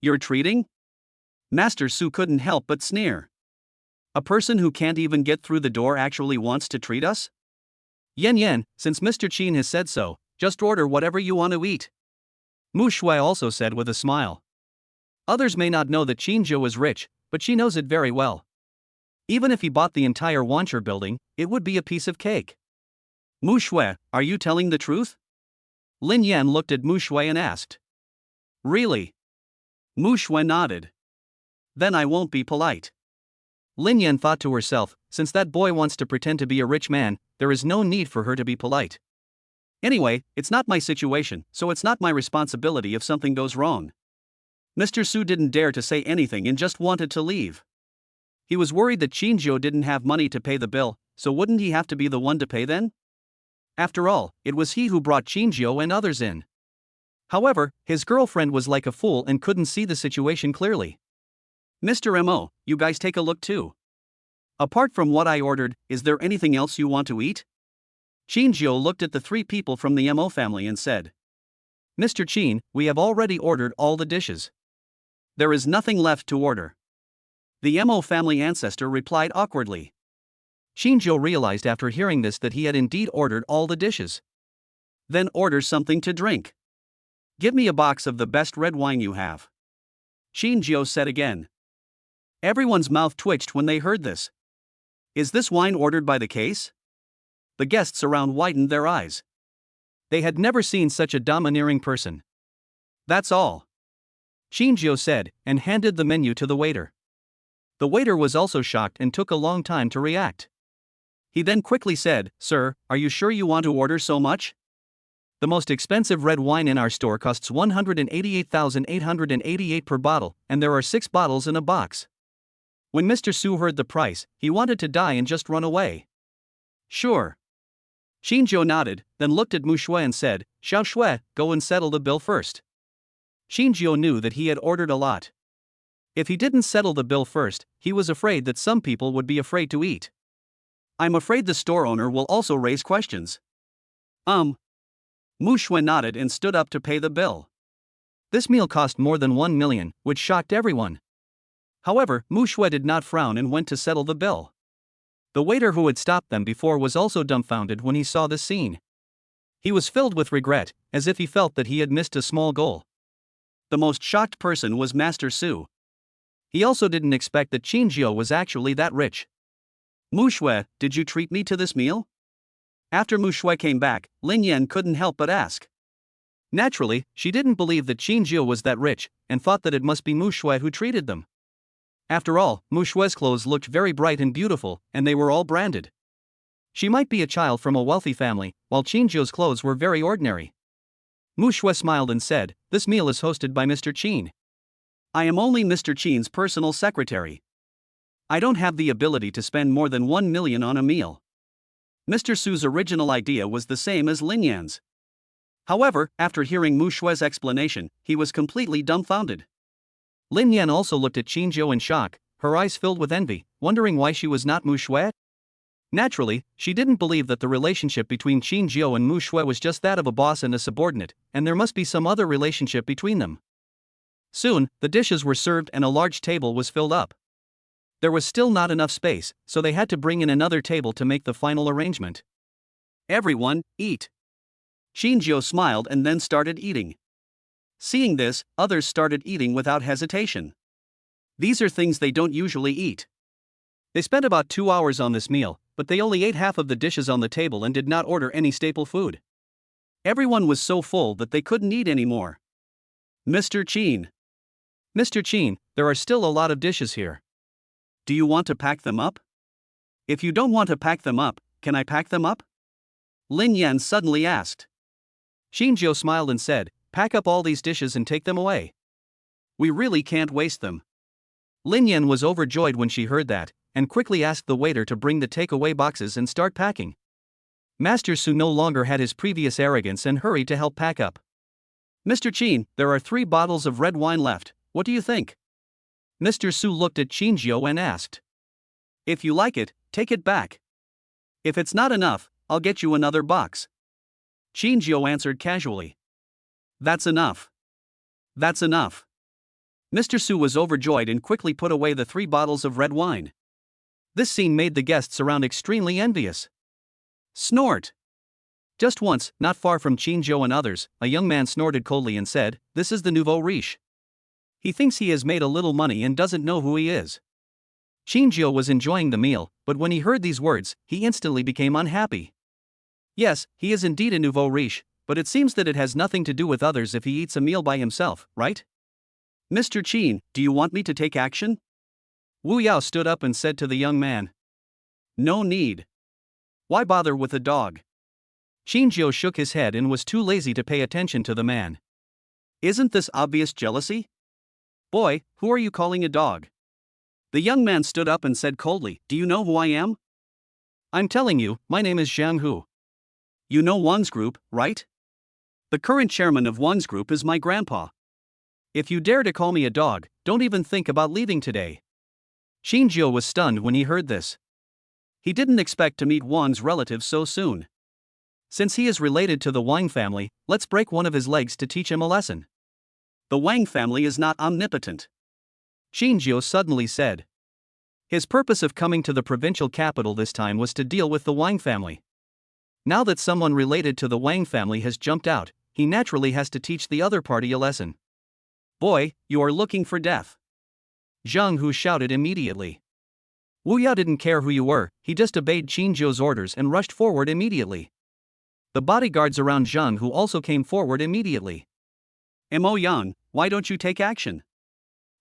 You're treating? Master Su couldn't help but sneer. A person who can't even get through the door actually wants to treat us? Yen, since Mr. Qin has said so, just order whatever you want to eat. Mushu also said with a smile. Others may not know that Shinjio is rich, but she knows it very well. Even if he bought the entire Wancher building, it would be a piece of cake. Mushu, are you telling the truth? Lin Yan looked at Mushu and asked. Really? Mushu nodded. Then I won't be polite. Lin Yan thought to herself, since that boy wants to pretend to be a rich man, there is no need for her to be polite. Anyway, it's not my situation, so it's not my responsibility if something goes wrong. Mr. Su didn't dare to say anything and just wanted to leave. He was worried that Shinjio didn't have money to pay the bill, so wouldn't he have to be the one to pay then? After all, it was he who brought Shinjio and others in. However, his girlfriend was like a fool and couldn't see the situation clearly. Mr. Mo, you guys take a look too. Apart from what I ordered, is there anything else you want to eat? Shinjio looked at the three people from the Mo family and said. Mr. Qin, we have already ordered all the dishes. There is nothing left to order. The Mo family ancestor replied awkwardly. Shinjio realized after hearing this that he had indeed ordered all the dishes. Then order something to drink. Give me a box of the best red wine you have. Shinjio said again. Everyone's mouth twitched when they heard this. Is this wine ordered by the case? The guests around widened their eyes. They had never seen such a domineering person. That's all. Shinjio said, and handed the menu to the waiter. The waiter was also shocked and took a long time to react. He then quickly said, Sir, are you sure you want to order so much? The most expensive red wine in our store costs 188,888 per bottle, and there are 6 bottles in a box. When Mr. Su heard the price, he wanted to die and just run away. Sure. Shinjio nodded, then looked at Mushu and said, Xiao Shui, go and settle the bill first. Shinjio knew that he had ordered a lot. If he didn't settle the bill first, he was afraid that some people would be afraid to eat. I'm afraid the store owner will also raise questions. Mushu nodded and stood up to pay the bill. This meal cost more than 1 million, which shocked everyone. However, Mushu did not frown and went to settle the bill. The waiter who had stopped them before was also dumbfounded when he saw this scene. He was filled with regret, as if he felt that he had missed a small goal. The most shocked person was Master Su. He also didn't expect that Shinjio was actually that rich. Mushu, did you treat me to this meal? After Mushu came back, Lin Yan couldn't help but ask. Naturally, she didn't believe that Shinjio was that rich, and thought that it must be Mushu who treated them. After all, Mushu's clothes looked very bright and beautiful, and they were all branded. She might be a child from a wealthy family, while Shinjio's clothes were very ordinary. Mushu smiled and said, This meal is hosted by Mr. Qin. I am only Mr. Qin's personal secretary. I don't have the ability to spend more than 1 million on a meal. Mr. Su's original idea was the same as Lin Yan's. However, after hearing Mushu's explanation, he was completely dumbfounded. Lin Yan also looked at Shinjio in shock, her eyes filled with envy, wondering why she was not Mushu. Naturally, she didn't believe that the relationship between Qin Jiao and Mushu was just that of a boss and a subordinate, and there must be some other relationship between them. Soon, the dishes were served and a large table was filled up. There was still not enough space, so they had to bring in another table to make the final arrangement. Everyone, eat. Qin Jiao smiled and then started eating. Seeing this, others started eating without hesitation. These are things they don't usually eat. They spent about 2 hours on this meal, but they only ate half of the dishes on the table and did not order any staple food. Everyone was so full that they couldn't eat anymore. Mr. Qin. Mr. Qin, there are still a lot of dishes here. Do you want to pack them up? If you don't want to pack them up, can I pack them up? Lin Yan suddenly asked. Qin Jiao smiled and said, pack up all these dishes and take them away. We really can't waste them. Lin Yan was overjoyed when she heard that, and quickly asked the waiter to bring the takeaway boxes and start packing. Master Su no longer had his previous arrogance and hurried to help pack up. Mr. Qin, there are 3 bottles of red wine left, what do you think? Mr. Su looked at Qin Jiao and asked. If you like it, take it back. If it's not enough, I'll get you another box. Qin Jiao answered casually. That's enough. That's enough. Mr. Su was overjoyed and quickly put away the 3 bottles of red wine. This scene made the guests around extremely envious. Snort. Just once, not far from Qin Jiao and others, a young man snorted coldly and said, this is the nouveau riche. He thinks he has made a little money and doesn't know who he is. Qin Jiao was enjoying the meal, but when he heard these words, he instantly became unhappy. Yes, he is indeed a nouveau riche, but it seems that it has nothing to do with others if he eats a meal by himself, right? Mr. Qin, do you want me to take action? Wu Yao stood up and said to the young man. No need. Why bother with a dog? Qin Jiao shook his head and was too lazy to pay attention to the man. Isn't this obvious jealousy? Boy, who are you calling a dog? The young man stood up and said coldly, do you know who I am? I'm telling you, my name is Zhang Hu. You know Wangs Group, right? The current chairman of Wangs Group is my grandpa. If you dare to call me a dog, don't even think about leaving today. Qin Jiao was stunned when he heard this. He didn't expect to meet Wang's relatives so soon. Since he is related to the Wang family, let's break one of his legs to teach him a lesson. The Wang family is not omnipotent. Qin Jiao suddenly said. His purpose of coming to the provincial capital this time was to deal with the Wang family. Now that someone related to the Wang family has jumped out, he naturally has to teach the other party a lesson. Boy, you are looking for death. Zhang Hu shouted immediately. Wu Yao didn't care who you were, he just obeyed Qin Jiao's orders and rushed forward immediately. The bodyguards around Zhang Hu also came forward immediately. Mo Yang, why don't you take action?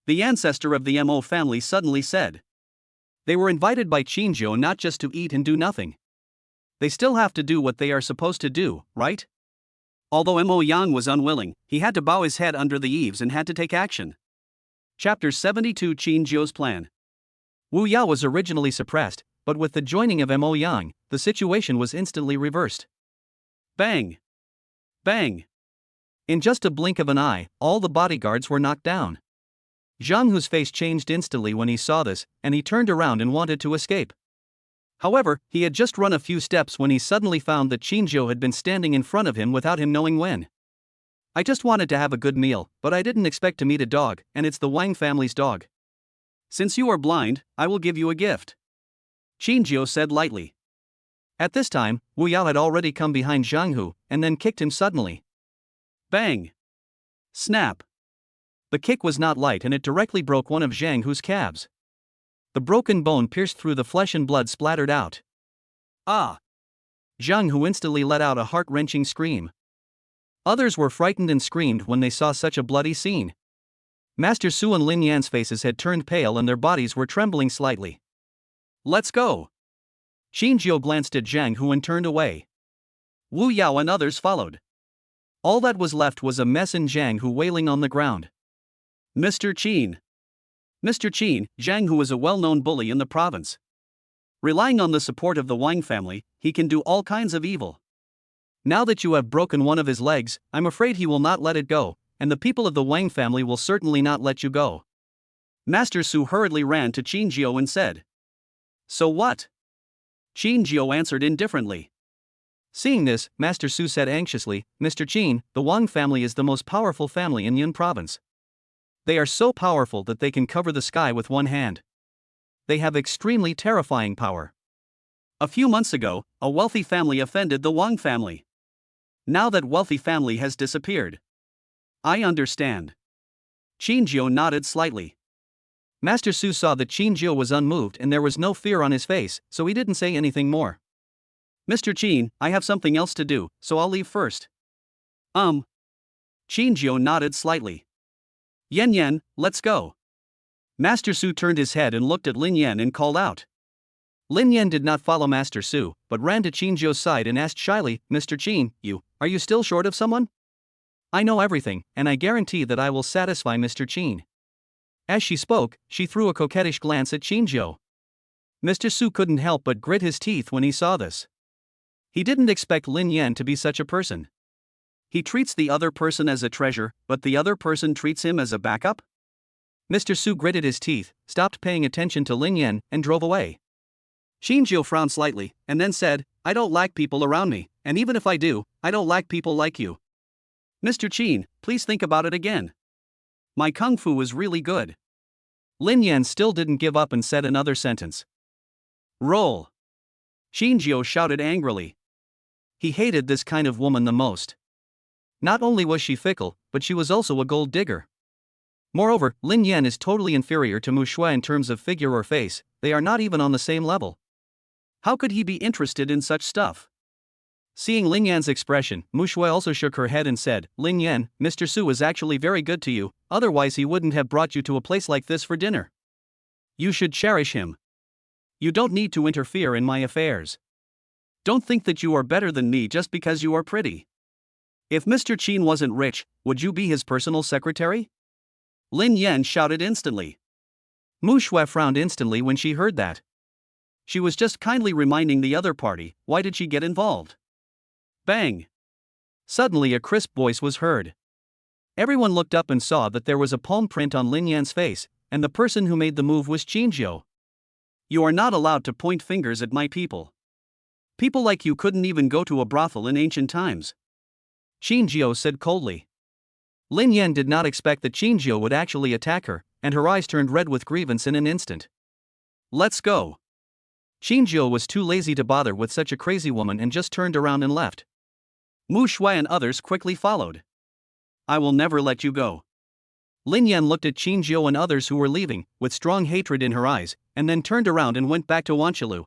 The ancestor of the Mo family suddenly said. They were invited by Qin Jiao not just to eat and do nothing. They still have to do what they are supposed to do, right? Although Mo Yang was unwilling, he had to bow his head under the eaves and had to take action. Chapter 72 Qin Jiao's plan. Wu Yao was originally suppressed, but with the joining of Mo Yang, the situation was instantly reversed. Bang! Bang! In just a blink of an eye, all the bodyguards were knocked down. Zhang Hu's face changed instantly when he saw this, and he turned around and wanted to escape. However, he had just run a few steps when he suddenly found that Qin Jiao had been standing in front of him without him knowing when. I just wanted to have a good meal, but I didn't expect to meet a dog, and it's the Wang family's dog. Since you are blind, I will give you a gift. Qin Jiao said lightly. At this time, Wu Yao had already come behind Zhang Hu, and then kicked him suddenly. Bang! Snap! The kick was not light and it directly broke one of Zhang Hu's calves. The broken bone pierced through the flesh and blood splattered out. Ah! Zhang Hu instantly let out a heart-wrenching scream. Others were frightened and screamed when they saw such a bloody scene. Master Su and Lin Yan's faces had turned pale and their bodies were trembling slightly. Let's go! Qin Jiao glanced at Zhang Hu and turned away. Wu Yao and others followed. All that was left was a mess and Zhang Hu wailing on the ground. Mr. Qin. Mr. Qin, Zhang Hu is a well-known bully in the province. Relying on the support of the Wang family, he can do all kinds of evil. Now that you have broken one of his legs, I'm afraid he will not let it go, and the people of the Wang family will certainly not let you go. Master Su hurriedly ran to Qin Jiao and said, "So what?" Qin Jiao answered indifferently. Seeing this, Master Su said anxiously, "Mr. Qin, the Wang family is the most powerful family in Yun province. They are so powerful that they can cover the sky with one hand. They have extremely terrifying power. A few months ago, a wealthy family offended the Wang family. Now that wealthy family has disappeared." "I understand." Qin Jiao nodded slightly. Master Su saw that Qin Jiao was unmoved and there was no fear on his face, so he didn't say anything more. "Mr. Qin, I have something else to do, so I'll leave first." Qin Jiao nodded slightly. "Yan Yan, let's go." Master Su turned his head and looked at Lin Yan and called out. Lin Yan did not follow Master Su, but ran to Qin Jiao's side and asked shyly, "Mr. Qin, are you still short of someone? I know everything, and I guarantee that I will satisfy Mr. Qin." As she spoke, she threw a coquettish glance at Qin Jiao. Mr. Su couldn't help but grit his teeth when he saw this. He didn't expect Lin Yan to be such a person. He treats the other person as a treasure, but the other person treats him as a backup? Mr. Su gritted his teeth, stopped paying attention to Lin Yan, and drove away. Qin Jiao frowned slightly, and then said, "I don't like people around me, and even if I do, I don't like people like you. Mr. Qin, please think about it again. My kung fu is really good." Lin Yan still didn't give up and said another sentence. "Roll." Qin Jiao shouted angrily. He hated this kind of woman the most. Not only was she fickle, but she was also a gold digger. Moreover, Lin Yan is totally inferior to Mushu in terms of figure or face, they are not even on the same level. How could he be interested in such stuff? Seeing Lin Yan's expression, Mushu also shook her head and said, "Lin Yan, Mr. Su is actually very good to you, otherwise he wouldn't have brought you to a place like this for dinner. You should cherish him. You don't need to interfere in my affairs. Don't think that you are better than me just because you are pretty. If Mr. Qin wasn't rich, would you be his personal secretary?" Lin Yan shouted instantly. Mushu frowned instantly when she heard that. She was just kindly reminding the other party, why did she get involved? Bang! Suddenly a crisp voice was heard. Everyone looked up and saw that there was a palm print on Lin Yan's face, and the person who made the move was Qin Jiao. "You are not allowed to point fingers at my people. People like you couldn't even go to a brothel in ancient times," Qin Jiao said coldly. Lin Yan did not expect that Qin Jiao would actually attack her, and her eyes turned red with grievance in an instant. "Let's go." Qin Jiao was too lazy to bother with such a crazy woman and just turned around and left. Mu Shui and others quickly followed. "I will never let you go." Lin Yan looked at Qin Jiao and others who were leaving, with strong hatred in her eyes, and then turned around and went back to Wanqilu.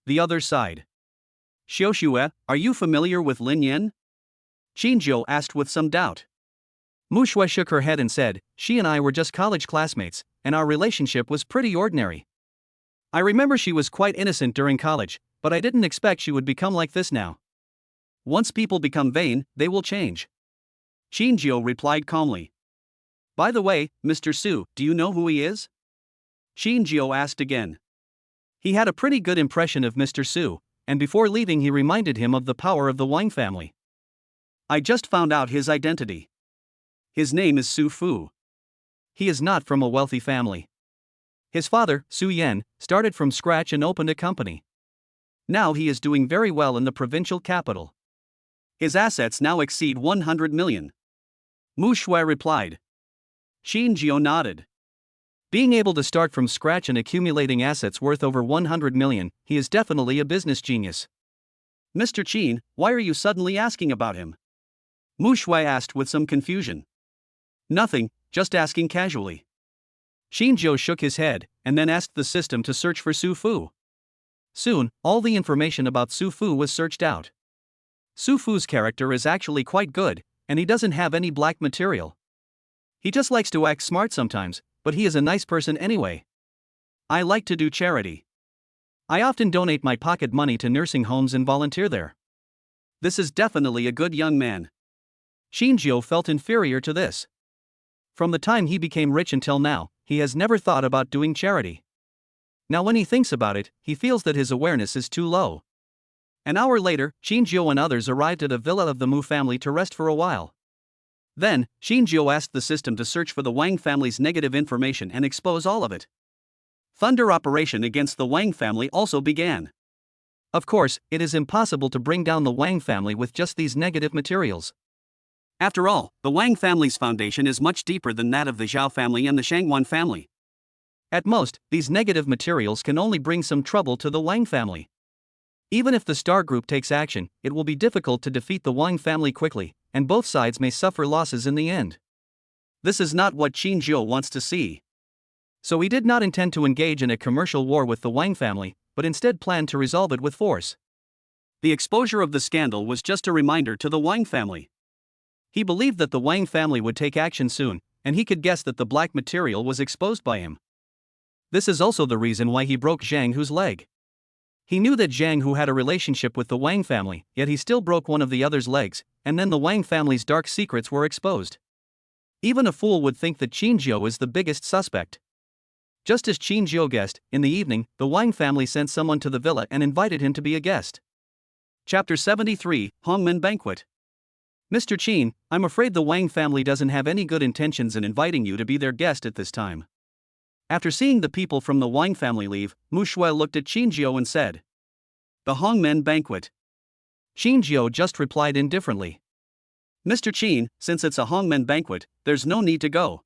The other side. "Xiaoxue, are you familiar with Lin Yan?" Qin Jiao asked with some doubt. Mu Shui shook her head and said, "She and I were just college classmates, and our relationship was pretty ordinary. I remember she was quite innocent during college, but I didn't expect she would become like this now. Once people become vain, they will change." Qin Jiao replied calmly. "By the way, Mr. Su, do you know who he is?" Qin Jiao asked again. He had a pretty good impression of Mr. Su, and before leaving he reminded him of the power of the Wang family. "I just found out his identity. His name is Su Fu. He is not from a wealthy family. His father, Su Yan, started from scratch and opened a company. Now he is doing very well in the provincial capital. His assets now exceed 100 million. Mu Shui replied. Qin Jiao nodded. Being able to start from scratch and accumulating assets worth over 100 million, he is definitely a business genius. "Mr. Qin, why are you suddenly asking about him?" Mu Shui asked with some confusion. "Nothing, just asking casually." Qin Jiao shook his head, and then asked the system to search for Su Fu. Soon, all the information about Su Fu was searched out. Su Fu's character is actually quite good, and he doesn't have any black material. He just likes to act smart sometimes, but he is a nice person anyway. I like to do charity. I often donate my pocket money to nursing homes and volunteer there. This is definitely a good young man. Qin Jiao felt inferior to this. From the time he became rich until now, he has never thought about doing charity. Now when he thinks about it, he feels that his awareness is too low. An hour later, Qin Jiao and others arrived at a villa of the Mu family to rest for a while. Then, Xinjiu asked the system to search for the Wang family's negative information and expose all of it. Thunder operation against the Wang family also began. Of course, it is impossible to bring down the Wang family with just these negative materials. After all, the Wang family's foundation is much deeper than that of the Zhao family and the Shangwan family. At most, these negative materials can only bring some trouble to the Wang family. Even if the Star Group takes action, it will be difficult to defeat the Wang family quickly, and both sides may suffer losses in the end. This is not what Qin Zhou wants to see. So he did not intend to engage in a commercial war with the Wang family, but instead planned to resolve it with force. The exposure of the scandal was just a reminder to the Wang family. He believed that the Wang family would take action soon, and he could guess that the black material was exposed by him. This is also the reason why he broke Zhang Hu's leg. He knew that Zhang Hu had a relationship with the Wang family, yet he still broke one of the other's legs, and then the Wang family's dark secrets were exposed. Even a fool would think that Qin Zhou is the biggest suspect. Just as Qin Zhou guessed, in the evening, the Wang family sent someone to the villa and invited him to be a guest. Chapter 73, Hongmen Banquet. Mr. Qin, I'm afraid the Wang family doesn't have any good intentions in inviting you to be their guest at this time. After seeing the people from the Wang family leave, Mushu looked at Qin Zhou and said, "The Hongmen Banquet." Qin Zhou just replied indifferently, "Mr. Qin, since it's a Hongmen banquet, there's no need to go.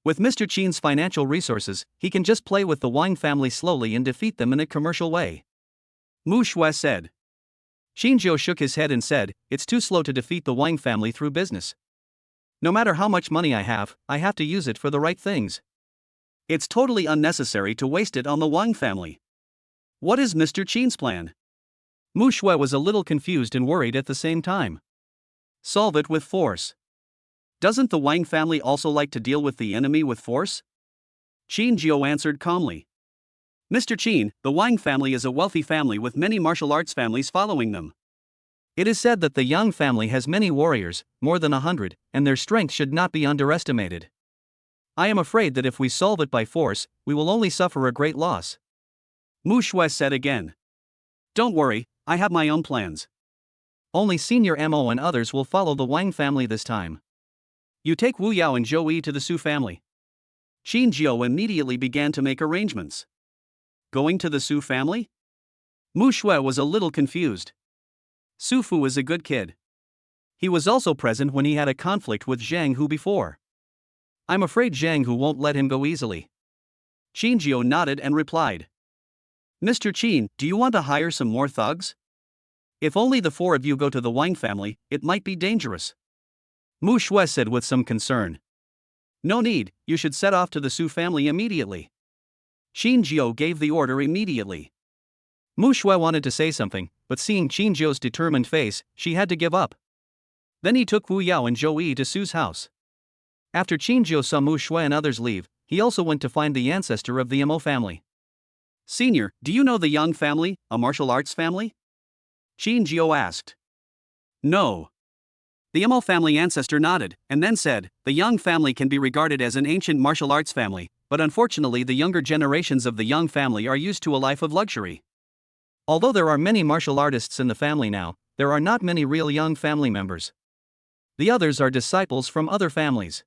With Mr. Qin's financial resources, he can just play with the Wang family slowly and defeat them in a commercial way." Mushu said. Qin Zhou shook his head and said, "It's too slow to defeat the Wang family through business. No matter how much money I have to use it for the right things. It's totally unnecessary to waste it on the Wang family. What is Mr. Qin's plan?" Mushu was a little confused and worried at the same time. "Solve it with force. Doesn't the Wang family also like to deal with the enemy with force?" Qin Zhou answered calmly. "Mr. Qin, the Wang family is a wealthy family with many martial arts families following them. It is said that the Yang family has many warriors, more than 100, and their strength should not be underestimated. I am afraid that if we solve it by force, we will only suffer a great loss." Mushu said again. "Don't worry, I have my own plans. Only Senior Mo and others will follow the Wang family this time. You take Wu Yao and Zhou Yi to the Su family." Qin Zhou immediately began to make arrangements. Going to the Su family? Mushu was a little confused. Su Fu is a good kid. He was also present when he had a conflict with Zhang Hu before. I'm afraid Zhang Hu won't let him go easily. Qin Zhou nodded and replied, "Mr. Qin, do you want to hire some more thugs? If only the four of you go to the Wang family, it might be dangerous." Mushu said with some concern. "No need, you should set off to the Su family immediately." Qin Zhou gave the order immediately. Mushu wanted to say something, but seeing Qin Zhou's determined face, she had to give up. Then he took Wu Yao and Zhou Yi to Su's house. After Qin Zhou saw Mushu and others leave, he also went to find the ancestor of the Mo family. "Senior, do you know the Yang family, a martial arts family?" Qin Zhou asked. "No." The Mo family ancestor nodded, and then said, "The Yang family can be regarded as an ancient martial arts family, but unfortunately the younger generations of the Yang family are used to a life of luxury. Although there are many martial artists in the family now, there are not many real Yang family members. The others are disciples from other families.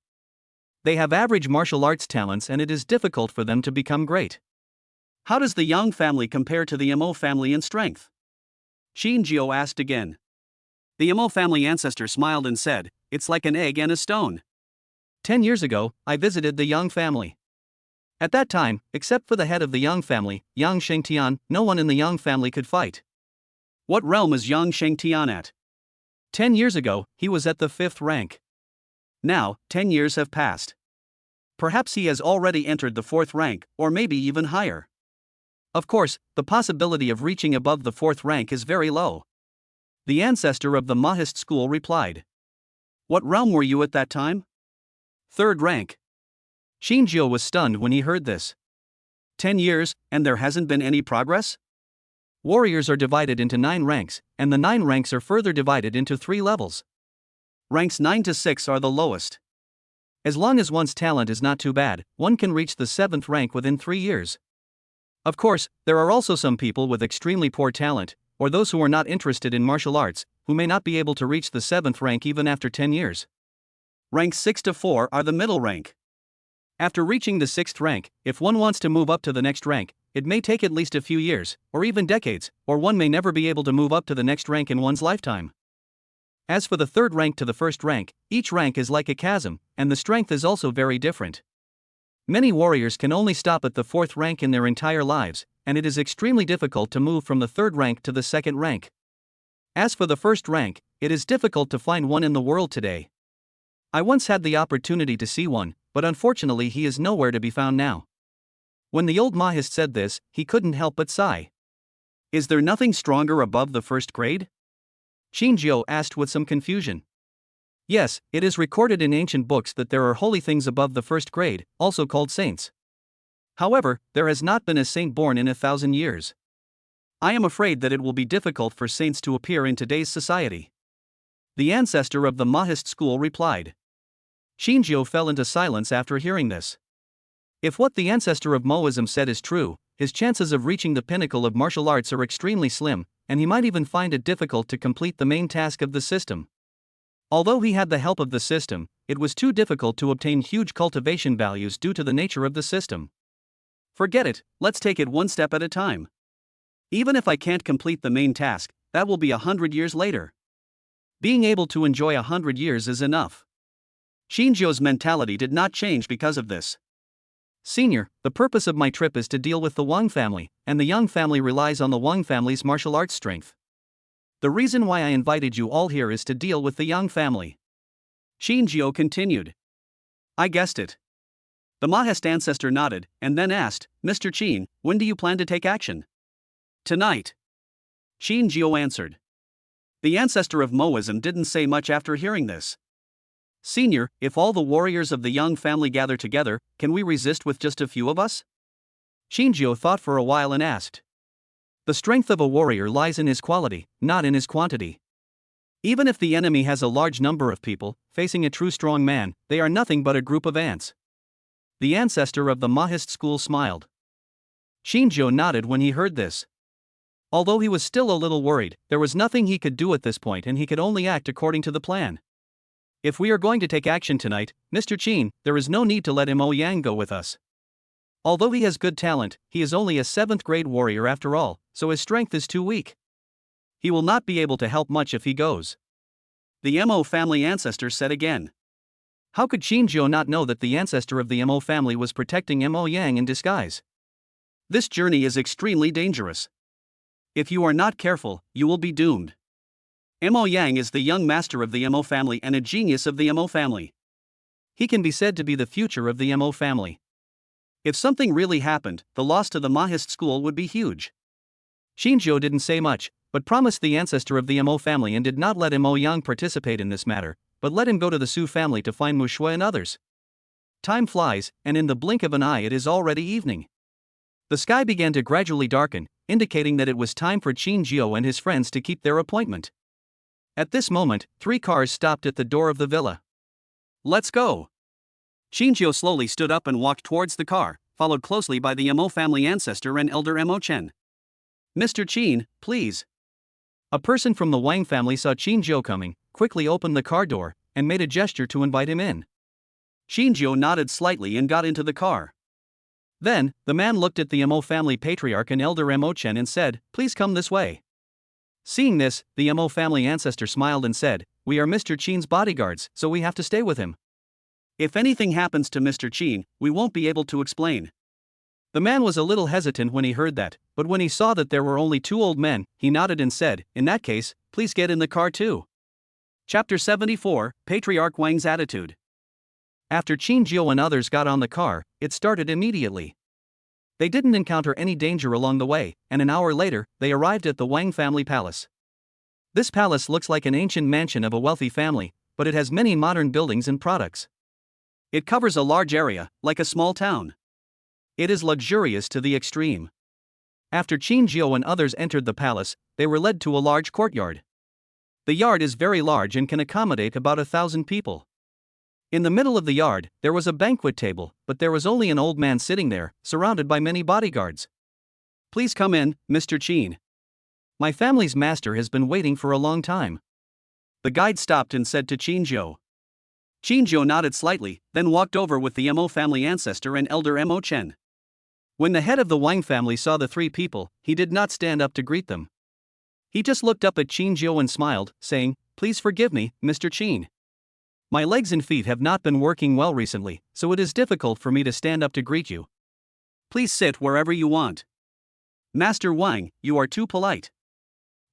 They have average martial arts talents and it is difficult for them to become great." "How does the Yang family compare to the Mo family in strength?" Qin Zhou asked again. The Mo family ancestor smiled and said, "It's like an egg and a stone. 10 years ago, I visited the Yang family. At that time, except for the head of the Yang family, Yang Shengtian, no one in the Yang family could fight." "What realm is Yang Shengtian at?" 10 years ago, he was at the 5th rank. Now, 10 years have passed. Perhaps he has already entered the 4th rank, or maybe even higher. Of course, the possibility of reaching above the 4th rank is very low." The ancestor of the Mahist school replied. "What realm were you at that time?" 3rd rank. Qin Zhou was stunned when he heard this. 10 years, and there hasn't been any progress? Warriors are divided into 9 ranks, and the 9 ranks are further divided into 3 levels. Ranks 9 to 6 are the lowest. As long as one's talent is not too bad, one can reach the 7th rank within 3 years. Of course, there are also some people with extremely poor talent, or those who are not interested in martial arts, who may not be able to reach the 7th rank even after 10 years. Ranks 6 to 4 are the middle rank. After reaching the 6th rank, if one wants to move up to the next rank, it may take at least a few years, or even decades, or one may never be able to move up to the next rank in one's lifetime. As for the 3rd rank to the 1st rank, each rank is like a chasm, and the strength is also very different. Many warriors can only stop at the 4th rank in their entire lives, and it is extremely difficult to move from the 3rd rank to the 2nd rank. As for the 1st rank, it is difficult to find one in the world today. I once had the opportunity to see one, but unfortunately he is nowhere to be found now. When the old Mahist said this, he couldn't help but sigh. Is there nothing stronger above the 1st grade? Zhao asked with some confusion. Yes, it is recorded in ancient books that there are holy things above the 1st grade, also called saints. However, there has not been a saint born in 1,000 years. I am afraid that it will be difficult for saints to appear in today's society. The ancestor of the Mahist school replied. Zhao fell into silence after hearing this. If what the ancestor of Moism said is true, his chances of reaching the pinnacle of martial arts are extremely slim, and he might even find it difficult to complete the main task of the system. Although he had the help of the system, it was too difficult to obtain huge cultivation values due to the nature of the system. Forget it, let's take it one step at a time. Even if I can't complete the main task, that will be 100 years later. Being able to enjoy 100 years is enough. Zhao's mentality did not change because of this. Senior, the purpose of my trip is to deal with the Wang family, and the Yang family relies on the Wang family's martial arts strength. The reason why I invited you all here is to deal with the Yang family. Zhao continued. I guessed it. The Mahist ancestor nodded, and then asked, Mr. Qin, when do you plan to take action? Tonight. Zhao answered. The ancestor of Moism didn't say much after hearing this. Senior, if all the warriors of the Yang family gather together, can we resist with just a few of us? Zhao thought for a while and asked. The strength of a warrior lies in his quality, not in his quantity. Even if the enemy has a large number of people, facing a true strong man, they are nothing but a group of ants. The ancestor of the Mahist school smiled. Zhao nodded when he heard this. Although he was still a little worried, there was nothing he could do at this point and he could only act according to the plan. If we are going to take action tonight, Mr. Qin, there is no need to let Mo Yang go with us. Although he has good talent, he is only a 7th grade warrior after all, so his strength is too weak. He will not be able to help much if he goes. The Mo family ancestor said again. How could Zhao not know that the ancestor of the Mo family was protecting Mo Yang in disguise? This journey is extremely dangerous. If you are not careful, you will be doomed. Mo Yang is the young master of the Mo family and a genius of the Mo family. He can be said to be the future of the Mo family. If something really happened, the loss to the Mahist school would be huge. Zhao didn't say much, but promised the ancestor of the Mo family and did not let Mo Yang participate in this matter, but let him go to the Su family to find Mushu and others. Time flies, and in the blink of an eye it is already evening. The sky began to gradually darken, indicating that it was time for Zhao and his friends to keep their appointment. At this moment, 3 cars stopped at the door of the villa. Let's go. Zhao slowly stood up and walked towards the car, followed closely by the Mo family ancestor and elder Mo Chen. Mr. Qin, please. A person from the Wang family saw Zhao coming, quickly opened the car door, and made a gesture to invite him in. Zhao nodded slightly and got into the car. Then, the man looked at the Mo family patriarch and elder Mo Chen and said, please come this way. Seeing this, the Mo family ancestor smiled and said, we are Mr. Qin's bodyguards, so we have to stay with him. If anything happens to Mr. Qin, we won't be able to explain. The man was a little hesitant when he heard that, but when he saw that there were only 2 old men, he nodded and said, in that case, please get in the car too. Chapter 74, Patriarch Wang's Attitude. After Zhao and others got on the car, it started immediately. They didn't encounter any danger along the way, and an hour later, they arrived at the Wang family palace. This palace looks like an ancient mansion of a wealthy family, but it has many modern buildings and products. It covers a large area, like a small town. It is luxurious to the extreme. After Zhao and others entered the palace, they were led to a large courtyard. The yard is very large and can accommodate about 1,000 people. In the middle of the yard, there was a banquet table, but there was only an old man sitting there, surrounded by many bodyguards. Please come in, Mr. Qin. My family's master has been waiting for a long time. The guide stopped and said to Zhao. Qinzhou nodded slightly, then walked over with the Mo family ancestor and elder Mo Chen. When the head of the Wang family saw the three people, he did not stand up to greet them. He just looked up at Qinzhou and smiled, saying, "Please forgive me, Mr. Qin. My legs and feet have not been working well recently, so it is difficult for me to stand up to greet you. Please sit wherever you want." "Master Wang, you are too polite."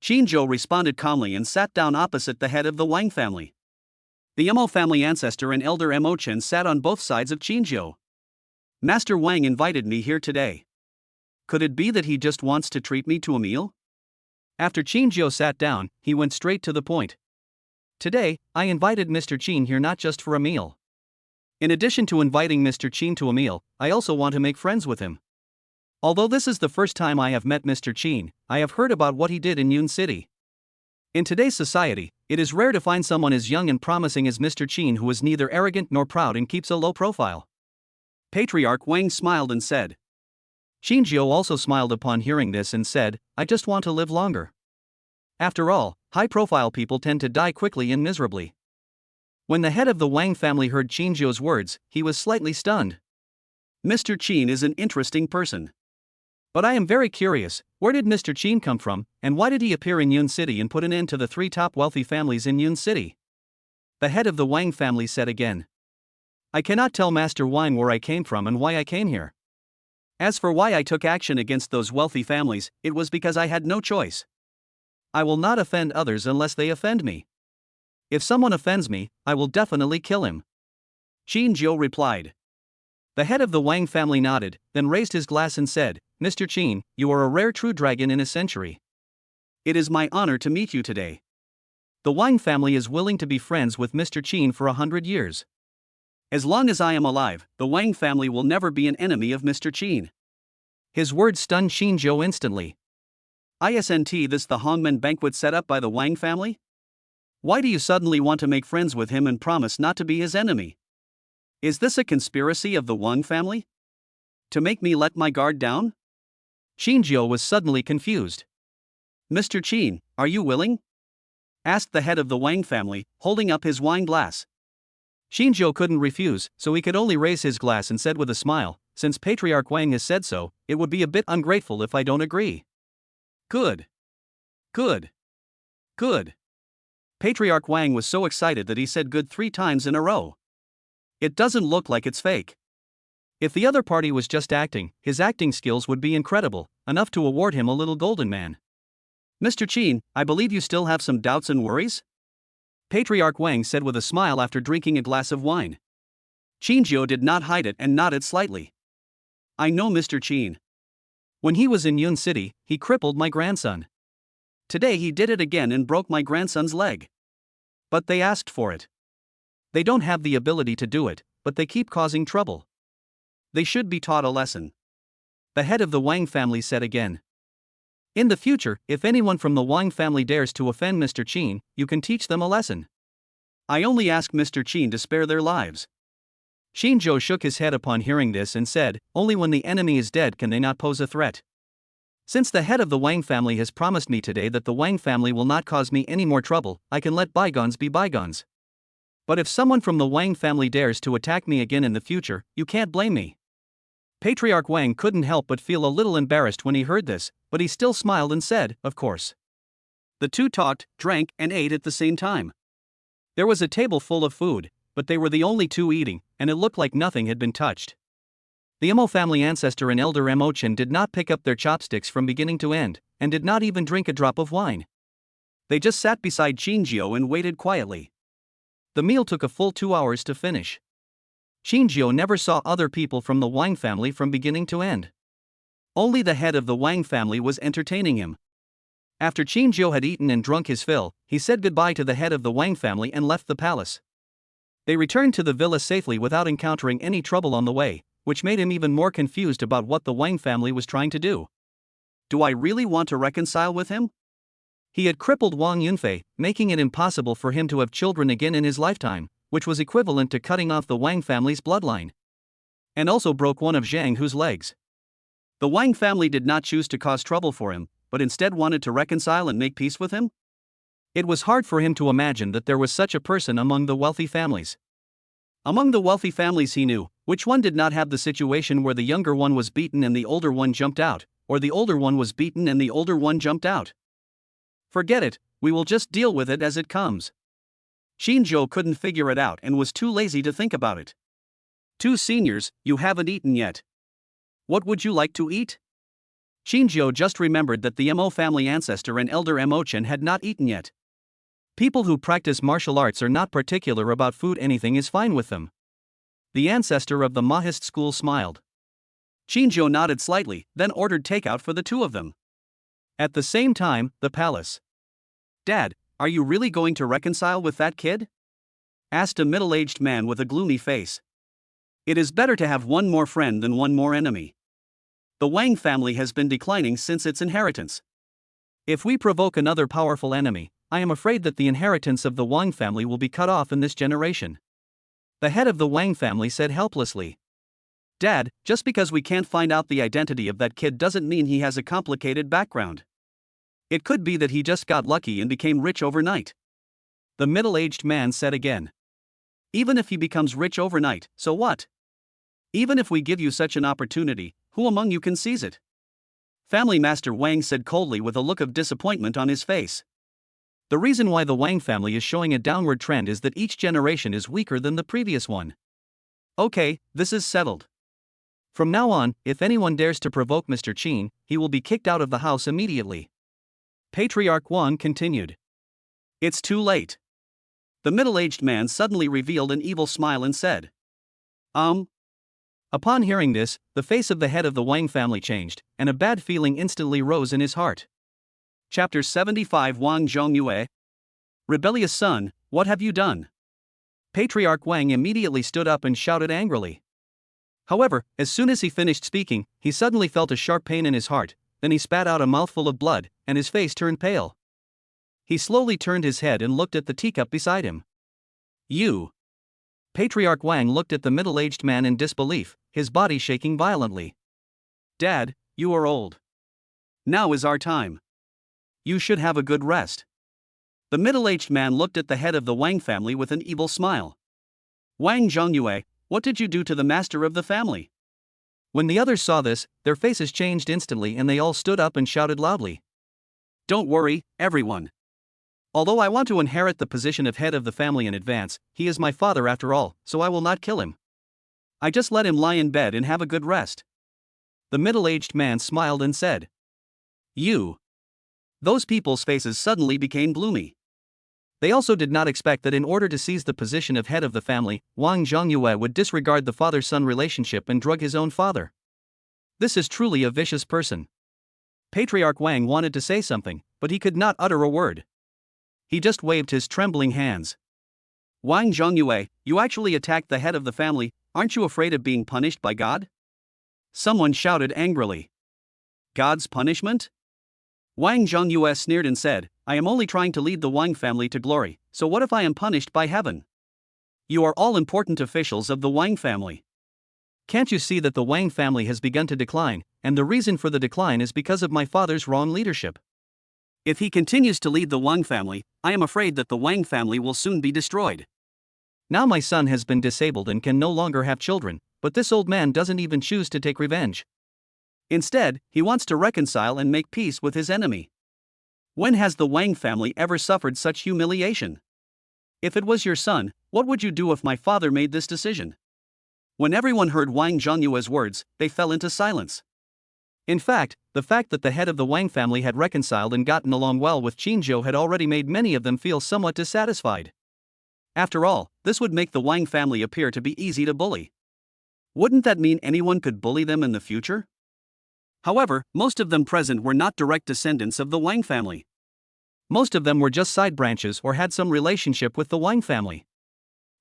Qinzhou responded calmly and sat down opposite the head of the Wang family. The Mo family ancestor and elder Mo Chen sat on both sides of Qinzhou. "Master Wang invited me here today. Could it be that he just wants to treat me to a meal?" After Qinzhou sat down, he went straight to the point. "Today, I invited Mr. Qin here not just for a meal. In addition to inviting Mr. Qin to a meal, I also want to make friends with him. Although this is the first time I have met Mr. Qin, I have heard about what he did in Yun City. In today's society, it is rare to find someone as young and promising as Mr. Qin who is neither arrogant nor proud and keeps a low profile." Patriarch Wang smiled and said. Qinzhou also smiled upon hearing this and said, "I just want to live longer. After all, high-profile people tend to die quickly and miserably." When the head of the Wang family heard Qinzhou's words, he was slightly stunned. "Mr. Qin is an interesting person. But I am very curious, where did Mr. Qin come from, and why did he appear in Yun City and put an end to the three top wealthy families in Yun City?" The head of the Wang family said again. "I cannot tell Master Wang where I came from and why I came here. As for why I took action against those wealthy families, it was because I had no choice. I will not offend others unless they offend me. If someone offends me, I will definitely kill him." Qinzhou replied. The head of the Wang family nodded, then raised his glass and said, "Mr. Qin, you are a rare true dragon in a century. It is my honor to meet you today. The Wang family is willing to be friends with Mr. Qin for 100 years. As long as I am alive, the Wang family will never be an enemy of Mr. Qin." His words stunned Qinzhou instantly. "Isn't this the Hongmen banquet set up by the Wang family? Why do you suddenly want to make friends with him and promise not to be his enemy? Is this a conspiracy of the Wang family? To make me let my guard down?" Qinzhou was suddenly confused. "Mr. Qin, are you willing?" asked the head of the Wang family, holding up his wine glass. Qinzhou couldn't refuse, so he could only raise his glass and said with a smile, "Since Patriarch Wang has said so, it would be a bit ungrateful if I don't agree." "Good. Good. Good." Patriarch Wang was so excited that he said good 3 times in a row. "It doesn't look like it's fake. If the other party was just acting, his acting skills would be incredible, enough to award him a little golden man. Mr. Qin, I believe you still have some doubts and worries?" Patriarch Wang said with a smile after drinking a glass of wine. Qinzhou did not hide it and nodded slightly. "I know Mr. Qin. When he was in Yun City, he crippled my grandson. Today he did it again and broke my grandson's leg. But they asked for it. They don't have the ability to do it, but they keep causing trouble. They should be taught a lesson." The head of the Wang family said again. "In the future, if anyone from the Wang family dares to offend Mr. Qin, you can teach them a lesson. I only ask Mr. Qin to spare their lives." Qinzhou shook his head upon hearing this and said, "Only when the enemy is dead can they not pose a threat. Since the head of the Wang family has promised me today that the Wang family will not cause me any more trouble, I can let bygones be bygones. But if someone from the Wang family dares to attack me again in the future, you can't blame me." Patriarch Wang couldn't help but feel a little embarrassed when he heard this, but he still smiled and said, "Of course." The two talked, drank, and ate at the same time. There was a table full of food, but they were the only two eating, and it looked like nothing had been touched. The Mo family ancestor and elder Mo Chen did not pick up their chopsticks from beginning to end, and did not even drink a drop of wine. They just sat beside Qinzhou and waited quietly. The meal took a full 2 hours to finish. Qinzhou never saw other people from the Wang family from beginning to end. Only the head of the Wang family was entertaining him. After Qinzhou had eaten and drunk his fill, he said goodbye to the head of the Wang family and left the palace. They returned to the villa safely without encountering any trouble on the way, which made him even more confused about what the Wang family was trying to do. Do I really want to reconcile with him? He had crippled Wang Yunfei, making it impossible for him to have children again in his lifetime, which was equivalent to cutting off the Wang family's bloodline. And also broke one of Zhang Hu's legs. The Wang family did not choose to cause trouble for him, but instead wanted to reconcile and make peace with him? It was hard for him to imagine that there was such a person among the wealthy families. Among the wealthy families he knew, which one did not have the situation where the younger one was beaten and the older one jumped out, or the older one was beaten and the older one jumped out? Forget it, we will just deal with it as it comes. Zhao couldn't figure it out and was too lazy to think about it. Two seniors, you haven't eaten yet. What would you like to eat? Zhao just remembered that the Mo family ancestor and elder Mo Chen had not eaten yet. People who practice martial arts are not particular about food, anything is fine with them. The ancestor of the Mahist school smiled. Zhao nodded slightly, then ordered takeout for the two of them. At the same time, the palace. Dad, are you really going to reconcile with that kid? Asked a middle-aged man with a gloomy face. It is better to have one more friend than one more enemy. The Wang family has been declining since its inheritance. If we provoke another powerful enemy, I am afraid that the inheritance of the Wang family will be cut off in this generation. The head of the Wang family said helplessly. Dad, just because we can't find out the identity of that kid doesn't mean he has a complicated background. It could be that he just got lucky and became rich overnight. The middle-aged man said again. Even if he becomes rich overnight, so what? Even if we give you such an opportunity, who among you can seize it? Family Master Wang said coldly with a look of disappointment on his face. The reason why the Wang family is showing a downward trend is that each generation is weaker than the previous one. Okay, this is settled. From now on, if anyone dares to provoke Mr. Qin, he will be kicked out of the house immediately. Patriarch Wang continued. It's too late. The middle-aged man suddenly revealed an evil smile and said. Upon hearing this, the face of the head of the Wang family changed, and a bad feeling instantly rose in his heart. Chapter 75 Wang Zhongyue. Rebellious son, what have you done? Patriarch Wang immediately stood up and shouted angrily. However, as soon as he finished speaking, he suddenly felt a sharp pain in his heart, then he spat out a mouthful of blood, and his face turned pale. He slowly turned his head and looked at the teacup beside him. You. Patriarch Wang looked at the middle-aged man in disbelief, his body shaking violently. Dad, you are old. Now is our time. You should have a good rest. The middle-aged man looked at the head of the Wang family with an evil smile. Wang Zhongyue, what did you do to the master of the family? When the others saw this, their faces changed instantly and they all stood up and shouted loudly. Don't worry, everyone. Although I want to inherit the position of head of the family in advance, he is my father after all, so I will not kill him. I just let him lie in bed and have a good rest. The middle-aged man smiled and said. You. Those people's faces suddenly became gloomy. They also did not expect that in order to seize the position of head of the family, Wang Zhongyue would disregard the father-son relationship and drug his own father. This is truly a vicious person. Patriarch Wang wanted to say something, but he could not utter a word. He just waved his trembling hands. Wang Zhongyue, you actually attacked the head of the family, aren't you afraid of being punished by God? Someone shouted angrily. God's punishment? Wang Zhongyue sneered and said, I am only trying to lead the Wang family to glory, so what if I am punished by heaven? You are all important officials of the Wang family. Can't you see that the Wang family has begun to decline, and the reason for the decline is because of my father's wrong leadership? If he continues to lead the Wang family, I am afraid that the Wang family will soon be destroyed. Now my son has been disabled and can no longer have children, but this old man doesn't even choose to take revenge. Instead, he wants to reconcile and make peace with his enemy. When has the Wang family ever suffered such humiliation? If it was your son, what would you do if my father made this decision? When everyone heard Wang Zhongyue's words, they fell into silence. In fact, the fact that the head of the Wang family had reconciled and gotten along well with Zhao had already made many of them feel somewhat dissatisfied. After all, this would make the Wang family appear to be easy to bully. Wouldn't that mean anyone could bully them in the future? However, most of them present were not direct descendants of the Wang family. Most of them were just side branches or had some relationship with the Wang family.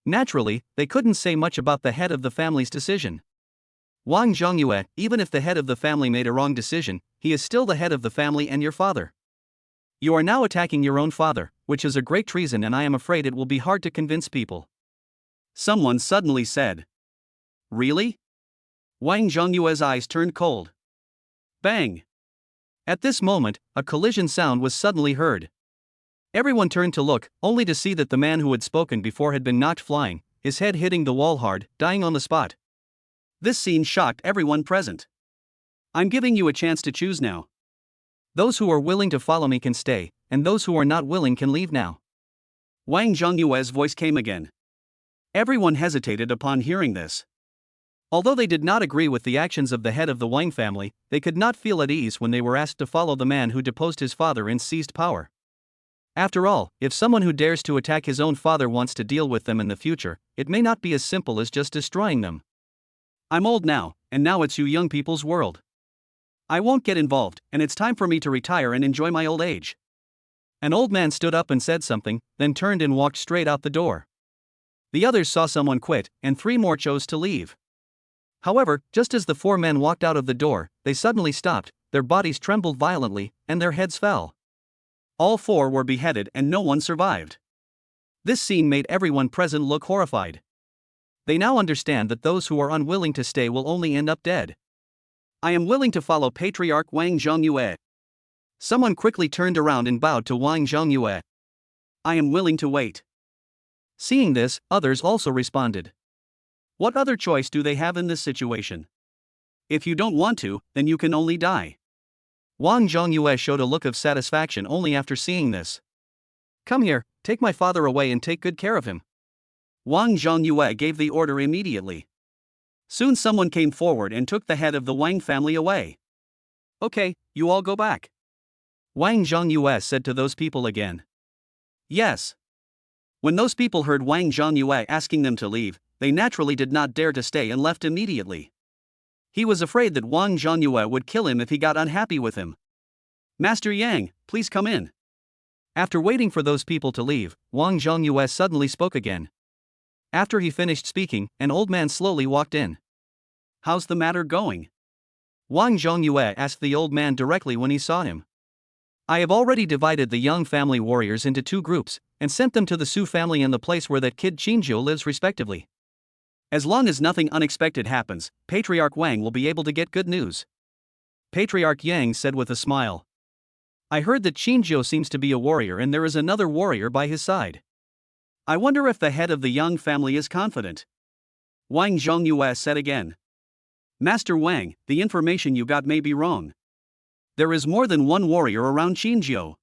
Naturally, they couldn't say much about the head of the family's decision. Wang Zhongyue, even if the head of the family made a wrong decision, he is still the head of the family and your father. You are now attacking your own father, which is a great treason, and I am afraid it will be hard to convince people. Someone suddenly said. Really? Wang Zhongyue's eyes turned cold. Bang! At this moment, a collision sound was suddenly heard. Everyone turned to look, only to see that the man who had spoken before had been knocked flying, his head hitting the wall hard, dying on the spot. This scene shocked everyone present. I'm giving you a chance to choose now. Those who are willing to follow me can stay, and those who are not willing can leave now. Wang Zhongyue's voice came again. Everyone hesitated upon hearing this. Although they did not agree with the actions of the head of the Wang family, they could not feel at ease when they were asked to follow the man who deposed his father and seized power. After all, if someone who dares to attack his own father wants to deal with them in the future, it may not be as simple as just destroying them. I'm old now, and now it's you young people's world. I won't get involved, and it's time for me to retire and enjoy my old age. An old man stood up and said something, then turned and walked straight out the door. The others saw someone quit, and 3 more chose to leave. However, just as the 4 men walked out of the door, they suddenly stopped, their bodies trembled violently, and their heads fell. All 4 were beheaded and no one survived. This scene made everyone present look horrified. They now understand that those who are unwilling to stay will only end up dead. I am willing to follow Patriarch Wang Zhongyue. Someone quickly turned around and bowed to Wang Zhongyue. I am willing to wait. Seeing this, others also responded. What other choice do they have in this situation? If you don't want to, then you can only die. Wang Zhongyue showed a look of satisfaction only after seeing this. Come here, take my father away and take good care of him. Wang Zhongyue gave the order immediately. Soon someone came forward and took the head of the Wang family away. Okay, you all go back. Wang Zhongyue said to those people again. Yes. When those people heard Wang Zhongyue asking them to leave, they naturally did not dare to stay and left immediately. He was afraid that Wang Zhongyue would kill him if he got unhappy with him. Master Yang, please come in. After waiting for those people to leave, Wang Zhongyue suddenly spoke again. After he finished speaking, an old man slowly walked in. How's the matter going? Wang Zhongyue asked the old man directly when he saw him. I have already divided the Yang family warriors into 2 groups, and sent them to the Su family and the place where that kid Qingjiu lives respectively. As long as nothing unexpected happens, Patriarch Wang will be able to get good news. Patriarch Yang said with a smile. I heard that Qingjiu seems to be a warrior and there is another warrior by his side. I wonder if the head of the Yang family is confident. Wang Zhongyue said again. Master Wang, the information you got may be wrong. There is more than one warrior around Qingjiu.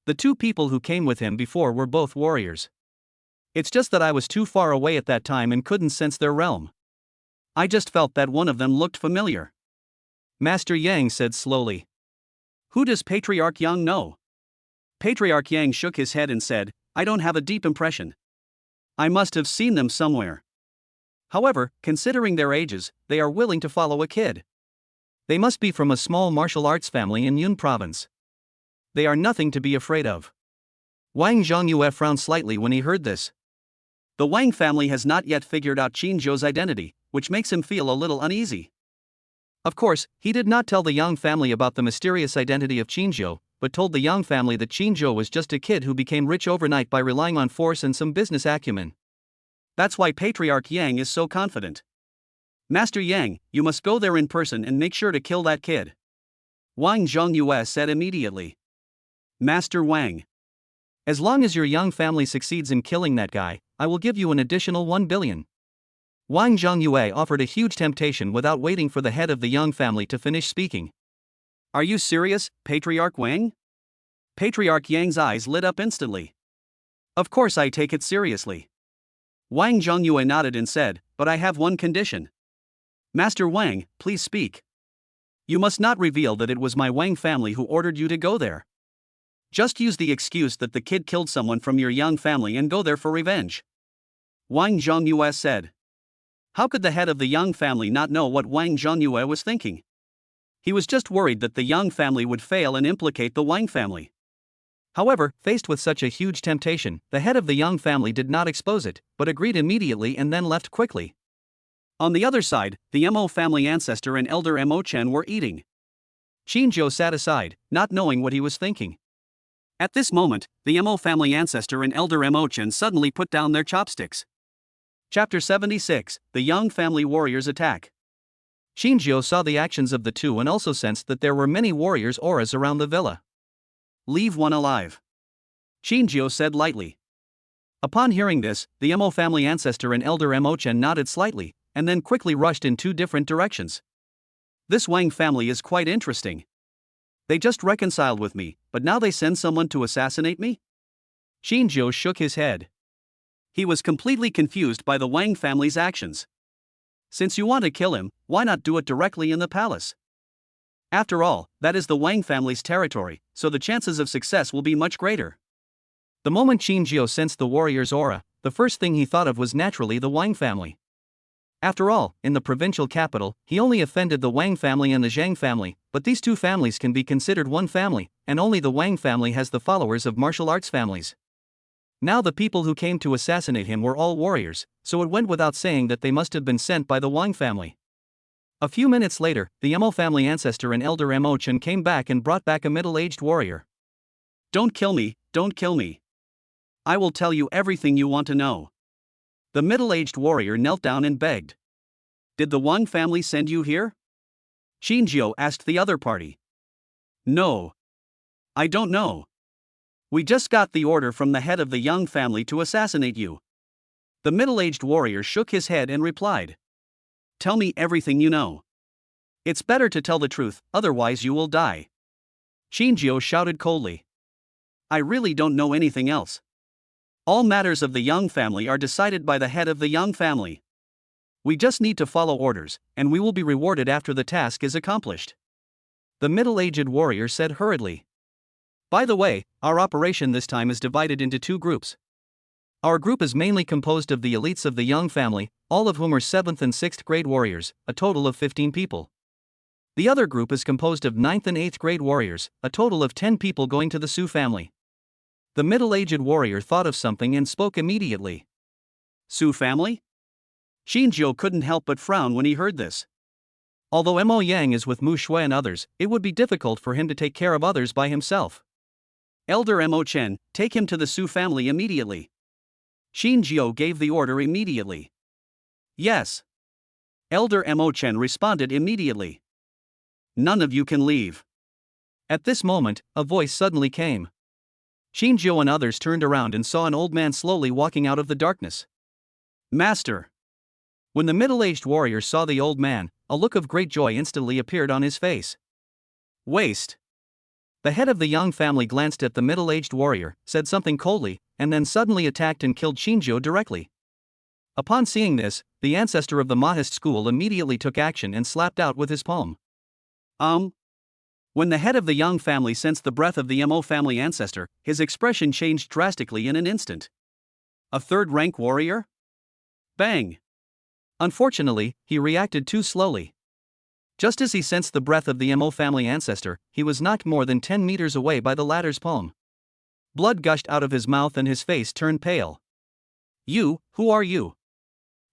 The 2 people who came with him before were both warriors. It's just that I was too far away at that time and couldn't sense their realm. I just felt that one of them looked familiar. Master Yang said slowly. Who does Patriarch Yang know? Patriarch Yang shook his head and said, I don't have a deep impression. I must have seen them somewhere. However, considering their ages, they are willing to follow a kid. They must be from a small martial arts family in Yun province. They are nothing to be afraid of. Wang Zhongyue frowned slightly when he heard this. The Wang family has not yet figured out Qingjiu's identity, which makes him feel a little uneasy. Of course, he did not tell the Yang family about the mysterious identity of Qingjiu, but told the Yang family that Qingjiu was just a kid who became rich overnight by relying on force and some business acumen. That's why Patriarch Yang is so confident. Master Yang, you must go there in person and make sure to kill that kid. Wang Zhongyue said immediately. Master Wang. As long as your Yang family succeeds in killing that guy, I will give you an additional 1 billion. Wang Zhongyue offered a huge temptation without waiting for the head of the Yang family to finish speaking. Are you serious, Patriarch Wang? Patriarch Yang's eyes lit up instantly. Of course I take it seriously. Wang Zhongyue nodded and said, but I have one condition. Master Wang, please speak. You must not reveal that it was my Wang family who ordered you to go there. Just use the excuse that the kid killed someone from your Yang family and go there for revenge. Wang Zhongyue said. How could the head of the Yang family not know what Wang Zhongyue was thinking? He was just worried that the Yang family would fail and implicate the Wang family. However, faced with such a huge temptation, the head of the Yang family did not expose it, but agreed immediately and then left quickly. On the other side, the Mo family ancestor and elder Mo Chen were eating. Qingjiu sat aside, not knowing what he was thinking. At this moment, the Mo family ancestor and elder Mo Chen suddenly put down their chopsticks. Chapter 76, The Yang Family Warriors Attack. Qingjiu saw the actions of the 2 and also sensed that there were many warriors' auras around the villa. Leave one alive. Qingjiu said lightly. Upon hearing this, the Mo family ancestor and Elder Mo Chen nodded slightly, and then quickly rushed in two different directions. This Wang family is quite interesting. They just reconciled with me, but now they send someone to assassinate me? Xinjiu shook his head. He was completely confused by the Wang family's actions. Since you want to kill him, why not do it directly in the palace? After all, that is the Wang family's territory, so the chances of success will be much greater. The moment Xinjiu sensed the warrior's aura, the first thing he thought of was naturally the Wang family. After all, in the provincial capital, he only offended the Wang family and the Zhang family, but these two families can be considered one family, and only the Wang family has the followers of martial arts families. Now the people who came to assassinate him were all warriors, so it went without saying that they must have been sent by the Wang family. A few minutes later, the Mo family ancestor and Elder Mo Chen came back and brought back a middle-aged warrior. Don't kill me, don't kill me. I will tell you everything you want to know. The middle-aged warrior knelt down and begged. Did the Wang family send you here? Xinjiu asked the other party. No. I don't know. We just got the order from the head of the Yang family to assassinate you. The middle-aged warrior shook his head and replied. Tell me everything you know. It's better to tell the truth, otherwise you will die. Xinjiu shouted coldly. I really don't know anything else. All matters of the Yang family are decided by the head of the Yang family. We just need to follow orders, and we will be rewarded after the task is accomplished. The middle-aged warrior said hurriedly. By the way, our operation this time is divided into two groups. Our group is mainly composed of the elites of the Yang family, all of whom are 7th and 6th grade warriors, a total of 15 people. The other group is composed of 9th and 8th grade warriors, a total of 10 people going to the Su family. The middle-aged warrior thought of something and spoke immediately. Su family? Xinjiu couldn't help but frown when he heard this. Although Mo Yang is with Mushu and others, it would be difficult for him to take care of others by himself. Elder Mo Chen, take him to the Su family immediately. Xinjiu gave the order immediately. Yes. Elder Mo Chen responded immediately. None of you can leave. At this moment, a voice suddenly came. Xinjiu and others turned around and saw an old man slowly walking out of the darkness. Master. When the middle-aged warrior saw the old man, a look of great joy instantly appeared on his face. Waste. The head of the Yang family glanced at the middle-aged warrior, said something coldly, and then suddenly attacked and killed Xinjiu directly. Upon seeing this, the ancestor of the Mahist school immediately took action and slapped out with his palm. When the head of the Yang family sensed the breath of the Mo family ancestor, his expression changed drastically in an instant. A third-rank warrior? Bang! Unfortunately, he reacted too slowly. Just as he sensed the breath of the Mo family ancestor, he was knocked more than 10 meters away by the latter's palm. Blood gushed out of his mouth and his face turned pale. You, who are you?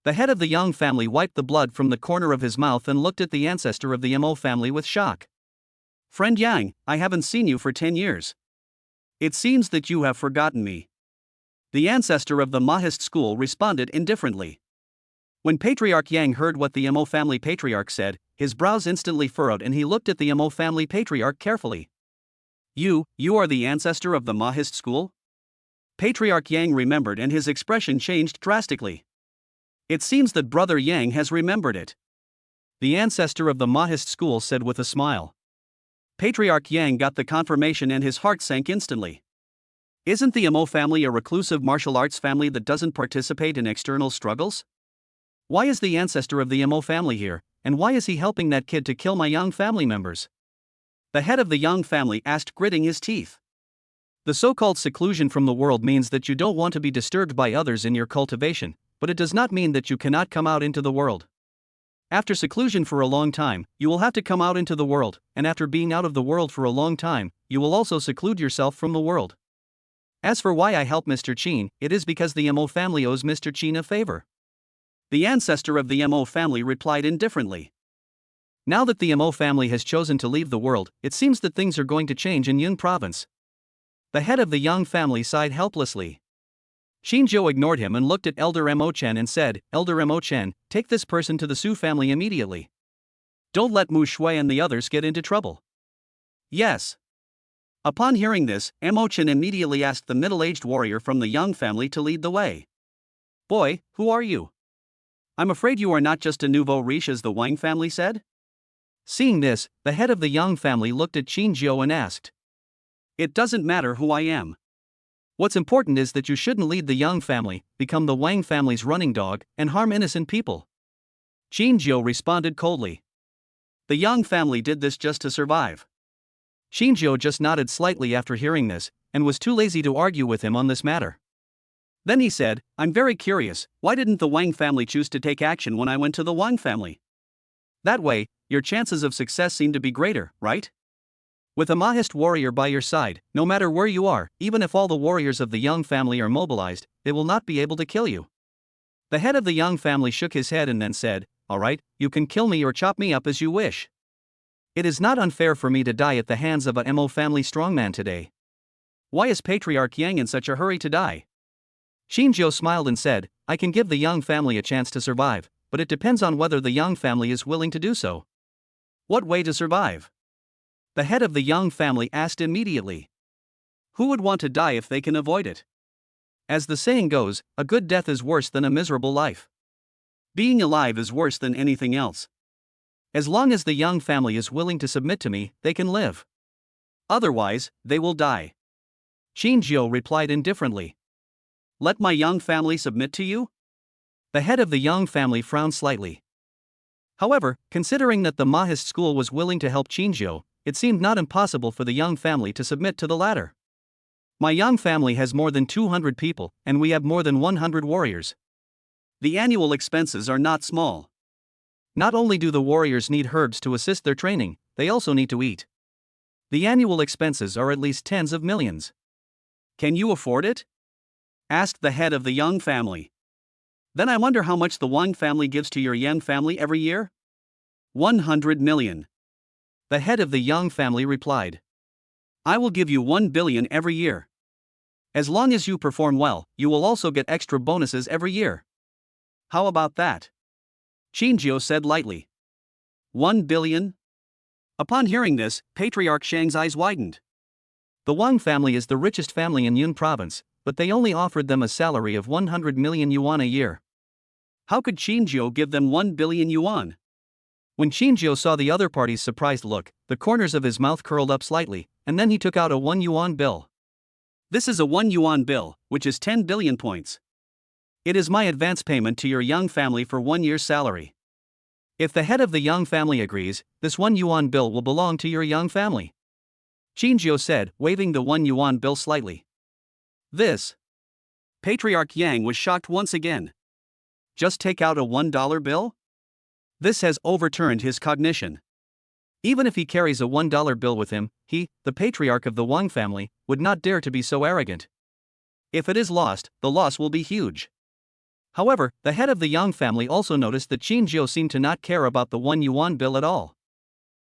The head of the Yang family wiped the blood from the corner of his mouth and looked at the ancestor of the Mo family with shock. Friend Yang, I haven't seen you for 10 years. It seems that you have forgotten me. The ancestor of the Mahist school responded indifferently. When Patriarch Yang heard what the Mo family patriarch said, his brows instantly furrowed and he looked at the Mo family patriarch carefully. You are the ancestor of the Mahist school? Patriarch Yang remembered and his expression changed drastically. It seems that Brother Yang has remembered it. The ancestor of the Mahist school said with a smile. Patriarch Yang got the confirmation and his heart sank instantly. Isn't the Mo family a reclusive martial arts family that doesn't participate in external struggles? Why is the ancestor of the Mo family here, and why is he helping that kid to kill my Yang family members? The head of the Yang family asked, gritting his teeth. The so-called seclusion from the world means that you don't want to be disturbed by others in your cultivation, but it does not mean that you cannot come out into the world. After seclusion for a long time, you will have to come out into the world, and after being out of the world for a long time, you will also seclude yourself from the world. As for why I help Mr. Qin, it is because the Mo family owes Mr. Qin a favor. The ancestor of the Mo family replied indifferently. Now that the Mo family has chosen to leave the world, it seems that things are going to change in Yun province. The head of the Yang family sighed helplessly. Xinjiu ignored him and looked at Elder Mo Chen and said, Elder Mo Chen, take this person to the Su family immediately. Don't let Mu Shui and the others get into trouble. Yes. Upon hearing this, Mo Chen immediately asked the middle-aged warrior from the Yang family to lead the way. Boy, who are you? I'm afraid you are not just a nouveau riche as the Wang family said? Seeing this, the head of the Yang family looked at Qin Zhou and asked. It doesn't matter who I am. What's important is that you shouldn't lead the Yang family, become the Wang family's running dog, and harm innocent people. Qin Zhou responded coldly. The Yang family did this just to survive. Qin Zhou just nodded slightly after hearing this, and was too lazy to argue with him on this matter. Then he said, I'm very curious, why didn't the Wang family choose to take action when I went to the Wang family? That way, your chances of success seem to be greater, right? With a Mahist warrior by your side, no matter where you are, even if all the warriors of the Yang family are mobilized, they will not be able to kill you. The head of the Yang family shook his head and then said, Alright, you can kill me or chop me up as you wish. It is not unfair for me to die at the hands of a Mo family strongman today. Why is Patriarch Yang in such a hurry to die? Qin Zhou smiled and said, I can give the Yang family a chance to survive, but it depends on whether the Yang family is willing to do so. What way to survive? The head of the Yang family asked immediately. Who would want to die if they can avoid it? As the saying goes, a good death is worse than a miserable life. Being alive is worse than anything else. As long as the Yang family is willing to submit to me, they can live. Otherwise, they will die. Qin Zhou replied indifferently. Let my Yang family submit to you? The head of the Yang family frowned slightly. However, considering that the Mahist school was willing to help Qin Zhou, it seemed not impossible for the Yang family to submit to the latter. My Yang family has more than 200 people, and we have more than 100 warriors. The annual expenses are not small. Not only do the warriors need herbs to assist their training, they also need to eat. The annual expenses are at least tens of millions. Can you afford it? Asked the head of the Yang family. Then I wonder how much the Wang family gives to your Yang family every year? 100 million. The head of the Yang family replied. I will give you 1 billion every year. As long as you perform well, you will also get extra bonuses every year. How about that? Qin Zhou said lightly. 1 billion? Upon hearing this, Patriarch Shang's eyes widened. The Wang family is the richest family in Yun province, but they only offered them a salary of 100 million yuan a year. How could Qin Zhou give them 1 billion yuan? When Qin Zhou saw the other party's surprised look, the corners of his mouth curled up slightly, and then he took out a 1 yuan bill. This is a 1 yuan bill, which is 10 billion points. It is my advance payment to your Yang family for 1 year's salary. If the head of the Yang family agrees, this 1 yuan bill will belong to your Yang family. Qin Zhou said, waving the 1 yuan bill slightly. This. Patriarch Yang was shocked once again. Just take out a $1 bill? This has overturned his cognition. Even if he carries a $1 bill with him, he, the patriarch of the Wang family, would not dare to be so arrogant. If it is lost, the loss will be huge. However, the head of the Yang family also noticed that Qin Zhou seemed to not care about the 1 yuan bill at all.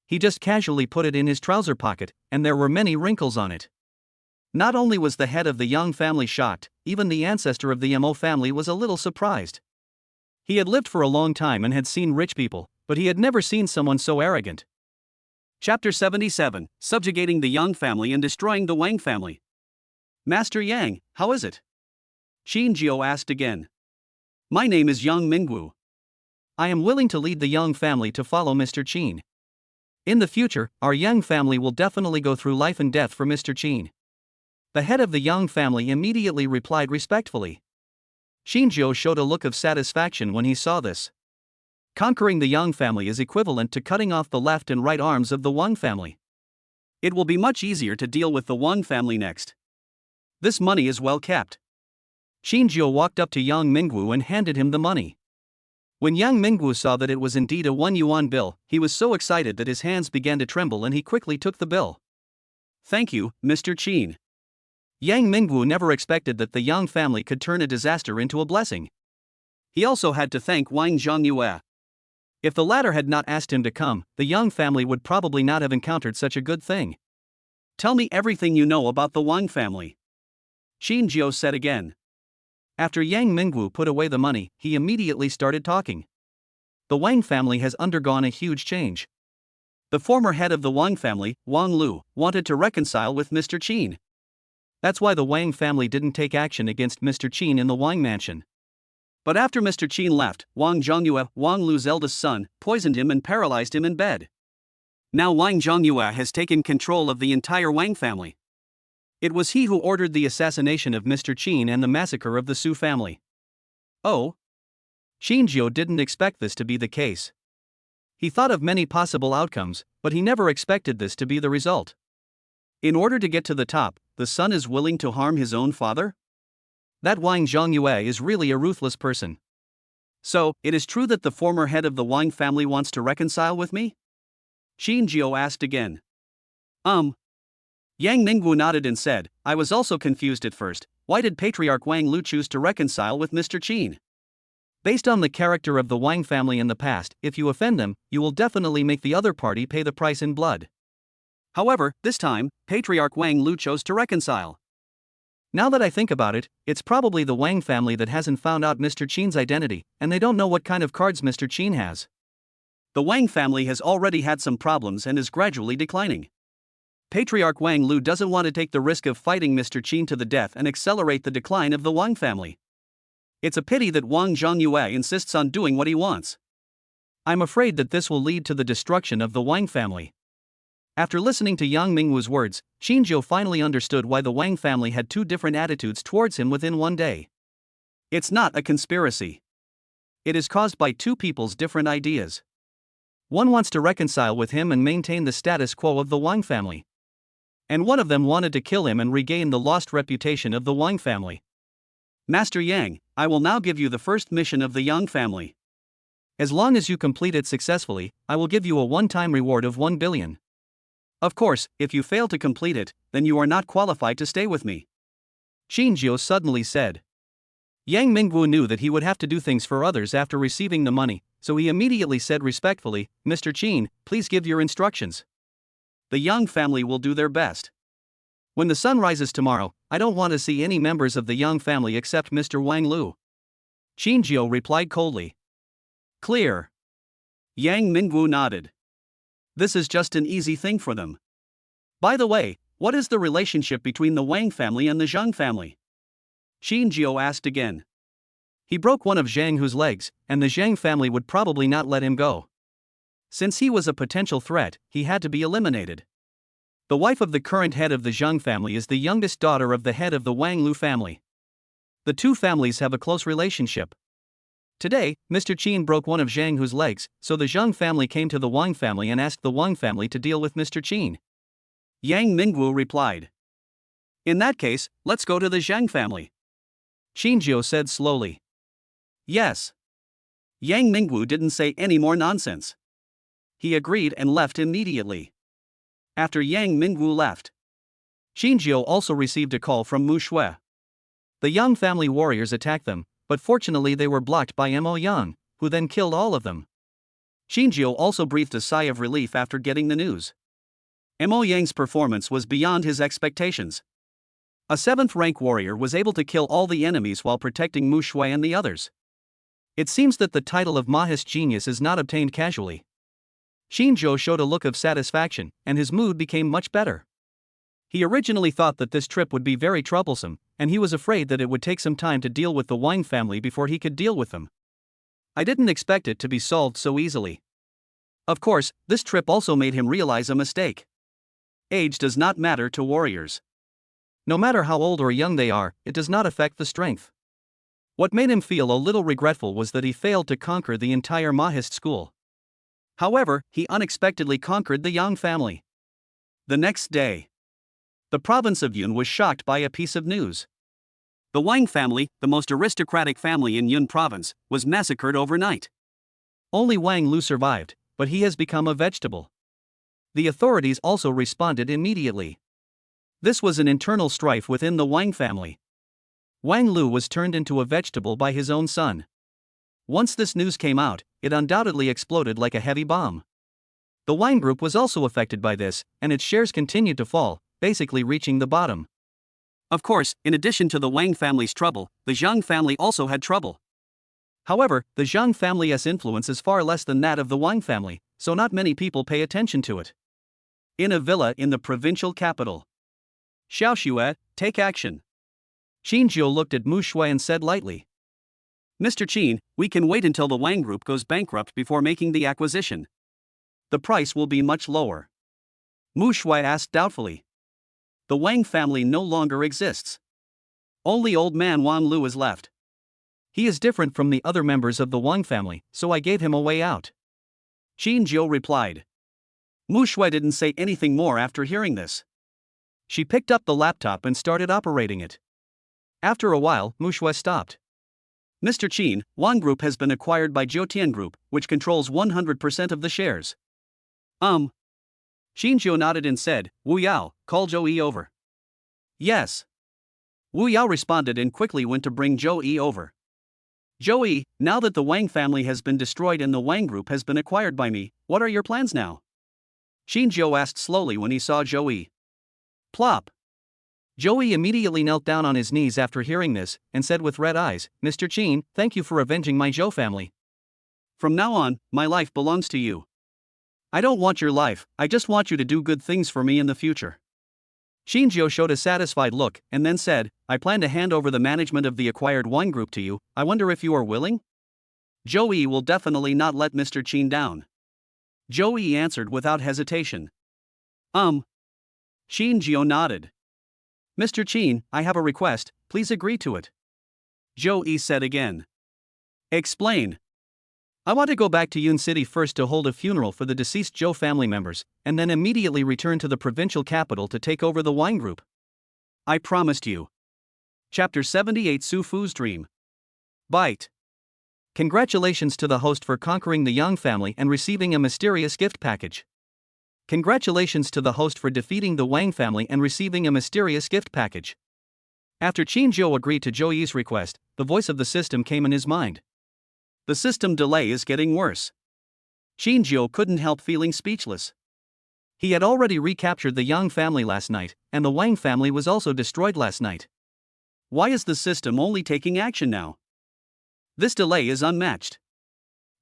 He just casually put it in his trouser pocket, and there were many wrinkles on it. Not only was the head of the Yang family shocked, even the ancestor of the Mo family was a little surprised. He had lived for a long time and had seen rich people, but he had never seen someone so arrogant. Chapter 77, Subjugating the Yang family and Destroying the Wang family. Master Yang, how is it? Qin Zhou asked again. My name is Yang Mingwu. I am willing to lead the Yang family to follow Mr. Qin. In the future, our Yang family will definitely go through life and death for Mr. Qin. The head of the Yang family immediately replied respectfully. Qin Zhou showed a look of satisfaction when he saw this. Conquering the Yang family is equivalent to cutting off the left and right arms of the Wang family. It will be much easier to deal with the Wang family next. This money is well kept. Qin Zhou walked up to Yang Mingwu and handed him the money. When Yang Mingwu saw that it was indeed a 1 yuan bill, he was so excited that his hands began to tremble and he quickly took the bill. Thank you, Mr. Qin. Yang Mingwu never expected that the Yang family could turn a disaster into a blessing. He also had to thank Wang Zhongyue. If the latter had not asked him to come, the Yang family would probably not have encountered such a good thing. Tell me everything you know about the Wang family. Qin Zhou said again. After Yang Mingwu put away the money, he immediately started talking. The Wang family has undergone a huge change. The former head of the Wang family, Wang Lu, wanted to reconcile with Mr. Qin. That's why the Wang family didn't take action against Mr. Qin in the Wang mansion. But after Mr. Qin left, Wang Zhongyue, Wang Lu's eldest son, poisoned him and paralyzed him in bed. Now Wang Zhongyue has taken control of the entire Wang family. It was he who ordered the assassination of Mr. Qin and the massacre of the Su family. Oh? Qin Jiu didn't expect this to be the case. He thought of many possible outcomes, but he never expected this to be the result. In order to get to the top, the son is willing to harm his own father? That Wang Zhongyue is really a ruthless person. So, it is true that the former head of the Wang family wants to reconcile with me? Qin Jiu asked again. Yang Mingwu nodded and said, I was also confused at first. Why did Patriarch Wang Lu choose to reconcile with Mr. Qin? Based on the character of the Wang family in the past, if you offend them, you will definitely make the other party pay the price in blood. However, this time, Patriarch Wang Lu chose to reconcile. Now that I think about it, it's probably the Wang family that hasn't found out Mr. Qin's identity, and they don't know what kind of cards Mr. Qin has. The Wang family has already had some problems and is gradually declining. Patriarch Wang Lu doesn't want to take the risk of fighting Mr. Qin to the death and accelerate the decline of the Wang family. It's a pity that Wang Zhongyue insists on doing what he wants. I'm afraid that this will lead to the destruction of the Wang family. After listening to Yang Mingwu's words, Qin Jiu finally understood why the Wang family had two different attitudes towards him within one day. It's not a conspiracy. It is caused by two people's different ideas. One wants to reconcile with him and maintain the status quo of the Wang family. And one of them wanted to kill him and regain the lost reputation of the Wang family. Master Yang, I will now give you the first mission of the Yang family. As long as you complete it successfully, I will give you a one-time reward of 1 billion. Of course, if you fail to complete it, then you are not qualified to stay with me. Qin Jiu suddenly said. Yang Mingwu knew that he would have to do things for others after receiving the money, so he immediately said respectfully, Mr. Qin, please give your instructions. The Yang family will do their best. When the sun rises tomorrow, I don't want to see any members of the Yang family except Mr. Wang Lu. Qin Jiu replied coldly. Clear. Yang Mingwu nodded. This is just an easy thing for them. By the way, what is the relationship between the Wang family and the Zhang family? Qin Jiu asked again. He broke one of Zhang Hu's legs, and the Zhang family would probably not let him go. Since he was a potential threat, he had to be eliminated. The wife of the current head of the Zhang family is the youngest daughter of the head of the Wang Lu family. The two families have a close relationship. Today, Mr. Qin broke one of Zhang Hu's legs, so the Zhang family came to the Wang family and asked the Wang family to deal with Mr. Qin. Yang Mingwu replied. In that case, let's go to the Zhang family. Qin Jiu said slowly. Yes. Yang Mingwu didn't say any more nonsense. He agreed and left immediately. After Yang Mingwu left, Qin Jiu also received a call from Mushu. The Yang family warriors attacked them, but fortunately they were blocked by Mo Yang, who then killed all of them. Qin Jiu also breathed a sigh of relief after getting the news. Mo Yang's performance was beyond his expectations. A 7th rank warrior was able to kill all the enemies while protecting Mushu and the others. It seems that the title of Mahist Genius is not obtained casually. Qin Jiu showed a look of satisfaction, and his mood became much better. He originally thought that this trip would be very troublesome, and he was afraid that it would take some time to deal with the Wang family before he could deal with them. I didn't expect it to be solved so easily. Of course, this trip also made him realize a mistake. Age does not matter to warriors. No matter how old or young they are, it does not affect the strength. What made him feel a little regretful was that he failed to conquer the entire Mahist school. However, he unexpectedly conquered the Yang family. The next day, the province of Yun was shocked by a piece of news. The Wang family, the most aristocratic family in Yun province, was massacred overnight. Only Wang Lu survived, but he has become a vegetable. The authorities also responded immediately. This was an internal strife within the Wang family. Wang Lu was turned into a vegetable by his own son. Once this news came out, it undoubtedly exploded like a heavy bomb. The Wang group was also affected by this, and its shares continued to fall, basically reaching the bottom. Of course, in addition to the Wang family's trouble, the Zhang family also had trouble. However, the Zhang family's influence is far less than that of the Wang family, so not many people pay attention to it. In a villa in the provincial capital. Xiaoxue, take action. Qin Jiu looked at Mu Shui and said lightly. Mr. Qin, we can wait until the Wang Group goes bankrupt before making the acquisition. The price will be much lower. Mu Shui asked doubtfully. The Wang family no longer exists. Only old man Wan Lu is left. He is different from the other members of the Wang family, so I gave him a way out. Qin Jiu replied. Mu Shui didn't say anything more after hearing this. She picked up the laptop and started operating it. After a while, Mu Shui stopped. Mr. Qin, Wang Group has been acquired by Jiutian Group, which controls 100% of the shares. Qin Jiu nodded and said, Wu Yao, call Zhou Yi over. Yes. Wu Yao responded and quickly went to bring Zhou Yi over. Zhou Yi, now that the Wang family has been destroyed and the Wang Group has been acquired by me, what are your plans now? Qin Jiu asked slowly when he saw Zhou Yi. Plop. Zhou Yi immediately knelt down on his knees after hearing this, and said with red eyes, Mr. Qin, thank you for avenging my Zhou family. From now on, my life belongs to you. I don't want your life, I just want you to do good things for me in the future. Qin Jiu showed a satisfied look, and then said, I plan to hand over the management of the acquired Wang Group to you, I wonder if you are willing? Zhou Yi will definitely not let Mr. Qin down. Zhou Yi answered without hesitation. Qin Jiu nodded. Mr. Qin, I have a request, please agree to it. Zhou Yi said again. Explain. I want to go back to Yun City first to hold a funeral for the deceased Zhou family members, and then immediately return to the provincial capital to take over the Wang Group. I promised you. Chapter 78 Su Fu's Dream. Bite. Congratulations to the host for conquering the Yang family and receiving a mysterious gift package. Congratulations to the host for defeating the Wang family and receiving a mysterious gift package. After Qin Jiu agreed to Zhou Yi's request, the voice of the system came in his mind. The system delay is getting worse. Qin Jiu couldn't help feeling speechless. He had already recaptured the Yang family last night, and the Wang family was also destroyed last night. Why is the system only taking action now? This delay is unmatched.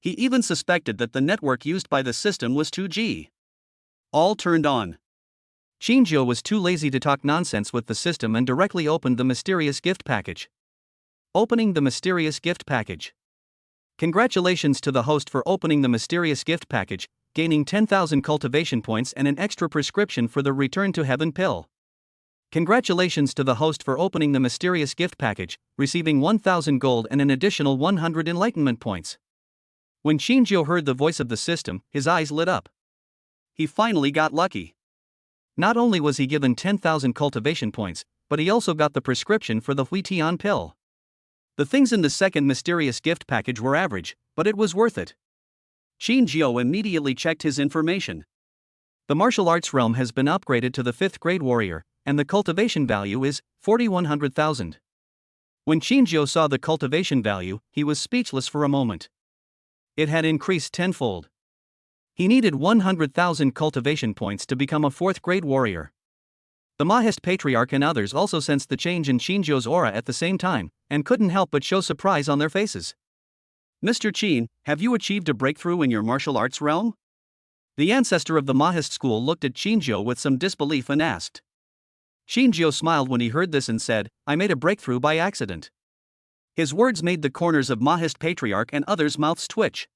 He even suspected that the network used by the system was 2G. All turned on. Qin Jiu was too lazy to talk nonsense with the system and directly opened the mysterious gift package. Opening the mysterious gift package. Congratulations to the host for opening the mysterious gift package, gaining 10,000 cultivation points and an extra prescription for the Return to Heaven pill. Congratulations to the host for opening the mysterious gift package, receiving 1,000 gold and an additional 100 enlightenment points. When Qin Jiu heard the voice of the system, his eyes lit up. He finally got lucky. Not only was he given 10,000 cultivation points, but he also got the prescription for the Huitian pill. The things in the second mysterious gift package were average, but it was worth it. Qin Jiu immediately checked his information. The martial arts realm has been upgraded to the 5th grade warrior, and the cultivation value is 41,000. When Qin Jiu saw the cultivation value, he was speechless for a moment. It had increased tenfold. He needed 100,000 cultivation points to become a 4th grade warrior. The Mahist Patriarch and others also sensed the change in Qin Jiu's aura at the same time, and couldn't help but show surprise on their faces. Mr. Qin, have you achieved a breakthrough in your martial arts realm? The ancestor of the Mahist school looked at Qin Jiu with some disbelief and asked. Qin Jiu smiled when he heard this and said, I made a breakthrough by accident. His words made the corners of Mahist Patriarch and others' mouths twitch.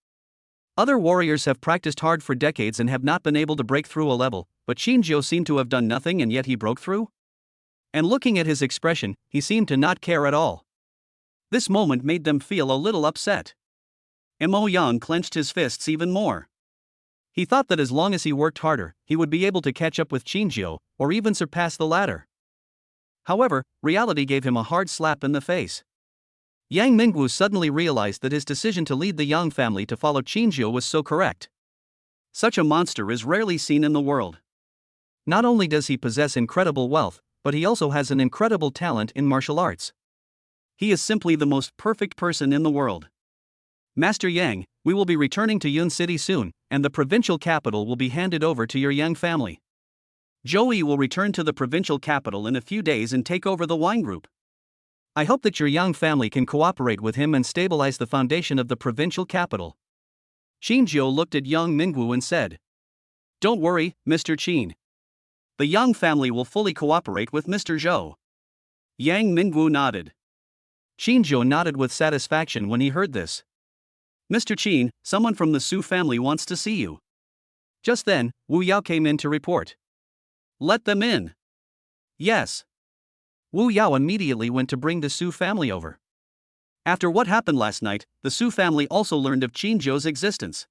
Other warriors have practiced hard for decades and have not been able to break through a level, but Qin Jiu seemed to have done nothing and yet he broke through? And looking at his expression, he seemed to not care at all. This moment made them feel a little upset. Mo Yang clenched his fists even more. He thought that as long as he worked harder, he would be able to catch up with Qin Jiu, or even surpass the latter. However, reality gave him a hard slap in the face. Yang Mingwu suddenly realized that his decision to lead the Yang family to follow Qin Jiu was so correct. Such a monster is rarely seen in the world. Not only does he possess incredible wealth, but he also has an incredible talent in martial arts. He is simply the most perfect person in the world. Master Yang, we will be returning to Yun City soon, and the provincial capital will be handed over to your Yang family. Zhou Yi will return to the provincial capital in a few days and take over the Wang Group. I hope that your Yang family can cooperate with him and stabilize the foundation of the provincial capital. Xinjiu looked at Yang Mingwu and said, "Don't worry, Mr. Qin. The Yang family will fully cooperate with Mr. Zhao." Yang Mingwu nodded. Xinjiu nodded with satisfaction when he heard this. "Mr. Qin, someone from the Su family wants to see you." Just then, Wu Yao came in to report. "Let them in." "Yes." Wu Yao immediately went to bring the Su family over. After what happened last night, the Su family also learned of Xinjiu's existence.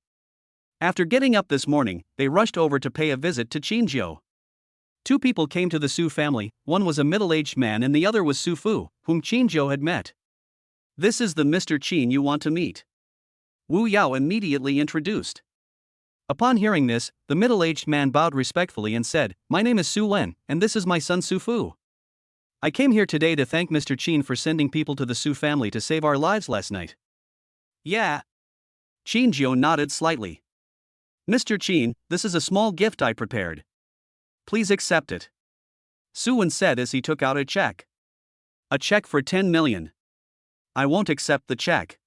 After getting up this morning, they rushed over to pay a visit to Xinjiu. Two people came to the Su family, one was a middle-aged man and the other was Su Fu, whom Xinjiu had met. "This is the Mr. Qin you want to meet," Wu Yao immediately introduced. Upon hearing this, the middle-aged man bowed respectfully and said, "My name is Su Wen, and this is my son Su Fu. I came here today to thank Mr. Qin for sending people to the Su family to save our lives last night." "Yeah." Xinjiu nodded slightly. "Mr. Qin, this is a small gift I prepared. Please accept it," Su Wen said as he took out a check. "A check for 10 million. I won't accept the check.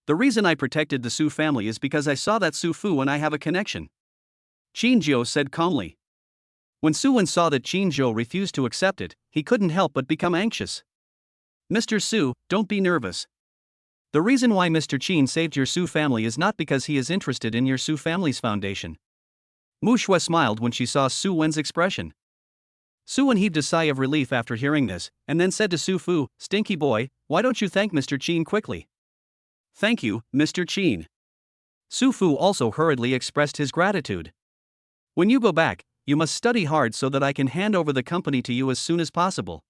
The reason I protected the Su family is because I saw that Su Fu and I have a connection," Xinjiu said calmly. When Su Wen saw that Xinjiu refused to accept it, he couldn't help but become anxious. "Mr. Su, don't be nervous. The reason why Mr. Qin saved your Su family is not because he is interested in your Su family's foundation." Mushu smiled when she saw Su Wen's expression. Su Wen heaved a sigh of relief after hearing this, and then said to Su Fu, "Stinky boy, why don't you thank Mr. Qin quickly?" "Thank you, Mr. Qin." Su Fu also hurriedly expressed his gratitude. "When you go back, you must study hard so that I can hand over the company to you as soon as possible.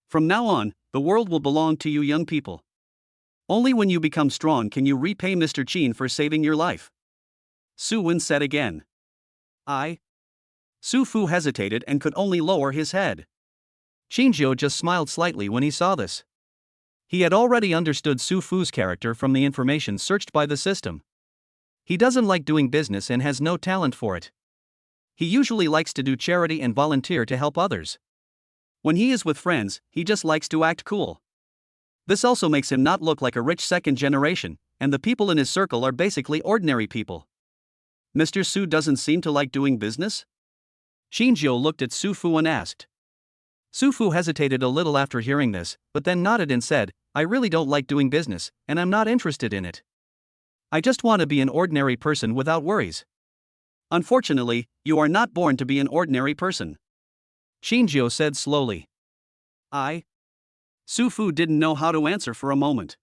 From now on, the world will belong to you young people. Only when you become strong can you repay Mr. Qin for saving your life," Su Wen said again. "I?" Su Fu hesitated and could only lower his head. Xinjiu just smiled slightly when he saw this. He had already understood Su Fu's character from the information searched by the system. He doesn't like doing business and has no talent for it. He usually likes to do charity and volunteer to help others. When he is with friends, he just likes to act cool. This also makes him not look like a rich second generation, and the people in his circle are basically ordinary people. "Mr. Su doesn't seem to like doing business?" Xinjiu looked at Su Fu and asked. Su Fu hesitated a little after hearing this, but then nodded and said, "I really don't like doing business, and I'm not interested in it. I just want to be an ordinary person without worries." "Unfortunately, you are not born to be an ordinary person," Xinjiu said slowly. "I?" Su Fu didn't know how to answer for a moment.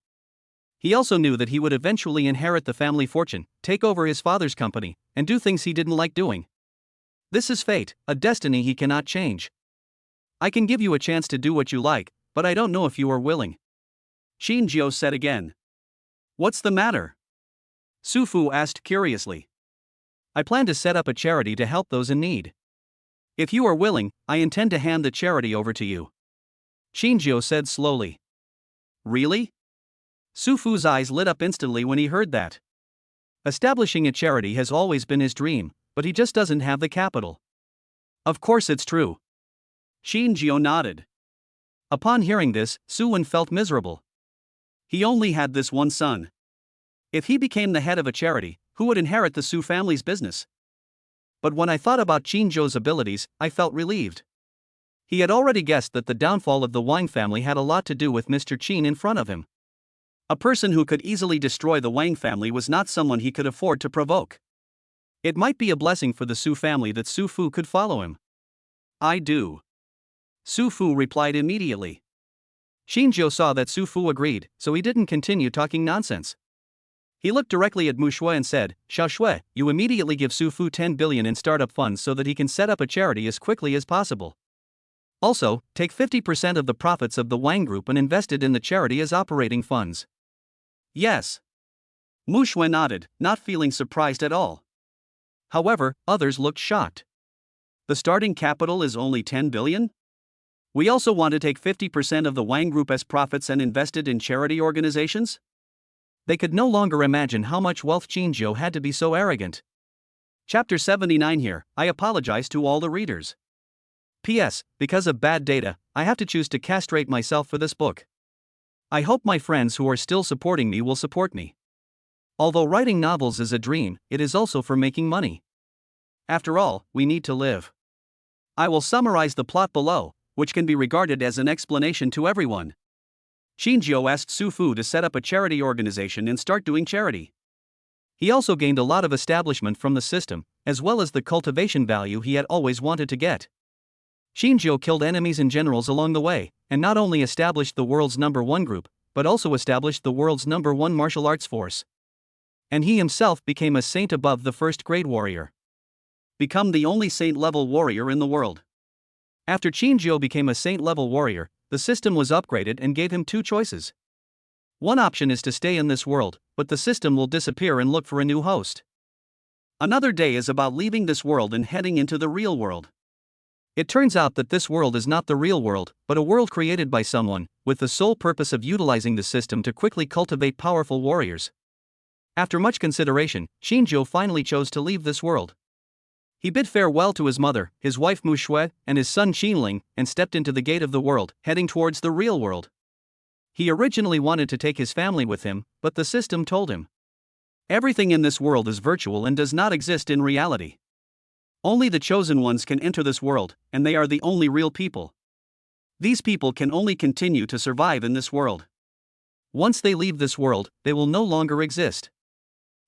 He also knew that he would eventually inherit the family fortune, take over his father's company, and do things he didn't like doing. This is fate, a destiny he cannot change. "I can give you a chance to do what you like, but I don't know if you are willing," Xinjiu said again. "What's the matter?" Su Fu asked curiously. "I plan to set up a charity to help those in need. If you are willing, I intend to hand the charity over to you," Xinjiu said slowly. "Really?" Su Fu's eyes lit up instantly when he heard that. Establishing a charity has always been his dream, but he just doesn't have the capital. "Of course it's true," Xinjiu nodded. Upon hearing this, Su Wen felt miserable. He only had this one son. If he became the head of a charity, who would inherit the Su family's business? But when I thought about Xinjiu's abilities, I felt relieved. He had already guessed that the downfall of the Wang family had a lot to do with Mr. Qin in front of him. A person who could easily destroy the Wang family was not someone he could afford to provoke. It might be a blessing for the Su family that Su Fu could follow him. "I do," Su Fu replied immediately. Xinjiu saw that Su Fu agreed, so he didn't continue talking nonsense. He looked directly at Mushu and said, "Xiao Shui, you immediately give Su Fu 10 billion in startup funds so that he can set up a charity as quickly as possible. Also, take 50% of the profits of the Wang Group and invest it in the charity as operating funds." "Yes." Mushu nodded, not feeling surprised at all. However, others looked shocked. "The starting capital is only 10 billion? We also want to take 50% of the Wang Group as profits and invest it in charity organizations?" They could no longer imagine how much wealth Xinjiu had to be so arrogant. Chapter 79 here. I apologize to all the readers. P.S. Because of bad data, I have to choose to castrate myself for this book. I hope my friends who are still supporting me will support me. Although writing novels is a dream, it is also for making money. After all, we need to live. I will summarize the plot below, which can be regarded as an explanation to everyone. Shinjio asked Su Fu to set up a charity organization and start doing charity. He also gained a lot of establishment from the system, as well as the cultivation value he had always wanted to get. Shinjio killed enemies and generals along the way, and not only established the world's #1 group, but also established the world's #1 martial arts force. And he himself became a saint above the first grade warrior. Become the only saint-level warrior in the world. After Shinjio became a saint-level warrior, the system was upgraded and gave him two choices. One option is to stay in this world, but the system will disappear and look for a new host. Another day is about leaving this world and heading into the real world. It turns out that this world is not the real world, but a world created by someone, with the sole purpose of utilizing the system to quickly cultivate powerful warriors. After much consideration, Shinjio finally chose to leave this world. He bid farewell to his mother, his wife Mushu, and his son Xinling, and stepped into the gate of the world, heading towards the real world. He originally wanted to take his family with him, but the system told him, everything in this world is virtual and does not exist in reality. Only the chosen ones can enter this world, and they are the only real people. These people can only continue to survive in this world. Once they leave this world, they will no longer exist.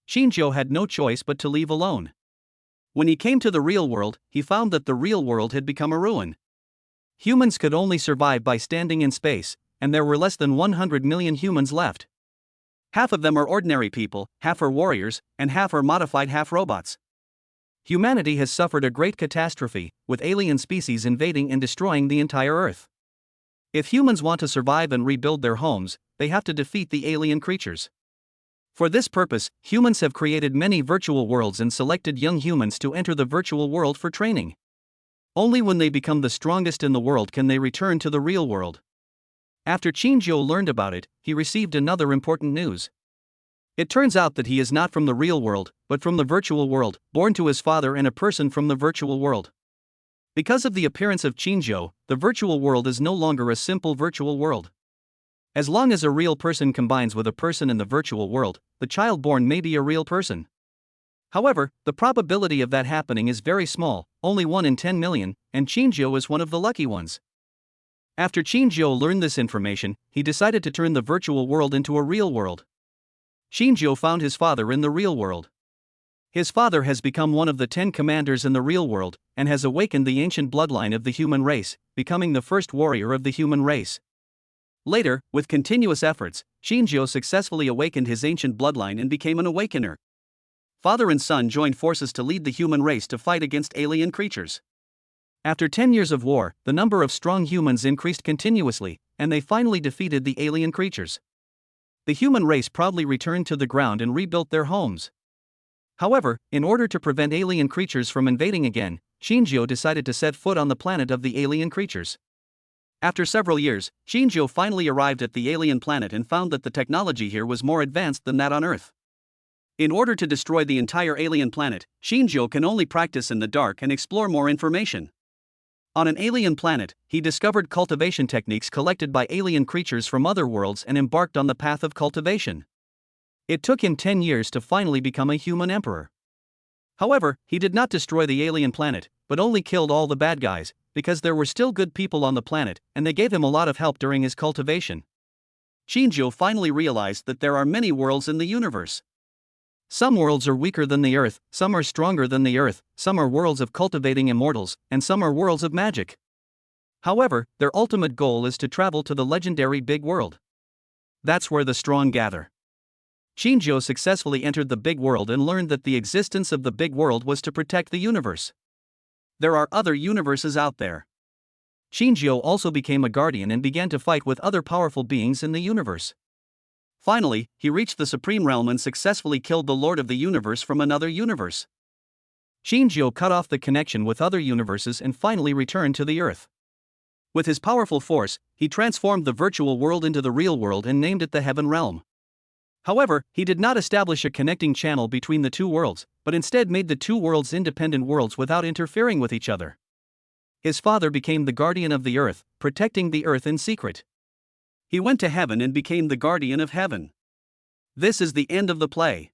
Shinjio had no choice but to leave alone. When he came to the real world, he found that the real world had become a ruin. Humans could only survive by standing in space, and there were less than 100 million humans left. Half of them are ordinary people, half are warriors, and half are modified half-robots. Humanity has suffered a great catastrophe, with alien species invading and destroying the entire Earth. If humans want to survive and rebuild their homes, they have to defeat the alien creatures. For this purpose, humans have created many virtual worlds and selected young humans to enter the virtual world for training. Only when they become the strongest in the world can they return to the real world. After Shinjio learned about it, he received another important news. It turns out that he is not from the real world, but from the virtual world, born to his father and a person from the virtual world. Because of the appearance of Shinjio, the virtual world is no longer a simple virtual world. As long as a real person combines with a person in the virtual world, the child born may be a real person. However, the probability of that happening is very small, only 1 in 10 million, and Shinjio is one of the lucky ones. After Shinjio learned this information, he decided to turn the virtual world into a real world. Shinjio found his father in the real world. His father has become one of the 10 commanders in the real world, and has awakened the ancient bloodline of the human race, becoming the first warrior of the human race. Later, with continuous efforts, Shinjio successfully awakened his ancient bloodline and became an awakener. Father and son joined forces to lead the human race to fight against alien creatures. After 10 years of war, the number of strong humans increased continuously, and they finally defeated the alien creatures. The human race proudly returned to the ground and rebuilt their homes. However, in order to prevent alien creatures from invading again, Shinjio decided to set foot on the planet of the alien creatures. After several years, Shinjio finally arrived at the alien planet and found that the technology here was more advanced than that on Earth. In order to destroy the entire alien planet, Shinjio can only practice in the dark and explore more information. On an alien planet, he discovered cultivation techniques collected by alien creatures from other worlds and embarked on the path of cultivation. It took him 10 years to finally become a human emperor. However, he did not destroy the alien planet, but only killed all the bad guys, because there were still good people on the planet, and they gave him a lot of help during his cultivation. Shinjio finally realized that there are many worlds in the universe. Some worlds are weaker than the Earth, some are stronger than the Earth, some are worlds of cultivating immortals, and some are worlds of magic. However, their ultimate goal is to travel to the legendary Big World. That's where the strong gather. Shinjio successfully entered the Big World and learned that the existence of the Big World was to protect the universe. There are other universes out there. Shinjio also became a guardian and began to fight with other powerful beings in the universe. Finally, he reached the Supreme Realm and successfully killed the Lord of the Universe from another universe. Shinjio cut off the connection with other universes and finally returned to the Earth. With his powerful force, he transformed the virtual world into the real world and named it the Heaven Realm. However, he did not establish a connecting channel between the two worlds, but instead made the two worlds independent worlds without interfering with each other. His father became the guardian of the Earth, protecting the Earth in secret. He went to heaven and became the guardian of heaven. This is the end of the play.